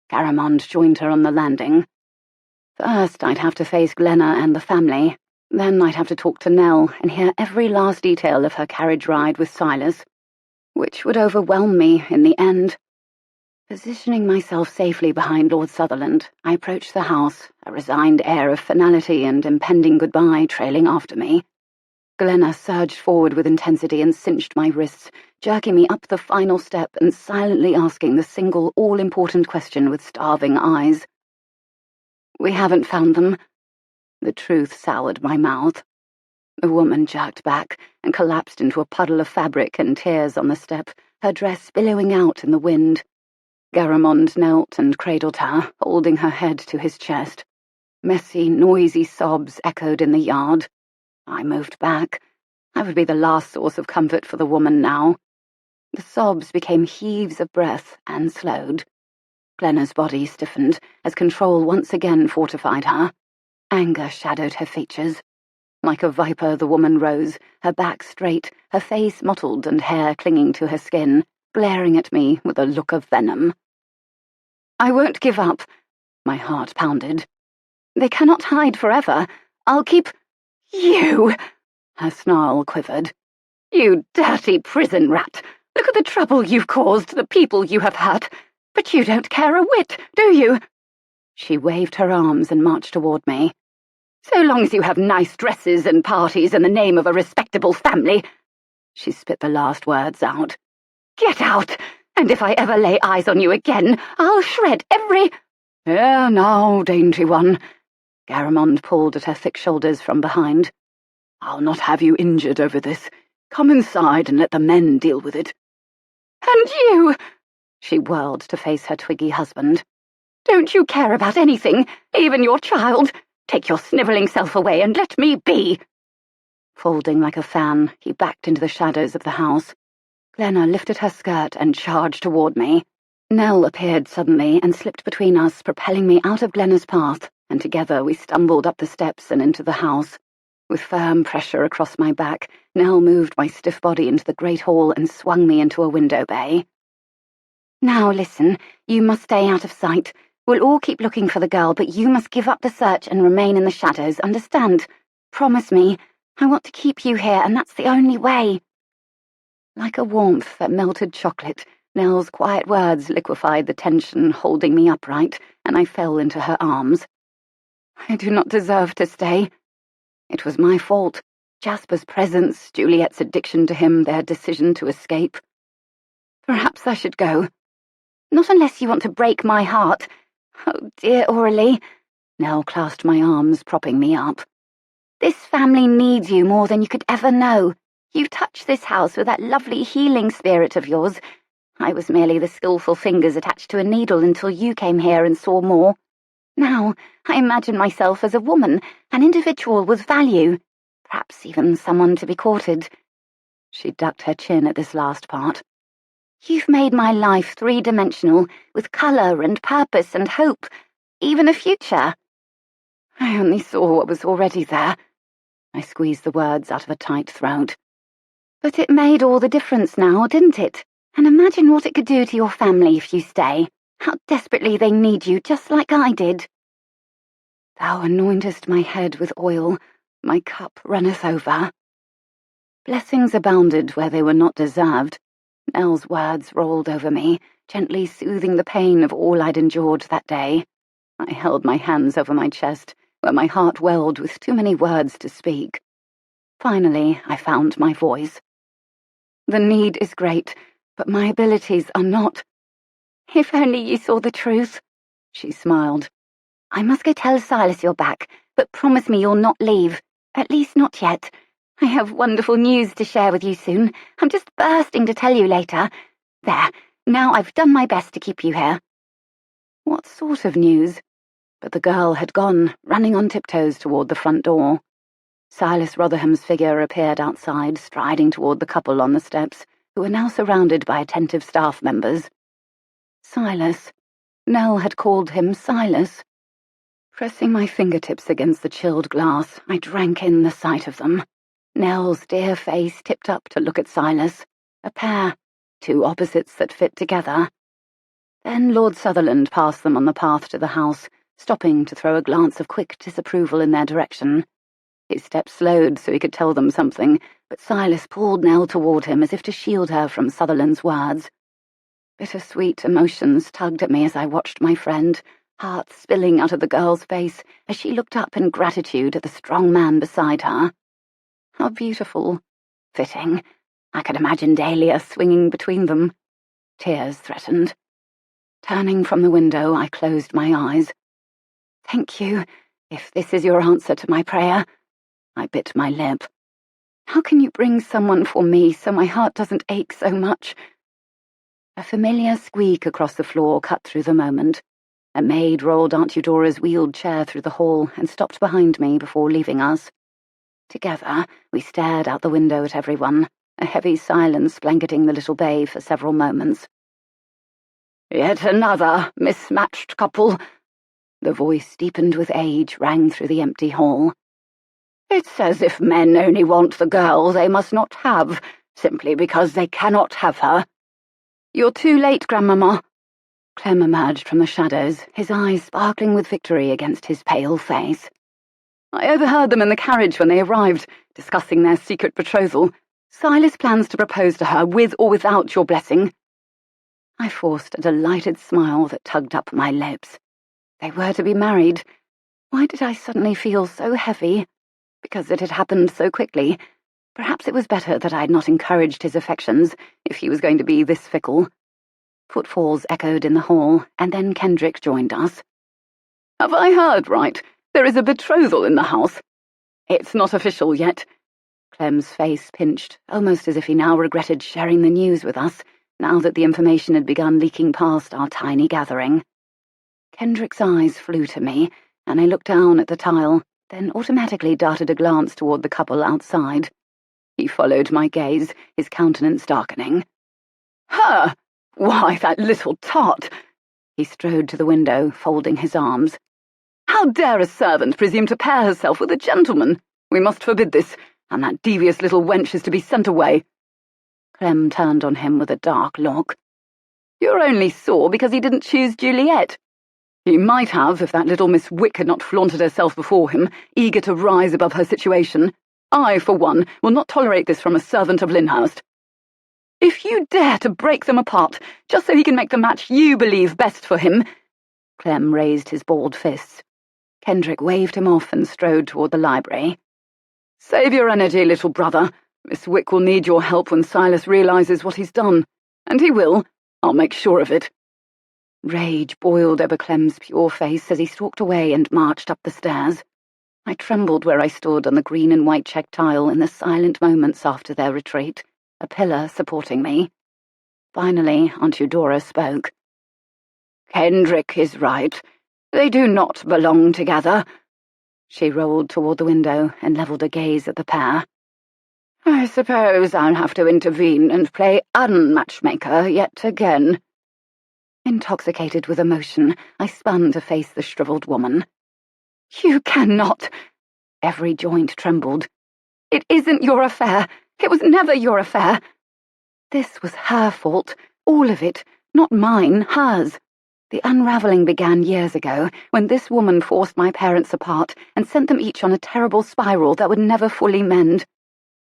D: Garamond joined her on the landing. First, I'd have to face Glenna and the family. Then I'd have to talk to Nell and hear every last detail of her carriage ride with Silas, which would overwhelm me in the end. Positioning myself safely behind Lord Sutherland, I approached the house, a resigned air of finality and impending goodbye trailing after me. Glenna surged forward with intensity and cinched my wrists, jerking me up the final step and silently asking the single all-important question with starving eyes. "We haven't found them." The truth soured my mouth. The woman jerked back and collapsed into a puddle of fabric and tears on the step,
B: her dress billowing out in the wind. Garamond knelt and cradled her, holding her head to his chest. Messy, noisy sobs echoed in the yard. I moved back. I would be the last source of comfort for the woman now. The sobs became heaves of breath and slowed. Glenna's body stiffened as control once again fortified her. Anger shadowed her features. Like a viper, the woman rose, her back straight, her face mottled and hair clinging to her skin, glaring at me with a look of venom. "I won't give up," my heart pounded. "They cannot hide forever. I'll keep—" "You!" her snarl quivered. "You dirty prison rat! Look at the trouble you've caused, the people you have hurt. But you don't care a whit, do you?" She waved her arms and marched toward me. "So long as you have nice dresses and parties in the name of a respectable family." She spit the last words out. "Get out, and if I ever lay eyes on you again, I'll shred every—" "Here now, dainty one." Garamond pulled at her thick shoulders from behind. "I'll not have you injured over this. Come inside and let the men deal with it." "And you!" She whirled to face her twiggy husband. "Don't you care about anything, even your child? Take your snivelling self away and let me be." Folding like a fan, he backed into the shadows of the house. Glenna lifted her skirt and charged toward me. Nell appeared suddenly and slipped between us, propelling me out of Glenna's path, and together we stumbled up the steps and into the house. With firm pressure across my back, Nell moved my stiff body into the great hall and swung me into a window bay. "Now listen, you must stay out of sight. We'll all keep looking for the girl, but you must give up the search and remain in the shadows, understand? Promise me. I want to keep you here, and that's the only way." Like a warmth that melted chocolate, Nell's quiet words liquefied the tension holding me upright, and I fell into her arms. I do not deserve to stay. It was my fault. Jasper's presence, Juliet's addiction to him, their decision to escape. Perhaps I should go. Not unless you want to break my heart. Oh, dear Aurelie. Nell clasped my arms, propping me up. This family needs you more than you could ever know. You touched this house with that lovely healing spirit of yours. I was merely the skillful fingers attached to a needle until you came here and saw more. Now, I imagine myself as a woman, an individual with value, perhaps even someone to be courted. She ducked her chin at this last part. You've made my life three-dimensional, with colour and purpose and hope, even a future. I only saw what was already there. I squeezed the words out of a tight throat. But it made all the difference now, didn't it? And imagine what it could do to your family if you stay. How desperately they need you, just like I did. Thou anointest my head with oil, my cup runneth over. Blessings abounded where they were not deserved. Nell's words rolled over me, gently soothing the pain of all I'd endured that day. I held my hands over my chest, where my heart welled with too many words to speak. Finally, I found my voice. The need is great, but my abilities are not. If only you saw the truth, she smiled. I must go tell Silas you're back, but promise me you'll not leave. At least not yet. I have wonderful news to share with you soon. I'm just bursting to tell you later. There, now I've done my best to keep you here. What sort of news? But the girl had gone, running on tiptoes toward the front door. Silas Rotherham's figure appeared outside, striding toward the couple on the steps, who were now surrounded by attentive staff members. Silas. Nell had called him Silas. Pressing my fingertips against the chilled glass, I drank in the sight of them. Nell's dear face tipped up to look at Silas. A pair, two opposites that fit together. Then Lord Sutherland passed them on the path to the house, stopping to throw a glance of quick disapproval in their direction. His steps slowed so he could tell them something, but Silas pulled Nell toward him as if to shield her from Sutherland's words. Bittersweet emotions tugged at me as I watched my friend, heart spilling out of the girl's face as she looked up in gratitude at the strong man beside her. How beautiful. Fitting. I could imagine Dahlia swinging between them. Tears threatened. Turning from the window, I closed my eyes. Thank you, if this is your answer to my prayer. I bit my lip. How can you bring someone for me so my heart doesn't ache so much? A familiar squeak across the floor cut through the moment. A maid rolled Aunt Eudora's wheeled chair through the hall and stopped behind me before leaving us. Together, we stared out the window at everyone, a heavy silence blanketing the little bay for several moments.
A: "Yet another mismatched couple,"
B: the voice, deepened with age, rang through the empty hall.
A: "It's as if men only want the girl they must not have, simply because they cannot have her."
B: "You're too late, Grandmama." Clem emerged from the shadows, his eyes sparkling with victory against his pale face.
C: "I overheard them in the carriage when they arrived, discussing their secret betrothal. Silas plans to propose to her with or without your blessing."
B: I forced a delighted smile that tugged up my lips. They were to be married. Why did I suddenly feel so heavy? Because it had happened so quickly. Perhaps it was better that I had not encouraged his affections, if he was going to be this fickle. Footfalls echoed in the hall, and then Kendrick joined us.
C: "Have I heard right? There is a betrothal in the house."
B: "It's not official yet." Clem's face pinched, almost as if he now regretted sharing the news with us, now that the information had begun leaking past our tiny gathering. Kendrick's eyes flew to me, and I looked down at the tile, then automatically darted a glance toward the couple outside. He followed my gaze, his countenance darkening.
C: "Her? Why, that little tart!"
B: He strode to the window, folding his arms.
C: "How dare a servant presume to pair herself with a gentleman? We must forbid this, and that devious little wench is to be sent away."
B: Clem turned on him with a dark look.
C: "You're only sore because he didn't choose Juliet. He might have if that little Miss Wick had not flaunted herself before him, eager to rise above her situation. I, for one, will not tolerate this from a servant of Lyndhurst. If you dare to break them apart, just so he can make the match you believe best for him—"
B: Clem raised his balled fists. Kendrick waved him off and strode toward the library.
C: "Save your energy, little brother. Miss Wick will need your help when Silas realizes what he's done. And he will. I'll make sure of it."
B: Rage boiled over Clem's pure face as he stalked away and marched up the stairs. I trembled where I stood on the green and white checked tile in the silent moments after their retreat, a pillar supporting me. Finally, Aunt Eudora spoke.
A: "Kendrick is right. They do not belong together."
B: She rolled toward the window and levelled a gaze at the pair.
A: "I suppose I'll have to intervene and play unmatchmaker yet again."
B: Intoxicated with emotion, I spun to face the shriveled woman.
C: "You cannot!"
B: Every joint trembled.
C: "It isn't your affair. It was never your affair."
B: This was her fault, all of it, not mine, hers. The unravelling began years ago, when this woman forced my parents apart and sent them each on a terrible spiral that would never fully mend.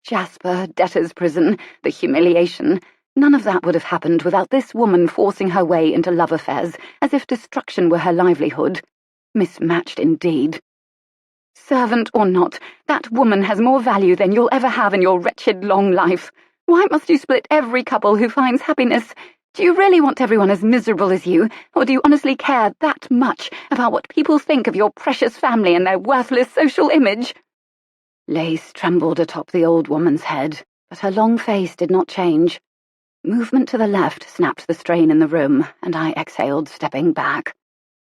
B: Jasper, debtor's prison, the humiliation— none of that would have happened without this woman forcing her way into love affairs, as if destruction were her livelihood. Mismatched indeed.
C: "Servant or not, that woman has more value than you'll ever have in your wretched long life. Why must you split every couple who finds happiness? Do you really want everyone as miserable as you, or do you honestly care that much about what people think of your precious family and their worthless social image?"
B: Lace trembled atop the old woman's head, but her long face did not change. Movement to the left snapped the strain in the room, and I exhaled, stepping back.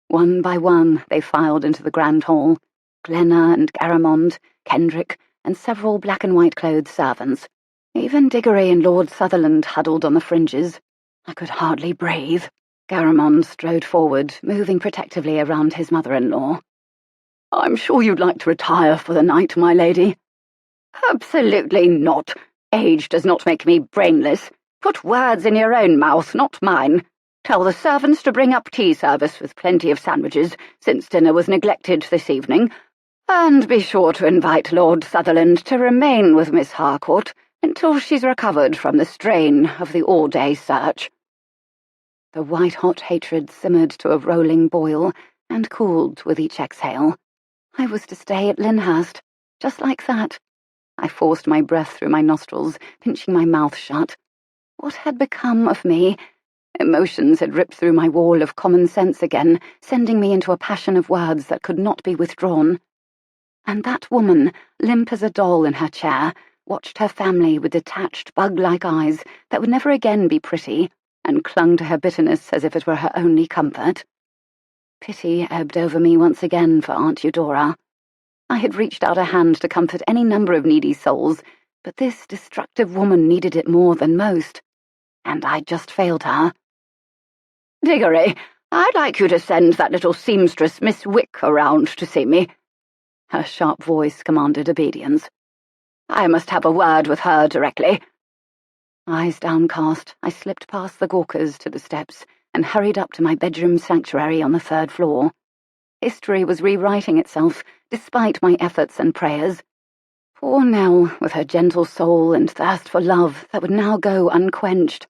B: One by one, they filed into the grand hall. Glenna and Garamond, Kendrick, and several black-and-white-clothed servants. Even Diggory and Lord Sutherland huddled on the fringes. I could hardly breathe. Garamond strode forward, moving protectively around his mother-in-law.
C: "I'm sure you'd like to retire for the night, my lady."
A: "Absolutely not. Age does not make me brainless. Put words in your own mouth, not mine. Tell the servants to bring up tea service with plenty of sandwiches, since dinner was neglected this evening. And be sure to invite Lord Sutherland to remain with Miss Harcourt until she's recovered from the strain of the all-day search."
B: The white-hot hatred simmered to a rolling boil and cooled with each exhale. I was to stay at Lyndhurst, just like that. I forced my breath through my nostrils, pinching my mouth shut. What had become of me? Emotions had ripped through my wall of common sense again, sending me into a passion of words that could not be withdrawn. And that woman, limp as a doll in her chair, watched her family with detached, bug-like eyes that would never again be pretty, and clung to her bitterness as if it were her only comfort. Pity ebbed over me once again for Aunt Eudora. I had reached out a hand to comfort any number of needy souls, but this destructive woman needed it more than most, and I'd just failed her.
A: "Diggory, I'd like you to send that little seamstress Miss Wick around to see me." Her sharp voice commanded obedience. "I must have a word with her directly."
B: Eyes downcast, I slipped past the Gawkers to the steps and hurried up to my bedroom sanctuary on the 3rd floor. History was rewriting itself, despite my efforts and prayers. Poor Nell, with her gentle soul and thirst for love that would now go unquenched.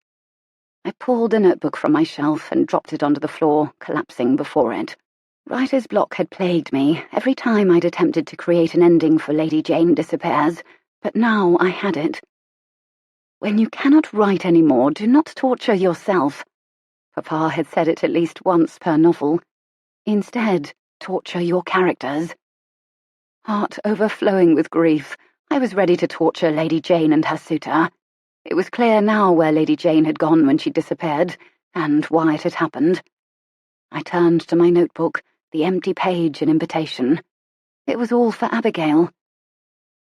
B: I pulled a notebook from my shelf and dropped it onto the floor, collapsing before it. Writer's block had plagued me every time I'd attempted to create an ending for Lady Jayne Disappears, but now I had it. When you cannot write any more, do not torture yourself. Papa had said it at least once per novel. Instead, torture your characters. Heart overflowing with grief, I was ready to torture Lady Jayne and her suitor. It was clear now where Lady Jayne had gone when she disappeared, and why it had happened. I turned to my notebook, the empty page an invitation. It was all for Abigail.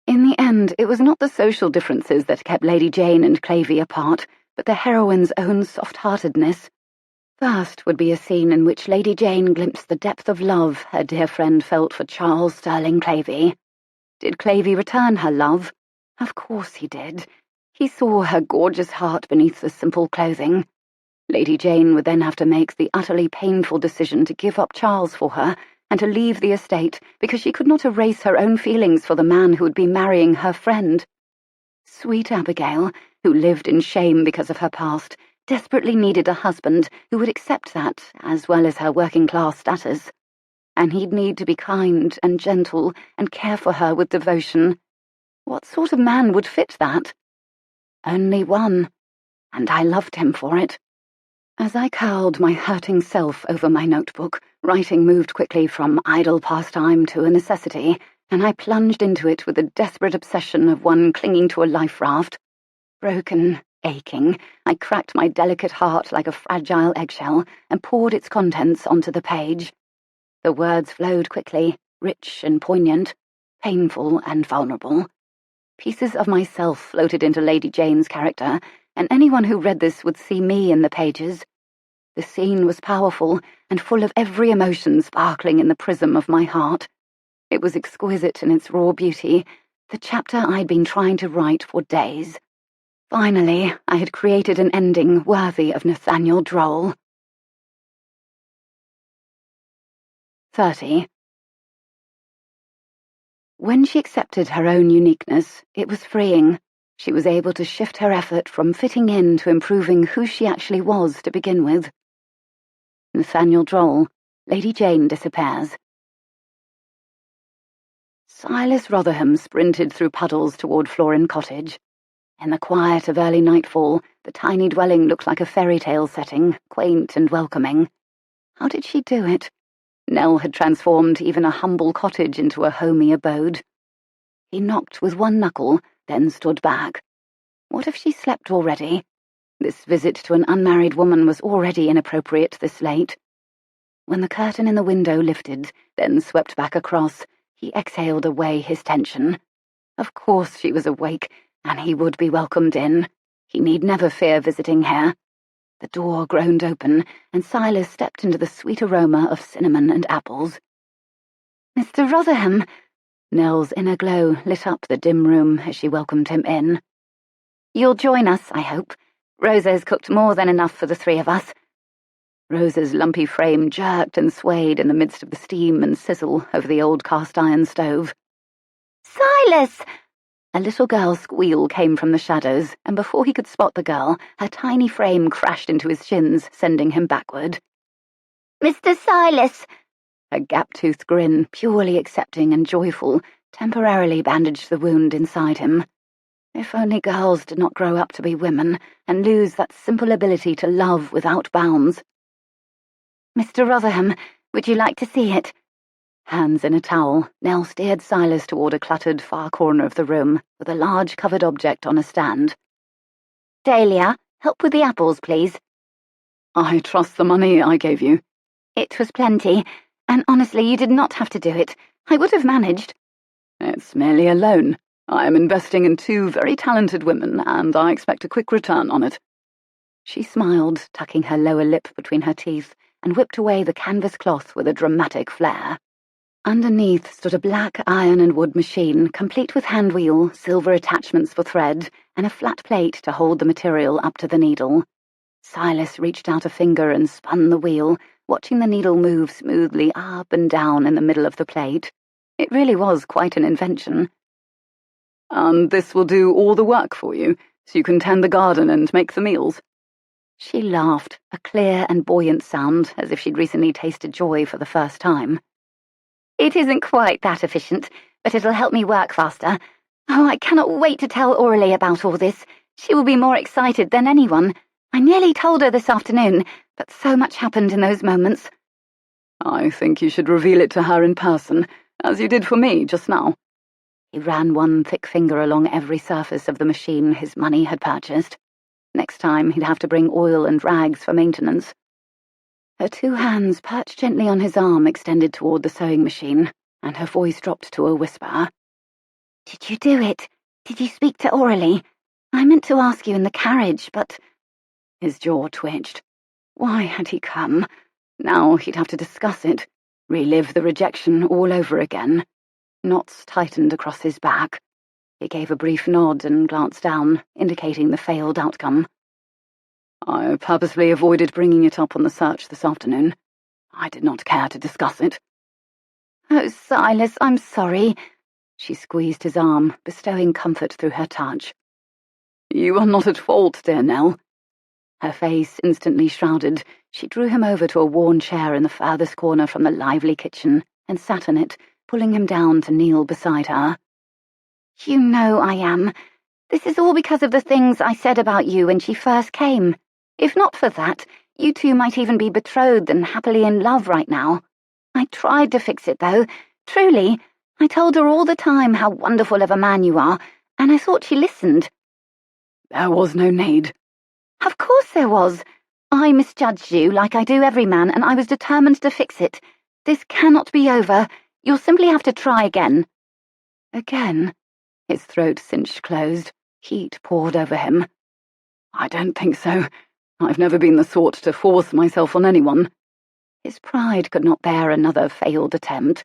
B: In the end, it was not the social differences that kept Lady Jayne and Clavey apart, but the heroine's own soft-heartedness. First would be a scene in which Lady Jayne glimpsed the depth of love her dear friend felt for Charles Sterling Clavey. Did Clavey return her love? Of course he did. He saw her gorgeous heart beneath the simple clothing. Lady Jayne would then have to make the utterly painful decision to give up Charles for her and to leave the estate because she could not erase her own feelings for the man who would be marrying her friend. Sweet Abigail, who lived in shame because of her past, desperately needed a husband who would accept that, as well as her working-class status. And he'd need to be kind and gentle and care for her with devotion. What sort of man would fit that? Only one, and I loved him for it. As I curled my hurting self over my notebook, writing moved quickly from idle pastime to a necessity, and I plunged into it with the desperate obsession of one clinging to a life raft. Broken, aching, I cracked my delicate heart like a fragile eggshell and poured its contents onto the page. The words flowed quickly, rich and poignant, painful and vulnerable. Pieces of myself floated into Lady Jayne's character, and anyone who read this would see me in the pages. The scene was powerful and full of every emotion sparkling in the prism of my heart. It was exquisite in its raw beauty, the chapter I'd been trying to write for days. Finally, I had created an ending worthy of Nathaniel Droll. 30. When she accepted her own uniqueness, it was freeing. She was able to shift her effort from fitting in to improving who she actually was to begin with. Nathaniel Droll, Lady Jayne Disappears. Silas Rotherham sprinted through puddles toward Florin Cottage. In the quiet of early nightfall, the tiny dwelling looked like a fairy tale setting, quaint and welcoming. How did she do it? Nell had transformed even a humble cottage into a homey abode. He knocked with one knuckle, then stood back. What if she slept already? This visit to an unmarried woman was already inappropriate this late. When the curtain in the window lifted, then swept back across, he exhaled away his tension. Of course she was awake, and he would be welcomed in. He need never fear visiting her. The door groaned open, and Silas stepped into the sweet aroma of cinnamon and apples. "Mr. Rotherham!" Nell's inner glow lit up the dim room as she welcomed him in. "You'll join us, I hope. Rosa's cooked more than enough for the three of us." Rosa's lumpy frame jerked and swayed in the midst of the steam and sizzle over the old cast-iron stove.
D: "Silas!"
B: A little girl's squeal came from the shadows, and before he could spot the girl, her tiny frame crashed into his shins, sending him backward.
D: "Mr. Silas!"
B: A gap-toothed grin, purely accepting and joyful, temporarily bandaged the wound inside him. If only girls did not grow up to be women and lose that simple ability to love without bounds.
D: "Mr. Rotherham, would you like to see it?"
B: Hands in a towel, Nell steered Silas toward a cluttered far corner of the room, with a large covered object on a stand.
D: "Dahlia, help with the apples, please."
C: I trust the money I gave you.
D: It was plenty, and honestly, you did not have to do it. I would have managed.
C: It's merely a loan. I am investing in 2 very talented women, and I expect a quick return on it.
B: She smiled, tucking her lower lip between her teeth, and whipped away the canvas cloth with a dramatic flair. Underneath stood a black iron and wood machine, complete with handwheel, silver attachments for thread, and a flat plate to hold the material up to the needle. Silas reached out a finger and spun the wheel, watching the needle move smoothly up and down in the middle of the plate. It really was quite an invention.
C: And this will do all the work for you, so you can tend the garden and make the meals.
B: She laughed, a clear and buoyant sound, as if she'd recently tasted joy for the first time.
D: It isn't quite that efficient, but it'll help me work faster. Oh, I cannot wait to tell Aurelie about all this. She will be more excited than anyone. I nearly told her this afternoon, but so much happened in those moments.
C: I think you should reveal it to her in person, as you did for me just now.
B: He ran one thick finger along every surface of the machine his money had purchased. Next time he'd have to bring oil and rags for maintenance. Her 2 hands perched gently on his arm extended toward the sewing machine, and her voice dropped to a whisper.
D: Did you do it? Did you speak to Aurelie? I meant to ask you in the carriage, but...
B: His jaw twitched. Why had he come? Now he'd have to discuss it, relive the rejection all over again. Knots tightened across his back. He gave a brief nod and glanced down, indicating the failed outcome.
C: I purposely avoided bringing it up on the search this afternoon. I did not care to discuss it.
D: Oh, Silas, I'm sorry.
B: She squeezed his arm, bestowing comfort through her touch.
C: You are not at fault, dear Nell.
B: Her face instantly shrouded, she drew him over to a worn chair in the furthest corner from the lively kitchen and sat on it, pulling him down to kneel beside her.
D: You know I am. This is all because of the things I said about you when she first came. If not for that, you 2 might even be betrothed and happily in love right now. I tried to fix it, though. Truly. I told her all the time how wonderful of a man you are, and I thought she listened.
C: There was no need.
D: Of course there was. I misjudged you like I do every man, and I was determined to fix it. This cannot be over. You'll simply have to try again.
B: Again? His throat cinched closed. Heat poured over him.
C: I don't think so. I've never been the sort to force myself on anyone.
B: His pride could not bear another failed attempt.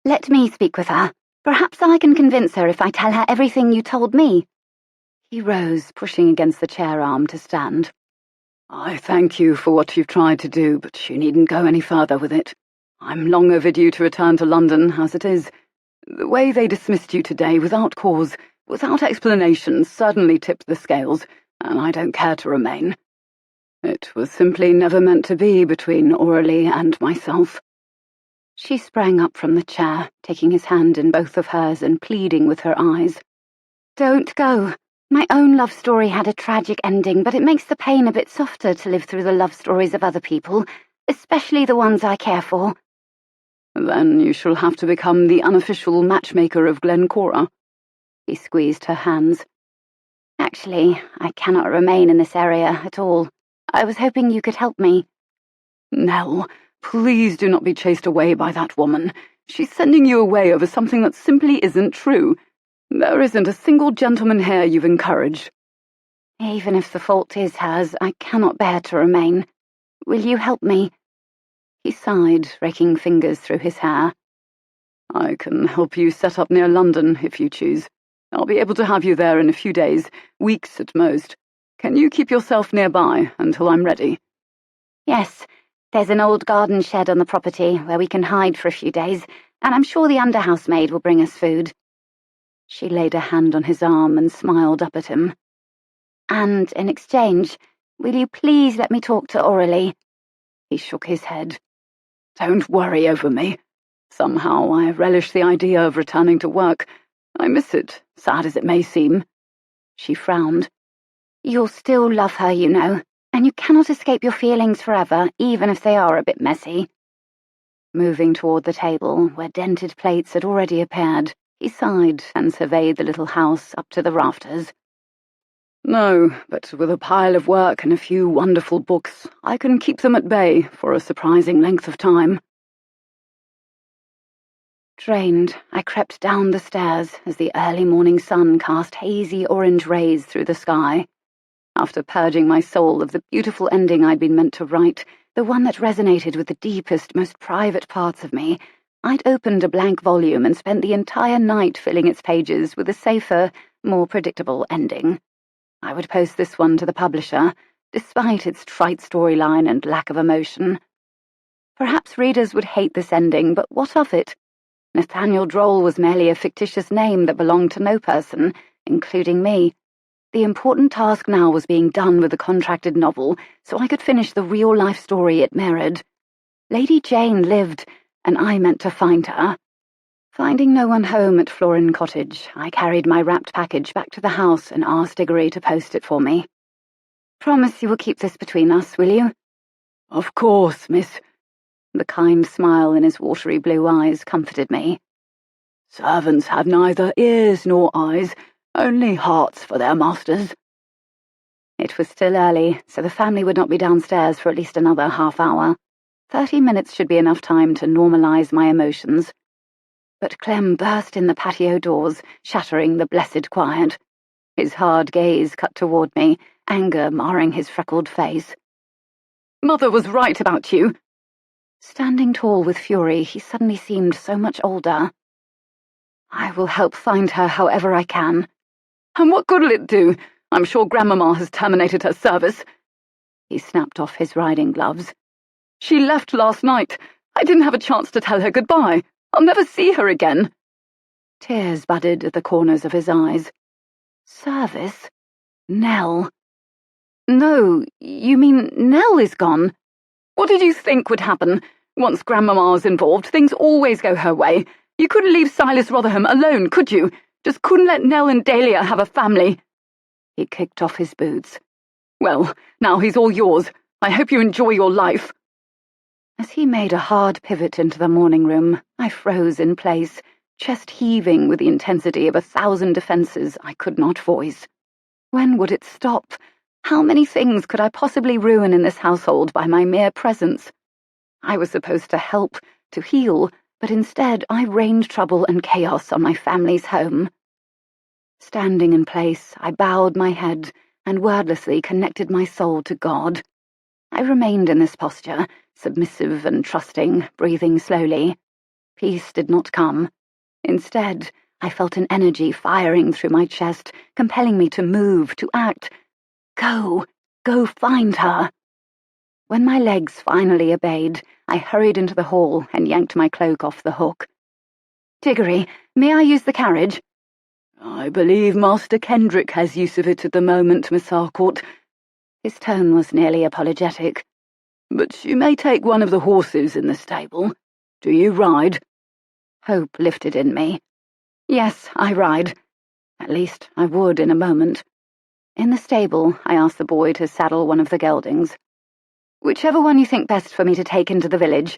D: Let me speak with her. Perhaps I can convince her if I tell her everything you told me.
B: He rose, pushing against the chair arm to stand.
C: I thank you for what you've tried to do, but you needn't go any further with it. I'm long overdue to return to London, as it is. The way they dismissed you today without cause, without explanation, certainly tipped the scales, and I don't care to remain. It was simply never meant to be between Aurelie and myself.
B: She sprang up from the chair, taking his hand in both of hers and pleading with her eyes.
D: Don't go. My own love story had a tragic ending, but it makes the pain a bit softer to live through the love stories of other people, especially the ones I care for.
C: Then you shall have to become the unofficial matchmaker of Glencora.
B: He squeezed her hands.
D: Actually, I cannot remain in this area at all. I was hoping you could help me.
C: Nell, please do not be chased away by that woman. She's sending you away over something that simply isn't true. There isn't a single gentleman here you've encouraged.
D: Even if the fault is hers, I cannot bear to remain. Will you help me?
B: He sighed, raking fingers through his hair.
C: I can help you set up near London, if you choose. I'll be able to have you there in a few days, weeks at most. Can you keep yourself nearby until I'm ready?
D: Yes, there's an old garden shed on the property where we can hide for a few days, and I'm sure the under-housemaid will bring us food.
B: She laid a hand on his arm and smiled up at him.
D: And in exchange, will you please let me talk to Aurelie?
B: He shook his head.
C: Don't worry over me. Somehow I relish the idea of returning to work. I miss it, sad as it may seem.
B: She frowned.
D: You'll still love her, you know, and you cannot escape your feelings forever, even if they are a bit messy.
B: Moving toward the table, where dented plates had already appeared, he sighed and surveyed the little house up to the rafters.
C: No, but with a pile of work and a few wonderful books, I can keep them at bay for a surprising length of time.
D: Drained, I crept down the stairs as the early morning sun cast hazy orange rays through the sky. After purging my soul of the beautiful ending I'd been meant to write, the one that resonated with the deepest, most private parts of me, I'd opened a blank volume and spent the entire night filling its pages with a safer, more predictable ending. I would post this one to the publisher, despite its trite storyline and lack of emotion. Perhaps readers would hate this ending, but what of it? Nathaniel Droll was merely a fictitious name that belonged to no person, including me. The important task now was being done with the contracted novel, so I could finish the real-life story it mirrored. Lady Jayne lived, and I meant to find her. Finding no one home at Florin Cottage, I carried my wrapped package back to the house and asked Diggory to post it for me. "Promise you will keep this between us, will you?"
C: "Of course, miss."
D: The kind smile in his watery blue eyes comforted me.
C: "Servants have neither ears nor eyes, only hearts for their masters."
D: It was still early, so the family would not be downstairs for at least another half hour. 30 minutes should be enough time to normalize my emotions. But Clem burst in the patio doors, shattering the blessed quiet. His hard gaze cut toward me, anger marring his freckled face.
C: "Mother was right about you."
D: Standing tall with fury, he suddenly seemed so much older.
C: "I will help find her however I can." "And what good'll it do? I'm sure Grandmama has terminated her service."
D: He snapped off his riding gloves.
C: "She left last night. I didn't have a chance to tell her goodbye. I'll never see her again."
D: Tears budded at the corners of his eyes. "Service? Nell?"
C: "No, you mean Nell is gone? What did you think would happen? Once Grandmama's involved, things always go her way. You couldn't leave Silas Rotherham alone, could you? Just couldn't let Nell and Dahlia have a family."
D: He kicked off his boots.
C: "Well, now he's all yours. I hope you enjoy your life."
D: As he made a hard pivot into the morning room, I froze in place, chest heaving with the intensity of 1,000 defenses I could not voice. When would it stop? How many things could I possibly ruin in this household by my mere presence? I was supposed to help, to heal, but instead I rained trouble and chaos on my family's home. Standing in place, I bowed my head and wordlessly connected my soul to God. I remained in this posture, submissive and trusting, breathing slowly. Peace did not come. Instead, I felt an energy firing through my chest, compelling me to move, to act. Go find her. When my legs finally obeyed, I hurried into the hall and yanked my cloak off the hook. "Diggory, may I use the carriage?"
C: "I believe Master Kendrick has use of it at the moment, Miss Harcourt."
D: His tone was nearly apologetic.
C: "But you may take one of the horses in the stable. Do you ride?"
D: Hope lifted in me. "Yes, I ride. At least I would in a moment." In the stable, I asked the boy to saddle one of the geldings. "Whichever one you think best for me to take into the village."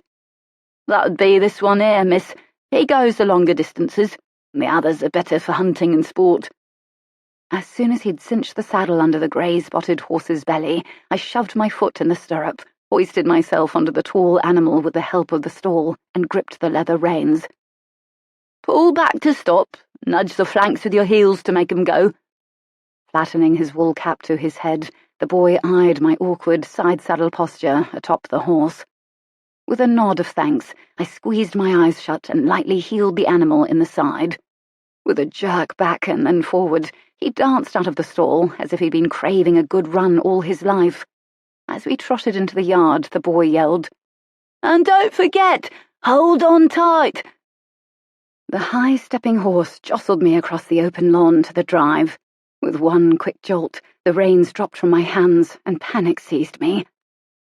C: "That'd be this one here, miss. He goes the longer distances, and the others are better for hunting and sport."
D: As soon as he'd cinched the saddle under the grey-spotted horse's belly, I shoved my foot in the stirrup, hoisted myself onto the tall animal with the help of the stall, and gripped the leather reins.
C: "Pull back to stop. Nudge the flanks with your heels to make 'em go."
D: Flattening his wool cap to his head, the boy eyed my awkward side-saddle posture atop the horse. With a nod of thanks, I squeezed my eyes shut and lightly heeled the animal in the side. With a jerk back and then forward, he danced out of the stall as if he'd been craving a good run all his life. As we trotted into the yard, the boy yelled, "And don't forget, hold on tight!" The high-stepping horse jostled me across the open lawn to the drive. With one quick jolt, the reins dropped from my hands and panic seized me.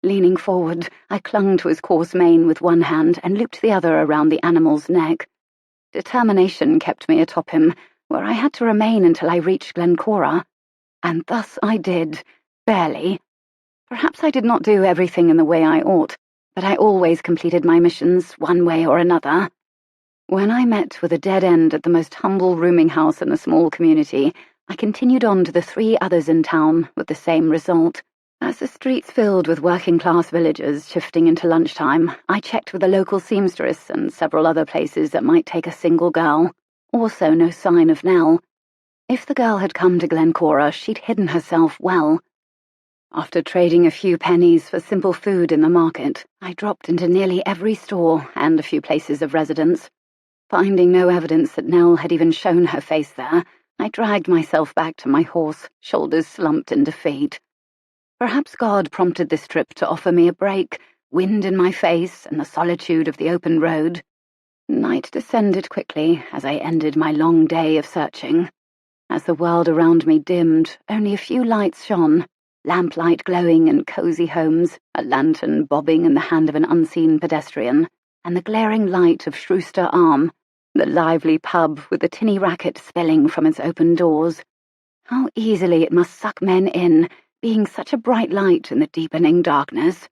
D: Leaning forward, I clung to his coarse mane with one hand and looped the other around the animal's neck. Determination kept me atop him, where I had to remain until I reached Glencora. And thus I did, barely. Perhaps I did not do everything in the way I ought, but I always completed my missions one way or another. When I met with a dead end at the most humble rooming house in the small community, I continued on to the 3 others in town with the same result. As the streets filled with working-class villagers shifting into lunchtime, I checked with the local seamstress and several other places that might take a single girl. Also no sign of Nell. If the girl had come to Glencora, she'd hidden herself well. After trading a few pennies for simple food in the market, I dropped into nearly every store and a few places of residence. Finding no evidence that Nell had even shown her face there, I dragged myself back to my horse, shoulders slumped in defeat. Perhaps God prompted this trip to offer me a break, wind in my face and the solitude of the open road. Night descended quickly as I ended my long day of searching. As the world around me dimmed, only a few lights shone, lamplight glowing in cosy homes, a lantern bobbing in the hand of an unseen pedestrian, and the glaring light of Shrewster Arm, the lively pub with the tinny racket spilling from its open doors. How easily it must suck men in, being such a bright light in the deepening darkness.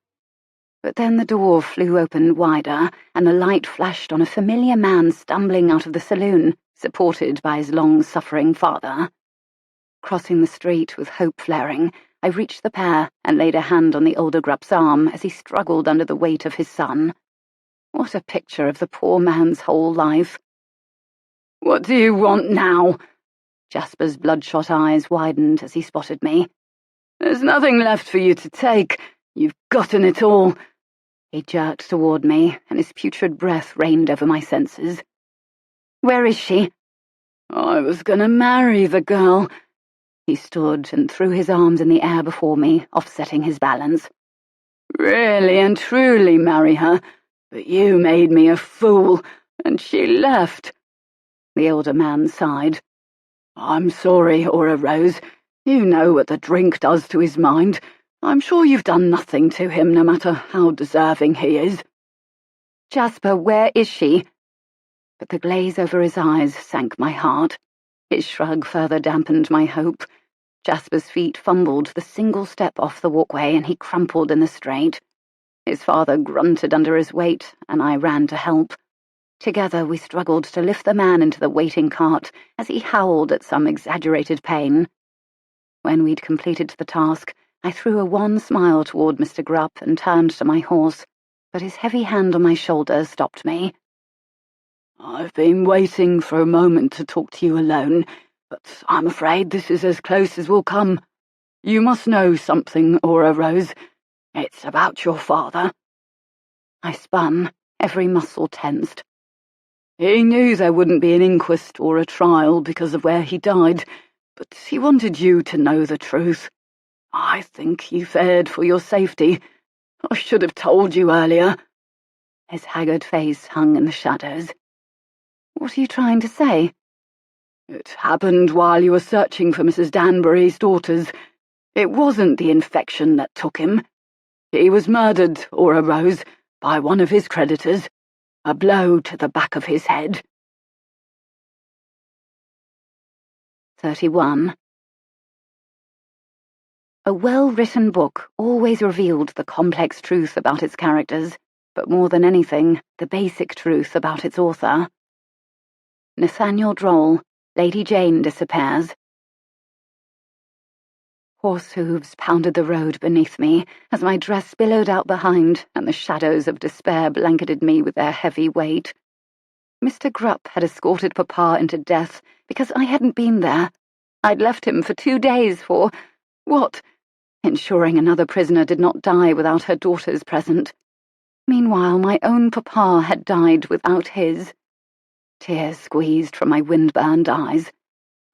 D: But then the door flew open wider, and the light flashed on a familiar man stumbling out of the saloon, supported by his long-suffering father. Crossing the street with hope flaring, I reached the pair and laid a hand on the older Grupp's arm as he struggled under the weight of his son. What a picture of the poor man's whole life. "What do you want now?" Jasper's bloodshot eyes widened as he spotted me. "There's nothing left for you to take. You've gotten it all." He jerked toward me, and his putrid breath rained over my senses. "Where is she?" "I was gonna marry the girl." He stood and threw his arms in the air before me, offsetting his balance. "Really and truly marry her, but you made me a fool, and she left." The older man sighed. "I'm sorry, Aura Rose. You know what the drink does to his mind. I'm sure you've done nothing to him, no matter how deserving he is." "Jasper, where is she?" But the glaze over his eyes sank my heart. His shrug further dampened my hope. Jasper's feet fumbled the single step off the walkway, and he crumpled in the straight. His father grunted under his weight, and I ran to help. Together we struggled to lift the man into the waiting cart as he howled at some exaggerated pain. When we'd completed the task, I threw a wan smile toward Mr. Grupp and turned to my horse, but his heavy hand on my shoulder stopped me. "I've been waiting for a moment to talk to you alone, but I'm afraid this is as close as we'll come. You must know something, Aura Rose. It's about your father." I spun, every muscle tensed. "He knew there wouldn't be an inquest or a trial because of where he died, but he wanted you to know the truth. I think he feared for your safety. I should have told you earlier." His haggard face hung in the shadows. "What are you trying to say?" "It happened while you were searching for Mrs. Danbury's daughters. It wasn't the infection that took him. He was murdered, Aura Rose, by one of his creditors. A blow to the back of his head." 31. A well-written book always revealed the complex truth about its characters, but more than anything, the basic truth about its author. Nathaniel Droll, Lady Jayne Disappears. Horse hooves pounded the road beneath me as my dress billowed out behind and the shadows of despair blanketed me with their heavy weight. Mr. Grupp had escorted Papa into death because I hadn't been there. I'd left him for 2 days for, what? Ensuring another prisoner did not die without her daughters present. Meanwhile, my own Papa had died without his. Tears squeezed from my wind-burned eyes.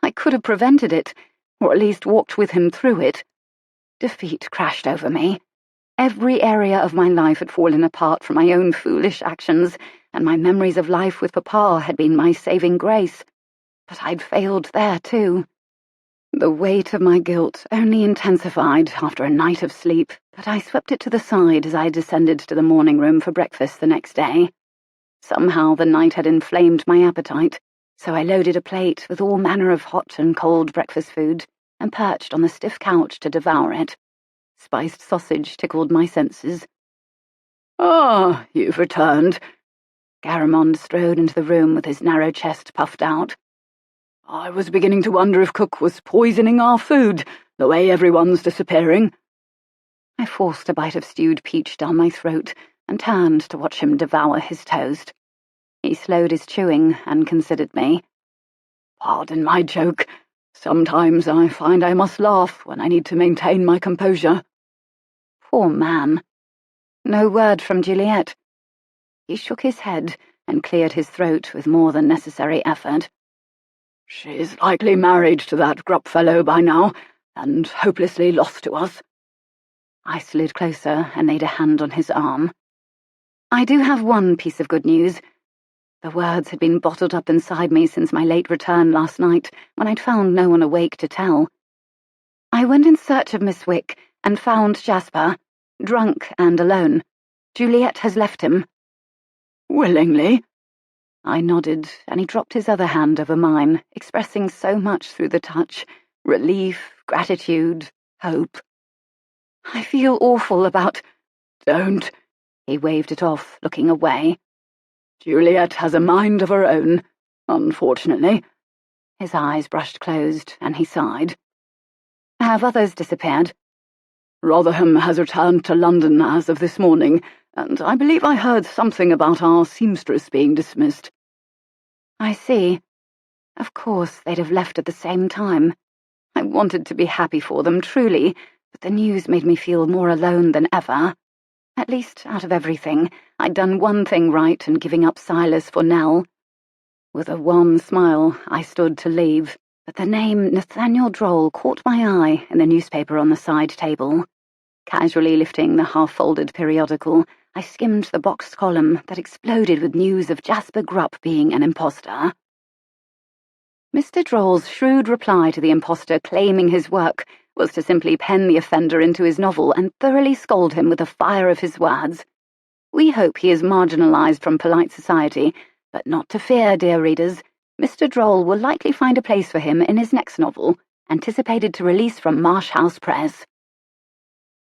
D: I could have prevented it, or at least walked with him through it. Defeat crashed over me. Every area of my life had fallen apart from my own foolish actions, and my memories of life with Papa had been my saving grace. But I'd failed there, too. The weight of my guilt only intensified after a night of sleep, but I swept it to the side as I descended to the morning room for breakfast the next day. Somehow the night had inflamed my appetite, so I loaded a plate with all manner of hot and cold breakfast food and perched on the stiff couch to devour it. Spiced sausage tickled my senses. "Ah, you've returned." Garamond strode into the room with his narrow chest puffed out.
C: I was beginning to wonder if Cook was poisoning our food, the way everyone's disappearing."
B: I forced a bite of stewed peach down my throat and turned to watch him devour his toast. He slowed his chewing and considered me.
C: "Pardon my joke. Sometimes I find I must laugh when I need to maintain my composure."
B: Poor man. No word from Juliet. He shook his head and cleared his throat with more than necessary effort.
C: "She's likely married to that Grupp fellow by now, and hopelessly lost to us."
B: I slid closer and laid a hand on his arm. "I do have one piece of good news." The words had been bottled up inside me since my late return last night, when I'd found no one awake to tell. "I went in search of Miss Wick and found Jasper, drunk and alone. Juliet has left him."
C: "Willingly?"
B: I nodded, and he dropped his other hand over mine, expressing so much through the touch: relief, gratitude, hope. "I feel awful about—"
C: "Don't."
B: He waved it off, looking away.
C: "Juliet has a mind of her own, unfortunately."
B: His eyes brushed closed, and he sighed. "Have others disappeared?"
C: "Rotherham has returned to London as of this morning, and I believe I heard something about our seamstress being dismissed."
B: "I see. Of course they'd have left at the same time. I wanted to be happy for them, truly, but the news made me feel more alone than ever. At least, out of everything, I'd done one thing right in giving up Silas for Nell. With a wan smile, I stood to leave, but the name Nathaniel Droll caught my eye in the newspaper on the side table. Casually lifting the half-folded periodical, I skimmed the boxed column that exploded with news of Jasper Grupp being an imposter. Mr. Droll's shrewd reply to the imposter claiming his work was to simply pen the offender into his novel and thoroughly scold him with the fire of his words. We hope he is marginalised from polite society, but not to fear, dear readers. Mr. Droll will likely find a place for him in his next novel, anticipated to release from Marsh House Press.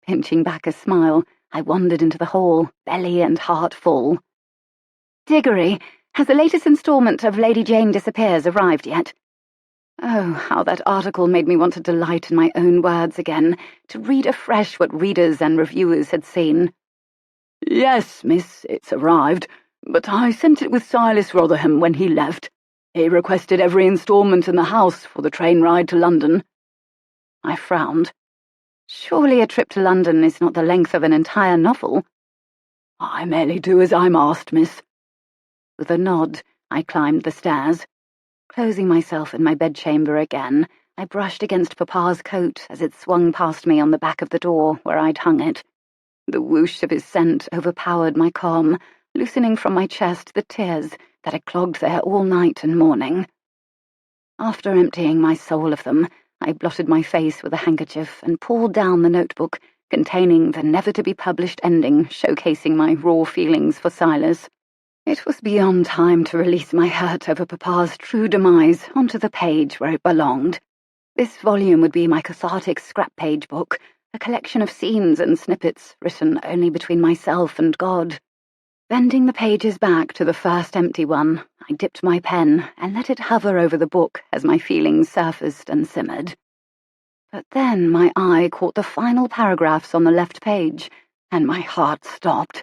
B: Pinching back a smile, I wandered into the hall, belly and heart full. "Diggory, has the latest instalment of Lady Jayne Disappears arrived yet?" Oh, how that article made me want to delight in my own words again, to read afresh what readers and reviewers had seen.
C: "Yes, miss, it's arrived, but I sent it with Silas Rotherham when he left. He requested every instalment in the house for the train ride to London."
B: I frowned. Surely a trip to London is not the length of an entire novel.
C: "I merely do as I'm asked, miss."
B: With a nod, I climbed the stairs. Closing myself in my bedchamber again, I brushed against Papa's coat as it swung past me on the back of the door where I'd hung it. The whoosh of his scent overpowered my calm, loosening from my chest the tears that had clogged there all night and morning. After emptying my soul of them, I blotted my face with a handkerchief and pulled down the notebook containing the never-to-be-published ending showcasing my raw feelings for Silas. It was beyond time to release my hurt over Papa's true demise onto the page where it belonged. This volume would be my cathartic scrap-page book, a collection of scenes and snippets written only between myself and God. Bending the pages back to the first empty one, I dipped my pen and let it hover over the book as my feelings surfaced and simmered. But then my eye caught the final paragraphs on the left page, and my heart stopped.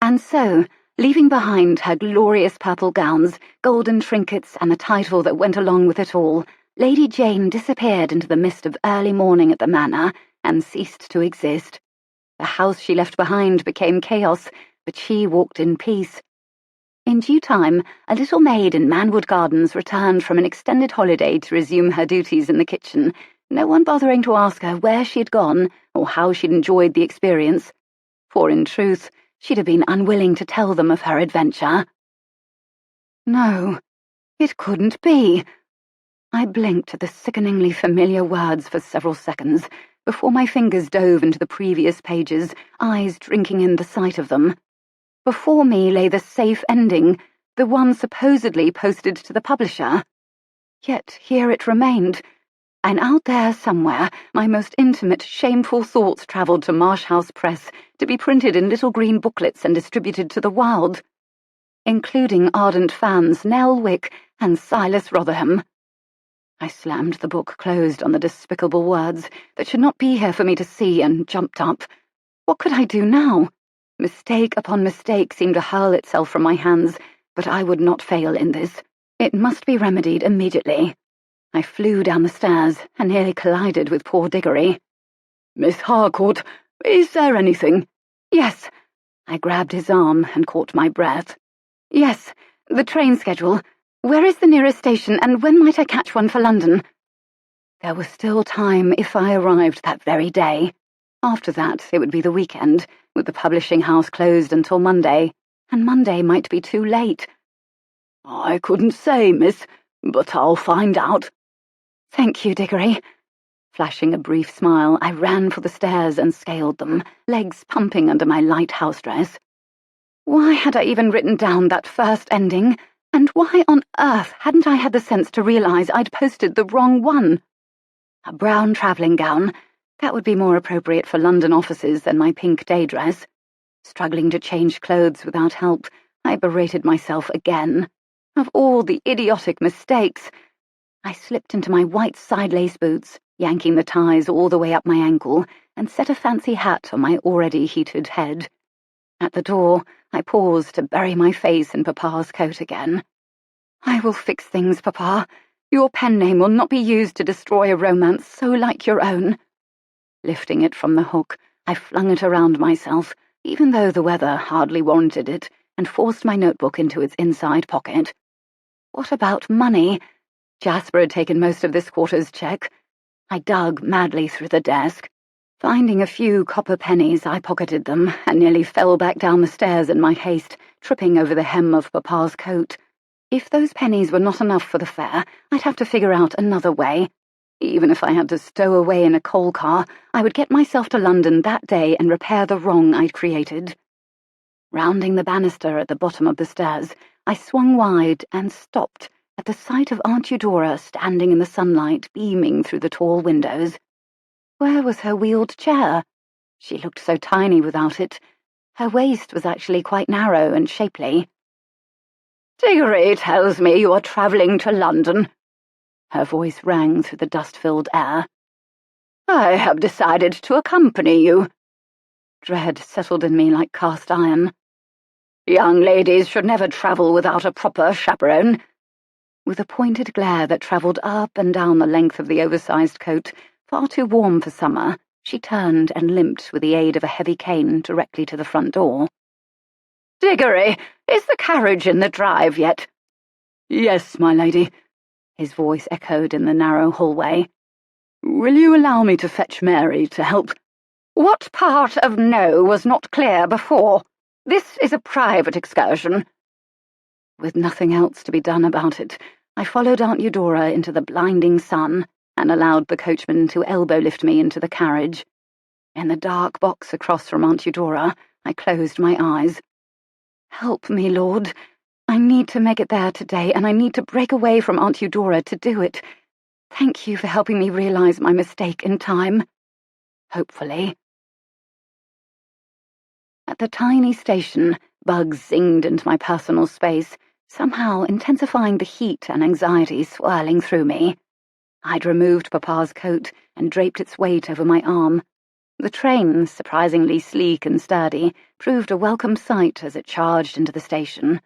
B: And so, leaving behind her glorious purple gowns, golden trinkets, and the title that went along with it all, Lady Jayne disappeared into the mist of early morning at the manor and ceased to exist. The house she left behind became chaos, but she walked in peace. In due time, a little maid in Manwood Gardens returned from an extended holiday to resume her duties in the kitchen, no one bothering to ask her where she had gone or how she'd enjoyed the experience, for in truth, she'd have been unwilling to tell them of her adventure. No, it couldn't be. I blinked at the sickeningly familiar words for several seconds before my fingers dove into the previous pages, eyes drinking in the sight of them. Before me lay the safe ending, the one supposedly posted to the publisher. Yet here it remained, and out there somewhere my most intimate, shameful thoughts travelled to Marsh House Press to be printed in little green booklets and distributed to the world. including ardent fans Nell Wick and Silas Rotherham. I slammed the book closed on the despicable words that should not be here for me to see and jumped up. What could I do now? Mistake upon mistake seemed to hurl itself from my hands, but I would not fail in this. It must be remedied immediately. I flew down the stairs and nearly collided with poor Diggory.
C: Miss Harcourt, is there anything?
B: Yes. I grabbed his arm and caught my breath. Yes, the train schedule. Where is the nearest station, and when might I catch one for London? There was still time if I arrived that very day. After that, it would be the weekend, with the publishing house closed until Monday, and Monday might be too late.
C: I couldn't say, miss, but I'll find out.
B: Thank you, Diggory. Flashing a brief smile, I ran for the stairs and scaled them, legs pumping under my light house dress. Why had I even written down that first ending? And why on earth hadn't I had the sense to realize I'd posted the wrong one? A brown travelling gown. That would be more appropriate for London offices than my pink day dress. Struggling to change clothes without help, I berated myself again. Of all the idiotic mistakes! I slipped into my white side-lace boots, yanking the ties all the way up my ankle, and set a fancy hat on my already heated head. At the door, I paused to bury my face in Papa's coat again. I will fix things, Papa. Your pen name will not be used to destroy a romance so like your own. Lifting it from the hook, I flung it around myself, even though the weather hardly warranted it, and forced my notebook into its inside pocket. What about money? Jasper had taken most of this quarter's cheque. I dug madly through the desk. Finding a few copper pennies, I pocketed them and nearly fell back down the stairs in my haste, tripping over the hem of Papa's coat. If those pennies were not enough for the fare, I'd have to figure out another way. Even if I had to stow away in a coal car, I would get myself to London that day and repair the wrong I'd created. Rounding the banister at the bottom of the stairs, I swung wide and stopped at the sight of Aunt Eudora standing in the sunlight, beaming through the tall windows. Where was her wheeled chair? She looked so tiny without it. Her waist was actually quite narrow and shapely.
C: Diggory tells me you are travelling to London.
B: Her voice rang through the dust-filled air.
C: I have decided to accompany you.
B: Dread settled in me like cast iron.
C: Young ladies should never travel without a proper chaperone.
B: With a pointed glare that travelled up and down the length of the oversized coat, far too warm for summer, she turned and limped with the aid of a heavy cane directly to the front door.
C: Diggory, is the carriage in the drive yet?
B: Yes, my lady. His voice echoed in the narrow hallway.
C: Will you allow me to fetch Mary to help? What part of no was not clear before? This is a private excursion.
B: With nothing else to be done about it, I followed Aunt Eudora into the blinding sun and allowed the coachman to elbow-lift me into the carriage. In the dark box across from Aunt Eudora, I closed my eyes. Help me, Lord. I need to make it there today, and I need to break away from Aunt Eudora to do it. Thank you for helping me realize my mistake in time. Hopefully. At the tiny station, bugs zinged into my personal space, somehow intensifying the heat and anxiety swirling through me. I'd removed Papa's coat and draped its weight over my arm. The train, surprisingly sleek and sturdy, proved a welcome sight as it charged into the station.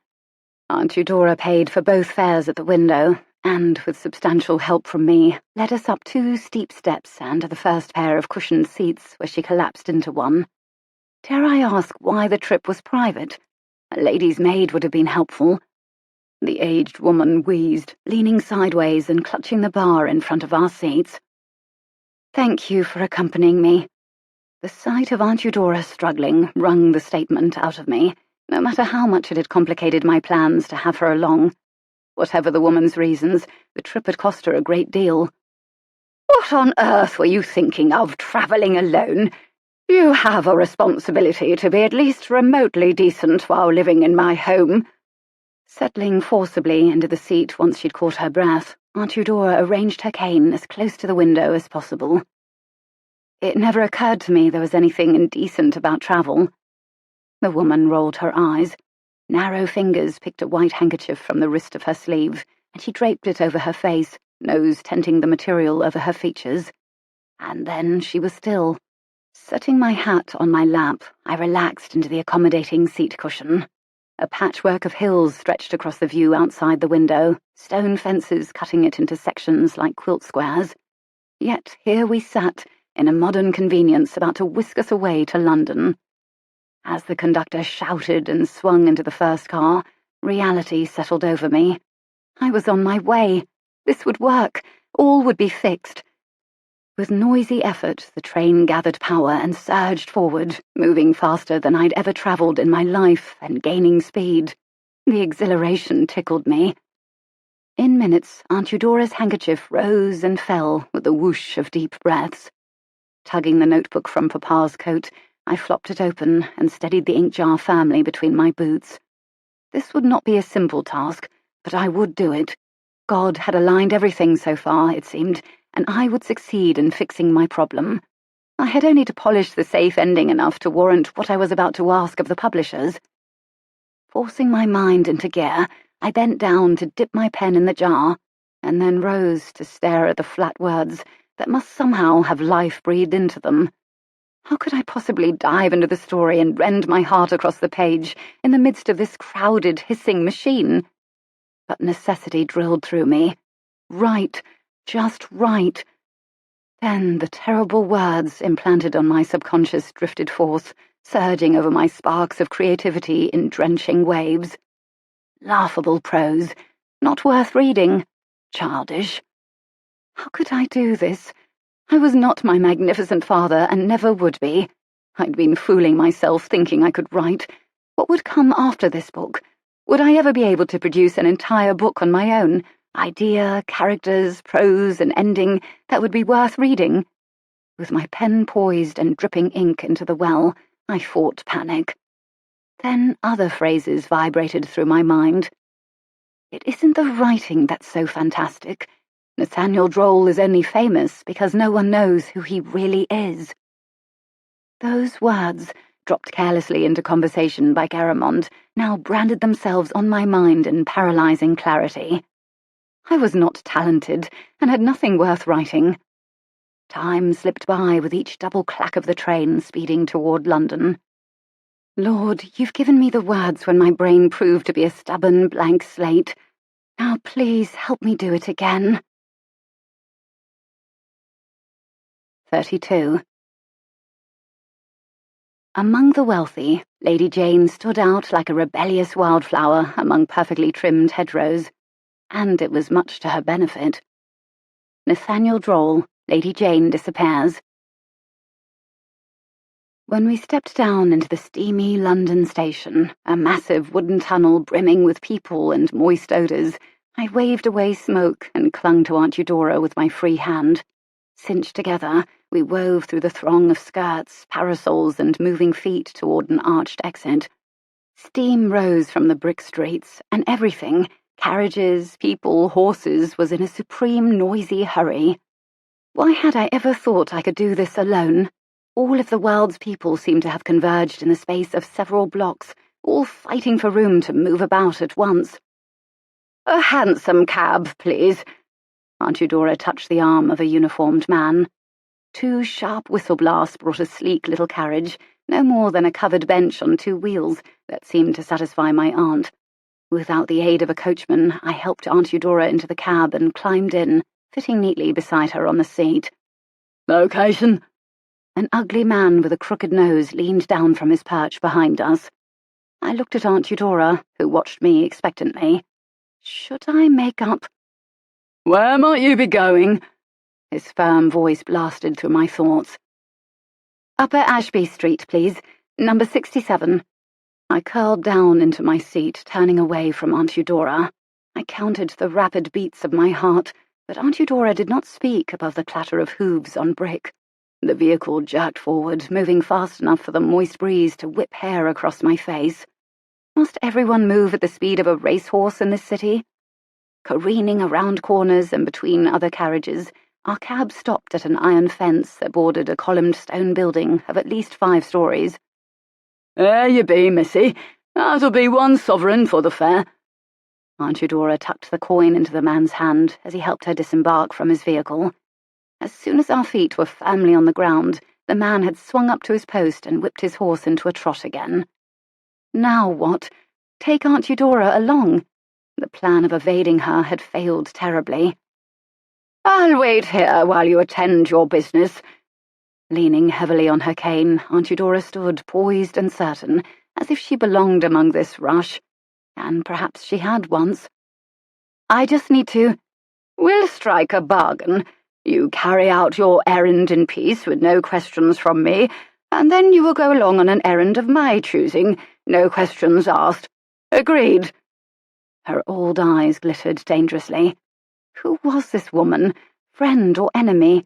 B: Aunt Eudora paid for both fares at the window, and, with substantial help from me, led us up 2 steep steps and to the first pair of cushioned seats where she collapsed into one. Dare I ask why the trip was private? A lady's maid would have been helpful. The aged woman wheezed, leaning sideways and clutching the bar in front of our seats. Thank you for accompanying me. The sight of Aunt Eudora struggling wrung the statement out of me, no matter how much it had complicated my plans to have her along. Whatever the woman's reasons, the trip had cost her a great deal.
C: What on earth were you thinking of, travelling alone? You have a responsibility to be at least remotely decent while living in my home.
B: Settling forcibly into the seat once she'd caught her breath, Aunt Eudora arranged her cane as close to the window as possible. It never occurred to me there was anything indecent about travel. The woman rolled her eyes.
D: Narrow fingers picked a white handkerchief from the wrist of her sleeve, and she draped it over her face, nose tenting the material over her features. And then she was still. Setting my hat on my lap, I relaxed into the accommodating seat cushion. A patchwork of hills stretched across the view outside the window, stone fences cutting it into sections like quilt squares. Yet here we sat, in a modern convenience about to whisk us away to London. As the conductor shouted and swung into the first car, reality settled over me. I was on my way. This would work. All would be fixed. With noisy effort, the train gathered power and surged forward, moving faster than I'd ever travelled in my life and gaining speed. The exhilaration tickled me. In minutes, Aunt Eudora's handkerchief rose and fell with a whoosh of deep breaths. Tugging the notebook from Papa's coat, I flopped it open and steadied the ink jar firmly between my boots. This would not be a simple task, but I would do it. God had aligned everything so far, it seemed, and I would succeed in fixing my problem. I had only to polish the safe ending enough to warrant what I was about to ask of the publishers. Forcing my mind into gear, I bent down to dip my pen in the jar, and then rose to stare at the flat words that must somehow have life breathed into them. How could I possibly dive into the story and rend my heart across the page in the midst of this crowded, hissing machine? But necessity drilled through me. Right. Just right. Then the terrible words implanted on my subconscious drifted forth, surging over my sparks of creativity in drenching waves. Laughable prose, not worth reading, childish. How could I do this? I was not my magnificent father and never would be. I'd been fooling myself thinking I could write. What would come after this book? Would I ever be able to produce an entire book on my own? Idea, characters, prose, and ending that would be worth reading? With my pen poised and dripping ink into the well, I fought panic. Then other phrases vibrated through my mind. It isn't the writing that's so fantastic. Nathaniel Droll is only famous because no one knows who he really is. Those words, dropped carelessly into conversation by Garamond, now branded themselves on my mind in paralyzing clarity. I was not talented, and had nothing worth writing. Time slipped by with each double clack of the train speeding toward London. Lord, you've given me the words when my brain proved to be a stubborn blank slate. Now please help me do it again. 32. Among the wealthy, Lady Jayne stood out like a rebellious wildflower among perfectly trimmed hedgerows, and it was much to her benefit. Nathaniel Droll, Lady Jayne Disappears. When we stepped down into the steamy London station, a massive wooden tunnel brimming with people and moist odours, I waved away smoke and clung to Aunt Eudora with my free hand. Cinched together, we wove through the throng of skirts, parasols, and moving feet toward an arched exit. Steam rose from the brick streets, and everything, carriages, people, horses, was in a supreme noisy hurry. Why had I ever thought I could do this alone? All of the world's people seemed to have converged in the space of several blocks, all fighting for room to move about at once. "A hansom cab, please." Aunt Eudora touched the arm of a uniformed man. Two sharp whistle blasts brought a sleek little carriage, no more than a covered bench on two wheels, that seemed to satisfy my aunt. Without the aid of a coachman, I helped Aunt Eudora into the cab and climbed in, fitting neatly beside her on the seat. "Location?" An ugly man with a crooked nose leaned down from his perch behind us. I looked at Aunt Eudora, who watched me expectantly. Should I make up? "Where might you be going?" His firm voice blasted through my thoughts. "Upper Ashby Street, please. Number 67. I curled down into my seat, turning away from Aunt Eudora. I counted the rapid beats of my heart, but Aunt Eudora did not speak above the clatter of hooves on brick. The vehicle jerked forward, moving fast enough for the moist breeze to whip hair across my face. Must everyone move at the speed of a racehorse in this city? Careening around corners and between other carriages, our cab stopped at an iron fence that bordered a columned stone building of at least 5 stories. "There you be, missy.
C: That'll be 1 sovereign for the fare." Aunt Eudora tucked the coin into the man's hand as he helped her disembark from his vehicle. As soon as our feet were firmly on the ground, the man had swung up to his post and whipped his horse into a trot again. Now what? Take Aunt Eudora along? The plan of evading her had failed terribly.
B: "I'll wait here while you attend your business."
C: Leaning heavily on her cane, Aunt Eudora stood poised and certain, as if she belonged among this rush. And perhaps she had once.
B: "I just need to—" "We'll strike a bargain. You carry out your errand in peace with no questions from me, and then you will go along on an errand of my choosing, no questions asked. Agreed?"
C: Her old eyes glittered dangerously. Who was this woman, friend or enemy?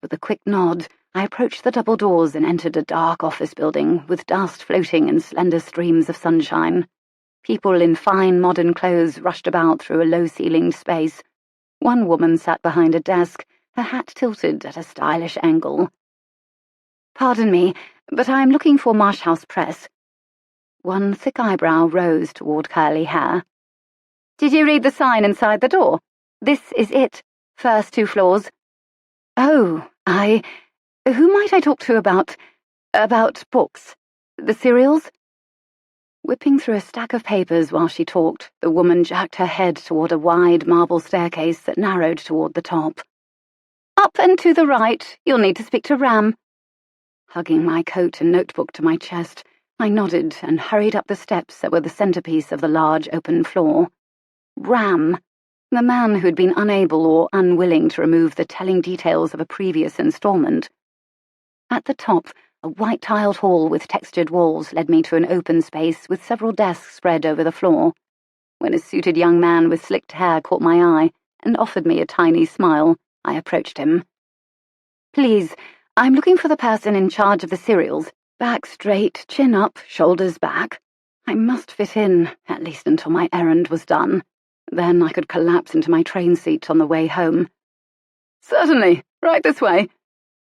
C: With a quick nod, I approached the double doors and entered a dark office building with dust floating in slender streams of sunshine. People in fine modern clothes rushed about through a low-ceilinged space. One woman sat behind a desk, her hat tilted at a stylish angle.
B: "Pardon me, but I am looking for Marsh Press."
C: One thick eyebrow rose toward curly hair.
B: "Did you read the sign inside the door? This is it. First 2 floors."
C: "Oh, who might I talk to about books? The serials?" Whipping through a stack of papers while she talked, the woman jerked her head toward a wide marble staircase that narrowed toward the top.
B: "Up and to the right. You'll need to speak to Ram."
C: Hugging my coat and notebook to my chest, I nodded and hurried up the steps that were the centerpiece of the large open floor. Ram, the man who'd been unable or unwilling to remove the telling details of a previous installment. At the top, a white-tiled hall with textured walls led me to an open space with several desks spread over the floor. When a suited young man with slicked hair caught my eye and offered me a tiny smile, I approached him.
B: "Please, I'm looking for the person in charge of the serials.
C: Back straight, chin up, shoulders back. I must fit in, at least until my errand was done. Then I could collapse into my train seat on the way home."
E: "Certainly. Right this way."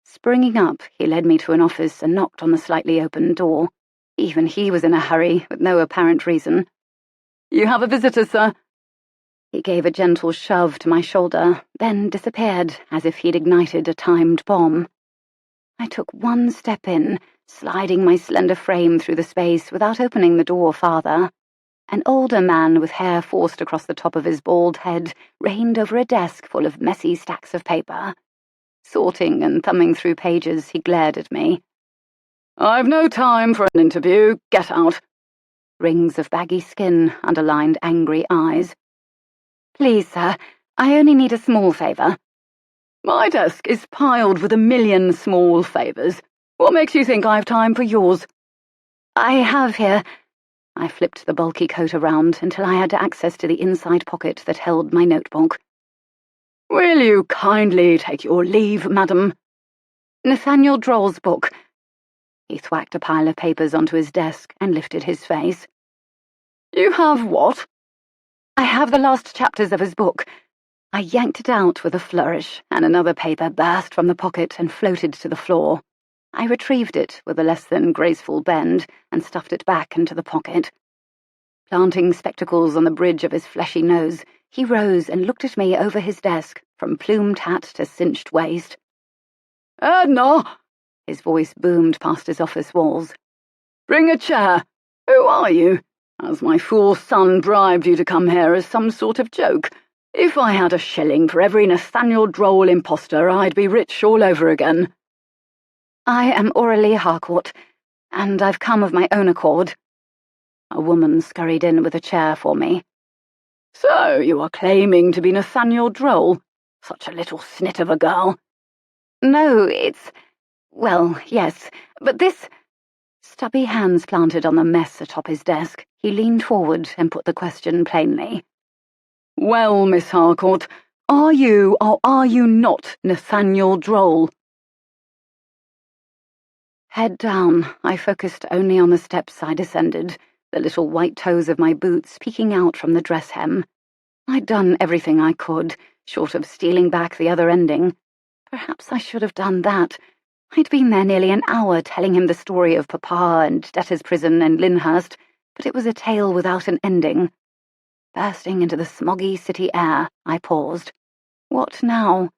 C: Springing up, he led me to an office and knocked on the slightly open door. Even he was in a hurry, with no apparent reason.
E: "You have a visitor, sir."
C: He gave a gentle shove to my shoulder, then disappeared, as if he'd ignited a timed bomb. I took one step in, sliding my slender frame through the space without opening the door farther. An older man with hair forced across the top of his bald head reigned over a desk full of messy stacks of paper. Sorting and thumbing through pages, he glared at me.
E: "I've no time for an interview. Get out."
C: Rings of baggy skin underlined angry eyes.
B: "Please, sir, I only need a small favour."
E: "My desk is piled with 1,000,000 small favours. What makes you think I've time for yours?"
B: "I have here—"
C: I flipped the bulky coat around until I had access to the inside pocket that held my notebook.
E: "Will you kindly take your leave, madam?"
B: "Nathaniel Droll's book."
C: He thwacked a pile of papers onto his desk and lifted his face.
E: "You have what?"
B: "I have the last chapters of his book."
C: I yanked it out with a flourish, and another paper burst from the pocket and floated to the floor. I retrieved it with a less than graceful bend and stuffed it back into the pocket. Planting spectacles on the bridge of his fleshy nose, he rose and looked at me over his desk, from plumed hat to cinched waist.
E: "Edna!"
C: His voice boomed past his office walls.
E: "Bring a chair. Who are you? Has my fool son bribed you to come here as some sort of joke? If I had a shilling for every Nathaniel Droll imposter, I'd be rich all over again."
B: "I am Aurelie Harcourt, and I've come of my own accord."
C: A woman scurried in with a chair for me.
E: "So you are claiming to be Nathaniel Droll? Such a little snit of a girl."
B: "No, well, yes, but this—"
C: Stubby hands planted on the mess atop his desk, he leaned forward and put the question plainly.
E: "Well, Miss Harcourt, are you or are you not Nathaniel Droll?"
C: Head down, I focused only on the steps I descended, the little white toes of my boots peeking out from the dress hem. I'd done everything I could, short of stealing back the other ending. Perhaps I should have done that. I'd been there nearly an hour telling him the story of Papa and debtor's prison and Lyndhurst,
D: but it was a tale without an ending. Bursting into the smoggy city air, I paused. What now?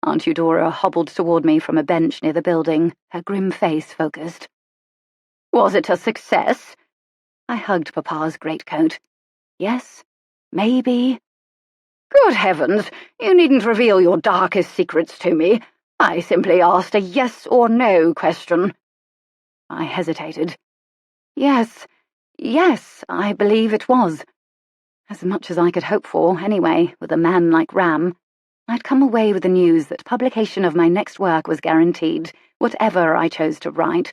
D: Aunt Eudora hobbled toward me from a bench near the building, her grim face focused.
A: Was it a success?
D: I hugged Papa's greatcoat. Yes, maybe.
A: Good heavens, you needn't reveal your darkest secrets to me. I simply asked a yes or no question.
D: I hesitated. Yes, I believe it was. As much as I could hope for, anyway, with a man like Ram. I'd come away with the news that publication of my next work was guaranteed, whatever I chose to write.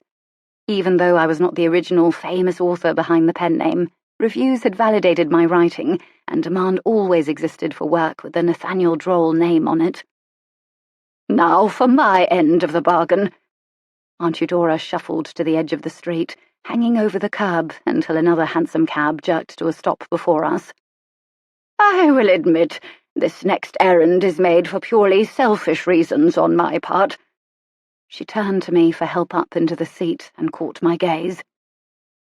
D: Even though I was not the original famous author behind the pen name, reviews had validated my writing, and demand always existed for work with the Nathaniel Droll name on it.
A: Now for my end of the bargain.
D: Aunt Eudora shuffled to the edge of the street, hanging over the curb until another hansom cab jerked to a stop before us.
A: I will admit, this next errand is made for purely selfish reasons on my part.
D: She turned to me for help up into the seat and caught my gaze.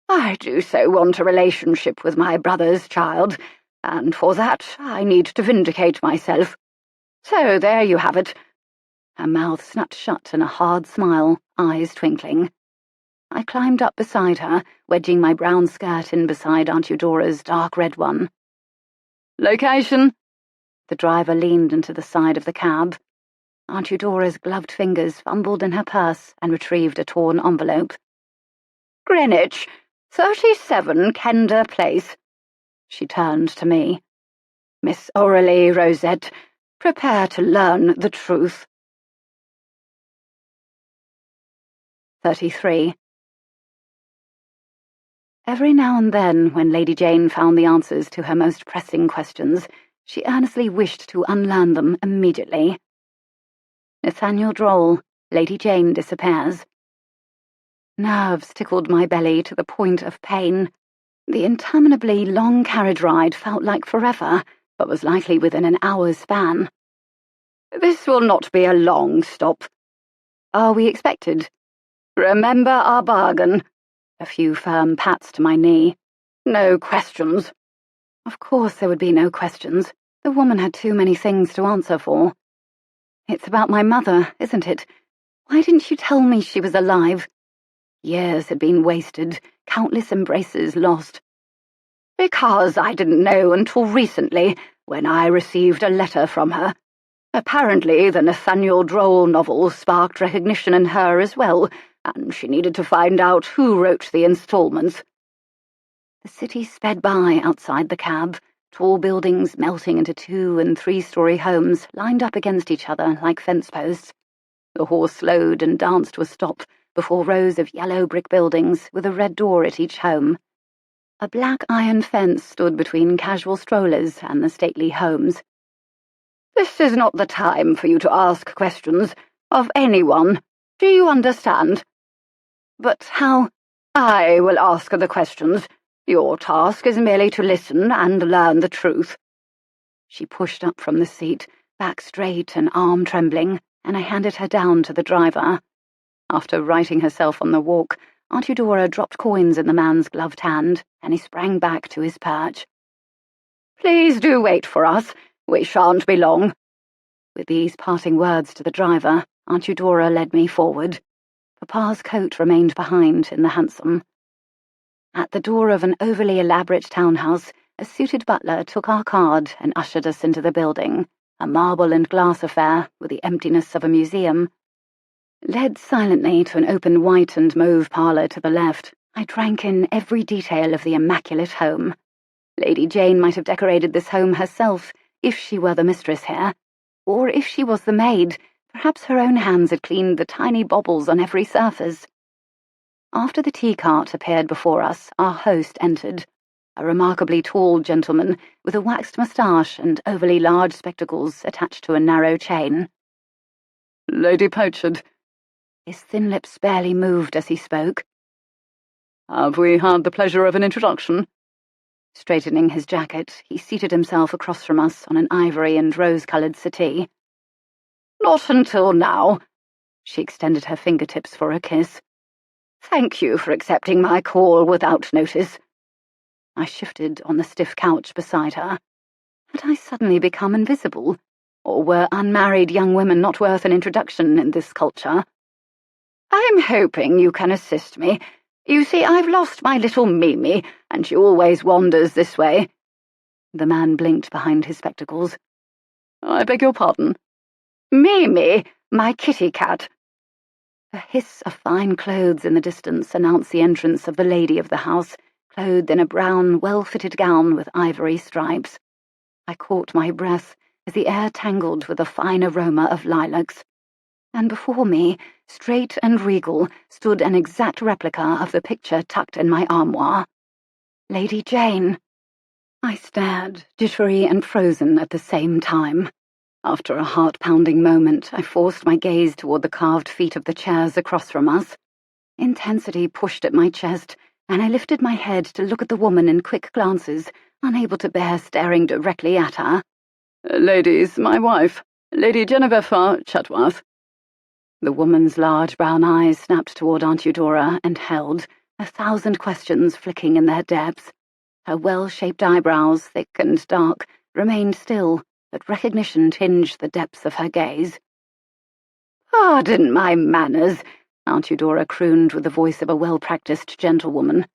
A: I do so want a relationship with my brother's child, and for that I need to vindicate myself. So there you have it.
D: Her mouth snapped shut in a hard smile, eyes twinkling. I climbed up beside her, wedging my brown skirt in beside Aunt Eudora's dark red one.
A: Location?
D: The driver leaned into the side of the cab. Aunt Eudora's gloved fingers fumbled in her purse and retrieved a torn envelope.
A: Greenwich, 37 Kender Place.
D: She turned to me.
A: Miss Aurelie Rosette, prepare to learn the truth.
D: 33. Every now and then, when Lady Jayne found the answers to her most pressing questions, she earnestly wished to unlearn them immediately. Nathaniel Droll, Lady Jayne disappears. Nerves tickled my belly to the point of pain. The interminably long carriage ride felt like forever, but was likely within an hour's span.
A: This will not be a long stop.
D: Are we expected?
A: Remember our bargain.
D: A few firm pats to my knee.
A: No questions.
D: Of course there would be no questions. The woman had too many things to answer for. It's about my mother, isn't it? Why didn't you tell me she was alive? Years had been wasted, countless embraces lost.
A: Because I didn't know until recently, when I received a letter from her. Apparently the Nathaniel Droll novel sparked recognition in her as well, and she needed to find out who wrote the installments.
D: The city sped by outside the cab, tall buildings melting into 2- and 3-story homes lined up against each other like fence posts. The horse slowed and danced to a stop before rows of yellow brick buildings with a red door at each home. A black iron fence stood between casual strollers and the stately homes.
A: This is not the time for you to ask questions of anyone. Do you understand?
D: But how?
A: I will ask the questions. Your task is merely to listen and learn the truth.
D: She pushed up from the seat, back straight and arm trembling, and I handed her down to the driver. After righting herself on the walk, Aunt Eudora dropped coins in the man's gloved hand, and he sprang back to his perch.
A: Please do wait for us. We shan't be long.
D: With these parting words to the driver, Aunt Eudora led me forward. Papa's coat remained behind in the hansom. At the door of an overly elaborate townhouse, a suited butler took our card and ushered us into the building, a marble and glass affair with the emptiness of a museum. Led silently to an open white and mauve parlour to the left, I drank in every detail of the immaculate home. Lady Jayne might have decorated this home herself, if she were the mistress here, or if she was the maid. Perhaps her own hands had cleaned the tiny baubles on every surface. After the tea cart appeared before us, our host entered, a remarkably tall gentleman with a waxed moustache and overly large spectacles attached to a narrow chain.
C: Lady Pochard.
D: His thin lips barely moved as he spoke.
C: Have we had the pleasure of an introduction?
D: Straightening his jacket, he seated himself across from us on an ivory and rose-coloured settee.
A: Not until now.
D: She extended her fingertips for a kiss.
A: Thank you for accepting my call without notice.
B: I shifted on the stiff couch beside her. Had I suddenly become invisible? Or were unmarried young women not worth an introduction in this culture?
A: I'm hoping you can assist me. You see, I've lost my little Mimi, and she always wanders this way.
B: The man blinked behind his spectacles.
C: I beg your pardon?
A: Mimi, my kitty cat.
B: A hiss of fine clothes in the distance announced the entrance of the lady of the house, clothed in a brown, well-fitted gown with ivory stripes. I caught my breath as the air tangled with the fine aroma of lilacs. And before me, straight and regal, stood an exact replica of the picture tucked in my armoire. Lady Jayne. I stared, jittery and frozen at the same time. After a heart-pounding moment, I forced my gaze toward the carved feet of the chairs across from us. Intensity pushed at my chest, and I lifted my head to look at the woman in quick glances, unable to bear staring directly at her.
C: Ladies, my wife, Lady Genevieve Chetworth.
B: The woman's large brown eyes snapped toward Aunt Eudora and held, 1,000 questions flicking in their depths. Her well-shaped eyebrows, thick and dark, remained still, but recognition tinged the depths of her gaze.
A: Pardon my manners, Aunt Eudora crooned with the voice of a well-practiced gentlewoman.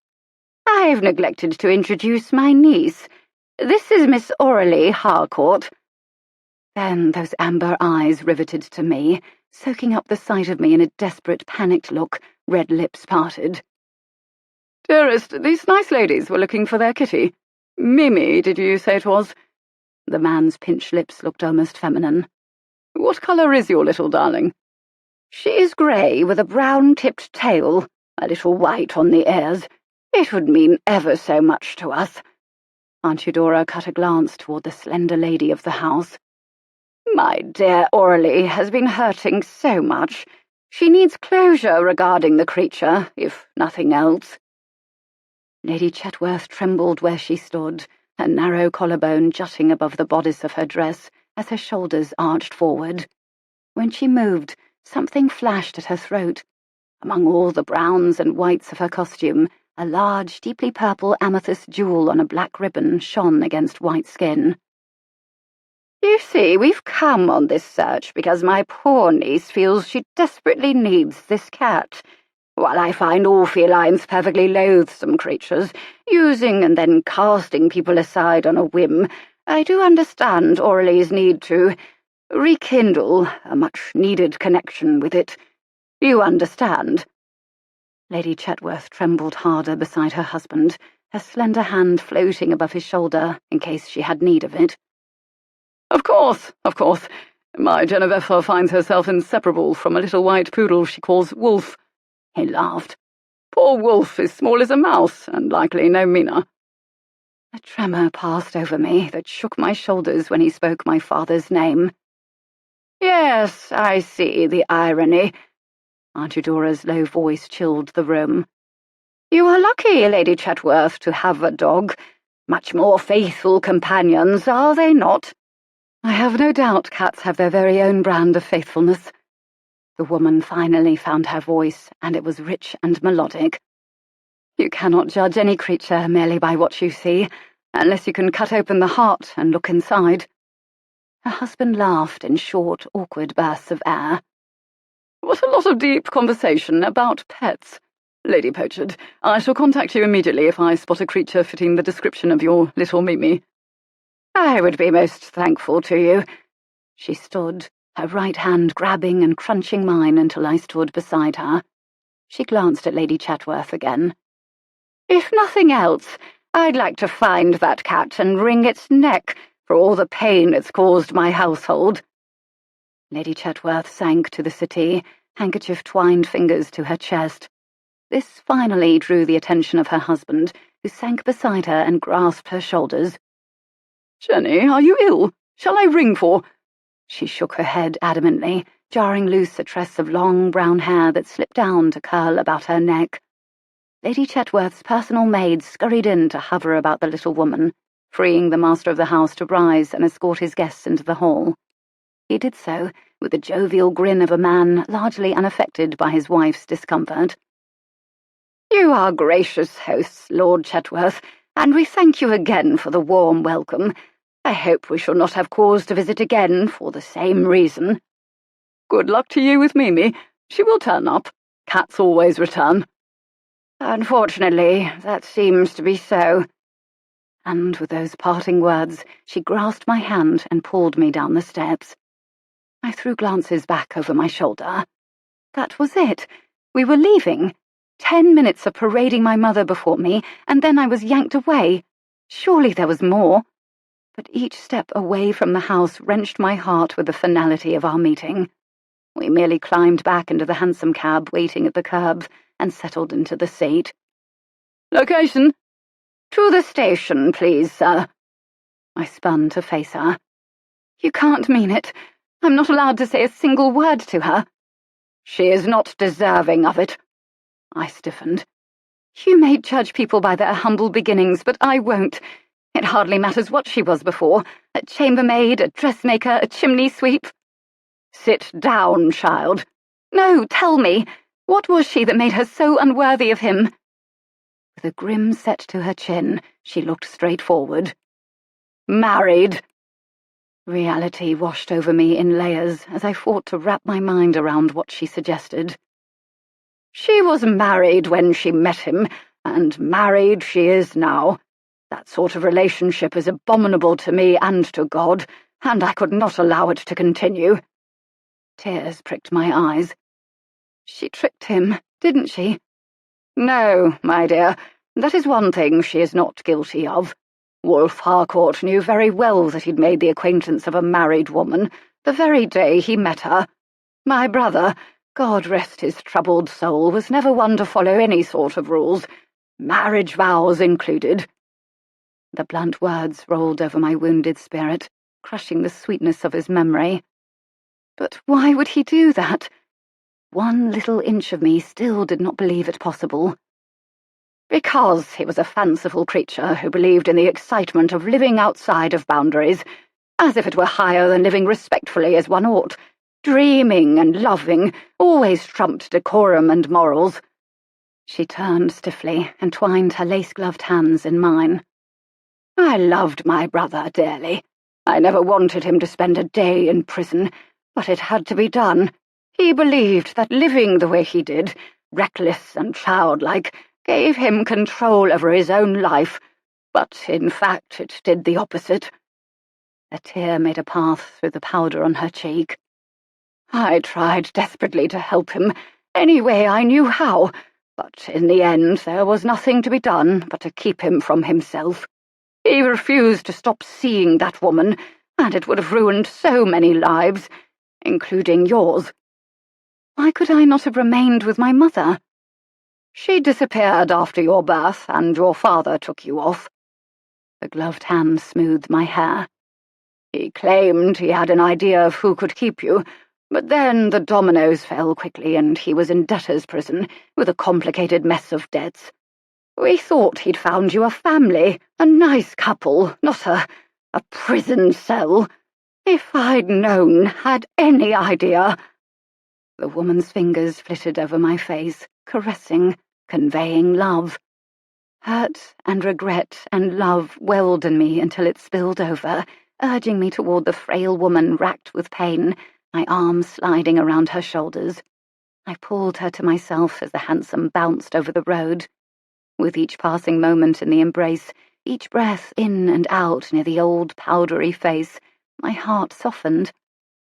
A: I've neglected to introduce my niece. This is Miss Aurelie Harcourt.
B: Then those amber eyes riveted to me, soaking up the sight of me in a desperate, panicked look, red lips parted.
C: Dearest, these nice ladies were looking for their kitty. Mimi, did you say it was?
B: The man's pinched lips looked almost feminine.
C: What colour is your little darling?
A: She is grey with a brown-tipped tail, a little white on the ears. It would mean ever so much to us.
B: Aunt Eudora cut a glance toward the slender lady of the house.
A: My dear Aurelie has been hurting so much. She needs closure regarding the creature, if nothing else.
B: Lady Chetworth trembled where she stood, her narrow collarbone jutting above the bodice of her dress as her shoulders arched forward. When she moved, something flashed at her throat. Among all the browns and whites of her costume, a large, deeply purple amethyst jewel on a black ribbon shone against white skin.
A: You see, we've come on this search because my poor niece feels she desperately needs this cat. While I find all felines perfectly loathsome creatures, using and then casting people aside on a whim, I do understand Aurelie's need to rekindle a much-needed connection with it. You understand?
B: Lady Chetworth trembled harder beside her husband, her slender hand floating above his shoulder in case she had need of it.
C: Of course, of course. My Genevieve finds herself inseparable from a little white poodle she calls Wolf. He laughed. Poor Wolf is small as a mouse, and likely no meaner.
B: A tremor passed over me that shook my shoulders when he spoke my father's name.
A: Yes, I see the irony.
B: Aunt Eudora's low voice chilled the room.
A: You are lucky, Lady Chetworth, to have a dog. Much more faithful companions, are they not?
B: I have no doubt cats have their very own brand of faithfulness. The woman finally found her voice, and it was rich and melodic. You cannot judge any creature merely by what you see, unless you can cut open the heart and look inside. Her husband laughed in short, awkward bursts of air.
C: What a lot of deep conversation about pets. Lady Pochard, I shall contact you immediately if I spot a creature fitting the description of your little Mimi.
A: I would be most thankful to you.
B: She stood, her right hand grabbing and crunching mine until I stood beside her. She glanced at Lady Chetworth again.
A: If nothing else, I'd like to find that cat and wring its neck for all the pain it's caused my household.
B: Lady Chetworth sank to the settee, handkerchief-twined fingers to her chest. This finally drew the attention of her husband, who sank beside her and grasped her shoulders.
C: Jenny, are you ill? Shall I ring for—
B: She shook her head adamantly, jarring loose a tress of long brown hair that slipped down to curl about her neck. Lady Chetworth's personal maid scurried in to hover about the little woman, freeing the master of the house to rise and escort his guests into the hall. He did so with the jovial grin of a man largely unaffected by his wife's discomfort.
A: You are gracious hosts, Lord Chetworth,
D: and we thank you again for the warm welcome. I hope we shall not have cause to visit again for the same reason."
E: "Good luck to you with Mimi. She will turn up. Cats always return."
D: "Unfortunately, that seems to be so." And with those parting words, she grasped my hand and pulled me down the steps. I threw glances back over my shoulder. That was it. We were leaving. 10 minutes of parading my mother before me, and then I was yanked away. Surely there was more. But each step away from the house wrenched my heart with the finality of our meeting. We merely climbed back into the hansom cab waiting at the curb and settled into the seat.
E: "Location?"
D: "To the station, please, sir." I spun to face her.
B: "You can't mean it. I'm not allowed to say a single word to her."
D: "She is not deserving of it." I stiffened.
B: "You may judge people by their humble beginnings, but I won't. It hardly matters what she was before. A chambermaid, a dressmaker, a chimney sweep."
D: "Sit down, child."
B: "No, tell me. What was she that made her so unworthy of him?"
D: With a grim set to her chin, she looked straight forward.
E: "Married."
D: Reality washed over me in layers as I fought to wrap my mind around what she suggested.
E: "She was married when she met him, and married she is now. That sort of relationship is abominable to me and to God, and I could not allow it to continue."
D: Tears pricked my eyes.
B: "She tricked him, didn't she?"
E: "No, my dear, that is one thing she is not guilty of. Wolfe Harcourt knew very well that he'd made the acquaintance of a married woman the very day he met her. My brother, God rest his troubled soul, was never one to follow any sort of rules, marriage vows included."
D: The blunt words rolled over my wounded spirit, crushing the sweetness of his memory.
B: But why would he do that?
D: One little inch of me still did not believe it possible.
E: "Because he was a fanciful creature who believed in the excitement of living outside of boundaries, as if it were higher than living respectfully as one ought. Dreaming and loving always trumped decorum and morals."
D: She turned stiffly and twined her lace-gloved hands in mine.
E: "I loved my brother dearly. I never wanted him to spend a day in prison, but it had to be done. He believed that living the way he did, reckless and childlike, gave him control over his own life, but in fact it did the opposite."
D: A tear made a path through the powder on her cheek.
E: "I tried desperately to help him, any way I knew how, but in the end there was nothing to be done but to keep him from himself. He refused to stop seeing that woman, and it would have ruined so many lives, including yours."
B: "Why could I not have remained with my mother?"
E: "She disappeared after your birth, and your father took you off."
D: The gloved hand smoothed my hair.
E: "He claimed he had an idea of who could keep you, but then the dominoes fell quickly and he was in debtor's prison with a complicated mess of debts. We thought he'd found you a family, a nice couple, not a prison cell. If I'd known, had any idea—"
D: The woman's fingers flitted over my face, caressing, conveying love. Hurt and regret and love welled in me until it spilled over, urging me toward the frail woman racked with pain, my arms sliding around her shoulders. I pulled her to myself as the hansom bounced over the road. With each passing moment in the embrace, each breath in and out near the old powdery face, my heart softened.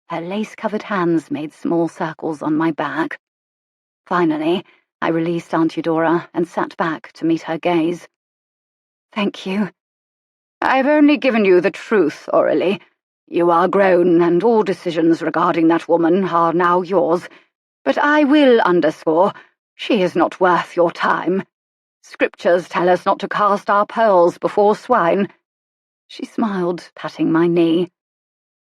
D: Her lace-covered hands made small circles on my back. Finally, I released Aunt Eudora and sat back to meet her gaze.
B: "Thank you."
E: "I've only given you the truth, Aurelie. You are grown, and all decisions regarding that woman are now yours. But I will underscore, she is not worth your time. Scriptures tell us not to cast our pearls before swine."
D: She smiled, patting my knee.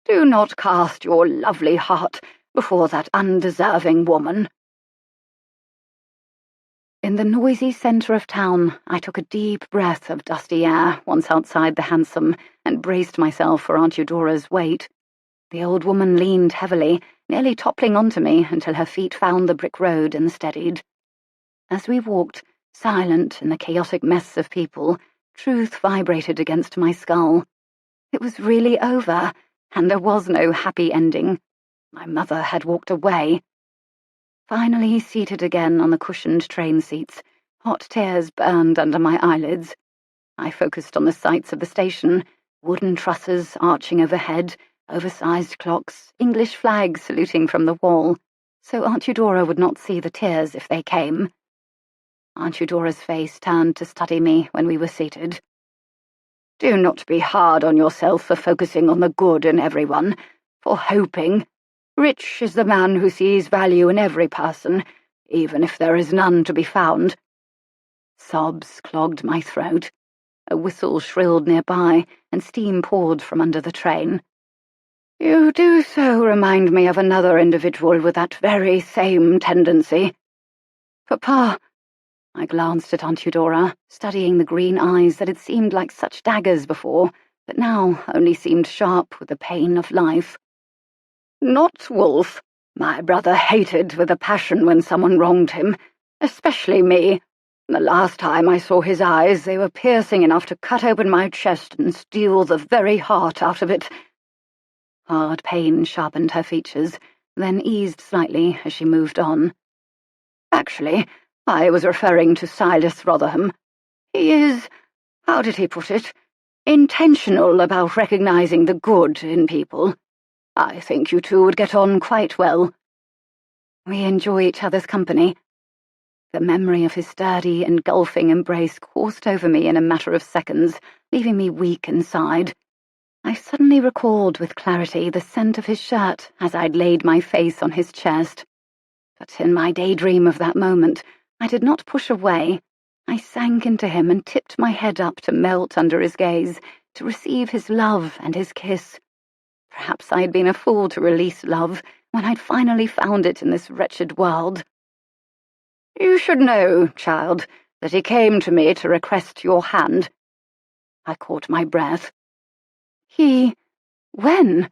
E: "Do not cast your lovely heart before that undeserving woman."
D: In the noisy centre of town, I took a deep breath of dusty air once outside the hansom and braced myself for Aunt Eudora's weight. The old woman leaned heavily, nearly toppling onto me until her feet found the brick road and steadied. As we walked, silent in the chaotic mess of people, Truth vibrated against my skull. It was really over, and there was no happy ending. My mother had walked away. Finally seated again on the cushioned train seats, hot tears burned under my eyelids. I focused on the sights of the station, wooden trusses arching overhead, oversized clocks, English flags saluting from the wall, so Aunt Eudora would not see the tears if they came. Aunt Eudora's face turned to study me when we were seated. "Do not be hard on yourself for focusing on the good in everyone, for hoping. Rich is the man who sees value in every person, even if there is none to be found." Sobs clogged my throat. A whistle shrilled nearby, and steam poured from under the train. "You do so remind me of another individual with that very same tendency. Papa." I glanced at Aunt Eudora, studying the green eyes that had seemed like such daggers before, but now only seemed sharp with the pain of life. "Not Wolf. My brother hated with a passion when someone wronged him, especially me. The last time I saw his eyes, they were piercing enough to cut open my chest and steal the very heart out of it." Hard pain sharpened her features, then eased slightly as she moved on. "Actually, I was referring to Silas Rotherham. He is, how did he put it, intentional about recognizing the good in people. I think you two would get on quite well." "We enjoy each other's company." The memory of his sturdy, engulfing embrace coursed over me in a matter of seconds, leaving me weak inside. I suddenly recalled with clarity the scent of his shirt as I'd laid my face on his chest. But in my daydream of that moment, I did not push away. I sank into him and tipped my head up to melt under his gaze, to receive his love and his kiss. Perhaps I had been a fool to release love when I'd finally found it in this wretched world. "You should know, child, that he came to me to request your hand." I caught my breath. When?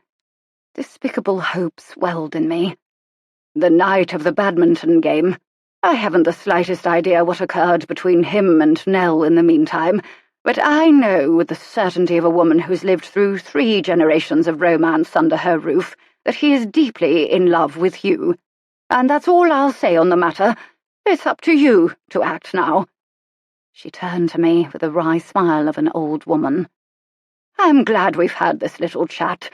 D: Despicable hope swelled in me. "The night of the badminton game. I haven't the slightest idea what occurred between him and Nell in the meantime, but I know with the certainty of a woman who's lived through 3 generations of romance under her roof that he is deeply in love with you. And that's all I'll say on the matter. It's up to you to act now." She turned to me with the wry smile of an old woman. "I'm glad we've had this little chat."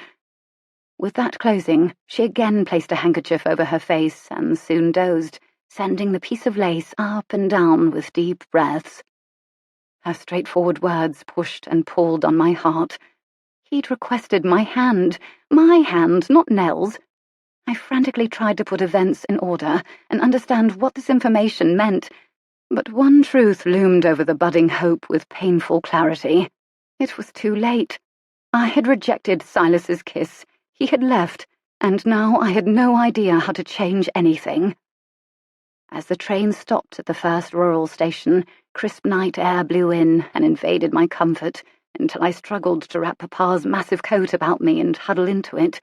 D: With that closing, she again placed a handkerchief over her face and soon dozed, sending the piece of lace up and down with deep breaths. Her straightforward words pushed and pulled on my heart. He'd requested my hand, not Nell's. I frantically tried to put events in order and understand what this information meant, but one truth loomed over the budding hope with painful clarity. It was too late. I had rejected Silas's kiss, he had left, and now I had no idea how to change anything. As the train stopped at the first rural station, crisp night air blew in and invaded my comfort until I struggled to wrap Papa's massive coat about me and huddle into it.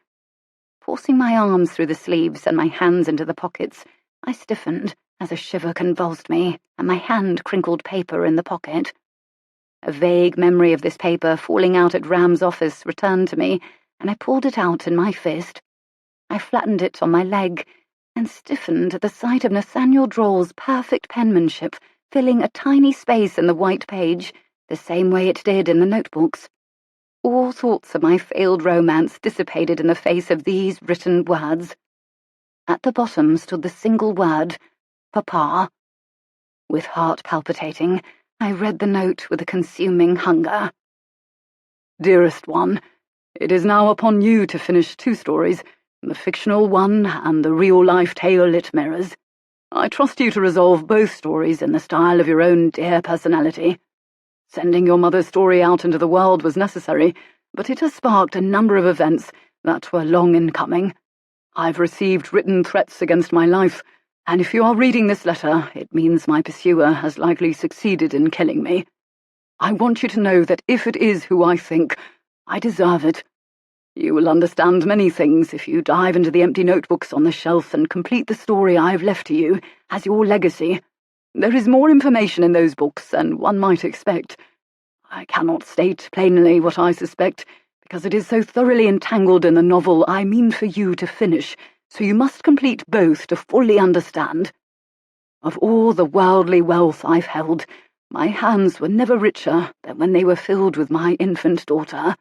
D: Forcing my arms through the sleeves and my hands into the pockets, I stiffened as a shiver convulsed me and my hand crinkled paper in the pocket. A vague memory of this paper falling out at Ram's office returned to me, and I pulled it out in my fist. I flattened it on my leg and stiffened at the sight of Nathaniel Droll's perfect penmanship filling a tiny space in the white page, the same way it did in the notebooks. All thoughts of my failed romance dissipated in the face of these written words. At the bottom stood the single word, Papa. With heart palpitating, I read the note with a consuming hunger.
E: "Dearest one, it is now upon you to finish 2 stories, the fictional one and the real-life tale it mirrors. I trust you to resolve both stories in the style of your own dear personality. Sending your mother's story out into the world was necessary, but it has sparked a number of events that were long in coming. I've received written threats against my life, and if you are reading this letter, it means my pursuer has likely succeeded in killing me. I want you to know that if it is who I think, I deserve it. You will understand many things if you dive into the empty notebooks on the shelf and complete the story I've left to you as your legacy. There is more information in those books than one might expect.
C: I cannot state plainly what I suspect, because it is so thoroughly entangled in the novel I mean for you to finish, so you must complete both to fully understand. Of all the worldly wealth I've held, my hands were never richer than when they were filled with my infant daughter.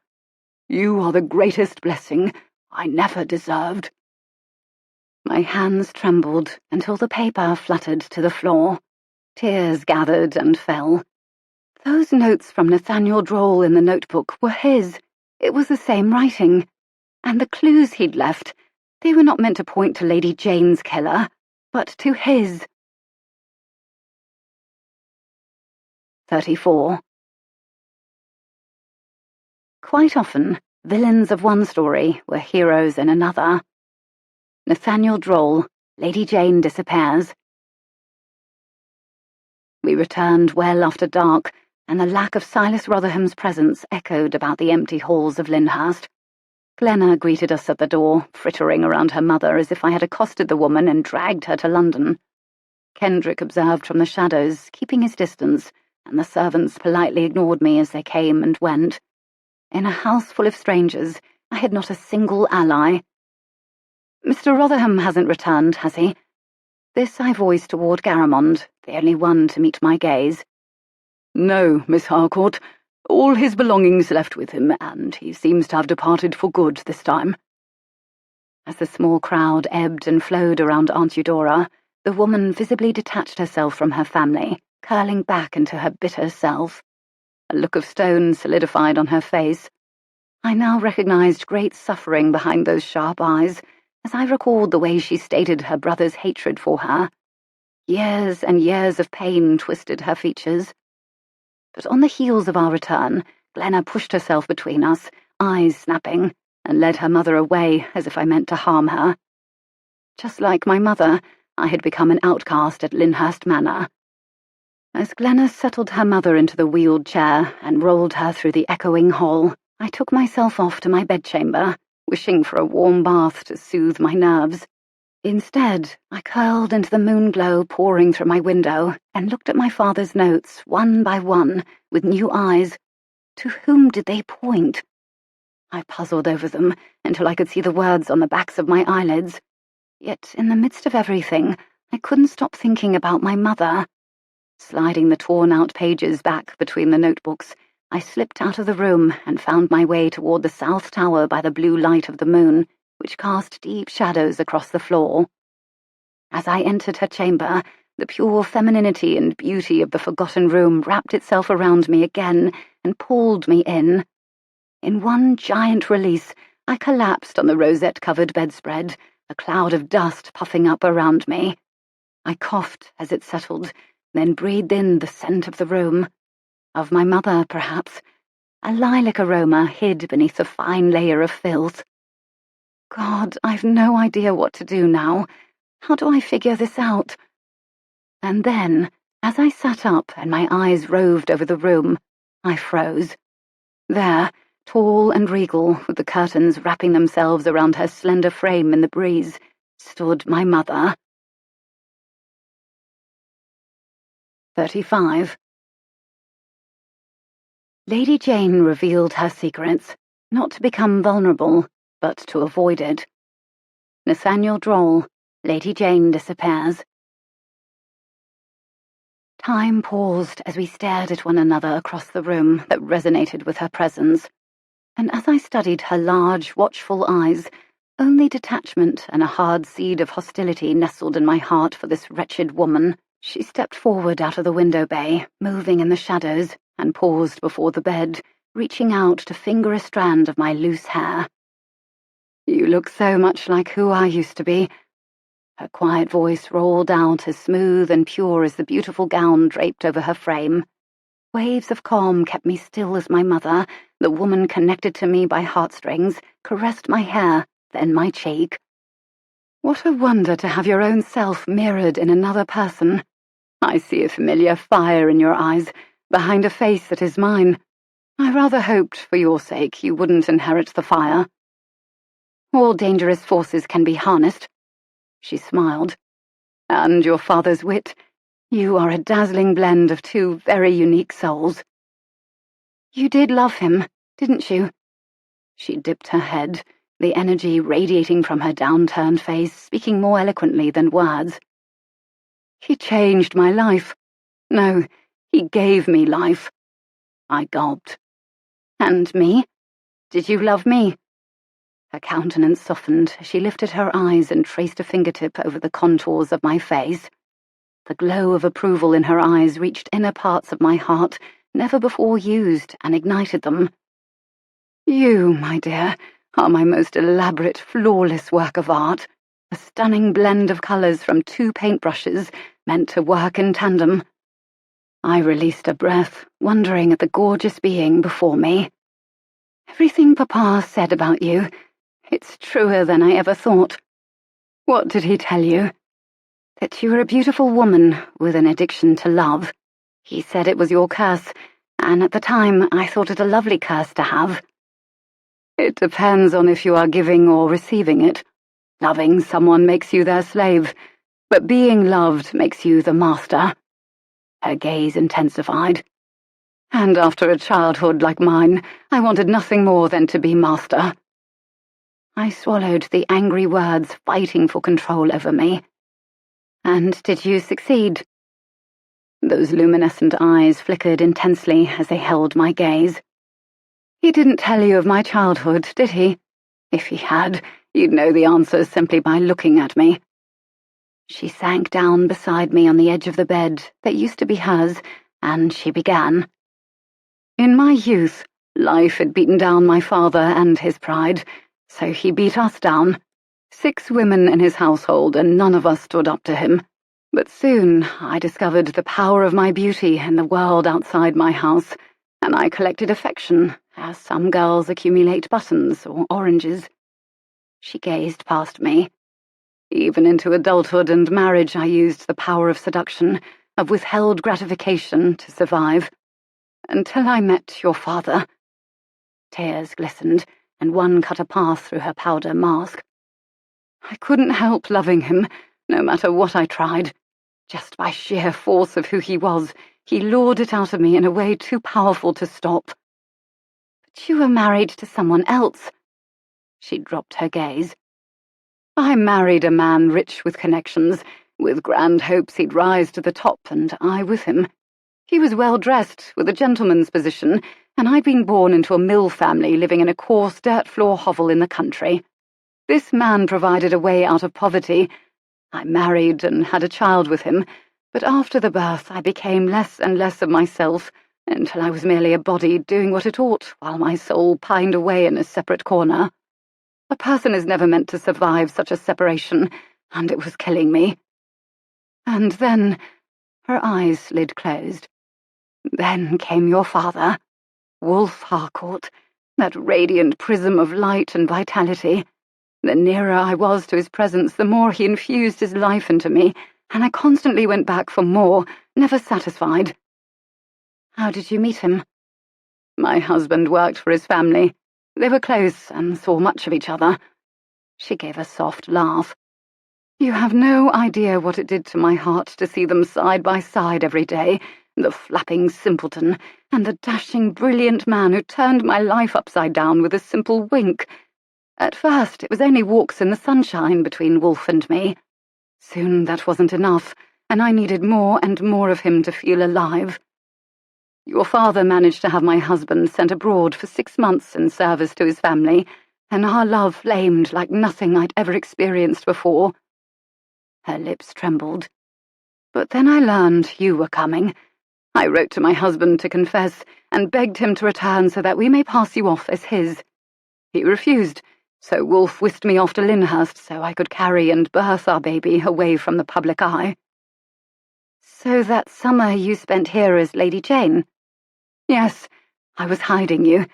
C: You are the greatest blessing I never deserved."
B: My hands trembled until the paper fluttered to the floor. Tears gathered and fell. Those notes from Nathaniel Droll in the notebook were his. It was the same writing. And the clues he'd left, they were not meant to point to Lady Jayne's killer, but to his. 34. Quite often, villains of one story were heroes in another. Nathaniel Droll, Lady Jayne disappears. We returned well after dark, and the lack of Silas Rotherham's presence echoed about the empty halls of Lyndhurst. Glenna greeted us at the door, frittering around her mother as if I had accosted the woman and dragged her to London. Kendrick observed from the shadows, keeping his distance, and the servants politely ignored me as they came and went. In a house full of strangers, I had not a single ally. "Mr. Rotherham hasn't returned, has he?" This I voiced toward Garamond, the only one to meet my gaze.
C: "No, Miss Harcourt. All his belongings left with him, and he seems to have departed for good this time."
B: As the small crowd ebbed and flowed around Aunt Eudora, the woman visibly detached herself from her family, curling back into her bitter self. A look of stone solidified on her face. I now recognized great suffering behind those sharp eyes, as I recalled the way she stated her brother's hatred for her. Years and years of pain twisted her features. But on the heels of our return, Glenna pushed herself between us, eyes snapping, and led her mother away as if I meant to harm her. Just like my mother, I had become an outcast at Lyndhurst Manor. As Glenna settled her mother into the wheeled chair and rolled her through the echoing hall, I took myself off to my bedchamber, wishing for a warm bath to soothe my nerves. Instead, I curled into the moonglow pouring through my window and looked at my father's notes, one by one, with new eyes. To whom did they point? I puzzled over them until I could see the words on the backs of my eyelids. Yet, in the midst of everything, I couldn't stop thinking about my mother. Sliding the torn-out pages back between the notebooks, I slipped out of the room and found my way toward the south tower by the blue light of the moon, which cast deep shadows across the floor. As I entered her chamber, the pure femininity and beauty of the forgotten room wrapped itself around me again and pulled me in. In one giant release, I collapsed on the rosette-covered bedspread, a cloud of dust puffing up around me. I coughed as it settled, then breathed in the scent of the room. Of my mother, perhaps. A lilac aroma hid beneath a fine layer of filth. God, I've no idea what to do now. How do I figure this out? And then, as I sat up and my eyes roved over the room, I froze. There, tall and regal, with the curtains wrapping themselves around her slender frame in the breeze, stood my mother. 35. Lady Jayne revealed her secrets, not to become vulnerable, but to avoid it. Nathaniel Droll, Lady Jayne disappears. Time paused as we stared at one another across the room that resonated with her presence, and as I studied her large, watchful eyes, only detachment and a hard seed of hostility nestled in my heart for this wretched woman. She stepped forward out of the window bay, moving in the shadows, and paused before the bed, reaching out to finger a strand of my loose hair. "You look so much like who I used to be." Her quiet voice rolled out as smooth and pure as the beautiful gown draped over her frame. Waves of calm kept me still as my mother, the woman connected to me by heartstrings, caressed my hair, then my cheek. "What a wonder to have your own self mirrored in another person. I see a familiar fire in your eyes, behind a face that is mine. I rather hoped, for your sake, you wouldn't inherit the fire." "All dangerous forces can be harnessed." She smiled. "And your father's wit. You are a dazzling blend of two very unique souls."
D: You did love him, didn't you?" She dipped her head, the energy radiating from her downturned face speaking more eloquently than words.
C: "He changed my life. No, he gave me life." I gulped.
D: "And me? Did you love me?" Her countenance softened as she lifted her eyes and traced a fingertip over the contours of my face. The glow of approval in her eyes reached inner parts of my heart, never before used, and ignited them.
C: "You, my dear, are my most elaborate, flawless work of art, a stunning blend of colours from 2 paintbrushes meant to work in tandem." I released a breath, wondering at the gorgeous being before me.
D: "Everything Papa said about you, it's truer than I ever thought."
C: "What did he tell you?"
D: "That you were a beautiful woman with an addiction to love. He said it was your curse, and at the time I thought it a lovely curse to have."
C: "It depends on if you are giving or receiving it. Loving someone makes you their slave, but being loved makes you the master." Her gaze intensified. "And after a childhood like mine, I wanted nothing more than to be master."
D: I swallowed the angry words fighting for control over me. "And did you succeed?"
C: Those luminescent eyes flickered intensely as they held my gaze. "He didn't tell you of my childhood, did he? If he had, you'd know the answer simply by looking at me."
D: She sank down beside me on the edge of the bed that used to be hers, and she began.
C: "In my youth, life had beaten down my father and his pride, so he beat us down. 6 women in his household, and none of us stood up to him. But soon I discovered the power of my beauty in the world outside my house, and I collected affection, as some girls accumulate buttons or oranges."
D: She gazed past me.
C: "Even into adulthood and marriage I used the power of seduction, of withheld gratification to survive. Until I met your father."
D: Tears glistened, and one cut a path through her powder mask.
C: "I couldn't help loving him, no matter what I tried. Just by sheer force of who he was, he lured it out of me in a way too powerful to stop."
D: "But you were married to someone else." She dropped her gaze.
C: "I married a man rich with connections, with grand hopes he'd rise to the top, and I with him. He was well-dressed, with a gentleman's position, and I'd been born into a mill family living in a coarse dirt-floor hovel in the country. This man provided a way out of poverty. I married and had a child with him, but after the birth I became less and less of myself, until I was merely a body doing what it ought, while my soul pined away in a separate corner. A person is never meant to survive such a separation, and it was killing me. And then—" her eyes slid closed. "Then came your father, Wolfe Harcourt, that radiant prism of light and vitality. The nearer I was to his presence, the more he infused his life into me, and I constantly went back for more, never satisfied."
D: "How did you meet him?"
C: "My husband worked for his family. They were close and saw much of each other." She gave a soft laugh. "You have no idea what it did to my heart to see them side by side every day, the flapping simpleton, and the dashing, brilliant man who turned my life upside down with a simple wink. At first it was only walks in the sunshine between Wolfe and me. Soon that wasn't enough, and I needed more and more of him to feel alive. Your father managed to have my husband sent abroad for 6 months in service to his family, and our love flamed like nothing I'd ever experienced before." Her lips trembled. "But then I learned you were coming. I wrote to my husband to confess, and begged him to return so that we may pass you off as his. He refused, so Wolfe whisked me off to Lyndhurst so I could carry and birth our baby away from the public eye."
D: "So that summer you spent here as Lady Jayne?"
C: "Yes, I was hiding you.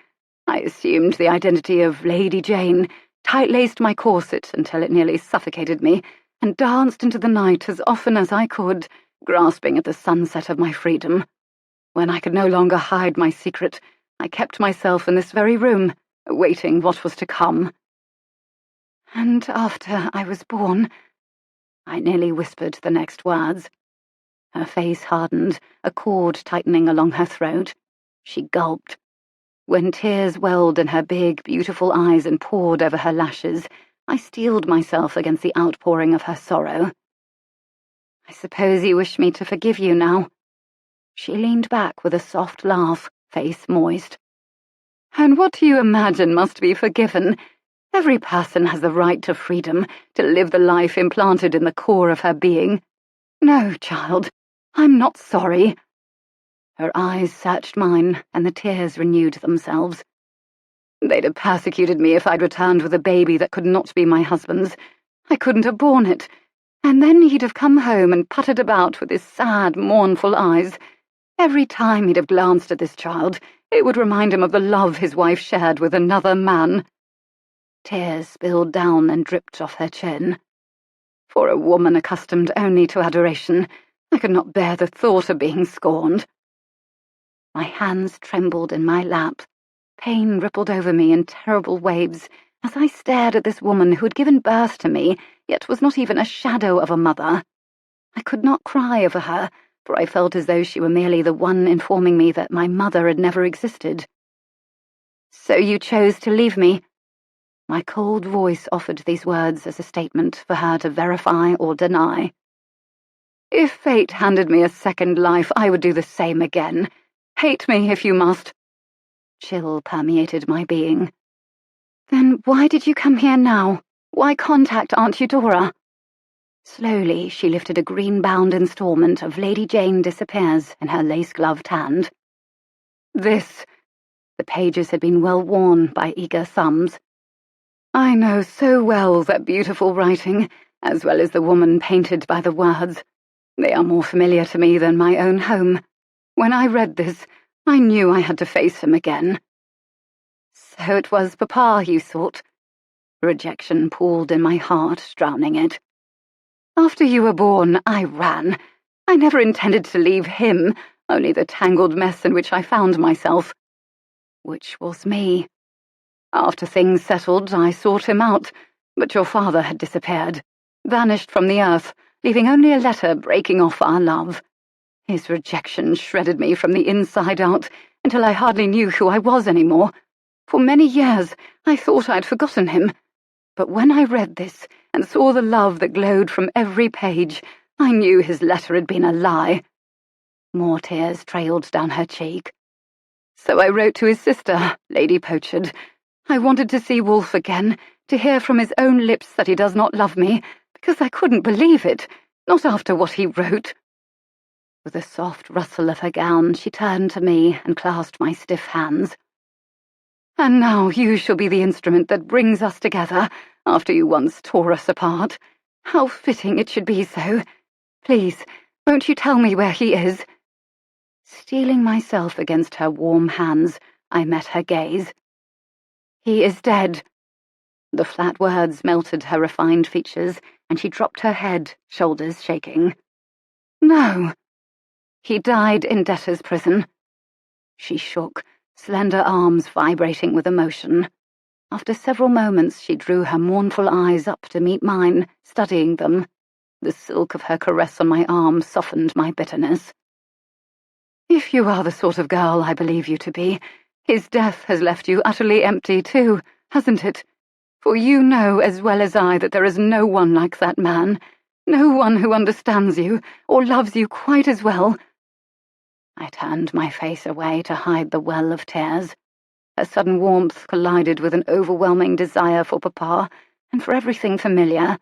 C: I assumed the identity of Lady Jayne, tight-laced my corset until it nearly suffocated me, and danced into the night as often as I could, grasping at the sunset of my freedom. When I could no longer hide my secret, I kept myself in this very room, awaiting what was to come."
D: "And after I was born—"
C: I nearly whispered the next words. Her face hardened, a cord tightening along her throat. She gulped.
B: When tears welled in her big, beautiful eyes and poured over her lashes, I steeled myself against the outpouring of her sorrow. "I suppose you wish me to forgive you now." She leaned back with a soft laugh, face moist. "And what do you imagine must be forgiven? Every person has the right to freedom, to live the life implanted in the core of her being. No, child, I'm not sorry." Her eyes searched mine, and the tears renewed themselves. "They'd have persecuted me if I'd returned with a baby that could not be my husband's. I couldn't have borne it. And then he'd have come home and puttered about with his sad, mournful eyes. Every time he'd have glanced at this child, it would remind him of the love his wife shared with another man." Tears spilled down and dripped off her chin. For a woman accustomed only to adoration, I could not bear the thought of being scorned. My hands trembled in my lap. Pain rippled over me in terrible waves as I stared at this woman who had given birth to me, yet was not even a shadow of a mother. I could not cry over her, for I felt as though she were merely the one informing me that my mother had never existed. "So you chose to leave me?" My cold voice offered these words as a statement for her to verify or deny. "If fate handed me a second life, I would do the same again. Hate me if you must." Chill permeated my being. "Then why did you come here now? Why contact Aunt Eudora?" Slowly, she lifted a green-bound installment of Lady Jayne Disappears in her lace-gloved hand. "This." The pages had been well worn by eager thumbs. "I know so well that beautiful writing, as well as the woman painted by the words. They are more familiar to me than my own home. When I read this, I knew I had to face him again." "So it was Papa you sought?" Rejection pooled in my heart, drowning it. "After you were born, I ran. I never intended to leave him, only the tangled mess in which I found myself." "Which was me." "After things settled, I sought him out, but your father had disappeared, vanished from the earth, leaving only a letter breaking off our love. His rejection shredded me from the inside out until I hardly knew who I was anymore. For many years, I thought I'd forgotten him. But when I read this and saw the love that glowed from every page, I knew his letter had been a lie." More tears trailed down her cheek. "So I wrote to his sister, Lady Pochard. I wanted to see Wolfe again, to hear from his own lips that he does not love me, because I couldn't believe it, not after what he wrote." With a soft rustle of her gown, she turned to me and clasped my stiff hands. "And now you shall be the instrument that brings us together, after you once tore us apart. How fitting it should be so. Please, won't you tell me where he is?" Steeling myself against her warm hands, I met her gaze. "He is dead." The flat words melted her refined features, and she dropped her head, shoulders shaking. "No." "He died in debtor's prison." She shook, slender arms vibrating with emotion. After several moments, she drew her mournful eyes up to meet mine, studying them. The silk of her caress on my arm softened my bitterness. "If you are the sort of girl I believe you to be, his death has left you utterly empty too, hasn't it? For you know as well as I that there is no one like that man, no one who understands you, or loves you quite as well." I turned my face away to hide the well of tears. A sudden warmth collided with an overwhelming desire for Papa and for everything familiar.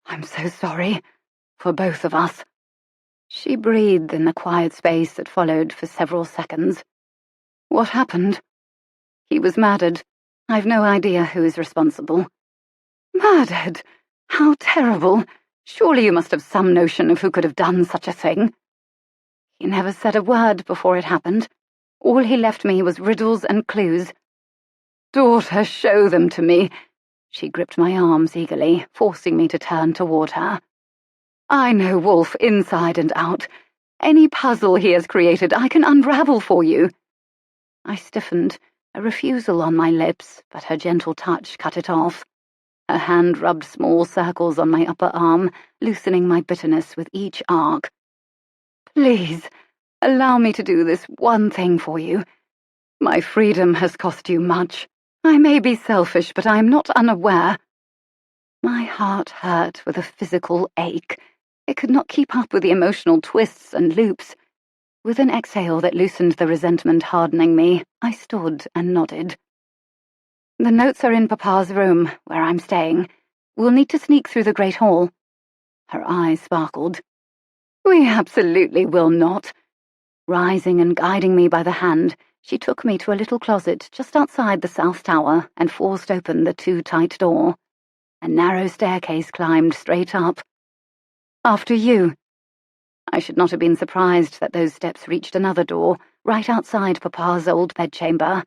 B: "I'm so sorry. For both of us." She breathed in the quiet space that followed for several seconds. "What happened?" "He was murdered. I've no idea who is responsible." "Murdered? How terrible! Surely you must have some notion of who could have done such a thing." "He never said a word before it happened. All he left me was riddles and clues." "Daughter, show them to me." She gripped my arms eagerly, forcing me to turn toward her. "I know Wolfe inside and out. Any puzzle he has created I can unravel for you." I stiffened, a refusal on my lips, but her gentle touch cut it off. Her hand rubbed small circles on my upper arm, loosening my bitterness with each arc. "Please, allow me to do this one thing for you. My freedom has cost you much. I may be selfish, but I am not unaware. My heart hurt with a physical ache. It could not keep up with the emotional twists and loops. With an exhale that loosened the resentment hardening me, I stood and nodded. The notes are in Papa's room, where I'm staying. We'll need to sneak through the Great Hall. Her eyes sparkled. We absolutely will not. Rising and guiding me by the hand, she took me to a little closet just outside the south tower and forced open the too-tight door. A narrow staircase climbed straight up. After you. I should not have been surprised that those steps reached another door, right outside Papa's old bedchamber.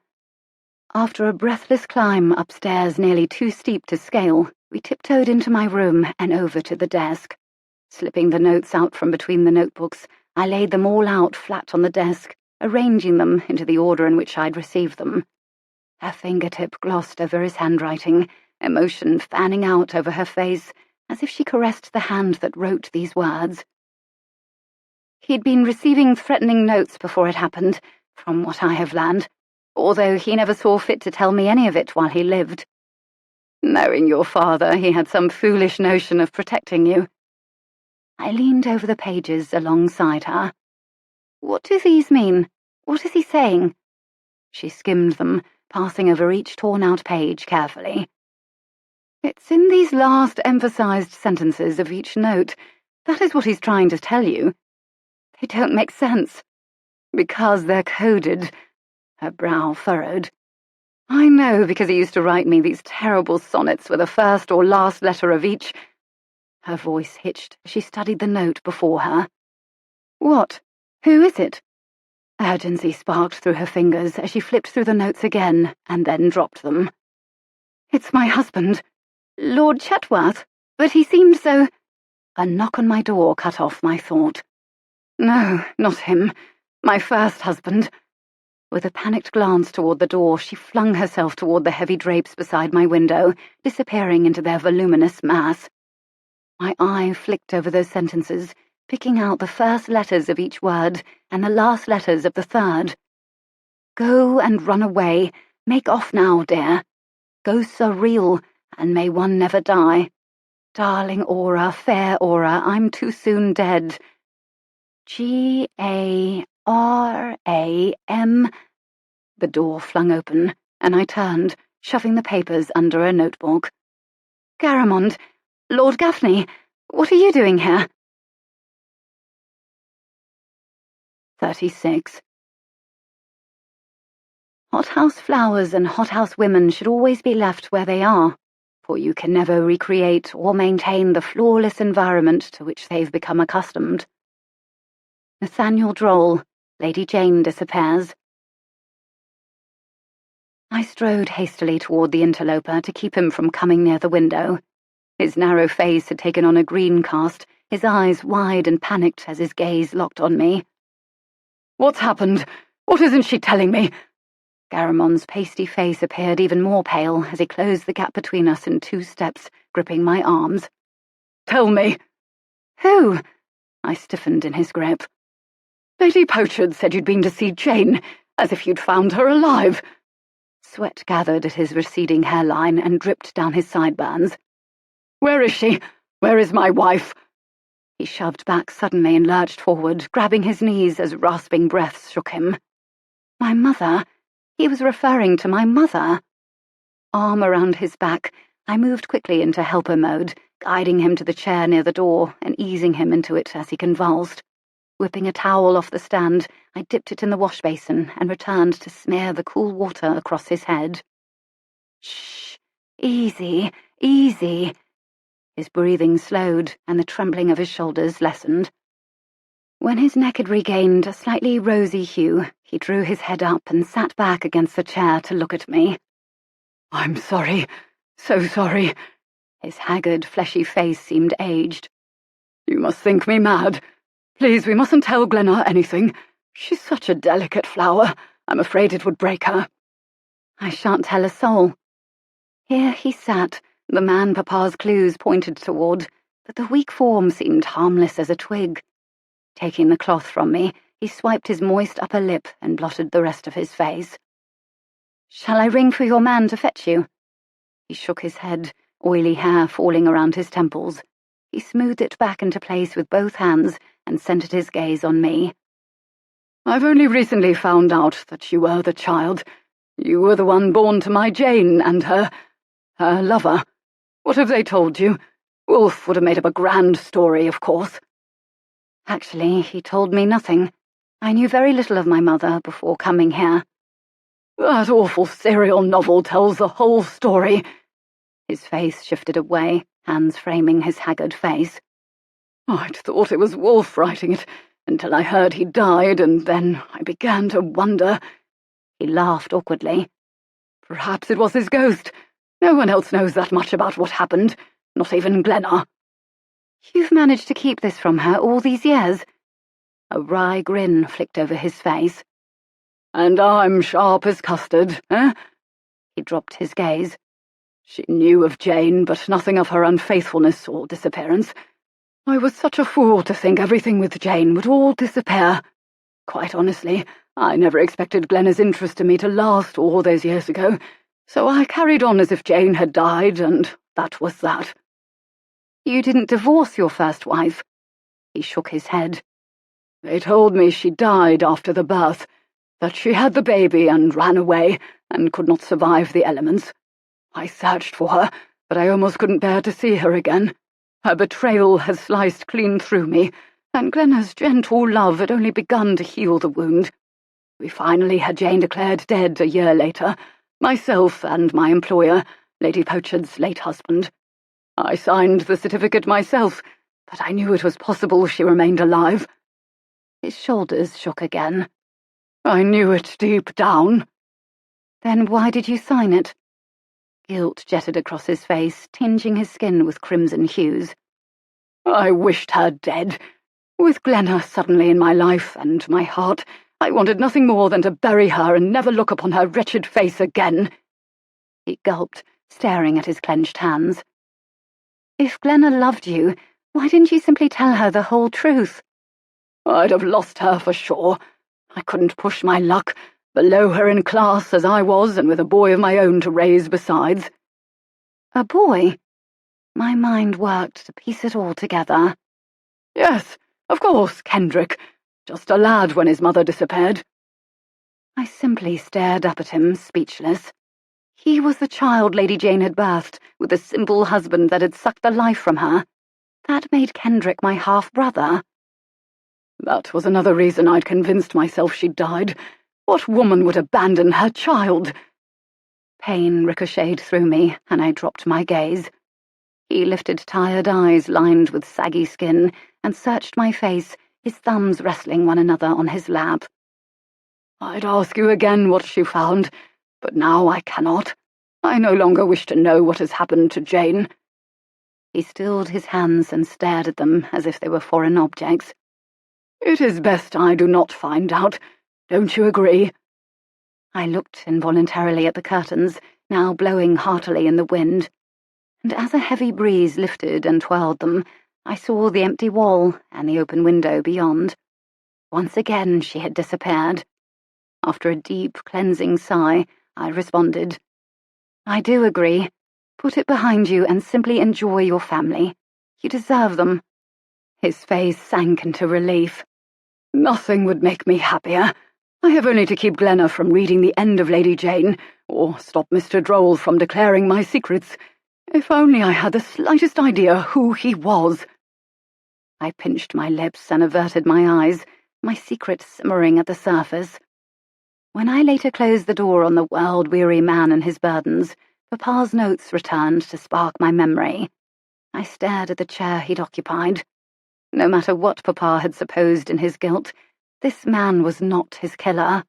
B: After a breathless climb upstairs nearly too steep to scale, we tiptoed into my room and over to the desk. Slipping the notes out from between the notebooks, I laid them all out flat on the desk, arranging them into the order in which I'd received them. Her fingertip glossed over his handwriting, emotion fanning out over her face, as if she caressed the hand that wrote these words. He'd been receiving threatening notes before it happened, from what I have learned, although he never saw fit to tell me any of it while he lived. Knowing your father, he had some foolish notion of protecting you. I leaned over the pages alongside her. What do these mean? What is he saying? She skimmed them, passing over each torn-out page carefully. It's in these last emphasized sentences of each note. That is what he's trying to tell you. They don't make sense. Because they're coded. Her brow furrowed. I know, because he used to write me these terrible sonnets with the first or last letter of each. Her voice hitched as she studied the note before her. What? Who is it? Urgency sparked through her fingers as she flipped through the notes again and then dropped them. It's my husband, Lord Chetworth, but he seemed so... A knock on my door cut off my thought. No, not him. My first husband. With a panicked glance toward the door, she flung herself toward the heavy drapes beside my window, disappearing into their voluminous mass. My eye flicked over those sentences, picking out the first letters of each word and the last letters of the third. Go and run away. Make off now, dear. Ghosts are real, and may one never die. Darling Aura, fair Aura, I'm too soon dead. G-A-R-A-M. The door flung open, and I turned, shoving the papers under a notebook. Garamond, Lord Gaffney, what are you doing here? 36. Hothouse flowers and hothouse women should always be left where they are, for you can never recreate or maintain the flawless environment to which they've become accustomed. Nathaniel Droll, Lady Jayne Disappears. I strode hastily toward the interloper to keep him from coming near the window. His narrow face had taken on a green cast, his eyes wide and panicked as his gaze locked on me. What's happened? What isn't she telling me? Garamond's pasty face appeared even more pale as he closed the gap between us in 2 steps, gripping my arms. Tell me. Who? I stiffened in his grip. Lady Pochard said you'd been to see Jayne, as if you'd found her alive. Sweat gathered at his receding hairline and dripped down his sideburns. Where is she? Where is my wife? He shoved back suddenly and lurched forward, grabbing his knees as rasping breaths shook him. My mother? He was referring to my mother. Arm around his back, I moved quickly into helper mode, guiding him to the chair near the door and easing him into it as he convulsed. Whipping a towel off the stand, I dipped it in the wash basin and returned to smear the cool water across his head. Shh, easy, easy. His breathing slowed and the trembling of his shoulders lessened. When his neck had regained a slightly rosy hue, he drew his head up and sat back against the chair to look at me. I'm sorry, so sorry. His haggard, fleshy face seemed aged. You must think me mad. Please, we mustn't tell Glenna anything. She's such a delicate flower. I'm afraid it would break her. I shan't tell a soul. Here he sat, the man Papa's clues pointed toward, but the weak form seemed harmless as a twig. Taking the cloth from me, he swiped his moist upper lip and blotted the rest of his face.
D: Shall I ring for your man to fetch you? He shook his head, oily hair falling around his temples. He smoothed it back into place with both hands and centered his gaze on me.
E: I've only recently found out that you were the child. You were the one born to my Jayne and her lover. What have they told you? Wolf would have made up a grand story, of course.
D: Actually, he told me nothing. I knew very little of my mother before coming here.
E: That awful serial novel tells the whole story.
D: His face shifted away, hands framing his haggard face.
E: I'd thought it was Wolf writing it, until I heard he died, and then I began to wonder.
D: He laughed awkwardly.
E: Perhaps it was his ghost. No one else knows that much about what happened, not even Glenna.
D: You've managed to keep this from her all these years? A wry grin flicked over his face.
E: And I'm sharp as custard, eh?
D: He dropped his gaze.
E: She knew of Jayne, but nothing of her unfaithfulness or disappearance. I was such a fool to think everything with Jayne would all disappear. Quite honestly, I never expected Glenna's interest in me to last all those years ago, so I carried on as if Jayne had died, and that was that.
D: You didn't divorce your first wife? He shook his head.
E: They told me she died after the birth, that she had the baby and ran away, and could not survive the elements. I searched for her, but I almost couldn't bear to see her again. Her betrayal has sliced clean through me, and Glenna's gentle love had only begun to heal the wound. We finally had Jayne declared dead a year later, myself and my employer, Lady Pochard's late husband. I signed the certificate myself, but I knew it was possible she remained alive.
D: His shoulders shook again.
E: I knew it deep down.
D: Then why did you sign it? Guilt jetted across his face, tinging his skin with crimson hues.
E: I wished her dead. With Glenna suddenly in my life and my heart, I wanted nothing more than to bury her and never look upon her wretched face again.
D: He gulped, staring at his clenched hands. If Glenna loved you, why didn't you simply tell her the whole truth?
E: I'd have lost her for sure. I couldn't push my luck, below her in class as I was, and with a boy of my own to raise besides.
D: A boy? My mind worked to piece it all together.
E: Yes, of course, Kendrick. Just a lad when his mother disappeared.
D: I simply stared up at him, speechless. He was the child Lady Jayne had birthed, with a simple husband that had sucked the life from her. That made Kendrick my half-brother.
E: That was another reason I'd convinced myself she'd died. What woman would abandon her child?
D: Pain ricocheted through me, and I dropped my gaze. He lifted tired eyes lined with saggy skin and searched my face, his thumbs wrestling one another on his lap.
E: I'd ask you again what she found, but now I cannot. I no longer wish to know what has happened to Jayne.
D: He stilled his hands and stared at them as if they were foreign objects.
E: It is best I do not find out. Don't you agree?
D: I looked involuntarily at the curtains, now blowing heartily in the wind, and as a heavy breeze lifted and twirled them, I saw the empty wall and the open window beyond. Once again she had disappeared. After a deep, cleansing sigh, I responded, I do agree. Put it behind you and simply enjoy your family. You deserve them.
E: His face sank into relief. Nothing would make me happier. I have only to keep Glenna from reading the end of Lady Jayne, or stop Mr. Droll from declaring my secrets. If only I had the slightest idea who he was.
D: I pinched my lips and averted my eyes, my secret simmering at the surface. When I later closed the door on the world-weary man and his burdens, Papa's notes returned to spark my memory. I stared at the chair he'd occupied. No matter what Papa had supposed in his guilt, this man was not his killer.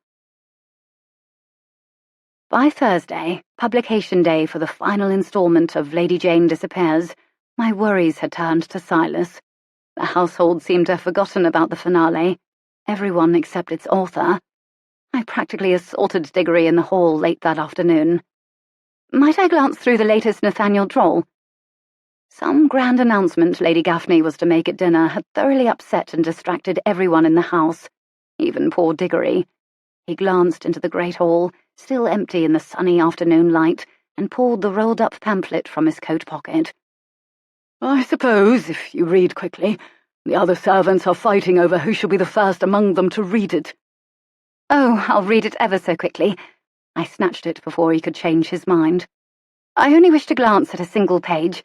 D: By Thursday, publication day for the final installment of Lady Jayne Disappears, my worries had turned to Silas. The household seemed to have forgotten about the finale, everyone except its author. I practically assaulted Diggory in the hall late that afternoon. Might I glance through the latest Nathaniel Droll? Some grand announcement Lady Gaffney was to make at dinner had thoroughly upset and distracted everyone in the house, even poor Diggory. He glanced into the great hall, still empty in the sunny afternoon light, and pulled the rolled-up pamphlet from his coat pocket.
E: "I suppose, if you read quickly, the other servants are fighting over who shall be the first among them to read it."
D: "Oh, I'll read it ever so quickly." I snatched it before he could change his mind. "I only wish to glance at a single page."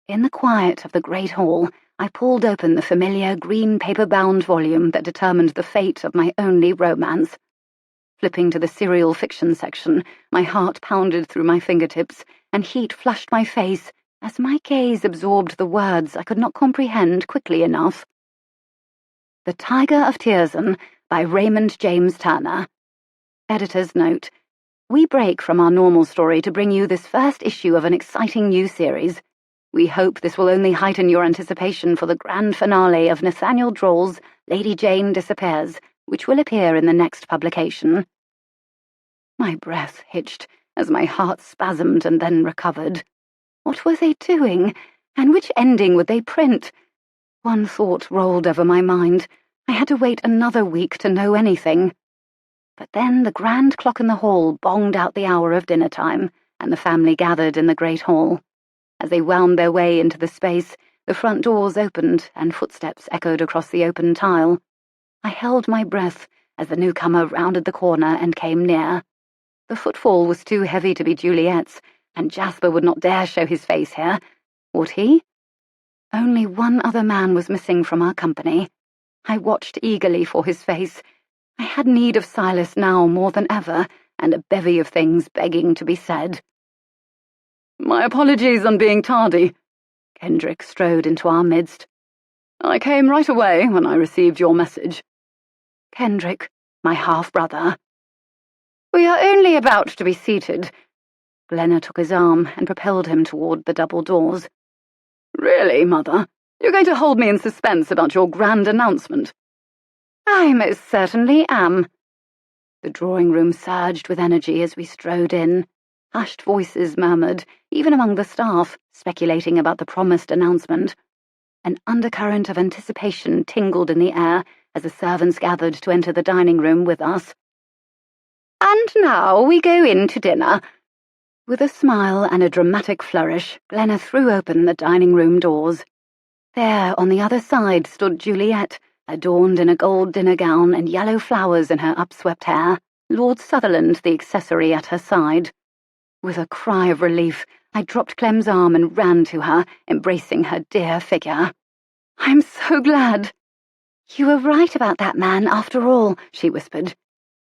D: In the quiet of the great hall, I pulled open the familiar green paper-bound volume that determined the fate of my only romance. Flipping to the serial fiction section, my heart pounded through my fingertips, and heat flushed my face as my gaze absorbed the words I could not comprehend quickly enough. The Tiger of Tierson by Raymond James Turner. Editor's note: we break from our normal story to bring you this first issue of an exciting new series. We hope this will only heighten your anticipation for the grand finale of Nathaniel Droll's Lady Jayne Disappears, which will appear in the next publication. My breath hitched as my heart spasmed and then recovered. What were they doing, and which ending would they print? One thought rolled over my mind. I had to wait another week to know anything. But then the grand clock in the hall bonged out the hour of dinner time, and the family gathered in the great hall. As they wound their way into the space, the front doors opened and footsteps echoed across the open tile. I held my breath as the newcomer rounded the corner and came near. The footfall was too heavy to be Juliet's, and Jasper would not dare show his face here. Would he? Only one other man was missing from our company. I watched eagerly for his face. I had need of Silas now more than ever, and a bevy of things begging to be said.
E: "My apologies on being tardy."
D: Kendrick strode into our midst.
E: "I came right away when I received your message."
D: Kendrick, my half-brother. "We are only about to be seated." Glenna took his arm and propelled him toward the double doors.
E: "Really, Mother? You're going to hold me in suspense about your grand announcement?"
D: "I most certainly am." The drawing-room surged with energy as we strode in. Hushed voices murmured, even among the staff, speculating about the promised announcement. An undercurrent of anticipation tingled in the air as the servants gathered to enter the dining room with us.
B: "And now we go in to dinner."
D: With a smile and a dramatic flourish, Glenna threw open the dining room doors. There, on the other side, stood Juliet, adorned in a gold dinner gown and yellow flowers in her upswept hair, Lord Sutherland the accessory at her side. With a cry of relief, I dropped Clem's arm and ran to her, embracing her dear figure.
E: "I'm so glad."
D: "You were right about that man, after all," she whispered.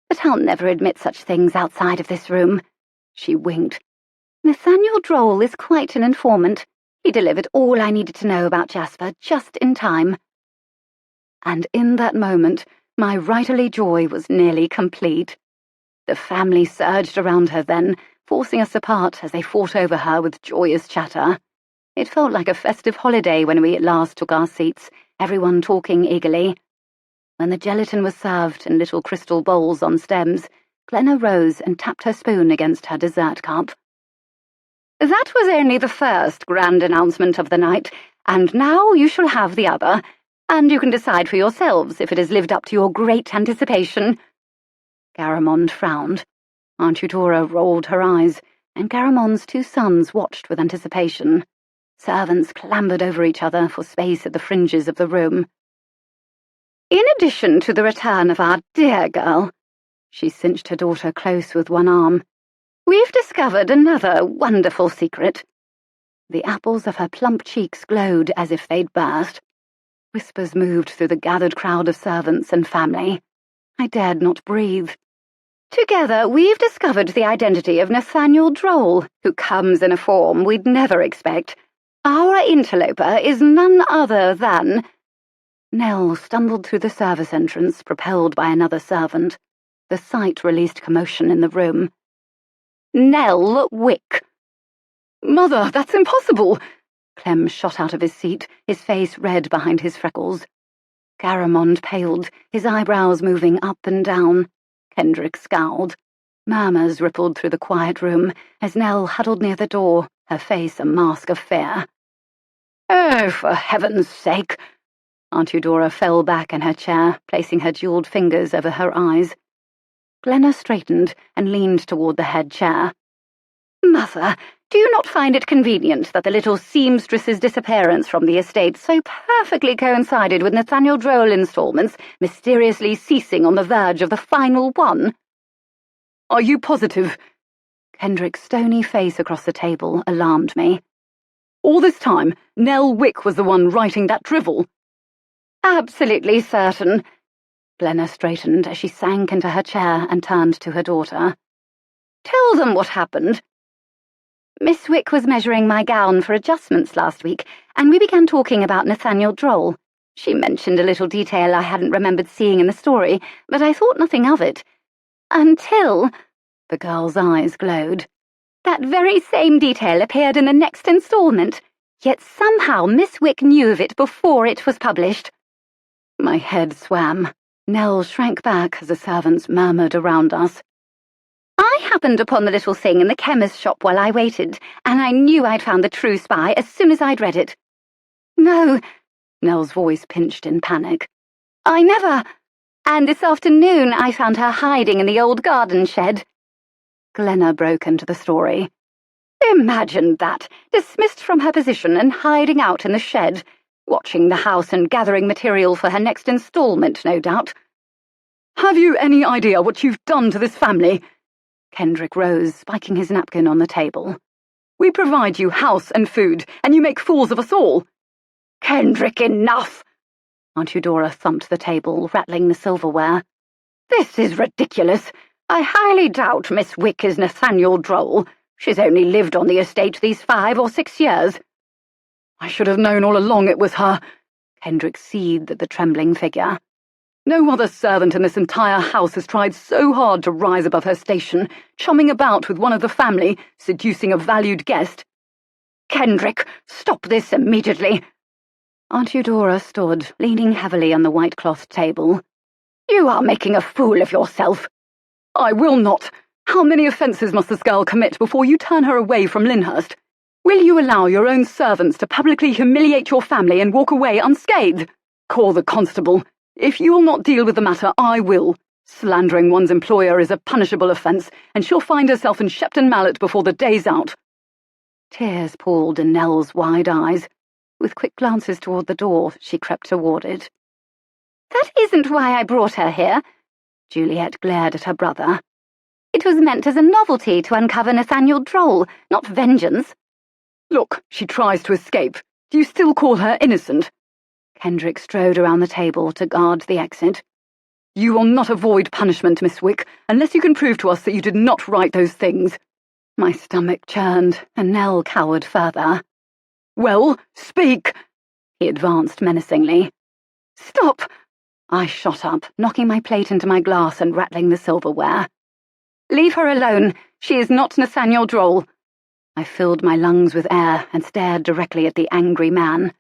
D: "But I'll never admit such things outside of this room." She winked. "Nathaniel Droll is quite an informant. He delivered all I needed to know about Jasper just in time." And in that moment, my writerly joy was nearly complete. The family surged around her then, forcing us apart as they fought over her with joyous chatter. It felt like a festive holiday when we at last took our seats, everyone talking eagerly. When the gelatin was served in little crystal bowls on stems, Glenna rose and tapped her spoon against her dessert cup.
B: "That was only the first grand announcement of the night, and now you shall have the other, and you can decide for yourselves if it has lived up to your great anticipation."
D: Garamond frowned. Aunt Eudora rolled her eyes, and Garamond's two sons watched with anticipation. Servants clambered over each other for space at the fringes of the room.
B: "In addition to the return of our dear girl," she cinched her daughter close with one arm, "we've discovered another wonderful secret."
D: The apples of her plump cheeks glowed as if they'd burst. Whispers moved through the gathered crowd of servants and family. I dared not breathe.
B: "Together, we've discovered the identity of Nathaniel Droll, who comes in a form we'd never expect. Our interloper is none other than—"
D: Nell stumbled through the service entrance, propelled by another servant. The sight released commotion in the room.
B: "Nell Wick."
E: "Mother, that's impossible!"
D: Clem shot out of his seat, his face red behind his freckles. Garamond paled, his eyebrows moving up and down. Kendrick scowled. Murmurs rippled through the quiet room as Nell huddled near the door, her face a mask of fear.
E: "Oh, for heaven's sake!"
D: Aunt Eudora fell back in her chair, placing her jeweled fingers over her eyes. Glenna straightened and leaned toward the head chair. "Mother, do you not find it convenient that the little seamstress's disappearance from the estate so perfectly coincided with Nathaniel Droll installments mysteriously ceasing on the verge of the final one?"
E: "Are you positive?"
D: Kendrick's stony face across the table alarmed me.
E: "All this time, Nell Wick was the one writing that drivel?"
D: "Absolutely certain." Glenna straightened as she sank into her chair and turned to her daughter. "Tell them what happened." "Miss Wick was measuring my gown for adjustments last week, and we began talking about Nathaniel Droll. She mentioned a little detail I hadn't remembered seeing in the story, but I thought nothing of it. Until—" the girl's eyes glowed. "That very same detail appeared in the next installment, yet somehow Miss Wick knew of it before it was published."
B: My head swam. Nell shrank back as the servants murmured around us.
D: "I happened upon the little thing in the chemist's shop while I waited, and I knew I'd found the true spy as soon as I'd read it." "No," Nell's voice pinched in panic. "I never. And this afternoon I found her hiding in the old garden shed."
B: Glenna broke into the story.
D: "Imagine that, dismissed from her position and hiding out in the shed, watching the house and gathering material for her next installment, no doubt."
E: "Have you any idea what you've done to this family?"
B: Kendrick rose, spiking his napkin on the table.
E: "We provide you house and food, and you make fools of us all."
D: "Kendrick, enough!"
B: Aunt Eudora thumped the table, rattling the silverware.
D: "This is ridiculous. I highly doubt Miss Wick is Nathaniel Droll. She's only lived on the estate these 5 or 6 years."
E: "I should have known all along it was her."
B: Kendrick seethed at the trembling figure.
E: "No other servant in this entire house has tried so hard to rise above her station, chumming about with one of the family, seducing a valued guest."
D: "Kendrick, stop this immediately."
B: Aunt Eudora stood, leaning heavily on the white-cloth table.
D: "You are making a fool of yourself."
E: "I will not. How many offences must this girl commit before you turn her away from Lyndhurst? Will you allow your own servants to publicly humiliate your family and walk away unscathed? Call the constable. If you will not deal with the matter, I will. Slandering one's employer is a punishable offence, and she'll find herself in Shepton Mallet before the day's out."
B: Tears pooled in Nell's wide eyes. With quick glances toward the door, she crept toward it.
D: "That isn't why I brought her here." Juliet glared at her brother. "It was meant as a novelty to uncover Nathaniel Droll, not vengeance."
E: "Look, she tries to escape. Do you still call her innocent?"
B: Kendrick strode around the table to guard the exit.
E: "You will not avoid punishment, Miss Wick, unless you can prove to us that you did not write those things."
B: My stomach churned, and Nell cowered further.
E: "Well, speak!"
B: He advanced menacingly.
E: "Stop!"
B: I shot up, knocking my plate into my glass and rattling the silverware.
D: "Leave her alone. She is not Nathaniel Droll."
B: I filled my lungs with air and stared directly at the angry man.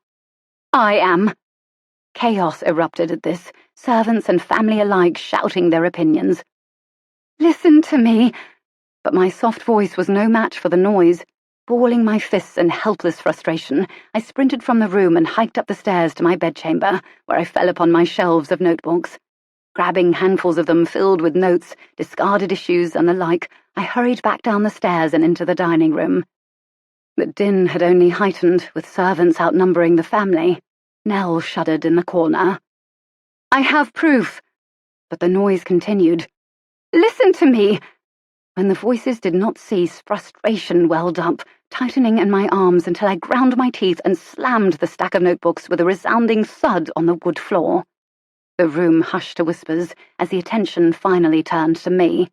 D: "I am."
B: Chaos erupted at this, servants and family alike shouting their opinions.
D: "Listen to me."
B: But my soft voice was no match for the noise. Balling my fists in helpless frustration, I sprinted from the room and hiked up the stairs to my bedchamber, where I fell upon my shelves of notebooks. Grabbing handfuls of them filled with notes, discarded issues, and the like, I hurried back down the stairs and into the dining room. The din had only heightened, with servants outnumbering the family. Nell shuddered in the corner.
D: "I have proof."
B: But the noise continued.
D: "Listen to me."
B: When the voices did not cease, frustration welled up, tightening in my arms until I ground my teeth and slammed the stack of notebooks with a resounding thud on the wood floor. The room hushed to whispers as the attention finally turned to me.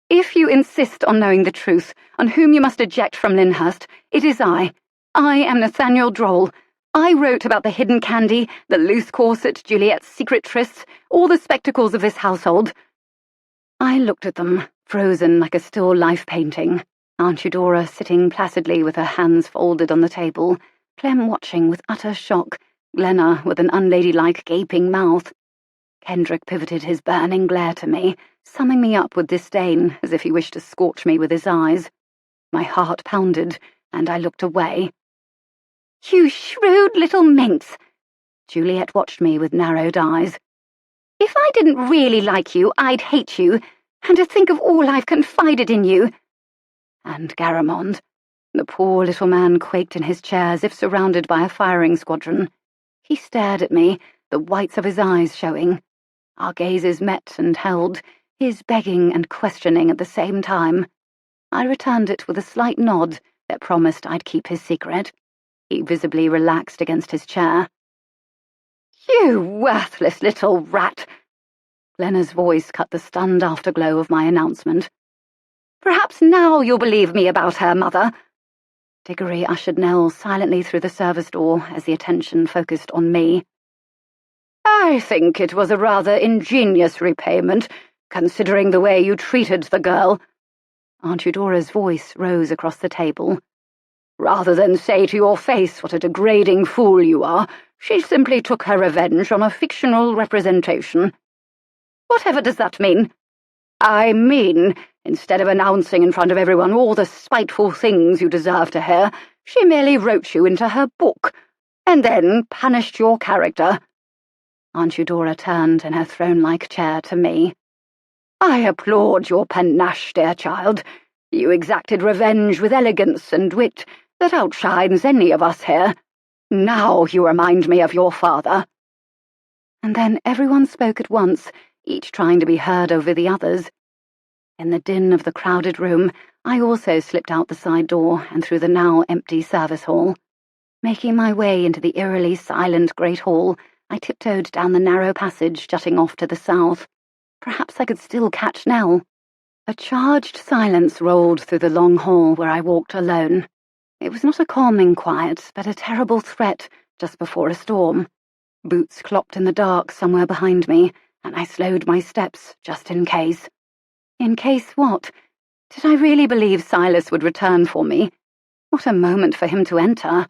D: "If you insist on knowing the truth, on whom you must eject from Lyndhurst, it is I. I am Nathaniel Droll. I wrote about the hidden candy, the loose corset, Juliet's secret trysts, all the spectacles of this household."
B: I looked at them, frozen like a still life painting, Aunt Eudora sitting placidly with her hands folded on the table, Clem watching with utter shock, Glenna with an unladylike gaping mouth. Kendrick pivoted his burning glare to me, summing me up with disdain as if he wished to scorch me with his eyes. My heart pounded, and I looked away.
D: "You shrewd little minx!"
B: Juliet watched me with narrowed eyes.
D: If I didn't really like you, I'd hate you, and to think of all I've confided in you.
B: And Garamond. The poor little man quaked in his chair as if surrounded by a firing squadron. He stared at me, the whites of his eyes showing. Our gazes met and held, his begging and questioning at the same time. I returned it with a slight nod that promised I'd keep his secret. He visibly relaxed against his chair.
D: You worthless little rat!
B: Glenna's voice cut the stunned afterglow of my announcement.
D: Perhaps now you'll believe me about her mother.
B: Diggory ushered Nell silently through the service door as the attention focused on me.
D: I think it was a rather ingenious repayment, considering the way you treated the girl.
B: Aunt Eudora's voice rose across the table.
D: Rather than say to your face what a degrading fool you are, she simply took her revenge on a fictional representation. Whatever does that mean? I mean, instead of announcing in front of everyone all the spiteful things you deserve to hear, she merely wrote you into her book, and then punished your character.
B: Aunt Eudora turned in her throne-like chair to me.
D: I applaud your panache, dear child. You exacted revenge with elegance and wit that outshines any of us here. Now you remind me of your father.
B: And then everyone spoke at once, each trying to be heard over the others. In the din of the crowded room, I also slipped out the side door and through the now empty service hall. Making my way into the eerily silent great hall, I tiptoed down the narrow passage jutting off to the south. Perhaps I could still catch Nell. A charged silence rolled through the long hall where I walked alone. It was not a calming quiet, but a terrible threat just before a storm. Boots clopped in the dark somewhere behind me, and I slowed my steps just in case. In case what? Did I really believe Silas would return for me? What a moment for him to enter.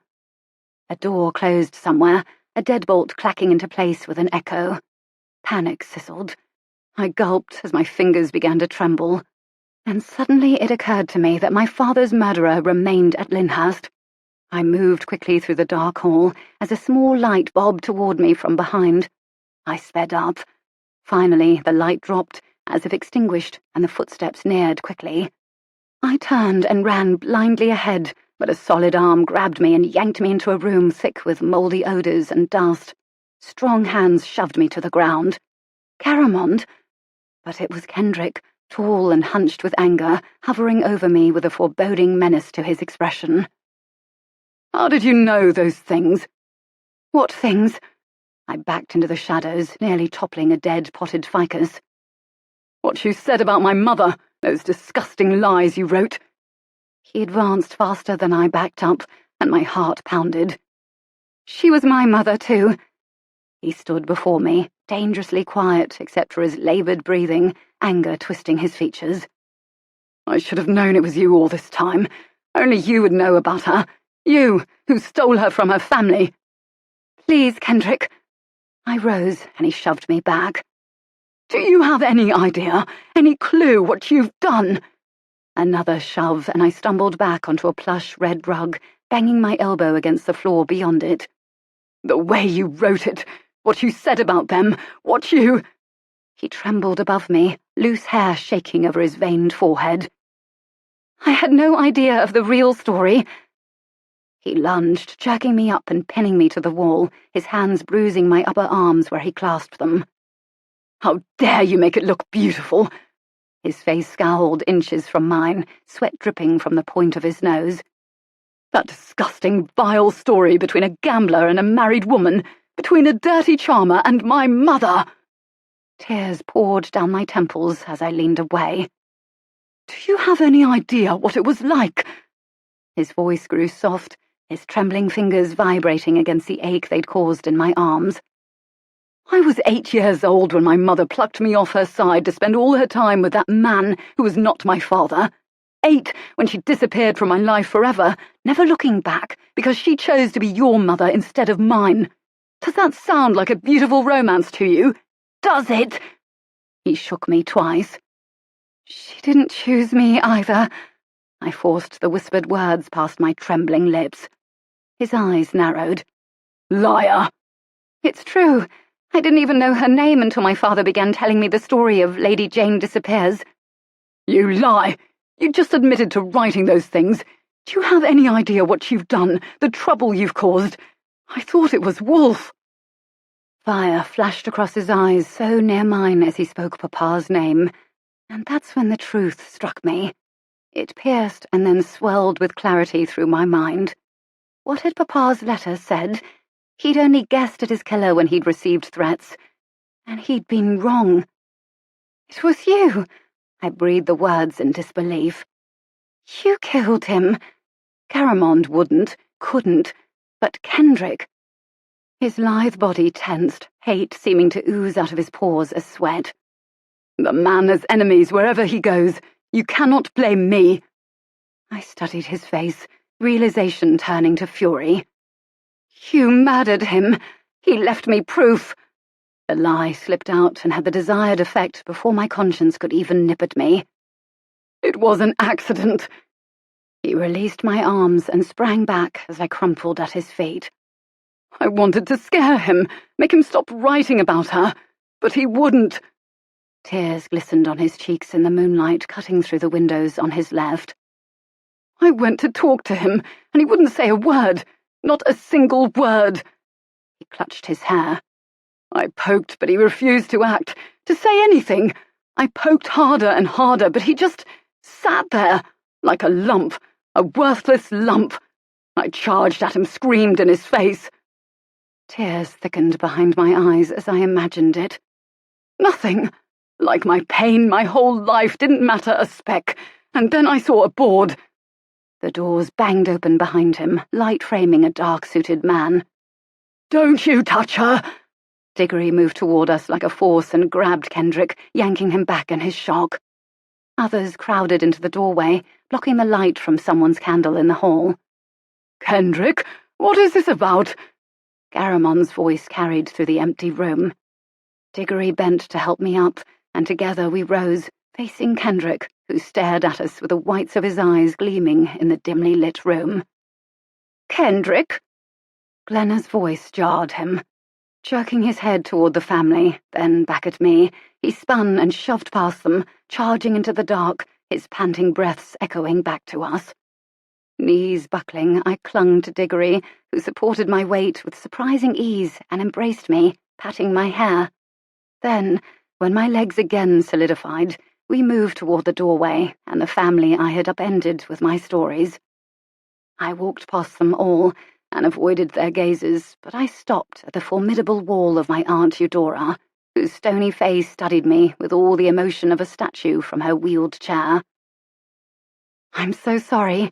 B: A door closed somewhere, a deadbolt clacking into place with an echo. Panic sizzled. I gulped as my fingers began to tremble. And suddenly it occurred to me that my father's murderer remained at Lyndhurst. I moved quickly through the dark hall as a small light bobbed toward me from behind. I sped up. Finally, the light dropped, as if extinguished, and the footsteps neared quickly. I turned and ran blindly ahead, but a solid arm grabbed me and yanked me into a room thick with mouldy odours and dust. Strong hands shoved me to the ground. Garamond? But it was Kendrick, tall and hunched with anger, hovering over me with a foreboding menace to his expression.
E: How did you know those things?
B: What things? I backed into the shadows, nearly toppling a dead potted ficus.
E: What you said about my mother, those disgusting lies you wrote.
B: He advanced faster than I backed up, and my heart pounded.
D: She was my mother, too.
B: He stood before me, dangerously quiet except for his laboured breathing, anger twisting his features.
E: I should have known it was you all this time. Only you would know about her. You, who stole her from her family.
D: Please, Kendrick.
B: I rose, and he shoved me back.
E: Do you have any idea, any clue what you've done?
B: Another shove, and I stumbled back onto a plush red rug, banging my elbow against the floor beyond it.
E: The way you wrote it, what you said about them, what you...
B: He trembled above me, loose hair shaking over his veined forehead.
D: I had no idea of the real story.
B: He lunged, jerking me up and pinning me to the wall, his hands bruising my upper arms where he clasped them.
E: How dare you make it look beautiful?
B: His face scowled inches from mine, sweat dripping from the point of his nose.
E: That disgusting, vile story between a gambler and a married woman, between a dirty charmer and my mother.
B: Tears poured down my temples as I leaned away.
E: Do you have any idea what it was like?
B: His voice grew soft, his trembling fingers vibrating against the ache they'd caused in my arms.
E: I was 8 years old when my mother plucked me off her side to spend all her time with that man who was not my father. 8 when she disappeared from my life forever, never looking back, because she chose to be your mother instead of mine. Does that sound like a beautiful romance to you? Does it?
B: He shook me twice.
D: She didn't choose me either.
B: I forced the whispered words past my trembling lips. His eyes narrowed.
E: Liar!
D: It's true. I didn't even know her name until my father began telling me the story of Lady Jayne Disappears."
E: "You lie! You just admitted to writing those things. Do you have any idea what you've done, the trouble you've caused? I thought it was Wolfe."
D: Fire flashed across his eyes so near mine as he spoke Papa's name, and that's when the truth struck me. It pierced and then swelled with clarity through my mind. What had Papa's letter said? He'd only guessed at his killer when he'd received threats, and he'd been wrong. "It was you," I breathed the words in disbelief. "You killed him." Caramond wouldn't, couldn't, but Kendrick. His lithe body tensed, hate seeming to ooze out of his pores as sweat.
E: "The man has enemies wherever he goes. You cannot blame me."
D: I studied his face, realization turning to fury. "You murdered him. He left me proof." The lie slipped out and had the desired effect before my conscience could even nip at me.
E: "It was an accident."
D: He released my arms and sprang back as I crumpled at his feet.
E: "I wanted to scare him, make him stop writing about her, but he wouldn't."
D: Tears glistened on his cheeks in the moonlight cutting through the windows on his left.
E: "I went to talk to him, and he wouldn't say a word, not a single word."
D: He clutched his hair.
E: "I poked, but he refused to act, to say anything. I poked harder and harder, but he just sat there, like a lump, a worthless lump. I charged at him, screamed in his face."
D: Tears thickened behind my eyes as I imagined it.
E: "Nothing. Like my pain, my whole life didn't matter a speck. And then I saw a board."
D: The doors banged open behind him, light framing a dark-suited man.
E: "Don't you touch her!"
D: Diggory moved toward us like a force and grabbed Kendrick, yanking him back in his shock. Others crowded into the doorway, blocking the light from someone's candle in the hall.
E: "Kendrick, what is this about?"
D: Garamond's voice carried through the empty room. Diggory bent to help me up, and together we rose, facing Kendrick, who stared at us with the whites of his eyes gleaming in the dimly lit room.
E: "Kendrick?"
D: Glenna's voice jarred him. Jerking his head toward the family, then back at me, he spun and shoved past them, charging into the dark, his panting breaths echoing back to us. Knees buckling, I clung to Diggory, who supported my weight with surprising ease and embraced me, patting my hair. Then, when my legs again solidified, we moved toward the doorway and the family I had upended with my stories. I walked past them all and avoided their gazes, but I stopped at the formidable wall of my Aunt Eudora, whose stony face studied me with all the emotion of a statue from her wheeled chair. "I'm so sorry.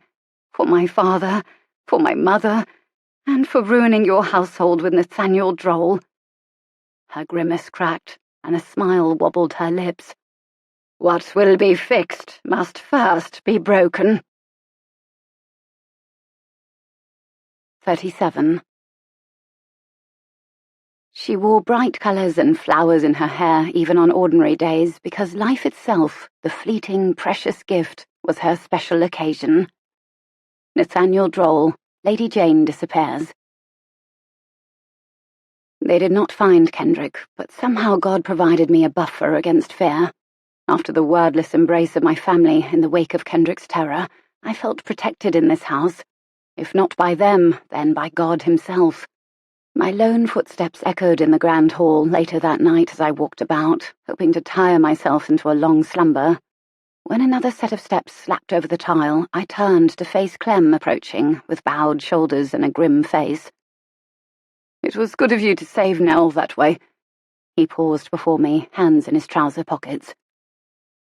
D: For my father, for my mother, and for ruining your household with Nathaniel Droll." Her grimace cracked, and a smile wobbled her lips. "What will be fixed must first be broken." 37. She wore bright colours and flowers in her hair even on ordinary days because life itself, the fleeting, precious gift, was her special occasion. Nathaniel Droll, Lady Jayne Disappears. They did not find Kendrick, but somehow God provided me a buffer against fear. After the wordless embrace of my family in the wake of Kendrick's terror, I felt protected in this house. If not by them, then by God himself. My lone footsteps echoed in the grand hall later that night as I walked about, hoping to tire myself into a long slumber. When another set of steps slapped over the tile, I turned to face Clem approaching, with bowed shoulders and a grim face.
E: "It was good of you to save Nell that way."
D: He paused before me, hands in his trouser pockets.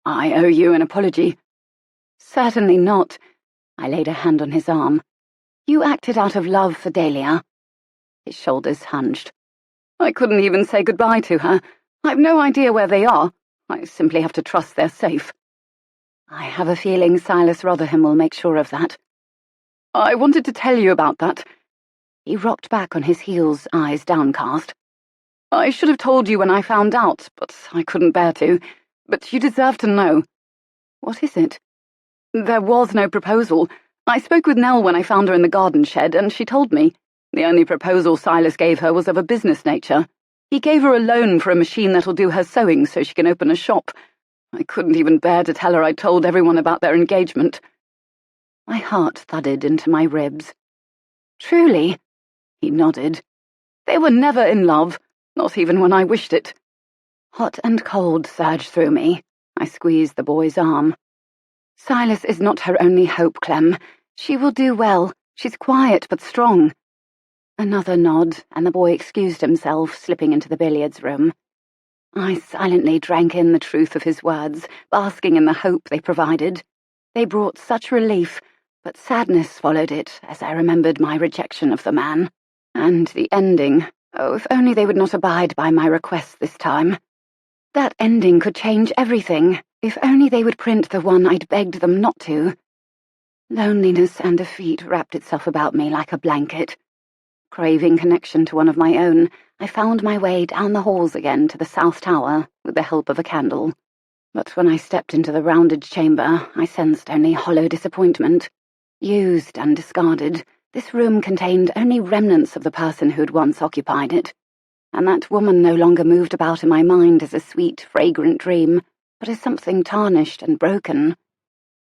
E: "I owe you an apology."
D: "Certainly not." I laid a hand on his arm. "You acted out of love for Dahlia." His shoulders hunched.
E: "I couldn't even say goodbye to her. I've no idea where they are. I simply have to trust they're safe."
D: "I have a feeling Silas Rotherham will make sure of that."
E: "I wanted to tell you about that."
D: He rocked back on his heels, eyes downcast.
E: "I should have told you when I found out, but I couldn't bear to. But you deserve to know."
D: "What is it?"
E: "There was no proposal. I spoke with Nell when I found her in the garden shed, and she told me. The only proposal Silas gave her was of a business nature. He gave her a loan for a machine that'll do her sewing so she can open a shop. I couldn't even bear to tell her I'd told everyone about their engagement. My heart thudded into my ribs. Truly? He nodded. They were never in love, not even when I wished it. Hot and cold surged through me. I squeezed the boy's arm. Silas is not her only hope, Clem. She will do well. She's quiet but strong. Another nod, and the boy excused himself, slipping into the billiards room. I silently drank in the truth of his words, basking in the hope they provided. They brought such relief, but sadness followed it as I remembered my rejection of the man. And the ending. Oh, if only they would not abide by my request this time. That ending could change everything, if only they would print the one I'd begged them not to. Loneliness and defeat wrapped itself about me like a blanket. Craving connection to one of my own, I found my way down the halls again to the South Tower with the help of a candle. But when I stepped into the rounded chamber, I sensed only hollow disappointment. Used and discarded, this room contained only remnants of the person who'd once occupied it. And that woman no longer moved about in my mind as a sweet, fragrant dream, but as something tarnished and broken.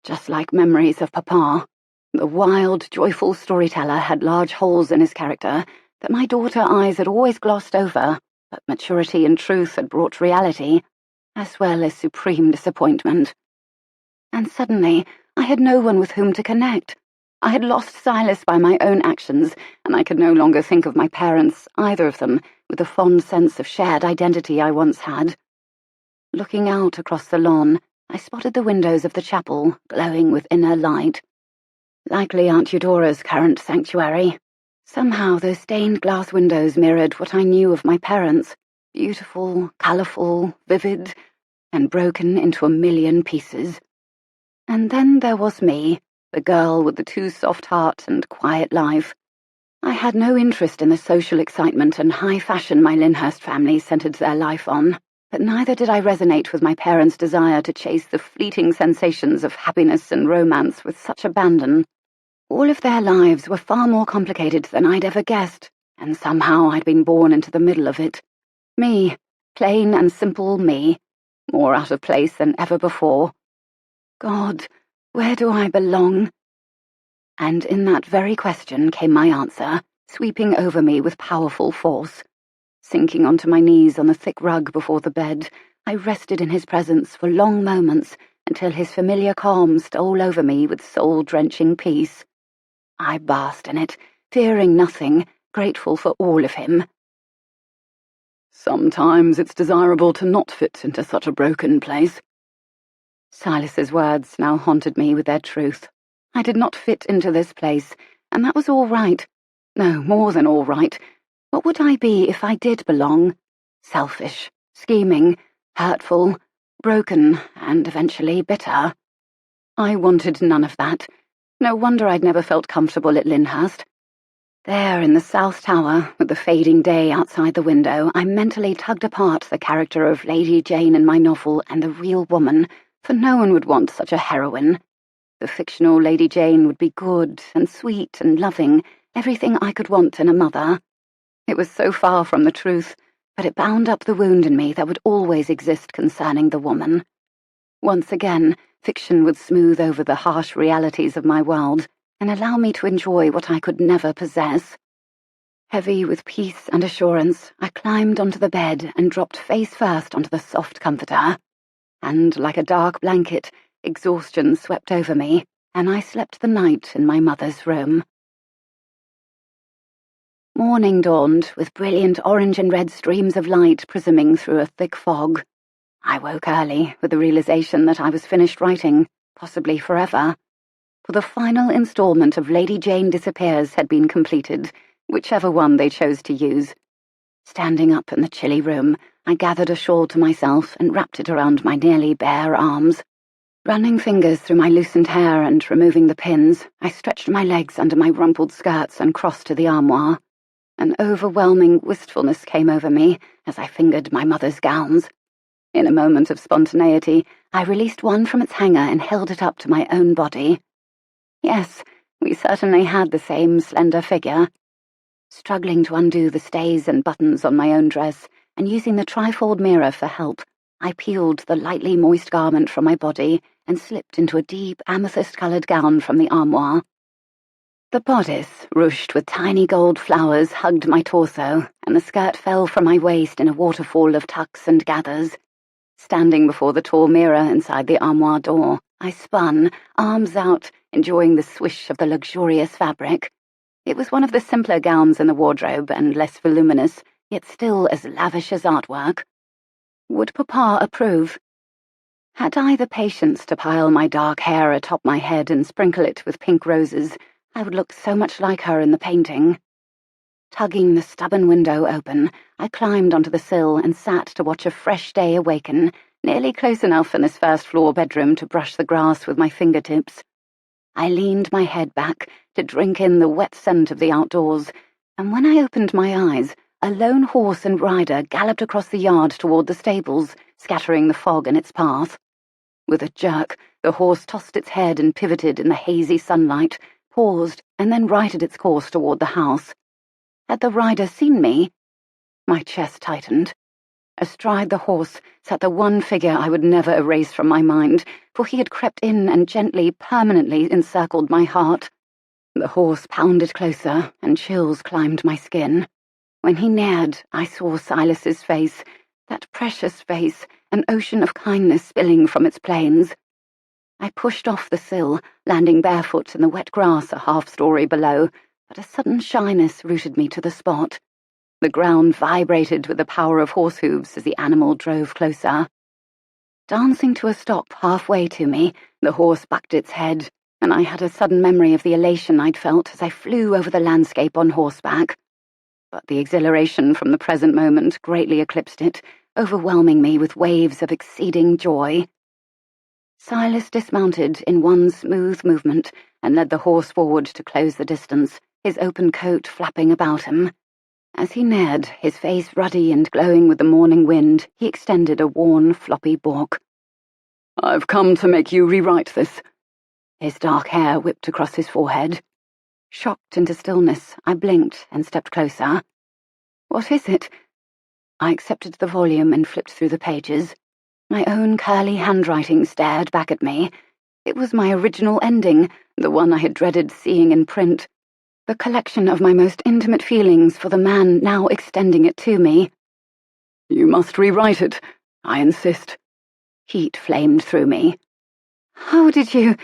E: Just like memories of Papa. The wild, joyful storyteller had large holes in his character that my daughter eyes had always glossed over, but maturity and truth had brought reality, as well as supreme disappointment. And suddenly, I had no one with whom to connect. I had lost Silas by my own actions, and I could no longer think of my parents, either of them, with the fond sense of shared identity I once had. Looking out across the lawn, I spotted the windows of the chapel, glowing with inner light. Likely Aunt Eudora's current sanctuary. Somehow those stained glass windows mirrored what I knew of my parents, beautiful, colourful, vivid, and broken into a million pieces. And then there was me, the girl with the too soft heart and quiet life. I had no interest in the social excitement and high fashion my Lyndhurst family centered their life on, but neither did I resonate with my parents' desire to chase the fleeting sensations of happiness and romance with such abandon. All of their lives were far more complicated than I'd ever guessed, and somehow I'd been born into the middle of it. Me, plain and simple me, more out of place than ever before. God, where do I belong? And in that very question came my answer, sweeping over me with powerful force. Sinking onto my knees on the thick rug before the bed, I rested in his presence for long moments until his familiar calm stole over me with soul-drenching peace. I basked in it, fearing nothing, grateful for all of him. Sometimes it's desirable to not fit into such a broken place. Silas's words now haunted me with their truth. I did not fit into this place, and that was all right. No, more than all right. What would I be if I did belong? Selfish, scheming, hurtful, broken, and eventually bitter. I wanted none of that. No wonder I'd never felt comfortable at Lyndhurst. There in the South Tower, with the fading day outside the window, I mentally tugged apart the character of Lady Jayne in my novel and the real woman, for no one would want such a heroine. The fictional Lady Jayne would be good and sweet and loving, everything I could want in a mother. It was so far from the truth, but it bound up the wound in me that would always exist concerning the woman. Once again, fiction would smooth over the harsh realities of my world and allow me to enjoy what I could never possess. Heavy with peace and assurance, I climbed onto the bed and dropped face first onto the soft comforter. And like a dark blanket, exhaustion swept over me, and I slept the night in my mother's room. Morning dawned, with brilliant orange and red streams of light prisming through a thick fog. I woke early, with the realization that I was finished writing, possibly forever. For the final installment of Lady Jayne Disappears had been completed, whichever one they chose to use. Standing up in the chilly room, I gathered a shawl to myself and wrapped it around my nearly bare arms. Running fingers through my loosened hair and removing the pins, I stretched my legs under my rumpled skirts and crossed to the armoire. An overwhelming wistfulness came over me as I fingered my mother's gowns. In a moment of spontaneity, I released one from its hanger and held it up to my own body. Yes, we certainly had the same slender figure. Struggling to undo the stays and buttons on my own dress,
D: and using the trifold mirror for help, I peeled the lightly moist garment from my body and slipped into a deep amethyst-coloured gown from the armoire. The bodice, ruched with tiny gold flowers, hugged my torso, and the skirt fell from my waist in a waterfall of tucks and gathers. Standing before the tall mirror inside the armoire door, I spun, arms out, enjoying the swish of the luxurious fabric. It was one of the simpler gowns in the wardrobe and less voluminous, yet still as lavish as artwork. Would Papa approve? Had I the patience to pile my dark hair atop my head and sprinkle it with pink roses, I would look so much like her in the painting. Tugging the stubborn window open, I climbed onto the sill and sat to watch a fresh day awaken, nearly close enough in this first-floor bedroom to brush the grass with my fingertips. I leaned my head back to drink in the wet scent of the outdoors, and when I opened my eyes, a lone horse and rider galloped across the yard toward the stables, scattering the fog in its path. With a jerk, the horse tossed its head and pivoted in the hazy sunlight, paused, and then righted its course toward the house. Had the rider seen me? My chest tightened. Astride the horse sat the one figure I would never erase from my mind, for he had crept in and gently, permanently encircled my heart. The horse pounded closer, and chills climbed my skin. When he neared, I saw Silas's face, that precious face, an ocean of kindness spilling from its plains. I pushed off the sill, landing barefoot in the wet grass a half-story below, but a sudden shyness rooted me to the spot. The ground vibrated with the power of horse hooves as the animal drove closer. Dancing to a stop halfway to me, the horse bucked its head, and I had a sudden memory of the elation I'd felt as I flew over the landscape on horseback. But the exhilaration from the present moment greatly eclipsed it, overwhelming me with waves of exceeding joy. Silas dismounted in one smooth movement and led the horse forward to close the distance, his open coat flapping about him. As he neared, his face ruddy and glowing with the morning wind, he extended a worn, floppy balk.
E: "I've come to make you rewrite this."
D: His dark hair whipped across his forehead. Shocked into stillness, I blinked and stepped closer. "What is it?" I accepted the volume and flipped through the pages. My own curly handwriting stared back at me. It was my original ending, the one I had dreaded seeing in print. The collection of my most intimate feelings for the man now extending it to me.
E: "You must rewrite it. I insist."
D: Heat flamed through me. "How did you—"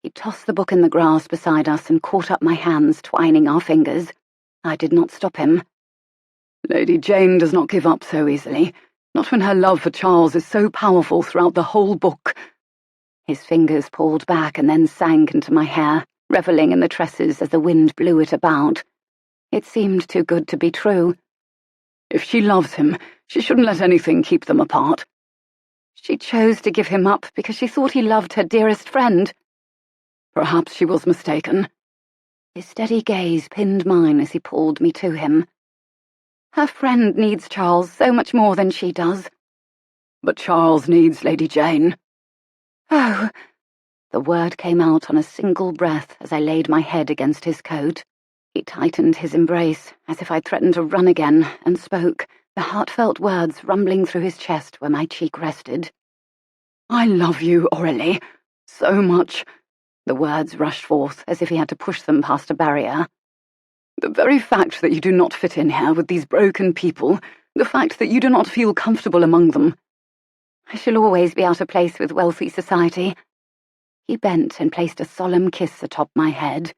D: He tossed the book in the grass beside us and caught up my hands, twining our fingers. I did not stop him.
E: "Lady Jayne does not give up so easily, not when her love for Charles is so powerful throughout the whole book."
D: His fingers pulled back and then sank into my hair, revelling in the tresses as the wind blew it about. It seemed too good to be true.
E: "If she loves him, she shouldn't let anything keep them apart."
D: She chose to give him up because she thought he loved her dearest friend.
E: Perhaps she was mistaken.
D: His steady gaze pinned mine as he pulled me to him. Her friend needs Charles so much more than she does.
E: But Charles needs Lady Jayne.
D: Oh! The word came out on a single breath as I laid my head against his coat. He tightened his embrace, as if I'd threatened to run again, and spoke, the heartfelt words rumbling through his chest where my cheek rested.
E: "I love you, Aurelie, so much."
D: The words rushed forth as if he had to push them past a barrier.
E: "The very fact that you do not fit in here with these broken people, the fact that you do not feel comfortable among them."
D: "I shall always be out of place with wealthy society." He bent and placed a solemn kiss atop my head.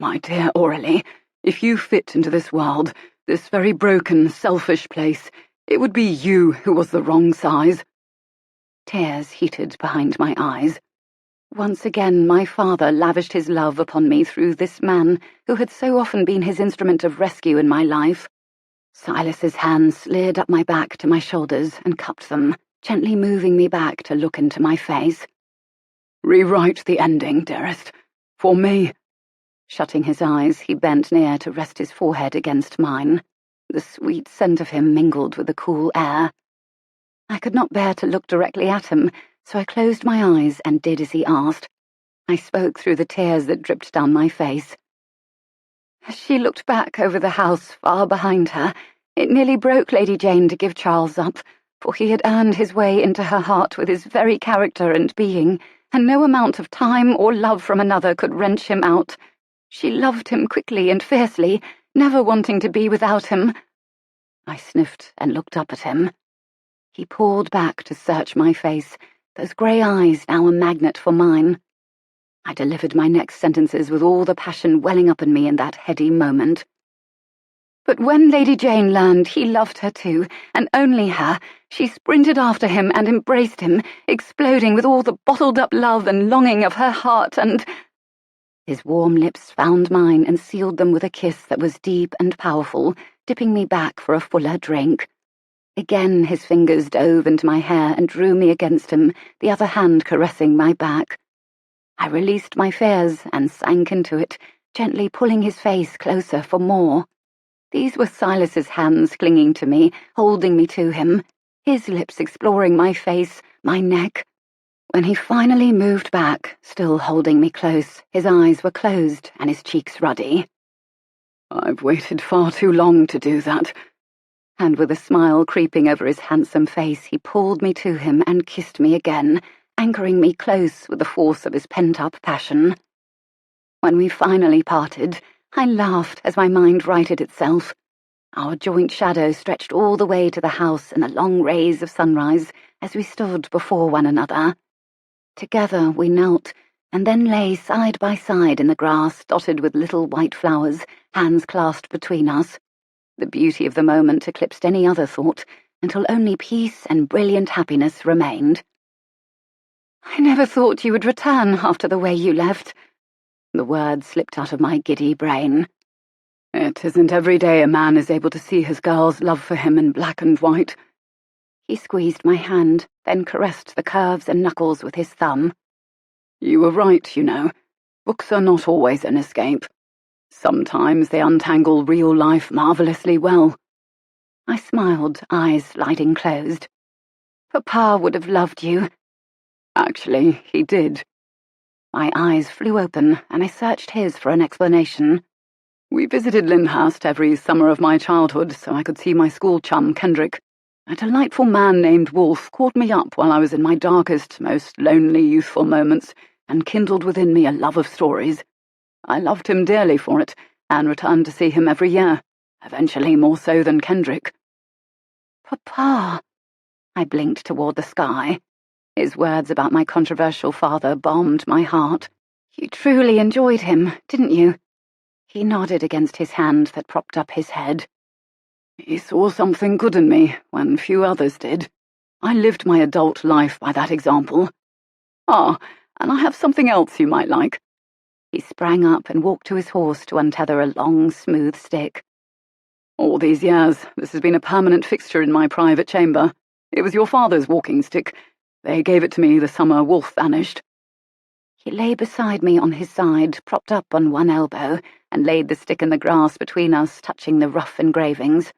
E: "My dear Aurelie, if you fit into this world, this very broken, selfish place, it would be you who was the wrong size."
D: Tears heated behind my eyes. Once again my father lavished his love upon me through this man who had so often been his instrument of rescue in my life. Silas's hands slid up my back to my shoulders and cupped them, gently moving me back to look into my face.
E: "Rewrite the ending, dearest. For me."
D: Shutting his eyes, he bent near to rest his forehead against mine. The sweet scent of him mingled with the cool air. I could not bear to look directly at him, so I closed my eyes and did as he asked. I spoke through the tears that dripped down my face. As she looked back over the house far behind her,
B: It nearly broke Lady Jayne to give Charles up, for he had earned his way into her heart with his very character and being, and no amount of time or love from another could wrench him out. She loved him quickly and fiercely, never wanting to be without him. I sniffed and looked up at him. He pulled back to search my face, those grey eyes now a magnet for mine. I delivered my next sentences with all the passion welling up in me in that heady moment. But when Lady Jayne learned he loved her too, and only her, she sprinted after him and embraced him, exploding with all the bottled-up love and longing of her heart, and— His warm lips found mine and sealed them with a kiss that was deep and powerful, dipping me back for a fuller drink. Again his fingers dove into my hair and drew me against him, the other hand caressing my back. I released my fears and sank into it, gently pulling his face closer for more. These were Silas's hands clinging to me, holding me to him, his lips exploring my face, my neck. When he finally moved back, still holding me close, his eyes were closed and his cheeks ruddy.
E: "I've waited far too long to do that."
B: And with a smile creeping over his handsome face, he pulled me to him and kissed me again, anchoring me close with the force of his pent-up passion. When we finally parted, I laughed as my mind righted itself. Our joint shadow stretched all the way to the house in the long rays of sunrise as we stood before one another. Together we knelt, and then lay side by side in the grass dotted with little white flowers, hands clasped between us. The beauty of the moment eclipsed any other thought, until only peace and brilliant happiness remained. "I never thought you would return after the way you left." The words slipped out of my giddy brain.
E: "It isn't every day a man is able to see his girl's love for him in black and white."
B: He squeezed my hand, then caressed the curves and knuckles with his thumb.
E: "You were right, you know. Books are not always an escape. Sometimes they untangle real life marvellously well."
B: I smiled, eyes sliding closed. "Papa would have loved you."
E: "Actually, he did."
B: My eyes flew open, and I searched his for an explanation.
E: "We visited Lyndhurst every summer of my childhood so I could see my school chum, Kendrick. A delightful man named Wolfe caught me up while I was in my darkest, most lonely youthful moments and kindled within me a love of stories. I loved him dearly for it, and returned to see him every year, eventually more so than Kendrick."
B: "Papa!" I blinked toward the sky. His words about my controversial father balmed my heart. "You truly enjoyed him, didn't you?" He nodded against his hand that propped up his head.
E: "He saw something good in me when few others did. I lived my adult life by that example. Ah, and I have something else you might like."
B: He sprang up and walked to his horse to untether a long, smooth stick.
E: "All these years, this has been a permanent fixture in my private chamber. It was your father's walking stick. They gave it to me the summer Wolfe vanished."
B: He lay beside me on his side, propped up on one elbow, and laid the stick in the grass between us, touching the rough engravings.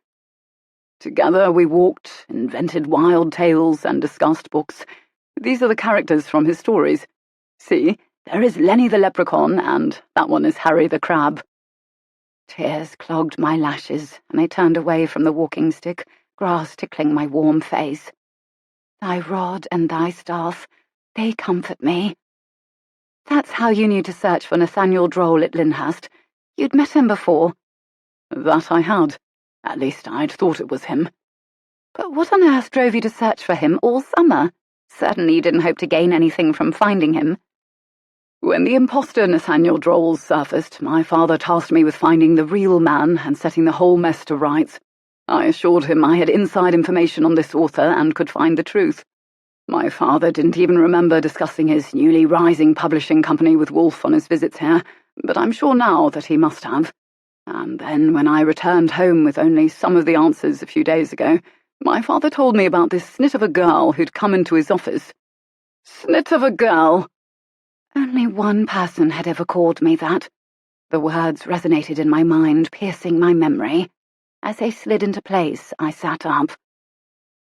E: "Together we walked, invented wild tales, and discussed books. These are the characters from his stories. See, there is Lenny the leprechaun, and that one is Harry the crab."
B: Tears clogged my lashes, and I turned away from the walking stick, grass tickling my warm face. "Thy rod and thy staff, they comfort me." "That's how you knew to search for Nathaniel Droll at Lyndhurst. You'd met him before."
E: "That I had. At least I'd thought it was him."
B: "But what on earth drove you to search for him all summer? Certainly you didn't hope to gain anything from finding him."
E: "When the imposter Nathaniel Droll surfaced, my father tasked me with finding the real man and setting the whole mess to rights. I assured him I had inside information on this author and could find the truth. My father didn't even remember discussing his newly rising publishing company with Wolfe on his visits here, but I'm sure now that he must have. And then, when I returned home with only some of the answers a few days ago, my father told me about this snit of a girl who'd come into his office." "Snit of a girl?"
B: Only one person had ever called me that. The words resonated in my mind, piercing my memory. As they slid into place, I sat up.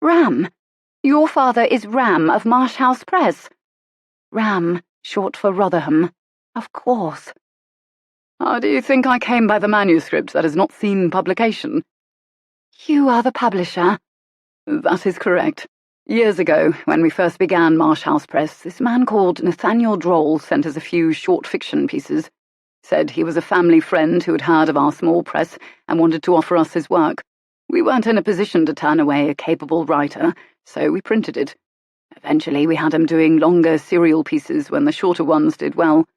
B: "Ram! Your father is Ram of Marsh House Press." Ram, short for Rotherham. Of course.
E: "How do you think I came by the manuscript that has not seen publication?"
D: You are the publisher?
C: That is correct. Years ago, when we first began Marsh House Press, this man called Nathaniel Droll sent us a few short fiction pieces. Said he was a family friend who had heard of our small press and wanted to offer us his work. We weren't in a position to turn away a capable writer, so we printed it. Eventually we had him doing longer serial pieces when the shorter ones did well.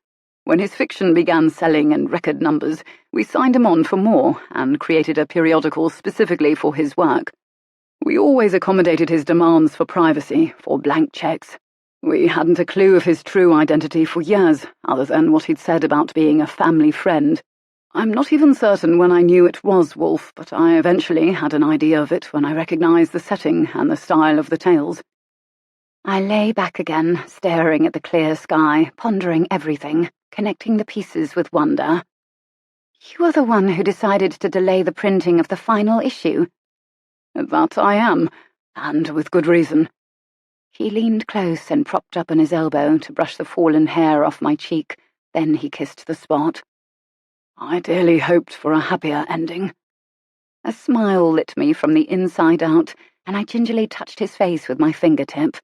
C: When his fiction began selling in record numbers, we signed him on for more and created a periodical specifically for his work. We always accommodated his demands for privacy, for blank checks. We hadn't a clue of his true identity for years, other than what he'd said about being a family friend. I'm not even certain when I knew it was Wolfe, but I eventually had an idea of it when I recognized the setting and the style of the tales.
D: I lay back again, staring at the clear sky, pondering everything, connecting the pieces with wonder. You are the one who decided to delay the printing of the final issue.
C: That I am, and with good reason.
D: He leaned close and propped up on his elbow to brush the fallen hair off my cheek, then he kissed the spot.
C: I dearly hoped for a happier ending.
D: A smile lit me from the inside out, and I gingerly touched his face with my fingertip.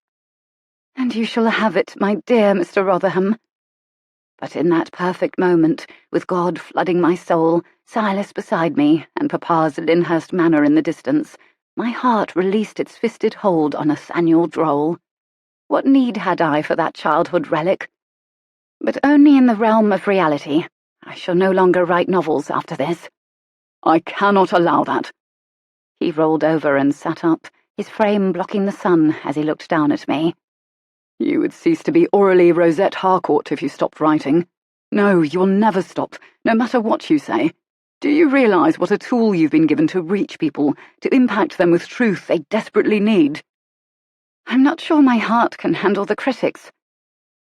D: And you shall have it, my dear Mr. Rotherham. But in that perfect moment, with God flooding my soul, Silas beside me, and Papa's Lyndhurst Manor in the distance, my heart released its fisted hold on Nathaniel Droll. What need had I for that childhood relic? But only in the realm of reality. I shall no longer write novels after this.
C: I cannot allow that.
D: He rolled over and sat up, his frame blocking the sun as he looked down at me.
C: You would cease to be Aurelie Harcourt if you stopped writing. No, you'll never stop, no matter what you say. Do you realize what a tool you've been given to reach people, to impact them with truth they desperately need?
D: I'm not sure my heart can handle the critics.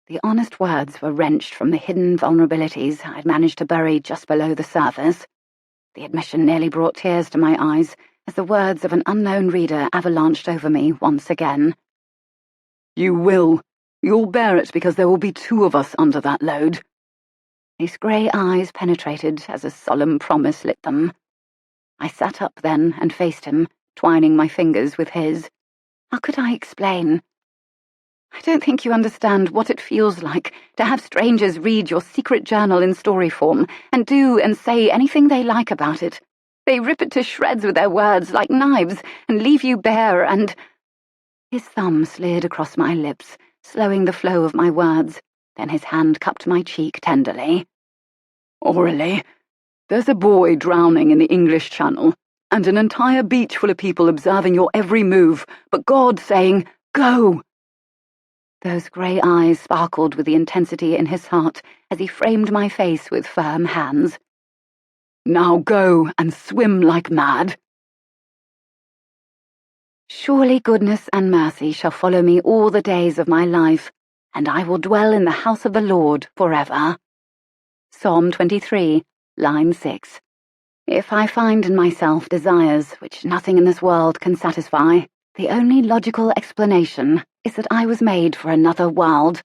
D: The honest words were wrenched from the hidden vulnerabilities I'd managed to bury just below the surface. The admission nearly brought tears to my eyes as the words of an unknown reader avalanched over me once again.
C: You will. You'll bear it because there will be two of us under that load.
D: His grey eyes penetrated as a solemn promise lit them. I sat up then and faced him, twining my fingers with his. How could I explain? I don't think you understand what it feels like to have strangers read your secret journal in story form and do and say anything they like about it. They rip it to shreds with their words like knives and leave you bare and— His thumb slid across my lips, slowing the flow of my words. Then his hand cupped my cheek tenderly.
C: Aurelie, there's a boy drowning in the English Channel, and an entire beach full of people observing your every move, but God saying, go!
D: Those grey eyes sparkled with the intensity in his heart as he framed my face with firm hands.
C: Now go and swim like mad.
D: Surely goodness and mercy shall follow me all the days of my life, and I will dwell in the house of the Lord forever. Psalm 23, line 6. If I find in myself desires which nothing in this world can satisfy, the only logical explanation is that I was made for another world.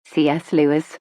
D: C.S. Lewis.